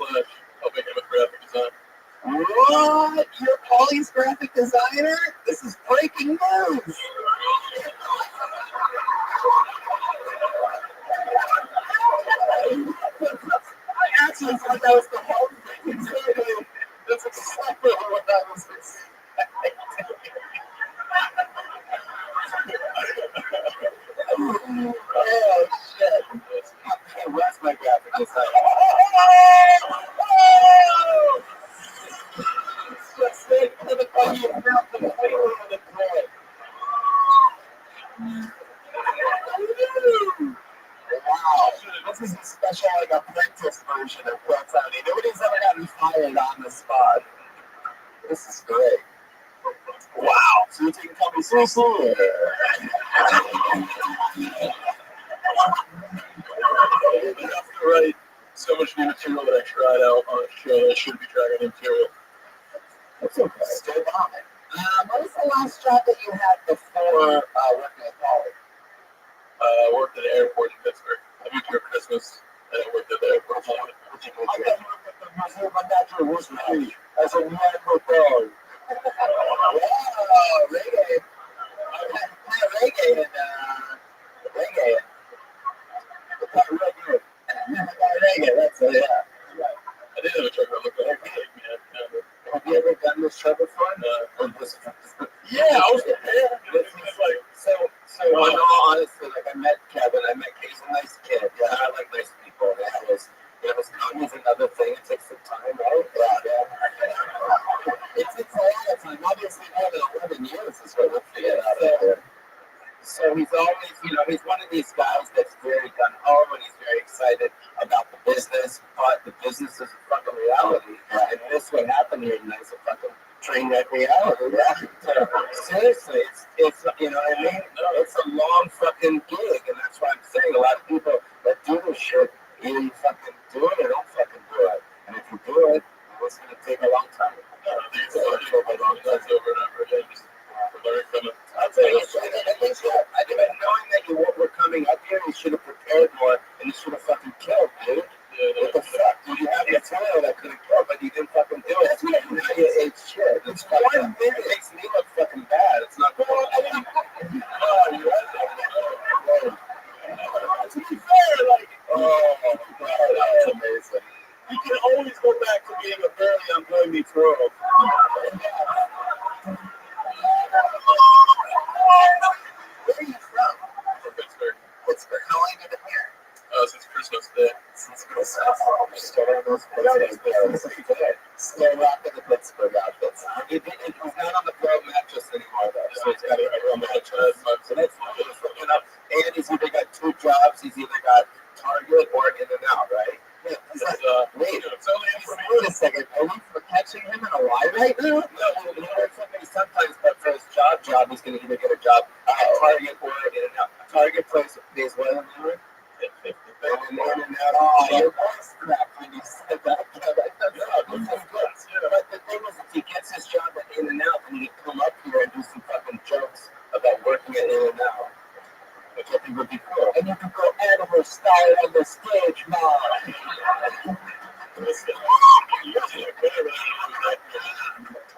helping him with graphic design. What? You're Paulie's graphic designer? This is breaking news. I actually thought that was the whole thing. That's exactly what I was expecting. Oh, shit. Where's my graphic designer? Wow, this is a special apprentice version of Quilts Honey. Nobody's ever gotten fired on the spot. This is great. Wow, so you can call me seriously? I have to write so much new material that I tried out on a show that I shouldn't be trying new material. That's okay. Stay on it. What was the last job that you had before working at Polly? I worked at an airport in Pittsburgh. I moved here for Christmas, and I worked at the airport. I worked at the Museum of Natural History as a medical dog. Wow, reggae. I play reggae and reggae. Reggae, that's it, yeah. I did have a truck that looked like a cake, man. Have you ever done this show before? Yeah, I was prepared. So in all honesty, like I met Kevin, he's a nice kid. Yeah, I like nice people. Comedy's another thing. It takes some time, right? Yeah. It takes a lot of time. Obviously, more than 11 years is what we'll figure out. So he's always, he's one of these guys that's very gung-ho and he's very excited about the business, but the business is a fucking reality. And this what happened here tonight is a fucking train wreck reality. Yeah. Seriously, it's you know what I mean? It's a long fucking gig, and that's why I'm saying a lot of people that do this shit, either you fucking do it or don't fucking do it. And if you do it, it's going to take a long time. It's over and over again. Learn from it. I'll tell you, I think knowing that you were coming up here, you should have prepared more, and you should have fucking killed, dude. What the fuck? Dude, you have material that could have killed, but you didn't fucking do it. That's what it's shit. It's 1 minute. It makes me look fucking bad. It's not good. To be fair, that's amazing. You can always go back to being a fairly unemployed betrothed. Where are you from? From Pittsburgh. Pittsburgh. How long have you been here? Since Christmas Day. Since Christmas. Still on those Pittsburgh. Still rocking the Pittsburgh outfits. He's not on the pro mattress anymore, though. So he's got a real mattress. So that's looking up. And he's either got 2 jobs. He's either got Target or In-N-Out, right? Yeah. Wait a second. Are we catching him in a lie right now? No, sometimes, but for his job, he's going to either get a job at Target or In-N-Out. Target pays well an hour. Oh, your voice cracked when you said that. But the thing is, if he gets his job at In-N-Out, then he can come up here and do some fucking jokes about working at In-N-Out. Which I think would be cool. And you can go animal style on the stage, man.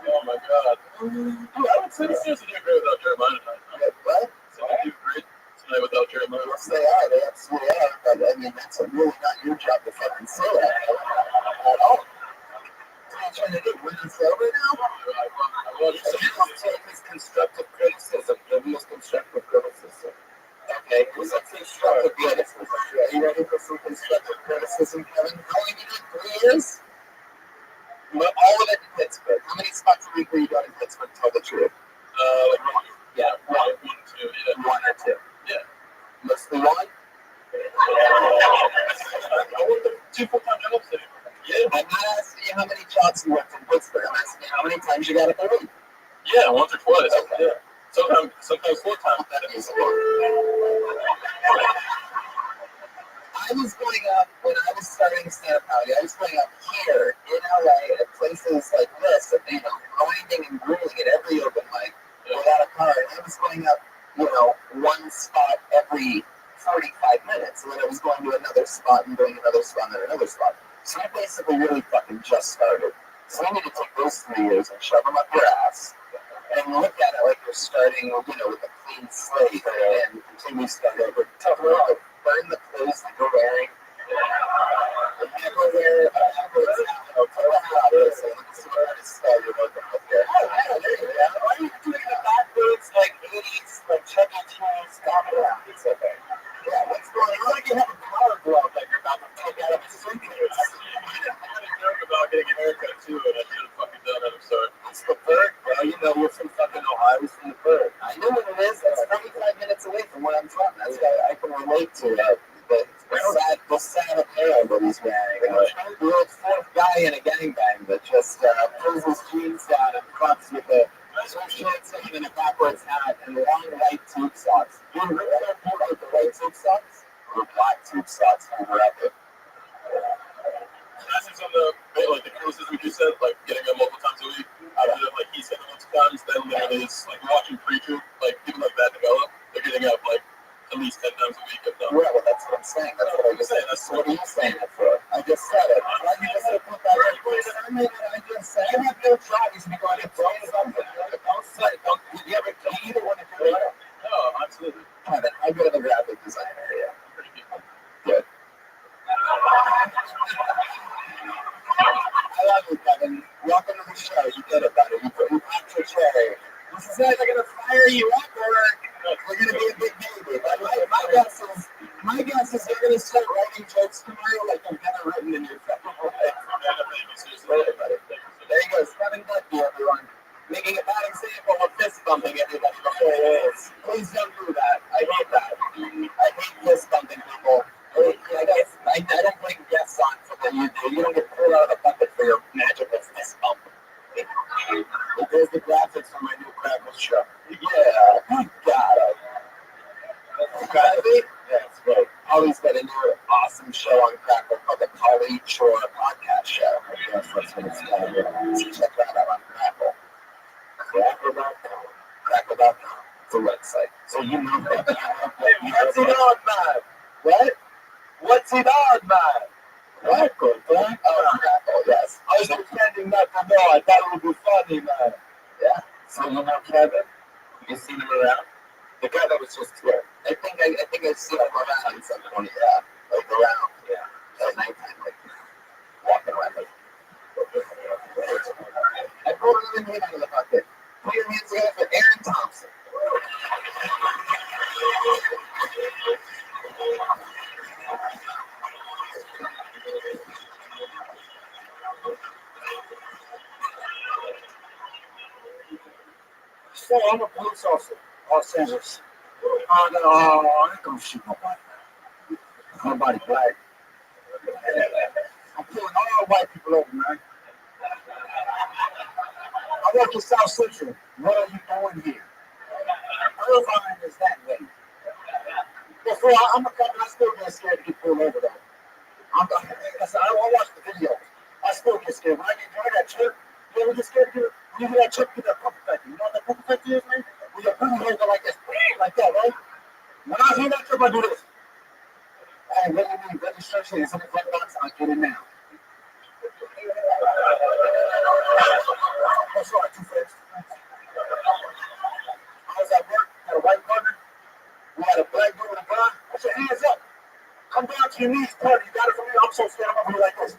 Oh my god. I would say this doesn't do great without Jeremiah. What? So they do great tonight without Jeremiah. Yes, they are. They absolutely are. But I mean, that's really not your job to fucking say that at all. What are you trying to do? Win us over now? You should take his constructive criticism. Give him his constructive criticism. Okay, who's up constructive criticism? Are you ready for some constructive criticism? week where you got to tell the truth? Like one. Yeah, One, two, yeah. one or two. Yeah. Mostly one. I worked at 2 full-time jobs there. Yeah. I'm not asking you how many jobs you worked in Pittsburgh. I'm asking you how many times you got up a week. Yeah, once or twice. Okay. Yeah. Sometimes 4 times. I was growing up when I was starting stand-up comedy. I was growing up here in LA at places like this, and grinding and grueling at every open mic without a car. And I was going up, one spot every 45 minutes, and then I was going to another spot and doing another spot and then another spot. So I basically really fucking just started. So I need to take those 3 years and shove them up your ass and look at it like you're starting, with a clean slate and continue to start over. Tough love. Burn the clothes that you're wearing. Never wear Why are you doing the bad boots like 80s, like Chuck E. Cheese? Stop it out. It's okay. Yeah, what's going on? Like you have a power glove that you're about to take out of a suitcase. I had a joke about getting a haircut too, and I should have fucking done it. I'm sorry. It's the bird, bro. We're from fucking Ohio. It's from the bird. I know what it is. That's 45 minutes away from where I'm from. That's why I can relate to it. The sad apparel that he's wearing. We're the fourth guy in a gangbang that just pulls his jeans down and cuts with a shorts and a backwards hat and long white tube socks. Dude, we're gonna pull out the white tube socks or black tube socks when we're up it. That's just on the criticism you said, like getting them multiple times a week. Like he said multiple times, then there is like watching Preacher, like people like that develop. They're getting up like at least 10 times a week, if not. Yeah, well, that's what I'm saying. That's what I just said. That's what are you saying it for? I just said it. Why you just put that in place? I just said I have no troubles because it's all something. Don't say, you ever either want to do it? No, absolutely. Kevin, how good of a graphic designer are you? Pretty good. Good. I love you, Kevin. Welcome to the show. You did it, buddy. You popped your cherry. This is like they're going to fire you up or we're going to be a big baby. But my guess is they're going to start writing jokes tomorrow like they've never written in your fucking life. There he goes. Kevin Ducky, everyone. Making a bad example of fist bumping everybody before it is. Please don't do that. I hate that. I hate fist bumping people. I don't bring guests on for what you do. You don't get pulled out of the bucket for your magical fist bump. There's the graphics for my new Crackle show. Yeah, you got it. Okay? That's right. Ollie's got a new awesome show on Crackle called the Polly Shore Podcast Show. Yes, that's what it's called. So check that out on Crackle. Crackle.com. Crackle.com. It's a website. So you know that. What's it on, man? What? What's it on, man? Crackle, huh? Oh, Crackle, yes. I was pretending not to know. I thought it would be funny, man. Yeah. So you know Kevin? You seen him around? The guy that was just here. I think I've seen him around at some point. Yeah. Like around. Yeah. At nighttime, like walking around. Like, I pulled another name out of the bucket. Put your hands together for Aaron Thompson. So I'm a police officer, Los Angeles. I ain't gonna shoot nobody. Nobody black. I'm pulling all white people over, man. I work in South Central. What are you doing here? Irvine is that way. Before I'm a cop, I still get scared to get pulled over though. I watch the videos. I still get scared. When I got chirp, you ever get scared to you hear that chirp, get that puppet factor. You know what that puppet factor is, man? When your booty hole go like this, like that, right? When I hear that chirp, I do this. Hey, what do you mean? Registration is in the black box. I'll get it now. Oh, sorry, two friends. I was at work, had a white partner. We had a black dude with a gun. Put your hands up. Come down to your knees, partner. You got it from me? I'm so scared. I'm over here like this.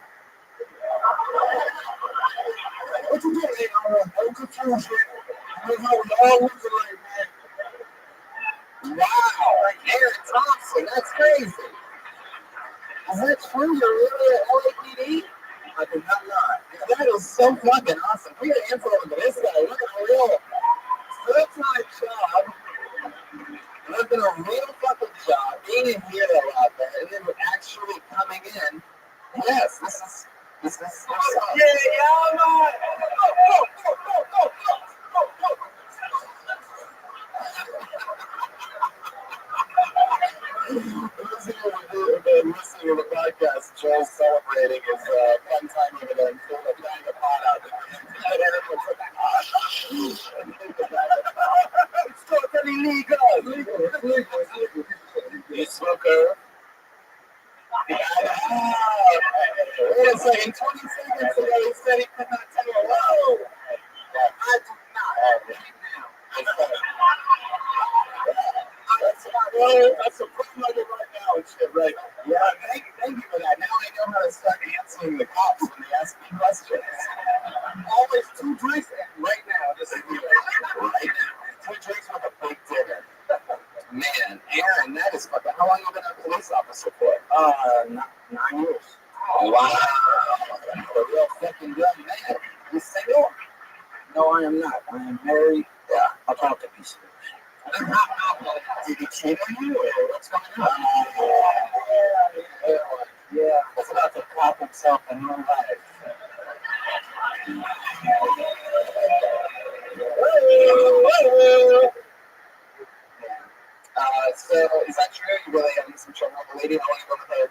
What you doing, man? Don't confuse you. You know, we all looking like, man. Wow, like Aaron Thompson. That's crazy. Is that true? You're really at LAPD? I did not lie. That is so fucking awesome. We got info on this guy. Look at a real full-time job. Living a real fucking job, being a hero out there, and then actually coming in. Yes, this is Yeah, man. Listening to the podcast, Joel's celebrating his fun time over there and putting a pot out there. It's totally legal. You smoker. Wait a second, 20 seconds ago he said he could not tell you. Whoa! I do not. Right now. That's a pretty nugget right now and shit, right? Yeah, thank you for that. Now I know how to start answering the cops when they ask me questions. Always 2 drinks right now. Just right now. 2 drinks with a big dinner. Man, Aaron, that is fucking. How long have you been a police officer for? 9 years. Oh, wow. You're a real fucking young man. You single? No, I am not. I am married. Yeah. I'll talk to peace. Did he cheat on you? Or what's going on? Yeah. He's about to pop himself in real life. So, is that true? You really having some trouble with the lady? How long you been with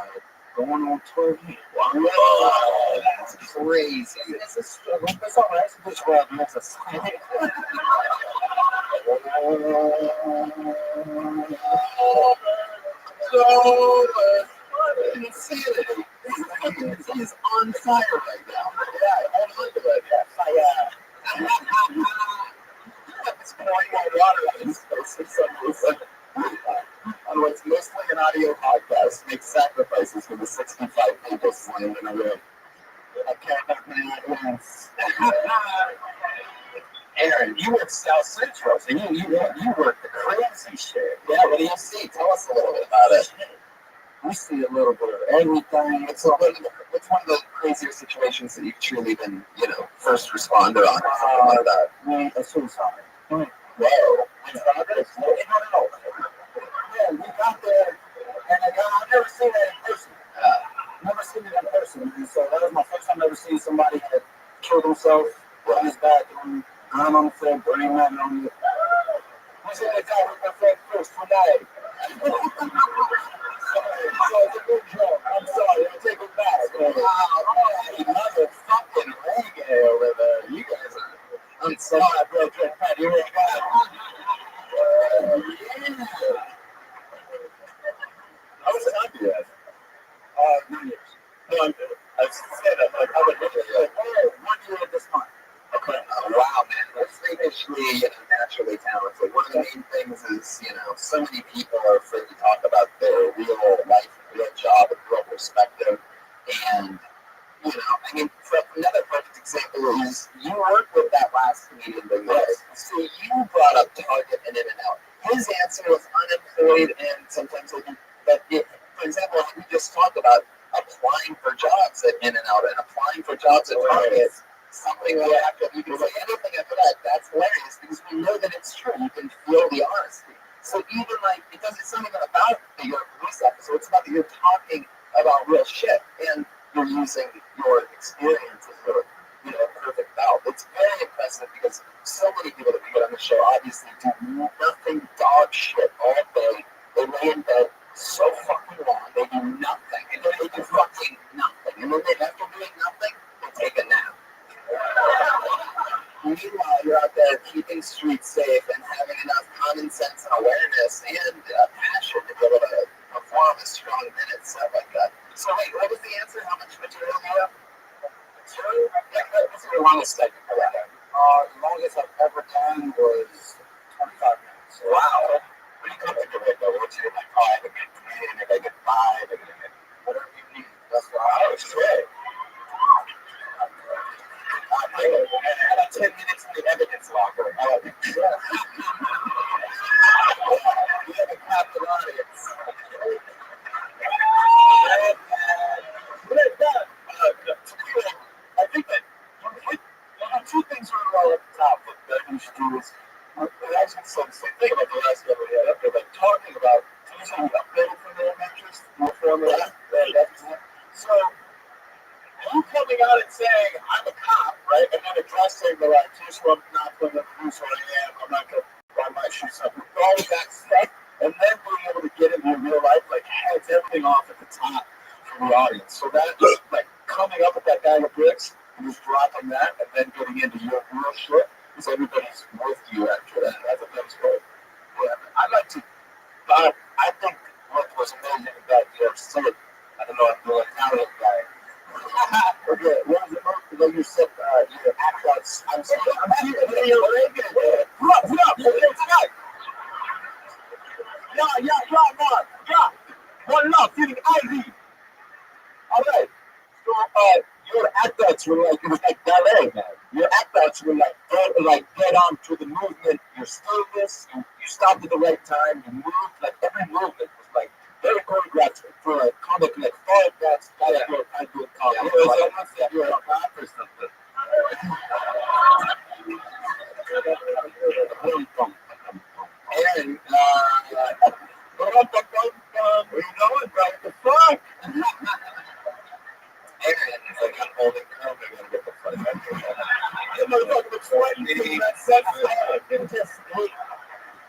her? Going on 12 years. Wow, that's crazy. That's all right. It's a good 12 years of sleep. Insanity. He's on fire right now. Yeah, hold on to it. Fire. It's pouring more water on his face for some reason. On what's mostly an audio podcast, make sacrifices for the 65 people slain in a room. I can't have many audience. Aaron, you work South Central, so you work the crazy shit. Yeah, what do you see? Tell us a little bit about it. We see a little bit of everything. What's one of the crazier situations that you've truly been, first responder on? Something like that. A suicide. Whoa. No. Yeah, we got there, and I've never seen that in person. Never seen it in person. And so that was my first time ever seeing somebody that killed himself on his back, gun on the floor, burning that on the what's in the guy with my friend first tonight? So it's a good joke. I'm sorry, I'll take it back. Wow, motherfucking reggae over there. You guys are. I'm sorry, bro. Here we go. Yeah. How much time do you have? 9 years. No, I said that. Like, how much time do you have? 1 year this month. Okay. Wow, man. We're freakishly naturally talented. One of the main things is, so many people are afraid to talk about their real life, real job, and real perspective. And, another perfect example is you worked with that last comedian, right? So you brought up Target and In-N-Out. His answer was unemployed and sometimes for example, we just talked about applying for jobs at In-N-Out and applying for jobs at Target. Something like that, you can say anything after that, that's hilarious because we know that it's true. You can feel the honesty. So even because it's not even about that you're a police officer, it's about that you're talking about real shit and you're using your experience as your, perfect valve. It's very impressive because so many people that we get on the show obviously do nothing dog shit all day. They lay in bed so fucking long, they do nothing. And then they do fucking nothing. And then after doing nothing, they take a nap. Meanwhile, you're out there keeping streets safe and having enough common sense and awareness and passion to be able to perform a strong minute, stuff like that. So wait, what was the answer? How much material do you have? What's your longest segment for that? The longest I've ever done was 25 minutes. Wow. What do you come to do it though? What's your I can get 10, if I get 5, I can get whatever you need. That's what I was great. I got 10 minutes in the evidence locker. I love it. We have a captive audience. all at the top, what you should do is, actually some thing about the last guy we had up there, like talking about, usually upgraded from their mattress, more formula, so, you coming out and saying, I'm a cop, right, and then addressing the like, here's what I'm not going to do, so I am, I'm not going to, I might shoot something, all of that stuff, and then being able to get into your real life, like, heads everything off at the top for the audience. So that is like coming up with that bag of bricks and just dropping that and then getting into your real shit because everybody's with you after that. I think that was great. Yeah, I'd like to, I think what was amazing about your set, I don't know if you're an Italian guy. Okay, what was it when you said your actors? I'm saying, you're Arabian. Put up, tonight. Yeah. One love, feeling Ivy. All right. So, your actors were like, it was like ballet, man. Your actors were like dead on to the movement. Your stillness, you stopped at the right time. You moved, like every movement was like very choreographed for a comic, like five backs, guy that you're kind of doing comedy. Yeah, it was almost like you're a rap or something. And, where you going, bro? What the fuck? Aaron is like, I'm holding curve, I gotta get the fuck out of here. You motherfucker was sweating, that sucks.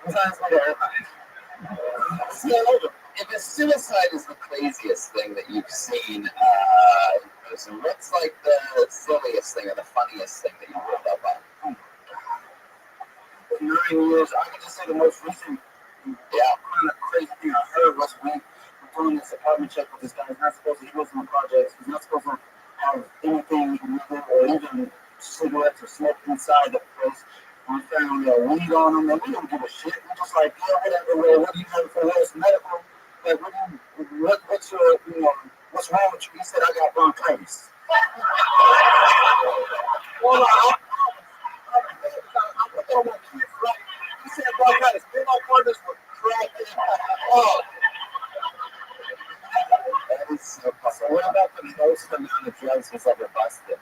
Sounds like everybody. So, if a suicide is the craziest thing that you've seen in person, what's like the silliest thing or the funniest thing that you rolled up on? 9 years, I can just say the most recent, kind of crazy thing I heard was we were doing this apartment check with this guy. He's not supposed to, he lives in the projects, he's not supposed to have anything or even cigarettes or smoke inside the place. We found weed on him, and we don't give a shit. We're just like, whatever, what do you have for us? Medical? Like, what's your, what's wrong with you? He said, I got bronchitis. Well, I'm with all my kids, right? He said bronchitis. Me and my partners were cracking. Oh. That is so possible. So what about the most amount of drugs he's ever busted?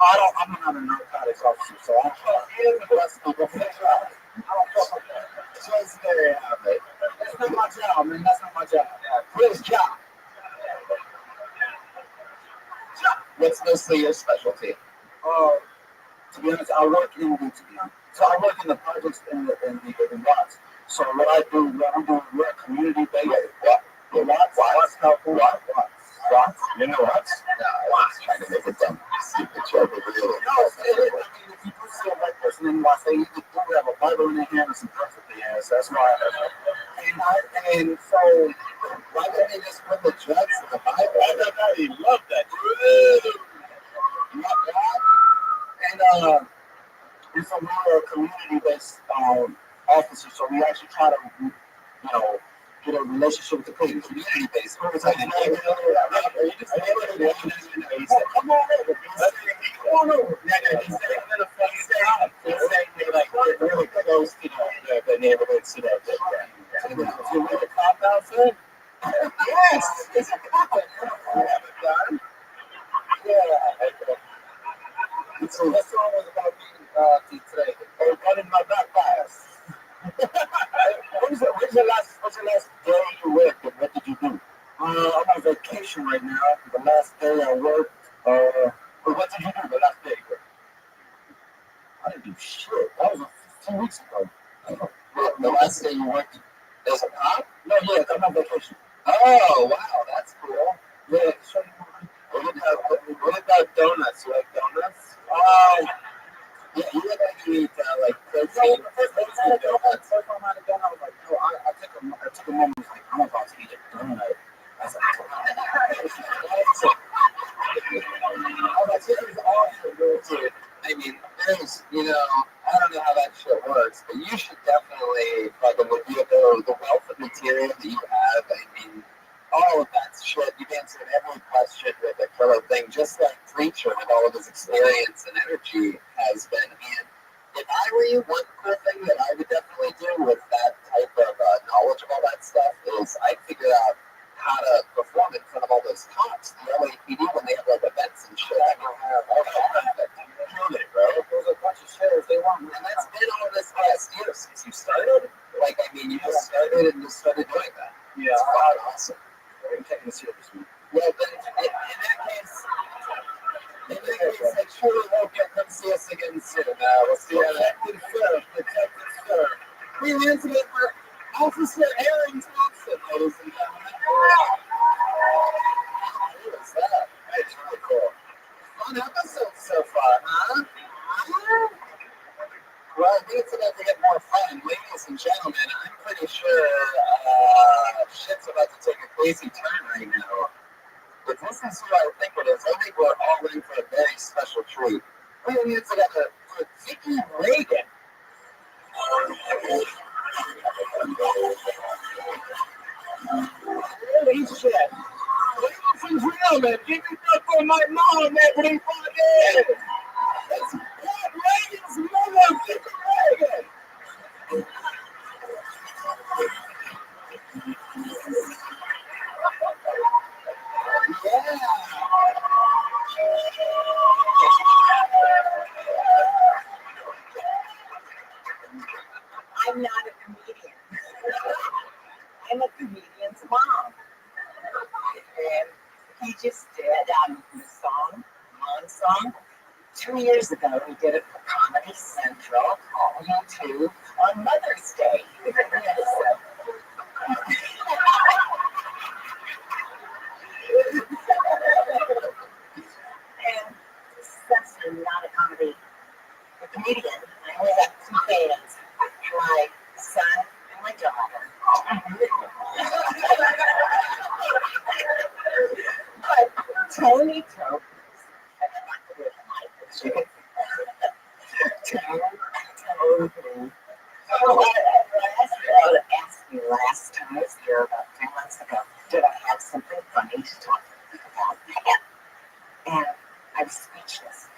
I'm not a narcotics officer, so I don't fuck with that. I don't fuck with that. Just there, man. That's not my job, man. That's not my job. His job. What's mostly your specialty? To be honest, I work in the projects in the lots. So what I do, we're a community based. The lots helpful. Lots? You know lots? No, I was trying to make a dumb stupid joke over there. No, it is. I mean, if you do see a white person in Los Angeles, you do have a Bible in their hand and some drugs in their hands. So that's why. And so, why don't they just put the drugs in the Bible? I love that. Love that. And so we're a community-based officer, so we actually try to, get a relationship with the police. Community-based. Come on over. Come on over. He's saying they're like really close to the neighborhoods today. Is it really a cop outside? Yes, it's a cop. You haven't done. Yeah. So that song was about me today. Running my back bias. What's your last day you worked and what did you do? I'm on vacation right now. The last day I worked. But what did you do the last day you worked? I didn't do shit. That was a few weeks ago. The last day you worked as a cop? No, yeah, I'm on vacation. Oh, wow, that's cool. Yeah, what about donuts? You like donuts? Yeah, you look like you eat protein. First time I had a donut, I was like, no, I took a moment, like, I'm about to eat a donut. I was like, this is awesome, dude. I mean, there's, I don't know how that shit works, but you should definitely fucking review the wealth of material that you have. I mean, all of that shit, you've answered every question with a killer thing, just like Preacher with all of his experience and energy has been. And if I were you, one cool thing that I would definitely do with that type of knowledge of all that stuff is I'd figure out how to perform in front of all those cops, the LAPD, when they have like events and shit. I don't have all that. Kill it, bro. There's a bunch of shit And that's been all this last year since you started. Like, I mean, you just started and just started doing that. Yeah. It's quite awesome. We're going to take this here this week. Well, then, in that case, I truly hope you'll come see us again soon. We'll see you Protected Serve. We hands it for Officer Aaron Thompson, ladies and gentlemen. Who is that? That's really cool. Fun episode so far, huh? Well, I think it's about to get more fun. Ladies and gentlemen, I'm pretty sure shit's about to take a crazy turn right now. But this is who I think it is. I think we're all in for a very special treat. We're here together for Vicky Reagan. Holy shit. Ladies and gentlemen, give it up for my mom, everybody. That's Pat Reagan's mother, Vicky Reagan. Yeah. I'm not a comedian. I'm a comedian's mom. And he just did the song, one song. 2 years ago, we did it for Comedy Central on YouTube on Mother's Day. And since I'm not a comedian, I only got 2 fans, my son and my daughter. But Tony Tope, I asked you last time I was here about 3 months ago, did I have something funny to talk about? And I was speechless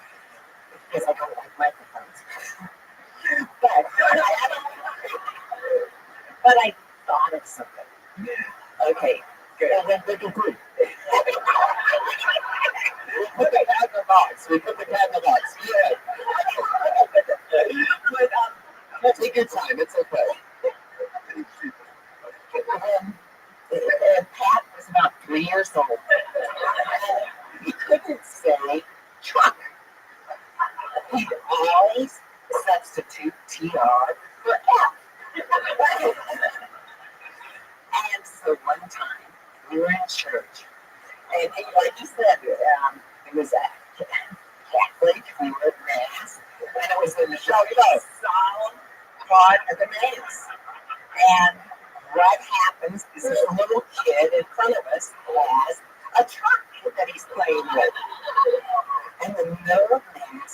because I don't like microphones. But I thought of something. Okay, good. And then we can prove. We put the cat in the box. Yeah. But take your time. It's okay. And Pat was about 3 years old. He couldn't say truck. He always substitute TR for F. And so one time, we were in church, and like you said, it was a Catholic, we were at Mass, and it was in the solemn part of the Mass. And what happens is there's a little kid in front of us who has a truck that he's playing with. And in the middle of Mass,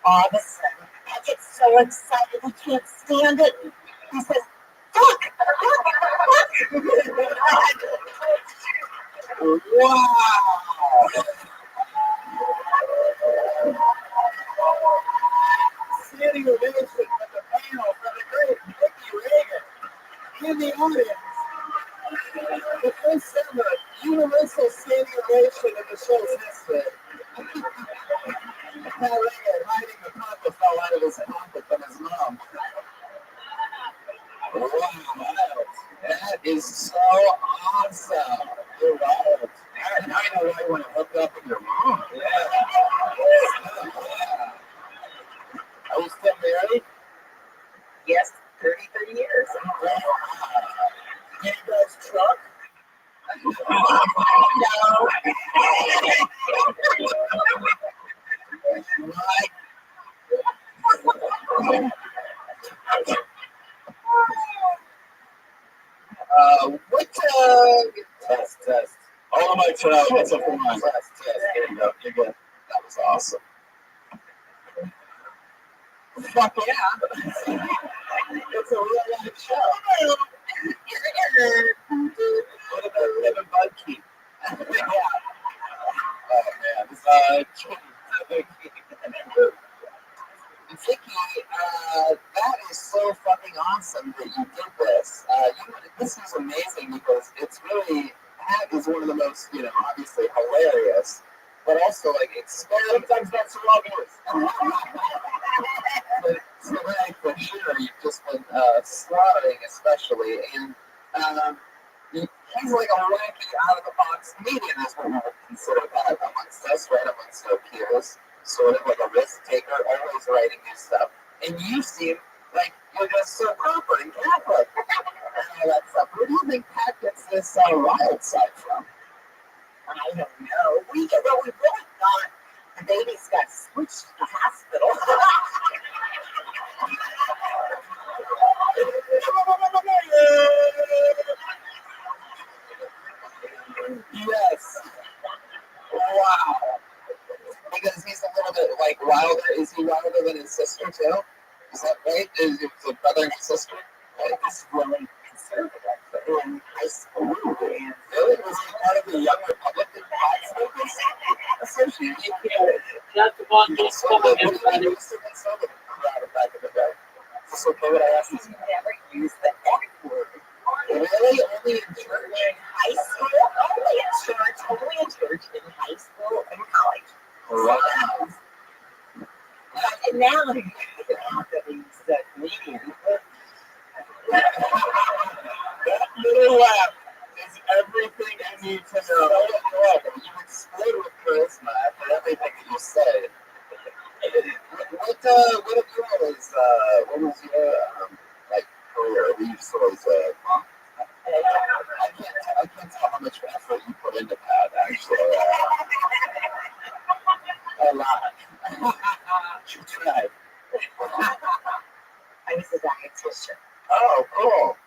all of a sudden, I get so excited I can't stand it. He says, "Duck! Wow! Standing ovation for the panel for the great Vicky Reagan in the audience. The first ever universal standing ovation in the show's history. Pat Reagan hiding the papa fell out of his pocket from his mom. Wow, that is so awesome. You're wild. Now I know why you want to hook up with your mom. Yeah. Are you still married? Yes, 33 years. Can you guys truck? No. Test. All of my child, what's up for my test? There you go. You're good. That was awesome. Fuck yeah. It's a real life show. What about Kevin Budke? Yeah. Oh man. Vicky, that is so fucking awesome that you did this. This is amazing because it's really, that is one of the most, obviously hilarious, but also like sometimes that's the wrong words. But so slaughtering especially, and he's like a wacky out-of-the-box comedian is what we would consider that amongst us, right, amongst our peers, sort of like a risk-taker, always writing new stuff. And you seem like you're just so proper and Catholic and all that stuff. Where do you think Pat gets this wild side from? I don't know. We really thought the babies got switched to the hospital. Yes. Wow. Because he's a little bit like wilder. Is he wilder than his sister too? Is that right? Is it a brother and sister? Right? He's really conservative in high school. And Really? Was he part of the Young Republican Smokers Association? Not the one He that's was coming the in front of conservative crowd back in the day. Is this okay what I asked? he never used the F word. Really? Only in church? In high school, only in church, in high school, and college. Wow. And now that he's a comedian, That little laugh is everything I need to know. You explode with charisma after everything that you say. What have you always, what was your, like, career? Were you just always, I can't tell how much effort you put into Pat, actually. A lot. You tried. I was a dietitian. Oh, cool.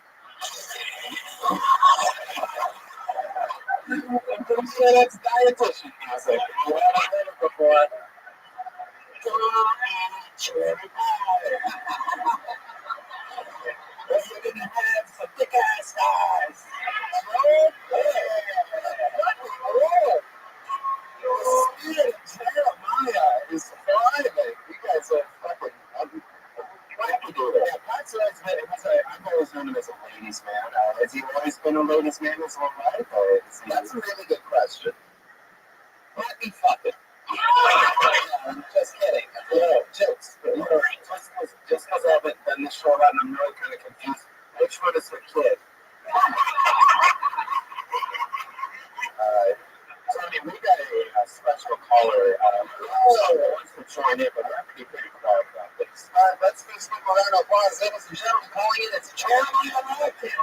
I'm pretty sure that's dietitian music. You haven't heard it before. Cherry pie. We're gonna have some thick ass thighs. Oh, yeah. The spirit of Jeremiah is thriving. You guys are fucking wackadoodle. Yeah, Pat's always been, I've always known him as a ladies' man. Has he always been a ladies' man his whole life? Or that's a really good question. Let me fucking. I'm just kidding. Jokes. But, just because I haven't done this show a lot and I'm really kind of confused. Which one is her kid? So, I mean, we got a special caller who wants to join in, but we have to be pretty quiet about this. Let's give some round of applause, ladies and gentlemen. Calling in, it's Jeremiah Watkins.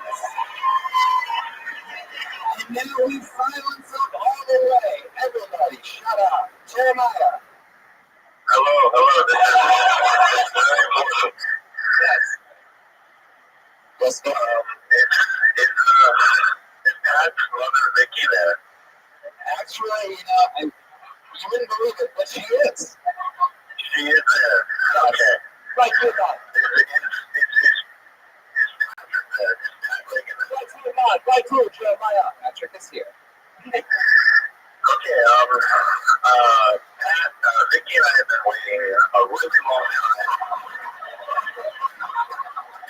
And now we silence up all the way. Everybody, shut up. Jeremiah. Hello, this is very important. Yes. Yes, go ahead. Is Pat's mother Vicky there? Actually, you wouldn't believe it, but she is. She is there. Okay. Right, you got it. Let's move on. Right to Jeremiah. Patrick is here. Okay, Pat, Vicky and I have been waiting a really long time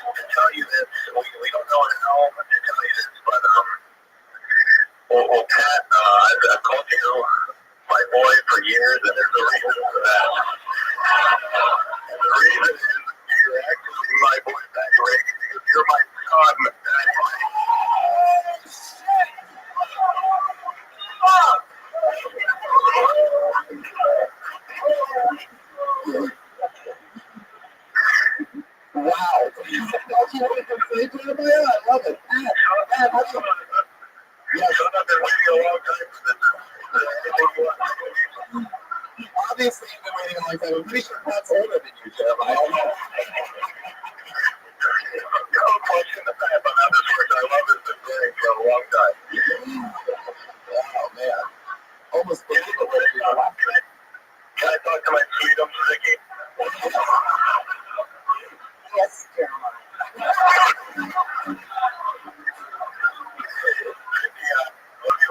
to tell you this. We don't know how to tell you this, but well, Pat, I've called you my boy for years, and there's a reason for that. And the reason is you're actually my boy, Patty Reagan, because you're my son, Patty Reagan. Wow. That's what we can say, Jeremiah. I love it. Pat, what's up? Yes. I've been waiting a long time for this. Obviously, you've been waiting a long time. I'm pretty sure Pat's older than you, Jeremiah. No question the fact about this work. I love this been doing for a long time. Oh, man. Almost believable. Can I talk to my freedom, Ricky? Yes, Jeremiah.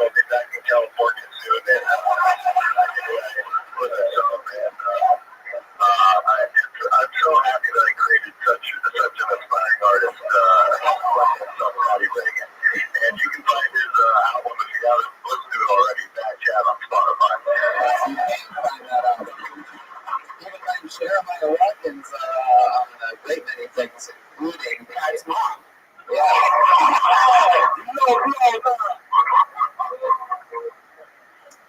I'll be back in California soon. And, I'm so happy that I created such an aspiring artist, Patty Reagan. And you can find his album if you haven't listened to it already, Bad Chat on Spotify. You can find that out. You can find Jeremiah Watkins on a great many things, including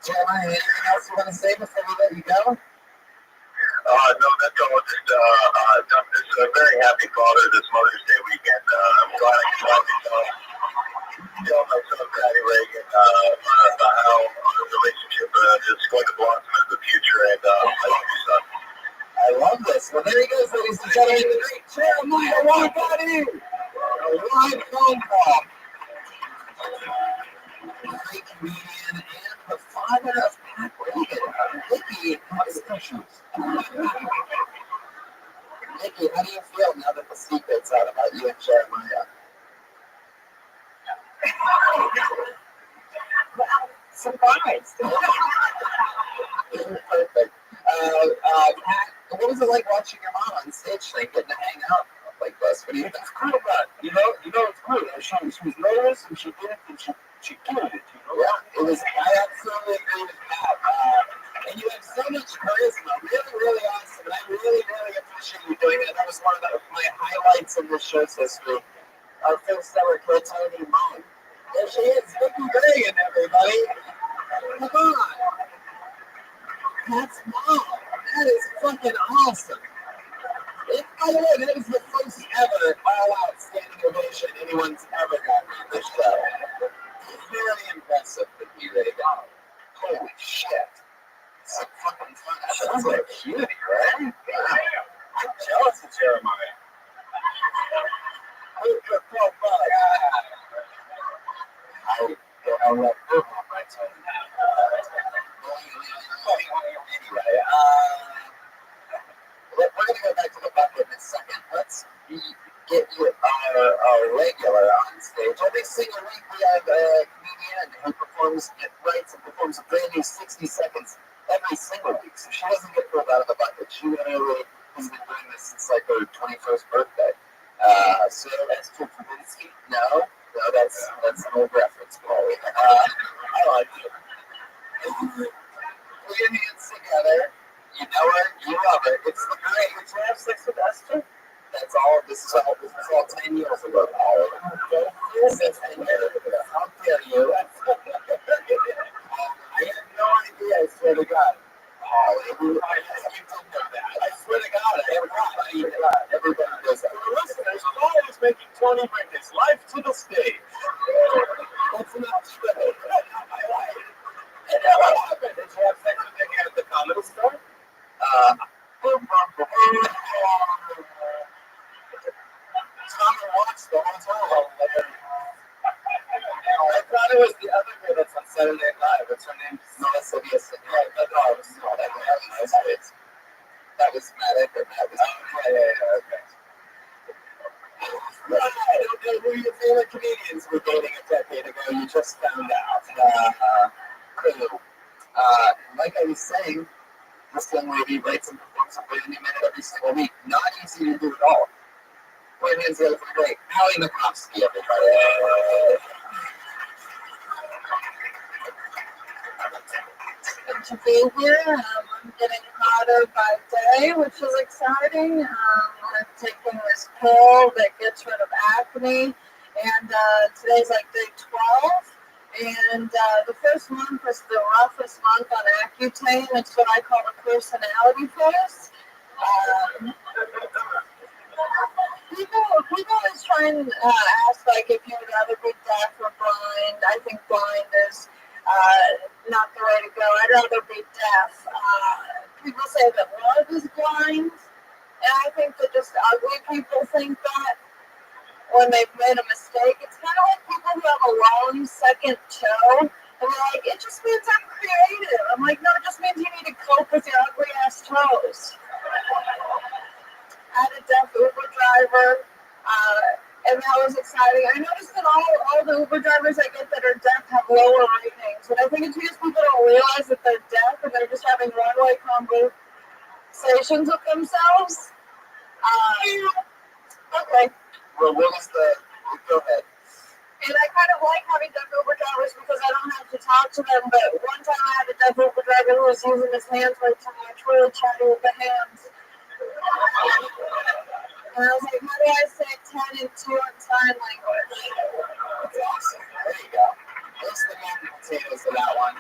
Jeremiah, anything else you want to say before we let you go? No, that's all. Just a very happy father this Mother's Day weekend. I'm glad I can finally tell my son, Patty Reagan, about how our relationship is going to blossom in the future. And I love you, son. I love this. Well, there he goes, ladies and gentlemen. The great Jeremiah Rothschild. A live phone call. Great comedian and the father of Pat Reagan. Nikki, how's the shoes? Nikki, how do you feel now that the secret's out about you and Jeremiah? Well, surprised. Perfect. Pat, what was it like watching your mom on stage, like getting to hang out like this? What do you think? It's cool, man. You know, it's cool. She was nervous and she did it and she killed it. Yeah, it was. I absolutely agree with Pat. And you have so much charisma. Really, really awesome. And I really, really appreciate you doing it. That was one of my highlights of the shows this week. Our first ever Tony mom. There she is, Nikki Reagan, everybody. Come on. Pat's mom. That is fucking awesome. And by the way, that is the first ever all-out standing ovation anyone's ever gotten on this show. Very impressive for you, Reagan. Holy shit. It's so fucking fun. That sounds like a cutie, right? Yeah. I'm jealous of Jeremiah. Who's your profile? I'll let her on my tongue. Anyway, we're going to go back to the bucket in a second. Let's get you a regular on stage. Every single week we have a comedian who writes and performs a brand new 60 seconds every single week. So she doesn't get pulled out of the bucket. She literally has been doing this since like her 21st birthday. So that's Kim Fabinsky. No, that's an old reference, Paulie. I like it. Put your hands together. You know her, you love her. It's the great. Did you have sex with Esther? That's all. This is all 10 years ago. This is 10 years ago. How dare you? I have no idea. I swear to God. You did know that. I swear to God. Everybody knows that. For the listeners, Paul is making Tony bring his life to the stage. That's not true. And now what happened? Did you have sex with him at the comedy store? Tommy watched the whole time. I thought it was the other girl that's on Saturday Night Live. What's her name? Melissa Nielsen. Right, but no, it was not that one. That was Matt Ecker. Okay. I don't know who your favorite comedians were dating a decade ago. You just found out. Cool. Like I was saying, this young lady writes and performs a brand new minute every single week. Not easy to do at all. Put your hands together for the great Allie Makovsky, everybody. Good to be here. I'm getting hotter by day, which is exciting. I'm taking this pill that gets rid of acne, and today's like day 12. And the first month is the roughest month on Accutane. It's what I call a personality test. People always try and ask, like, if you would rather be deaf or blind. I think blind is not the way to go. I'd rather be deaf. People say that love is blind, and I think that just ugly people think that when they've made a mistake. It's kind of like people who have a long second toe, and they're like, it just means I'm creative. I'm like, no, it just means you need to cope with your ugly ass toes. I had a deaf Uber driver, and that was exciting. I noticed that all the Uber drivers I get that are deaf have lower ratings, and I think it's because people don't realize that they're deaf and they're just having one-way conversations with themselves. Okay. Well, what was the... Go ahead. And I kind of like having deaf Uber drivers because I don't have to talk to them, but one time I had a deaf Uber driver who was using his hands way too much, really chatty with the hands. And I was like, how do I say 10 and 2 in sign language? That's awesome. There you go. There's the meat and potatoes of that one.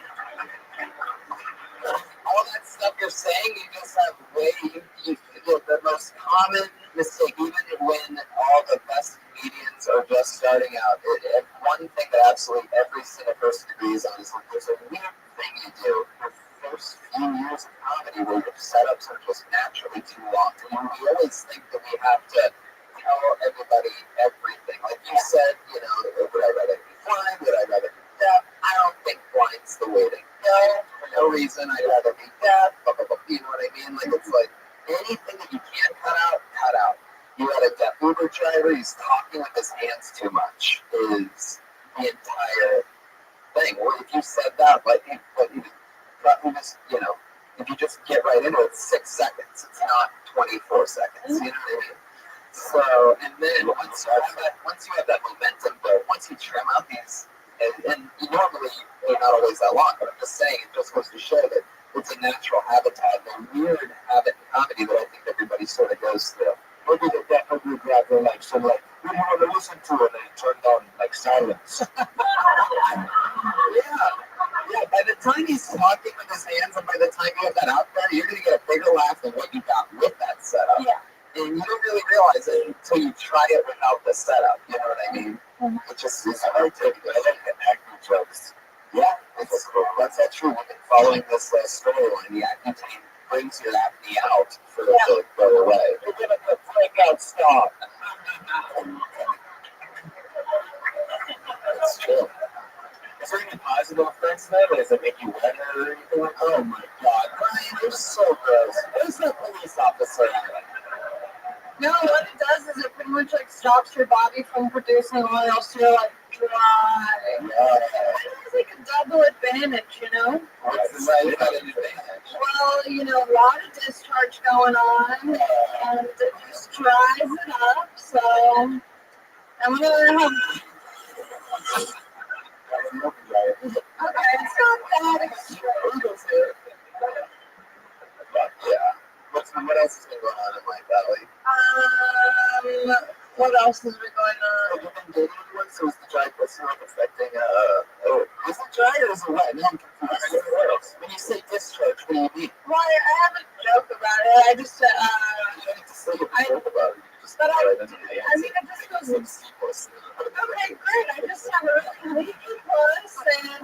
All that stuff you're saying, you just have the most common mistake, even when all the best comedians are just starting out. One thing that absolutely every single person agrees on is that there's a weird thing you do the first few years of comedy where your setups are just naturally too long. And we always think that we have to tell everybody everything. Like you said, would I rather be blind? Would I rather be deaf? I don't think blind's the way to go. For no reason, I'd rather be deaf. Blah, blah, blah. You know what I mean? Like, it's like anything that you can cut out, cut out. You had a deaf Uber driver, he's talking with his hands too much, is the entire thing. Or if you said that, but you just, if you just get right into it, 6 seconds. It's not 24 seconds. You know what I mean? So, and then once you have that momentum built, once you trim out these, and normally they're not always that long, but I'm just saying, it just goes to show that it's a natural habitat, a weird habit in comedy that I think everybody sort of goes through. Maybe the definitely grabber like some like we don't want to listen to it and it turned on like silence. Yeah. By the time he's talking with his hands and by the time you have that out there, you're gonna get a bigger laugh than what you got with that setup. Yeah. And you don't really realize it until you try it without the setup. You know what I mean? Mm-hmm. It just is hard to. I like the acting jokes. Yeah, that's cool. That's true. We've been following this storyline. The acting team brings your acne out for it to go away. You're gonna break out stop. That's true. Is there any positive effects though? Does it make you wetter or anything like that? Oh my god, Brian, you're so gross. Where's that police officer at? No, what it does is it pretty much like stops your body from producing oil, so you're like dry. It's like a double advantage, What's the advantage? Well, a lot of discharge going on, and it just dries it up, so I'm gonna have. Okay, it's not that extreme. Yeah. What else has been going on in my belly? What else has been going on? You've been dating anyone, so is the dry pussy like affecting, is it dry or is it wet? No, I'm confused. When you say discharge, what do you mean? Well, I have a joke about it. I just, you don't need to say a joke about it. You just but it just goes, okay, great. I just have a really leaky puss, and,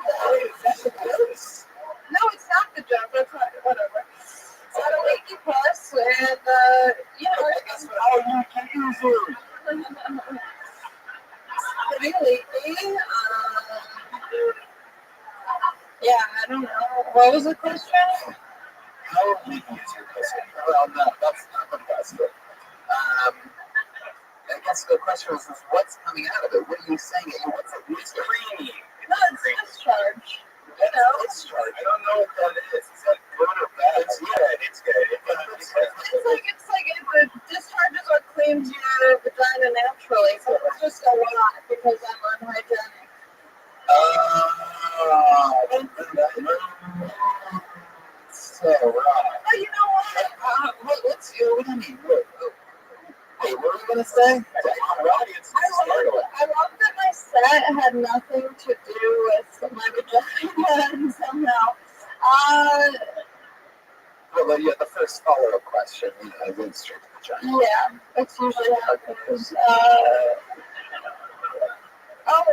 no, it's not the joke. That's not, whatever. It's not a leaky puss, and, how you can use it. Pretty leaky. Yeah, I don't know. What was the question? How leaky is your pussy? Well, no, that's not the question. I guess the question is what's coming out of it? What are you saying? What's it? It's creamy. No, it's discharge. Discharge. I don't know what that is. Is that good or bad? It's good. It's good. It's like if the discharge is what cleans your vagina naturally, so it's just a lot because I'm unhygienic. So wrong. But you know what? What do you mean? Wait, what were you going to say? I love that my set had nothing to do with my vagina somehow. Well, yeah, the first follow-up question, I went straight to the vagina. Yeah, that's usually how it goes.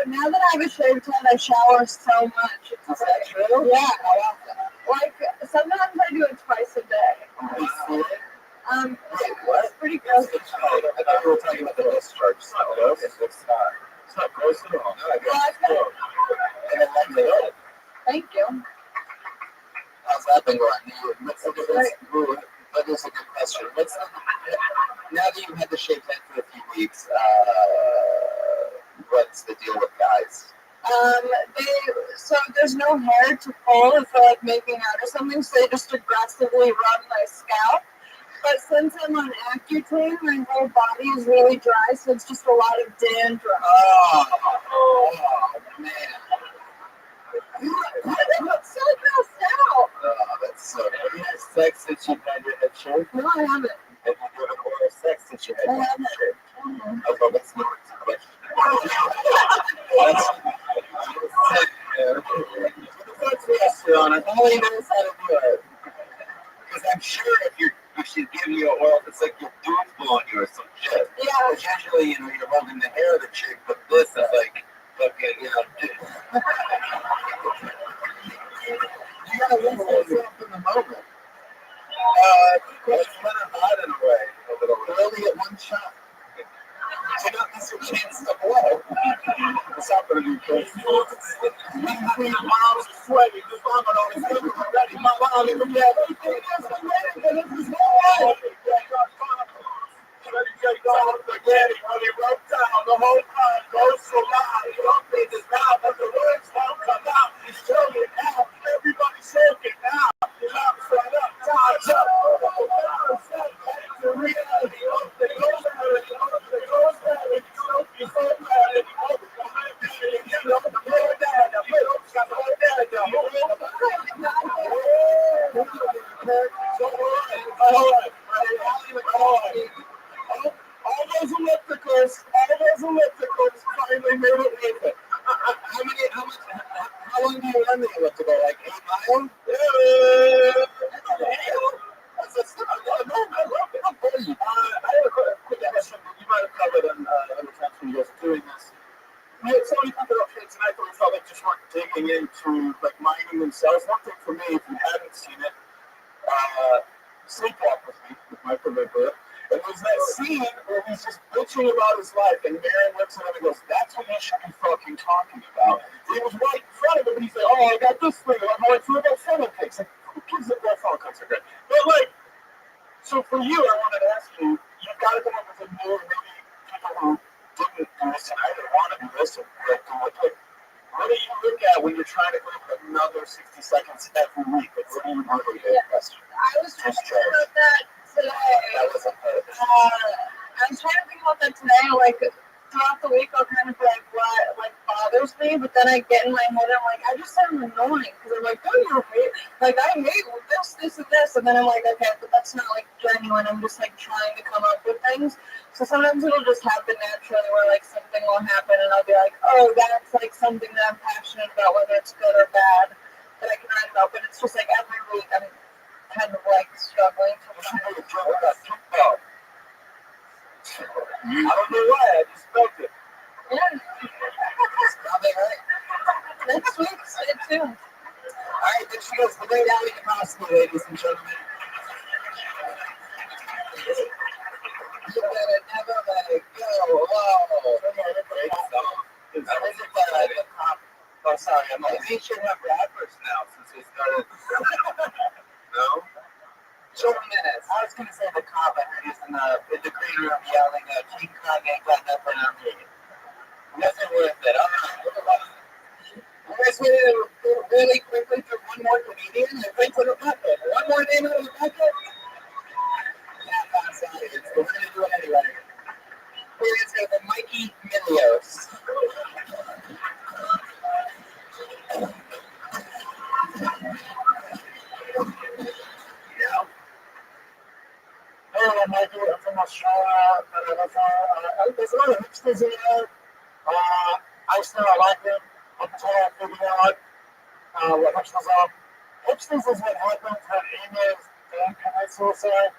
Now that I have a shaved head, I shower so much. Is that true? Yeah. How often? Like, sometimes I do it twice a day. Wait, what? It's pretty gross. I thought we were talking about the discharge. It's not gross. It's not gross at all. No, I guess it's gross. And I like it. Thank you. How's that been going? That is a good question. Now that you've had the shaved head for a few weeks, what's the deal with guys? So there's no hair to pull if they're like making out or something, so they just aggressively rub my scalp. But since I'm on Accutane, my whole body is really dry, so it's just a lot of dandruff. Oh man. I'm so grossed out. That's so good. Have you had sex since you've had your head shaved? No, I haven't. Have you given oral sex since you had your head shaved? Mm-hmm. Okay, that's not a question. That's he knows how to do it. Because I'm sure if you should give you an oil, it's like your dude's blowing you or some shit. Yeah. Because usually, you're holding the hair of the chick, but this is like fucking, dude. You gotta lose yourself in the moment. It's kind of hot in a way. You only get one shot. So not miss your chance to blow. What's happening to you, Chris? My mom's sweating. This mom on his finger already. My mom is ready. This is hard. Spaghetti, honey, rub down. The whole time goes so loud. You don't think it's loud, but the words won't come out. He's showing out. Everybody's shaking now. You're not set up. Time's up. The reality of the ghost marriage. The ghost marriage. You're so mad. You know, the whole dad. The whole dad. The whole dad. All those ellipticals finally made it with it. How long do you run the elliptical? Like 8 miles? I have a quick question that you might have covered in other times when you guys are doing this. We had so many people up here tonight that we felt like just weren't digging into like mining themselves. One thing for me, if you haven't seen it, Sleepwalk with me, with my prolific. It was that scene where he's just bitching about his life, and Marion looks at him and goes, "That's what you should be fucking talking about." He was right in front of him, and he's like, "Oh, I got this thing, I'm going through about funnel cakes." Like, who gives a damn funnel cakes are great? But like, so for you, I wanted to ask you, you've got to come up with a new, maybe people who didn't do this tonight or want to do this, or like, what do you look at when you're trying to go for another 60 seconds every week? Like, what do you look at? I was trying to think about that today. That was a I'm trying to think about that today. Like throughout the week, I'll kind of be like, what like bothers me, but then I get in my head, I'm like, I just sound annoying because I'm like, oh, you hate, like I hate this, and then I'm like, okay, but that's not like genuine. I'm just like trying to come up with things. So sometimes it'll just happen naturally, where like something will happen, and I'll be like, oh, that's like something that I'm passionate about, whether it's good or bad, that I can write about. But it's just like every week, I'm kind of like struggling to find. I don't know why, I just felt it. Yeah. Probably right. Next week, stay tuned. Alright, then she goes the way down in the hospital, ladies and gentlemen. You better never let it go. Whoa. Great song. That was the cop. Oh, sorry, I'm like, we should have rappers now since we started. No? 2 minutes. I was going to say the cop, I heard he's in the green room yelling, King Kong ain't got nothing on me. Nothing worth it. All right. You guys ready to go really quickly through one more comedian and wait for the bucket? One more name out of the bucket? Yeah, I'm sorry. We're going to do it anyway. We're going to go with Mikey Milios. Hey, I'm Mikey. I'm from Australia. There's a lot of hipsters in there. I still like them. I'm trying to figure out what hipsters are. Hipsters is what happens when emails don't commit suicide.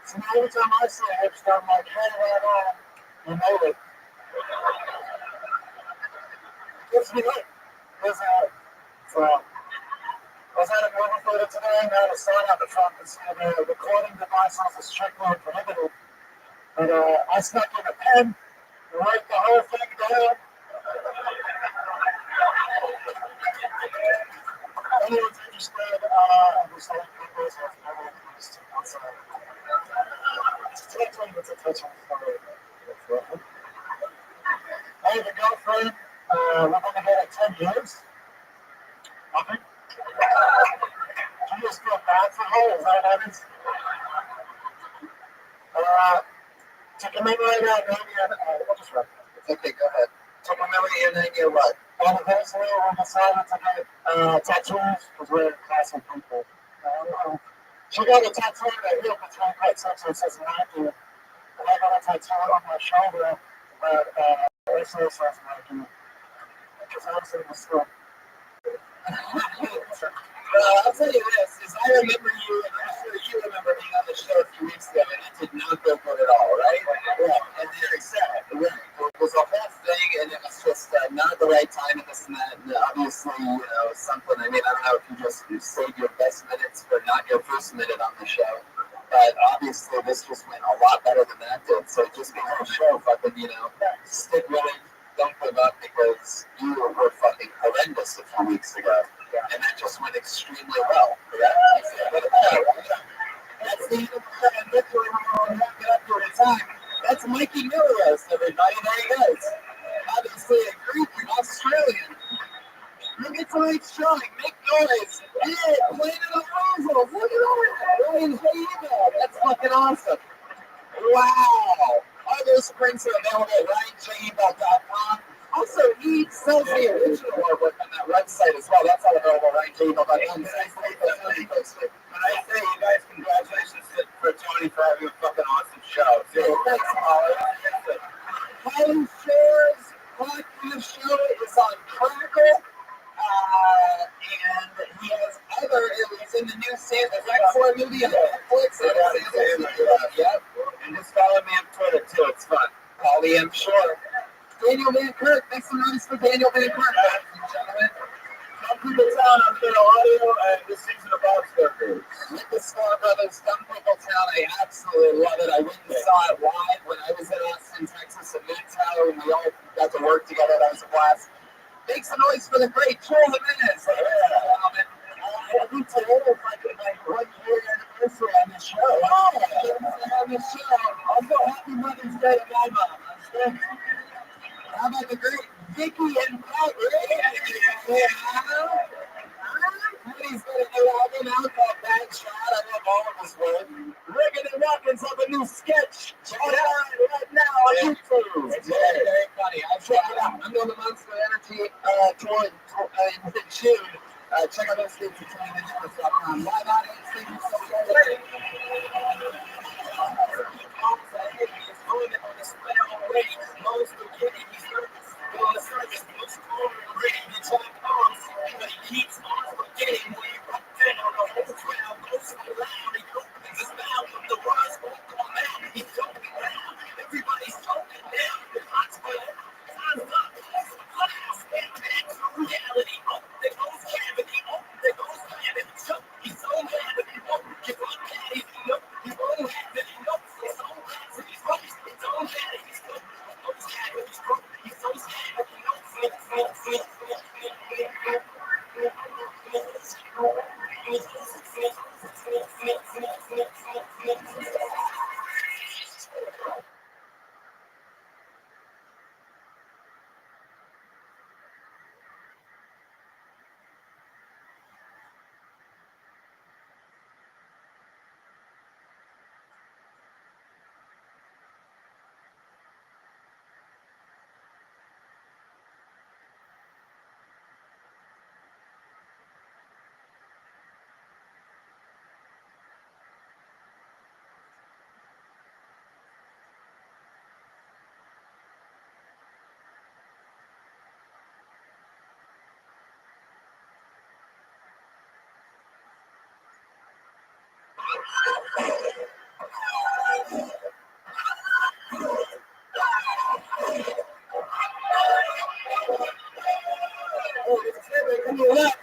So every time I see a hipster, I'm like, hey, right on, you made it. Gives me hope. So, I was at a movie theater today, and I had a sign out the front that said recording devices are strictly prohibited. But I stuck in a pen and write the whole thing down. Anyone's interested, I'm just like papers with other things outside. It's a touch on the I have a girlfriend, we're going to get it 10 years. Nothing. You just feel bad for her, is that what it is? To commemorate our 9-year, we'll just wrap it. Okay, go ahead. To commemorate your 9-year what? Anniversary, we decided to get tattoos, because we're classic people. She got a tattoo on her hip between quite section that says 9 year. And I got a tattoo on my shoulder that also says 9 year. Thompson was still. I'll tell you this, is I remember you, and I'm sure you remember being on the show a few weeks ago, and it did not go good at all, right? Yeah, and very sad. Right. It was a whole thing, and it was just not the right time and this and that. And obviously, something, I don't know if you saved your best minutes for not your first minute on the show. But obviously, this just went a lot better than that did. So just being on the show, fucking, stick with it. Don't give up because you were fucking horrendous a few weeks ago. And that just went extremely well. That's the end of the victory. We're wrapping up for the time. That's Mikey Miller, everybody. There he goes. Obviously, a Greek Australian. Look at tonight's showing. Make noise. Hey, playing in the Rothschild. Look at that. Ryan Hayden. That's fucking awesome. Wow. All those prints are available at RyanJable.com. Also, he sells the original artwork on that website as well. That's all available at RyanJable.com. When I say you guys, congratulations for Tony for having a fucking awesome show. Thanks, Holly. Holly Shores podcast show is on Crackle. And he has he's in the new Santa Rex movie on Netflix. Yep. And just follow me on Twitter too. It's fun. Holly, I'm sure. Daniel Van Kirk. Make some noise for Daniel Van Kirk, ladies and gentlemen. Some people town on the audio and this season of Bob's Burgers. With the Star Brothers, Dumb People Town. I absolutely love it. I went and saw it live when I was in Austin, Texas at Midtown, and we all got to work together. That was a blast. Make some noise for the great Troll Jimenez, ladies and gentlemen. We today is like 1 year anniversary on the show. On the show. Also, happy Mother's Day to my mom. How about the great Vicky and Pat Ray? He's got a new album out called Bad Shot. I love all of his work. Riggin and Watkins have a new sketch. Check it out right now on YouTube. It's very, very funny. I've checked it out. I'm doing the Monster Energy tour in June. Check out those things at TonyNinjaFest.com. Live audience, thank you so much.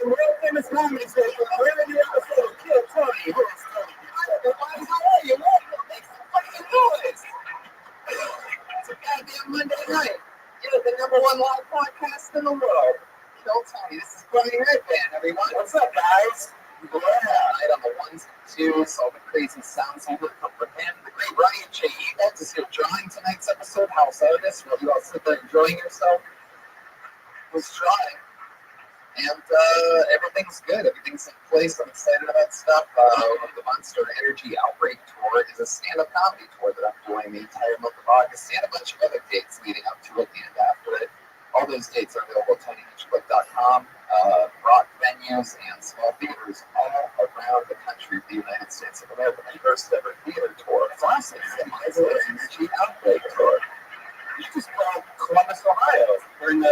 The world famous comedy station. We're in the episode of Kill Tony. Who is Tony? Everybody, how are you? Welcome. Make some fucking noise. It's a goddamn Monday night. You're the #1 live podcast in the world. Kill Tony. This is Brian Redband, everyone. What's up, guys? Yeah, tonight on the ones and twos, all the crazy sounds you would come from him. The great Ryan J. Eagle is here drawing tonight's episode. House artist. Will you all sit there enjoying yourself? Who's drawing? And everything's good. Everything's in place. I'm excited about stuff. The Monster Energy Outbreak Tour is a stand-up comedy tour that I'm doing the entire month of August and a bunch of other dates leading up to it and after it. All those dates are available at TonyNinjaFest.com. Rock venues and small theaters all around the country of the United States of America. My first ever theater tour. Classic. The Monster Energy Outbreak Tour. You just called Columbus, Ohio. We're in the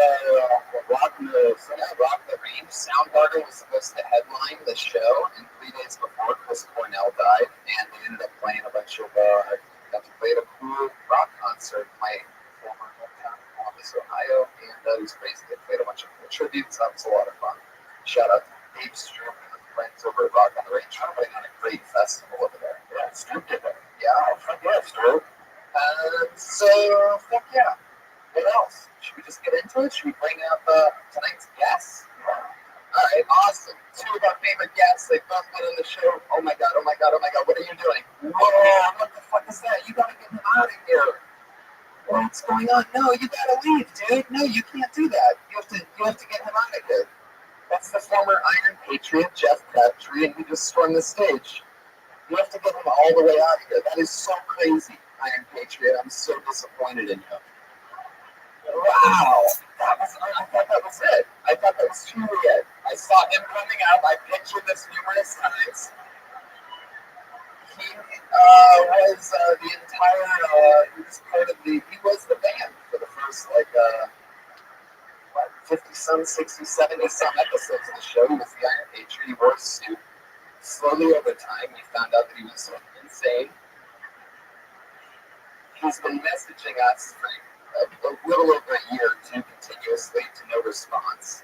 got to play at a cool rock concert in my former hometown, Columbus, Ohio, and it was crazy. I played a bunch of cool tributes. That was a lot of fun. Shout out to Dave Stroop and the friends over at Rock on the Range for putting on a great festival over there. Yeah, Stroop did that. Yeah, fuck yeah, Stroop. So, fuck yeah. What else? Should we just get into it? Should we bring up tonight's guests? All right, awesome. Two of our favorite guests. They've both been on the show. Oh my god, oh my god, oh my god. What are you doing? Whoa, what the fuck is that? You gotta get him out of here. What's going on? No, you gotta leave, dude. No, you can't do that. You have to get him out of here. That's the former Iron Patriot, Jeff Crabtree, and he just stormed the stage. You have to get him all the way out of here. That is so crazy, Iron Patriot. I'm so disappointed in you. Wow. I thought that was it. I thought that was truly it. I saw him coming out. I pictured this numerous times. He was the entire, he was part of the, he was the band for the first, 50-some, 60, 70-some episodes of the show. He was the Iron Patriot. He wore a suit. Slowly over time, we found out that he was insane. He's been messaging us for a little over a year or two continuously to no response.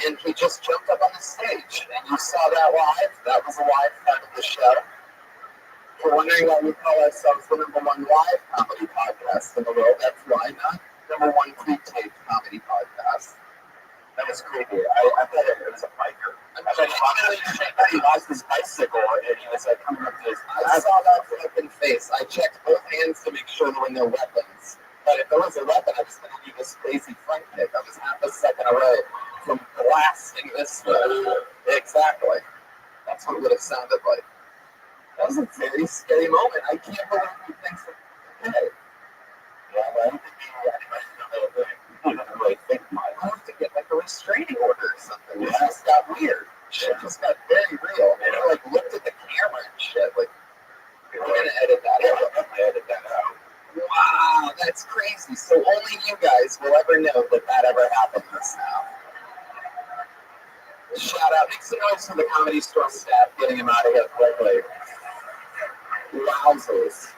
And he just jumped up on the stage, and you saw that live. That was a live part of the show. If you're wondering why we call ourselves the #1 live comedy podcast in the world, that's why, not #1 pre-taped comedy podcast. That was creepy. I thought it was a biker. I thought he lost his bicycle, and he was coming up to his. I saw that fucking face. I checked both hands to make sure there were no weapons. But if there was a weapon, I was going to do this crazy front kick. I was half a second away from blasting this way. Exactly. That's what it would have sounded like. That was a very scary moment. I can't believe he thinks it's okay. Yeah, but I don't think he didn't really think much. I have to get a restraining order or something. It just got weird. Shit just got very real. And he looked at the camera and shit. We're gonna edit that out. Edit that out. Wow, that's crazy. So only you guys will ever know that ever happened just now. Shout out. Make some noise for the Comedy Store staff getting him out of here quickly. Wowzers.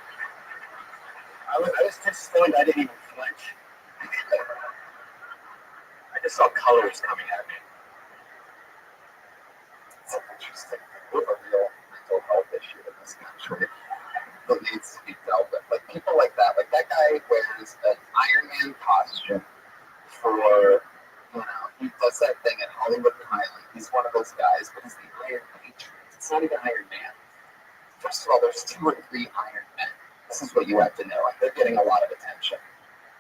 I was just stunned. I didn't even flinch. I just saw colors coming at me. It's interesting. We have a real mental health issue in this country that needs to be dealt with. People like that. That guy wears an Iron Man costume for, he does that thing at Hollywood and Highland. He's one of those guys, but he's the Iron Patriot. It's not even Iron Man. First of all, there's 2 or 3 Iron Men. This is what you have to know. They're getting a lot of attention.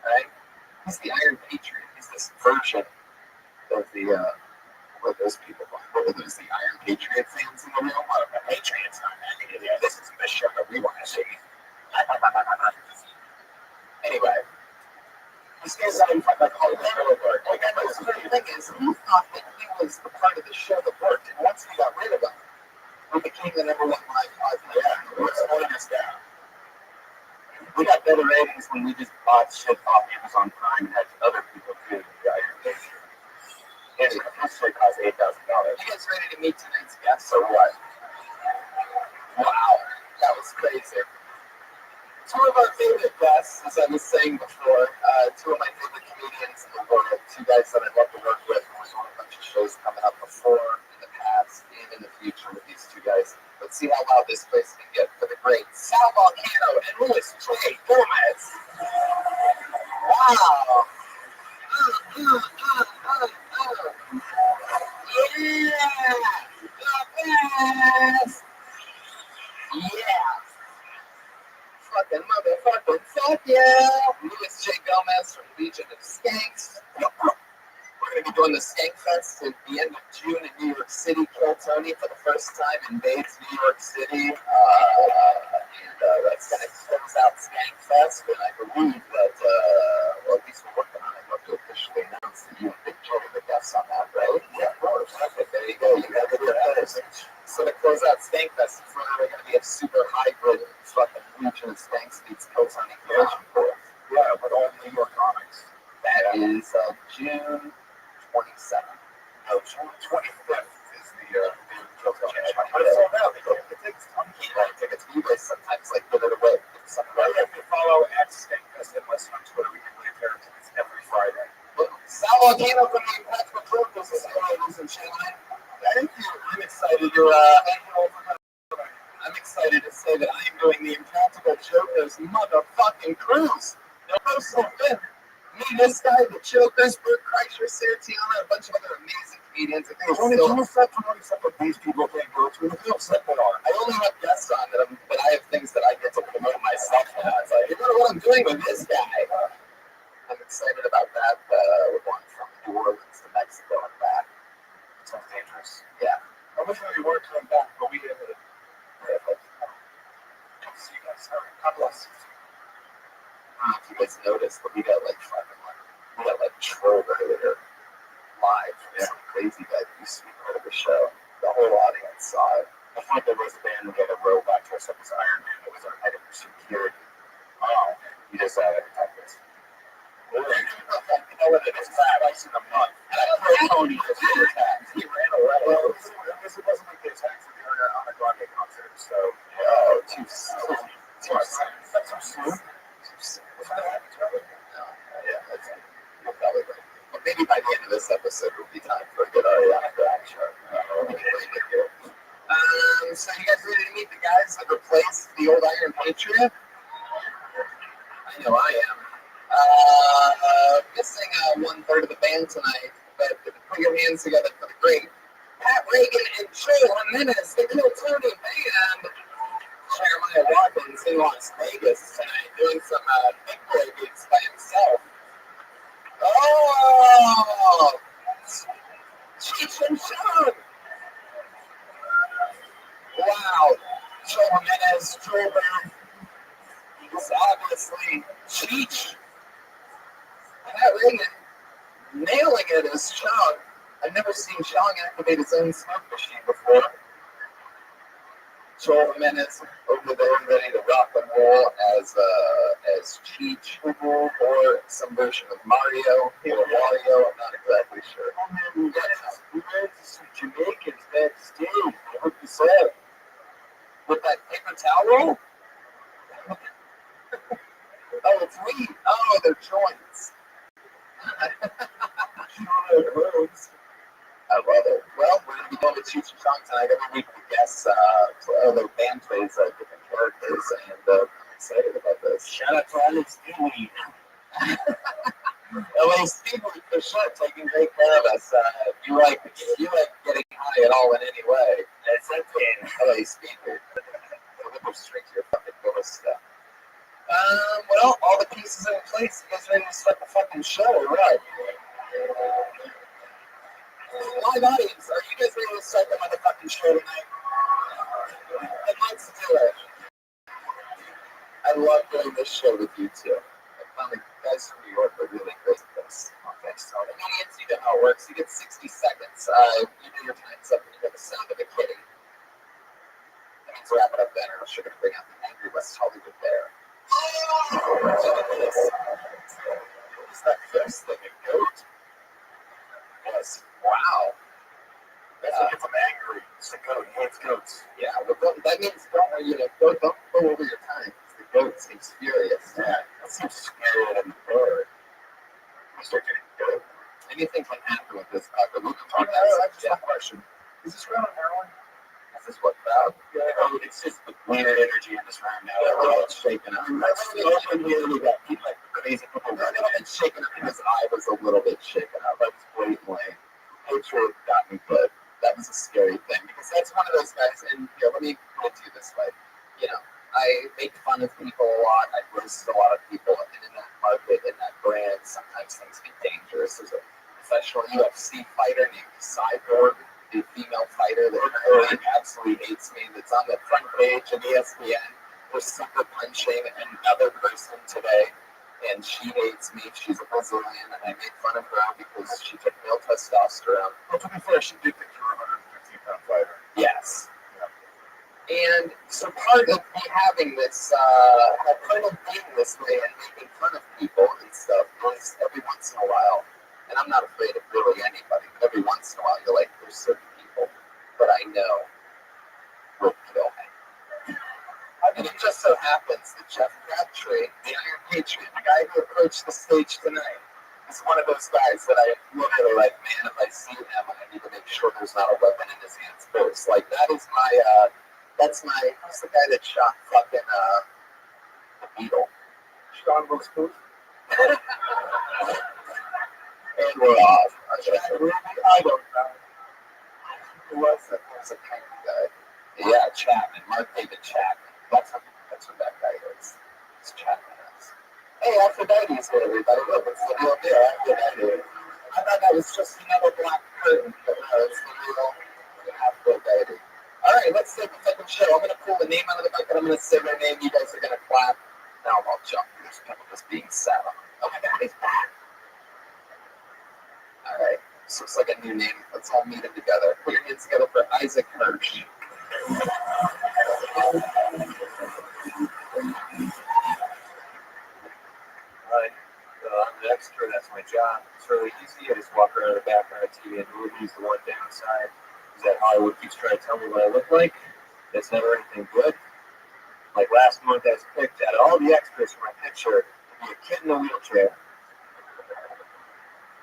Right? He's the Iron Patriot. He's this version of the, what are those people called? What are those, the Iron Patriot fans in the real world? The Patriots, this isn't the show that we want to see. Anyway, this guy's not even like Hollywood. The thing is, he thought that he was the part of the show that worked, and once we got rid of him, we became the #1 live podcast. Yeah, we're slowing us down. We got better ratings when we just bought shit off Amazon Prime and had other people do the Iron Patriot. And it actually cost $8,000. You guys ready to meet tonight's guests or what? Wow, that was crazy. 2 of our favorite guests, as I was saying before, 2 of my favorite comedians in the world, 2 guys that I'd love to work with. We're doing a bunch of shows coming up before, in the past, and in the future with these 2 guys. Let's see how loud this place can get for the great Sal Volcano and Louis J. Gomez. Wow. Yeah. The best. Yeah. Fucking motherfucking fuck yeah. Louis J. Gomez from Legion of Skanks. We're going to be doing the Skank Fest at the end of June in New York City. Kill Tony for the first time in Bates, New York City. That's going to close out Skank Fest. And I believe that, well, at least we're working on it. I'd love to officially announce that you and Big Joe are the guests on that, right? Yeah, of course. Okay, there you go. You got to do that. So to close out Skank Fest, it's really going to be a super hybrid fucking Legion of Skanks meets Kill Tony collision course. Yeah, with all New York comics. That is June 27th. No, June 25th is the Kill Tony. But it's all now. It takes time to keep buying tickets. You guys sometimes give it away Chokers motherfucking cruise. They're posting in. Me, this guy, the Chokers, Bert Kreischer, Sarah Tiana, a bunch of other amazing comedians. I think it's Tony, still. can you stop promoting stuff that these people can't go to? Feel upset they are. I only have guests on them, but I have things that I get to promote myself now. It's like, you know what I'm doing with this guy? I'm excited about that. We're going from New Orleans to Mexico and back. Sounds dangerous. Yeah. Originally we were coming back, but we ended up. See you guys. God bless. I don't know if you guys noticed, but we got like trolled earlier live from some crazy guy that used to be part of the show. The whole audience saw it. I thought there was a band we had a row back to us that was Iron Man. It was our head of security. Oh, you just saw it. You know what it is? Twice in a month. And I told Tony this was attacked. He ran away. Well, it wasn't like they attacked the area on a Grande concert. So, Too soon. That's too soon. Yeah, that's you're probably right. But maybe by the end of this episode, it'll be time for a good Ariana Grande show. So you guys ready to meet the guys that replaced the old Iron Patriot? I know I am. Missing 1/3 of the band tonight, but put your hands together for the great Pat Reagan and Joe Jimenez, the Kill Tony Band. Jeremiah Watkins in Las Vegas tonight doing some big boy gigs by himself. Oh! Cheech and Chong! Wow. Joe Jimenez, Joe Band. He's obviously Cheech. Pat Reagan nailing it as Chong. I've never seen Chong activate his own smoke machine before. Joel Jimenez over there ready to rock and roll as Cheech or some version of Mario or Wario. I'm not exactly sure. We ran into some Jamaicans backstage. I hope you saw it. With that paper towel roll? Oh, it's weed. Oh, they're joints. I love it. Well, we're going to be going to Cheech and Chong tonight. Every week we guess other band plays different characters, and I'm excited about this. Shout out to Alex Dewey. LA Speedway for sure, taking great care of us. If you like getting high at all in any way, That's okay. LA Speedway. We'll straight to your fucking door stuff. Well, all the pieces are in place. You guys ready to start the fucking show, right? Live audience, are you guys ready to start the motherfucking show tonight? And let's do it. I love doing this show with you too. I found the guys from New York are really great at this. Thanks, Tony. Audience, you know how it works. You get 60 seconds. You do your time's up and you hear the sound of a kitty. That means wrap it up then, or else you're going to bring out the angry West Hollywood bear. What is that first thing? A goat? Yes. Wow. That's what gets them angry. It's the goat. He hates goats. Yeah, well, that means don't go over your time. The goat seems furious. Yeah, that seems scarier than the bird. You start getting goat. Anything can happen with this puppy. We can talk I about just have a question. Is this round on heroin? Is this what crowd? Oh, it's just the weird energy in this round now. We're all shaking up. That's the open here. We got people like crazy people I've running. been shaken up because I was a little bit shaken up. I was blatantly. Hatred got me good. That was a scary thing because that's one of those guys. And let me put it to you this way. I make fun of people a lot. I roast a lot of people, and in that market, in that brand, sometimes things get dangerous. There's a professional UFC fighter named Cyborg, the female fighter that absolutely hates me. That's on the front page of ESPN. We're super punching another person today, and she hates me. She's a Brazilian, and I made fun of her because she took male testosterone. Well, to be fair, she did think you were a 115-pound fighter. Yes. And so part of me having this, part of being this way and making fun of people and stuff is every once in a while, and I'm not afraid of really anybody, but every once in a while you're like, there's certain people that I know will kill me. And it just so happens that Jeff Crabtree, the Iron Patriot, the guy who approached the stage tonight, is one of those guys that I literally like, man, if I see him, I need to make sure there's not a weapon in his hands first. Like, that is my, who's the guy that shot fucking, Beetle. Sean looks cool. And we're off. I don't know. Who was it? Who was the penguin guy? Yeah, Chapman. Mark David Chapman. That's what that guy is. It's Chapman. Hey, Aphrodite is here, everybody. Look, it's the real deal, Aphrodite. I thought that was just another black curtain, but no, it's the real Aphrodite. All right, let's take a second show. I'm going to pull the name out of the bucket. I'm going to say my name. You guys are going to clap. Now I'll jump. There's people just being sat on. Oh my God, he's back. All right, this looks like a new name. Let's all meet him together. Put your hands together for Isaac Hirsch. Right. I'm an extra. That's my job. It's really easy. I just walk around the background of TV and movies. The one downside is that Hollywood keeps trying to tell me what I look like. That's never anything good. Like last month, I was picked out of all the extras for my picture to be a kid in a wheelchair.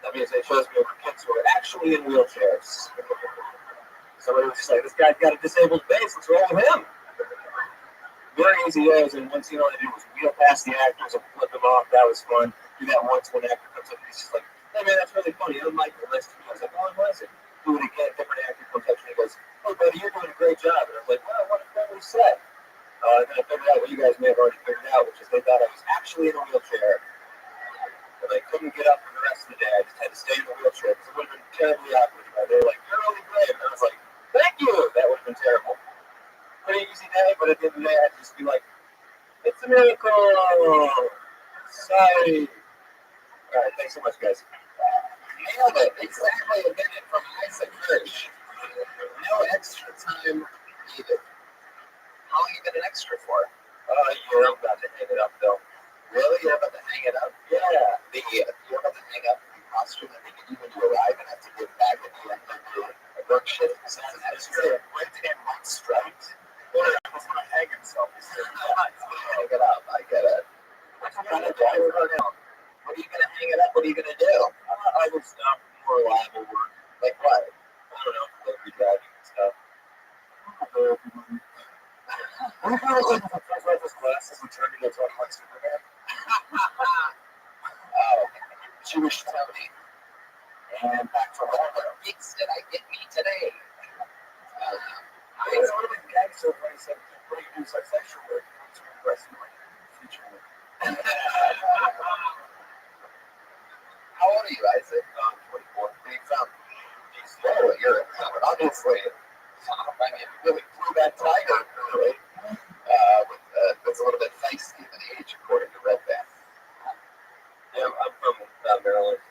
That means they chose me over kids who are actually in wheelchairs. Somebody was just like, this guy's got a disabled face. What's wrong with him? Very easy days, and once you know what to do was wheel past the actors and flip them off. That was fun. Do that once when an actor comes up and he's just like, hey man, that's really funny. I'm Michael. Nice to meet you. I was like, oh, what is it? Do it again. Different actor comes up to me and goes, oh buddy, you're doing a great job. And I was like, well, what did you say? And then I figured out what you guys may have already figured out, which is they thought I was actually in a wheelchair. And I couldn't get up for the rest of the day. I just had to stay in the wheelchair because it would have been terribly awkward. They were like, you're really great. And I was like, thank you. That would have been terrible. Pretty easy day, but at the end of the day, I had to just be like, it's a miracle. Sorry. All right, thanks so much, guys. Nailed it. Exactly a minute from Isaac Hirsch. No extra time needed. How long you been an extra for? You're about to hang it up, though. Really? You're about to hang it up? Yeah. You're about to hang up the costume and they get you when you arrive and have to give back at the end of your work shift. So that's true. Went in one striped. He's going to hang himself. He's going to hang it up. I get it. What are you going to do? What are you going to hang it up? What are you going to do? I would stop more reliable work. Like what? I don't know, delivery driving and stuff. What if I was like, if I was glasses and turned into a like Superman? Oh, Jewish Tony. And back to all the gigs did I get me today? I was one of the guys so funny said, what do you do such sexual work? To impress you, like, future work. How old are you, Isaac? 24. Where you from? Oh, you're obviously. I mean, really flew that tiger, really. That's a little bit feisty of an age, according to Red Band. Yeah, I'm from Maryland.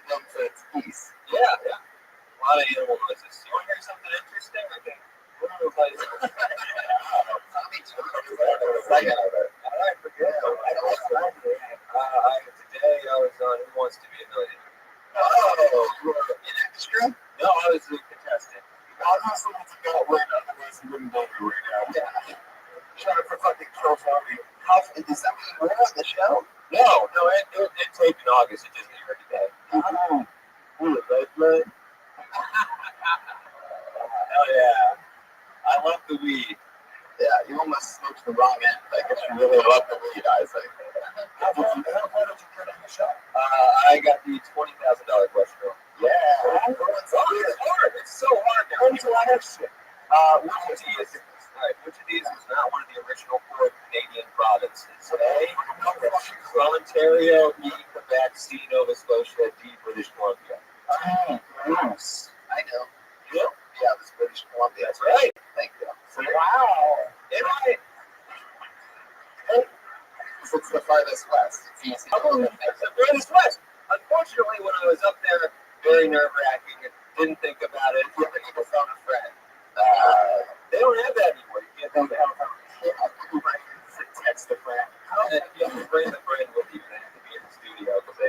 Known for its peace. Yeah. A lot of animal noises. You want to hear something interesting? Okay. What are those places? Tommy Jones. All right, forget it. Today I was on Who Wants to Be a Millionaire. Oh, you were an extra? No, I was a contestant. Obviously, it's a gut win, otherwise he wouldn't be here right now. Yeah. Trying to fucking kill Tommy. Is that what you were on the show? No, it taped in August. It just aired today. Oh, Ooh, right? Hell yeah. I love the weed. Yeah, you almost smoked the wrong end. I guess you really love the weed, Isaac. how far did you get on the shot? I got the $20,000 question. Yeah. It's hard. It's so hard. When's the last shit? Which of these is not one of the original 4 Canadian provinces? A. Ontario, B. Quebec, C. Nova Scotia, D. British Columbia. Yes. I know. You know? Yeah, it was British Columbia. That's right. Thank you. Wow. Am I? It's the farthest west. It's easy. It's the furthest west. Unfortunately, when I was up there, very nerve-wracking. Didn't think about it. You ever need to phone a friend? They don't have that anymore. You can't think about it. You might need to text a friend. And you have to bring the friend with you. They have to be in the studio because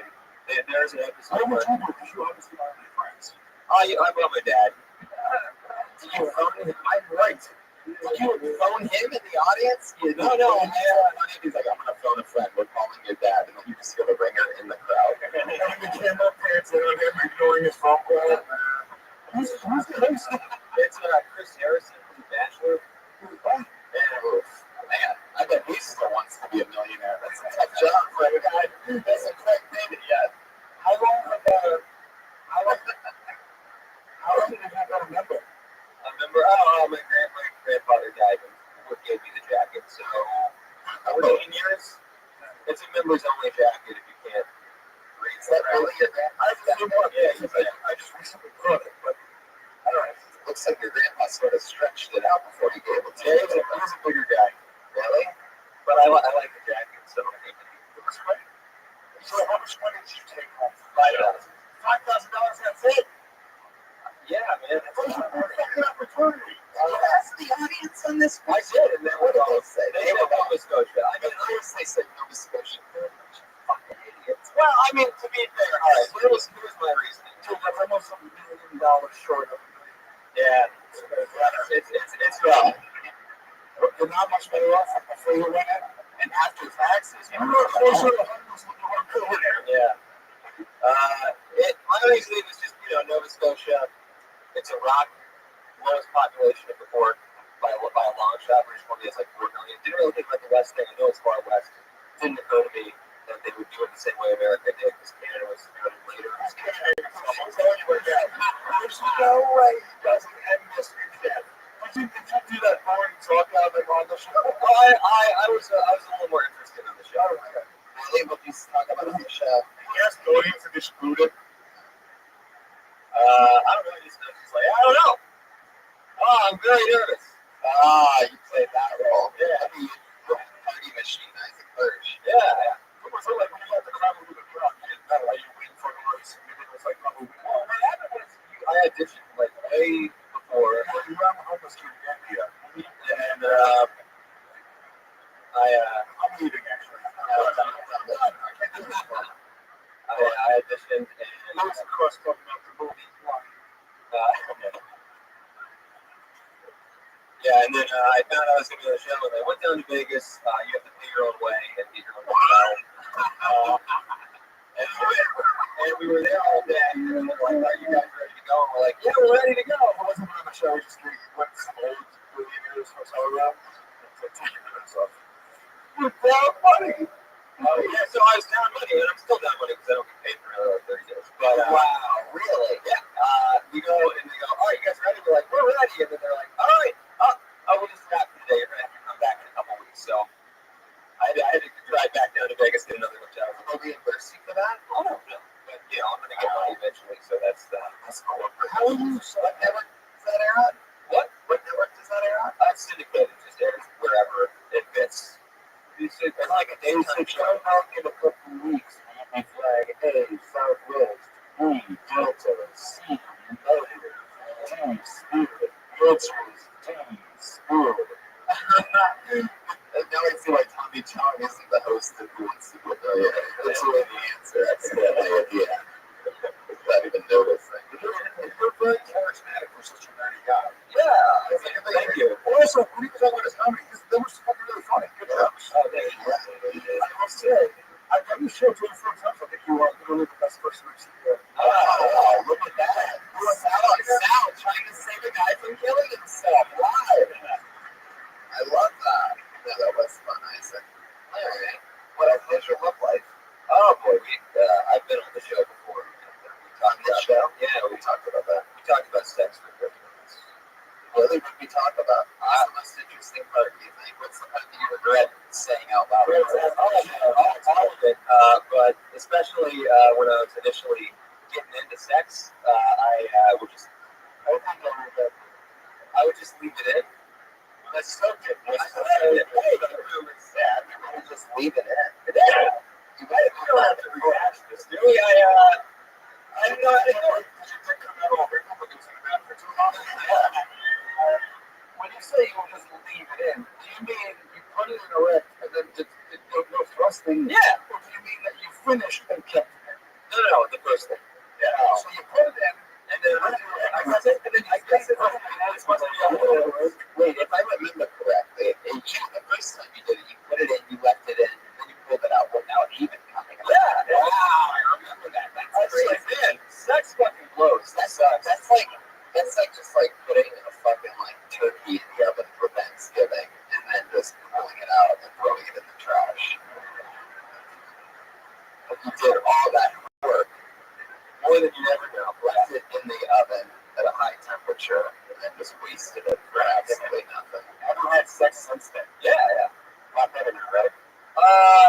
there's an episode. What would you do? Because you obviously don't have any friends. I brought my dad. Did you phone him? I'm right. Did you phone him in the audience? No. He's like, I'm going to phone a friend. We're calling your dad. And then you just hear the ringer in the crowd. And the camera pans in on him ignoring his phone call. Who's the host? It's Chris Harrison from The Bachelor. Man, I bet He still wants to be a millionaire. That's a tough job for a guy who hasn't quite made it yet. How long did you have a member? I remember, my grandfather died and gave me the jacket. So, 18 years. It's a members only jacket if you can't read. Is that really your grandpa? I just recently bought it, but I don't know. It looks like your grandpa sort of stretched it out before he gave it to Yeah, you. he's a bigger guy. Really? But I like the jacket, so it was great. So how much money did you take home? $5,000. $5,000, that's it? Yeah, man. That's a fucking opportunity. Ask the audience on this I question. did, and then What did they say? They were Nova Scotia. I mean, They said Nova Scotia. They're a bunch of fucking idiots. well, I mean, to be fair, all right, here's my reasoning. Dude, that's almost $1 million short of a million. Yeah, it's rough. You're not much better off before you went in. And after taxes, You were closer to homeless than you were billionaire. Yeah. My reasoning was just, Nova Scotia. It's a rock, lowest population of the port by a long shot. British Columbia has like 4 million. Didn't really think about the West thing. I know it's far west. Didn't occur to me that they would do it the same way America did because Canada was founded later. I'm telling you right now, there's no way he doesn't end this weekend. Did you do that boring talk out of on the show? I was a little more interested in the show. Really, what you talk about on the show? Yes, the audience is excluded. I don't really just like, I don't know. Oh, I'm very nervous. You played that role. Yeah. I mean, you're a party machine, Isaac Hirsch. Yeah. It was like when you had the crowd with the crowd. You didn't know. You waiting for the race. It was like, Well, what happened was I auditioned like way before. you ran the homeless to India. And I'm leaving, actually. I auditioned and Loads of cross talking about the movie. yeah, and then I found out I was going to be on the show, and I went down to Vegas. You have to pay your own way and get your own hotel. And we were there all day, and they're like, "Are you guys ready to go?" And we're like, "Yeah, we're ready to go." I wasn't on the show. I just went to some old billionaires hotel room. Take your minutes off. You're down money. Yeah, so I was down money, and I'm still down money because I don't get paid for another 30 days. But Wow, really? yeah, we go and they go, "All right, you guys ready?" We're like, "We're ready," and then they're like, "All right, we'll just wrap for today. You're gonna have to come back in a couple weeks." So I had to drive back down to Vegas, get another hotel. They'll reimburse you for that? I don't know, but I'm gonna get money eventually. So that's cool. How are you? So what network does that air on? What? What network does that air on? I've syndicated, just airs wherever it fits. It's like a daytime show. Come back in a couple of weeks. And flag A, Southwest, B, Delta, C, United, D, Spirit, Rothschild, D, Spirit. Now I see why Tommy Chong isn't the host of Who Wants to Be a Millionaire. That's really the answer. Accidentally, yeah. Without even noticing. You're very charismatic for such a nerdy guy. Yeah, thank you. Also, when he was talking about his comedy, that was fucking really funny. Good jokes. I must say, I've done the show 24 times. I think you are literally the best person I've seen here. Oh, look at that. Sal trying to save a guy from killing himself. Live. I love that. Yeah, that was fun, Isaac. All right. What else does your love life? Oh boy, I've been on the show before. We talked On the about show? that. Yeah, We talked about that. we talked about sex for 30 minutes. Really? What did we talk about? What's the most interesting part, do you think? What's the part that you regret saying out loud? All of it, but especially when I was initially getting into sex, I would just leave it in. That's so good. I said it. Hey, Yeah, people just leave it in. yeah. You might We don't have to rehash this, do we? I don't know. When you say you just leave it in, do you mean you put it in a wreck and then no thrusting? Yeah. Or do you mean that you finished and kept it in? No, the first thing. Yeah. So you put it in, And then I guess it's supposed to be a little. Wait, if I remember correctly, the first time you did it, you put it in, you left it in, and then you pulled it out without even coming out. Yeah. Wow, I remember that. I That's was like, crazy. man, sex fucking blows. That's like just like putting a fucking like turkey in the oven for Thanksgiving and then just pulling it out and throwing it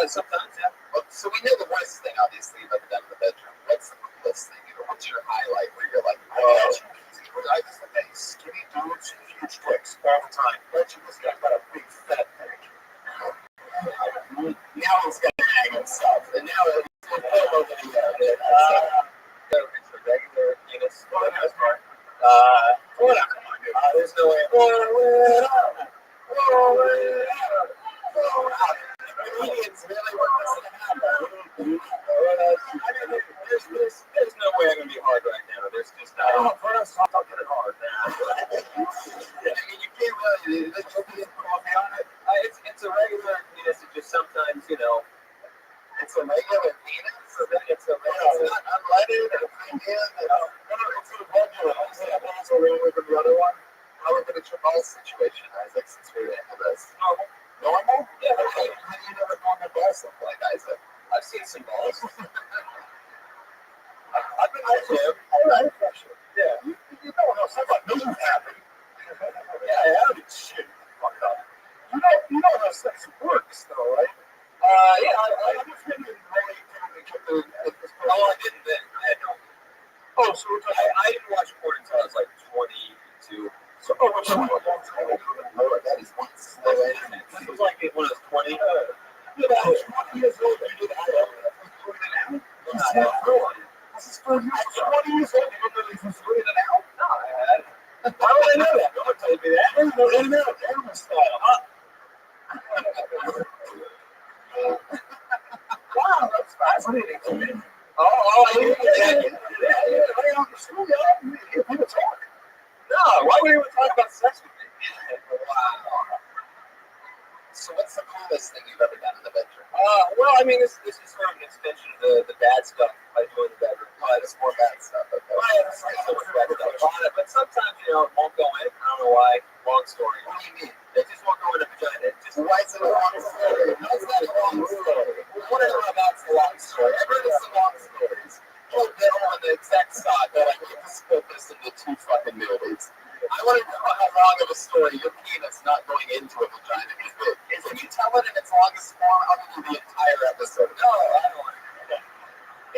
Sometimes, yeah. Well, so we know the worst thing, obviously, you've ever done in the bedroom. What's the coolest thing? What's your highlight where you're like, I just think that skinny dudes, huge dicks all the time. But you just got a big fat dick. now he's got to hang himself. And now it's a regular penis. There's no way. Comedians really want this to happen. There's no way I'm gonna be hard right now. There's just not. Oh, first off, I'll get it hard. You can't really. There's no coffee on it. It's a regular penis. It just sometimes, you know. It's a regular penis. It's a It's not unleaded or premium. It's a regular. It's a regular with the other one. How would the Tribal situation, Isaac, since we're into this? normal. Normal? Yeah. How do you never normal balls look like, Isaac? I've seen some balls. I've been there too. All right, pressure. Yeah. You know how someone knows happy. Yeah, I have. Shit, fuck up. You know how sex works, though, right? Yeah. I just didn't really get the. I didn't then. I had no. Oh, so it's I didn't watch porn until I was like 22. so what's a long time ago? Lord, that is one slow internet. This was like when I was 20. Yeah, but I was 20 years old. You did I This This is for you. 20 years old. You didn't know this was it out? No, I had. Why would I know that? No one told me that. Animal style. Wow, that's fascinating to me. I didn't know that. I understood that. You people talk. No, why would anyone talk about sex with me? Wow. So what's the coolest thing you've ever done in the bedroom? Well, I mean, this is sort of an extension of the bad stuff I do in the bedroom. There's more bad stuff. Okay. There's so much bad stuff on it, but sometimes, you know, it won't go in. I don't know why. Long story. What do you mean? It just won't go in a vagina. It just Why is it a long story? How is that a long story? Whatever that's a long story. I've heard of some long stories. Kill Bill on the exact spot, but I need to split this into 2 fucking movies. I want to know how long of a story your penis not going into a vagina is. Can you tell it in its longest form? I'll give you the entire episode. No, I don't want to.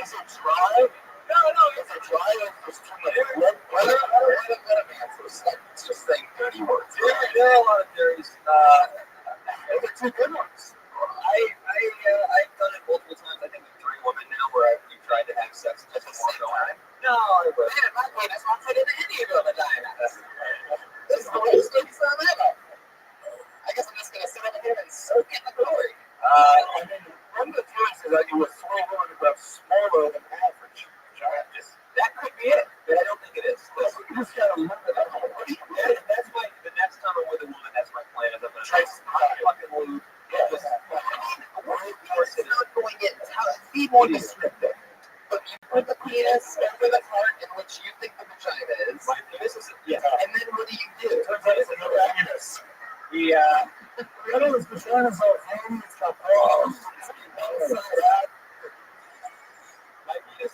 Is it dry? No, is it dry or just too much? Let him answer. Stop just saying dirty words. there are a lot of theories. Those are 2 good ones. I've done it multiple times. I think with 3 women now where we tried to have sex just before going. No, but Man, my penis won't fit into any of your vaginas. This is the worst thing ever. I guess I'm just going to sit over here and soak in the glory. I mean, one of the theories is that you were 3 women who have smaller than average. that could be it, but I don't think it is. You just gotta remember that. That's the next time I'm with a woman, that's my plan. Is I'm going to try some fucking lube. It's not going in. Be more descriptive. But you put the penis over the part in which you think the vagina is. My penis is, yeah. And then what do you do? Turns out it's another penis. Yeah. The other is vagina's all hairy, it's got balls. My penis.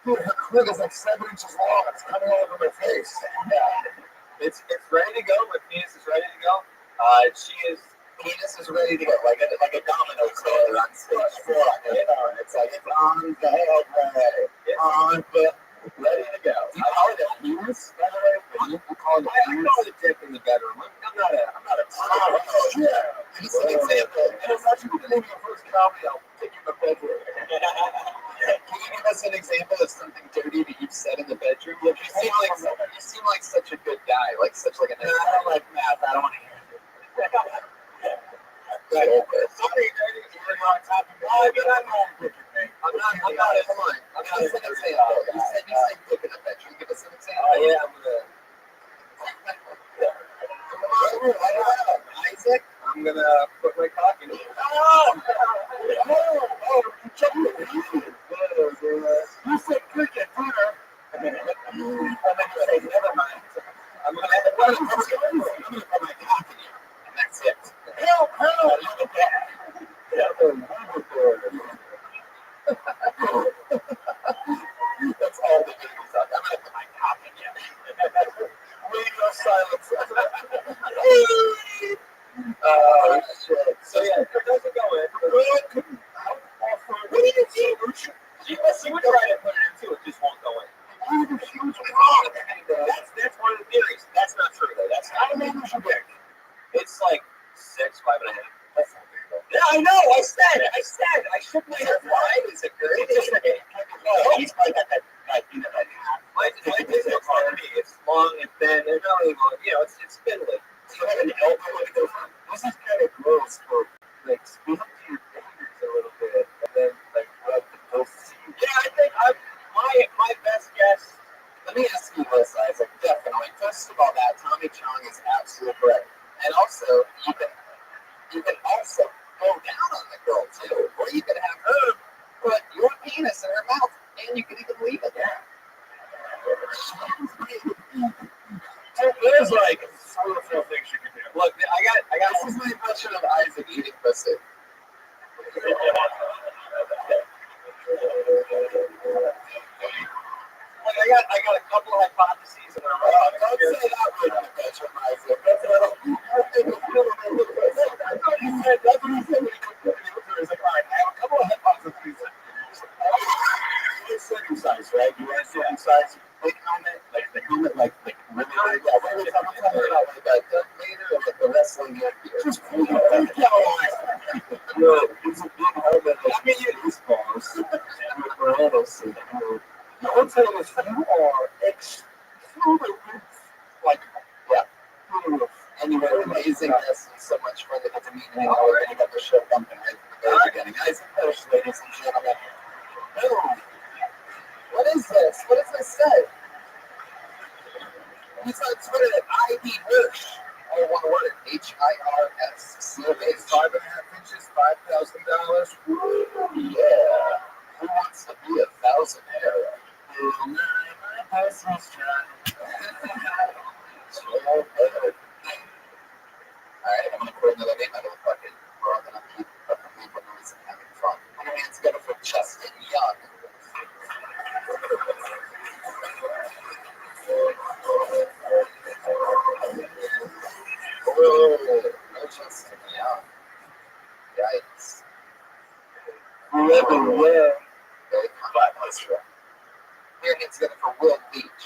Dude, her clit is like 7 inches long. It's coming all over my face. It's ready to go. My penis is ready to go. She is. Penis is ready to go, like a domino player on stage 4. It's like it's on the way. It's On the ready to go. You call it a penis, by the way? You call it a I penis? call it a dick in the bedroom. I'm not a. Oh, yeah. Give us an example. And it's actually the name of your first comedy album, Take You in the Bedroom. Can you give us an example of something dirty that you've said in the bedroom? Look, you seem like such a good guy, like such like a nice I don't like math. I don't want to hear it. guy. Sorry, dirty. You're not talking about it. I'm not picking me. I'm not. Come on. Give us an example. You said dick in the bedroom. Give us an example. Oh yeah, I'm gonna. Come on, Isaac. I'm gonna put my cock in it. You said cricket, dinner. And then you say, never mind. I'm gonna I'm gonna put my cock in here, and that's it. Help! Look at that. That's all the babies are. I'm gonna put my cock in here. Radio silence. It's like 6, 5.5. That's not big though. Yeah, I know. I shook my head. Why is it good? He's probably got that half. My business economy is long and thin and really long. You know, it's spindly. Do you have an elbow when it goes on? This is kind of gross for like speak to your fingers a little bit and then like rub the both seams. Yeah, I think my best guess. Let me ask you this, Isaac. Definitely. First of all, that Tommy Chong is absolutely correct. And also, you can also go down on the girl too, or you can have her put your penis in her mouth, and you can even leave it there. There's like 3 or 4 things you can do. Look, I got. This is my impression of Isaac eating pussy. Like I got a couple of hypotheses in a row. Don't say that word in the bedroom, Isaac. That's a little. That's what he said when he went to the He's like, all right, I have a couple of hypotheses. It's circumcised, right? You wear circumcised big helmet, like the helmet, like really big. Yeah, what are we talking about? Like a Darth Vader or like the wrestling gear? Just pull your big No, it's a big helmet. I mean, use balls. And with Moreno suit. The whole thing is you are through the roof. Like, yeah, through the roof. And you were amazing guests and so much fun to get to meet you. We're going to get the show bumping right from the very beginning. Isaac Hirsch, ladies and gentlemen. Boom. What is this? What does this say? He's on Twitter at ID Hirsch. All one word, HIRS. It's 5.5 inches, $5,000. Yeah. Who wants to be 1,000 era? My personal stride. So good. Alright, I'm going to put another name out of the bucket. We're all going to keep fucking making noise and having fun. Put your hands together for Justin Young. Whoa, no Justin Young. Yikes. Living well. Very complex. Put your hands together for Will Beach.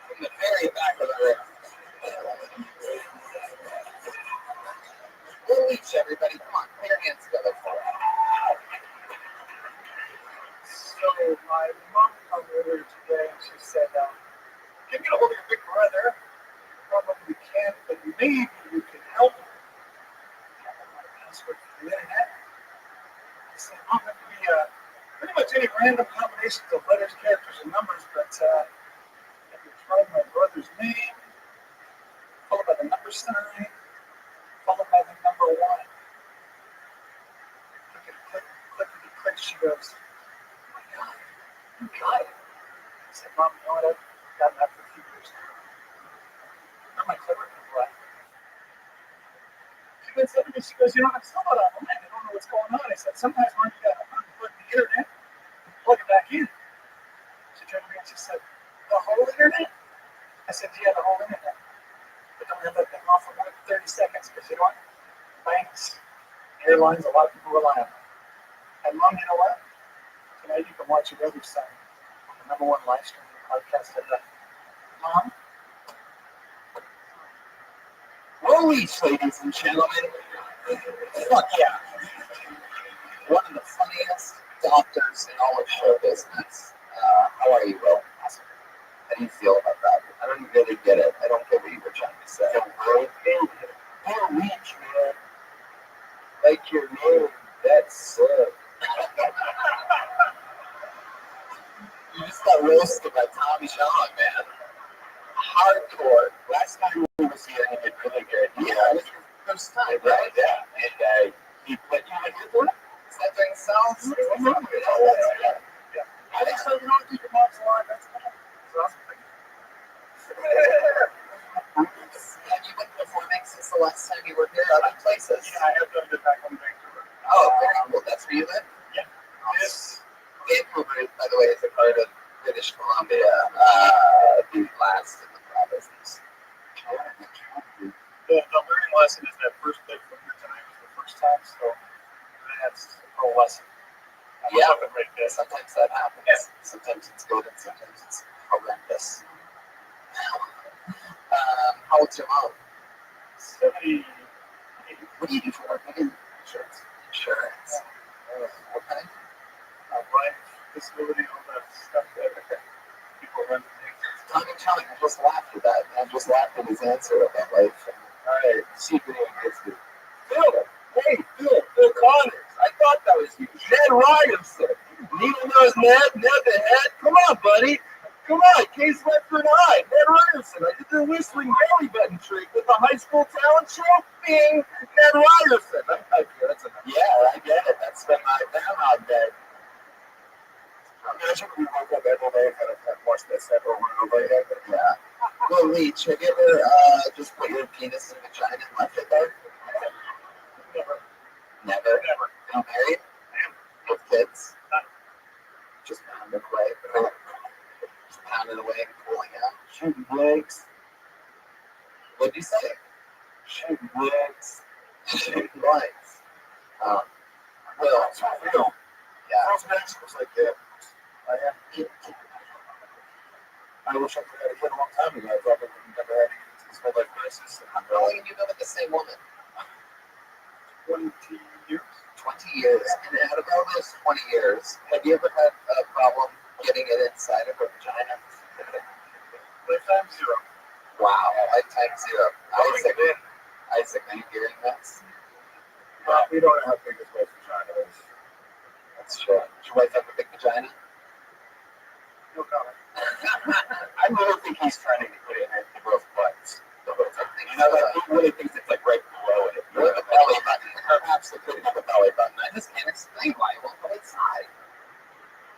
From the very back of the room. We'll reach everybody. Come on, put your hands together for it. So my mom called earlier today and she said, can you get a hold of your big brother? Probably can't, but maybe you can help him. I have my password for the internet. I said, Mom, it could be pretty much any random combinations of letters, characters, and numbers, but if you try my brother's name, followed by the number sign, followed by the number 1. Click, she goes, oh my God, you got it. I said, Mom, you know what? I've gotten that for a few years now. Not my clever people. She then said to me, she goes, you know, I'm still not online. I don't know what's going on. I said, sometimes when you got to unplug the internet, plug it back in. She turned to me and she said, the whole internet? I said, yeah, the whole internet. But don't have that thing off for more than 30 seconds because you know what? Banks, airlines, a lot of people rely on them. And Mom, you know what? Tonight you can watch your brother's son on the #1 live streaming podcast ever. Mom? Release, ladies and gentlemen. Fuck yeah. One of the funniest doctors in all of show business. How are you, Will? Awesome. How do you feel about that? I don't really get it. I don't get what you were trying to say. They're weak, man. Like your name, that's You just got roasted by Tommy Chong, man. Hardcore. last time we was here, he did really good. Yeah, it was your first time, right? Yeah. And he put you in his one. Is that doing sounds? Yeah. I think so. You don't keep your mom's alive. That's fine. That's awesome. Have you been performing since the last time you were here? Other places? Yeah, I have done it back on Vancouver. Oh, very cool. That's where you live? Yeah. Yes. Vancouver, by the way, is a part of British Columbia, the last in the provinces. The learning lesson is that first bit from your time is the first time, so that's a lesson. Yeah, sometimes that happens. Yeah. Sometimes it's good and sometimes it's horrendous. How old's your mom? 70. What do you do for work? Insurance. Insurance. What kind? Life, disability, all that stuff that people run things. Tommy, I just laughed at that. I just laughed at his answer about life. Alright, secret history. Phil! Hey, Phil Connors. I thought that was you. Ned Ryerson. Needle nose Ned the head. Come on, buddy. Come on, Case Westford High. Ned Ryerson. I did the whistling belly button trick with the high school talent show. Bing! Ned Ryerson. That's enough. Yeah, I get it. That's been my Groundhog Day. Imagine we woke up every day and kind of watched that stuff over and over again. Yeah. Well, Leech, have you ever just put your penis in a vagina and left it there? Never. Never? Not married? With kids? Just pounding away. Just pounding away and pulling out. Shooting blanks. What'd you say? Shooting blanks. Shooting blanks. Well, That's real. yeah. Those matches was like that. I wish I could have had a kid a long time ago. I probably would never had to get into this whole life crisis. How long have you been with the same woman? 20 years. 20 years. And out of all those 20 years, have you ever had a problem getting it inside of her vagina? Lifetime zero. Wow, lifetime zero. Isaac, are you hearing this? We don't know how big this wife's vagina is. That's true. Does your wife have a big vagina? No comment. I really think he's trying to put it in both butts. You know, like, he really thinks it's like right below it. With a belly button. Perhaps it could have a belly button. I just can't explain why it won't go inside.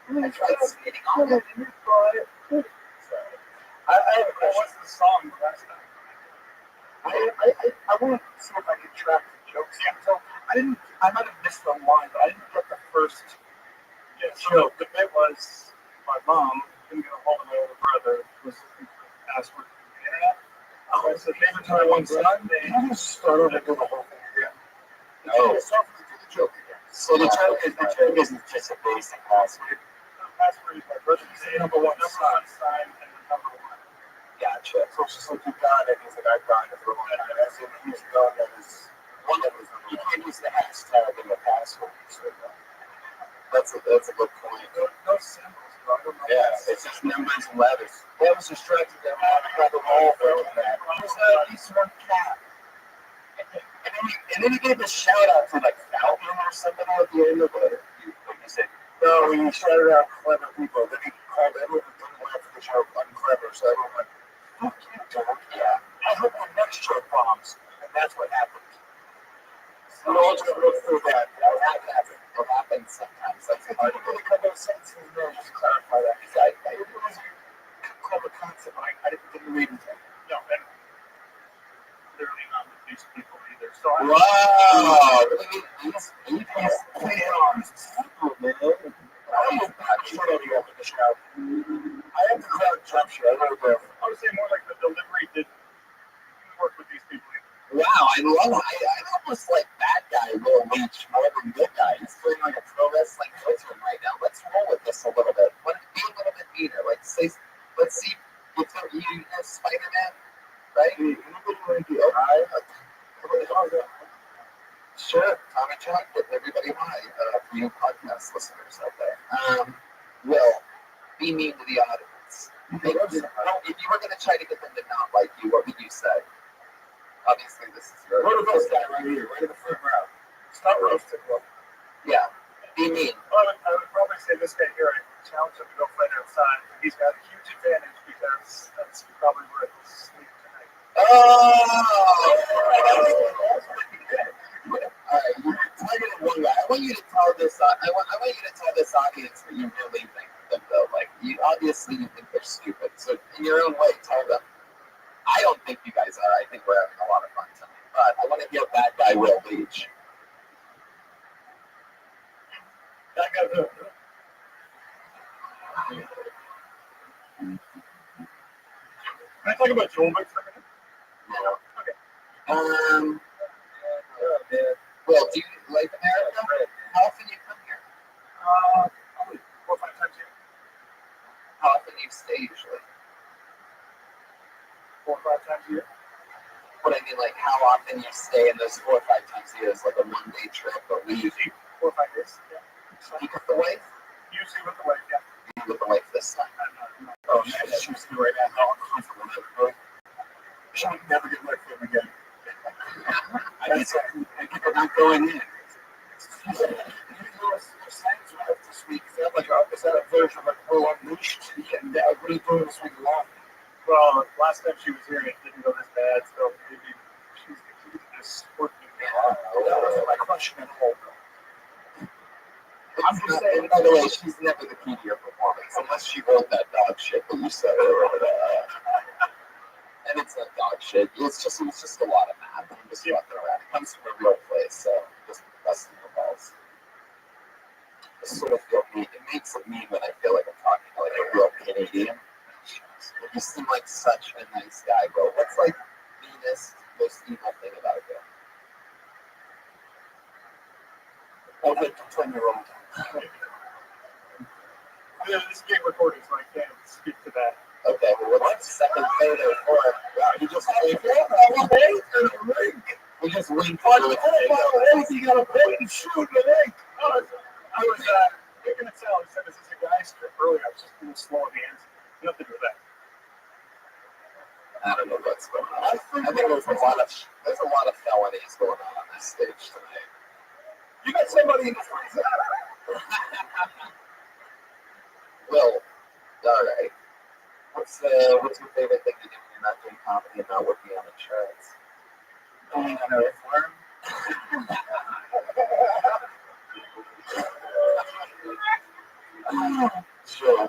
I tried skating on it. What's the song last time? I want to see if I can track the jokes. Yeah. So I might have missed the line, but I didn't get the first So the bit was my mom couldn't get a hold of my older brother, was looking for the password to the internet. So I said, favorite time on Sunday. Can you just start over and do the whole thing again? No. Start with the joke again. So the joke isn't just a basic password. The password is my brother's name, number one sign, and the number one. Gotcha. So it's just like you got it. He's like, I got it for a long time. That's it. He's done that is one of his You can't use the hashtag in the password. That's a good point. No symbols, bro. Yeah, it's just numbers and letters. I was distracted there. I got the wall for that. He's one cat. And then he gave a shout out to like Falcon or something at the end of it. Like you said, No, he shouted out clever people. Then he called everyone who didn't laugh at the joke unclever. So everyone went, fuck you, Doug. yeah. I hope my next joke bombs. And that's what happened. So we all just went through that. It happens sometimes. Like, I didn't really come to a sentence and then just clarify that. Because I realized you clever concept, but I didn't read it. No, and clearly not with these people either. So I wow. He's playing on super, man. I'm sure that you have to shout. I have the crowd jump shit. I really do. I would say more like the delivery didn't work with these people either. Wow, I love it. I almost like bad guy Will Leach more than good guy. He's doing like a pro wrestling coaching right now. Let's roll with this a little bit. Be a little bit meaner. Like, say, let's see if you know Spider-Man, right? Anybody want to be alive? Sure, Tommy John, with everybody hi, for you podcast listeners out there. Will, be mean to the audience. If you were going to try to get them to not like you, what would you say? Obviously, this is your. What about this guy right here, right in the front row? Stop roasting him. Yeah, be mean. I would probably say this guy here, I challenge him to go fight outside. He's got a huge advantage because that's probably where he'll sleep tonight. Oh! All right, you're targeting one guy. I want you to tell this. I want you to tell this audience what you really think of them, though. Like, obviously you think they're stupid. So in your own way, tell them. I don't think you guys are. I think we're having a lot of fun tonight. But I want to hear that guy Will Leach. That guy, Can I talk about Joel Vick for a minute? No. Okay. Well, do you like America? How often do you come here? Probably 4 or 5 times a year. How often do you stay usually? 4 or 5 times a year. What I mean, like how often you stay in those 4 or 5 times a year is like a one-day trip, but we Usually 4 or 5 days. Yeah. you with the wife? Usually with the wife, yeah. You with the wife this time. Oh, she's right now. How uncomfortable that is. She would never get wet for him again. I get the not going in. Your signs were up this week. Is that like a version of like Pearl Unleashed? And what are you doing this week long? Well, last time she was here, it didn't go this bad. So maybe she's just working. That wasn't my question at all. I'm just saying, by the way, she's never the key to your performance unless she wrote that dog shit that you said earlier. And it's not dog shit. It was just a lot of math. I'm just fucking around. It comes from a real place, so just busting your balls. I sort of feel mean. It makes it mean when I feel like I'm talking to like a real Canadian. You seem like such a nice guy, bro. What's like the meanest, most evil thing about you? I'll let the 10-year-old. Yeah, this is being recorded, so I can't speak to that. Okay, well, what's the second, third, or fourth? Wow, you just winked. We just winked. You got a point and shoot the link. You're going to tell. I said this is a guy's trip earlier. I was just doing slow hands. Nothing to do with that. I don't know what's going on. I think there's a lot of felonies going on this stage tonight. You got somebody in the freezer. Will, all right. What's your favorite thing to do when you're not doing comedy and not working on insurance? Going on a farm. Sure.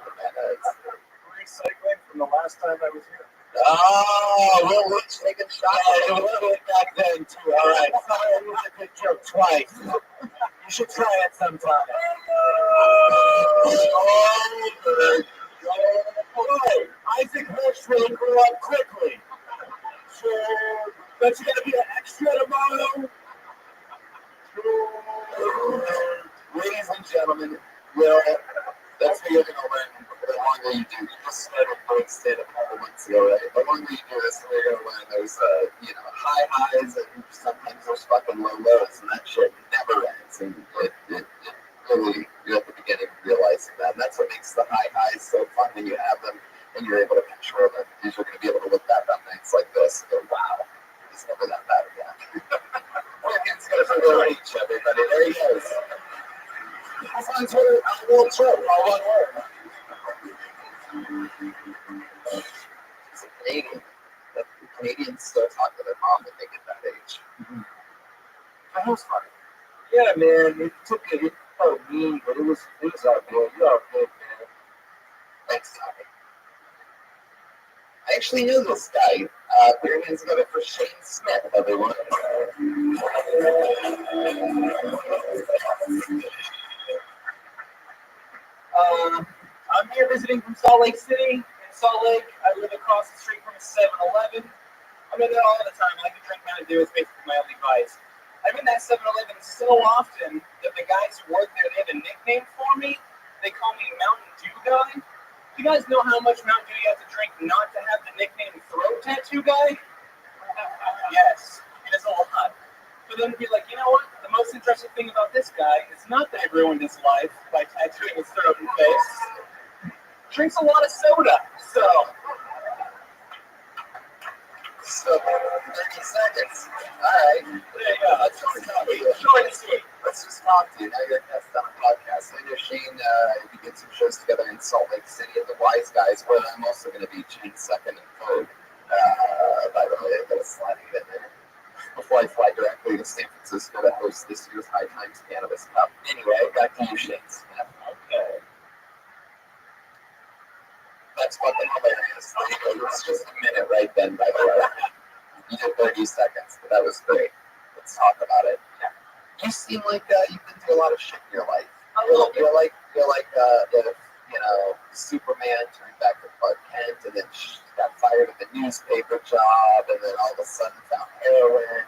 Recycling from the last time I was here. Oh, Will Lynch taking shots. It was good back then too. All right. Sorry, I used a good joke twice. You should try it sometime. Isaac Hirsch really grew up quickly. So that's going to be an extra tomorrow. Ladies and gentlemen, Will, that's what you're going to learn the longer you do. You just started doing stand-up a couple months ago, right? The longer you do this, you're going to learn there's, high highs and sometimes there's fucking low lows, and that shit never ends. And it really, you're at the beginning of realizing that. And that's what makes the high highs so fun when you have them and you're able to control them. Because you're going to be able to look back on nights like this and go, wow, it's never that bad again. It's going to go reach, everybody. There he is. That's on Twitter. I will too. All one word. He's a Canadian. The Canadians still talk to their mom when they get that age. That was funny. Yeah, man. It felt mean, but it was all good. You are good, man. Thanks, Tommy. I actually knew this guy. Put your hands together for Shane Smith, everyone. I'm here visiting from Salt Lake City. In Salt Lake, I live across the street from a 7-Eleven. I'm in there all the time. I like to drink Mountain Dew. It's basically my only vice. I'm in that 7-Eleven so often that the guys who work there, they have a nickname for me. They call me Mountain Dew Guy. You guys know how much Mountain Dew you have to drink not to have the nickname Throat Tattoo Guy? Yes, it is a lot. For them to be like, you know what? The most interesting thing about this guy is not that he ruined his life by tattooing his throat and face. Drinks a lot of soda, so 30 seconds. All right. there you go. Let's just talk to you. Short and sweet. Let's just talk to you. Now you're a guest on a podcast. I know Shane, we did some shows together in Salt Lake City at the Wise Guys, where I'm also going to be Shane's second and third. By the way, I'm going to slide it in there before I fly directly to San Francisco to host this year's High Times Cannabis Cup. Anyway, back to you, Shane Smith. Okay. That's fucking hilarious. It was just a minute right then, by the way. You did 30 seconds, but that was great. Let's talk about it. You seem like you've been through a lot of shit in your life. You're like Superman turned back to Clark Kent, and then got fired at the newspaper job, and then all of a sudden found heroin,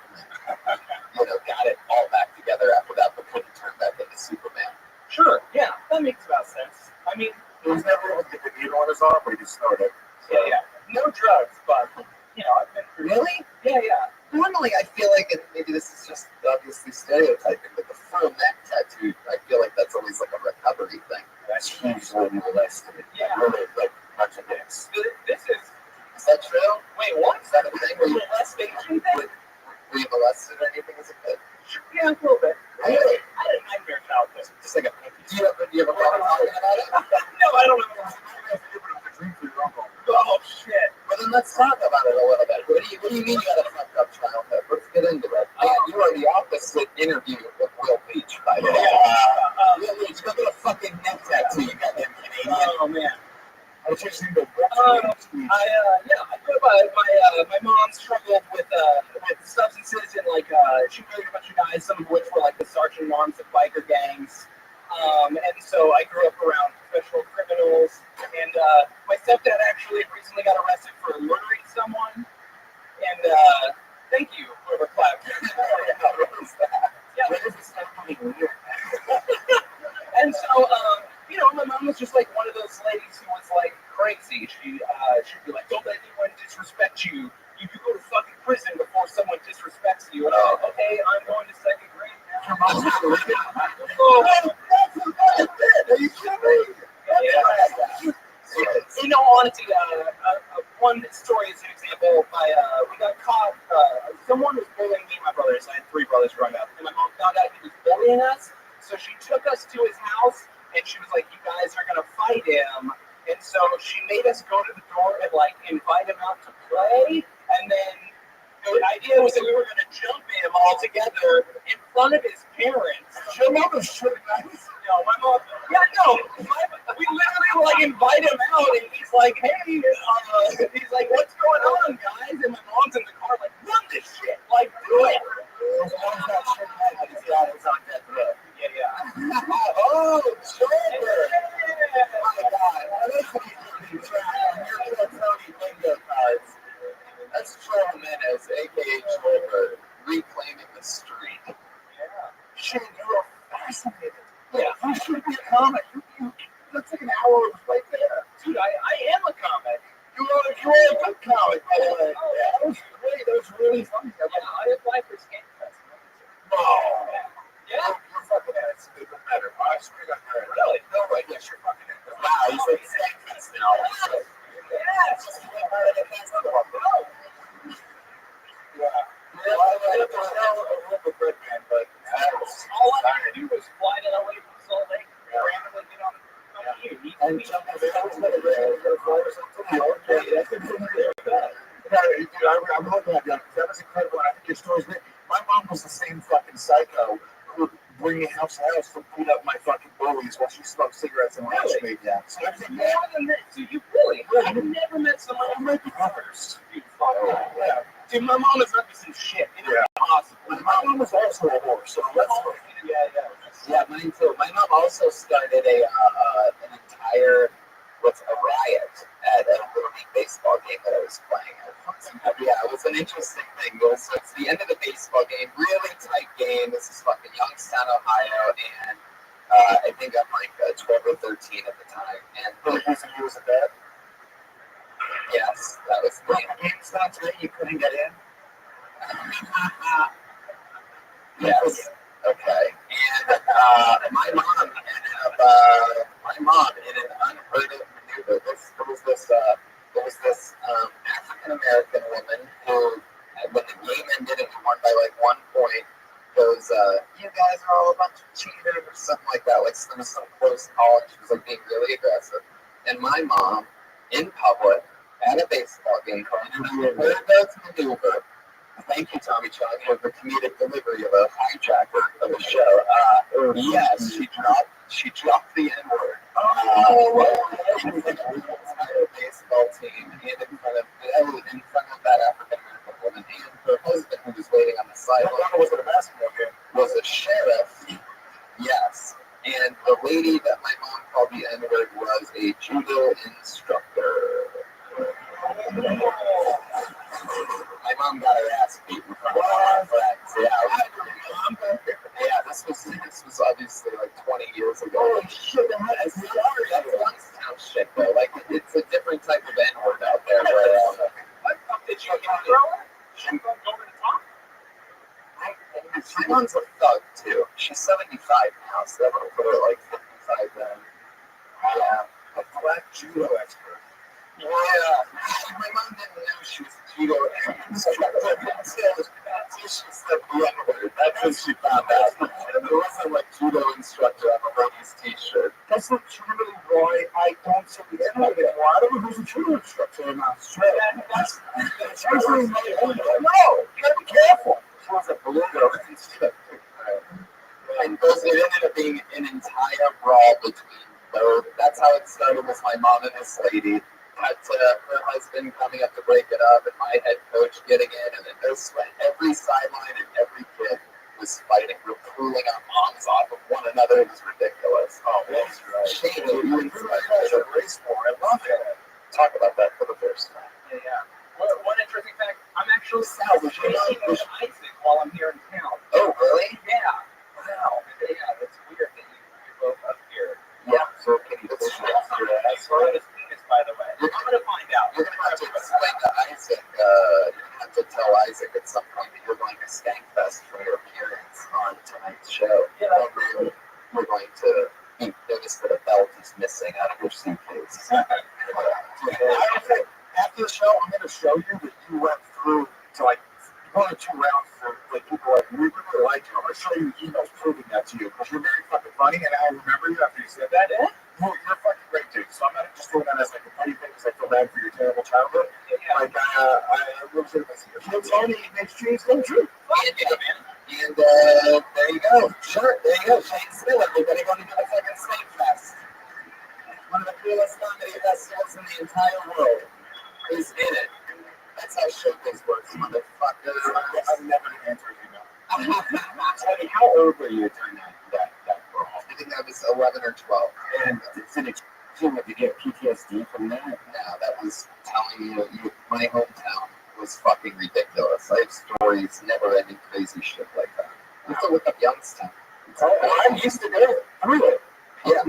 and then, got it all back together after that, but couldn't turn back into Superman. Sure, yeah, that makes about sense. I mean, He was never able to get the needle on his arm, but he just snorted. yeah. No drugs, but, you know, I've been through. Really? Yeah. Normally, I feel like, and maybe this is just obviously stereotyping, but the full neck tattoo, I feel like that's always like a recovery thing. That's hugely molested. Yeah. Really, like, bunch of dicks. This is. Is that true? Wait, what? Is that a thing? Molestation thing? Were you molested or anything as a kid? Yeah, a little bit. Really? I had a nightmare childhood. Just like a pinky. Do you have a problem talking about it? No, I don't know. Oh, shit. Well, then let's talk about it a little bit. What do you mean you had a fucked up childhood? Let's get into it. You are the opposite interview with Will Beach, by the way. Will Beach, look at a fucking neck tattoo you got them Canadian. Oh, man. I was just thinking I grew up. My mom struggled with substances and she married a bunch of guys, some of which were like the sergeant moms of biker gangs. And so I grew up around professional criminals. And my stepdad actually recently got arrested for murdering someone. And thank you, whoever clapped. And so, my mom was just like one of those ladies who was like crazy. She'd be like, "Don't let anyone disrespect you. You could go to fucking prison before someone disrespects you." And I'm like, "Okay, I'm going to second grade now." Are you kidding? Yeah. In all honesty, one story is an example. We got caught. Someone was bullying me and my brothers. I had 3 brothers growing up, and my mom found out he was bullying us. So she took us to his house, and she was like, "You guys are gonna fight him." And so she made us go to the door and invite him out to play. And then the idea was that we were gonna jump him all together in front of his parents. Your mom was shit nice. No, my mom. Yeah, no. We literally invite him out, and he's like, "Hey," he's like, "What's going on, guys?" And my mom's in the car like, "Run this shit! Do it!" His mom's not shit nice, but his dad was on death row. Yeah. Oh, sure. Yeah. Oh my God. That's what you're Tony bingo cards. That's Troy Jimenez, aka Troy, reclaiming the street. Yeah. Shane, you are fascinated. Yeah. You should be a comic. That's like an hour right there. Dude, I am a comic. You are a good comic, by the way. Oh, Yeah, that was great. That was really funny. Yeah, I applied for Skate Fest. No. Yeah. You're fucking ass. It doesn't matter. I swear to God. Really? No way. Yes, you're fucking ass. Wow, he's like Stankies now. Yes. All I had to do was fly to LA from Salt Lake, randomly get on the And jump in the I'm looking at that. That was incredible. I think your story's great. My mom was the same fucking psycho who would bring me house to house to beat up my fucking bullies while she smoked cigarettes and watched me. Yeah. So I think more than this. So you really? I've never met someone who might be others. Dude, fuck Yeah. Dude, my mom is up to some shit. It's impossible. My mom was also a whore, so that's Yeah, mine too. My mom also started an entire a riot at a Little League baseball game that I was playing at. Yeah, it was an interesting thing. So it's the end of the baseball game, really tight game. This is fucking Youngstown, Ohio, and I think I'm like 12 or 13 at the time. And the reason you was a dad. Yes, that was the It's not today you couldn't get in. Yes. Okay. And my mom in an unheard of maneuver. There was this African American woman who, when the game ended and we won by 1 point, goes, "You guys are all a bunch of cheaters," or something like that. Like there was some close call, and she was being really aggressive. And my mom, in public, at a baseball game, calling an unheard of maneuver. Thank you, Tommy Chung, for the comedic delivery of a hijacker of the show. Yes, she dropped the N-word. In front of the entire baseball team, and in front of that African American woman, and her husband, who was waiting on the sideline. Was it a basketball game? Was a sheriff. Yes, and the lady that my mom called the N-word was a judo instructor. My mom got her ass beat in front of all her friends. Yeah, this was obviously 20 years ago. judo expert. Yeah, my mom didn't know she was a judo until she said the N-word. That's when she found out. There wasn't like judo instructor on the lady's t-shirt. That's literally why I don't say the N-word anymore. I don't know who's a judo instructor in Australia. That's usually my own. No, you gotta be careful. She was a judo instructor. And there ended up being an entire brawl between both. That's how it started, was my mom and this lady. Cut to her husband coming up to break it up, and my head coach getting in, and then every sideline and every kid was fighting. We're pulling our moms off of one another. It was ridiculous. Oh, that's right. Shame You really guys are race war. I love it. Talk about that for the first time. Yeah. One interesting fact, I'm actually Sal, was your racing with Isaac while I'm here in town. Oh, really? Yeah. Wow. Yeah, that's weird that you're both up here. Yeah. So can you push your ass? Or his penis, by the way. I'm gonna find out. You're gonna have to explain to Isaac. You're gonna have to tell Isaac at some point that you're going to skank fest for your appearance on tonight's show. Yeah. And then we're going to notice that a belt is missing out of your suitcase. I don't think after the show, I'm going to show you that you went through to like 1 or 2 rounds for like people like we really like you. I'm going to show you emails proving that to you because you're very fucking funny, and I remember you after you said that. Yeah. You're fucking great, dude. So I'm not just doing that as like a funny thing because I feel bad for your terrible childhood. Yeah. Like I will say this: if you tell me it makes dreams come true. And there you go. Sure, there you go. Shane Still, everybody going to do the fucking Snake Fest. One of the coolest comedy festivals in the entire world is in it. That's how showcase works, motherfucker. I'm never going to answer an email. I How old were you during that brawl? think I was 11 or 12. And did it did you get PTSD from that? No, that was telling you, my hometown was fucking ridiculous. I have stories, never-ending crazy shit like that. You have to look up Youngstown. I used to do it. Really? Yeah.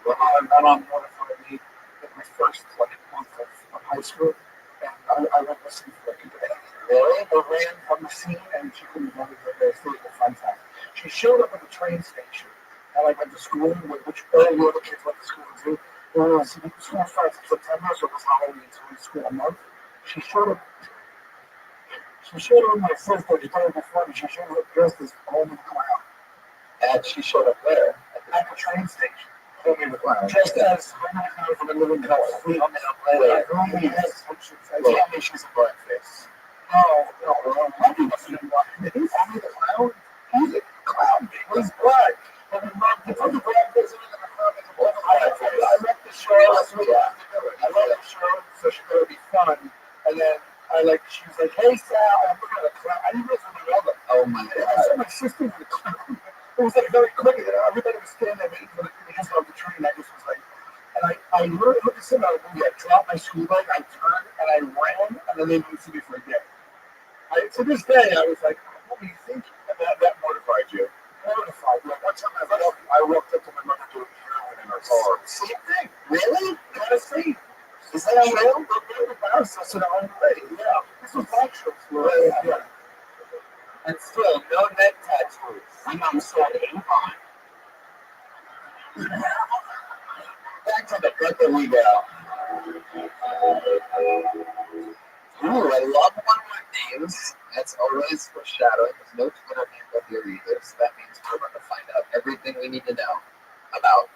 My mom mortified me in my first month of high school, and I went missing for like a day. Really? I ran from the scene, and she couldn't believe it. It was a fun time. She showed up at the train station, and I went to school, which all the other kids went to school too. School starts in September, so it was Halloween, so it was school a month. She showed up. She showed up my sister. She told me before me. She showed up dressed as Homie the Clown. And she showed up there. At the train station. Homie the Clown. Dressed as Homie the Clown from the Living Color. Coming up later. Tell me she's a blackface. No, Homie wasn't in blackface. Homie the Clown? He's a clown. He's black. And we love to put the blackface in the clown as a blackface. I left the show last week. I left the show, so she thought it'd be fun. And then she was like, hey, Sal, I'm looking at a clown. I didn't really know that. Oh my I god. saw my sister with a clown. It was like very quick. Everybody was standing there waiting for the just off the train. I just was like, and I literally looked at the movie. I dropped my school bag, I turned, and I ran, and then they didn't see me for a day. To this day, I was like, what do you think? And that mortified you. Mortified. Like one time I walked up to my mother doing heroin in her car. Same thing. Really? Kind of same. Is that real? They embarrassed us in our own way. Yeah. This was factual. Yeah. And still, no neck tattoos. My mom sold Avon. Back to the book that we go. Ooh, I love one-word names. That's always foreshadowing. There's no Twitter handle here either, so that means we're about to find out everything we need to know about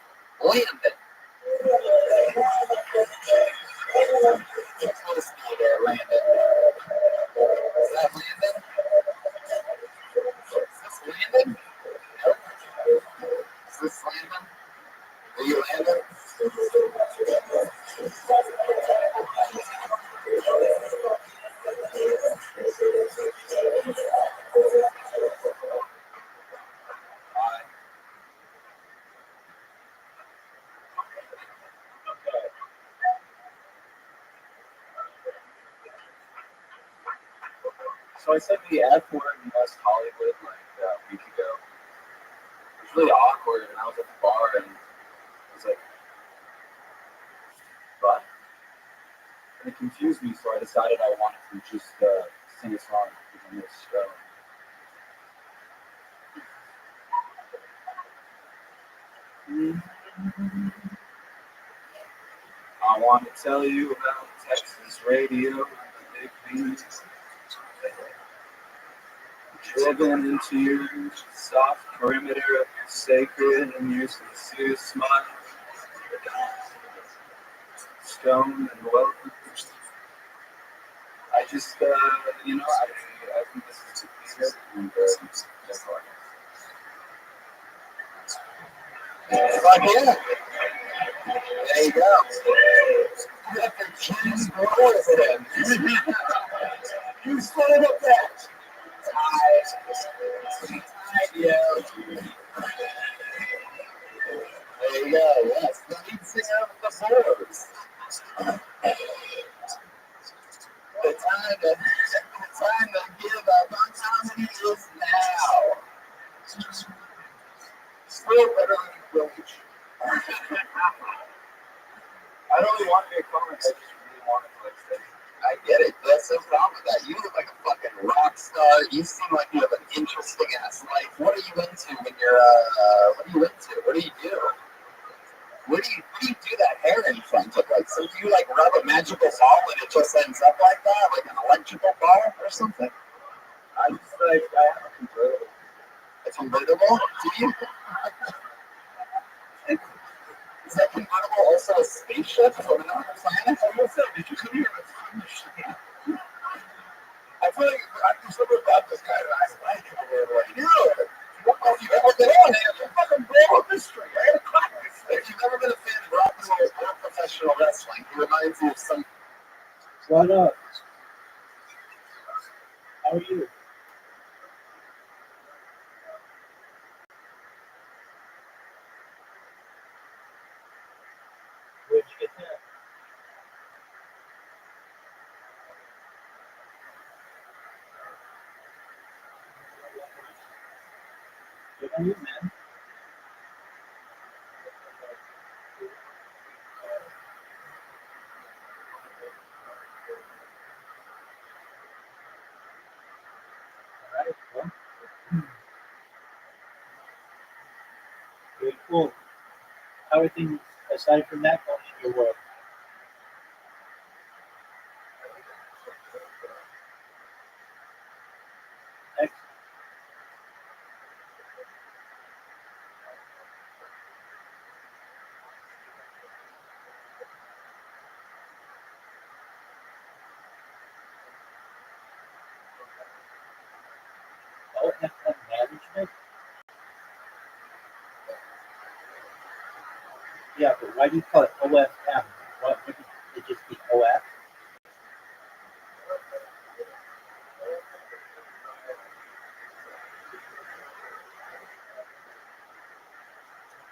Landon. It's supposed to be there, Landon. Is that Landon? Is this Landon? Nope. Is this Landon? Are you Landon? So I said the F word in West Hollywood like a week ago. It was really awkward, and I was at the bar, and I was like, "What?" And it confused me, so I decided I wanted to just sing a song because I'm this show. I want to tell you about Texas radio and the big beats. Driven into your soft perimeter of your sacred and your sincere smile. Stone and welcome. I just, I think this is good. And, that's all. Fuck yeah. There you go. You got the cheese rolls in. You started up that. Yeah. There you go. Yes. The lead singer of the Boars. The time to give up on comedy is now. Still better than Village. I don't really want to make comments. I just really want to say. I get it. That's no problem with that. You look like a fucking rock star. You seem like you have an interesting ass life. What are you into when you're what are you into? What do you do? What do you do that hair in front of? Like, so do you like rub a magical ball and it just ends up like that? Like an electrical ball or something? I just like, I have a convertible. A convertible? Do you? Is that convertible also a spaceship from another planet? What's up? Did you come here? I feel like I can something about this guy that I like him a little bit. What have you ever been on? You're fucking bro history. I had a practice. If you've ever been a fan of rock and roll or professional wrestling, he reminds you of some. What up? How are you? Where'd you get that? Good on you, man. All right, well, very cool. How are things aside from that going in your world? Excellent. OFM management? Yeah, but why do you call it OFM? What would it just be OF?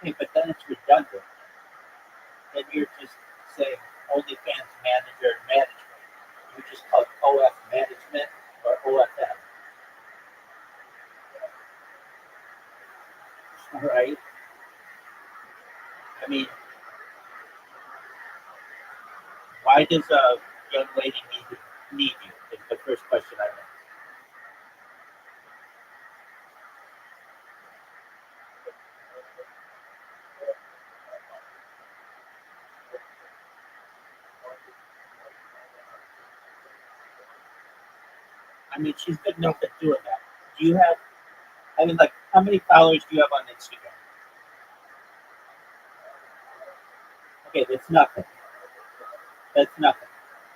Okay, but then it's redundant. Then you're just saying OnlyFans manager management. You just call it OF management or OFM. All right. I mean, why does a young lady need you? Is the first question I have. I mean, she's good enough at doing that. Do you have? I mean, like, how many followers do you have on Instagram? Okay, that's nothing. That's nothing.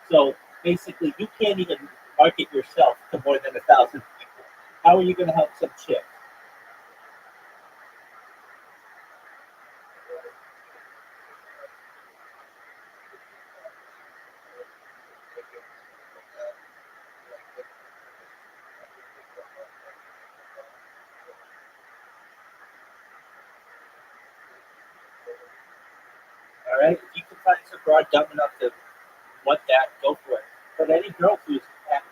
So basically, you can't even market yourself to more than 1,000 people. How are you going to help some chick? All right, if you can find some broad dumb enough to want that, go for it. But any girl who's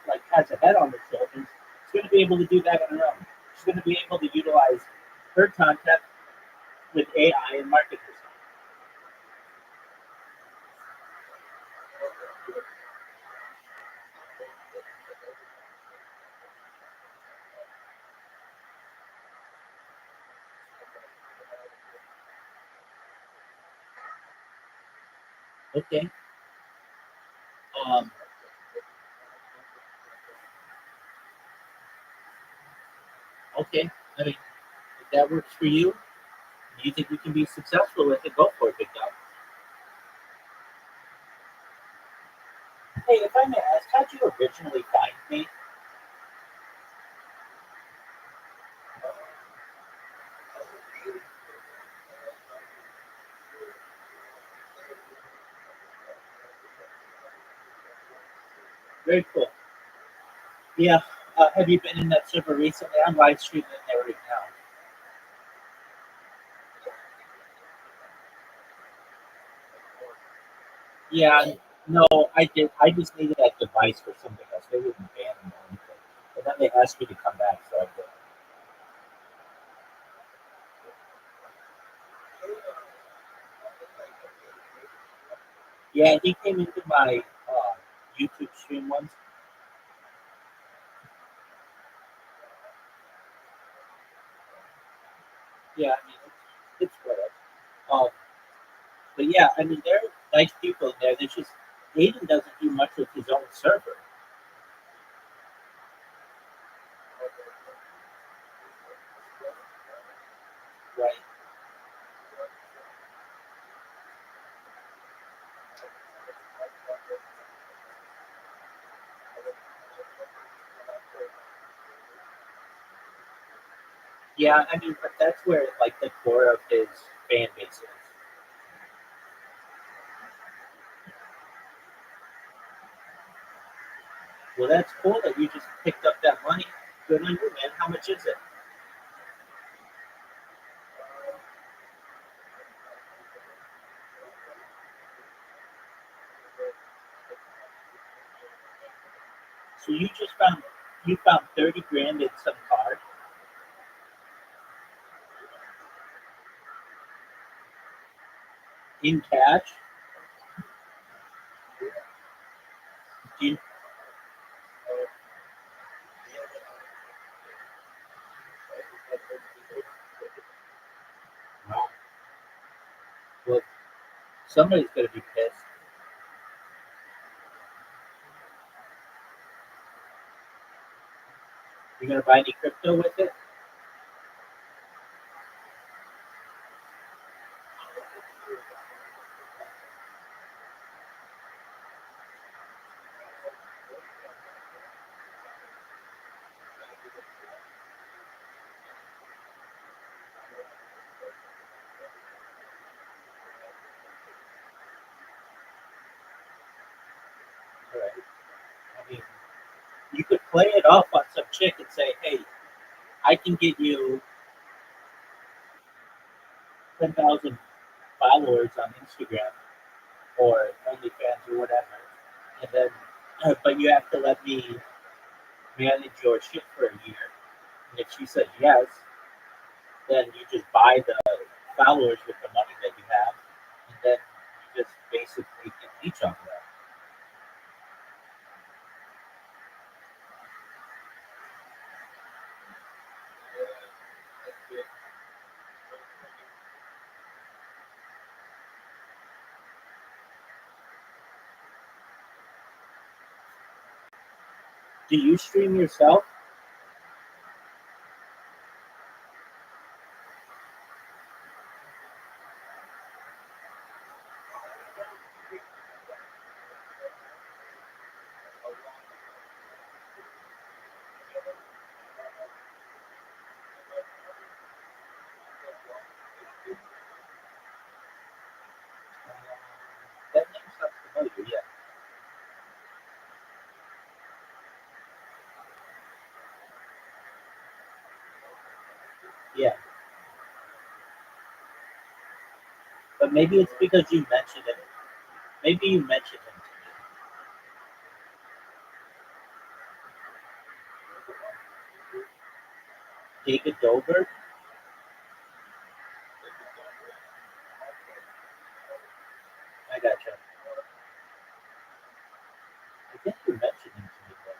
like has a head on her shoulders is going to be able to do that on her own. She's going to be able to utilize her content with AI and market herself. Okay. Okay. I mean, if that works for you, you think you can be successful with it, go for it, big dog. Hey, if I may ask, how'd you originally find me? Very cool. Yeah. Have you been in that server recently? I'm live streaming in there right now. Yeah, no, I did. I just needed that device for something else. They wouldn't ban me or anything. But then they asked me to come back, so I did. Yeah, he came into my YouTube stream once. Yeah, I mean, it's whatever. Um, but yeah, I mean, they're nice people in there. They just Aiden doesn't do much with his own server, right? Yeah, I mean, but that's where like the core of his fan base is. Well, that's cool that you just picked up that money. Good on you, man. How much is it? So you found 30 grand in some car in cash. Do you, wow. Well, somebody's gonna be pissed. You're gonna buy any crypto with it? All right. I mean, you could play it off on some chick and say, "Hey, I can get you 10,000 followers on Instagram or OnlyFans or whatever," and then, but you have to let me manage your shit for a year. And if she says yes, then you just buy the followers with the money that you have, and then you just basically get each of that. Do you stream yourself? That name sounds familiar, yeah. Yeah, but maybe it's because you mentioned it. Maybe you mentioned him to me. David Dobrik? I gotcha. I think you mentioned him to me once.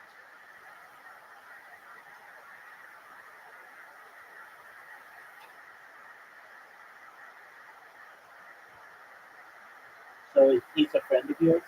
So he's a friend of yours?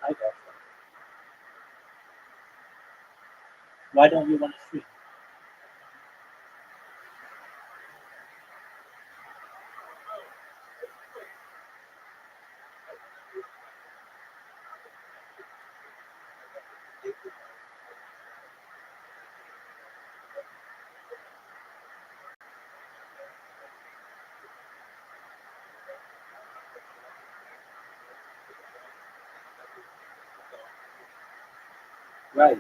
I guess. Why don't you want to stream? Right.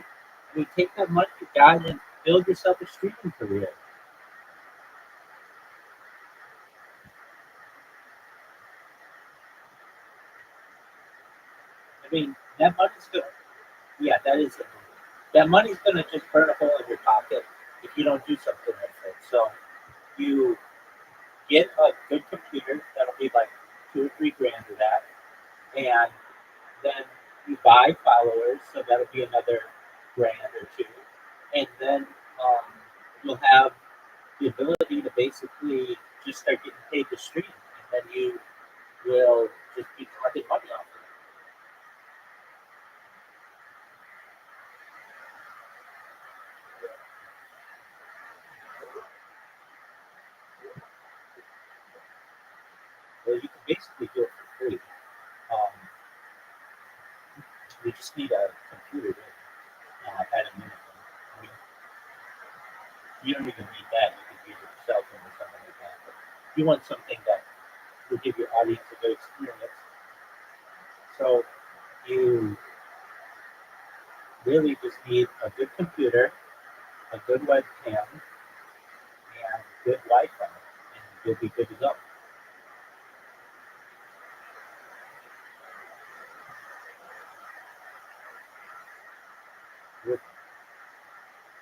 I mean, take that money you got and build yourself a streaming career. I mean, that money's gonna, yeah, that is it. That money's gonna just burn a hole in your pocket if you don't do something with it. So you get a good computer that'll be like 2 or 3 grand of that, and then you buy followers, so that'll be another grand or two, and then um, you'll have the ability to basically just start getting paid to stream, and then you will just be collecting money off of it. Well, you can basically do it for free. Um, you just need a computer at a minimum. I mean, you don't even need that. You can use your cell phone or something like that. But you want something that will give your audience a good experience. So you really just need a good computer, a good webcam, and good Wi-Fi, and you'll be good to go.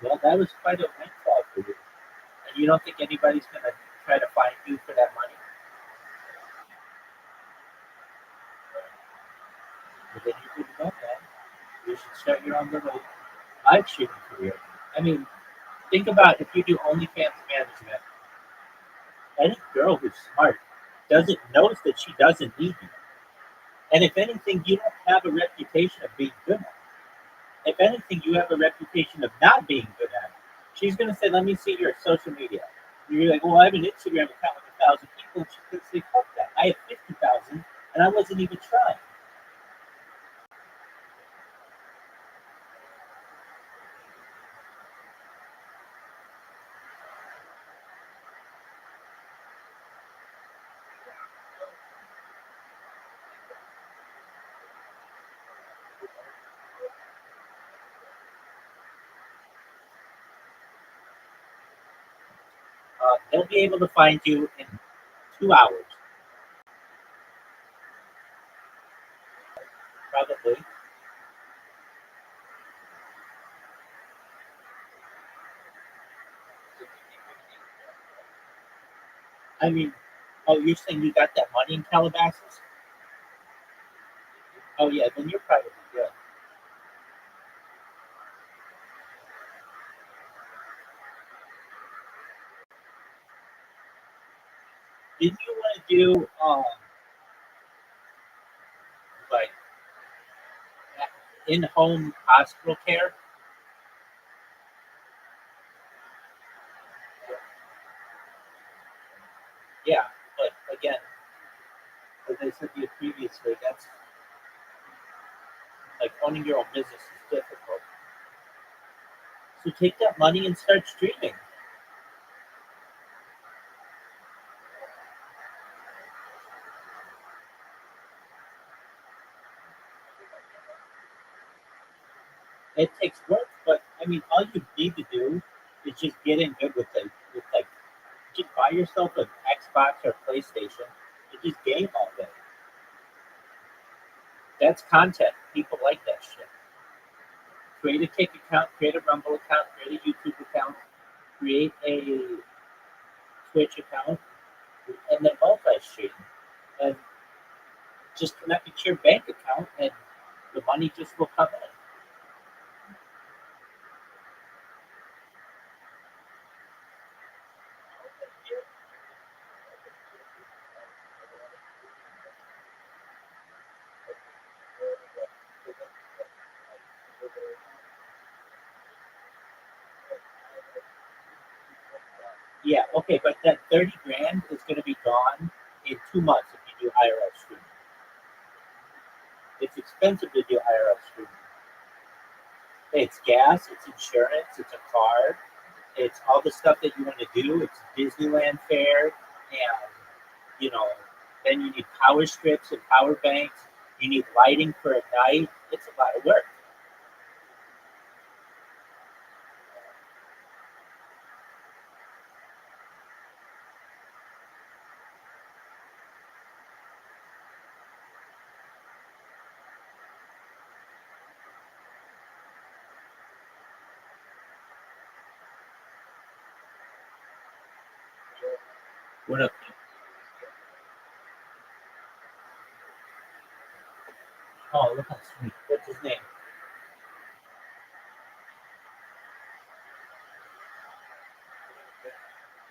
Well, that was quite a windfall for you. And you don't think anybody's going to try to find you for that money? But then you're good to go, man. You should start your own little live streaming career. I mean, think about if you do OnlyFans management, any girl who's smart doesn't knows that she doesn't need you. And if anything, you don't have a reputation of being good at it. If anything, you have a reputation of not being good at it. She's going to say, let me see your social media. You're like, well, I have an Instagram account with 1,000 people. And she's going to say, fuck that. I have 50,000 and I wasn't even trying. They'll be able to find you in 2 hours, probably. I mean, oh, you're saying you got that money in Calabasas? Oh, yeah, then you're probably good. Didn't you want to do, like, in-home hospital care? Yeah, but again, as I said to you previously, that's like owning your own business is difficult. So take that money and start streaming. It takes work, but I mean, all you need to do is just get in good with like, just buy yourself an Xbox or PlayStation and just game all day. That's content. People like that shit. Create a Kick account, create a Rumble account, create a YouTube account, create a Twitch account, and then multi-stream. And just connect it to your bank account, and the money just will come in. Yeah, okay, but that 30 grand is going to be gone in 2 months if you do IRL streaming. It's expensive to do IRL streaming. It's gas, it's insurance, it's a car, it's all the stuff that you want to do. It's Disneyland fare, and you know, then you need power strips and power banks. You need lighting for a night. It's a lot of work. What up? Oh, look how sweet. What's his name?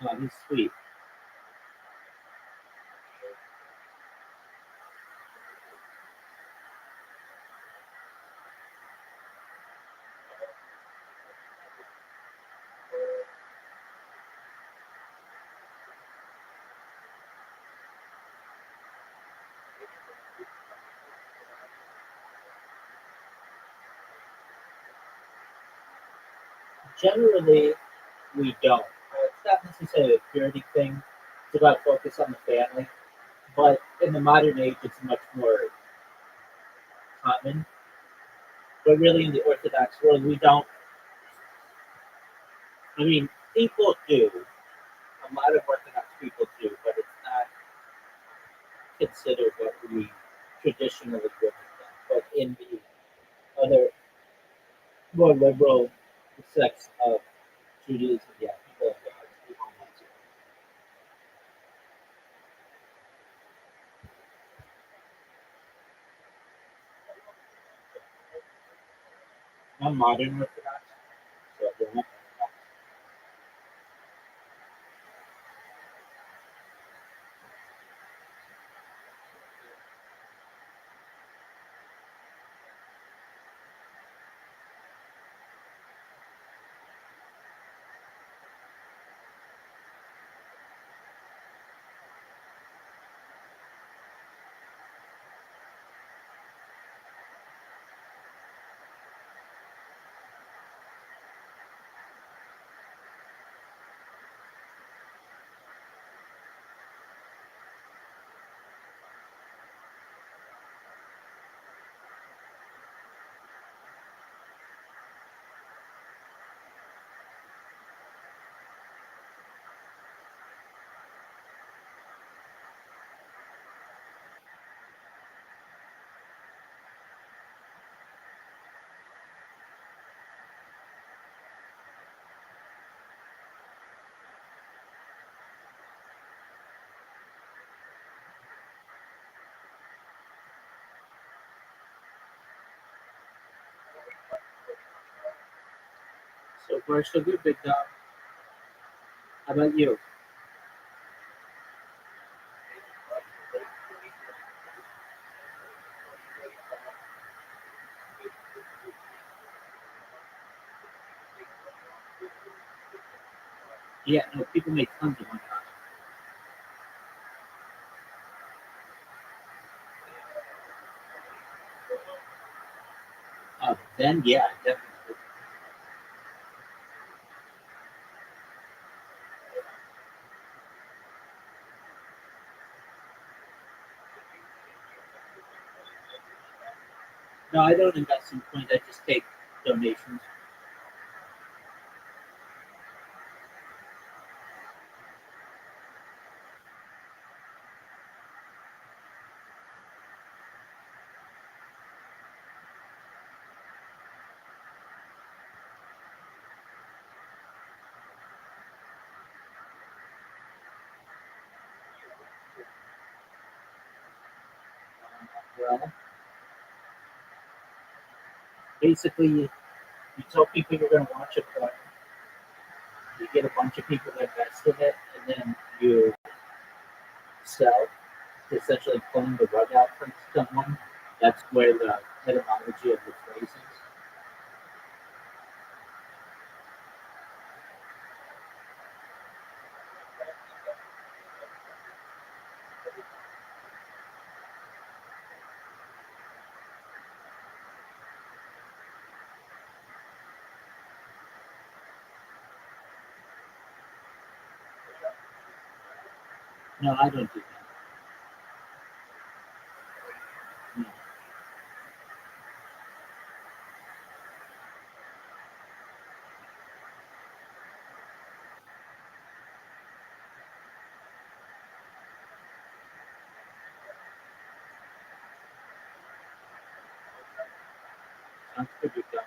Oh, he's sweet. Generally, we don't. It's not necessarily a purity thing. It's about focus on the family. But in the modern age, it's much more common. But really, in the Orthodox world, we don't. I mean, people do. A lot of Orthodox people do, but it's not considered what we traditionally would have done. But in the other more liberal sects of Judaism, yeah, people have done it. People want to. I'm modern Orthodox, so they're not Orthodox. So far, so good, big dog. How about you? Yeah, no, people make tons of money on it. Then, yeah, definitely. No, I don't invest in coins. I just take donations. Well, basically, you tell people you're going to launch a coin, you get a bunch of people to invest in it, and then you sell, to essentially pulling the rug out from someone. That's where the etymology of the phrase is. No, I don't do that. No. Sounds good, Victor.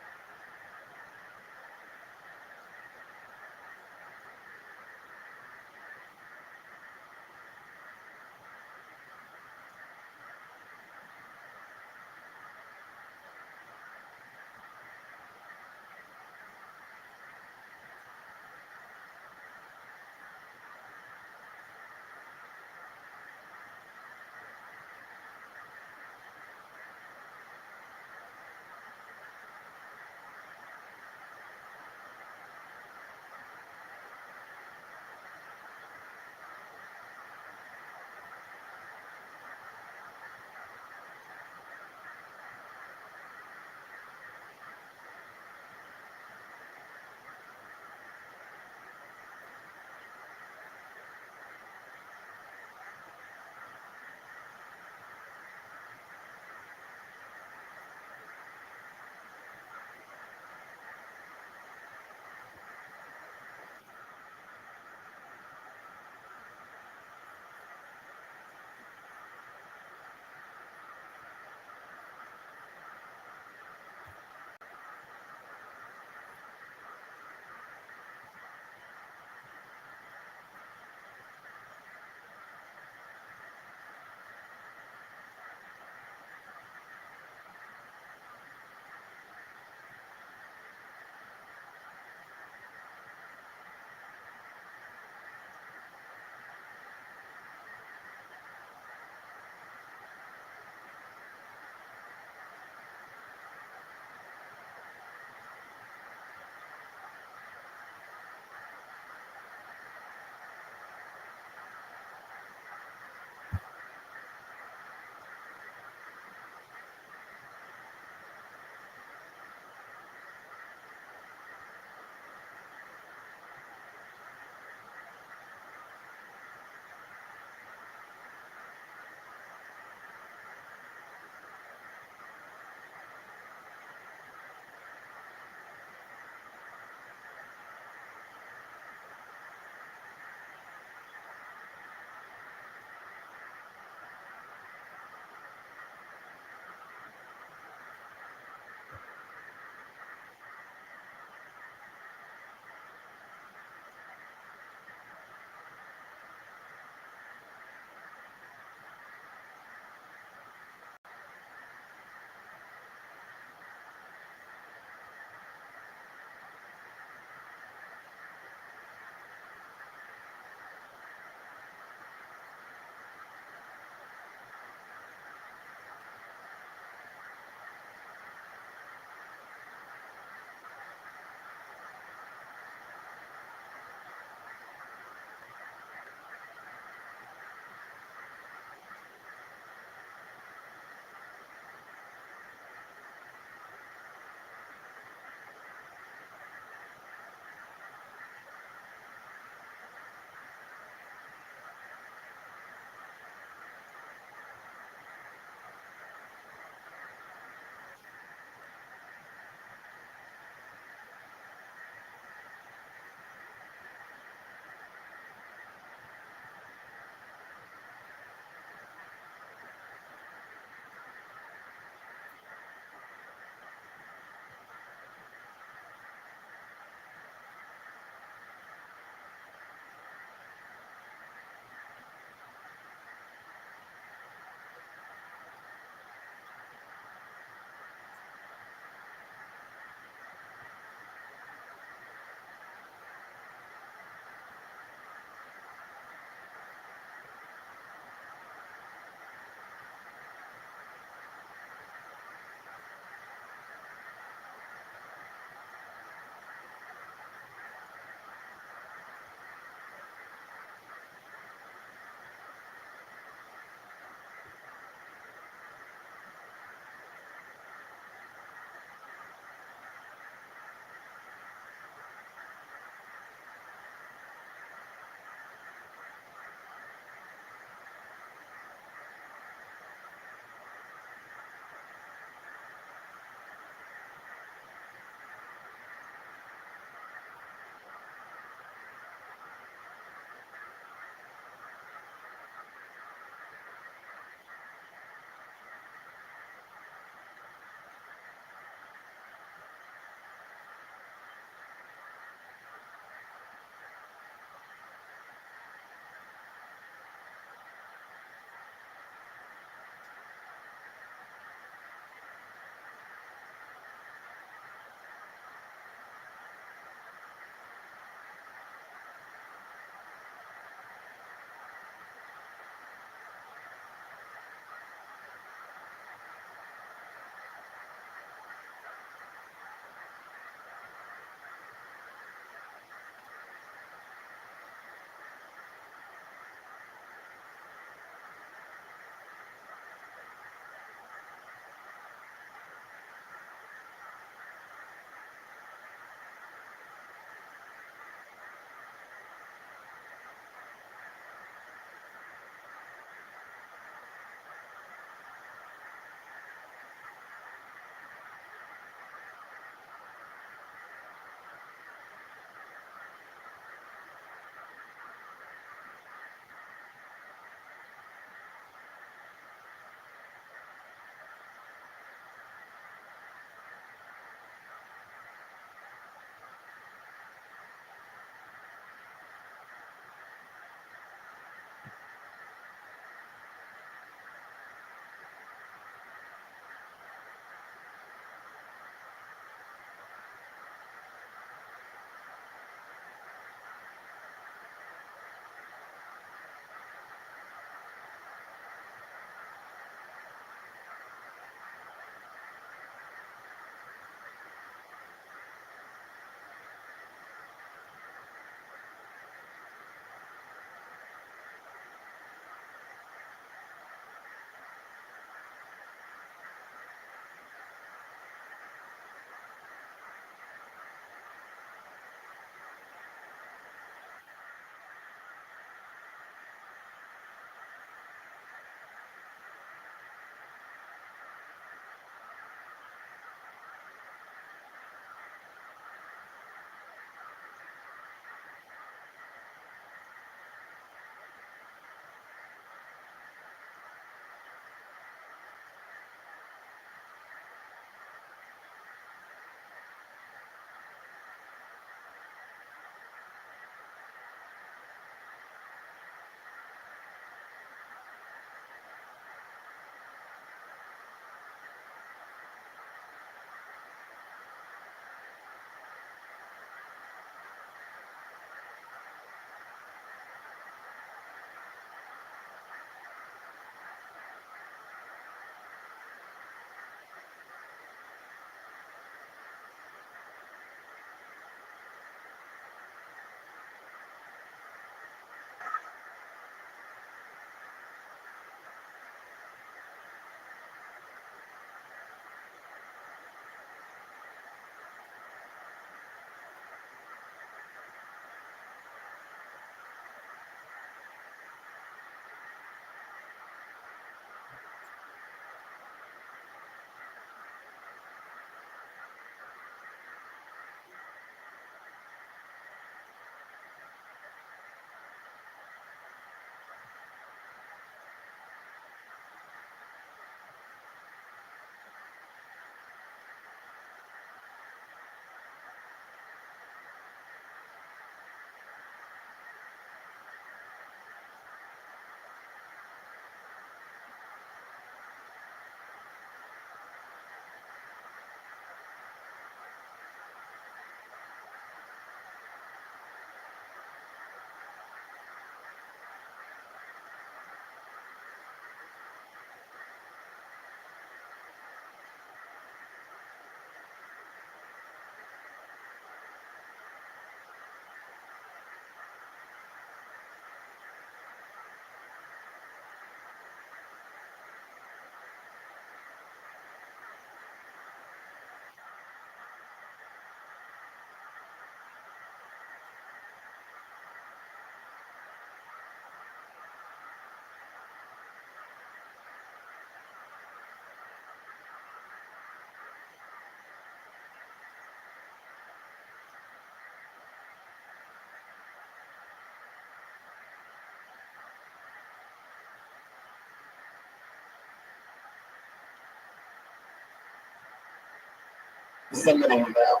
somebody you know.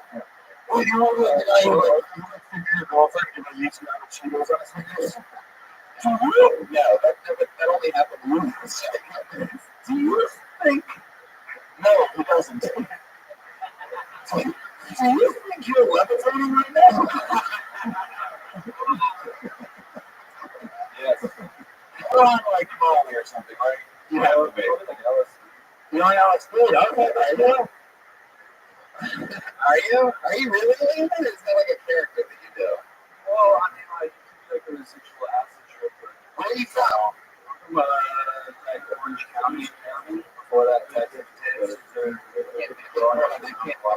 Well, you were like, you think your girlfriend gonna use you out of Cheetos on his fingers? Do you? No, that only happened once. Do you think? No, he doesn't. Do you think you're levitating right now? Yes. You're on like Molly or something, right? You have to be. You're on LSD. Okay, I know. Are you? Are you really doing that? Is that like a character that you do? Well, I mean, like, like a residual acid trip. Where are you from? From like Orange County, before that Texas.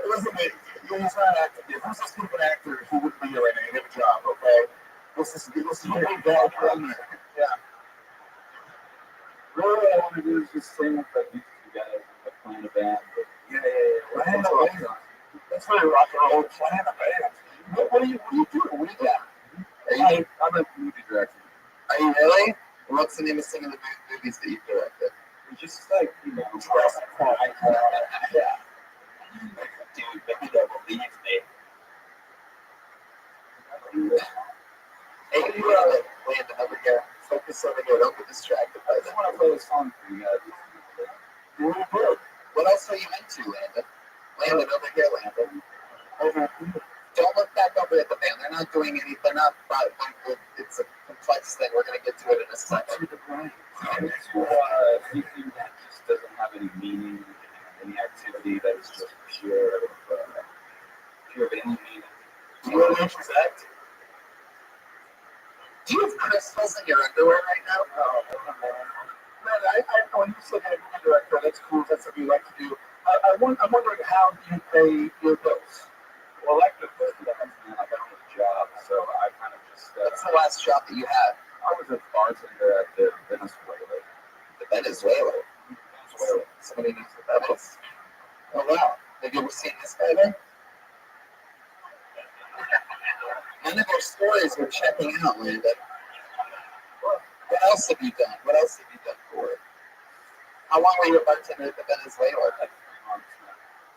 Listen, mate, he's not an actor. If this is an actor, he wouldn't be here right now. He'd have a job, okay? This is what we got from there. Yeah. Really, what I want to do is just sing with like these two guys and like playing a band. But Yeah. That's really rock and roll playing a band. What do you do? What do you got? I'm a movie director. Are you really? What's the name of some of the movies that you've directed? It's just like, you know, Yeah. Dude, maybe they'll believe me. Hey, you Landon over here. Focus over here. Don't get distracted by I just that. want to play a song for you guys. Really good. What else are you into, Landon? Landon, over here, Landon. Over here. Don't look back over at the band. They're not doing anything. They're not. It's a complex thing. We're going to get to it in a second. Anything that just doesn't have any meaning, any activity that is just pure of any meaning. Do you know what that? Do you have crystals in your underwear right now? No. Man, I know you said you're a movie director. That's cool. That's what you like to do. I'm wondering, how do you pay your bills? Well, like the first man, like I don't have a job, so I kind of just. What's the last job that you had? I was a bartender at the Venezuela. The Venezuela. Somebody knows what that is. Oh wow. Have you ever seen this guy there? None of their stories were checking out, Landon. What else have you done? What else have you done for it? How long were you a bartender at the Venezuela? Like 3 months.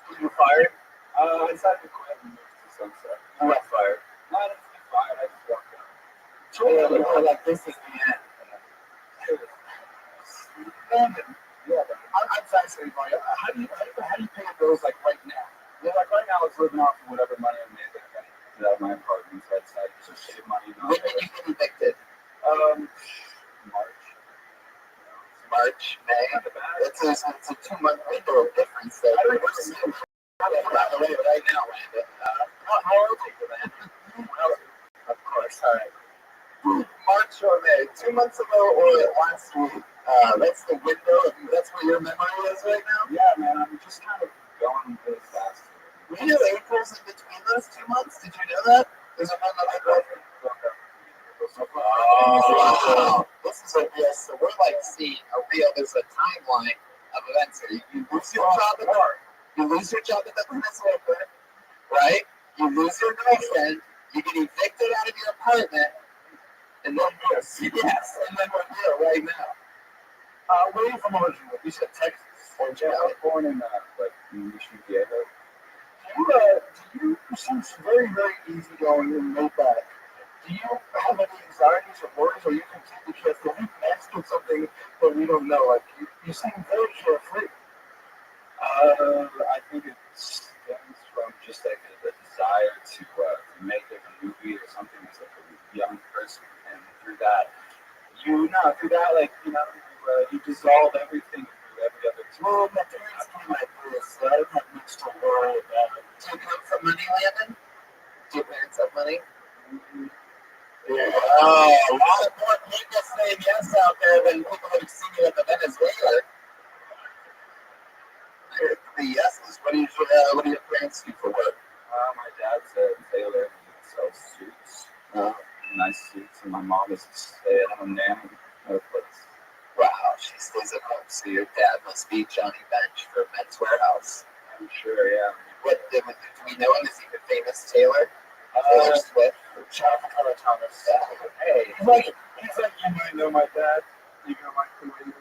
Were you fired? I decided to quit and move to Sunset. You got fired. No, I didn't get fired. I just walked out. You were like, this is the end. Landon, Yeah, I'm fascinated by it. How do you pay your bills like right now? like right now, I was living off of whatever money I made. Like I did out of my apartment, so I decided to just save money. When did you get evicted? March, May. It's a 2-month window of difference there. I don't know. By the way, right now, Landon. How old are you, Landon? Of course, all right. March or May, 2 months ago or last week. That's the window. That's where your memory is right now. Yeah, man, I'm just kind of going really fast. We have April's in between those 2 months. Did you know that? There's another April. Oh, wow. This is a real. So we're like seeing a real. There's a timeline of events here. You lose your job at work. You lose your job at the Venezuela, right? You lose your girlfriend. You get evicted out of your apartment, and then yes, and then we're here right now. Where are you from originally? You said Texas. Yeah, I was born in Mission Viejo. You seem very, very easygoing and laid back. Do you have any anxieties or worries, or are you completely carefree? You can ask you something that we don't know. Like you seem very carefree. I think it stems from just like the desire to make like a movie or something as like a young person, and through that, like you dissolve everything through every other tool. Well, my parents came like this, so I don't have much to worry about. Do you come from money, Landon? Do your parents have money? Mm-hmm. Yeah. Oh, a lot of more people saying yes out there than people that have seen you at the Venezuela. The yeses. What do your parents do for work? My dad's a tailor and he sells suits, nice suits, and my mom is a stay-at-home nanny at a place. Wow, she stays at home. So your dad must be Johnny Bench for Men's Warehouse. I'm sure, yeah. What do we know him? Is he the famous tailor? Taylor Swift. Jonathan Thomas. Hey, He's like you might know my dad. You know my career.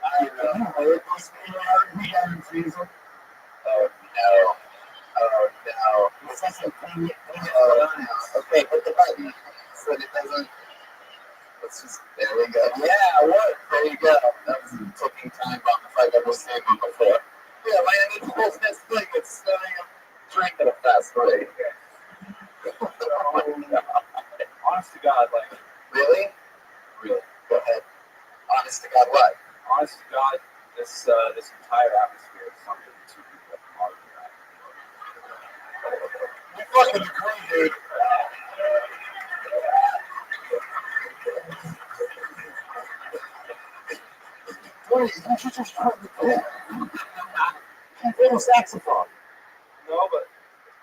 I Oh no. This isn't okay, hit the button so that it doesn't. Let's just, there we go. Yeah, what? There you go. That was a ticking time bomb if I've ever seen one before. Yeah, Landon pulls this thing that's spilling a drink at a fast rate. Honest to God, like, Really? really. Go ahead. Honest to God, what? Honest to God, this entire atmosphere is something to be like modern rap. We fucking agree, dude. Wait, you should just try the thing. You play the saxophone. No, but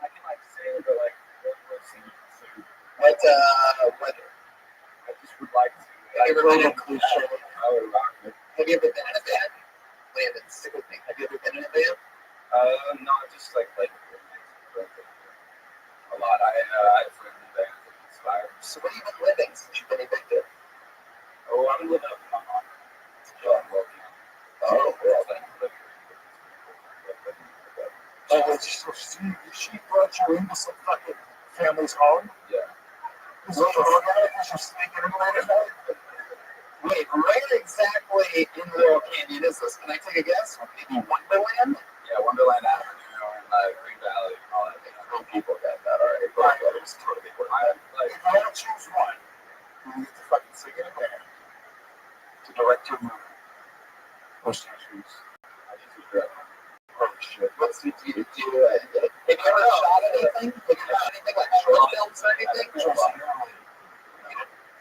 I can like sing, but like, sing. What, I just would like to. have you ever been in a cliche? I would rock it. Have you ever been in a band? Landon, stick with me. Have you ever been in a band? Not just like a lot. I had friends in bands that inspired me. So what have you been living since you've been evicted? Oh, I'm living up in my mom. Oh, well. Oh, so she brought you into some fucking family's home? Yeah. Is it organic? Is she sneaking in later night? Wait, where exactly in Laurel Canyon is this? Can I take a guess? Maybe Wonderland? Yeah, Wonderland Avenue and Green Valley and all that. Some people get that already. Right. But it's totally If worth If I had to choose one, you get to fucking sing in a band to direct your movie. First time choose. I just regret it. Oh shit. What's the do? Have you ever shot anything? Have you shot anything like short films or anything?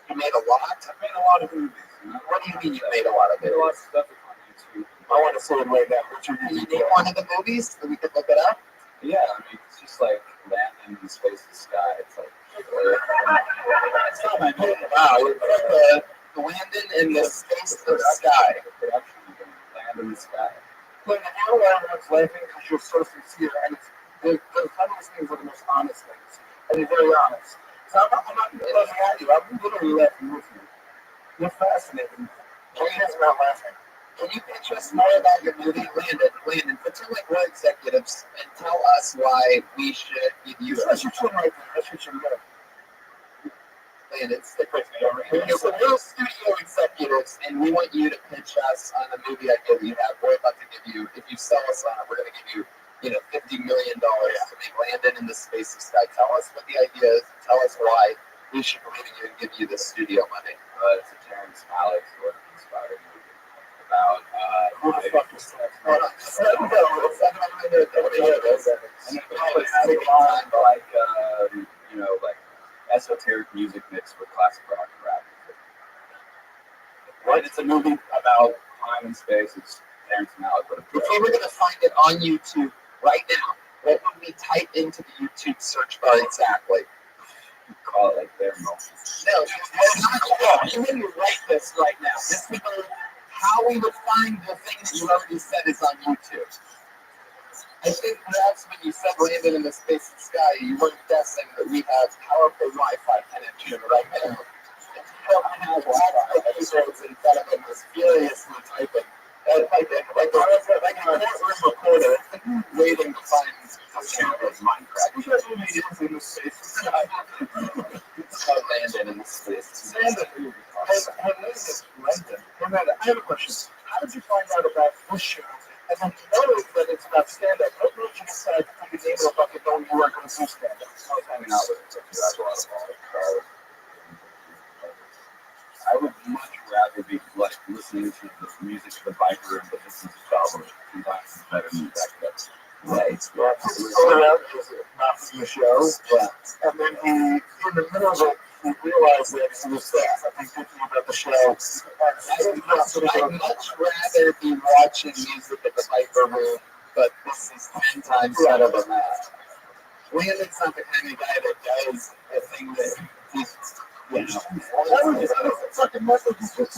You made a lot? I've made a lot of movies. You know? What do you mean you made a lot of I made it? a lot of stuff on YouTube. I want to say it right now. What's your Can you music? name one of the movies so we could look it up? Yeah, I mean, it's just like landing in space and sky. It's like, It's not my movie. Wow, the Landon in the space of the sky. Production, you can land in the sky. But everyone's laughing because you're so sincere, and it's the funniest things are the most honest things, and you're very honest. So I'm not laughing at you. I'm literally laughing with you. You're fascinating. Julian's not laughing. Can you pitch us more about your movie, Landon, pretend like we're executives and tell us why we should give you That's your chin right there. That's your chin there. Landon, stick with me over here. So we're studio executives, and we want you to pitch us on the movie idea that you have. We're about to give you, if you sell us on it, we're going to give you, $50 million to make Landon in the space of sky. Tell us what the idea is. Tell us why we should believe in you and give you the studio money. It's a Terrence Malick sort of inspired movie about Who the fuck is that? Hold on. Just let me know. Let's let me know. Let me hear this. and it has a lot of like like esoteric music mixed with classic rock and rap. Right? It's a movie about time and space. It's Terrence Malick, but If we were going to find it on YouTube right now, what would we type into the YouTube search bar exactly? call it like their moment. No, you wouldn't write this right now. This would be how we would find the thing that you already said is on YouTube. I think perhaps when you said Landon in the space and sky, you weren't guessing that we have powerful Wi-Fi connection right now. If you don't have Wi-Fi episodes in front of him was furiously typing. Like a courtroom reporter waiting to find the Minecraft. You guys will be in the space. It's called Landon in the space. Landon. I have a question. How did you find out about this show? And then you know that it's about stand-up. What made you decide to put your name in a bucket knowing you weren't going to do stand-up? I was hanging out with him. That's a lot of fun. I would much rather be like listening to the music of the biker and the distance of album sometimes better than that. Right. Yeah, because not from the show. Yeah. And then he, in the middle of it, he realized that he was something thinking about the show. I'd much rather be watching music at the Viper Room, but this is 10 times better than that. Landon's not the kind of guy that does the thing that he's, Fucking message is just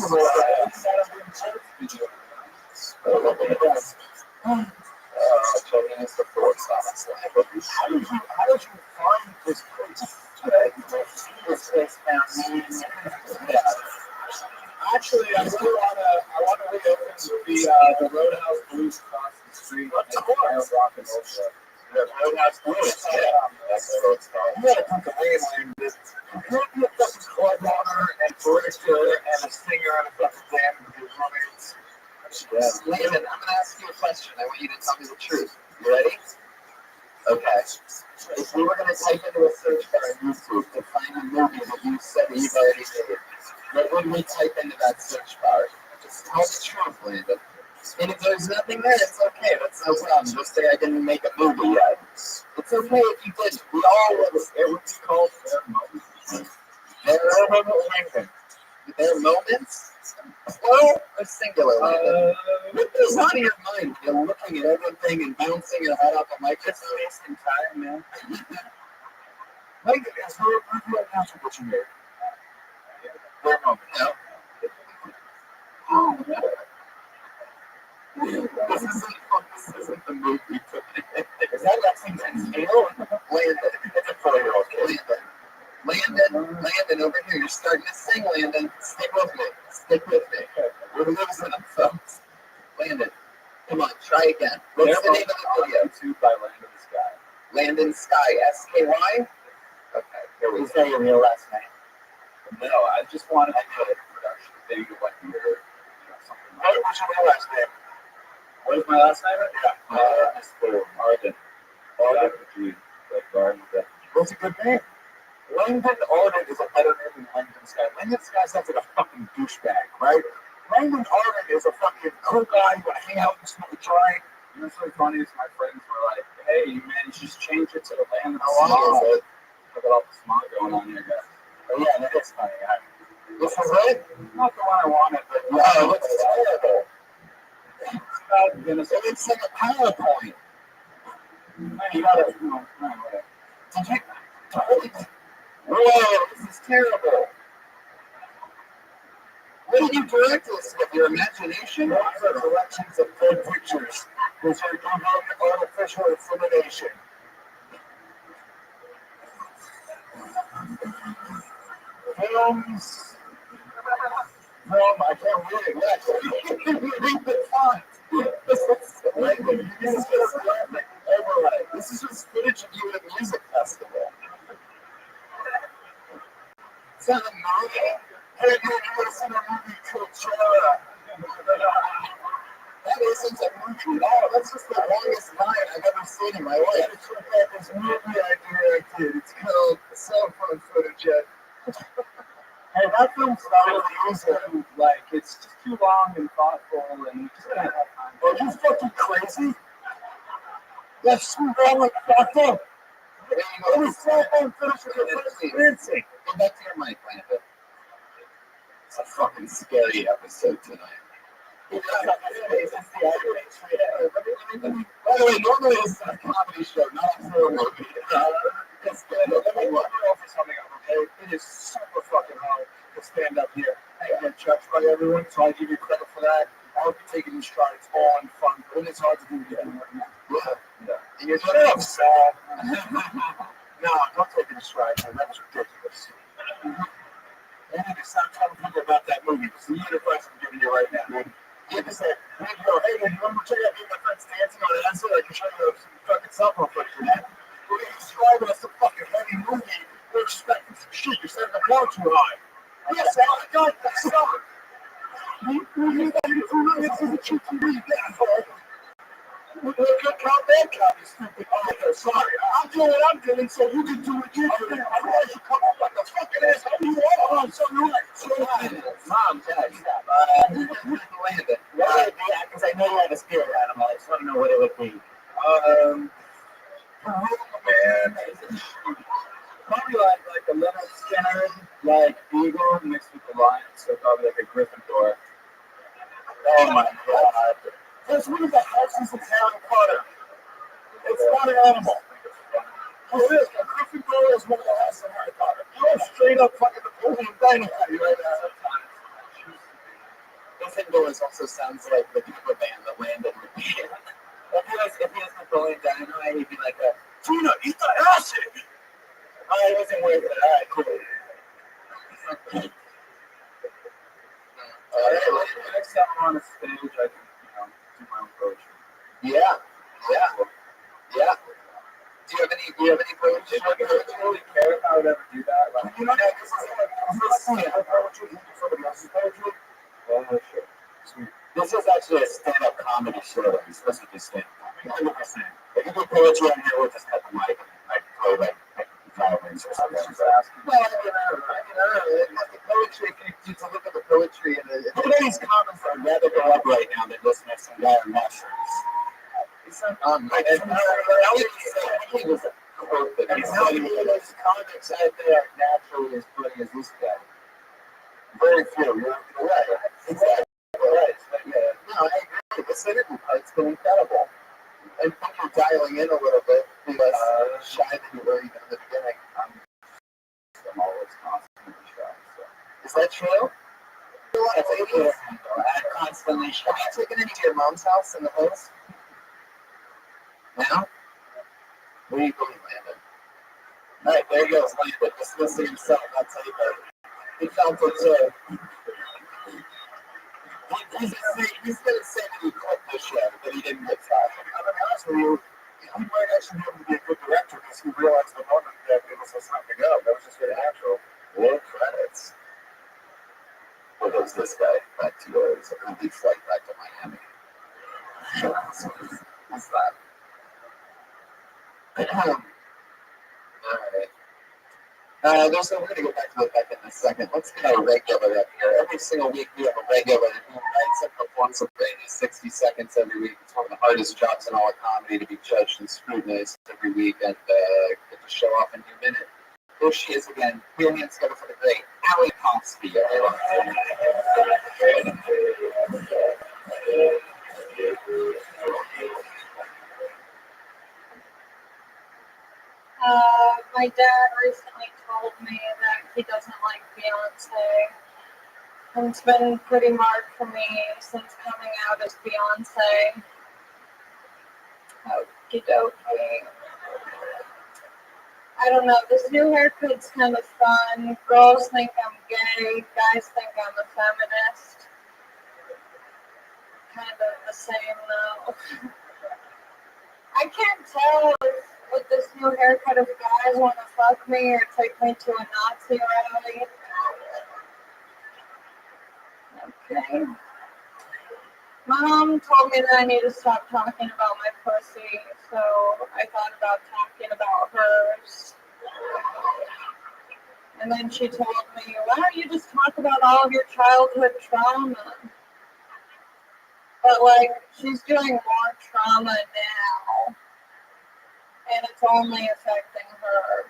children is the fourth, honestly. How did you find this place? This place Yeah. Actually, I want to reopen the it's called. You gotta put the name on this. You can't be a fucking club owner and director and a singer and a fucking band with your roommates. Landon, I'm gonna ask you a question. I want you to tell me the truth. You ready? Okay. If we were gonna type into a search bar on YouTube to find a movie that you said that you've already made, what would we type into that search bar? Just tell the truth, Landon. And if there's nothing there, it's okay. That's no problem. Just say I didn't make a movie yet. It's okay if you did. We all would. It would be called their moments. Their moments? Plural or singular? What goes on in your mind? You're looking at everything and bouncing your head off a microphone. It's in time, man. Like, it's very natural what you made. Their moment. No. Oh, no. This isn't the movie. Is that Lexington Steel? Landon. It's a 4-year-old kid. Landon, over here. You're starting to sing, Landon. Stick with me. We're losing them, folks. Landon, come on, try again. What's the name of the video? YouTube by Landon Sky. Landon Sky, S-K-Y? Okay, here we go. Is that your real last name? No, I just wanted to do a production thing of like your, something. Hey, what's your real last name? What is my last name? Yeah. Arden. What's a good name? Langdon Arden is a better name than Langdon Sky. Langdon Sky sounds like a fucking douchebag, right? Langdon Arden is a fucking cool guy. You want to hang out and smoke a joint. You know what's really funny is my friends were like, hey, man, just change it to the Landon How long Sky. is it? Look at all the smog going on here, guys. Oh, yeah, that is funny. This is it? Not the one I wanted, but Oh, it's terrible. goodness. It looks like a PowerPoint. You gotta, whatever. Did you? Whoa, this is terrible. What did you direct this with? Your imagination? Those are collections of good pictures. Those are given artificial insemination. Films. I can't read it yet. Read the font. This is just graphic overlay. This is just footage of you at a music festival. It's not a movie. Hey, you want to see a movie called Chara? That isn't a movie at all. That's just the longest line I've ever seen in my life. It's like this movie I directed. It's called Cell Phone Footage. Hey, that film's not really like, it's just too long and thoughtful, and you just can't have time. Are you fucking crazy? That's too long and fucked up. There you It go. was Cell Phone Footage with the first dancing. Go back to your mic, Landon. It's a fucking scary episode tonight. By the way, normally this is a comedy show, not a horror movie. It's good. Let me offer something up, okay? It is super fucking hard to stand up here and get judged by everyone, so I give you credit for that. I hope you take it in stride. It's all in fun, but it is hard to do again right now. Yeah. And you're Shut up, Sal. No, don't take it in stride, man. That was ridiculous. I need to stop telling people about that movie. It's the advice I'm giving you right now, dude. You have to say, hey, man, you want to check out me and my friends dancing on acid? I can show you some fucking cell phone footage of that. We're going to describe it as some fucking heavy movie. We're expecting some shit. You're setting the bar too high. Yes, Al, I got that summer. You got to do this is a chick you read that for. We're good cop, bad cop, you stupid. Oh, sorry. I'm doing what I'm doing, so you can do what you're doing. Otherwise, you come up like a fucking asshole. You are. So you're right. So you're right. Mom, Dad, stop. Landon. Yeah, because I know you have a spirit animal. I just want to know what it would be. Man. Probably like a Leonard Skinner, like Beagle mixed with the lion, so probably like a Gryffindor. Oh my God. There's one of the houses in Harry Potter. It's not an animal. Oh, it is. A Gryffindor is one of the houses in Harry Potter. You're straight up fucking Napoleon Dynamite right now. Gryffindor also sounds like the type of band that Landon would be in. If he was Napoleon Dynamite, he'd be like a Tina, eat the acid! I wasn't worried about that. All right, cool. Next time I'm on a stage, I can, do my own poetry. Yeah. Do you have any poetry? I don't really care if I would ever do that. Like, You know, this is like poetry for the message poetry. oh, shit. Sweet. This is actually a stand-up comedy show. You're supposed to do stand-up comedy. 100%. If you do poetry on here, we'll just cut the mic and like play like violins or I was something. just asking. Well, I don't know. The poetry, if you to look at the poetry and today's comments are rather go up right now than listening to some guy on mushrooms. It's not on my head. He was a quote that he's not even those comics out there are naturally as funny as this guy. Very few. You're right. Exactly. Right. No, I agree. The cynical part's been incredible. And when you're dialing in a little bit, be less shy than you were even in the beginning. I'm always constantly shy. So. Is that true? I think it is. I'm constantly shy. Have you taken into your mom's house in the hills? Now? Where are you going, Landon? Alright, there he goes, Landon. Dismissing himself. I'll tell you that. He felt it too. He's going to say that he quit the show, but he didn't get fired. I'm going to be honest with you, he might actually be able to be a good director because he realized the moment that it was just time to go. That was just very natural. Roll credits. What was this guy? Back to yours. A complete flight back to Miami. What's that? Alright. We're going to go back to the back in a second. Let's get our regular up here. Every single week we have a regular who writes and performs a thing in 60 seconds every week. It's one of the hardest jobs in all of comedy to be judged and scrutinized every week and get to show off a new minute. Here she is again. Here hands together for the great Allie Pomsky. My dad recently told me that he doesn't like Beyonce. And it's been pretty marked for me since coming out as Beyonce. Okie dokie. I don't know, this new haircut's kind of fun. Girls think I'm gay, guys think I'm a feminist. Kind of the same though. I can't tell if with this new haircut if guys want to fuck me or take me to a Nazi rally. Okay. My mom told me that I need to stop talking about my pussy, so I thought about talking about hers. And then she told me, why don't you just talk about all of your childhood trauma? But like, she's doing more trauma now. And it's only affecting her.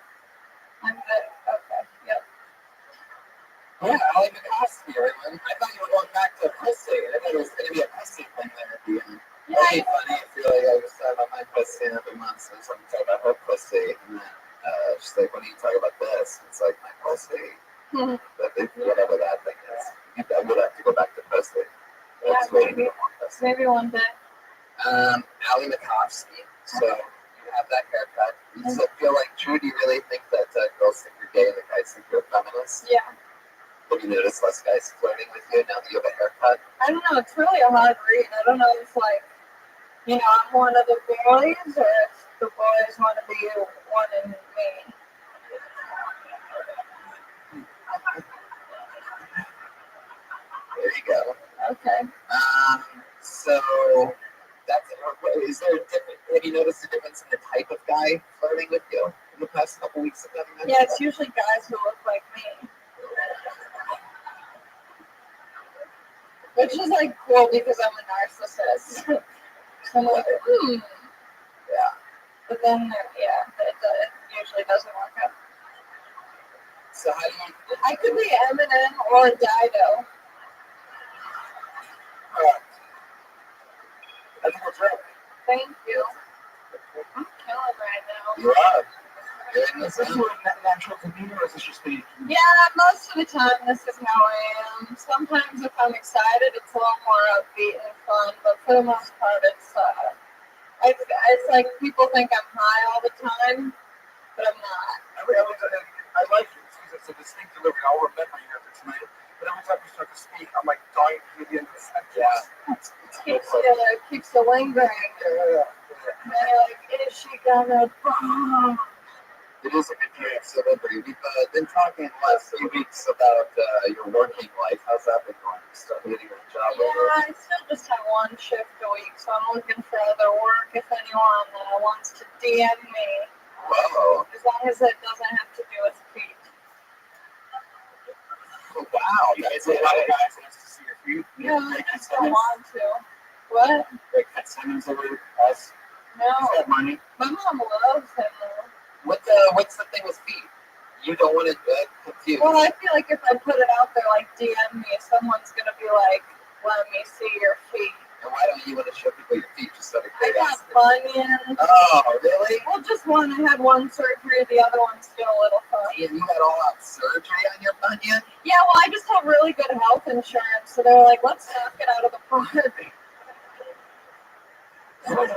I'm good. Okay, yep. Yeah, Allie Pomsky, everyone. I thought you were going back to pussy. I thought it was going to be a pussy thing there at the end. Yeah. That'd be funny if you like, I was talking about my pussy in every month, so I'm talking about her pussy, and then she's like, when are you talking about this? It's like, my pussy. Whatever that thing is. I would have to go back to pussy. That's Maybe one day. Allie Pomsky. So you have that haircut. You still feel like true? Do you really think that girls think you're gay and the guys think you're a feminist? Yeah. Have you noticed less guys flirting with you now that you have a haircut? I don't know. It's really a hard read. I don't know if, like, you know, I'm one of the boys or if the boys want to be one in me. There you go. Okay. So that's is there a different? Have you noticed a difference in the type of guy flirting with you in the past couple weeks of having that? Yeah, it's usually guys who look like me. Which is like cool because I'm a narcissist. So I'm like, Yeah. But then, yeah, it usually doesn't work out. So how do you? I could be Eminem or Dido. I think we're ready. Thank you. I'm killing right now. You are. You're in Is this this your natural demeanor or is this just the... Yeah, most of the time this is how I am. Sometimes if I'm excited, it's a lot more upbeat and fun, but for the most part, it's like people think I'm high all the time, but I'm not. I like it. It's a distinct delivery. I'll remember you after tonight. But every time you start to speak, I'm like dying to hear the end of the sentence. Yeah. It keeps you lingering. Yeah. And you're like, Is she gonna bomb? It is a good celebrity. We've been talking the last 3 weeks about your working life. How's that been going? You still hating your job? Yeah, I still just have one shift a week, so I'm looking for other work if anyone wants to DM me. Whoa. As long as it doesn't have to do with feet. Wow. It's a lot of guys that wants to see your feet. No, I just don't want to. What? Like Cat Simmons over us. No. He's got money. My mom loves him though. What's the thing with feet? You don't want to confuse. Well, I feel like if I put it out there, like DM me, someone's gonna be like, "Let me see your feet." And why don't you want to show people your feet just out of I got curiosity? bunions. Oh, really? Well, just one. I had one surgery. The other one's still a little fun. And you had all out surgery on your bunion? Yeah, well, I just have really good health insurance, so they're like, "Let's knock it out of the park." I love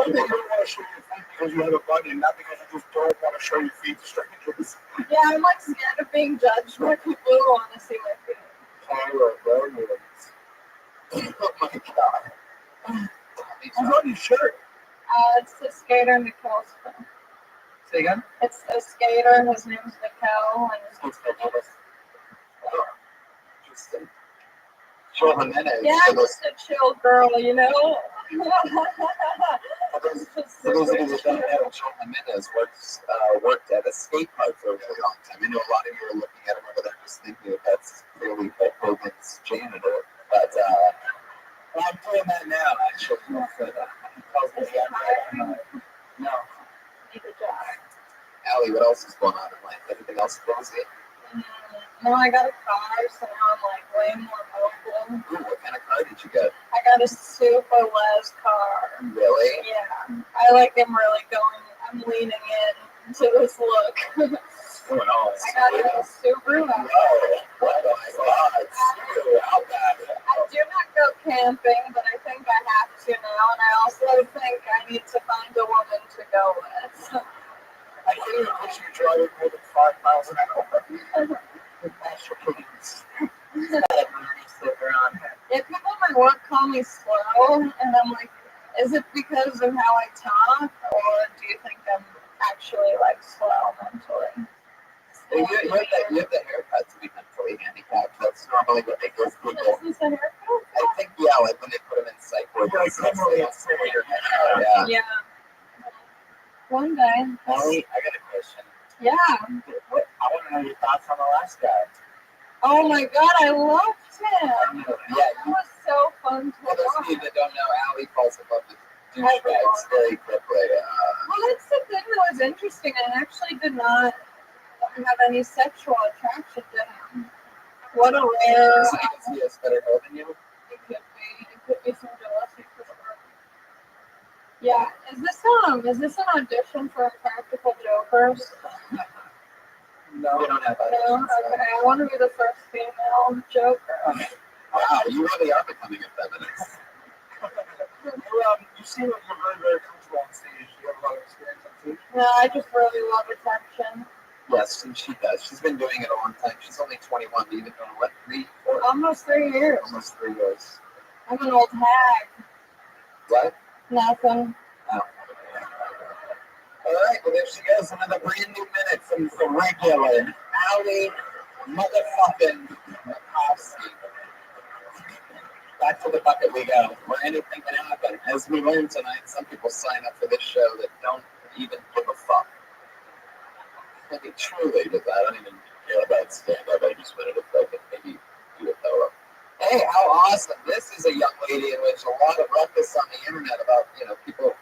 that you don't want to show your feet because you have a bunion, not because you just don't want to show your feet to strangers. Yeah, I'm like scared of being judged by people who want to see my feet. Oh my god. Who's on your shirt? It's the skater Mikkel's film. Say again? It's the skater. His name's Mikkel, and Interesting. Shawn Jimenez. yeah, I'm just a chill girl, you know. For those of you that don't know, Shawn Jimenez worked at a skate park for a really long time. I know a lot of you are looking at him over there just thinking that that's clearly Hulk Hogan's janitor. But well, I'm doing that now, actually. He calls me the No. Need a job. Allie, what else is going on in life? Anything else crazy? No, I got a car, so now I'm like way more mobile. Ooh, what kind of car did you get? I got a super Les car. Really? Yeah, I like am really going. I'm leaning in to this look. Oh, no. I got a Subaru. Oh, what the fuck? How bad? I do not go camping, but I think I have to now, and I also think I need to find a woman to go with. I can't even picture you driving more than 5 miles an hour. Yeah, people at my work call me slow, and I'm like, is it because of how I talk, or do you think I'm actually like slow mentally? You have the haircut to be mentally handicapped. That's normally what they give people. Is this a haircut? I think, yeah, like when they put them in psych ward. Yeah. Yeah. One day. Ellie, I got a question. Yeah. I want to know your thoughts on the last guy. Oh my god, I loved him. Yeah. It was so fun to For those of you watch. that don't know, Allie falls in love with douchebags very quickly. Well, that's the thing that was interesting. I actually did not have any sexual attraction to him. What a rare. Does he has better hair than you? It could be some jealousy for sure. Yeah. Is this an audition for Impractical Jokers? No, we don't have that. No? Okay. I want to be the first female Joker. Wow, you really are becoming a feminist. You seem like you're very, very comfortable on stage. You have a lot of experience on stage. No, I just really love attention. Yes, and she does. She's been doing it a long time. She's only 21, but you've been doing what, 3, 4? Almost 3 years. Almost 3 years. I'm an old hag. What? Nothing. Oh. All right, well, there she goes. Another brand new minute from the regular Allie motherfucking Makovsky. Back to the bucket we go, where anything can happen. As we learned tonight, some people sign up for this show that don't even give a fuck. I mean, truly, with that, I don't even care about stand-up. I just wanted to fucking maybe do a fellow. Hey, how awesome. This is a young lady in which a lot of ruckus on the internet about, people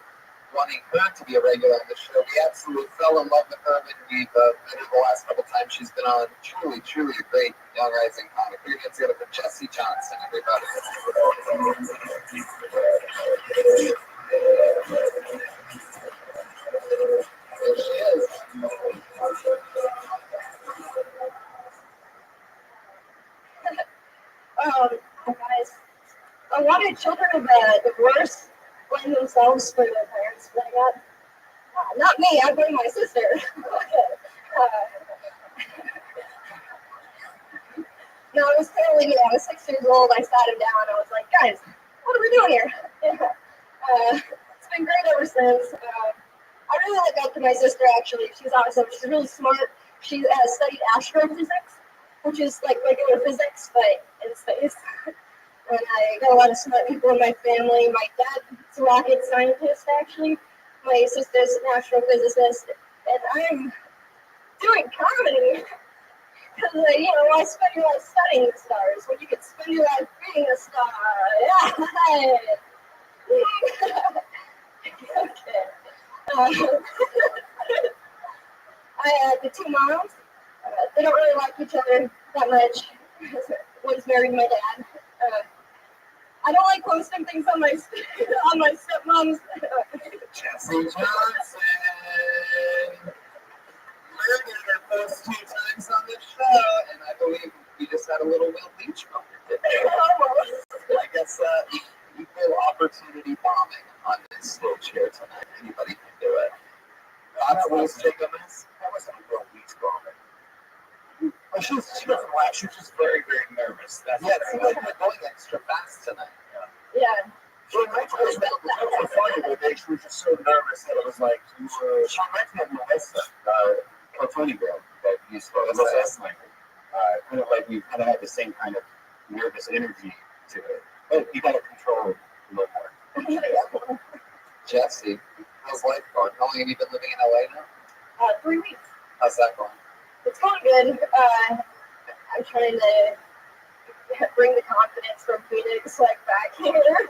wanting her to be a regular on the show. We absolutely fell in love with her when we've met her the last couple times she's been on. Truly, truly a great young rising comic. We're going to get for Jessie Johnson, everybody. There she is. Guys, a lot of children of divorce blame themselves for their parents. But I got, not me, I blame my sister. No, it was totally me. I was 6 years old. I sat him down. I was like, guys, what are we doing here? It's been great ever since. really look up to my sister, actually. She's awesome. She's really smart. She studied astrophysics, which is like regular physics, but in space. And I got a lot of smart people in my family. My dad's a rocket scientist, actually. My sister's an astrophysicist. And I'm doing comedy. Because, why spend your life studying the stars when you could spend your life being a star? Yeah. Okay. The two moms, they don't really like each other that much. One's married my dad. I don't like posting things on my stepmom's. Jesse Johnson. Murdered her first 2 times on the show, and I believe we just had a little Will Leach moment. I guess equal opportunity bombing on this stage here tonight. Anybody can do it. That was a Will Leach bombing. Well, she doesn't laugh. She's just very, very nervous. It seems like we're going extra fast tonight. Yeah. She reminds me of so funny the day she was just so nervous that it was like she reminds me of Melissa, Tony girl that you spoke about last night. Kind of like we kind of had the same kind of nervous energy to it, but you got to control it a little more. Jesse, how's life going? How long have you been living in LA now? 3 weeks. How's that going? It's going good. I'm trying to bring the confidence from Phoenix back here.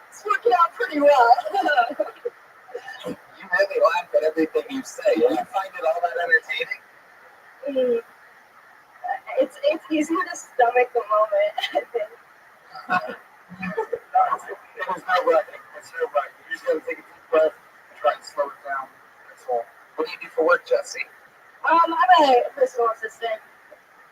It's working out pretty well. You really laugh at everything you say. Do you find it all that entertaining? It's easier to stomach the moment, I think. It was nerve-wracking. It's nerve-wracking. You just got to take a deep breath and try and slow it down. That's all. What do you do for work, Jesse? I'm a personal assistant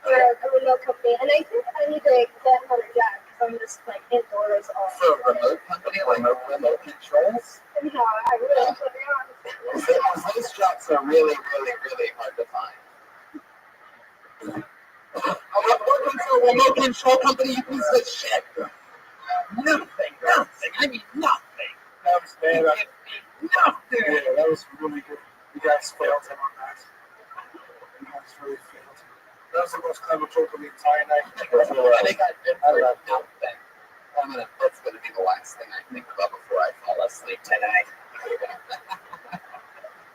for a remote company, and I think I need to get another job because I'm just indoors all the For a remote company, like remote controls? No, I really, to be honest. Because those jobs are really, really, really hard to find. I'm working for a remote control company, you piece of shit. Nothing. I mean nothing. That was bad. Nothing. Yeah, that was really good. You guys failed him on that. You guys really failed. That was the most clever joke of the entire night. And they got good for nothing. That's going to be the last thing I think about before I fall asleep tonight.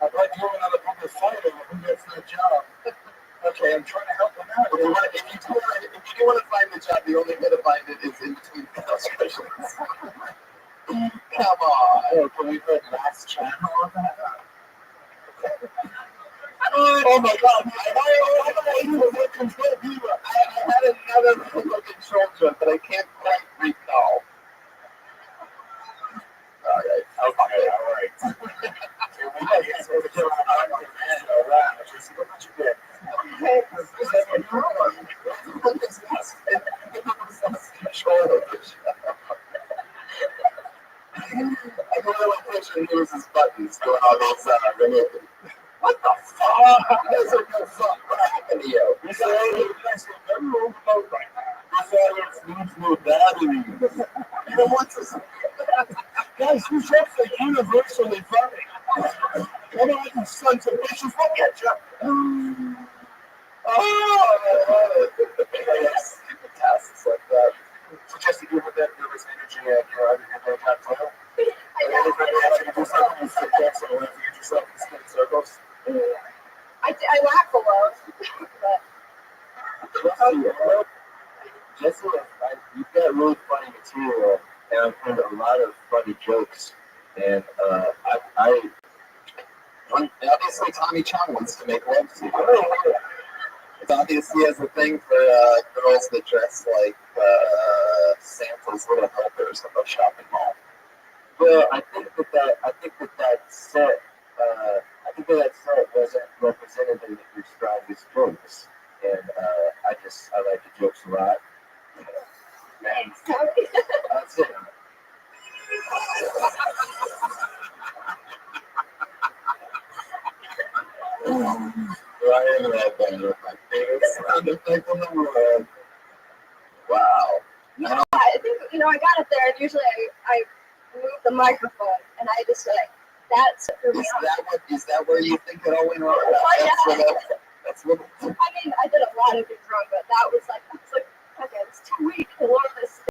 I'd like you and other people fighting who gets that job. Okay, I'm trying to help them out. If you want to find the job, the only way to find it is in between illustrations. Come on. Oh, can we put last channel on that? Oh my God! I had another remote control joke, but I can't quite recall. All right. I can really picture he was his buttons doing all those remote. What the fuck? Those are no fun. What happened to you? You say, remote right now. This needs no battery. You know what's this? Guys, you jokes are universally funny. Come on, you sons of bitches, look at you. Yes, tasks like that. So just to give it that nervous energy and you're out of your job title. I Everybody has to do something and sit back so you have to get yourself in spin circles. I laugh a lot, but Jesse, you've got really funny material, and I've heard a lot of funny jokes. And Obviously, Tommy Chong wants to make love to you. It's obviously has a thing for girls that dress like Santa's little helpers at the shopping mall. well, I think that set wasn't represented in your strongest jokes, and I like the jokes a lot. Man, that's it. Right in that band with my favorite sound effect in the world. Wow. yeah, I think I got it there, and usually I move the microphone, and I just That's for me. Is that where you think it all went wrong? That's what I mean, I did a lot of things wrong, but that was like, okay, it's 2 weeks.